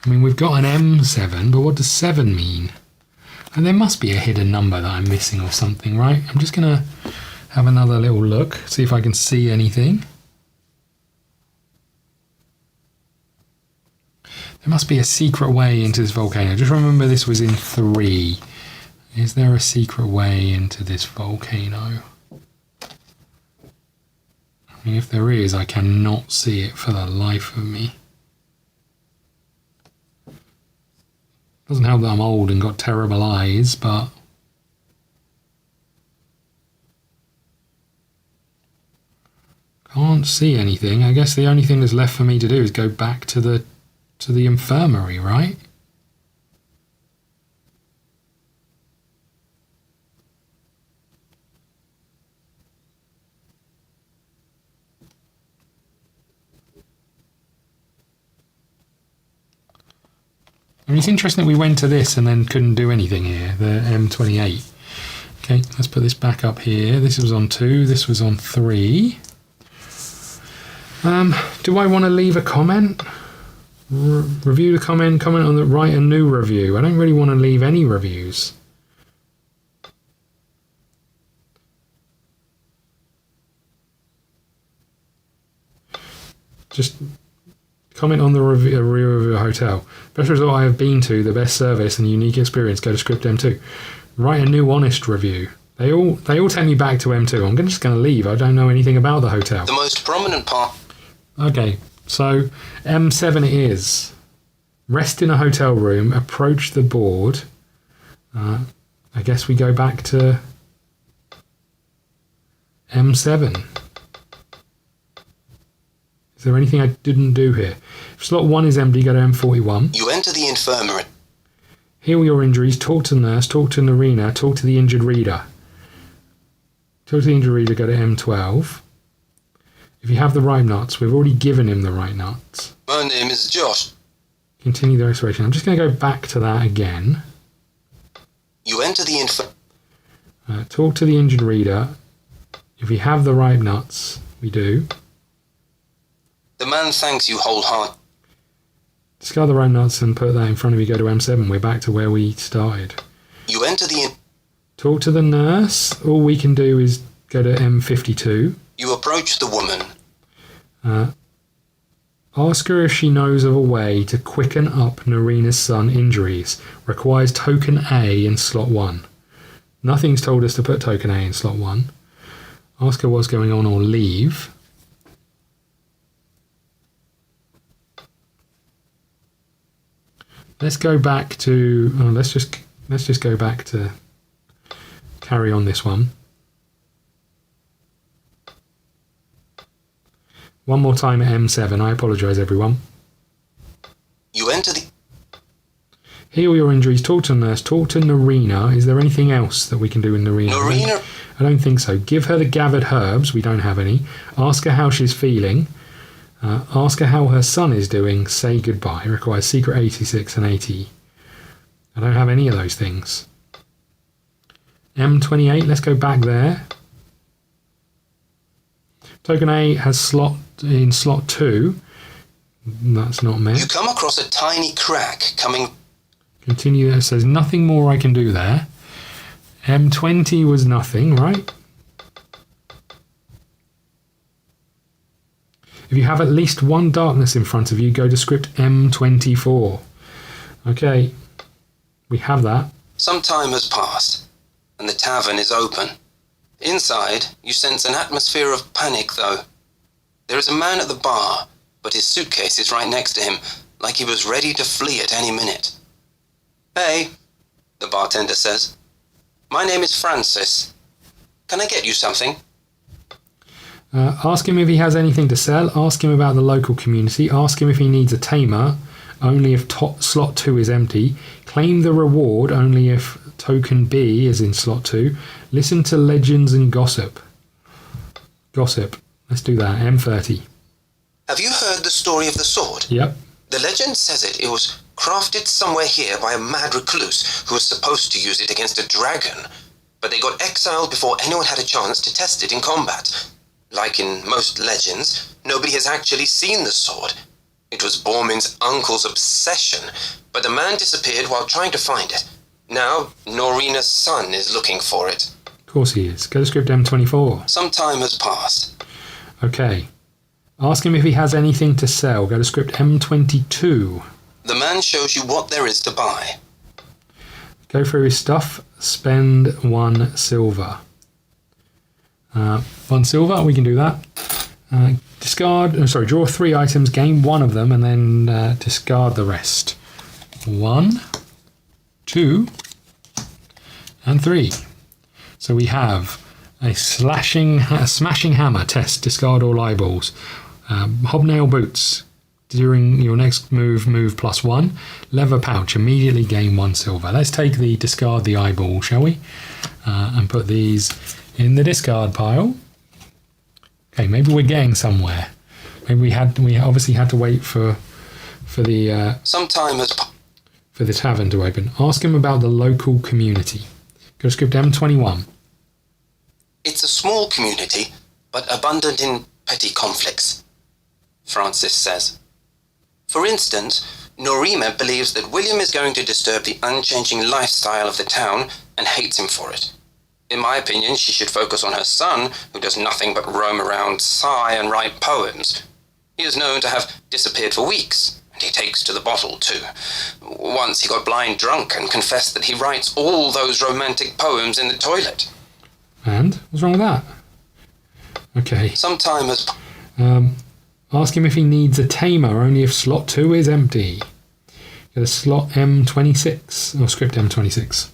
I mean, we've got an M7, but what does 7 mean? And there must be a hidden number that I'm missing or something, right? I'm just going to have another little look, see if I can see anything. There must be a secret way into this volcano. Just remember this was in 3. Is there a secret way into this volcano? I mean, if there is, I cannot see it for the life of me. Doesn't help that I'm old and got terrible eyes, but... can't see anything. I guess the only thing that's left for me to do is go back to the infirmary, right? I mean, it's interesting that we went to this and then couldn't do anything here, the M28. Okay, let's put this back up here. This was on 2, this was on 3. Do I want to leave a comment? Review the comment on the write a new review. I don't really want to leave any reviews. Just comment on the review of a hotel. Best resort I have been to, the best service and unique experience. Go to script M2. Write a new honest review. They all take me back to M2. I'm just going to leave. I don't know anything about the hotel. The most prominent part... Okay, so M7 it is. Rest in a hotel room, approach the board. I guess we go back to M7. Is there anything I didn't do here? If slot 1 is empty, go to M41. You enter the infirmary. Heal your injuries, talk to the nurse, talk to Narina, talk to the injured reader. Talk to the injured reader, go to M12. If you have the right nuts, we've already given him the right nuts. My name is Josh. Continue the exploration. I'm just going to go back to that again. You enter the infirmary. Talk to the injured reader. If you have the right nuts, we do. The man thanks you wholeheartedly. Discard the right nuts and put that in front of you. Go to M7. We're back to where we started. You enter the... Talk to the nurse. All we can do is go to M52. You approach the woman. Ask her if she knows of a way to quicken up Narina's son injuries. Requires token A in slot 1. Nothing's told us to put token A in slot 1. Ask her what's going on or leave. Let's go back to... Oh, let's just go back to carry on this one. One more time at M7. I apologise, everyone. You enter the... Heal your injuries. Talk to the nurse. Talk to Narina. Is there anything else that we can do with Narina? Narina... I don't think so. Give her the gathered herbs. We don't have any. Ask her how she's feeling. Ask her how her son is doing. Say goodbye. Requires secret 86 and 80. I don't have any of those things. M28. Let's go back there. Token A has slot 2. That's not met. You come across a tiny crack coming. Continue. It says nothing more I can do there. M20 was nothing, right? If you have at least one darkness in front of you, go to script M24. Okay, we have that. Some time has passed, and the tavern is open. Inside, you sense an atmosphere of panic, though. There is a man at the bar, but his suitcase is right next to him, like he was ready to flee at any minute. "Hey," the bartender says. "My name is Francis. Can I get you something?" Ask him if he has anything to sell. Ask him about the local community. Ask him if he needs a tamer, only if slot 2 is empty. Claim the reward, only if token B is in slot 2. Listen to legends and gossip. Gossip. Let's do that. M30. Have you heard the story of the sword? Yep. The legend says it was crafted somewhere here by a mad recluse who was supposed to use it against a dragon, but they got exiled before anyone had a chance to test it in combat. Like in most legends, nobody has actually seen the sword. It was Bormin's uncle's obsession, but the man disappeared while trying to find it. Now, Norina's son is looking for it. Of course he is. Go to script M24. Some time has passed. Okay. Ask him if he has anything to sell. Go to script M22. The man shows you what there is to buy. Go through his stuff. Spend 1 silver. 1 silver, we can do that. Draw 3 items, gain 1 of them, and then discard the rest. 1, 2, and 3. So we have a smashing hammer, test, discard all eyeballs. Hobnail boots, during your next move +1. Leather pouch, immediately gain 1 silver. Let's take the discard the eyeball, shall we? And put these in the discard pile. Okay, maybe we're getting somewhere. Maybe we obviously had to wait for the Some time has for the tavern to open. Ask him about the local community. Go to script M21. It's a small community, but abundant in petty conflicts, Francis says. For instance, Norima believes that William is going to disturb the unchanging lifestyle of the town and hates him for it. In my opinion, she should focus on her son, who does nothing but roam around, sigh, and write poems. He is known to have disappeared for weeks, and he takes to the bottle, too. Once he got blind drunk and confessed that he writes all those romantic poems in the toilet. And? What's wrong with that? Okay. Some time has... Ask him if he needs a tamer, only if slot 2 is empty. Go to slot M26, or script M26.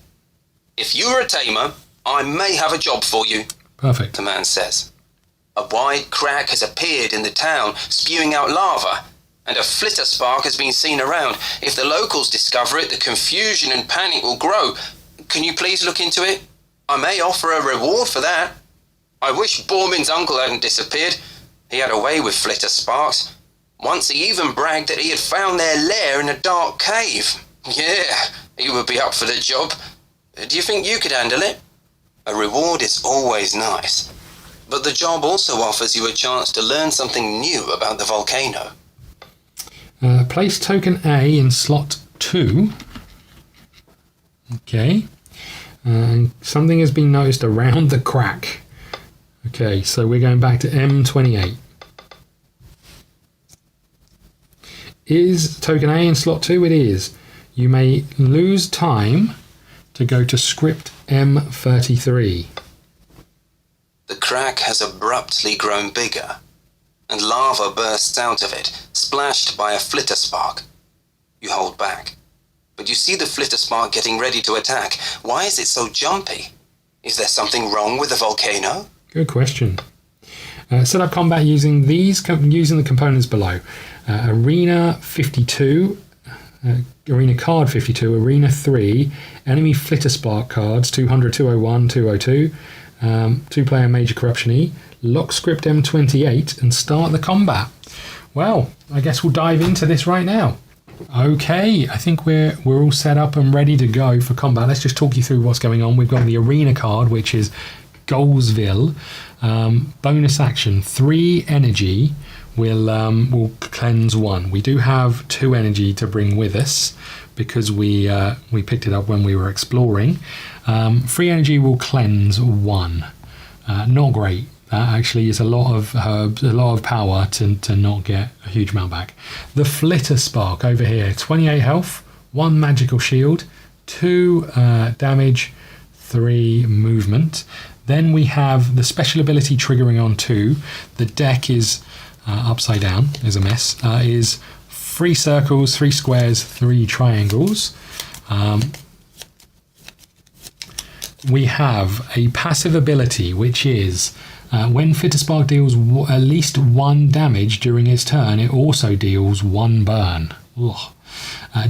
If you're a tamer, I may have a job for you, Perfect. the man says. A wide crack has appeared in the town, spewing out lava, and a flitter spark has been seen around. If the locals discover it, the confusion and panic will grow. Can you please look into it? I may offer a reward for that. I wish Bormin's uncle hadn't disappeared. He had a way with flitter sparks. Once he even bragged that he had found their lair in a dark cave. Yeah, he would be up for the job. Do you think you could handle it? A reward is always nice, but the job also offers you a chance to learn something new about the volcano. Place token A in slot 2. Okay. Something has been noticed around the crack. Okay, so we're going back to M28. Is token A in slot 2? It is. You may lose time to go to script M33. The crack has abruptly grown bigger, and lava bursts out of it, splashed by a flitter spark. You hold back, but you see the flitter spark getting ready to attack. Why is it so jumpy? Is there something wrong with the volcano? Good question. Set up combat using the components below. Arena 52, Arena card 52, Arena 3, enemy flitter spark cards 200, 201, 202, 2-player major corruption E, lock script M28 and start the combat. Well, I guess we'll dive into this right now. Okay, I think we're all set up and ready to go for combat. Let's just talk you through what's going on. We've got the Arena card, which is Golesville. Bonus action, 3 energy will cleanse 1. We do have 2 energy to bring with us because we picked it up when we were exploring. 3 energy will cleanse 1. Not great. That actually is a lot of herbs, a lot of power to not get a huge amount back. The Flitter Spark over here, 28 health, 1 magical shield, 2 damage, 3 movement. Then we have the special ability triggering on 2. The deck is upside down, is a mess. Is 3 circles, 3 squares, 3 triangles. We have a passive ability which is when Flitter Spark deals at least 1 damage during its turn, it also deals 1 burn.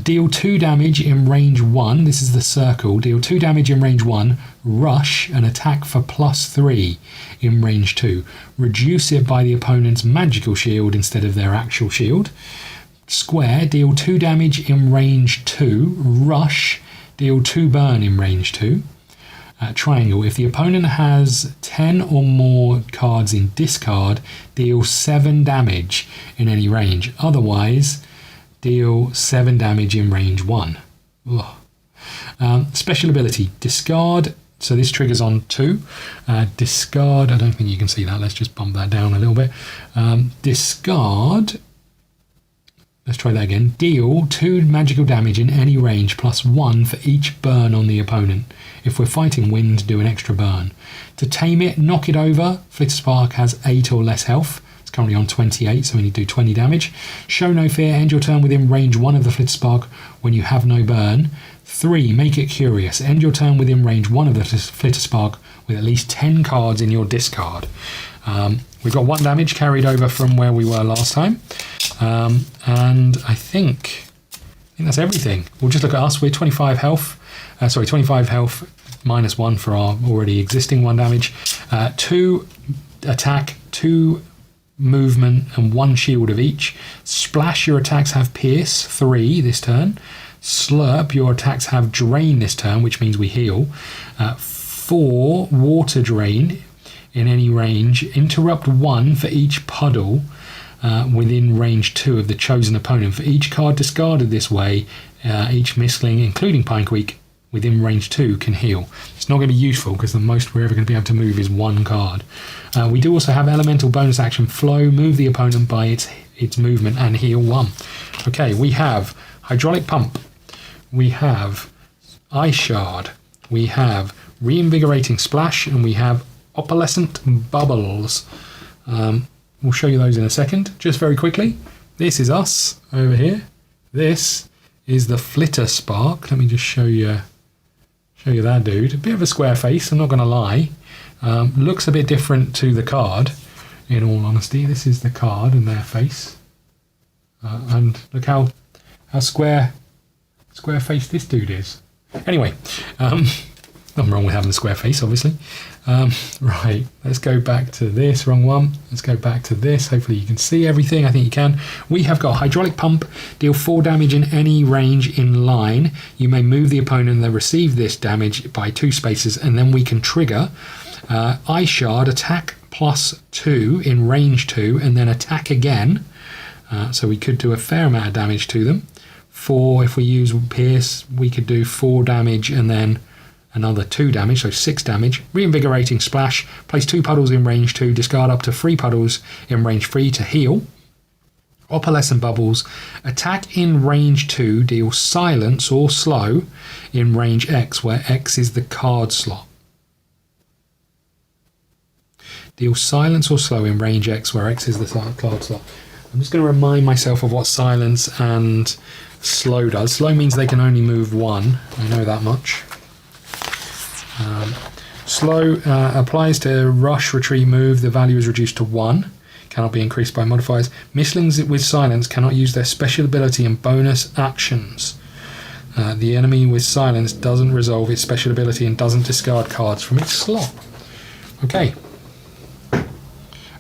Deal 2 damage in range 1. This is the circle. Deal 2 damage in range 1. Rush and attack for +3 in range 2. Reduce it by the opponent's magical shield instead of their actual shield. Square. Deal 2 damage in range 2. Rush. Deal 2 burn in range 2. Triangle. If the opponent has 10 or more cards in discard, deal 7 damage in any range. Otherwise, deal 7 damage in range 1. Special ability, discard. So this triggers on 2. Discard, I don't think you can see that. Let's just bump that down a little bit. Discard. Let's try that again. Deal 2 magical damage in any range +1 for each burn on the opponent. If we're fighting wind, do an extra burn. To tame it, knock it over. Flitter Spark has 8 or less health. It's currently on 28, so we need to do 20 damage. Show no fear, end your turn within range 1 of the Flitter Spark when you have no burn. 3. Make it curious. End your turn within range 1 of the Flitter Spark with at least 10 cards in your discard. We've got 1 damage carried over from where we were last time. And I think that's everything. We'll just look at us. We're 25 health. 25 health -1 for our already existing 1 damage. 2 attack, 2 movement, and 1 shield of each. Splash, your attacks have pierce, 3 this turn. Slurp, your attacks have drain this turn, which means we heal. 4 water drain in any range. Interrupt 1 for each puddle within range 2 of the chosen opponent. For each card discarded this way, each mistling, including Pinequeak, within range 2 can heal. It's not going to be useful because the most we're ever going to be able to move is 1 card. We do also have elemental bonus action flow, move the opponent by its movement and heal 1. Okay, we have Hydraulic Pump, we have Ice Shard, we have Reinvigorating Splash, and we have Opalescent Bubbles. We'll show you those in a second. Just very quickly, this is us over here. This is the Flitter Spark. Let me just show you that dude. A bit of a square face, I'm not going to lie. Looks a bit different to the card, in all honesty. This is the card and their face. And look how square face this dude is. Anyway, nothing wrong with having a square face, obviously. Right, let's go back to this. Wrong one. Let's go back to this. Hopefully you can see everything. I think you can. We have got Hydraulic Pump. Deal 4 damage in any range in line. You may move the opponent that received this damage by 2 spaces, and then we can trigger Ice Shard, attack +2 in range 2, and then attack again. So we could do a fair amount of damage to them. 4, if we use Pierce, we could do 4 damage and then another 2 damage, so 6 damage. Reinvigorating Splash, place 2 puddles in range 2, discard up to 3 puddles in range 3 to heal. Opalescent Bubbles, attack in range 2, deal silence or slow in range X, where X is the card slot. Deal silence or slow in range X, where X is the card slot. I'm just going to remind myself of what silence and slow does. Slow means they can only move 1, I know that much. Slow applies to rush, retreat, move. The value is reduced to 1. Cannot be increased by modifiers. Mistlings with silence cannot use their special ability and bonus actions. The enemy with silence doesn't resolve its special ability and doesn't discard cards from its slot. Okay. I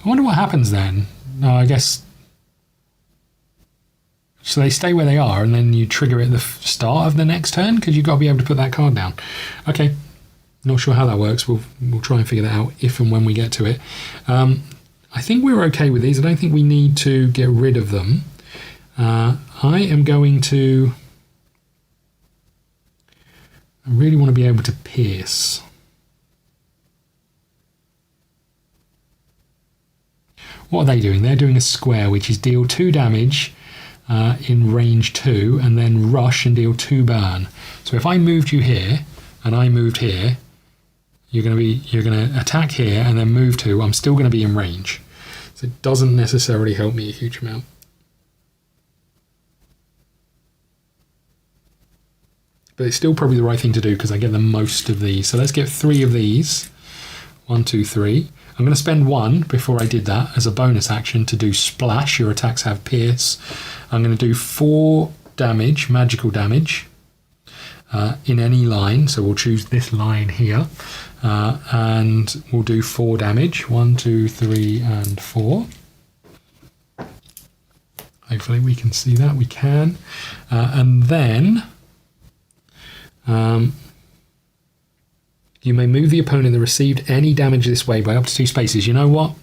wonder what happens then. No, I guess... So they stay where they are and then you trigger it at the start of the next turn because you've got to be able to put that card down. Okay. Not sure how that works. We'll try and figure that out if and when we get to it. I think we're okay with these. I don't think we need to get rid of them. I am going to... I really want to be able to pierce. What are they doing? They're doing a square, which is deal 2 damage in range 2, and then rush and deal 2 burn. So if I moved you here, and I moved here, you're going to attack here and then move 2. I'm still going to be in range. So it doesn't necessarily help me a huge amount. But it's still probably the right thing to do because I get the most of these. So let's get 3 of these. 1, 2, 3. I'm going to spend 1 before I did that as a bonus action to do splash. Your attacks have pierce. I'm going to do 4 damage, magical damage, in any line. So we'll choose this line here. And we'll do 4 damage. 1, 2, 3, and 4. Hopefully we can see that. We can. And then... you may move the opponent that received any damage this way by up to 2 spaces. You know what?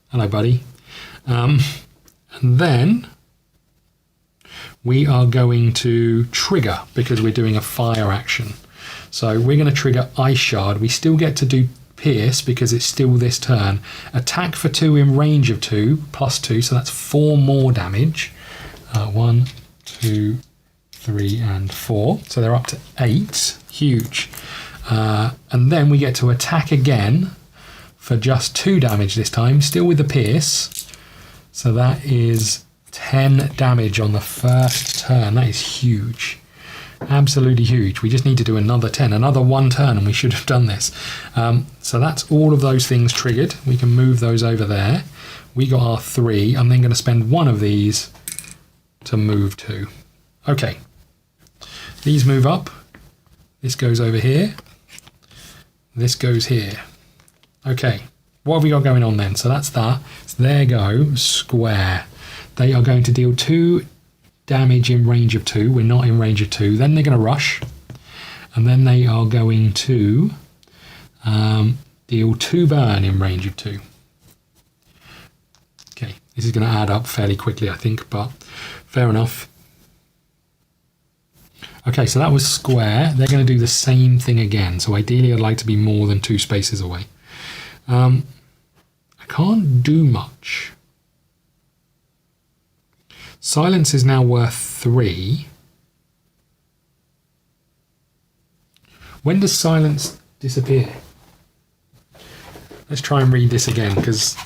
Hello, buddy. And then we are going to trigger because we're doing a fire action. So we're going to trigger Ice Shard. We still get to do Pierce because it's still this turn. Attack for 2 in range of 2, plus 2, so that's 4 more damage. 1, 2, 3, and 4. So they're up to 8. Huge. And then we get to attack again for just 2 damage this time, still with the pierce. So that is 10 damage on the first turn. That is huge. Absolutely huge. We just need to do another 10, another 1 turn, and we should have done this. So that's all of those things triggered. We can move those over there. We got our 3. I'm then going to spend 1 of these to move 2. Okay. These move up. This goes over here. This goes here. Okay, what have we got going on then? So that's that. So there go, square. They are going to deal 2 damage in range of 2. We're not in range of 2. Then they're going to rush. And then they are going to deal 2 burn in range of 2. Okay, this is going to add up fairly quickly, I think, but fair enough. Okay, so that was square. They're going to do the same thing again. So ideally, I'd like to be more than 2 spaces away. I can't do much. Silence is now worth 3. When does silence disappear? Let's try and read this again, because...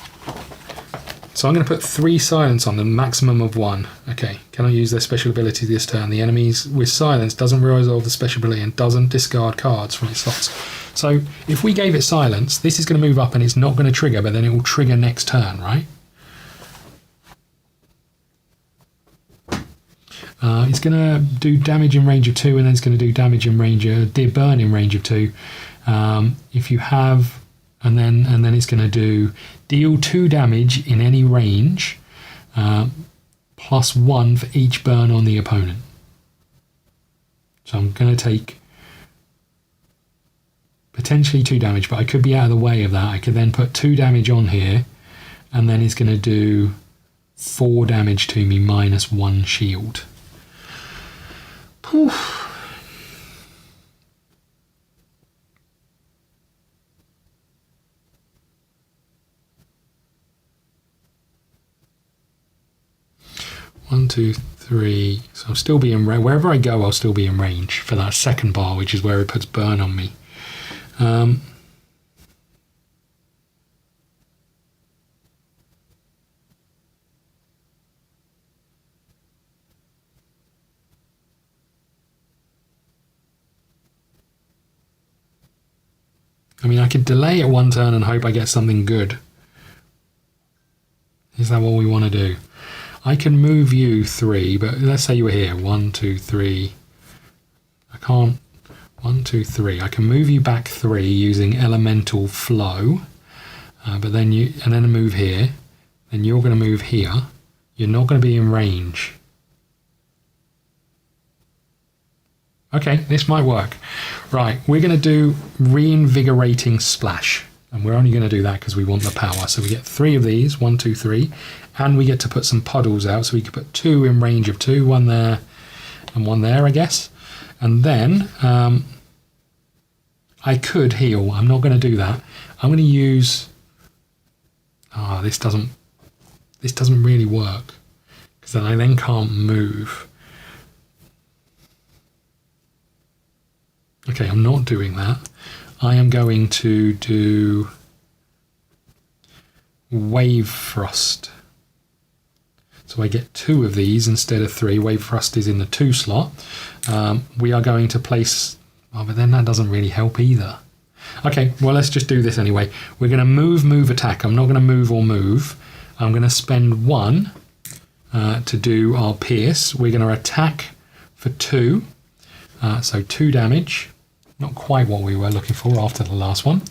So I'm going to put 3 silence on them, maximum of 1. Okay, can I use their special ability this turn? The enemies with silence doesn't resolve the special ability and doesn't discard cards from its slots. So if we gave it silence, this is going to move up and it's not going to trigger, but then it will trigger next turn, right? It's going to do damage in range of 2, and then it's going to do damage in range of burn in range of 2. If you have, and then it's going to do deal 2 damage in any range, plus 1 for each burn on the opponent. So I'm going to take potentially 2 damage, but I could be out of the way of that. I could then put 2 damage on here, and then it's going to do 4 damage to me minus 1 shield. Whew. One, 2, 3. So I'll still be in range. Wherever I go, I'll still be in range for that second bar, which is where it puts burn on me. I mean, I could delay it 1 turn and hope I get something good. Is that what we want to do? I can move you 3, but let's say you were here. 1, 2, 3. I can't. 1, 2, 3. I can move you back 3 using elemental flow, but then and then move here. Then you're going to move here. You're not going to be in range. Okay, this might work. Right, we're going to do reinvigorating splash. And we're only going to do that because we want the power. So we get 3 of these, 1, 2, 3. And we get to put some puddles out. So we could put 2 in range of 2, 1 there and 1 there, I guess. And then I could heal. I'm not going to do that. I'm going to use... this doesn't really work. Because then I then can't move. Okay, I'm not doing that. I am going to do Wave Thrust. So I get 2 of these instead of 3. Wave Thrust is in the 2 slot. We are going to place... Oh, but then that doesn't really help either. Okay, well, let's just do this anyway. We're going to move, attack. I'm not going to move or move. I'm going to spend 1 to do our pierce. We're going to attack for 2. So 2 damage. Not quite what we were looking for after the last one.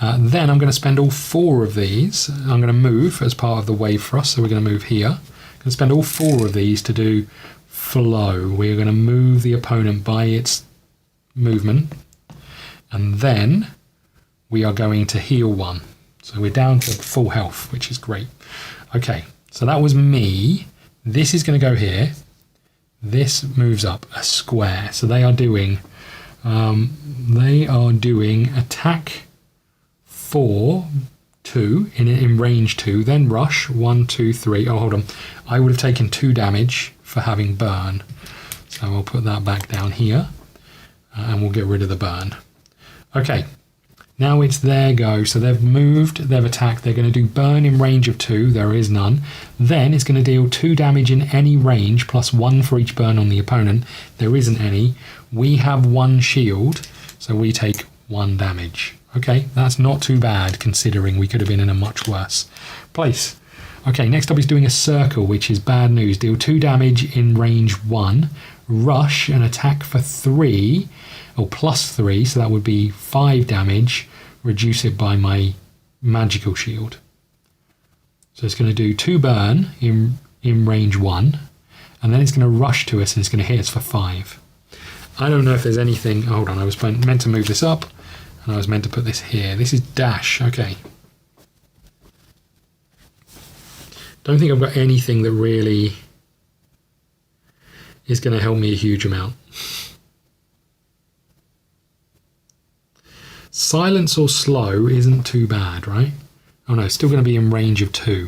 Then I'm going to spend all 4 of these. I'm going to move as part of the Wave Thrust, so we're going to move here. I'm going to spend all 4 of these to do Flow. We're going to move the opponent by its movement. And then we are going to heal 1. So we're down to full health, which is great. Okay, so that was me. This is going to go here. This moves up a square. So they are doing... attack for 2 in range 2, then rush 1, 2, 3. Oh, hold on. I would have taken 2 damage for having burn. So we'll put that back down here and we'll get rid of the burn. Okay, now it's their go. So they've moved, they've attacked. They're going to do burn in range of 2. There is none. Then it's going to deal 2 damage in any range plus 1 for each burn on the opponent. There isn't any. We have 1 shield, so we take 1 damage. Okay, that's not too bad considering we could have been in a much worse place. Okay, next up is doing a circle, which is bad news. Deal 2 damage in range 1, rush and attack for 3, or plus 3, so that would be 5 damage, reduce it by my magical shield. So it's going to do 2 burn in range 1, and then it's going to rush to us and it's going to hit us for 5. I don't know if there's anything... Hold on, I was meant to move this up, and I was meant to put this here. This is dash, okay. Don't think I've got anything that really is going to help me a huge amount. Silence or slow isn't too bad, right? Oh no, it's still going to be in range of 2.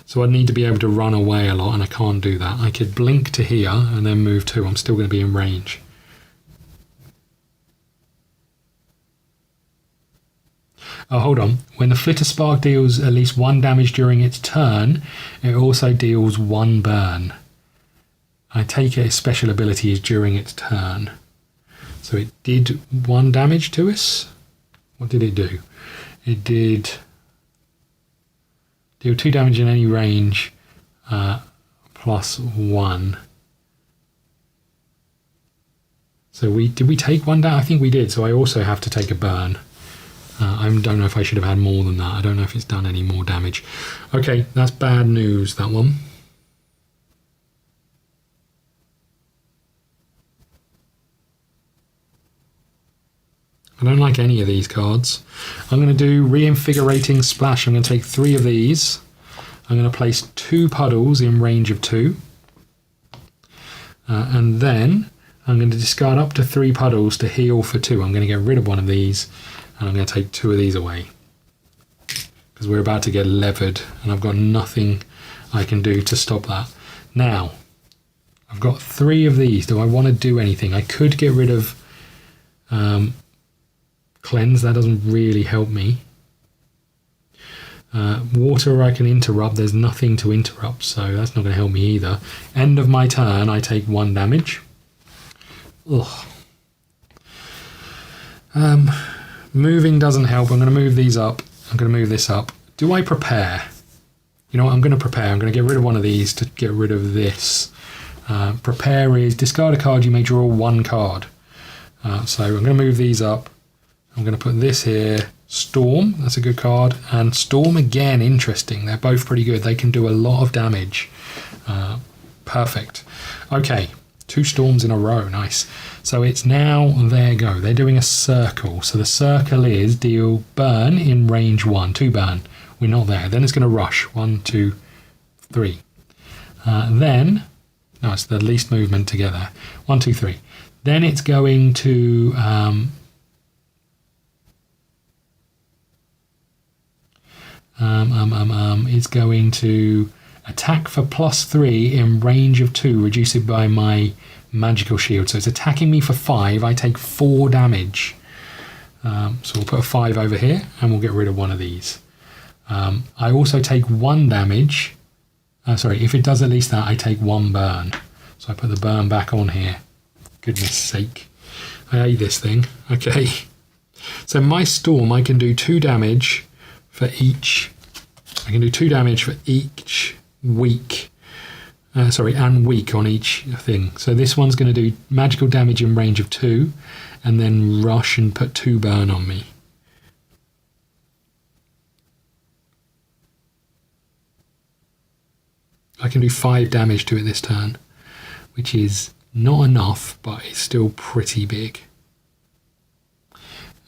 So I need to be able to run away a lot, and I can't do that. I could blink to here and then move 2. I'm still going to be in range. Oh, hold on. When the Flitter Spark deals at least 1 damage during its turn, it also deals 1 burn. I take it its special ability is during its turn. So it did 1 damage to us. What did it do? It did... deal 2 damage in any range, plus 1. So did we take 1 down? I think we did, so I also have to take a burn. I don't know if I should have had more than that. I don't know if it's done any more damage. Okay, that's bad news, that one. I don't like any of these cards. I'm going to do Reinvigorating Splash. I'm going to take 3 of these. I'm going to place 2 puddles in range of 2. And then I'm going to discard up to 3 puddles to heal for 2. I'm going to get rid of 1 of these, and I'm going to take 2 of these away. Because we're about to get levered, and I've got nothing I can do to stop that. Now, I've got 3 of these. Do I want to do anything? I could get rid of... Cleanse, that doesn't really help me. Water I can interrupt, there's nothing to interrupt, so that's not going to help me either. End of my turn, I take 1 damage. Ugh. Moving doesn't help. I'm going to move these up. I'm going to move this up. Do I prepare? You know what, I'm going to prepare. I'm going to get rid of 1 of these to get rid of this. Prepare is discard a card, you may draw 1 card. So I'm going to move these up. I'm going to put this here. Storm, that's a good card. And Storm again, interesting. They're both pretty good. They can do a lot of damage. Perfect. Okay, 2 storms in a row. Nice. So it's now their go. They're doing a circle. So the circle is deal burn in range 1. 2 burn. We're not there. Then it's going to rush. 1, 2, 3. Then, no, it's the least movement together. 1, 2, 3. Then it's going to it's going to attack for +3 in range of 2, reduce it by my magical shield. So it's attacking me for 5. I take 4 damage. So we'll put a 5 over here and we'll get rid of one of these. I also take 1 damage. Sorry, if it does at least that, I take 1 burn. So I put the burn back on here. Goodness sake. I hate this thing. Okay. So my storm, I can do 2 damage for each. I can do 2 damage for each weak. And weak on each thing. So this one's going to do magical damage in range of 2 and then rush and put 2 burn on me. I can do 5 damage to it this turn, which is not enough, but it's still pretty big.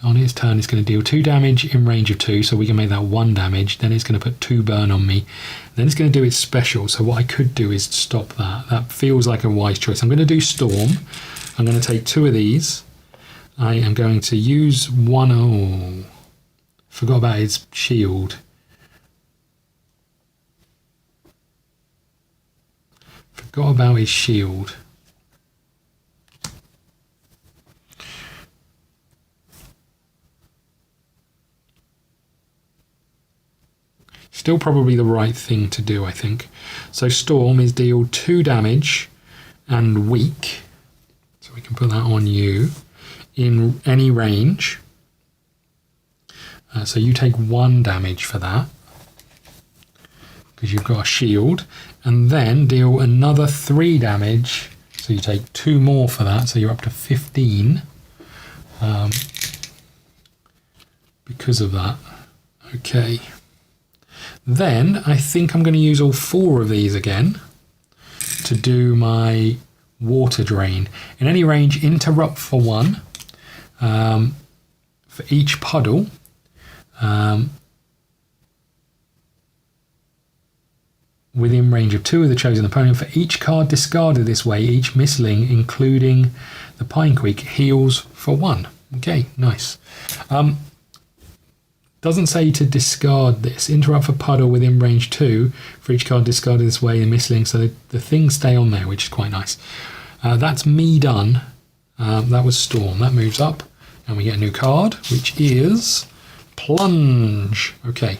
On its turn, it's going to deal 2 damage in range of 2, so we can make that 1 damage. Then it's going to put 2 burn on me. Then it's going to do its special, so what I could do is stop that. That feels like a wise choice. I'm going to do Storm. I'm going to take 2 of these. I am going to use one. Oh, forgot about its shield. Forgot about his shield. Still probably the right thing to do, I think. So Storm is deal 2 damage and weak. So we can put that on you in any range. So you take 1 damage for that because you've got a shield. And then deal another 3 damage. So you take 2 more for that. So you're up to 15 because of that. Okay. Then I think I'm going to use all 4 of these again to do my water drain. In any range, interrupt for 1 for each puddle. Within range of 2 of the chosen opponent. For each card discarded this way, each mistling, including the Pine Quake, heals for 1. Okay, nice. Doesn't say to discard this. Interrupt for puddle within range 2 for each card discarded this way in mistling, so the things stay on there, which is quite nice. That's me done. That was Storm. That moves up, and we get a new card, which is Plunge. Okay.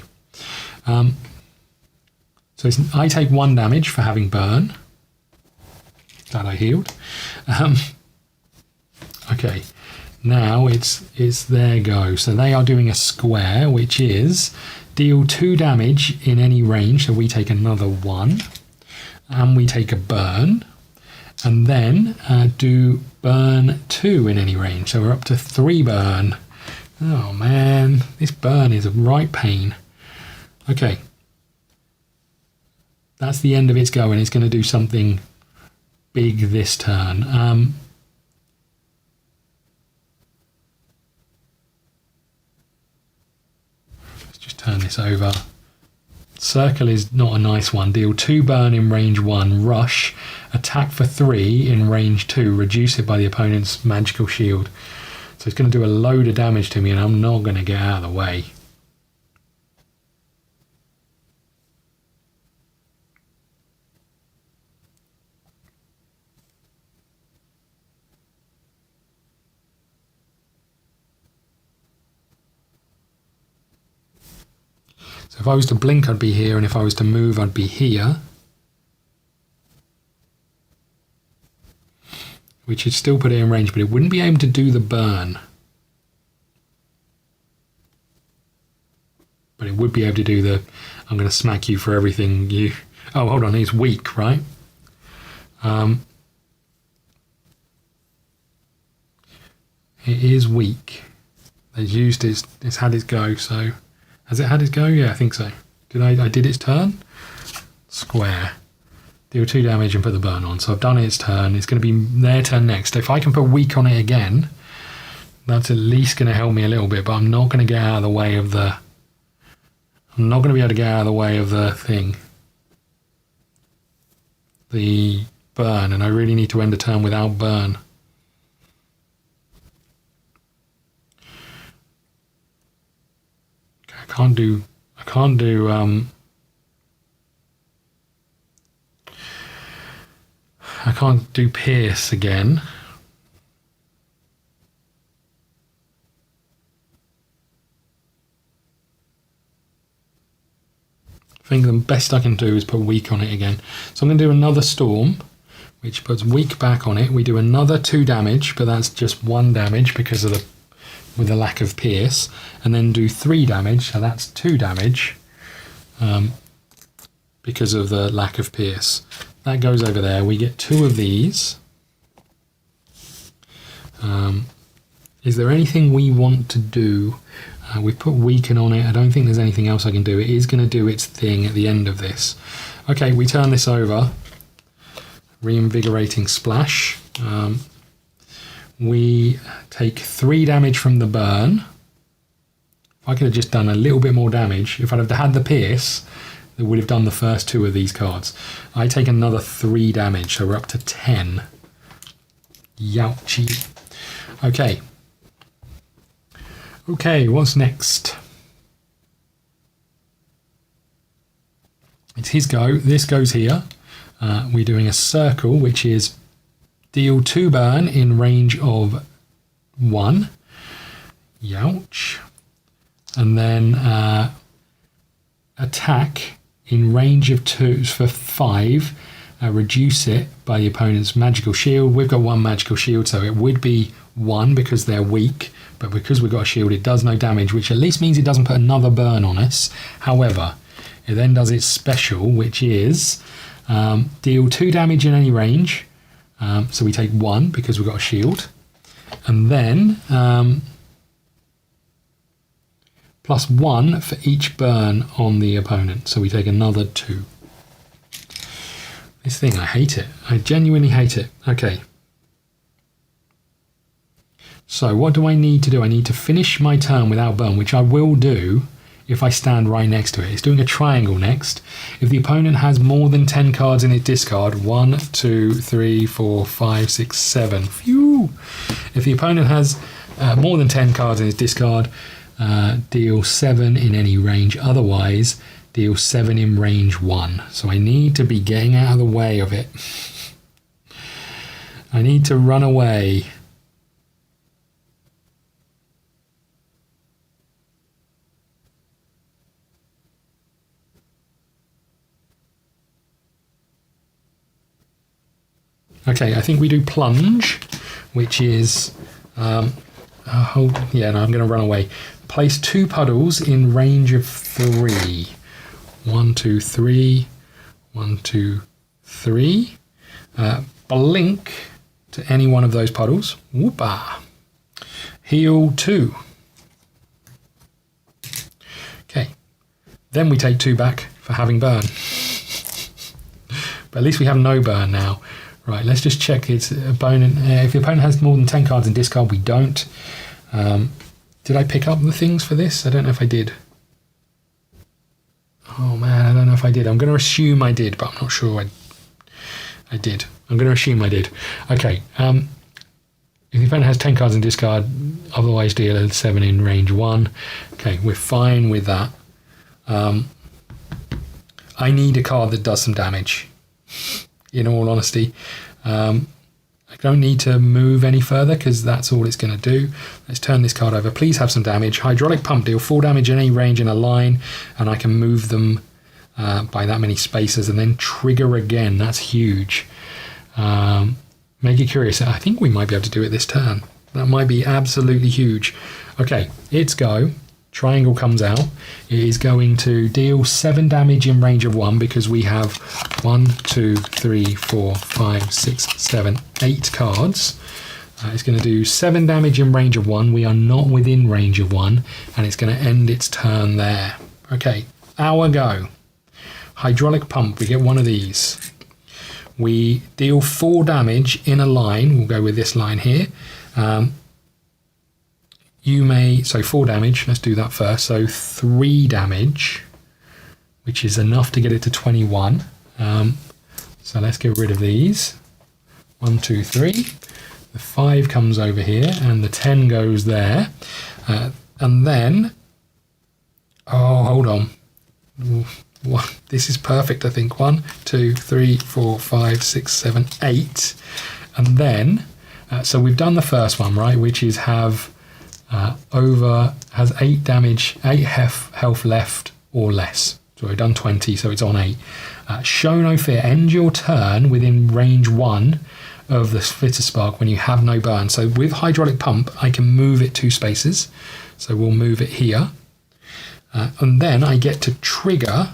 So I take 1 damage for having burn. Glad I healed. Okay. Now it's their go. So they are doing a square, which is deal 2 damage in any range. So we take another 1. And we take a burn. And then do burn 2 in any range. So we're up to 3 burn. Oh man, this burn is a right pain. Okay. That's the end of its go, and it's going to do something big this turn. Let's just turn this over. Circle is not a nice one. Deal 2 burn in range 1, rush, attack for 3 in range 2, reduce it by the opponent's magical shield. So it's going to do a load of damage to me, and I'm not going to get out of the way. So if I was to blink, I'd be here, and if I was to move, I'd be here. Which would still put it in range, but it wouldn't be able to do the burn. But it would be able to do the, I'm going to smack you for everything you... Oh, hold on, it's weak, right? It is weak. It's used it's had its go, so... Has it had its go? Yeah, I think so. I did its turn? Square. deal 2 damage and put the burn on. So I've done its turn. It's going to be their turn next. If I can put weak on it again, that's at least going to help me a little bit, but I'm not going to get out of the way of the... I'm not going to be able to get out of the way of the thing. The burn, and I really need to end a turn without burn. Okay, I can't do pierce again. I think the best I can do is put weak on it again. So I'm going to do another storm, which puts weak back on it. We do another 2 damage, but that's just 1 damage because of with the lack of pierce, and then do 3 damage. So that's 2 damage because of the lack of pierce. That goes over there. We get 2 of these. Is there anything we want to do? We've put weaken on it. I don't think there's anything else I can do. It is going to do its thing at the end of this. Okay, we turn this over. Reinvigorating splash. We take 3 damage from the burn. If I could have just done a little bit more damage, if I'd have had the pierce, it would have done the first 2 of these cards. I take another 3 damage, so we're up to 10. Youchie. Okay. Okay, what's next? It's his go. This goes here. We're doing a circle, which is deal 2 burn in range of 1. Youch. And then attack in range of 2 for 5. Reduce it by the opponent's magical shield. We've got 1 magical shield, so it would be 1 because they're weak. But because we've got a shield, it does no damage, which at least means it doesn't put another burn on us. However, it then does its special, which is deal 2 damage in any range. So we take 1 because we've got a shield. And then plus 1 for each burn on the opponent. So we take another 2. This thing, I hate it. I genuinely hate it. Okay. So what do I need to do? I need to finish my turn without burn, which I will do if I stand right next to it. It's doing a triangle next. If the opponent has more than 10 cards in its discard, 1, 2, 3, 4, 5, 6, 7. Phew! If the opponent has more than 10 cards in its discard, deal 7 in any range. Otherwise, deal 7 in range 1. So I need to be getting out of the way of it. I need to run away. Okay, I think we do plunge, which is, I'm going to run away. Place 2 puddles in range of 3. 1, 2, 3. 1, 2, 3. Blink to any one of those puddles. Whoopa. Heal 2. Okay. Then we take 2 back for having burn. But at least we have no burn now. Right, let's just check its opponent. If the opponent has more than 10 cards in discard, we don't. Did I pick up the things for this? I don't know if I did. Oh man, I don't know if I did. I'm going to assume I did, but I'm not sure I did. I'm going to assume I did. Okay. If the opponent has 10 cards in discard, otherwise deal 7 in range 1. Okay, we're fine with that. I need a card that does some damage. In all honesty, I don't need to move any further because that's all it's going to do. Let's turn this card over. Please have some damage. Hydraulic Pump, deal 4 damage in any range in a line, and I can move them by that many spaces and then trigger again. That's huge. Make it curious. I think we might be able to do it this turn. That might be absolutely huge. Okay, it's go. Triangle comes out. It is going to deal 7 damage in range of 1 because we have 1, 2, 3, 4, 5, 6, 7, 8 cards. It's going to do 7 damage in range of 1. We are not within range of 1, and it's going to end its turn there. Okay, our go. Hydraulic Pump. We get one of these. we deal 4 damage in a line. We'll go with this line here. So 4 damage, let's do that first. So 3 damage, which is enough to get it to 21. So let's get rid of these. 1, 2, 3. The 5 comes over here and the 10 goes there. And then, oh, hold on. This is perfect, I think. 1, 2, 3, 4, 5, 6, 7, 8. And then, so we've done the first one, right? Which is has 8 damage, 8 health left or less. So we've done 20, so it's on 8. Show no fear. End your turn within range 1 of the Flitter Spark when you have no burn. So with Hydraulic Pump, I can move it 2 spaces. So we'll move it here. And then I get to trigger,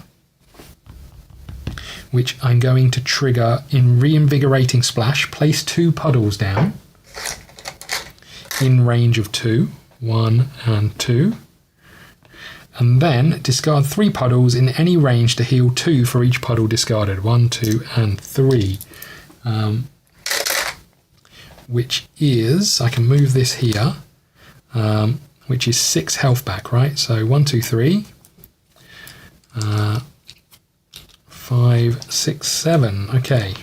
which I'm going to trigger in Reinvigorating Splash. Place 2 puddles down in range of 2. 1 and 2. And then discard 3 puddles in any range to heal 2 for each puddle discarded. 1, 2, and 3. Which is, I can move this here, which is 6 health back, right? So 1, 2, 3, 5, 6, 7. Okay.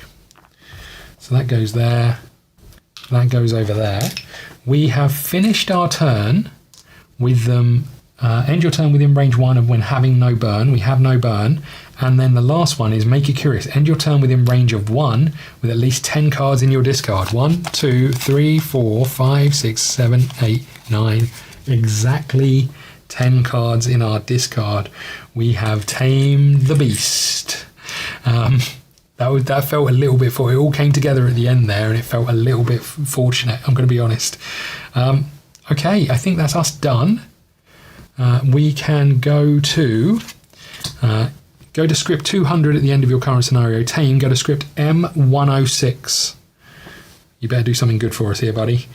So that goes there. That goes over there. We have finished our turn with them. End your turn within range 1 of when having no burn. We have no burn. And then the last one is Make It Curious. End your turn within range of 1 with at least 10 cards in your discard. 1, 2, 3, 4, 5, 6, 7, 8, 9. Exactly 10 cards in our discard. We have tamed the beast. That felt a little bit it all came together at the end there, and it felt a little bit fortunate, I'm going to be honest. Okay, I think that's us done. We can go to script 200 at the end of your current scenario. Tame, go to script M106. You better do something good for us here, buddy.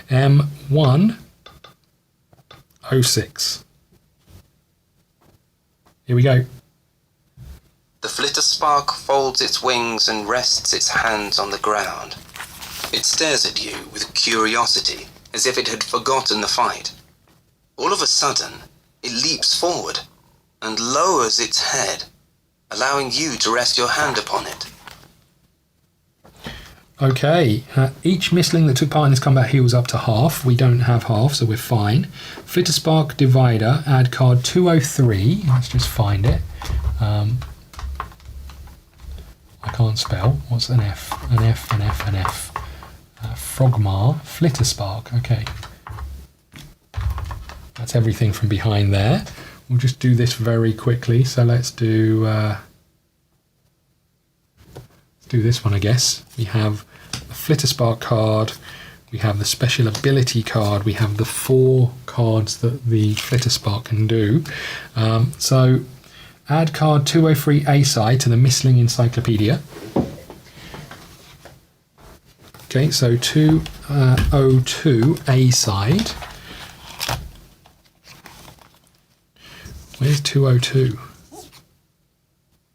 M106. Here we go. The Flitter Spark folds its wings and rests its hands on the ground. It stares at you with curiosity, as if it had forgotten the fight. All of a sudden, it leaps forward and lowers its head, allowing you to rest your hand upon it. Okay, each mistling that took part in this combat heals up to half. We don't have half, so we're fine. Flitter Spark Divider, add card 203. Let's just find it. I can't spell. What's an F? An F, an F, an F. Frogmar, Flitter Spark. Okay. That's everything from behind there. We'll just do this very quickly. So let's do this one, I guess. We have a Flitter Spark card. We have the special ability card. We have the 4 cards that the Flitter Spark can do. So add card 203 A side to the Mistling Encyclopedia. Okay, so 202 A side. Where's 202?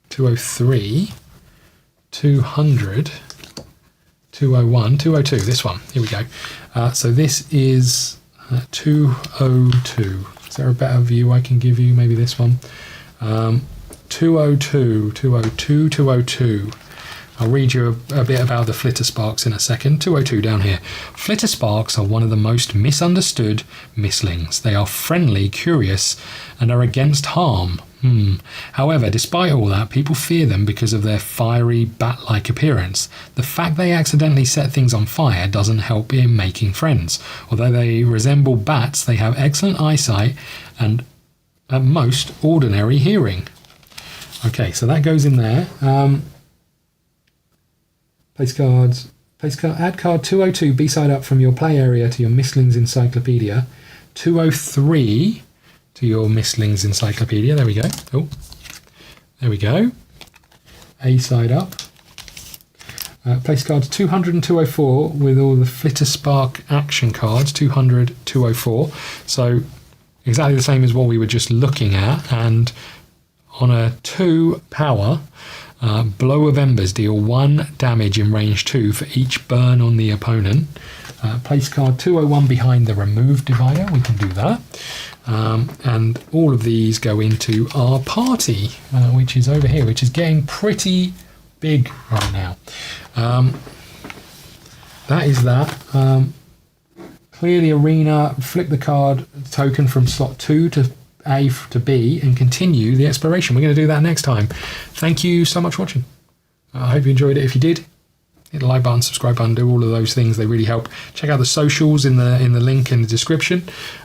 203, 200, 201, 202, this one. Here we go. So this is 202. Is there a better view I can give you? Maybe this one. 202, 202, 202. I'll read you a bit about the Flitter Sparks in a second. 202 down here. Flitter Sparks are one of the most misunderstood mistlings. They are friendly, curious, and are against harm. However, despite all that, people fear them because of their fiery, bat-like appearance. The fact they accidentally set things on fire doesn't help in making friends. Although they resemble bats, they have excellent eyesight and, at most, ordinary hearing. Okay, so that goes in there. Place cards. Add card 202 B-side up from your play area to your Mistlings Encyclopedia. 203 to your Mistlings Encyclopedia. There we go. Oh, there we go. A-side up. Place cards 200 and 204 with all the Flitter Spark action cards. 200, 204. So exactly the same as what we were just looking at. And on a 2 power, Blow of Embers, deal 1 damage in range 2 for each burn on the opponent. Place card 201 behind the remove divider, we can do that. And all of these go into our party, which is over here, which is getting pretty big right now. That is that. Clear the arena, flip the card token from slot 2 to A to B, and continue the exploration. We're going to do that next time. Thank you so much for watching. I hope you enjoyed it. If you did, hit the like button, subscribe button, do all of those things. They really help. Check out the socials in the link in the description.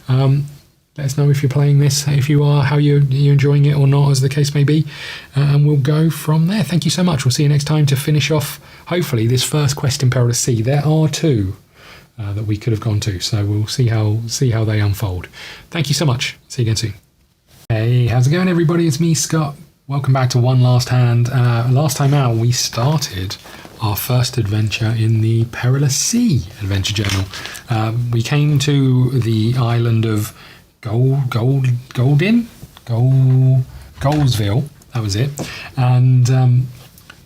Let us know if you're playing this, if you are, how you're enjoying it or not, as the case may be. And we'll go from there. Thank you so much. We'll see you next time to finish off, hopefully, this first quest in Perilous Sea. There are 2 that we could have gone to, so we'll see how they unfold. Thank you so much. See you again soon. Hey, how's it going, everybody? It's me, Scott. Welcome back to One Last Hand. Last time out, we started our first adventure in the Perilous Sea adventure journal. We came to the island of Goldsville, that was it. And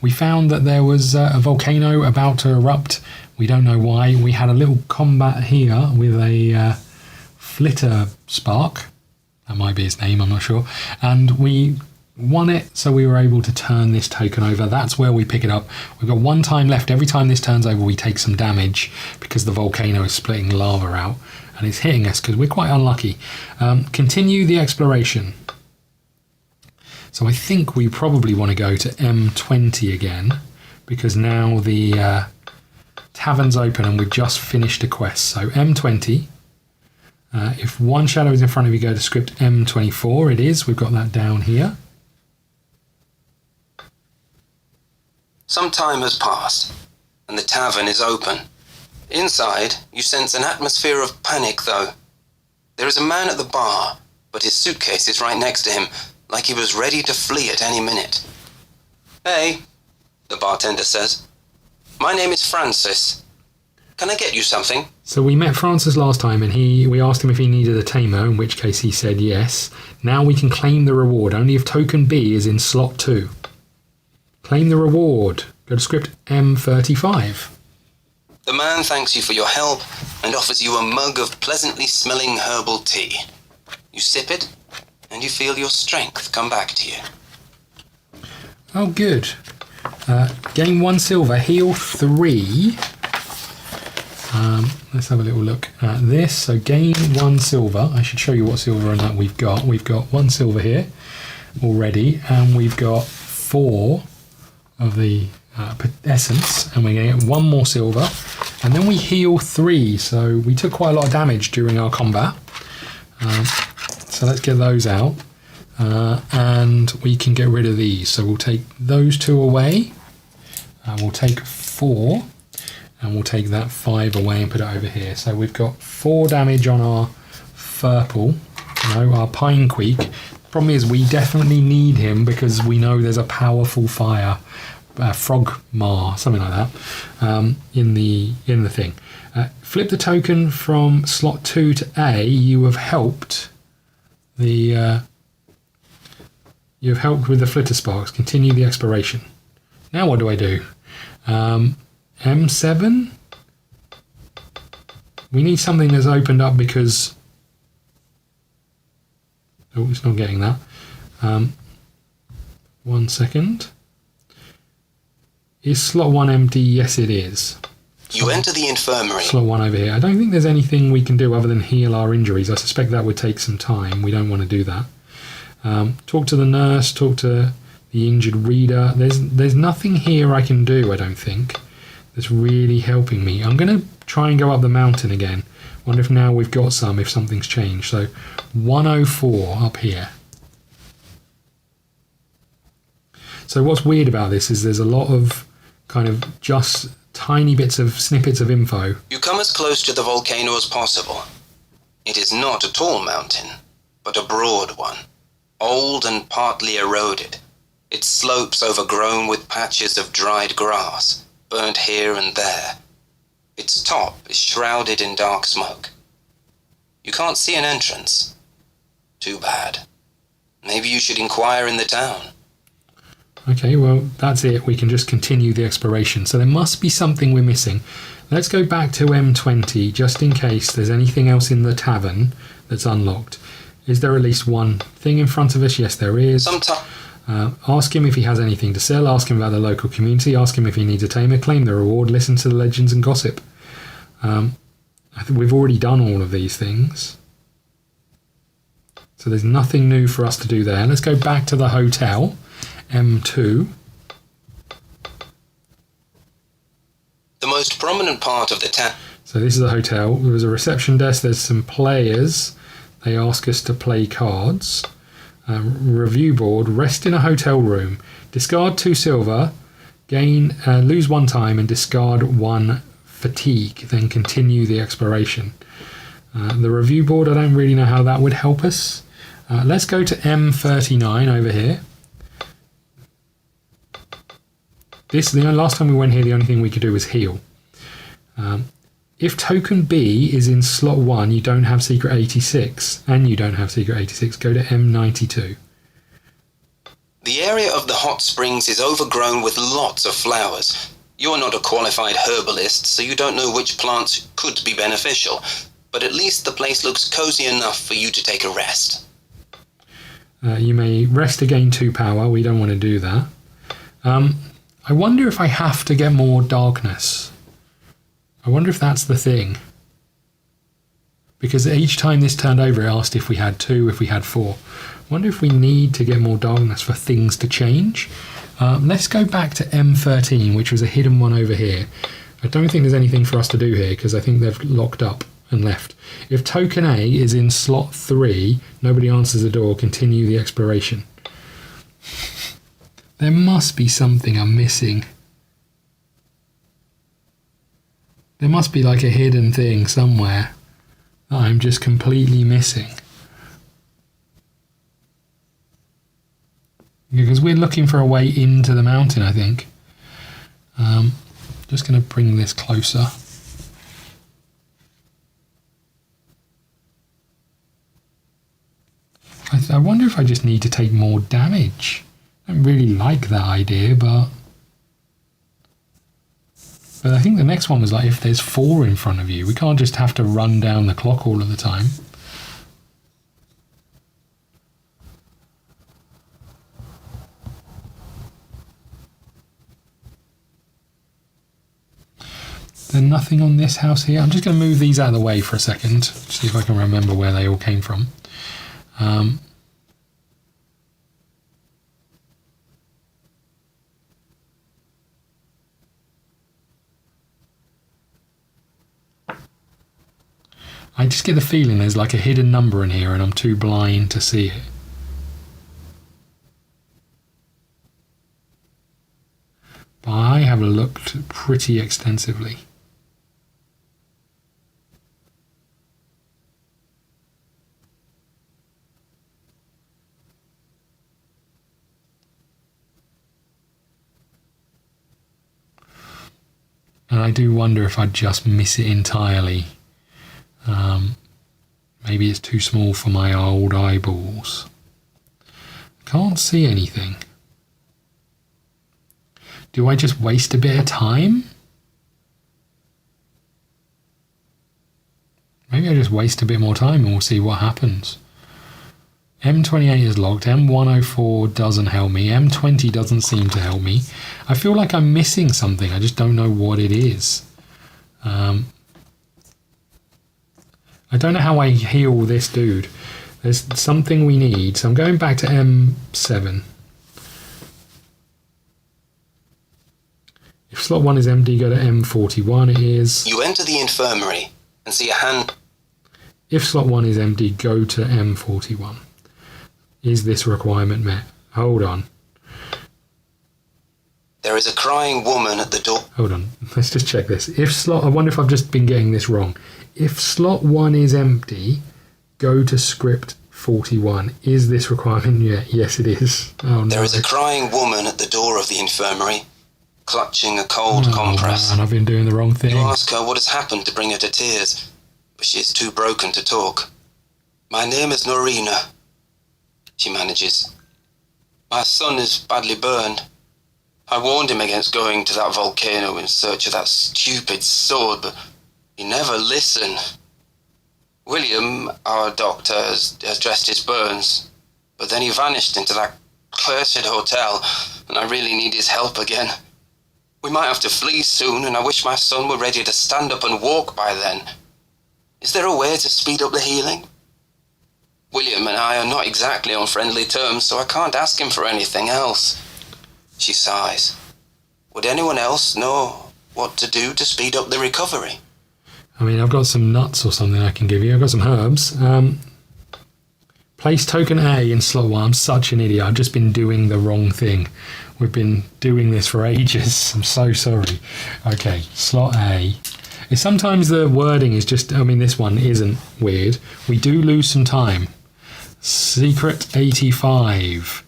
we found that there was a volcano about to erupt. We don't know why. We had a little combat here with a flitter spark. That might be his name, I'm not sure. And we won it, so we were able to turn this token over. That's where we pick it up. We've got 1 time left. Every time this turns over, we take some damage because the volcano is splitting lava out and it's hitting us because we're quite unlucky. Continue the exploration. So I think we probably want to go to M20 again, because now the tavern's open and we've just finished a quest. So M20. If 1 shadow is in front of you, go to script M24. It is. We've got that down here. Some time has passed, and the tavern is open. Inside, you sense an atmosphere of panic, though. There is a man at the bar, but his suitcase is right next to him, like he was ready to flee at any minute. "Hey," the bartender says. "My name is Francis. Can I get you something?" So we met Francis last time, and we asked him if he needed a tamer, in which case he said yes. Now we can claim the reward, only if token B is in slot 2. Claim the reward. Go to script M35. The man thanks you for your help and offers you a mug of pleasantly smelling herbal tea. You sip it, and you feel your strength come back to you. Oh, good. Gain 1 silver, heal 3. Let's have a little look at this. So gain 1 silver. I should show you what silver and that we've got. We've got 1 silver here already, and we've got 4 of the essence, and we're going to get 1 more silver, and then we heal 3. So we took quite a lot of damage during our combat. So let's get those out, and we can get rid of these. So we'll take those 2 away, and we'll take 4. And we'll take that 5 away and put it over here. So we've got 4 damage on our Furple, our Pine Queek. Problem is, we definitely need him because we know there's a powerful fire, Frog Mar, something like that, in the thing. Flip the token from slot 2 to A. You have helped the. You have helped with the flitter sparks. Continue the exploration. Now what do I do? M7? We need something that's opened up because... Oh, it's not getting that. 1 second. Is slot 1 empty? Yes, it is. You enter the infirmary. Slot 1 over here. I don't think there's anything we can do other than heal our injuries. I suspect that would take some time. We don't want to do that. Talk to the nurse, talk to the injured reader. There's nothing here I can do, I don't think, that's really helping me. I'm going to try and go up the mountain again. Wonder if now we've got some, if something's changed. So 104 up here. So what's weird about this is there's a lot of kind of just tiny bits of snippets of info. You come as close to the volcano as possible. It is not a tall mountain, but a broad one, old and partly eroded. Its slopes overgrown with patches of dried grass, burnt here and there. Its top is shrouded in dark smoke. You can't see an entrance. Too bad. Maybe you should inquire in the town. Okay, well, that's it. We can just continue the exploration. So there must be something we're missing. Let's go back to M20, just in case there's anything else in the tavern that's unlocked. Is there at least one thing in front of us? Yes, there is. Ask him if he has anything to sell. Ask him about the local community. Ask him if he needs a tamer. Claim the reward. Listen to the legends and gossip. I think we've already done all of these things. So there's nothing new for us to do there. Let's go back to the hotel, M2. The most prominent part of the town. So this is a hotel. There's a reception desk. There's some players. They ask us to play cards. Review board. Rest in a hotel room. Discard 2 silver. Lose 1 time and discard 1 fatigue. Then continue the exploration. The review board, I don't really know how that would help us. Let's go to M39 over here. Last time we went here, the only thing we could do was heal. If token B is in slot 1, you don't have secret 86, and you don't have secret 86, go to M92. The area of the hot springs is overgrown with lots of flowers. You're not a qualified herbalist, so you don't know which plants could be beneficial, but at least the place looks cozy enough for you to take a rest. You may rest to gain 2 power. We don't want to do that. I wonder if I have to get more darkness. I wonder if that's the thing. Because each time this turned over, it asked if we had 2, if we had 4. I wonder if we need to get more darkness for things to change. Let's go back to M13, which was a hidden one over here. I don't think there's anything for us to do here, because I think they've locked up and left. If token A is in slot 3, nobody answers the door, continue the exploration. There must be something I'm missing. There must be like a hidden thing somewhere that I'm just completely missing. Because we're looking for a way into the mountain, I think. Just going to bring this closer. I wonder if I just need to take more damage. I don't really like that idea, but I think the next one was like if there's 4 in front of you, we can't just have to run down the clock all of the time. There's nothing on this house here. I'm just going to move these out of the way for a second, see if I can remember where they all came from. I just get the feeling there's like a hidden number in here and I'm too blind to see it. But I have looked pretty extensively. And I do wonder if I'd just miss it entirely. Maybe it's too small for my old eyeballs. Can't see anything. Do I just waste a bit of time? Maybe I just waste a bit more time and we'll see what happens. M28 is locked. M104 doesn't help me. M20 doesn't seem to help me. I feel like I'm missing something. I just don't know what it is. I don't know how I heal this dude. There's something we need. So I'm going back to M7. If slot 1 is empty, go to M41. It is. You enter the infirmary and see a hand. If slot 1 is empty, go to M41. Is this requirement met? Hold on. There is a crying woman at the door. Hold on. Let's just check this. I wonder if I've just been getting this wrong. If slot 1 is empty, go to script 41. Is this requirement? Yeah, yes, it is. Oh, no. There is a crying woman at the door of the infirmary, clutching a cold compress. Man, I've been doing the wrong thing. You ask her what has happened to bring her to tears, but she is too broken to talk. My name is Norina, she manages. My son is badly burned. I warned him against going to that volcano in search of that stupid sword, but he never listened. William, our doctor, has dressed his burns, but then he vanished into that cursed hotel, and I really need his help again. We might have to flee soon, and I wish my son were ready to stand up and walk by then. Is there a way to speed up the healing? William and I are not exactly on friendly terms, so I can't ask him for anything else. She sighs. Would anyone else know what to do to speed up the recovery? I mean, I've got some nuts or something I can give you. I've got some herbs. Place token A in slot 1. I'm such an idiot. I've just been doing the wrong thing. We've been doing this for ages. I'm so sorry. Okay, slot A. Sometimes the wording is just, I mean, this one isn't weird. We do lose some time. Secret 85.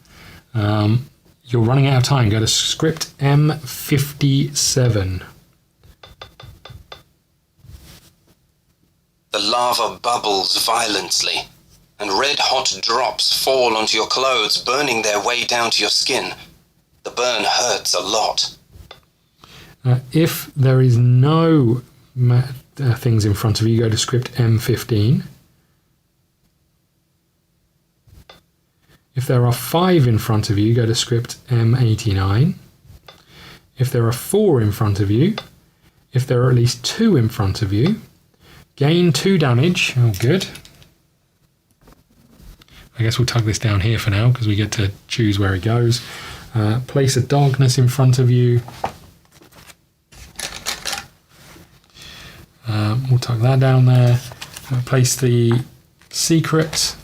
You're running out of time. Go to script M57. The lava bubbles violently, and red-hot drops fall onto your clothes, burning their way down to your skin. The burn hurts a lot. If there is no things in front of you, go to script M15. If there are 5 in front of you, go to script M89. If there are 4 in front of you, if there are at least 2 in front of you, gain 2 damage. Oh, good. I guess we'll tug this down here for now because we get to choose where it goes. Place a darkness in front of you. We'll tuck that down there. Place the secret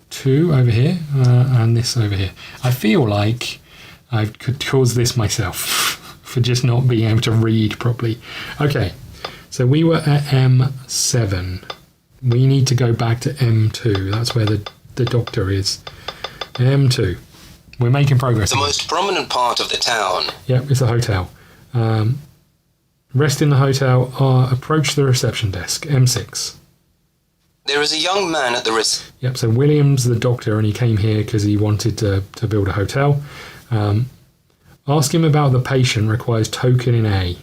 2 over here and this over here. I feel like I could cause this myself for just not being able to read properly. Okay, so we were at M7. We need to go back to M2. That's where the doctor is. M2. We're making progress. The most prominent part of the town. Yep, it's a hotel. Rest in the hotel or approach the reception desk. M6. There is a young man at the Yep, so William's the doctor and he came here because he wanted to build a hotel. Ask him about the patient requires token in A.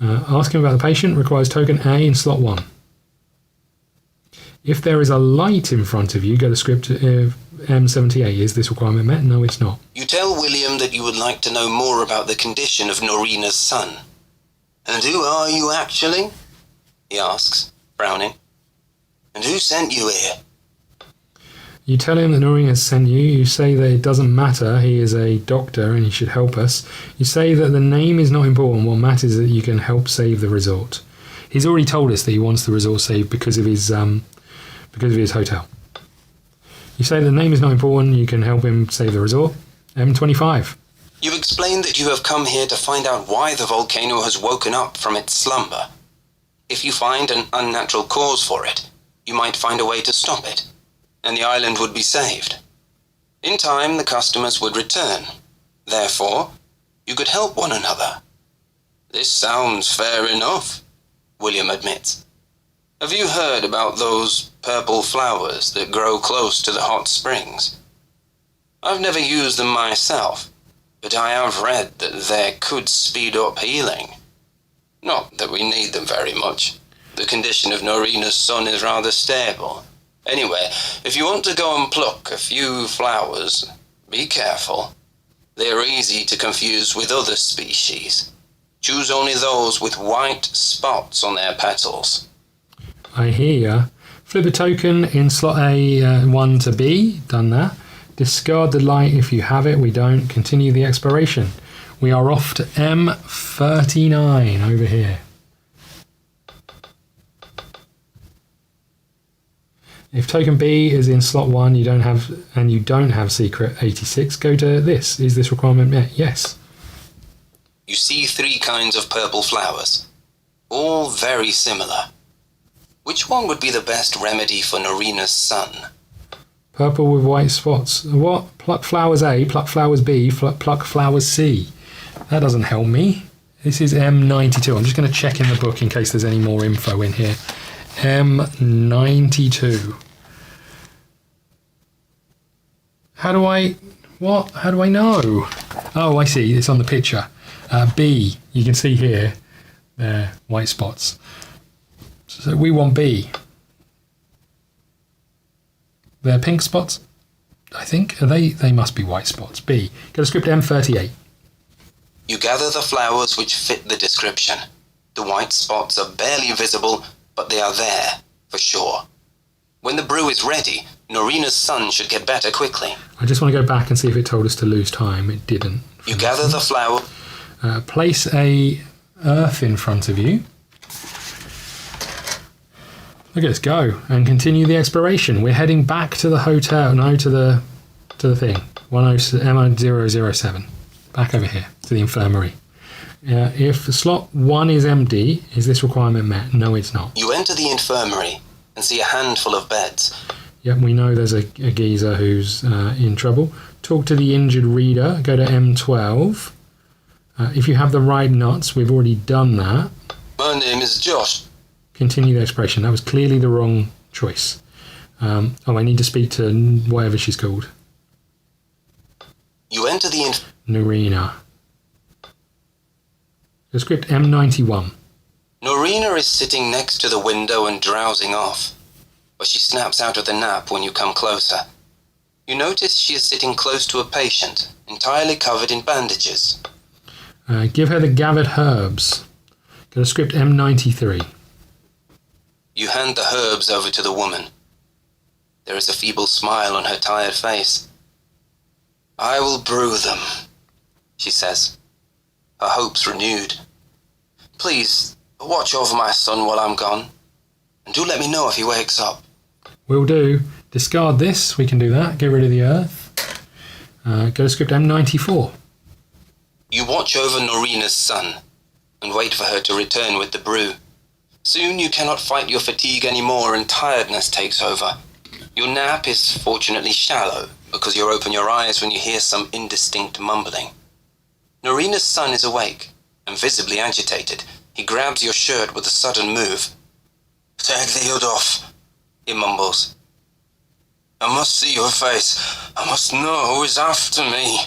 Ask him about the patient requires token A in slot 1. If there is a light in front of you, go to script M78. Is this requirement met? No, it's not. You tell William that you would like to know more about the condition of Norina's son. And who are you actually? He asks, frowning. And who sent you here? You tell him that Noreen has sent you. You say that it doesn't matter. He is a doctor and he should help us. You say that the name is not important. What matters is that you can help save the resort. He's already told us that he wants the resort saved because of his hotel. You say the name is not important. You can help him save the resort. M25. You've explained that you have come here to find out why the volcano has woken up from its slumber. If you find an unnatural cause for it, you might find a way to stop it, and the island would be saved. In time, the customers would return. Therefore, you could help one another. This sounds fair enough, William admits. Have you heard about those purple flowers that grow close to the hot springs? I've never used them myself, but I have read that they could speed up healing. Not that we need them very much. The condition of Norina's son is rather stable. Anyway, if you want to go and pluck a few flowers, be careful. They are easy to confuse with other species. Choose only those with white spots on their petals. I hear ya. Flip a token in slot A1 to B. Done that. Discard the light if you have it. We don't. Continue the exploration. We are off to M39 over here. If token B is in slot 1, you don't have secret 86, go to this. Is this requirement met? Yes. You see 3 kinds of purple flowers, all very similar. Which one would be the best remedy for Norina's son? Purple with white spots. What? Pluck flowers A, pluck flowers B, pluck flowers C. That doesn't help me. This is M92. I'm just going to check in the book in case there's any more info in here. M92. How do I... What? How do I know? Oh, I see. It's on the picture. B. You can see here. There. White spots. So we want B. They're pink spots, I think. Are they? They must be white spots. B. Go to script M38. You gather the flowers which fit the description. The white spots are barely visible, but they are there, for sure. When the brew is ready, Norina's son should get better quickly. I just want to go back and see if it told us to lose time. It didn't. You gather the flower... Place a earth in front of you. Look at us go and continue the exploration. We're heading back to the hotel. No, to the thing. 10M007. Back over here to the infirmary. If slot 1 is empty, is this requirement met? No, it's not. You enter the infirmary and see a handful of beds. Yep, we know there's a geezer who's in trouble. Talk to the injured reader. Go to M12. If you have the right nuts, we've already done that. My name is Josh. Continue the exploration. That was clearly the wrong choice. I need to speak to whatever she's called. You enter the Norina. The script M91. Norina is sitting next to the window and drowsing off, but she snaps out of the nap when you come closer. You notice she is sitting close to a patient, entirely covered in bandages. Give her the gathered herbs. Go to script M93. You hand the herbs over to the woman. There is a feeble smile on her tired face. I will brew them, she says, her hopes renewed. Please, watch over my son while I'm gone, and do let me know if he wakes up. Will do. Discard this, we can do that. Get rid of the earth. Go to script M94. You watch over Norina's son, and wait for her to return with the brew. Soon you cannot fight your fatigue anymore and tiredness takes over. Your nap is fortunately shallow, because you open your eyes when you hear some indistinct mumbling. Norina's son is awake, and visibly agitated. He grabs your shirt with a sudden move. Take the hood off, he mumbles. I must see your face. I must know who is after me.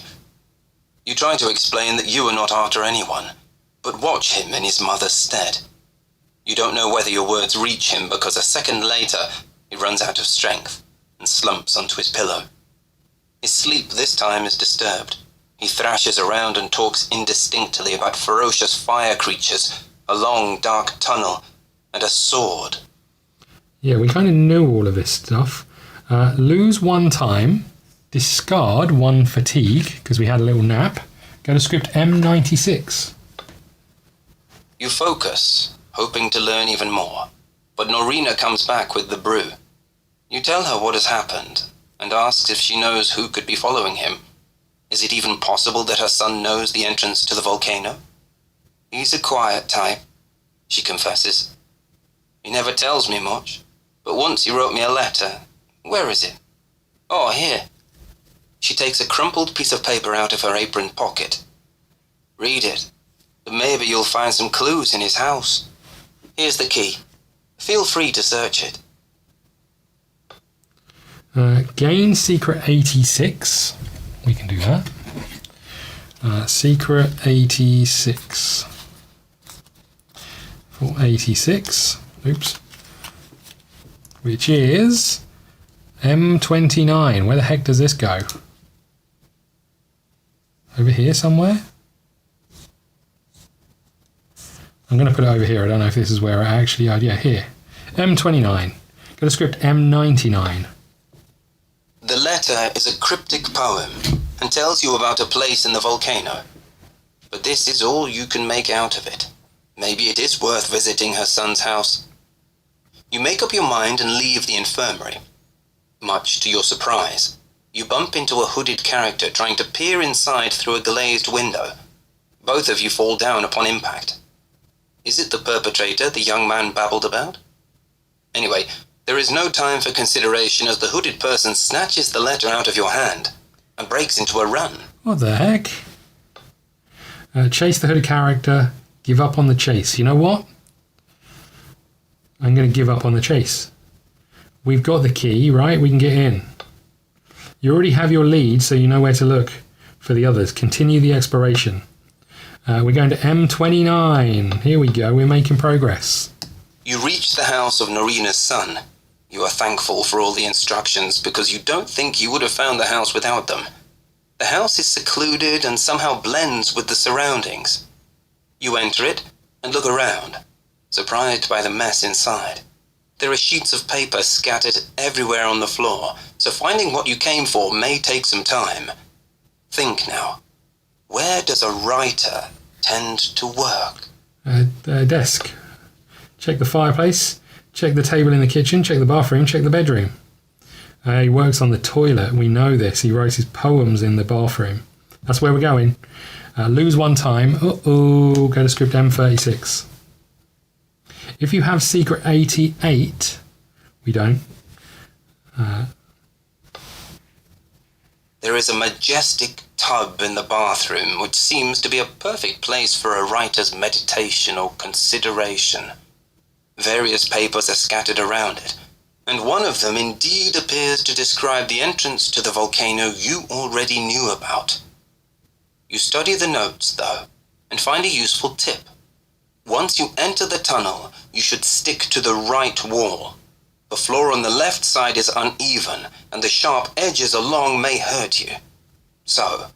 You try to explain that you are not after anyone, but watch him in his mother's stead. You don't know whether your words reach him because a second later he runs out of strength and slumps onto his pillow. His sleep this time is disturbed. He thrashes around and talks indistinctly about ferocious fire creatures, a long dark tunnel, and a sword. Yeah, we kind of knew all of this stuff. Lose 1 time. Discard 1 fatigue, because we had a little nap. Go to script M96. You focus, hoping to learn even more, but Norina comes back with the brew. You tell her what has happened, and asks if she knows who could be following him. Is it even possible that her son knows the entrance to the volcano? He's a quiet type, she confesses. He never tells me much, but once he wrote me a letter. Where is it? Oh, here. She takes a crumpled piece of paper out of her apron pocket. Read it, but maybe you'll find some clues in his house. Here's the key. Feel free to search it. Gain secret 86. We can do that. Secret 86. For 86. Oops. Which is M29. Where the heck does this go? Over here somewhere? I'm going to put it over here. I don't know if this is where it actually... yeah, here. M29. Go to script M99. The letter is a cryptic poem and tells you about a place in the volcano. But this is all you can make out of it. Maybe it is worth visiting her son's house. You make up your mind and leave the infirmary. Much to your surprise, you bump into a hooded character trying to peer inside through a glazed window. Both of you fall down upon impact. Is it the perpetrator the young man babbled about? Anyway, there is no time for consideration as the hooded person snatches the letter out of your hand and breaks into a run. What the heck? Chase the hooded character, give up on the chase. You know what? I'm going to give up on the chase. We've got the key, right? We can get in. You already have your lead, so you know where to look for the others. Continue the exploration. We're going to M29. Here we go. We're making progress. You reach the house of Norina's son. You are thankful for all the instructions because you don't think you would have found the house without them. The house is secluded and somehow blends with the surroundings. You enter it and look around, surprised by the mess inside. There are sheets of paper scattered everywhere on the floor, so finding what you came for may take some time. Think now. Where does a writer tend to work? Desk. Check the fireplace. Check the table in the kitchen. Check the bathroom. Check the bedroom. He works on the toilet. We know this. He writes his poems in the bathroom. That's where we're going. Lose one time. Uh-oh. Go to script M36. If you have secret 88, we don't. There is a majestic tub in the bathroom, which seems to be a perfect place for a writer's meditation or consideration. Various papers are scattered around it, and one of them indeed appears to describe the entrance to the volcano you already knew about. You study the notes, though, and find a useful tip. Once you enter the tunnel, you should stick to the right wall. The floor on the left side is uneven, and the sharp edges along may hurt you. So,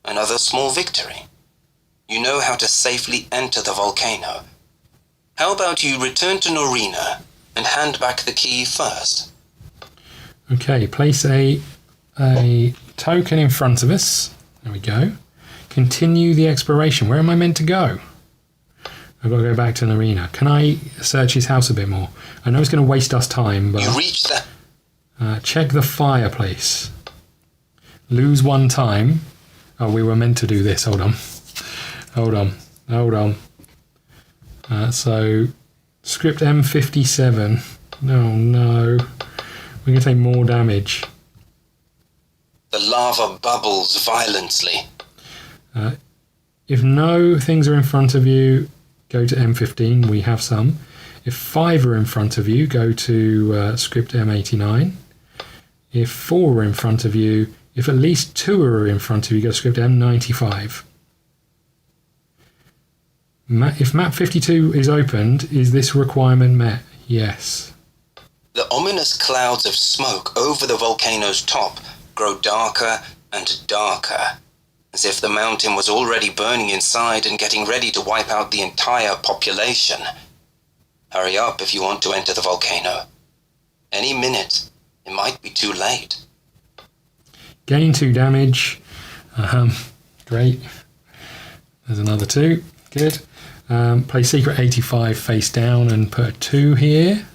another small victory. You know how to safely enter the volcano. How about you return to Norina and hand back the key first? Okay, place a token in front of us. There we go. Continue the exploration. Where am I meant to go? I've got to go back to Norina. Can I search his house a bit more? I know it's going to waste us time, but... You reach the... check the fireplace. Lose one time. Oh, we were meant to do this. Hold on. So, script M57. Oh, no. We're going to take more damage. The lava bubbles violently. If no things are in front of you, go to M15. We have some. If 5 are in front of you, go to script M89. If 4 are in front of you, if at least 2 are in front of you, go to script M95. If map 52 is opened, is this requirement met? Yes. The ominous clouds of smoke over the volcano's top grow darker and darker, as if the mountain was already burning inside and getting ready to wipe out the entire population. Hurry up if you want to enter the volcano. Any minute, it might be too late. Gain 2 damage. Great. There's another 2. Good. Play secret 85 face down and put a 2 here.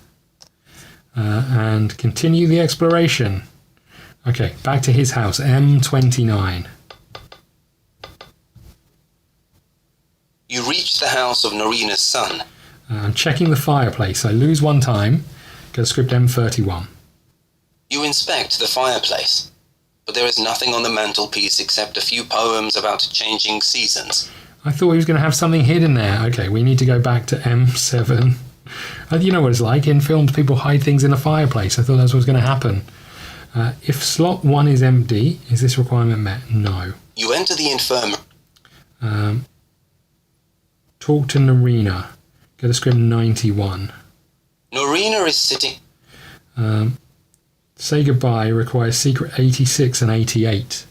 And continue the exploration. Okay, back to his house, M29. You reach the house of Norina's son. I'm checking the fireplace. I lose one time. Go to script M31. You inspect the fireplace, but there is nothing on the mantelpiece except a few poems about changing seasons. I thought he was going to have something hidden there. Okay, we need to go back to M7. You know what it's like. In films, people hide things in a fireplace. I thought that's what was going to happen. If slot 1 is empty, is this requirement met? No. You enter the infirmary. Talk to Norina. Go to script 91. Norina is sitting... Say goodbye requires secret 86 and 88.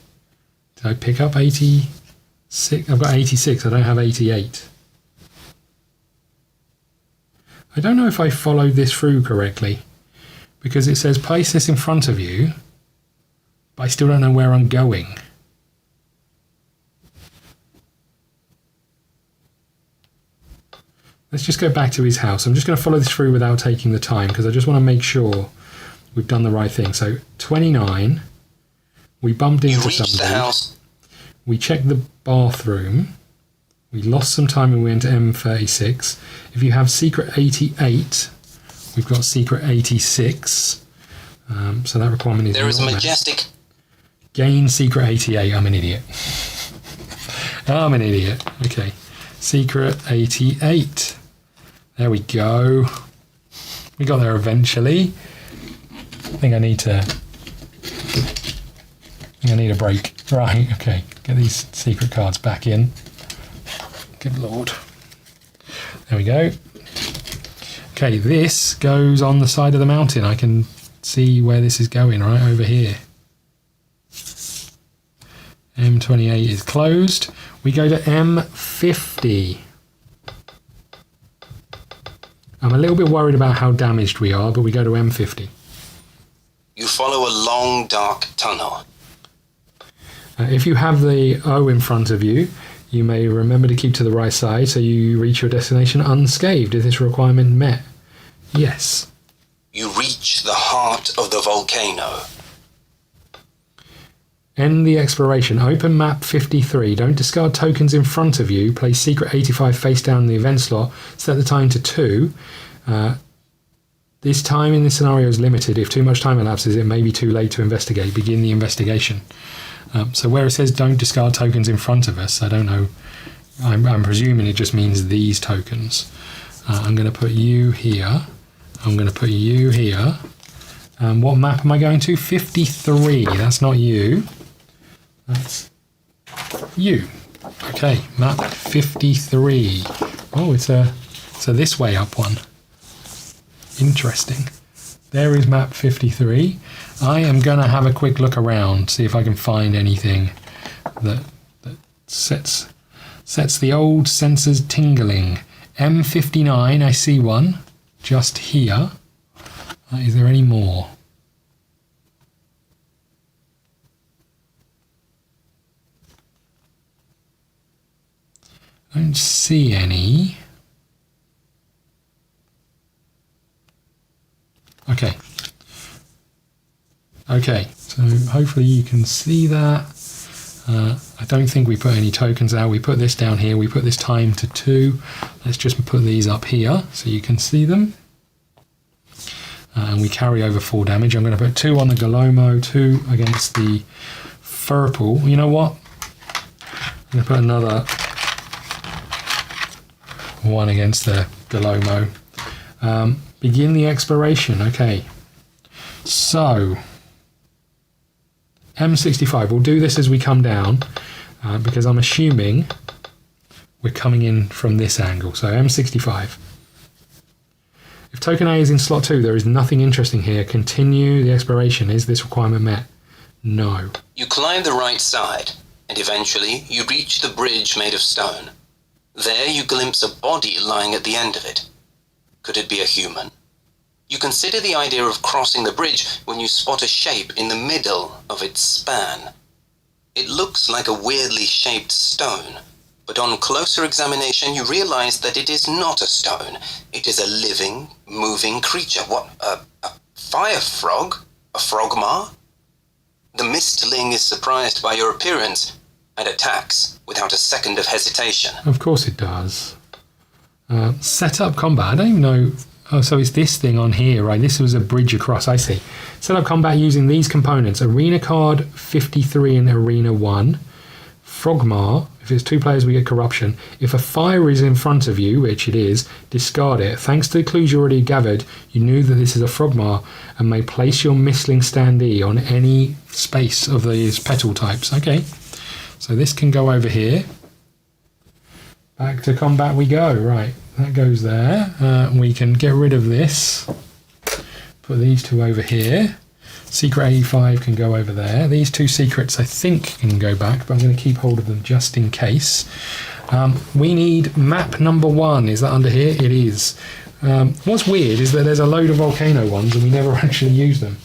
Did I pick up 86? I've got 86. I don't have 88. I don't know if I followed this through correctly, because it says place this in front of you, but I still don't know where I'm going. Let's just go back to his house. I'm just going to follow this through without taking the time, because I just want to make sure we've done the right thing. So 29, we bumped into somebody. The house. We checked the bathroom. We lost some time and we went to M36. If you have secret 88, we've got secret 86. So that requirement is... There is a majestic... Gain secret 88. I'm an idiot. I'm an idiot. Okay. Secret 88. There we go. We got there eventually. I think I need to I need a break. Right, okay. Get these secret cards back in. Good lord. There we go. Okay, this goes on the side of the mountain. I can see where this is going, right over here. M28 is closed. We go to M50. I'm a little bit worried about how damaged we are, but we go to M50. You follow a long, dark tunnel. If you have the O in front of you, you may remember to keep to the right side so you reach your destination unscathed. Is this requirement met? Yes. You reach the heart of the volcano. End the exploration. Open map 53. Don't discard tokens in front of you. Place secret 85 face down in the event slot. Set the time to 2. This time in this scenario is limited. If too much time elapses, it may be too late to investigate. Begin the investigation. So where it says don't discard tokens in front of us, I don't know. I'm presuming it just means these tokens. I'm going to put you here. I'm going to put you here. What map am I going to? 53. That's not you. That's you. Okay, map 53. Oh, it's a this way up one. Interesting. There is map 53. I am going to have a quick look around, see if I can find anything that sets the old sensors tingling. M59, I see one just here. Is there any more? I don't see any. Okay, so hopefully you can see that. I don't think we put any tokens out. We put this down here. We put this time to 2. Let's just put these up here so you can see them. And we carry over 4 damage. I'm going to put 2 on the Galomo, 2 against the Furple. You know what? I'm going to put another 1 against the Galomo. Begin the exploration. Okay. So, M65. We'll do this as we come down because I'm assuming we're coming in from this angle. So M65. If token A is in slot 2, there is nothing interesting here. Continue the exploration. Is this requirement met? No. You climb the right side, and eventually you reach the bridge made of stone. There you glimpse a body lying at the end of it. Could it be a human? You consider the idea of crossing the bridge when you spot a shape in the middle of its span. It looks like a weirdly shaped stone, but on closer examination you realize that it is not a stone. It is a living, moving creature. What, a fire frog? A frogma? The mistling is surprised by your appearance and attacks without a second of hesitation. Of course it does. Set up combat. I don't even know. Oh, so it's this thing on here, right? This was a bridge across. I see. Set up combat using these components. Arena card 53 and Arena 1. Frogma. If it's 2 players, we get corruption. If a fire is in front of you, which it is, discard it. Thanks to the clues you already gathered, you knew that this is a Frogma and may place your mistling standee on any space of these petal types. Okay. So this can go over here. Back to combat we go. Right. That goes there. We can get rid of this. Put these 2 over here. Secret 85 can go over there. These 2 secrets I think can go back, but I'm going to keep hold of them just in case. We need map number 1. Is that under here? It is. What's weird is that there's a load of volcano ones and we never actually use them.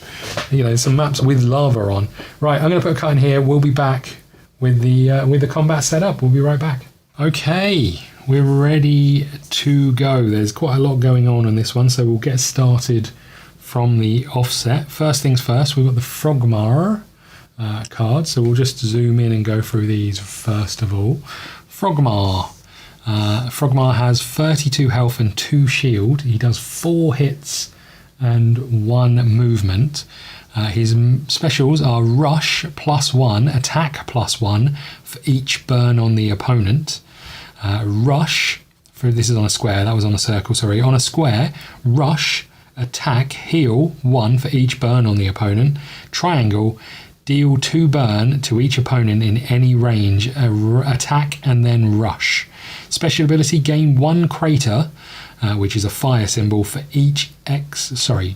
You know, some maps with lava on. Right, I'm going to put a cut in here. We'll be back with the combat set up. We'll be right back. Okay. We're ready to go. There's quite a lot going on this one, so we'll get started from the offset. First things first, we've got the Frogmar card, so we'll just zoom in and go through these first of all. Frogmar. Frogmar has 32 health and 2 shield. He does 4 hits and 1 movement. His specials are Rush +1, Attack +1 for each burn on the opponent. Rush, this is on a square, that was on a circle, sorry. On a square, Rush, Attack, Heal 1 for each burn on the opponent. Triangle, Deal 2 burn to each opponent in any range, attack and then rush. Special ability, gain 1 crater, which is a fire symbol for each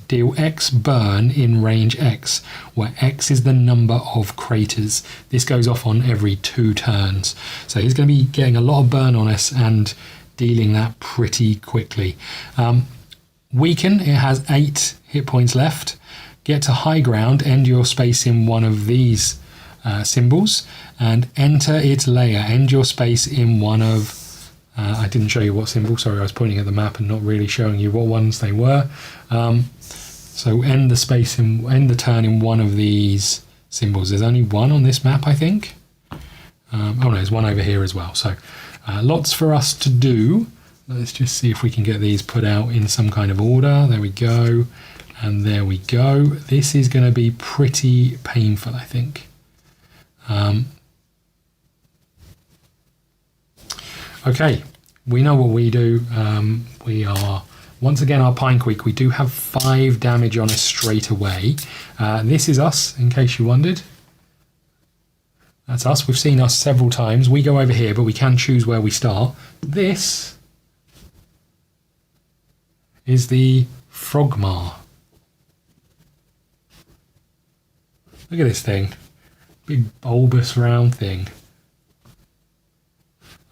deal X burn in range X, where X is the number of craters. This goes off on every 2 turns. So he's going to be getting a lot of burn on us and dealing that pretty quickly. Weaken, it has 8 hit points left. Get to high ground, end your space in one of these symbols, and enter its layer. End your space in one of... I didn't show you what symbol, sorry, I was pointing at the map and not really showing you what ones they were. So end the turn in one of these symbols. There's only one on this map, I think. Oh no, there's one over here as well. So lots for us to do. Let's just see if we can get these put out in some kind of order. There we go. And there we go. This is going to be pretty painful, I think. Okay, we know what we do. We are, once again, our Pine Creek. We do have 5 damage on us straight away. This is us, in case you wondered. That's us. We've seen us several times. We go over here, but we can choose where we start. This is the Frogmar. Look at this thing. Big bulbous round thing.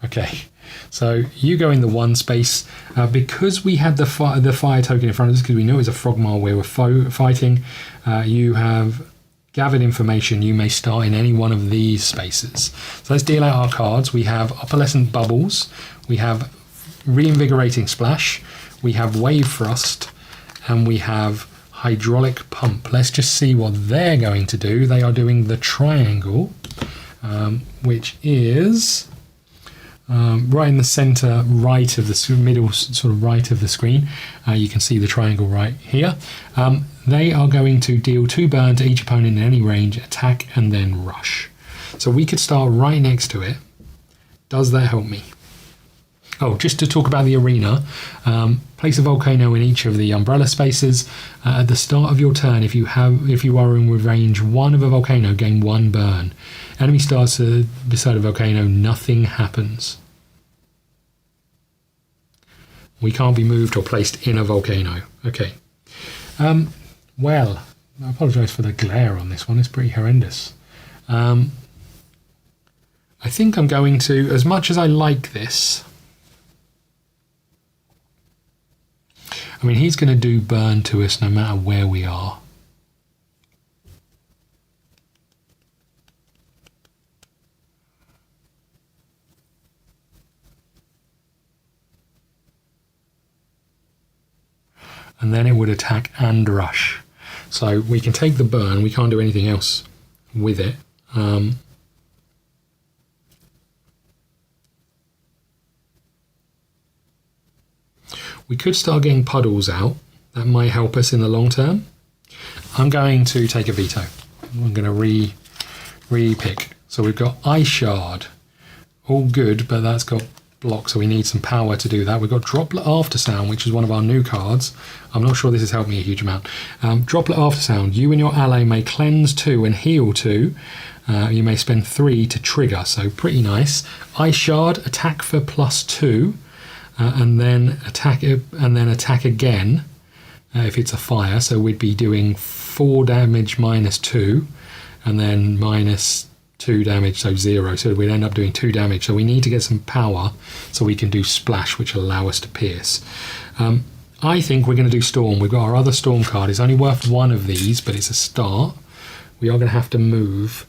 Okay, so you go in the 1 space. Because we had the fire token in front of us, because we knew it was a Frogmar we were fighting, you have gathered information. You may start in any one of these spaces. So let's deal out our cards. We have Opalescent Bubbles. We have Reinvigorating Splash. We have Wave Thrust. And we have Hydraulic Pump. Let's just see what they're going to do. They are doing the triangle, which is right in the center right of the middle, sort of right of the screen. You can see the triangle right here. They are going to deal 2 burn to each opponent in any range, attack and then rush. So we could start right next to it. Does that help me? Oh, just to talk about the arena, place a volcano in each of the umbrella spaces. At the start of your turn, if you are in range 1 of a volcano, gain 1 burn. Enemy starts beside a volcano, nothing happens. We can't be moved or placed in a volcano. Okay. Well, I apologise for the glare on this one. It's pretty horrendous. I think I'm going to, as much as I like this, I mean, he's going to do burn to us no matter where we are. And then it would attack and rush. So we can take the burn, we can't do anything else with it. We could start getting puddles out. That might help us in the long term. I'm going to take a veto. I'm going to re-pick. So we've got Ice Shard. All good, but that's got block, so we need some power to do that. We've got Droplet Aftersound, which is one of our new cards. I'm not sure this has helped me a huge amount. Droplet Aftersound. You and your ally may cleanse 2 and heal 2. You may spend 3 to trigger, so pretty nice. Ice Shard, attack for +2. And then attack again if it's a fire. So we'd be doing 4 damage -2, and then -2 damage, so 0. So we'd end up doing 2 damage. So we need to get some power so we can do Splash, which will allow us to pierce. I think we're going to do Storm. We've got our other Storm card. It's only worth 1 of these, but it's a start. We are going to have to move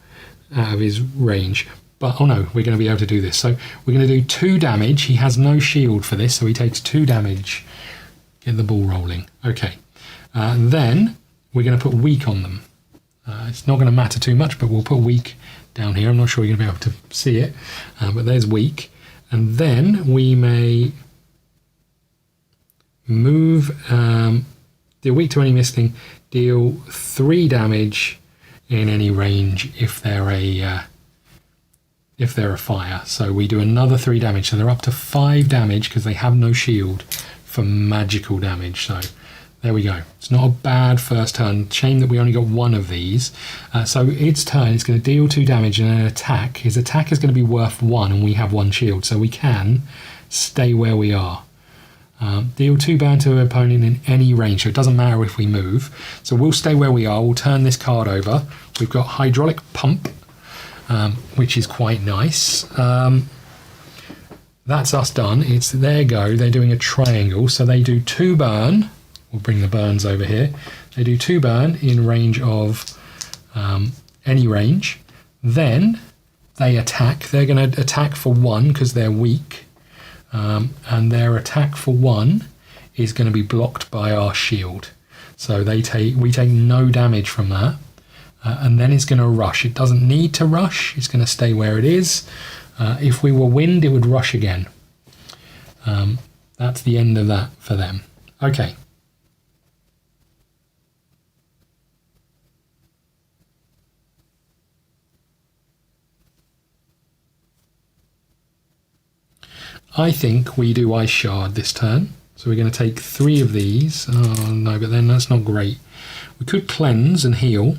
out of his range. But, oh no, we're going to be able to do this. So we're going to do 2 damage. He has no shield for this, so he takes 2 damage. Get the ball rolling. Okay. Then we're going to put weak on them. It's not going to matter too much, but we'll put weak down here. I'm not sure you're going to be able to see it, but there's weak. And then we may move, deal weak to any mistling, deal 3 damage in any range if they're a fire. So we do another 3 damage. So they're up to 5 damage because they have no shield for magical damage. So There we go. It's not a bad first turn. Shame that we only got one of these. So its turn, it's going to deal 2 damage and an attack. His attack is going to be worth 1 and we have 1 shield. So we can stay where we are. Deal 2 burn to an opponent in any range. So it doesn't matter if we move. So we'll stay where we are. We'll turn this card over. We've got Hydraulic Pump, which is quite nice. That's us done. It's their go. They're doing a triangle. So they do 2 burn. We'll bring the burns over here. They do 2 burn in range of any range. Then they attack. They're going to attack for 1 because they're weak. And their attack for 1 is going to be blocked by our shield. So we take no damage from that. And then it's going to rush. It doesn't need to rush. It's going to stay where it is. If we were wind, it would rush again. That's the end of that for them. Okay. I think we do Ice Shard this turn. So we're going to take 3 of these. Oh no, but then that's not great. We could cleanse and heal.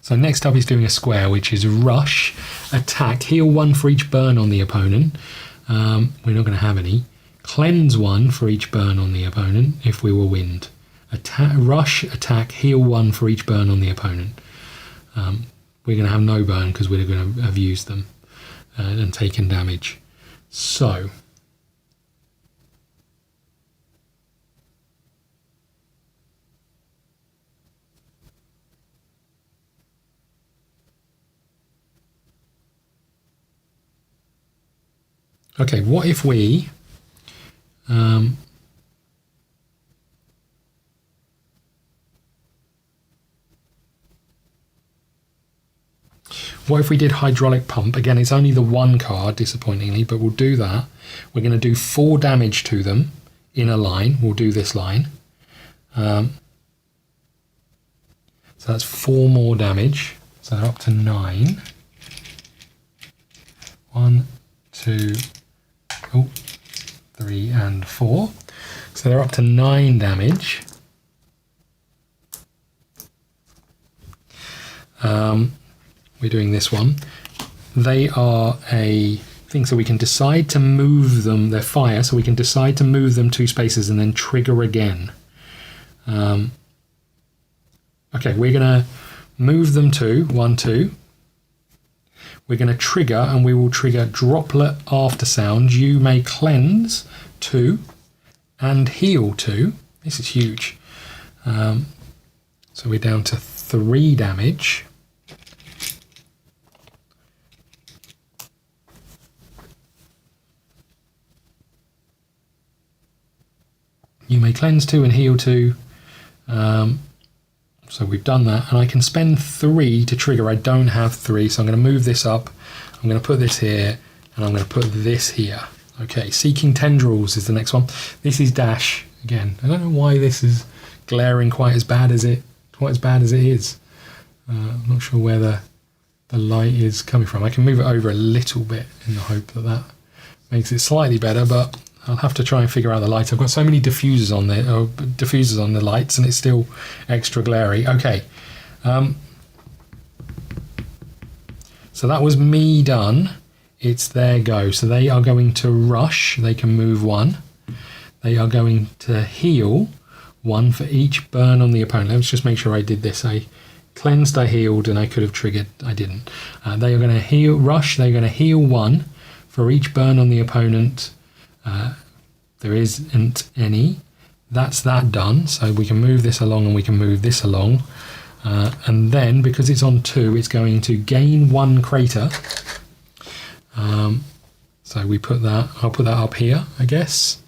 So next up is doing a square, which is rush, attack, heal 1 for each burn on the opponent. We're not going to have any. Cleanse 1 for each burn on the opponent if we were wind. Rush, attack, heal 1 for each burn on the opponent. We're going to have no burn because we're going to have used them. And taken damage. So okay, what if we what if we did Hydraulic Pump? Again, it's only the 1 card, disappointingly, but we'll do that. We're going to do 4 damage to them in a line. We'll do this line. So that's 4 more damage. So they're up to 9. 1, 2, 3, and 4. So they're up to 9 damage. We're doing this one. They are a thing, so we can decide to move them. They're fire, so we can decide to move them 2 spaces and then trigger again. Okay, we're going to move them 1, 2. We're going to trigger, and we will trigger Droplet After Sound. You may cleanse 2 and heal 2. This is huge. So we're down to 3 damage. You may cleanse 2 and heal 2. So we've done that, and I can spend 3 to trigger. I don't have 3, so I'm going to move this up. I'm going to put this here, and I'm going to put this here. Okay, Seeking Tendrils is the next one. This is dash again. I don't know why this is glaring quite as bad as it is. I'm not sure where the light is coming from. I can move it over a little bit in the hope that makes it slightly better, but I'll have to try and figure out the light. I've got so many diffusers on there, or diffusers on the lights, and it's still extra glary. Okay. So that was me done. It's their go. So they are going to rush. They can move 1. They are going to heal 1 for each burn on the opponent. Let's just make sure I did this. I cleansed, I healed, and I could have triggered. I didn't. They are going to heal, rush. They're going to heal 1 for each burn on the opponent. There isn't any. That's that done. So we can move this along and we can move this along. And then, because it's on 2, it's going to gain 1 crater. So we put that, I'll put that up here, I guess.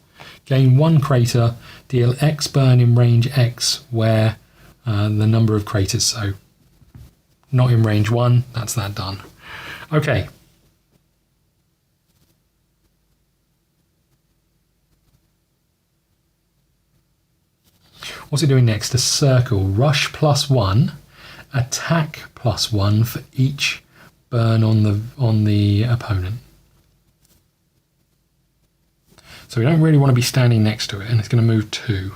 Gain 1 crater, deal X burn in range X, where the number of craters. So not in range 1, that's that done. Okay. What's it doing next? A circle. Rush +1, attack +1 for each burn on the opponent. So we don't really want to be standing next to it, and it's going to move 2. You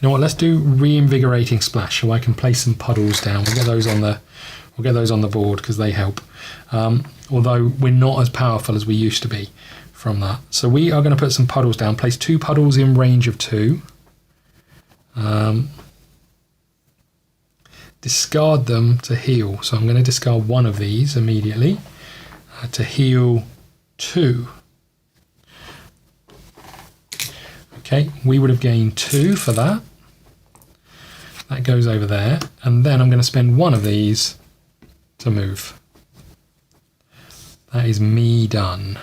know what? Let's do reinvigorating splash, so I can place some puddles down. We'll get those on the board because they help. Although we're not as powerful as we used to be from that. So we are going to put some puddles down. Place 2 puddles in range of 2. Discard them to heal. So I'm going to discard 1 of these immediately to heal 2. Okay, we would have gained 2 for that. That goes over there. And then I'm going to spend 1 of these to move. That is me done.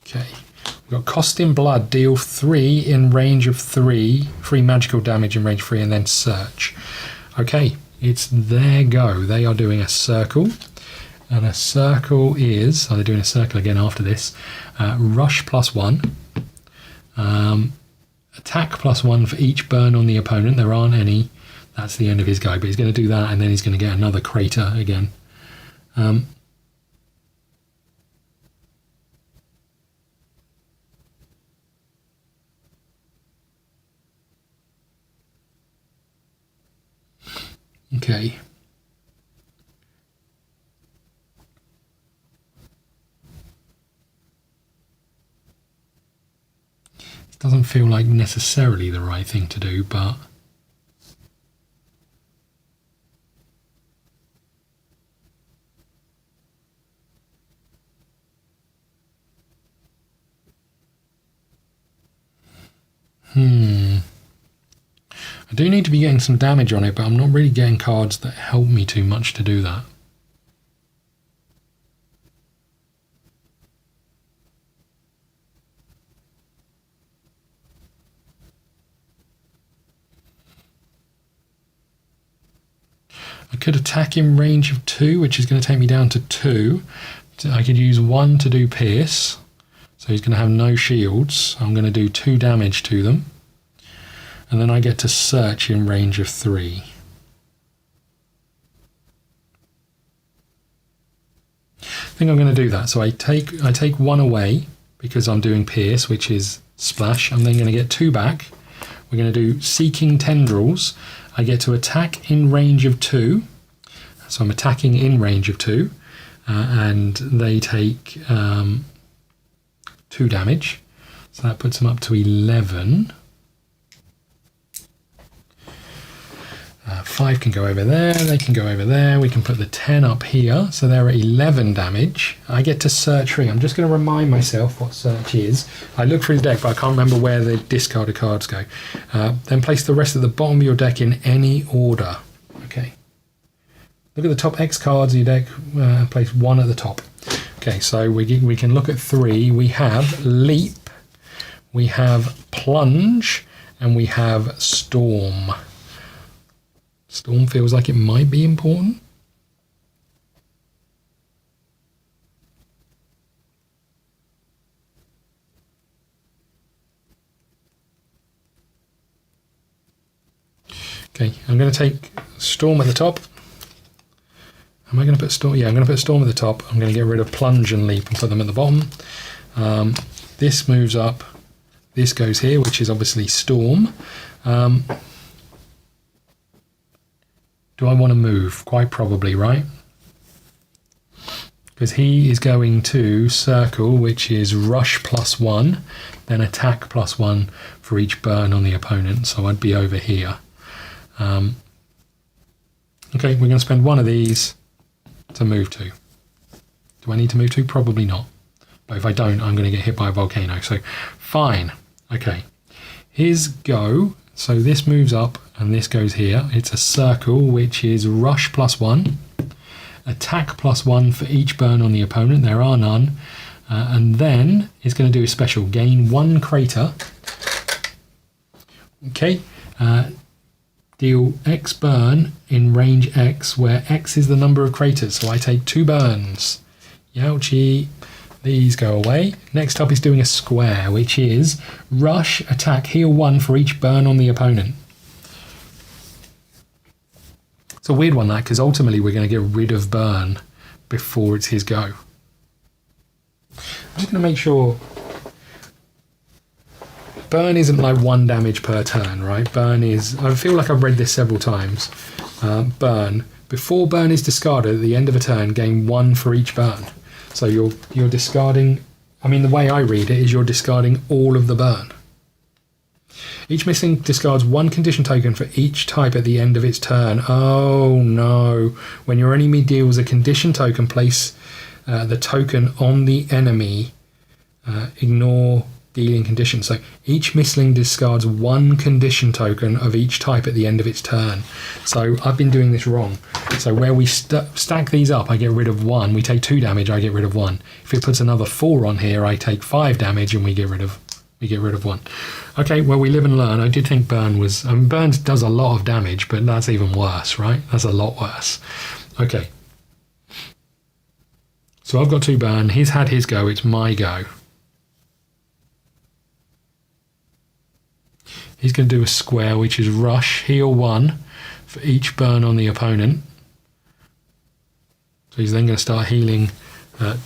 Okay, we've got Cost in Blood, deal 3 in range of 3, 3 magical damage in range 3, and then search. Okay, it's their go. They are doing a circle, and a circle is, they're doing a circle again after this, rush +1, attack +1 for each burn on the opponent. There aren't any. That's the end of his go, but he's going to do that, and then he's going to get another crater again. Okay. It doesn't feel like necessarily the right thing to do, but I do need to be getting some damage on it, but I'm not really getting cards that help me too much to do that. I could attack in range of 2, which is going to take me down to 2. I could use 1 to do pierce, so he's going to have no shields. I'm going to do 2 damage to them. And then I get to search in range of 3. I think I'm going to do that. So I take 1 away because I'm doing pierce, which is splash. I'm then going to get 2 back. We're going to do seeking tendrils. I get to attack in range of 2. So I'm attacking in range of 2. And they take 2 damage. So that puts them up to 11. 5 can go over there, they can go over there, we can put the 10 up here, so they're at 11 damage. I get to search ring. I'm just going to remind myself what search is. I look through the deck, but I can't remember where the discarded cards go. Then place the rest at the bottom of your deck in any order. Okay. Look at the top X cards of your deck, place 1 at the top. Okay, so we can look at 3. We have Leap, we have Plunge, and we have Storm. Storm feels like it might be important. Okay, I'm going to take Storm at the top. Am I going to put Storm? Yeah, I'm going to put Storm at the top. I'm going to get rid of Plunge and Leap and put them at the bottom. This moves up. This goes here, which is obviously Storm. Do I want to move? Quite probably, right? Because he is going to circle, which is rush +1, then attack +1 for each burn on the opponent. So I'd be over here. Okay, we're going to spend 1 of these to move 2. Do I need to move 2? Probably not. But if I don't, I'm going to get hit by a volcano. So fine. Okay. His go. So this moves up and this goes here. It's a circle, which is rush +1, attack +1 for each burn on the opponent. There are none. And then it's going to do a special. Gain 1 crater. Okay. Deal X burn in range X, where X is the number of craters. So I take 2 burns. Youchie. These go away. Next up is doing a square, which is rush, attack, heal 1 for each burn on the opponent. It's a weird one, that, because ultimately we're going to get rid of Burn before it's his go. I'm just going to make sure Burn isn't like 1 damage per turn, right? Burn is, I feel like I've read this several times. Burn, before Burn is discarded at the end of a turn, gain 1 for each Burn. So you're discarding, I mean, the way I read it is you're discarding all of the Burn. Each mistling discards 1 condition token for each type at the end of its turn. Oh no. When your enemy deals a condition token, place the token on the enemy. Ignore dealing conditions. So each mistling discards 1 condition token of each type at the end of its turn. So I've been doing this wrong. So where we stack these up, I get rid of 1. We take 2 damage, I get rid of 1. If it puts another 4 on here, I take 5 damage and we get rid of 1. Okay, well, we live and learn. I did think Burn was... I mean, Burn does a lot of damage, but that's even worse, right? That's a lot worse. Okay. So I've got 2 Burn. He's had his go. It's my go. He's going to do a square, which is rush, heal 1 for each Burn on the opponent. So he's then going to start healing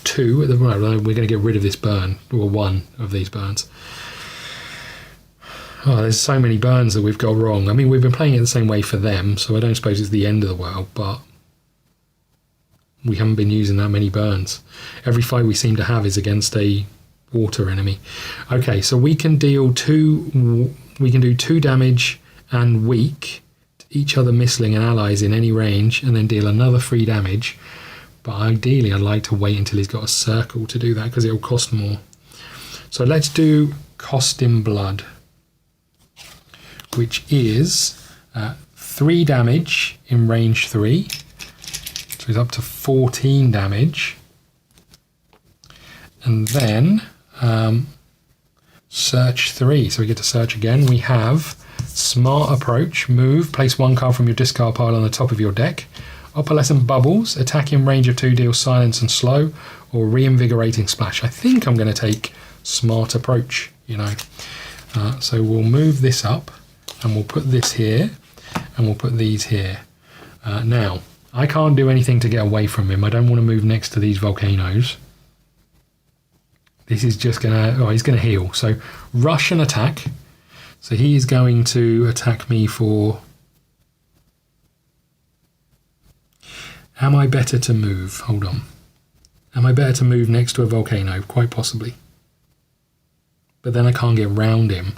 2. We're going to get rid of this Burn, or 1 of these Burns. Oh, there's so many Burns that we've got wrong. I mean, we've been playing it the same way for them, so I don't suppose it's the end of the world, but we haven't been using that many Burns. Every fight we seem to have is against a water enemy. Okay, so we can deal 2... We can do 2 damage and weak to each other mistling and allies in any range, and then deal another 3 damage. But ideally, I'd like to wait until he's got a circle to do that, because it'll cost more. So let's do Cost in Blood, which is 3 damage in range 3. So he's up to 14 damage. And then search 3. So we get to search again. We have Smart Approach, move, place 1 card from your discard pile on the top of your deck. Opalescent Bubbles, attack in range of 2, deal silence and slow, or Reinvigorating Splash. I think I'm going to take Smart Approach, you know. So we'll move this up, and we'll put this here, and we'll put these here. Now, I can't do anything to get away from him. I don't want to move next to these volcanoes. This is just going to... Oh, he's going to heal. So, rush and attack. So he is going to attack me for... Am I better to move? Hold on. Am I better to move next to a volcano? Quite possibly. But then I can't get round him.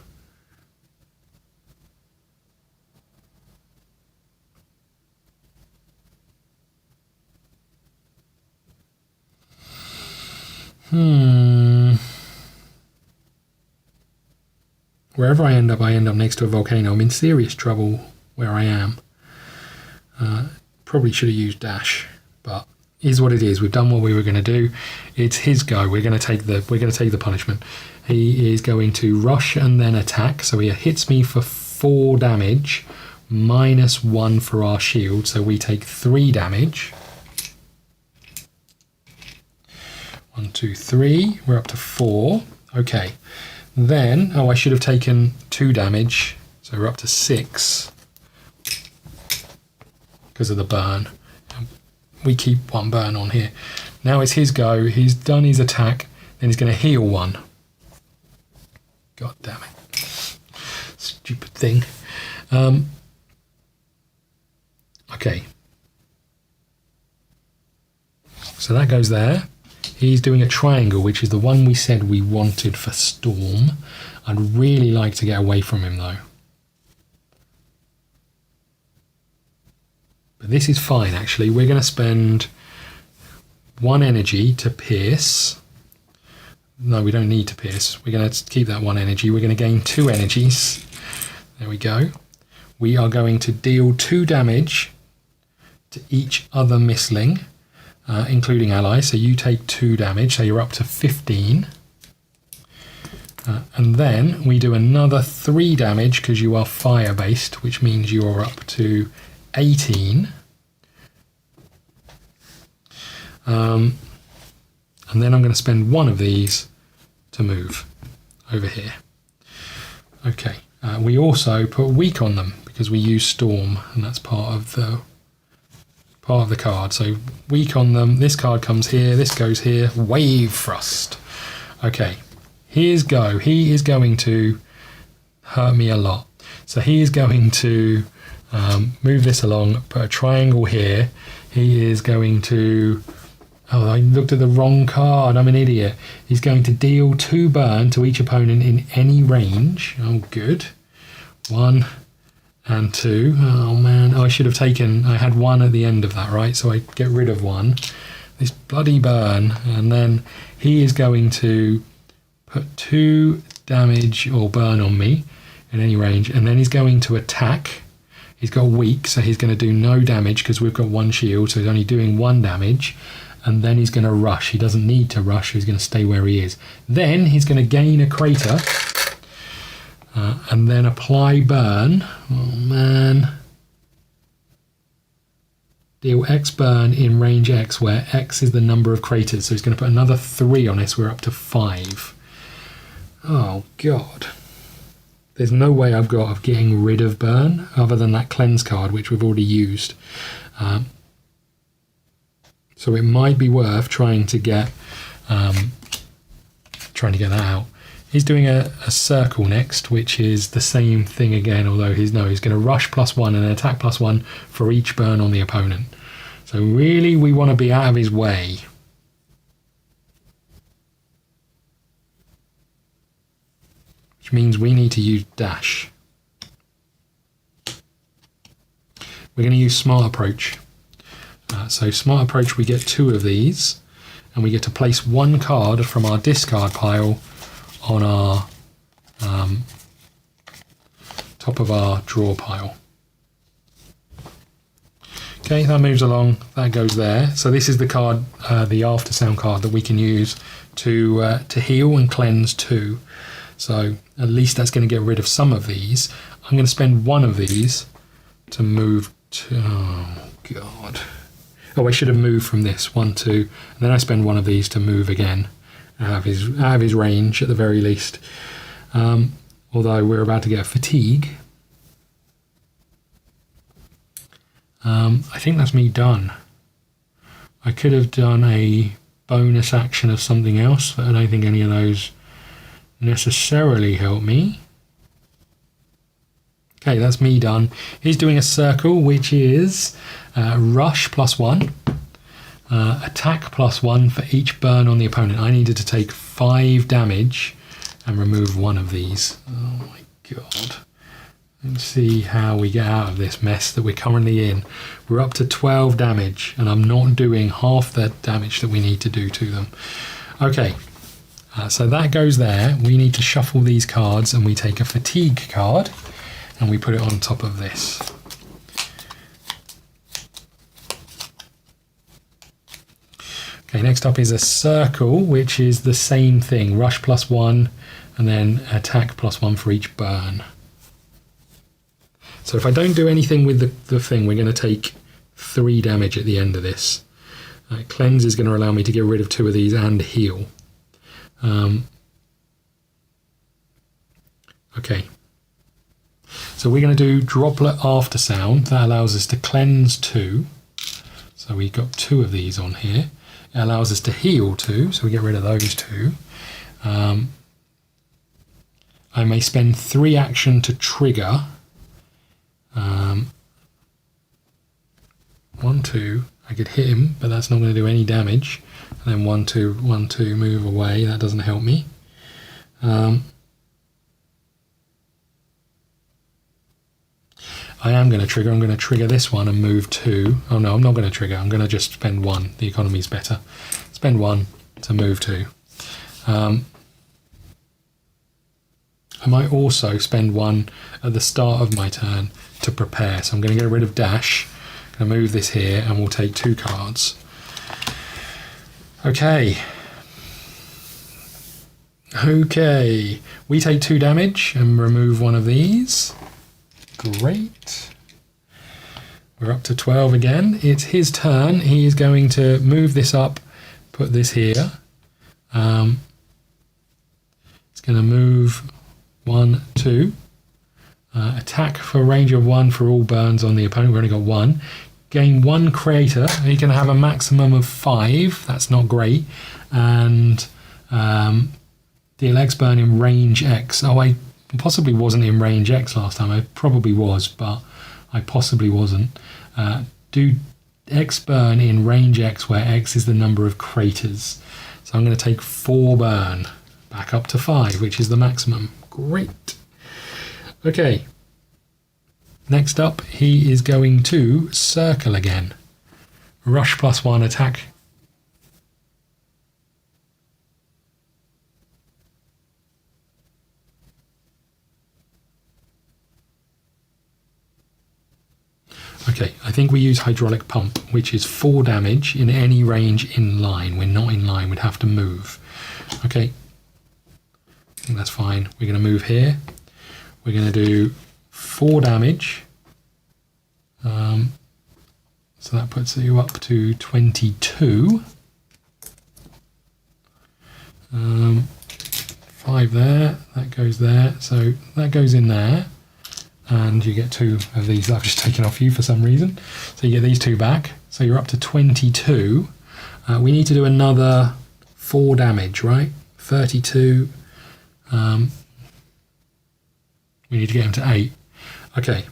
Wherever I end up next to a volcano. I'm in serious trouble where I am. Probably should have used dash, but is what it is. We've done what we were going to do. It's his go. We're going to take the punishment. He is going to rush and then attack. So he hits me for 4 damage, minus 1 for our shield. So we take 3 damage. 1, 2, 3. We're up to 4. Okay. Then, I should have taken 2 damage. So we're up to 6. Because of the burn. We keep 1 burn on here. Now it's his go. He's done his attack. Then he's going to heal 1. God damn it. Stupid thing. Okay. So that goes there. He's doing a triangle, which is the one we said we wanted for Storm. I'd really like to get away from him, though. But this is fine, actually. We're going to spend 1 energy to pierce. No, we don't need to pierce. We're going to keep that 1 energy. We're going to gain 2 energies. There we go. We are going to deal 2 damage to each other mistling, including allies. So you take 2 damage, so you're up to 15. And then we do another 3 damage because you are fire-based, which means you are up to 18. And then I'm going to spend 1 of these to move over here. Okay. We also put weak on them because we use Storm, and that's part of the part of the card. So weak on them. This card comes here. This goes here. Wave thrust. Okay, here's go. He is going to hurt me a lot. So he is going to move this along, put a triangle here. He is going to... Oh, I looked at the wrong card. I'm an idiot. He's going to deal 2 burn to each opponent in any range. Oh, good. 1 and 2. Oh, man. Oh, I should have taken... I had 1 at the end of that, right? So I get rid of 1. This bloody burn. And then he is going to put 2 damage or burn on me in any range. And then he's going to attack. He's got weak, so he's going to do no damage because we've got 1 shield. So he's only doing 1 damage. And then he's going to rush. He doesn't need to rush. He's going to stay where he is. Then he's going to gain a crater. And then apply burn. Oh, man. Deal X burn in range X, where X is the number of craters. So he's going to put another 3 on us. We're up to 5. Oh, God. There's no way I've got of getting rid of burn other than that cleanse card, which we've already used. So it might be worth trying to get that out. He's doing a circle next, which is the same thing again, although he's going to rush +1 and an attack +1 for each burn on the opponent. So really we want to be out of his way. Which means we need to use dash. We're going to use smart approach. So smart approach, we get 2 of these, and we get to place 1 card from our discard pile on our top of our draw pile. Okay, that moves along, that goes there. So this is the card, the after sound card that we can use to heal and cleanse 2. So at least that's going to get rid of some of these. I'm going to spend 1 of these to move to... Oh, God. Oh, I should have moved from this 1, 2, and then I spend 1 of these to move again out of his range at the very least. Although we're about to get a fatigue. I think that's me done. I could have done a bonus action of something else, but I don't think any of those necessarily help me. Okay, that's me done. He's doing a circle, which is rush +1, attack +1 for each burn on the opponent. I needed to take 5 damage and remove 1 of these. Oh my God. Let's see how we get out of this mess that we're currently in. We're up to 12 damage, and I'm not doing half the damage that we need to do to them. Okay, so that goes there. We need to shuffle these cards, and we take a fatigue card, and we put it on top of this. Okay, next up is a circle, which is the same thing. Rush +1, and then attack +1 for each burn. So if I don't do anything with the thing, we're going to take 3 damage at the end of this. Cleanse is going to allow me to get rid of 2 of these and heal. Okay. So we're going to do droplet after sound. That allows us to cleanse 2. So we've got 2 of these on here. It allows us to heal 2, so we get rid of those 2. I may spend 3 action to trigger. 1, 2. I could hit him, but that's not going to do any damage. And then 1, 2, 1, 2, move away. That doesn't help me. I am going to trigger. I'm going to trigger this one and move 2. Oh no, I'm not going to trigger. I'm going to just spend 1. The economy's better. Spend 1 to move 2. I might also spend 1 at the start of my turn to prepare. So I'm going to get rid of dash. I'm going to move this here, and we'll take 2 cards. Okay. Okay. We take 2 damage and remove 1 of these. Great. We're up to 12 again. It's his turn. He is going to move this up, put this here. It's going to move 1, 2. Attack for a range of 1 for all burns on the opponent. We've only got 1. gain 1 creator. You can have a maximum of 5. That's not great. And deal X burn in range X. Oh, I possibly wasn't in range X last time. I probably was, but I possibly wasn't. Do X burn in range X, where X is the number of craters. So I'm going to take 4 burn, back up to 5, which is the maximum. Great. Okay. Next up, he is going to circle again. Rush +1 attack. Okay, I think we use hydraulic pump, which is 4 damage in any range in line. We're not in line, we'd have to move. Okay, I think that's fine. We're going to move here. We're going to do 4 damage. So that puts you up to 22. 5 there, that goes there. So that goes in there. And you get 2 of these that I've just taken off you for some reason. So you get these 2 back. So you're up to 22. We need to do another 4 damage, right? 32. We need to get him to 8. Okay.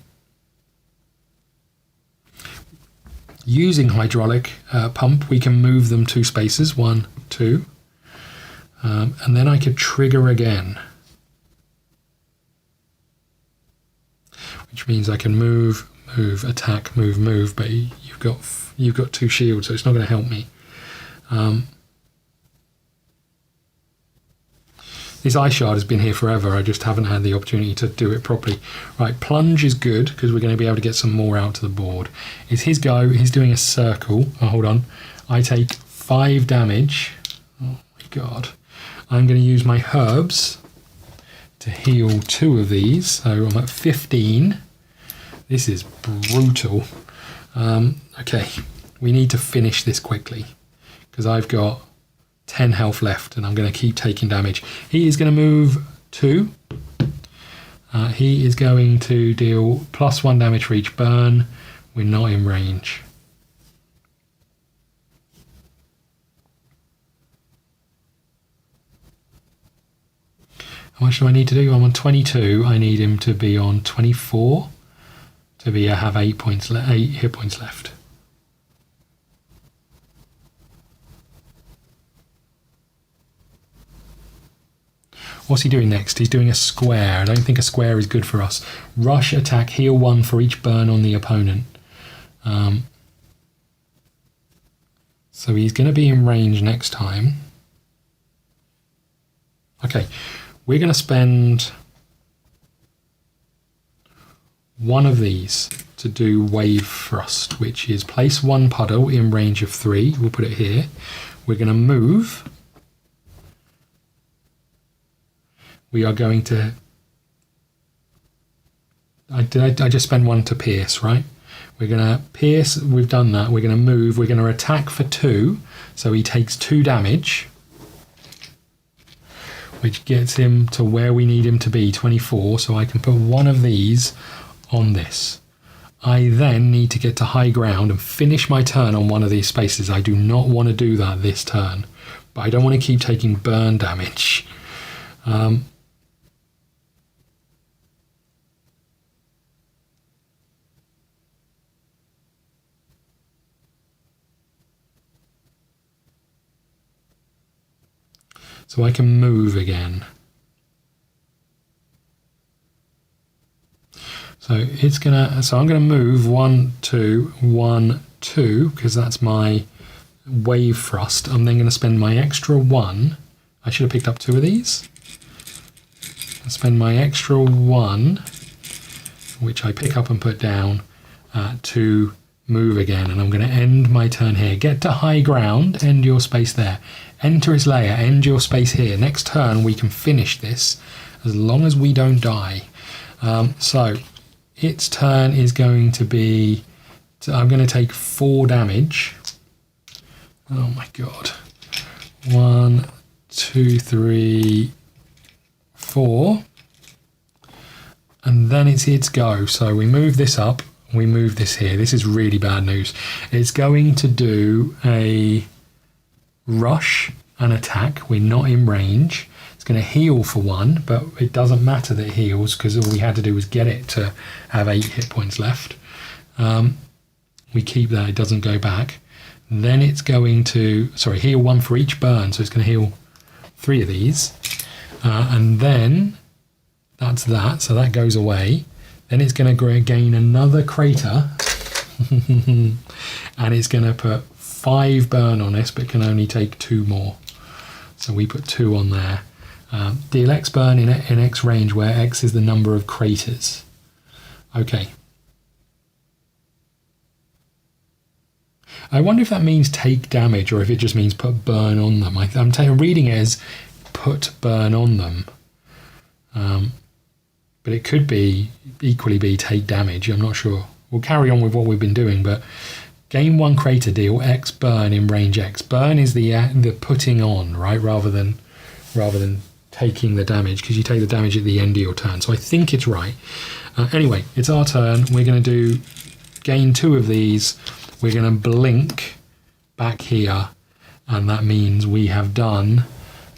Using hydraulic pump, we can move them 2 spaces. 1, 2. And then I could trigger again. Which means I can move, attack, move, but you've got 2 shields, so it's not going to help me. This ice shard has been here forever. I just haven't had the opportunity to do it properly. Right, plunge is good because we're going to be able to get some more out to the board. It's his go. He's doing a circle. Oh, hold on. I take 5 damage. Oh my god. I'm going to use my herbs to heal 2 of these. So I'm at 15. This is brutal. Okay, we need to finish this quickly because I've got 10 health left and I'm going to keep taking damage. He is going to move 2. He is going to deal +1 damage for each burn. We're not in range. How much do I need to do? I'm on 22. I need him to be on 24 to be have 8 hit points left. What's he doing next? He's doing a square. I don't think a square is good for us. Rush, attack, heal 1 for each burn on the opponent. So he's going to be in range next time. Okay, we're going to spend 1 of these to do wave thrust, which is place 1 puddle in range of 3. We'll put it here. We're going to move. We are going to... I just spend 1 to pierce, right? We're going to pierce. We've done that. We're going to move. We're going to attack for 2. So he takes 2 damage, which gets him to where we need him to be, 24. So I can put 1 of these on this. I then need to get to high ground and finish my turn on 1 of these spaces. I do not want to do that this turn, but I don't want to keep taking burn damage. So I can move again. So I'm gonna move 1, 2, 1, 2, because that's my wave thrust. I'm then gonna spend my extra 1. I should have picked up 2 of these. I spend my extra 1, which I pick up and put down, to move again, and I'm going to end my turn here. Get to high ground, end your space there. Enter its layer, end your space here. Next turn we can finish this as long as we don't die. So its turn is going to be... I'm going to take 4 damage. Oh my god. 1, 2, 3, 4. And then it's its go. So we move this up. we move this here. This is really bad news. It's going to do a rush and attack. We're not in range. It's going to heal for 1, but it doesn't matter that it heals because all we had to do was get it to have 8 hit points left. We keep that, it doesn't go back. Then it's going to, heal 1 for each burn, so it's going to heal 3 of these. And then that's that, so that goes away. Then it's going to gain another crater. And it's going to put 5 burn on this, but can only take 2 more. So we put 2 on there. Deal X burn in X range, where X is the number of craters. Okay. I wonder if that means take damage or if it just means put burn on them. I'm reading it as put burn on them. But it could equally be take damage. I'm not sure. We'll carry on with what we've been doing, but gain 1 crater, deal X burn in range X. Burn is the putting on, right? Rather than taking the damage, because you take the damage at the end of your turn. So I think it's right. Anyway, it's our turn. We're going to do gain 2 of these. We're going to blink back here, and that means we have done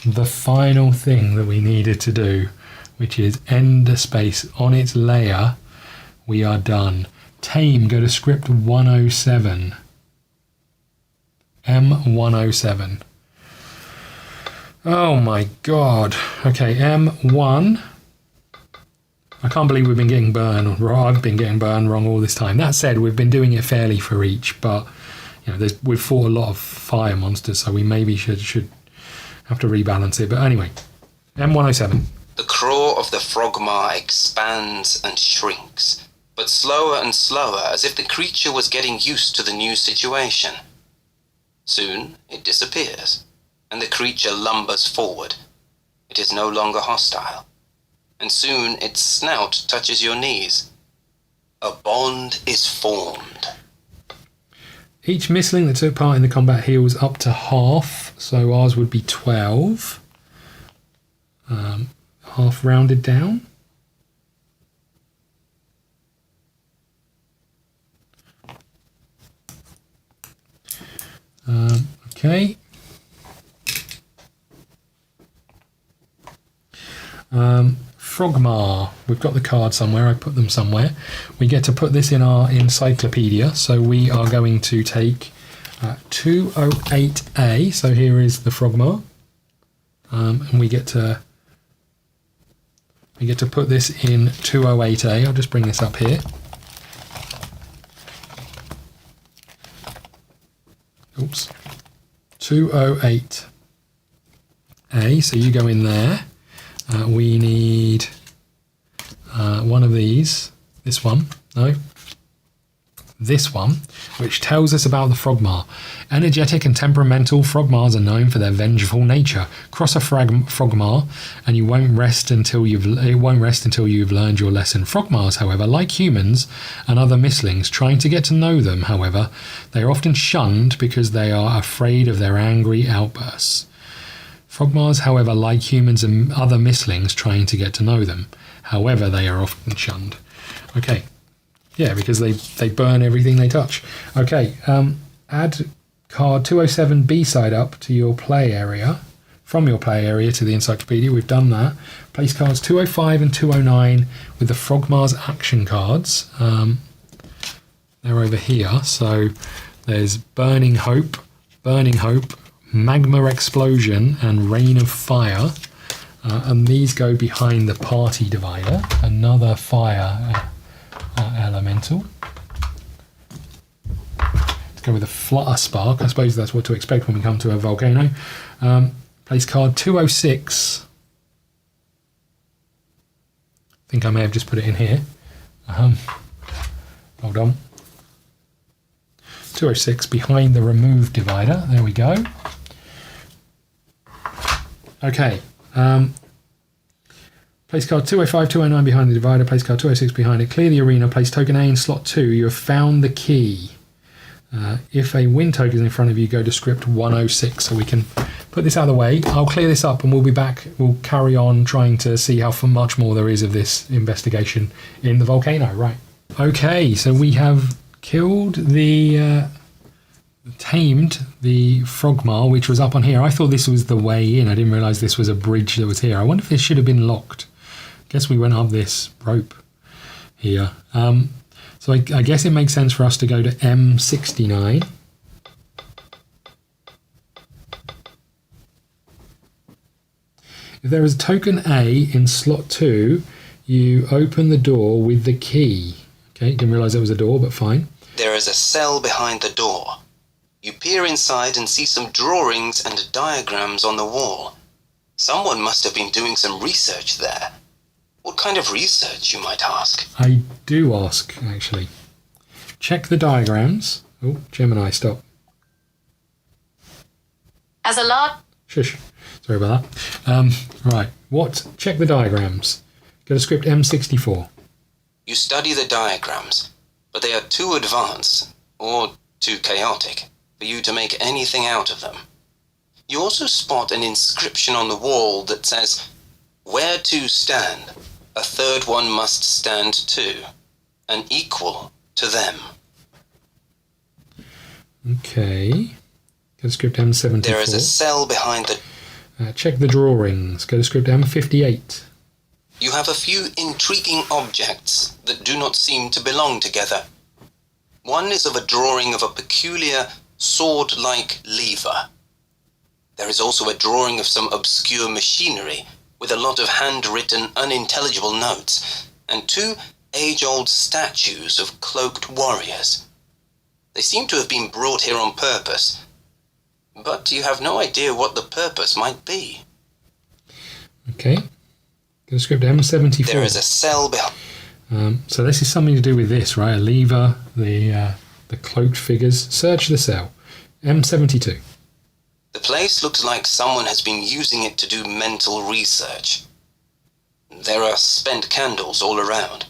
the final thing that we needed to do, which is end the space on its layer. We are done. Tame, go to script 107. M107. Oh my god. Okay, M1. I can't believe we've been getting burned, or I've been getting burned wrong all this time. That said, we've been doing it fairly for each, but we've fought a lot of fire monsters, so we maybe should have to rebalance it. But anyway, M107. The craw of the frogmar expands and shrinks, but slower and slower, as if the creature was getting used to the new situation. Soon it disappears, and the creature lumbers forward. It is no longer hostile. And soon its snout touches your knees. A bond is formed. Each mistling that took part in the combat heals up to half, so ours would be 12. Half rounded down. Okay. Frogmar. We've got the card somewhere. I put them somewhere. We get to put this in our encyclopedia. So we are going to take 208A. So here is the Frogmar. And we get to put this in 208A. I'll just bring this up here. Oops. 208A. So you go in there. We need one of these. This one. No. This one, which tells us about the Frogmar. Energetic and temperamental, Frogmars are known for their vengeful nature. Cross a Frogmar, and it won't rest until you've learned your lesson. Frogmars, however, like humans and other mistlings, trying to get to know them, however, they are often shunned because they are afraid of their angry outbursts. Frogmars, however, like humans and other mistlings, trying to get to know them. However, they are often shunned. Okay. Yeah, because they burn everything they touch. Okay, add card 207 B-side up to your play area, from your play area to the encyclopedia. We've done that. Place cards 205 and 209 with the Frogmars action cards. They're over here. So there's Burning Hope, Magma Explosion, and Rain of Fire. And these go behind the party divider. Another fire elemental. Let's go with a Flutter Spark. I suppose that's what to expect when we come to a volcano. Place card 206. I think I may have just put it in here. Hold on. 206 behind the remove divider. There we go. Okay. Place card 205, 209 behind the divider. Place card 206 behind it. Clear the arena. Place token A in slot 2. You have found the key. If a win token is in front of you, go to script 106. So we can put this out of the way. I'll clear this up and we'll be back. We'll carry on trying to see how much more there is of this investigation in the volcano. Right. Okay, so we have killed tamed the frogmar, which was up on here. I thought this was the way in. I didn't realise this was a bridge that was here. I wonder if this should have been locked. Guess we went up this rope here. So I guess it makes sense for us to go to M69. If there is a token A in slot 2, you open the door with the key. Okay, didn't realise it was a door, but fine. There is a cell behind the door. You peer inside and see some drawings and diagrams on the wall. Someone must have been doing some research there. What kind of research, you might ask? I do ask, actually. Check the diagrams. Oh, Gemini, stop. As a large... Shush. Sorry about that. Right, check the diagrams. Go to script M64. You study the diagrams, but they are too advanced, or too chaotic, for you to make anything out of them. You also spot an inscription on the wall that says, "Where two stand, a third one must stand too, an equal to them." Okay. Go to script M74. There is a cell behind the... Check the drawings. Go to script M58. You have a few intriguing objects that do not seem to belong together. One is of a drawing of a peculiar sword-like lever. There is also a drawing of some obscure machinery with a lot of handwritten, unintelligible notes, and 2 age-old statues of cloaked warriors. They seem to have been brought here on purpose, but you have no idea what the purpose might be. Okay. Go to script M74. There is a cell behind... So this is something to do with this, right? A lever, the cloaked figures. Search the cell. M72. The place looks like someone has been using it to do mental research. There are spent candles all around,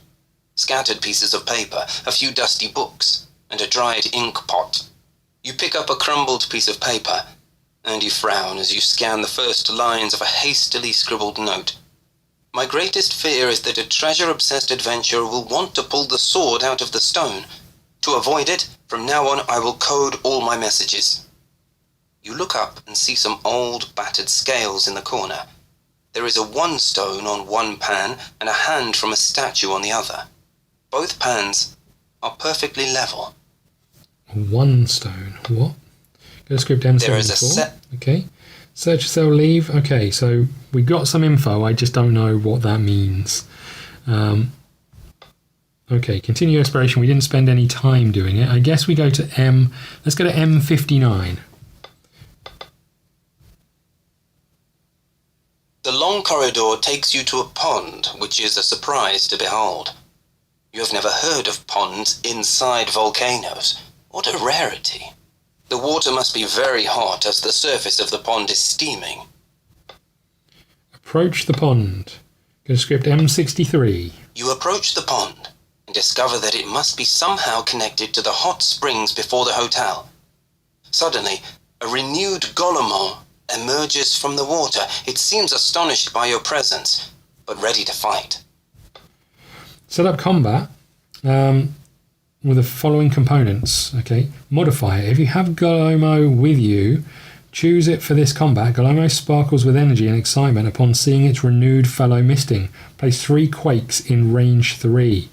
scattered pieces of paper, a few dusty books, and a dried ink pot. You pick up a crumbled piece of paper, and you frown as you scan the first lines of a hastily scribbled note. "My greatest fear is that a treasure-obsessed adventurer will want to pull the sword out of the stone. To avoid it, from now on I will code all my messages." You look up and see some old, battered scales in the corner. There is a 1 stone on one pan and a hand from a statue on the other. Both pans are perfectly level. 1 stone. What? Go to script M74. There is a set... Okay. Search cell, leave. Okay, so we got some info. I just don't know what that means. Okay, continue exploration. We didn't spend any time doing it. I guess we go to M. Let's go to M59. The long corridor takes you to a pond, which is a surprise to behold. You have never heard of ponds inside volcanoes. What a rarity. The water must be very hot as the surface of the pond is steaming. Approach the pond. Go to script M63. You approach the pond and discover that it must be somehow connected to the hot springs before the hotel. Suddenly, a renewed Golomon emerges from the water. It seems astonished by your presence, but ready to fight. Set up combat with the following components. Okay, modify it. If you have Golomo with you, choose it for this combat. Golomo sparkles with energy and excitement upon seeing its renewed fellow misting. Place 3 quakes in range 3.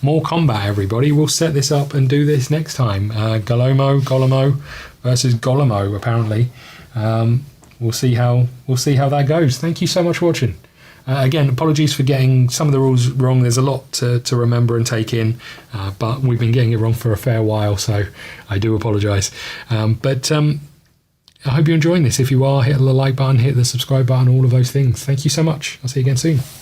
More combat, everybody. We'll set this up and do this next time. Golomo versus Golomo, apparently. We'll see how that goes. Thank you so much for watching. Again, apologies for getting some of the rules wrong. There's a lot to remember and take in, but we've been getting it wrong for a fair while, so I do apologise. But I hope you're enjoying this. If you are, hit the like button, hit the subscribe button, all of those things. Thank you so much. I'll see you again soon.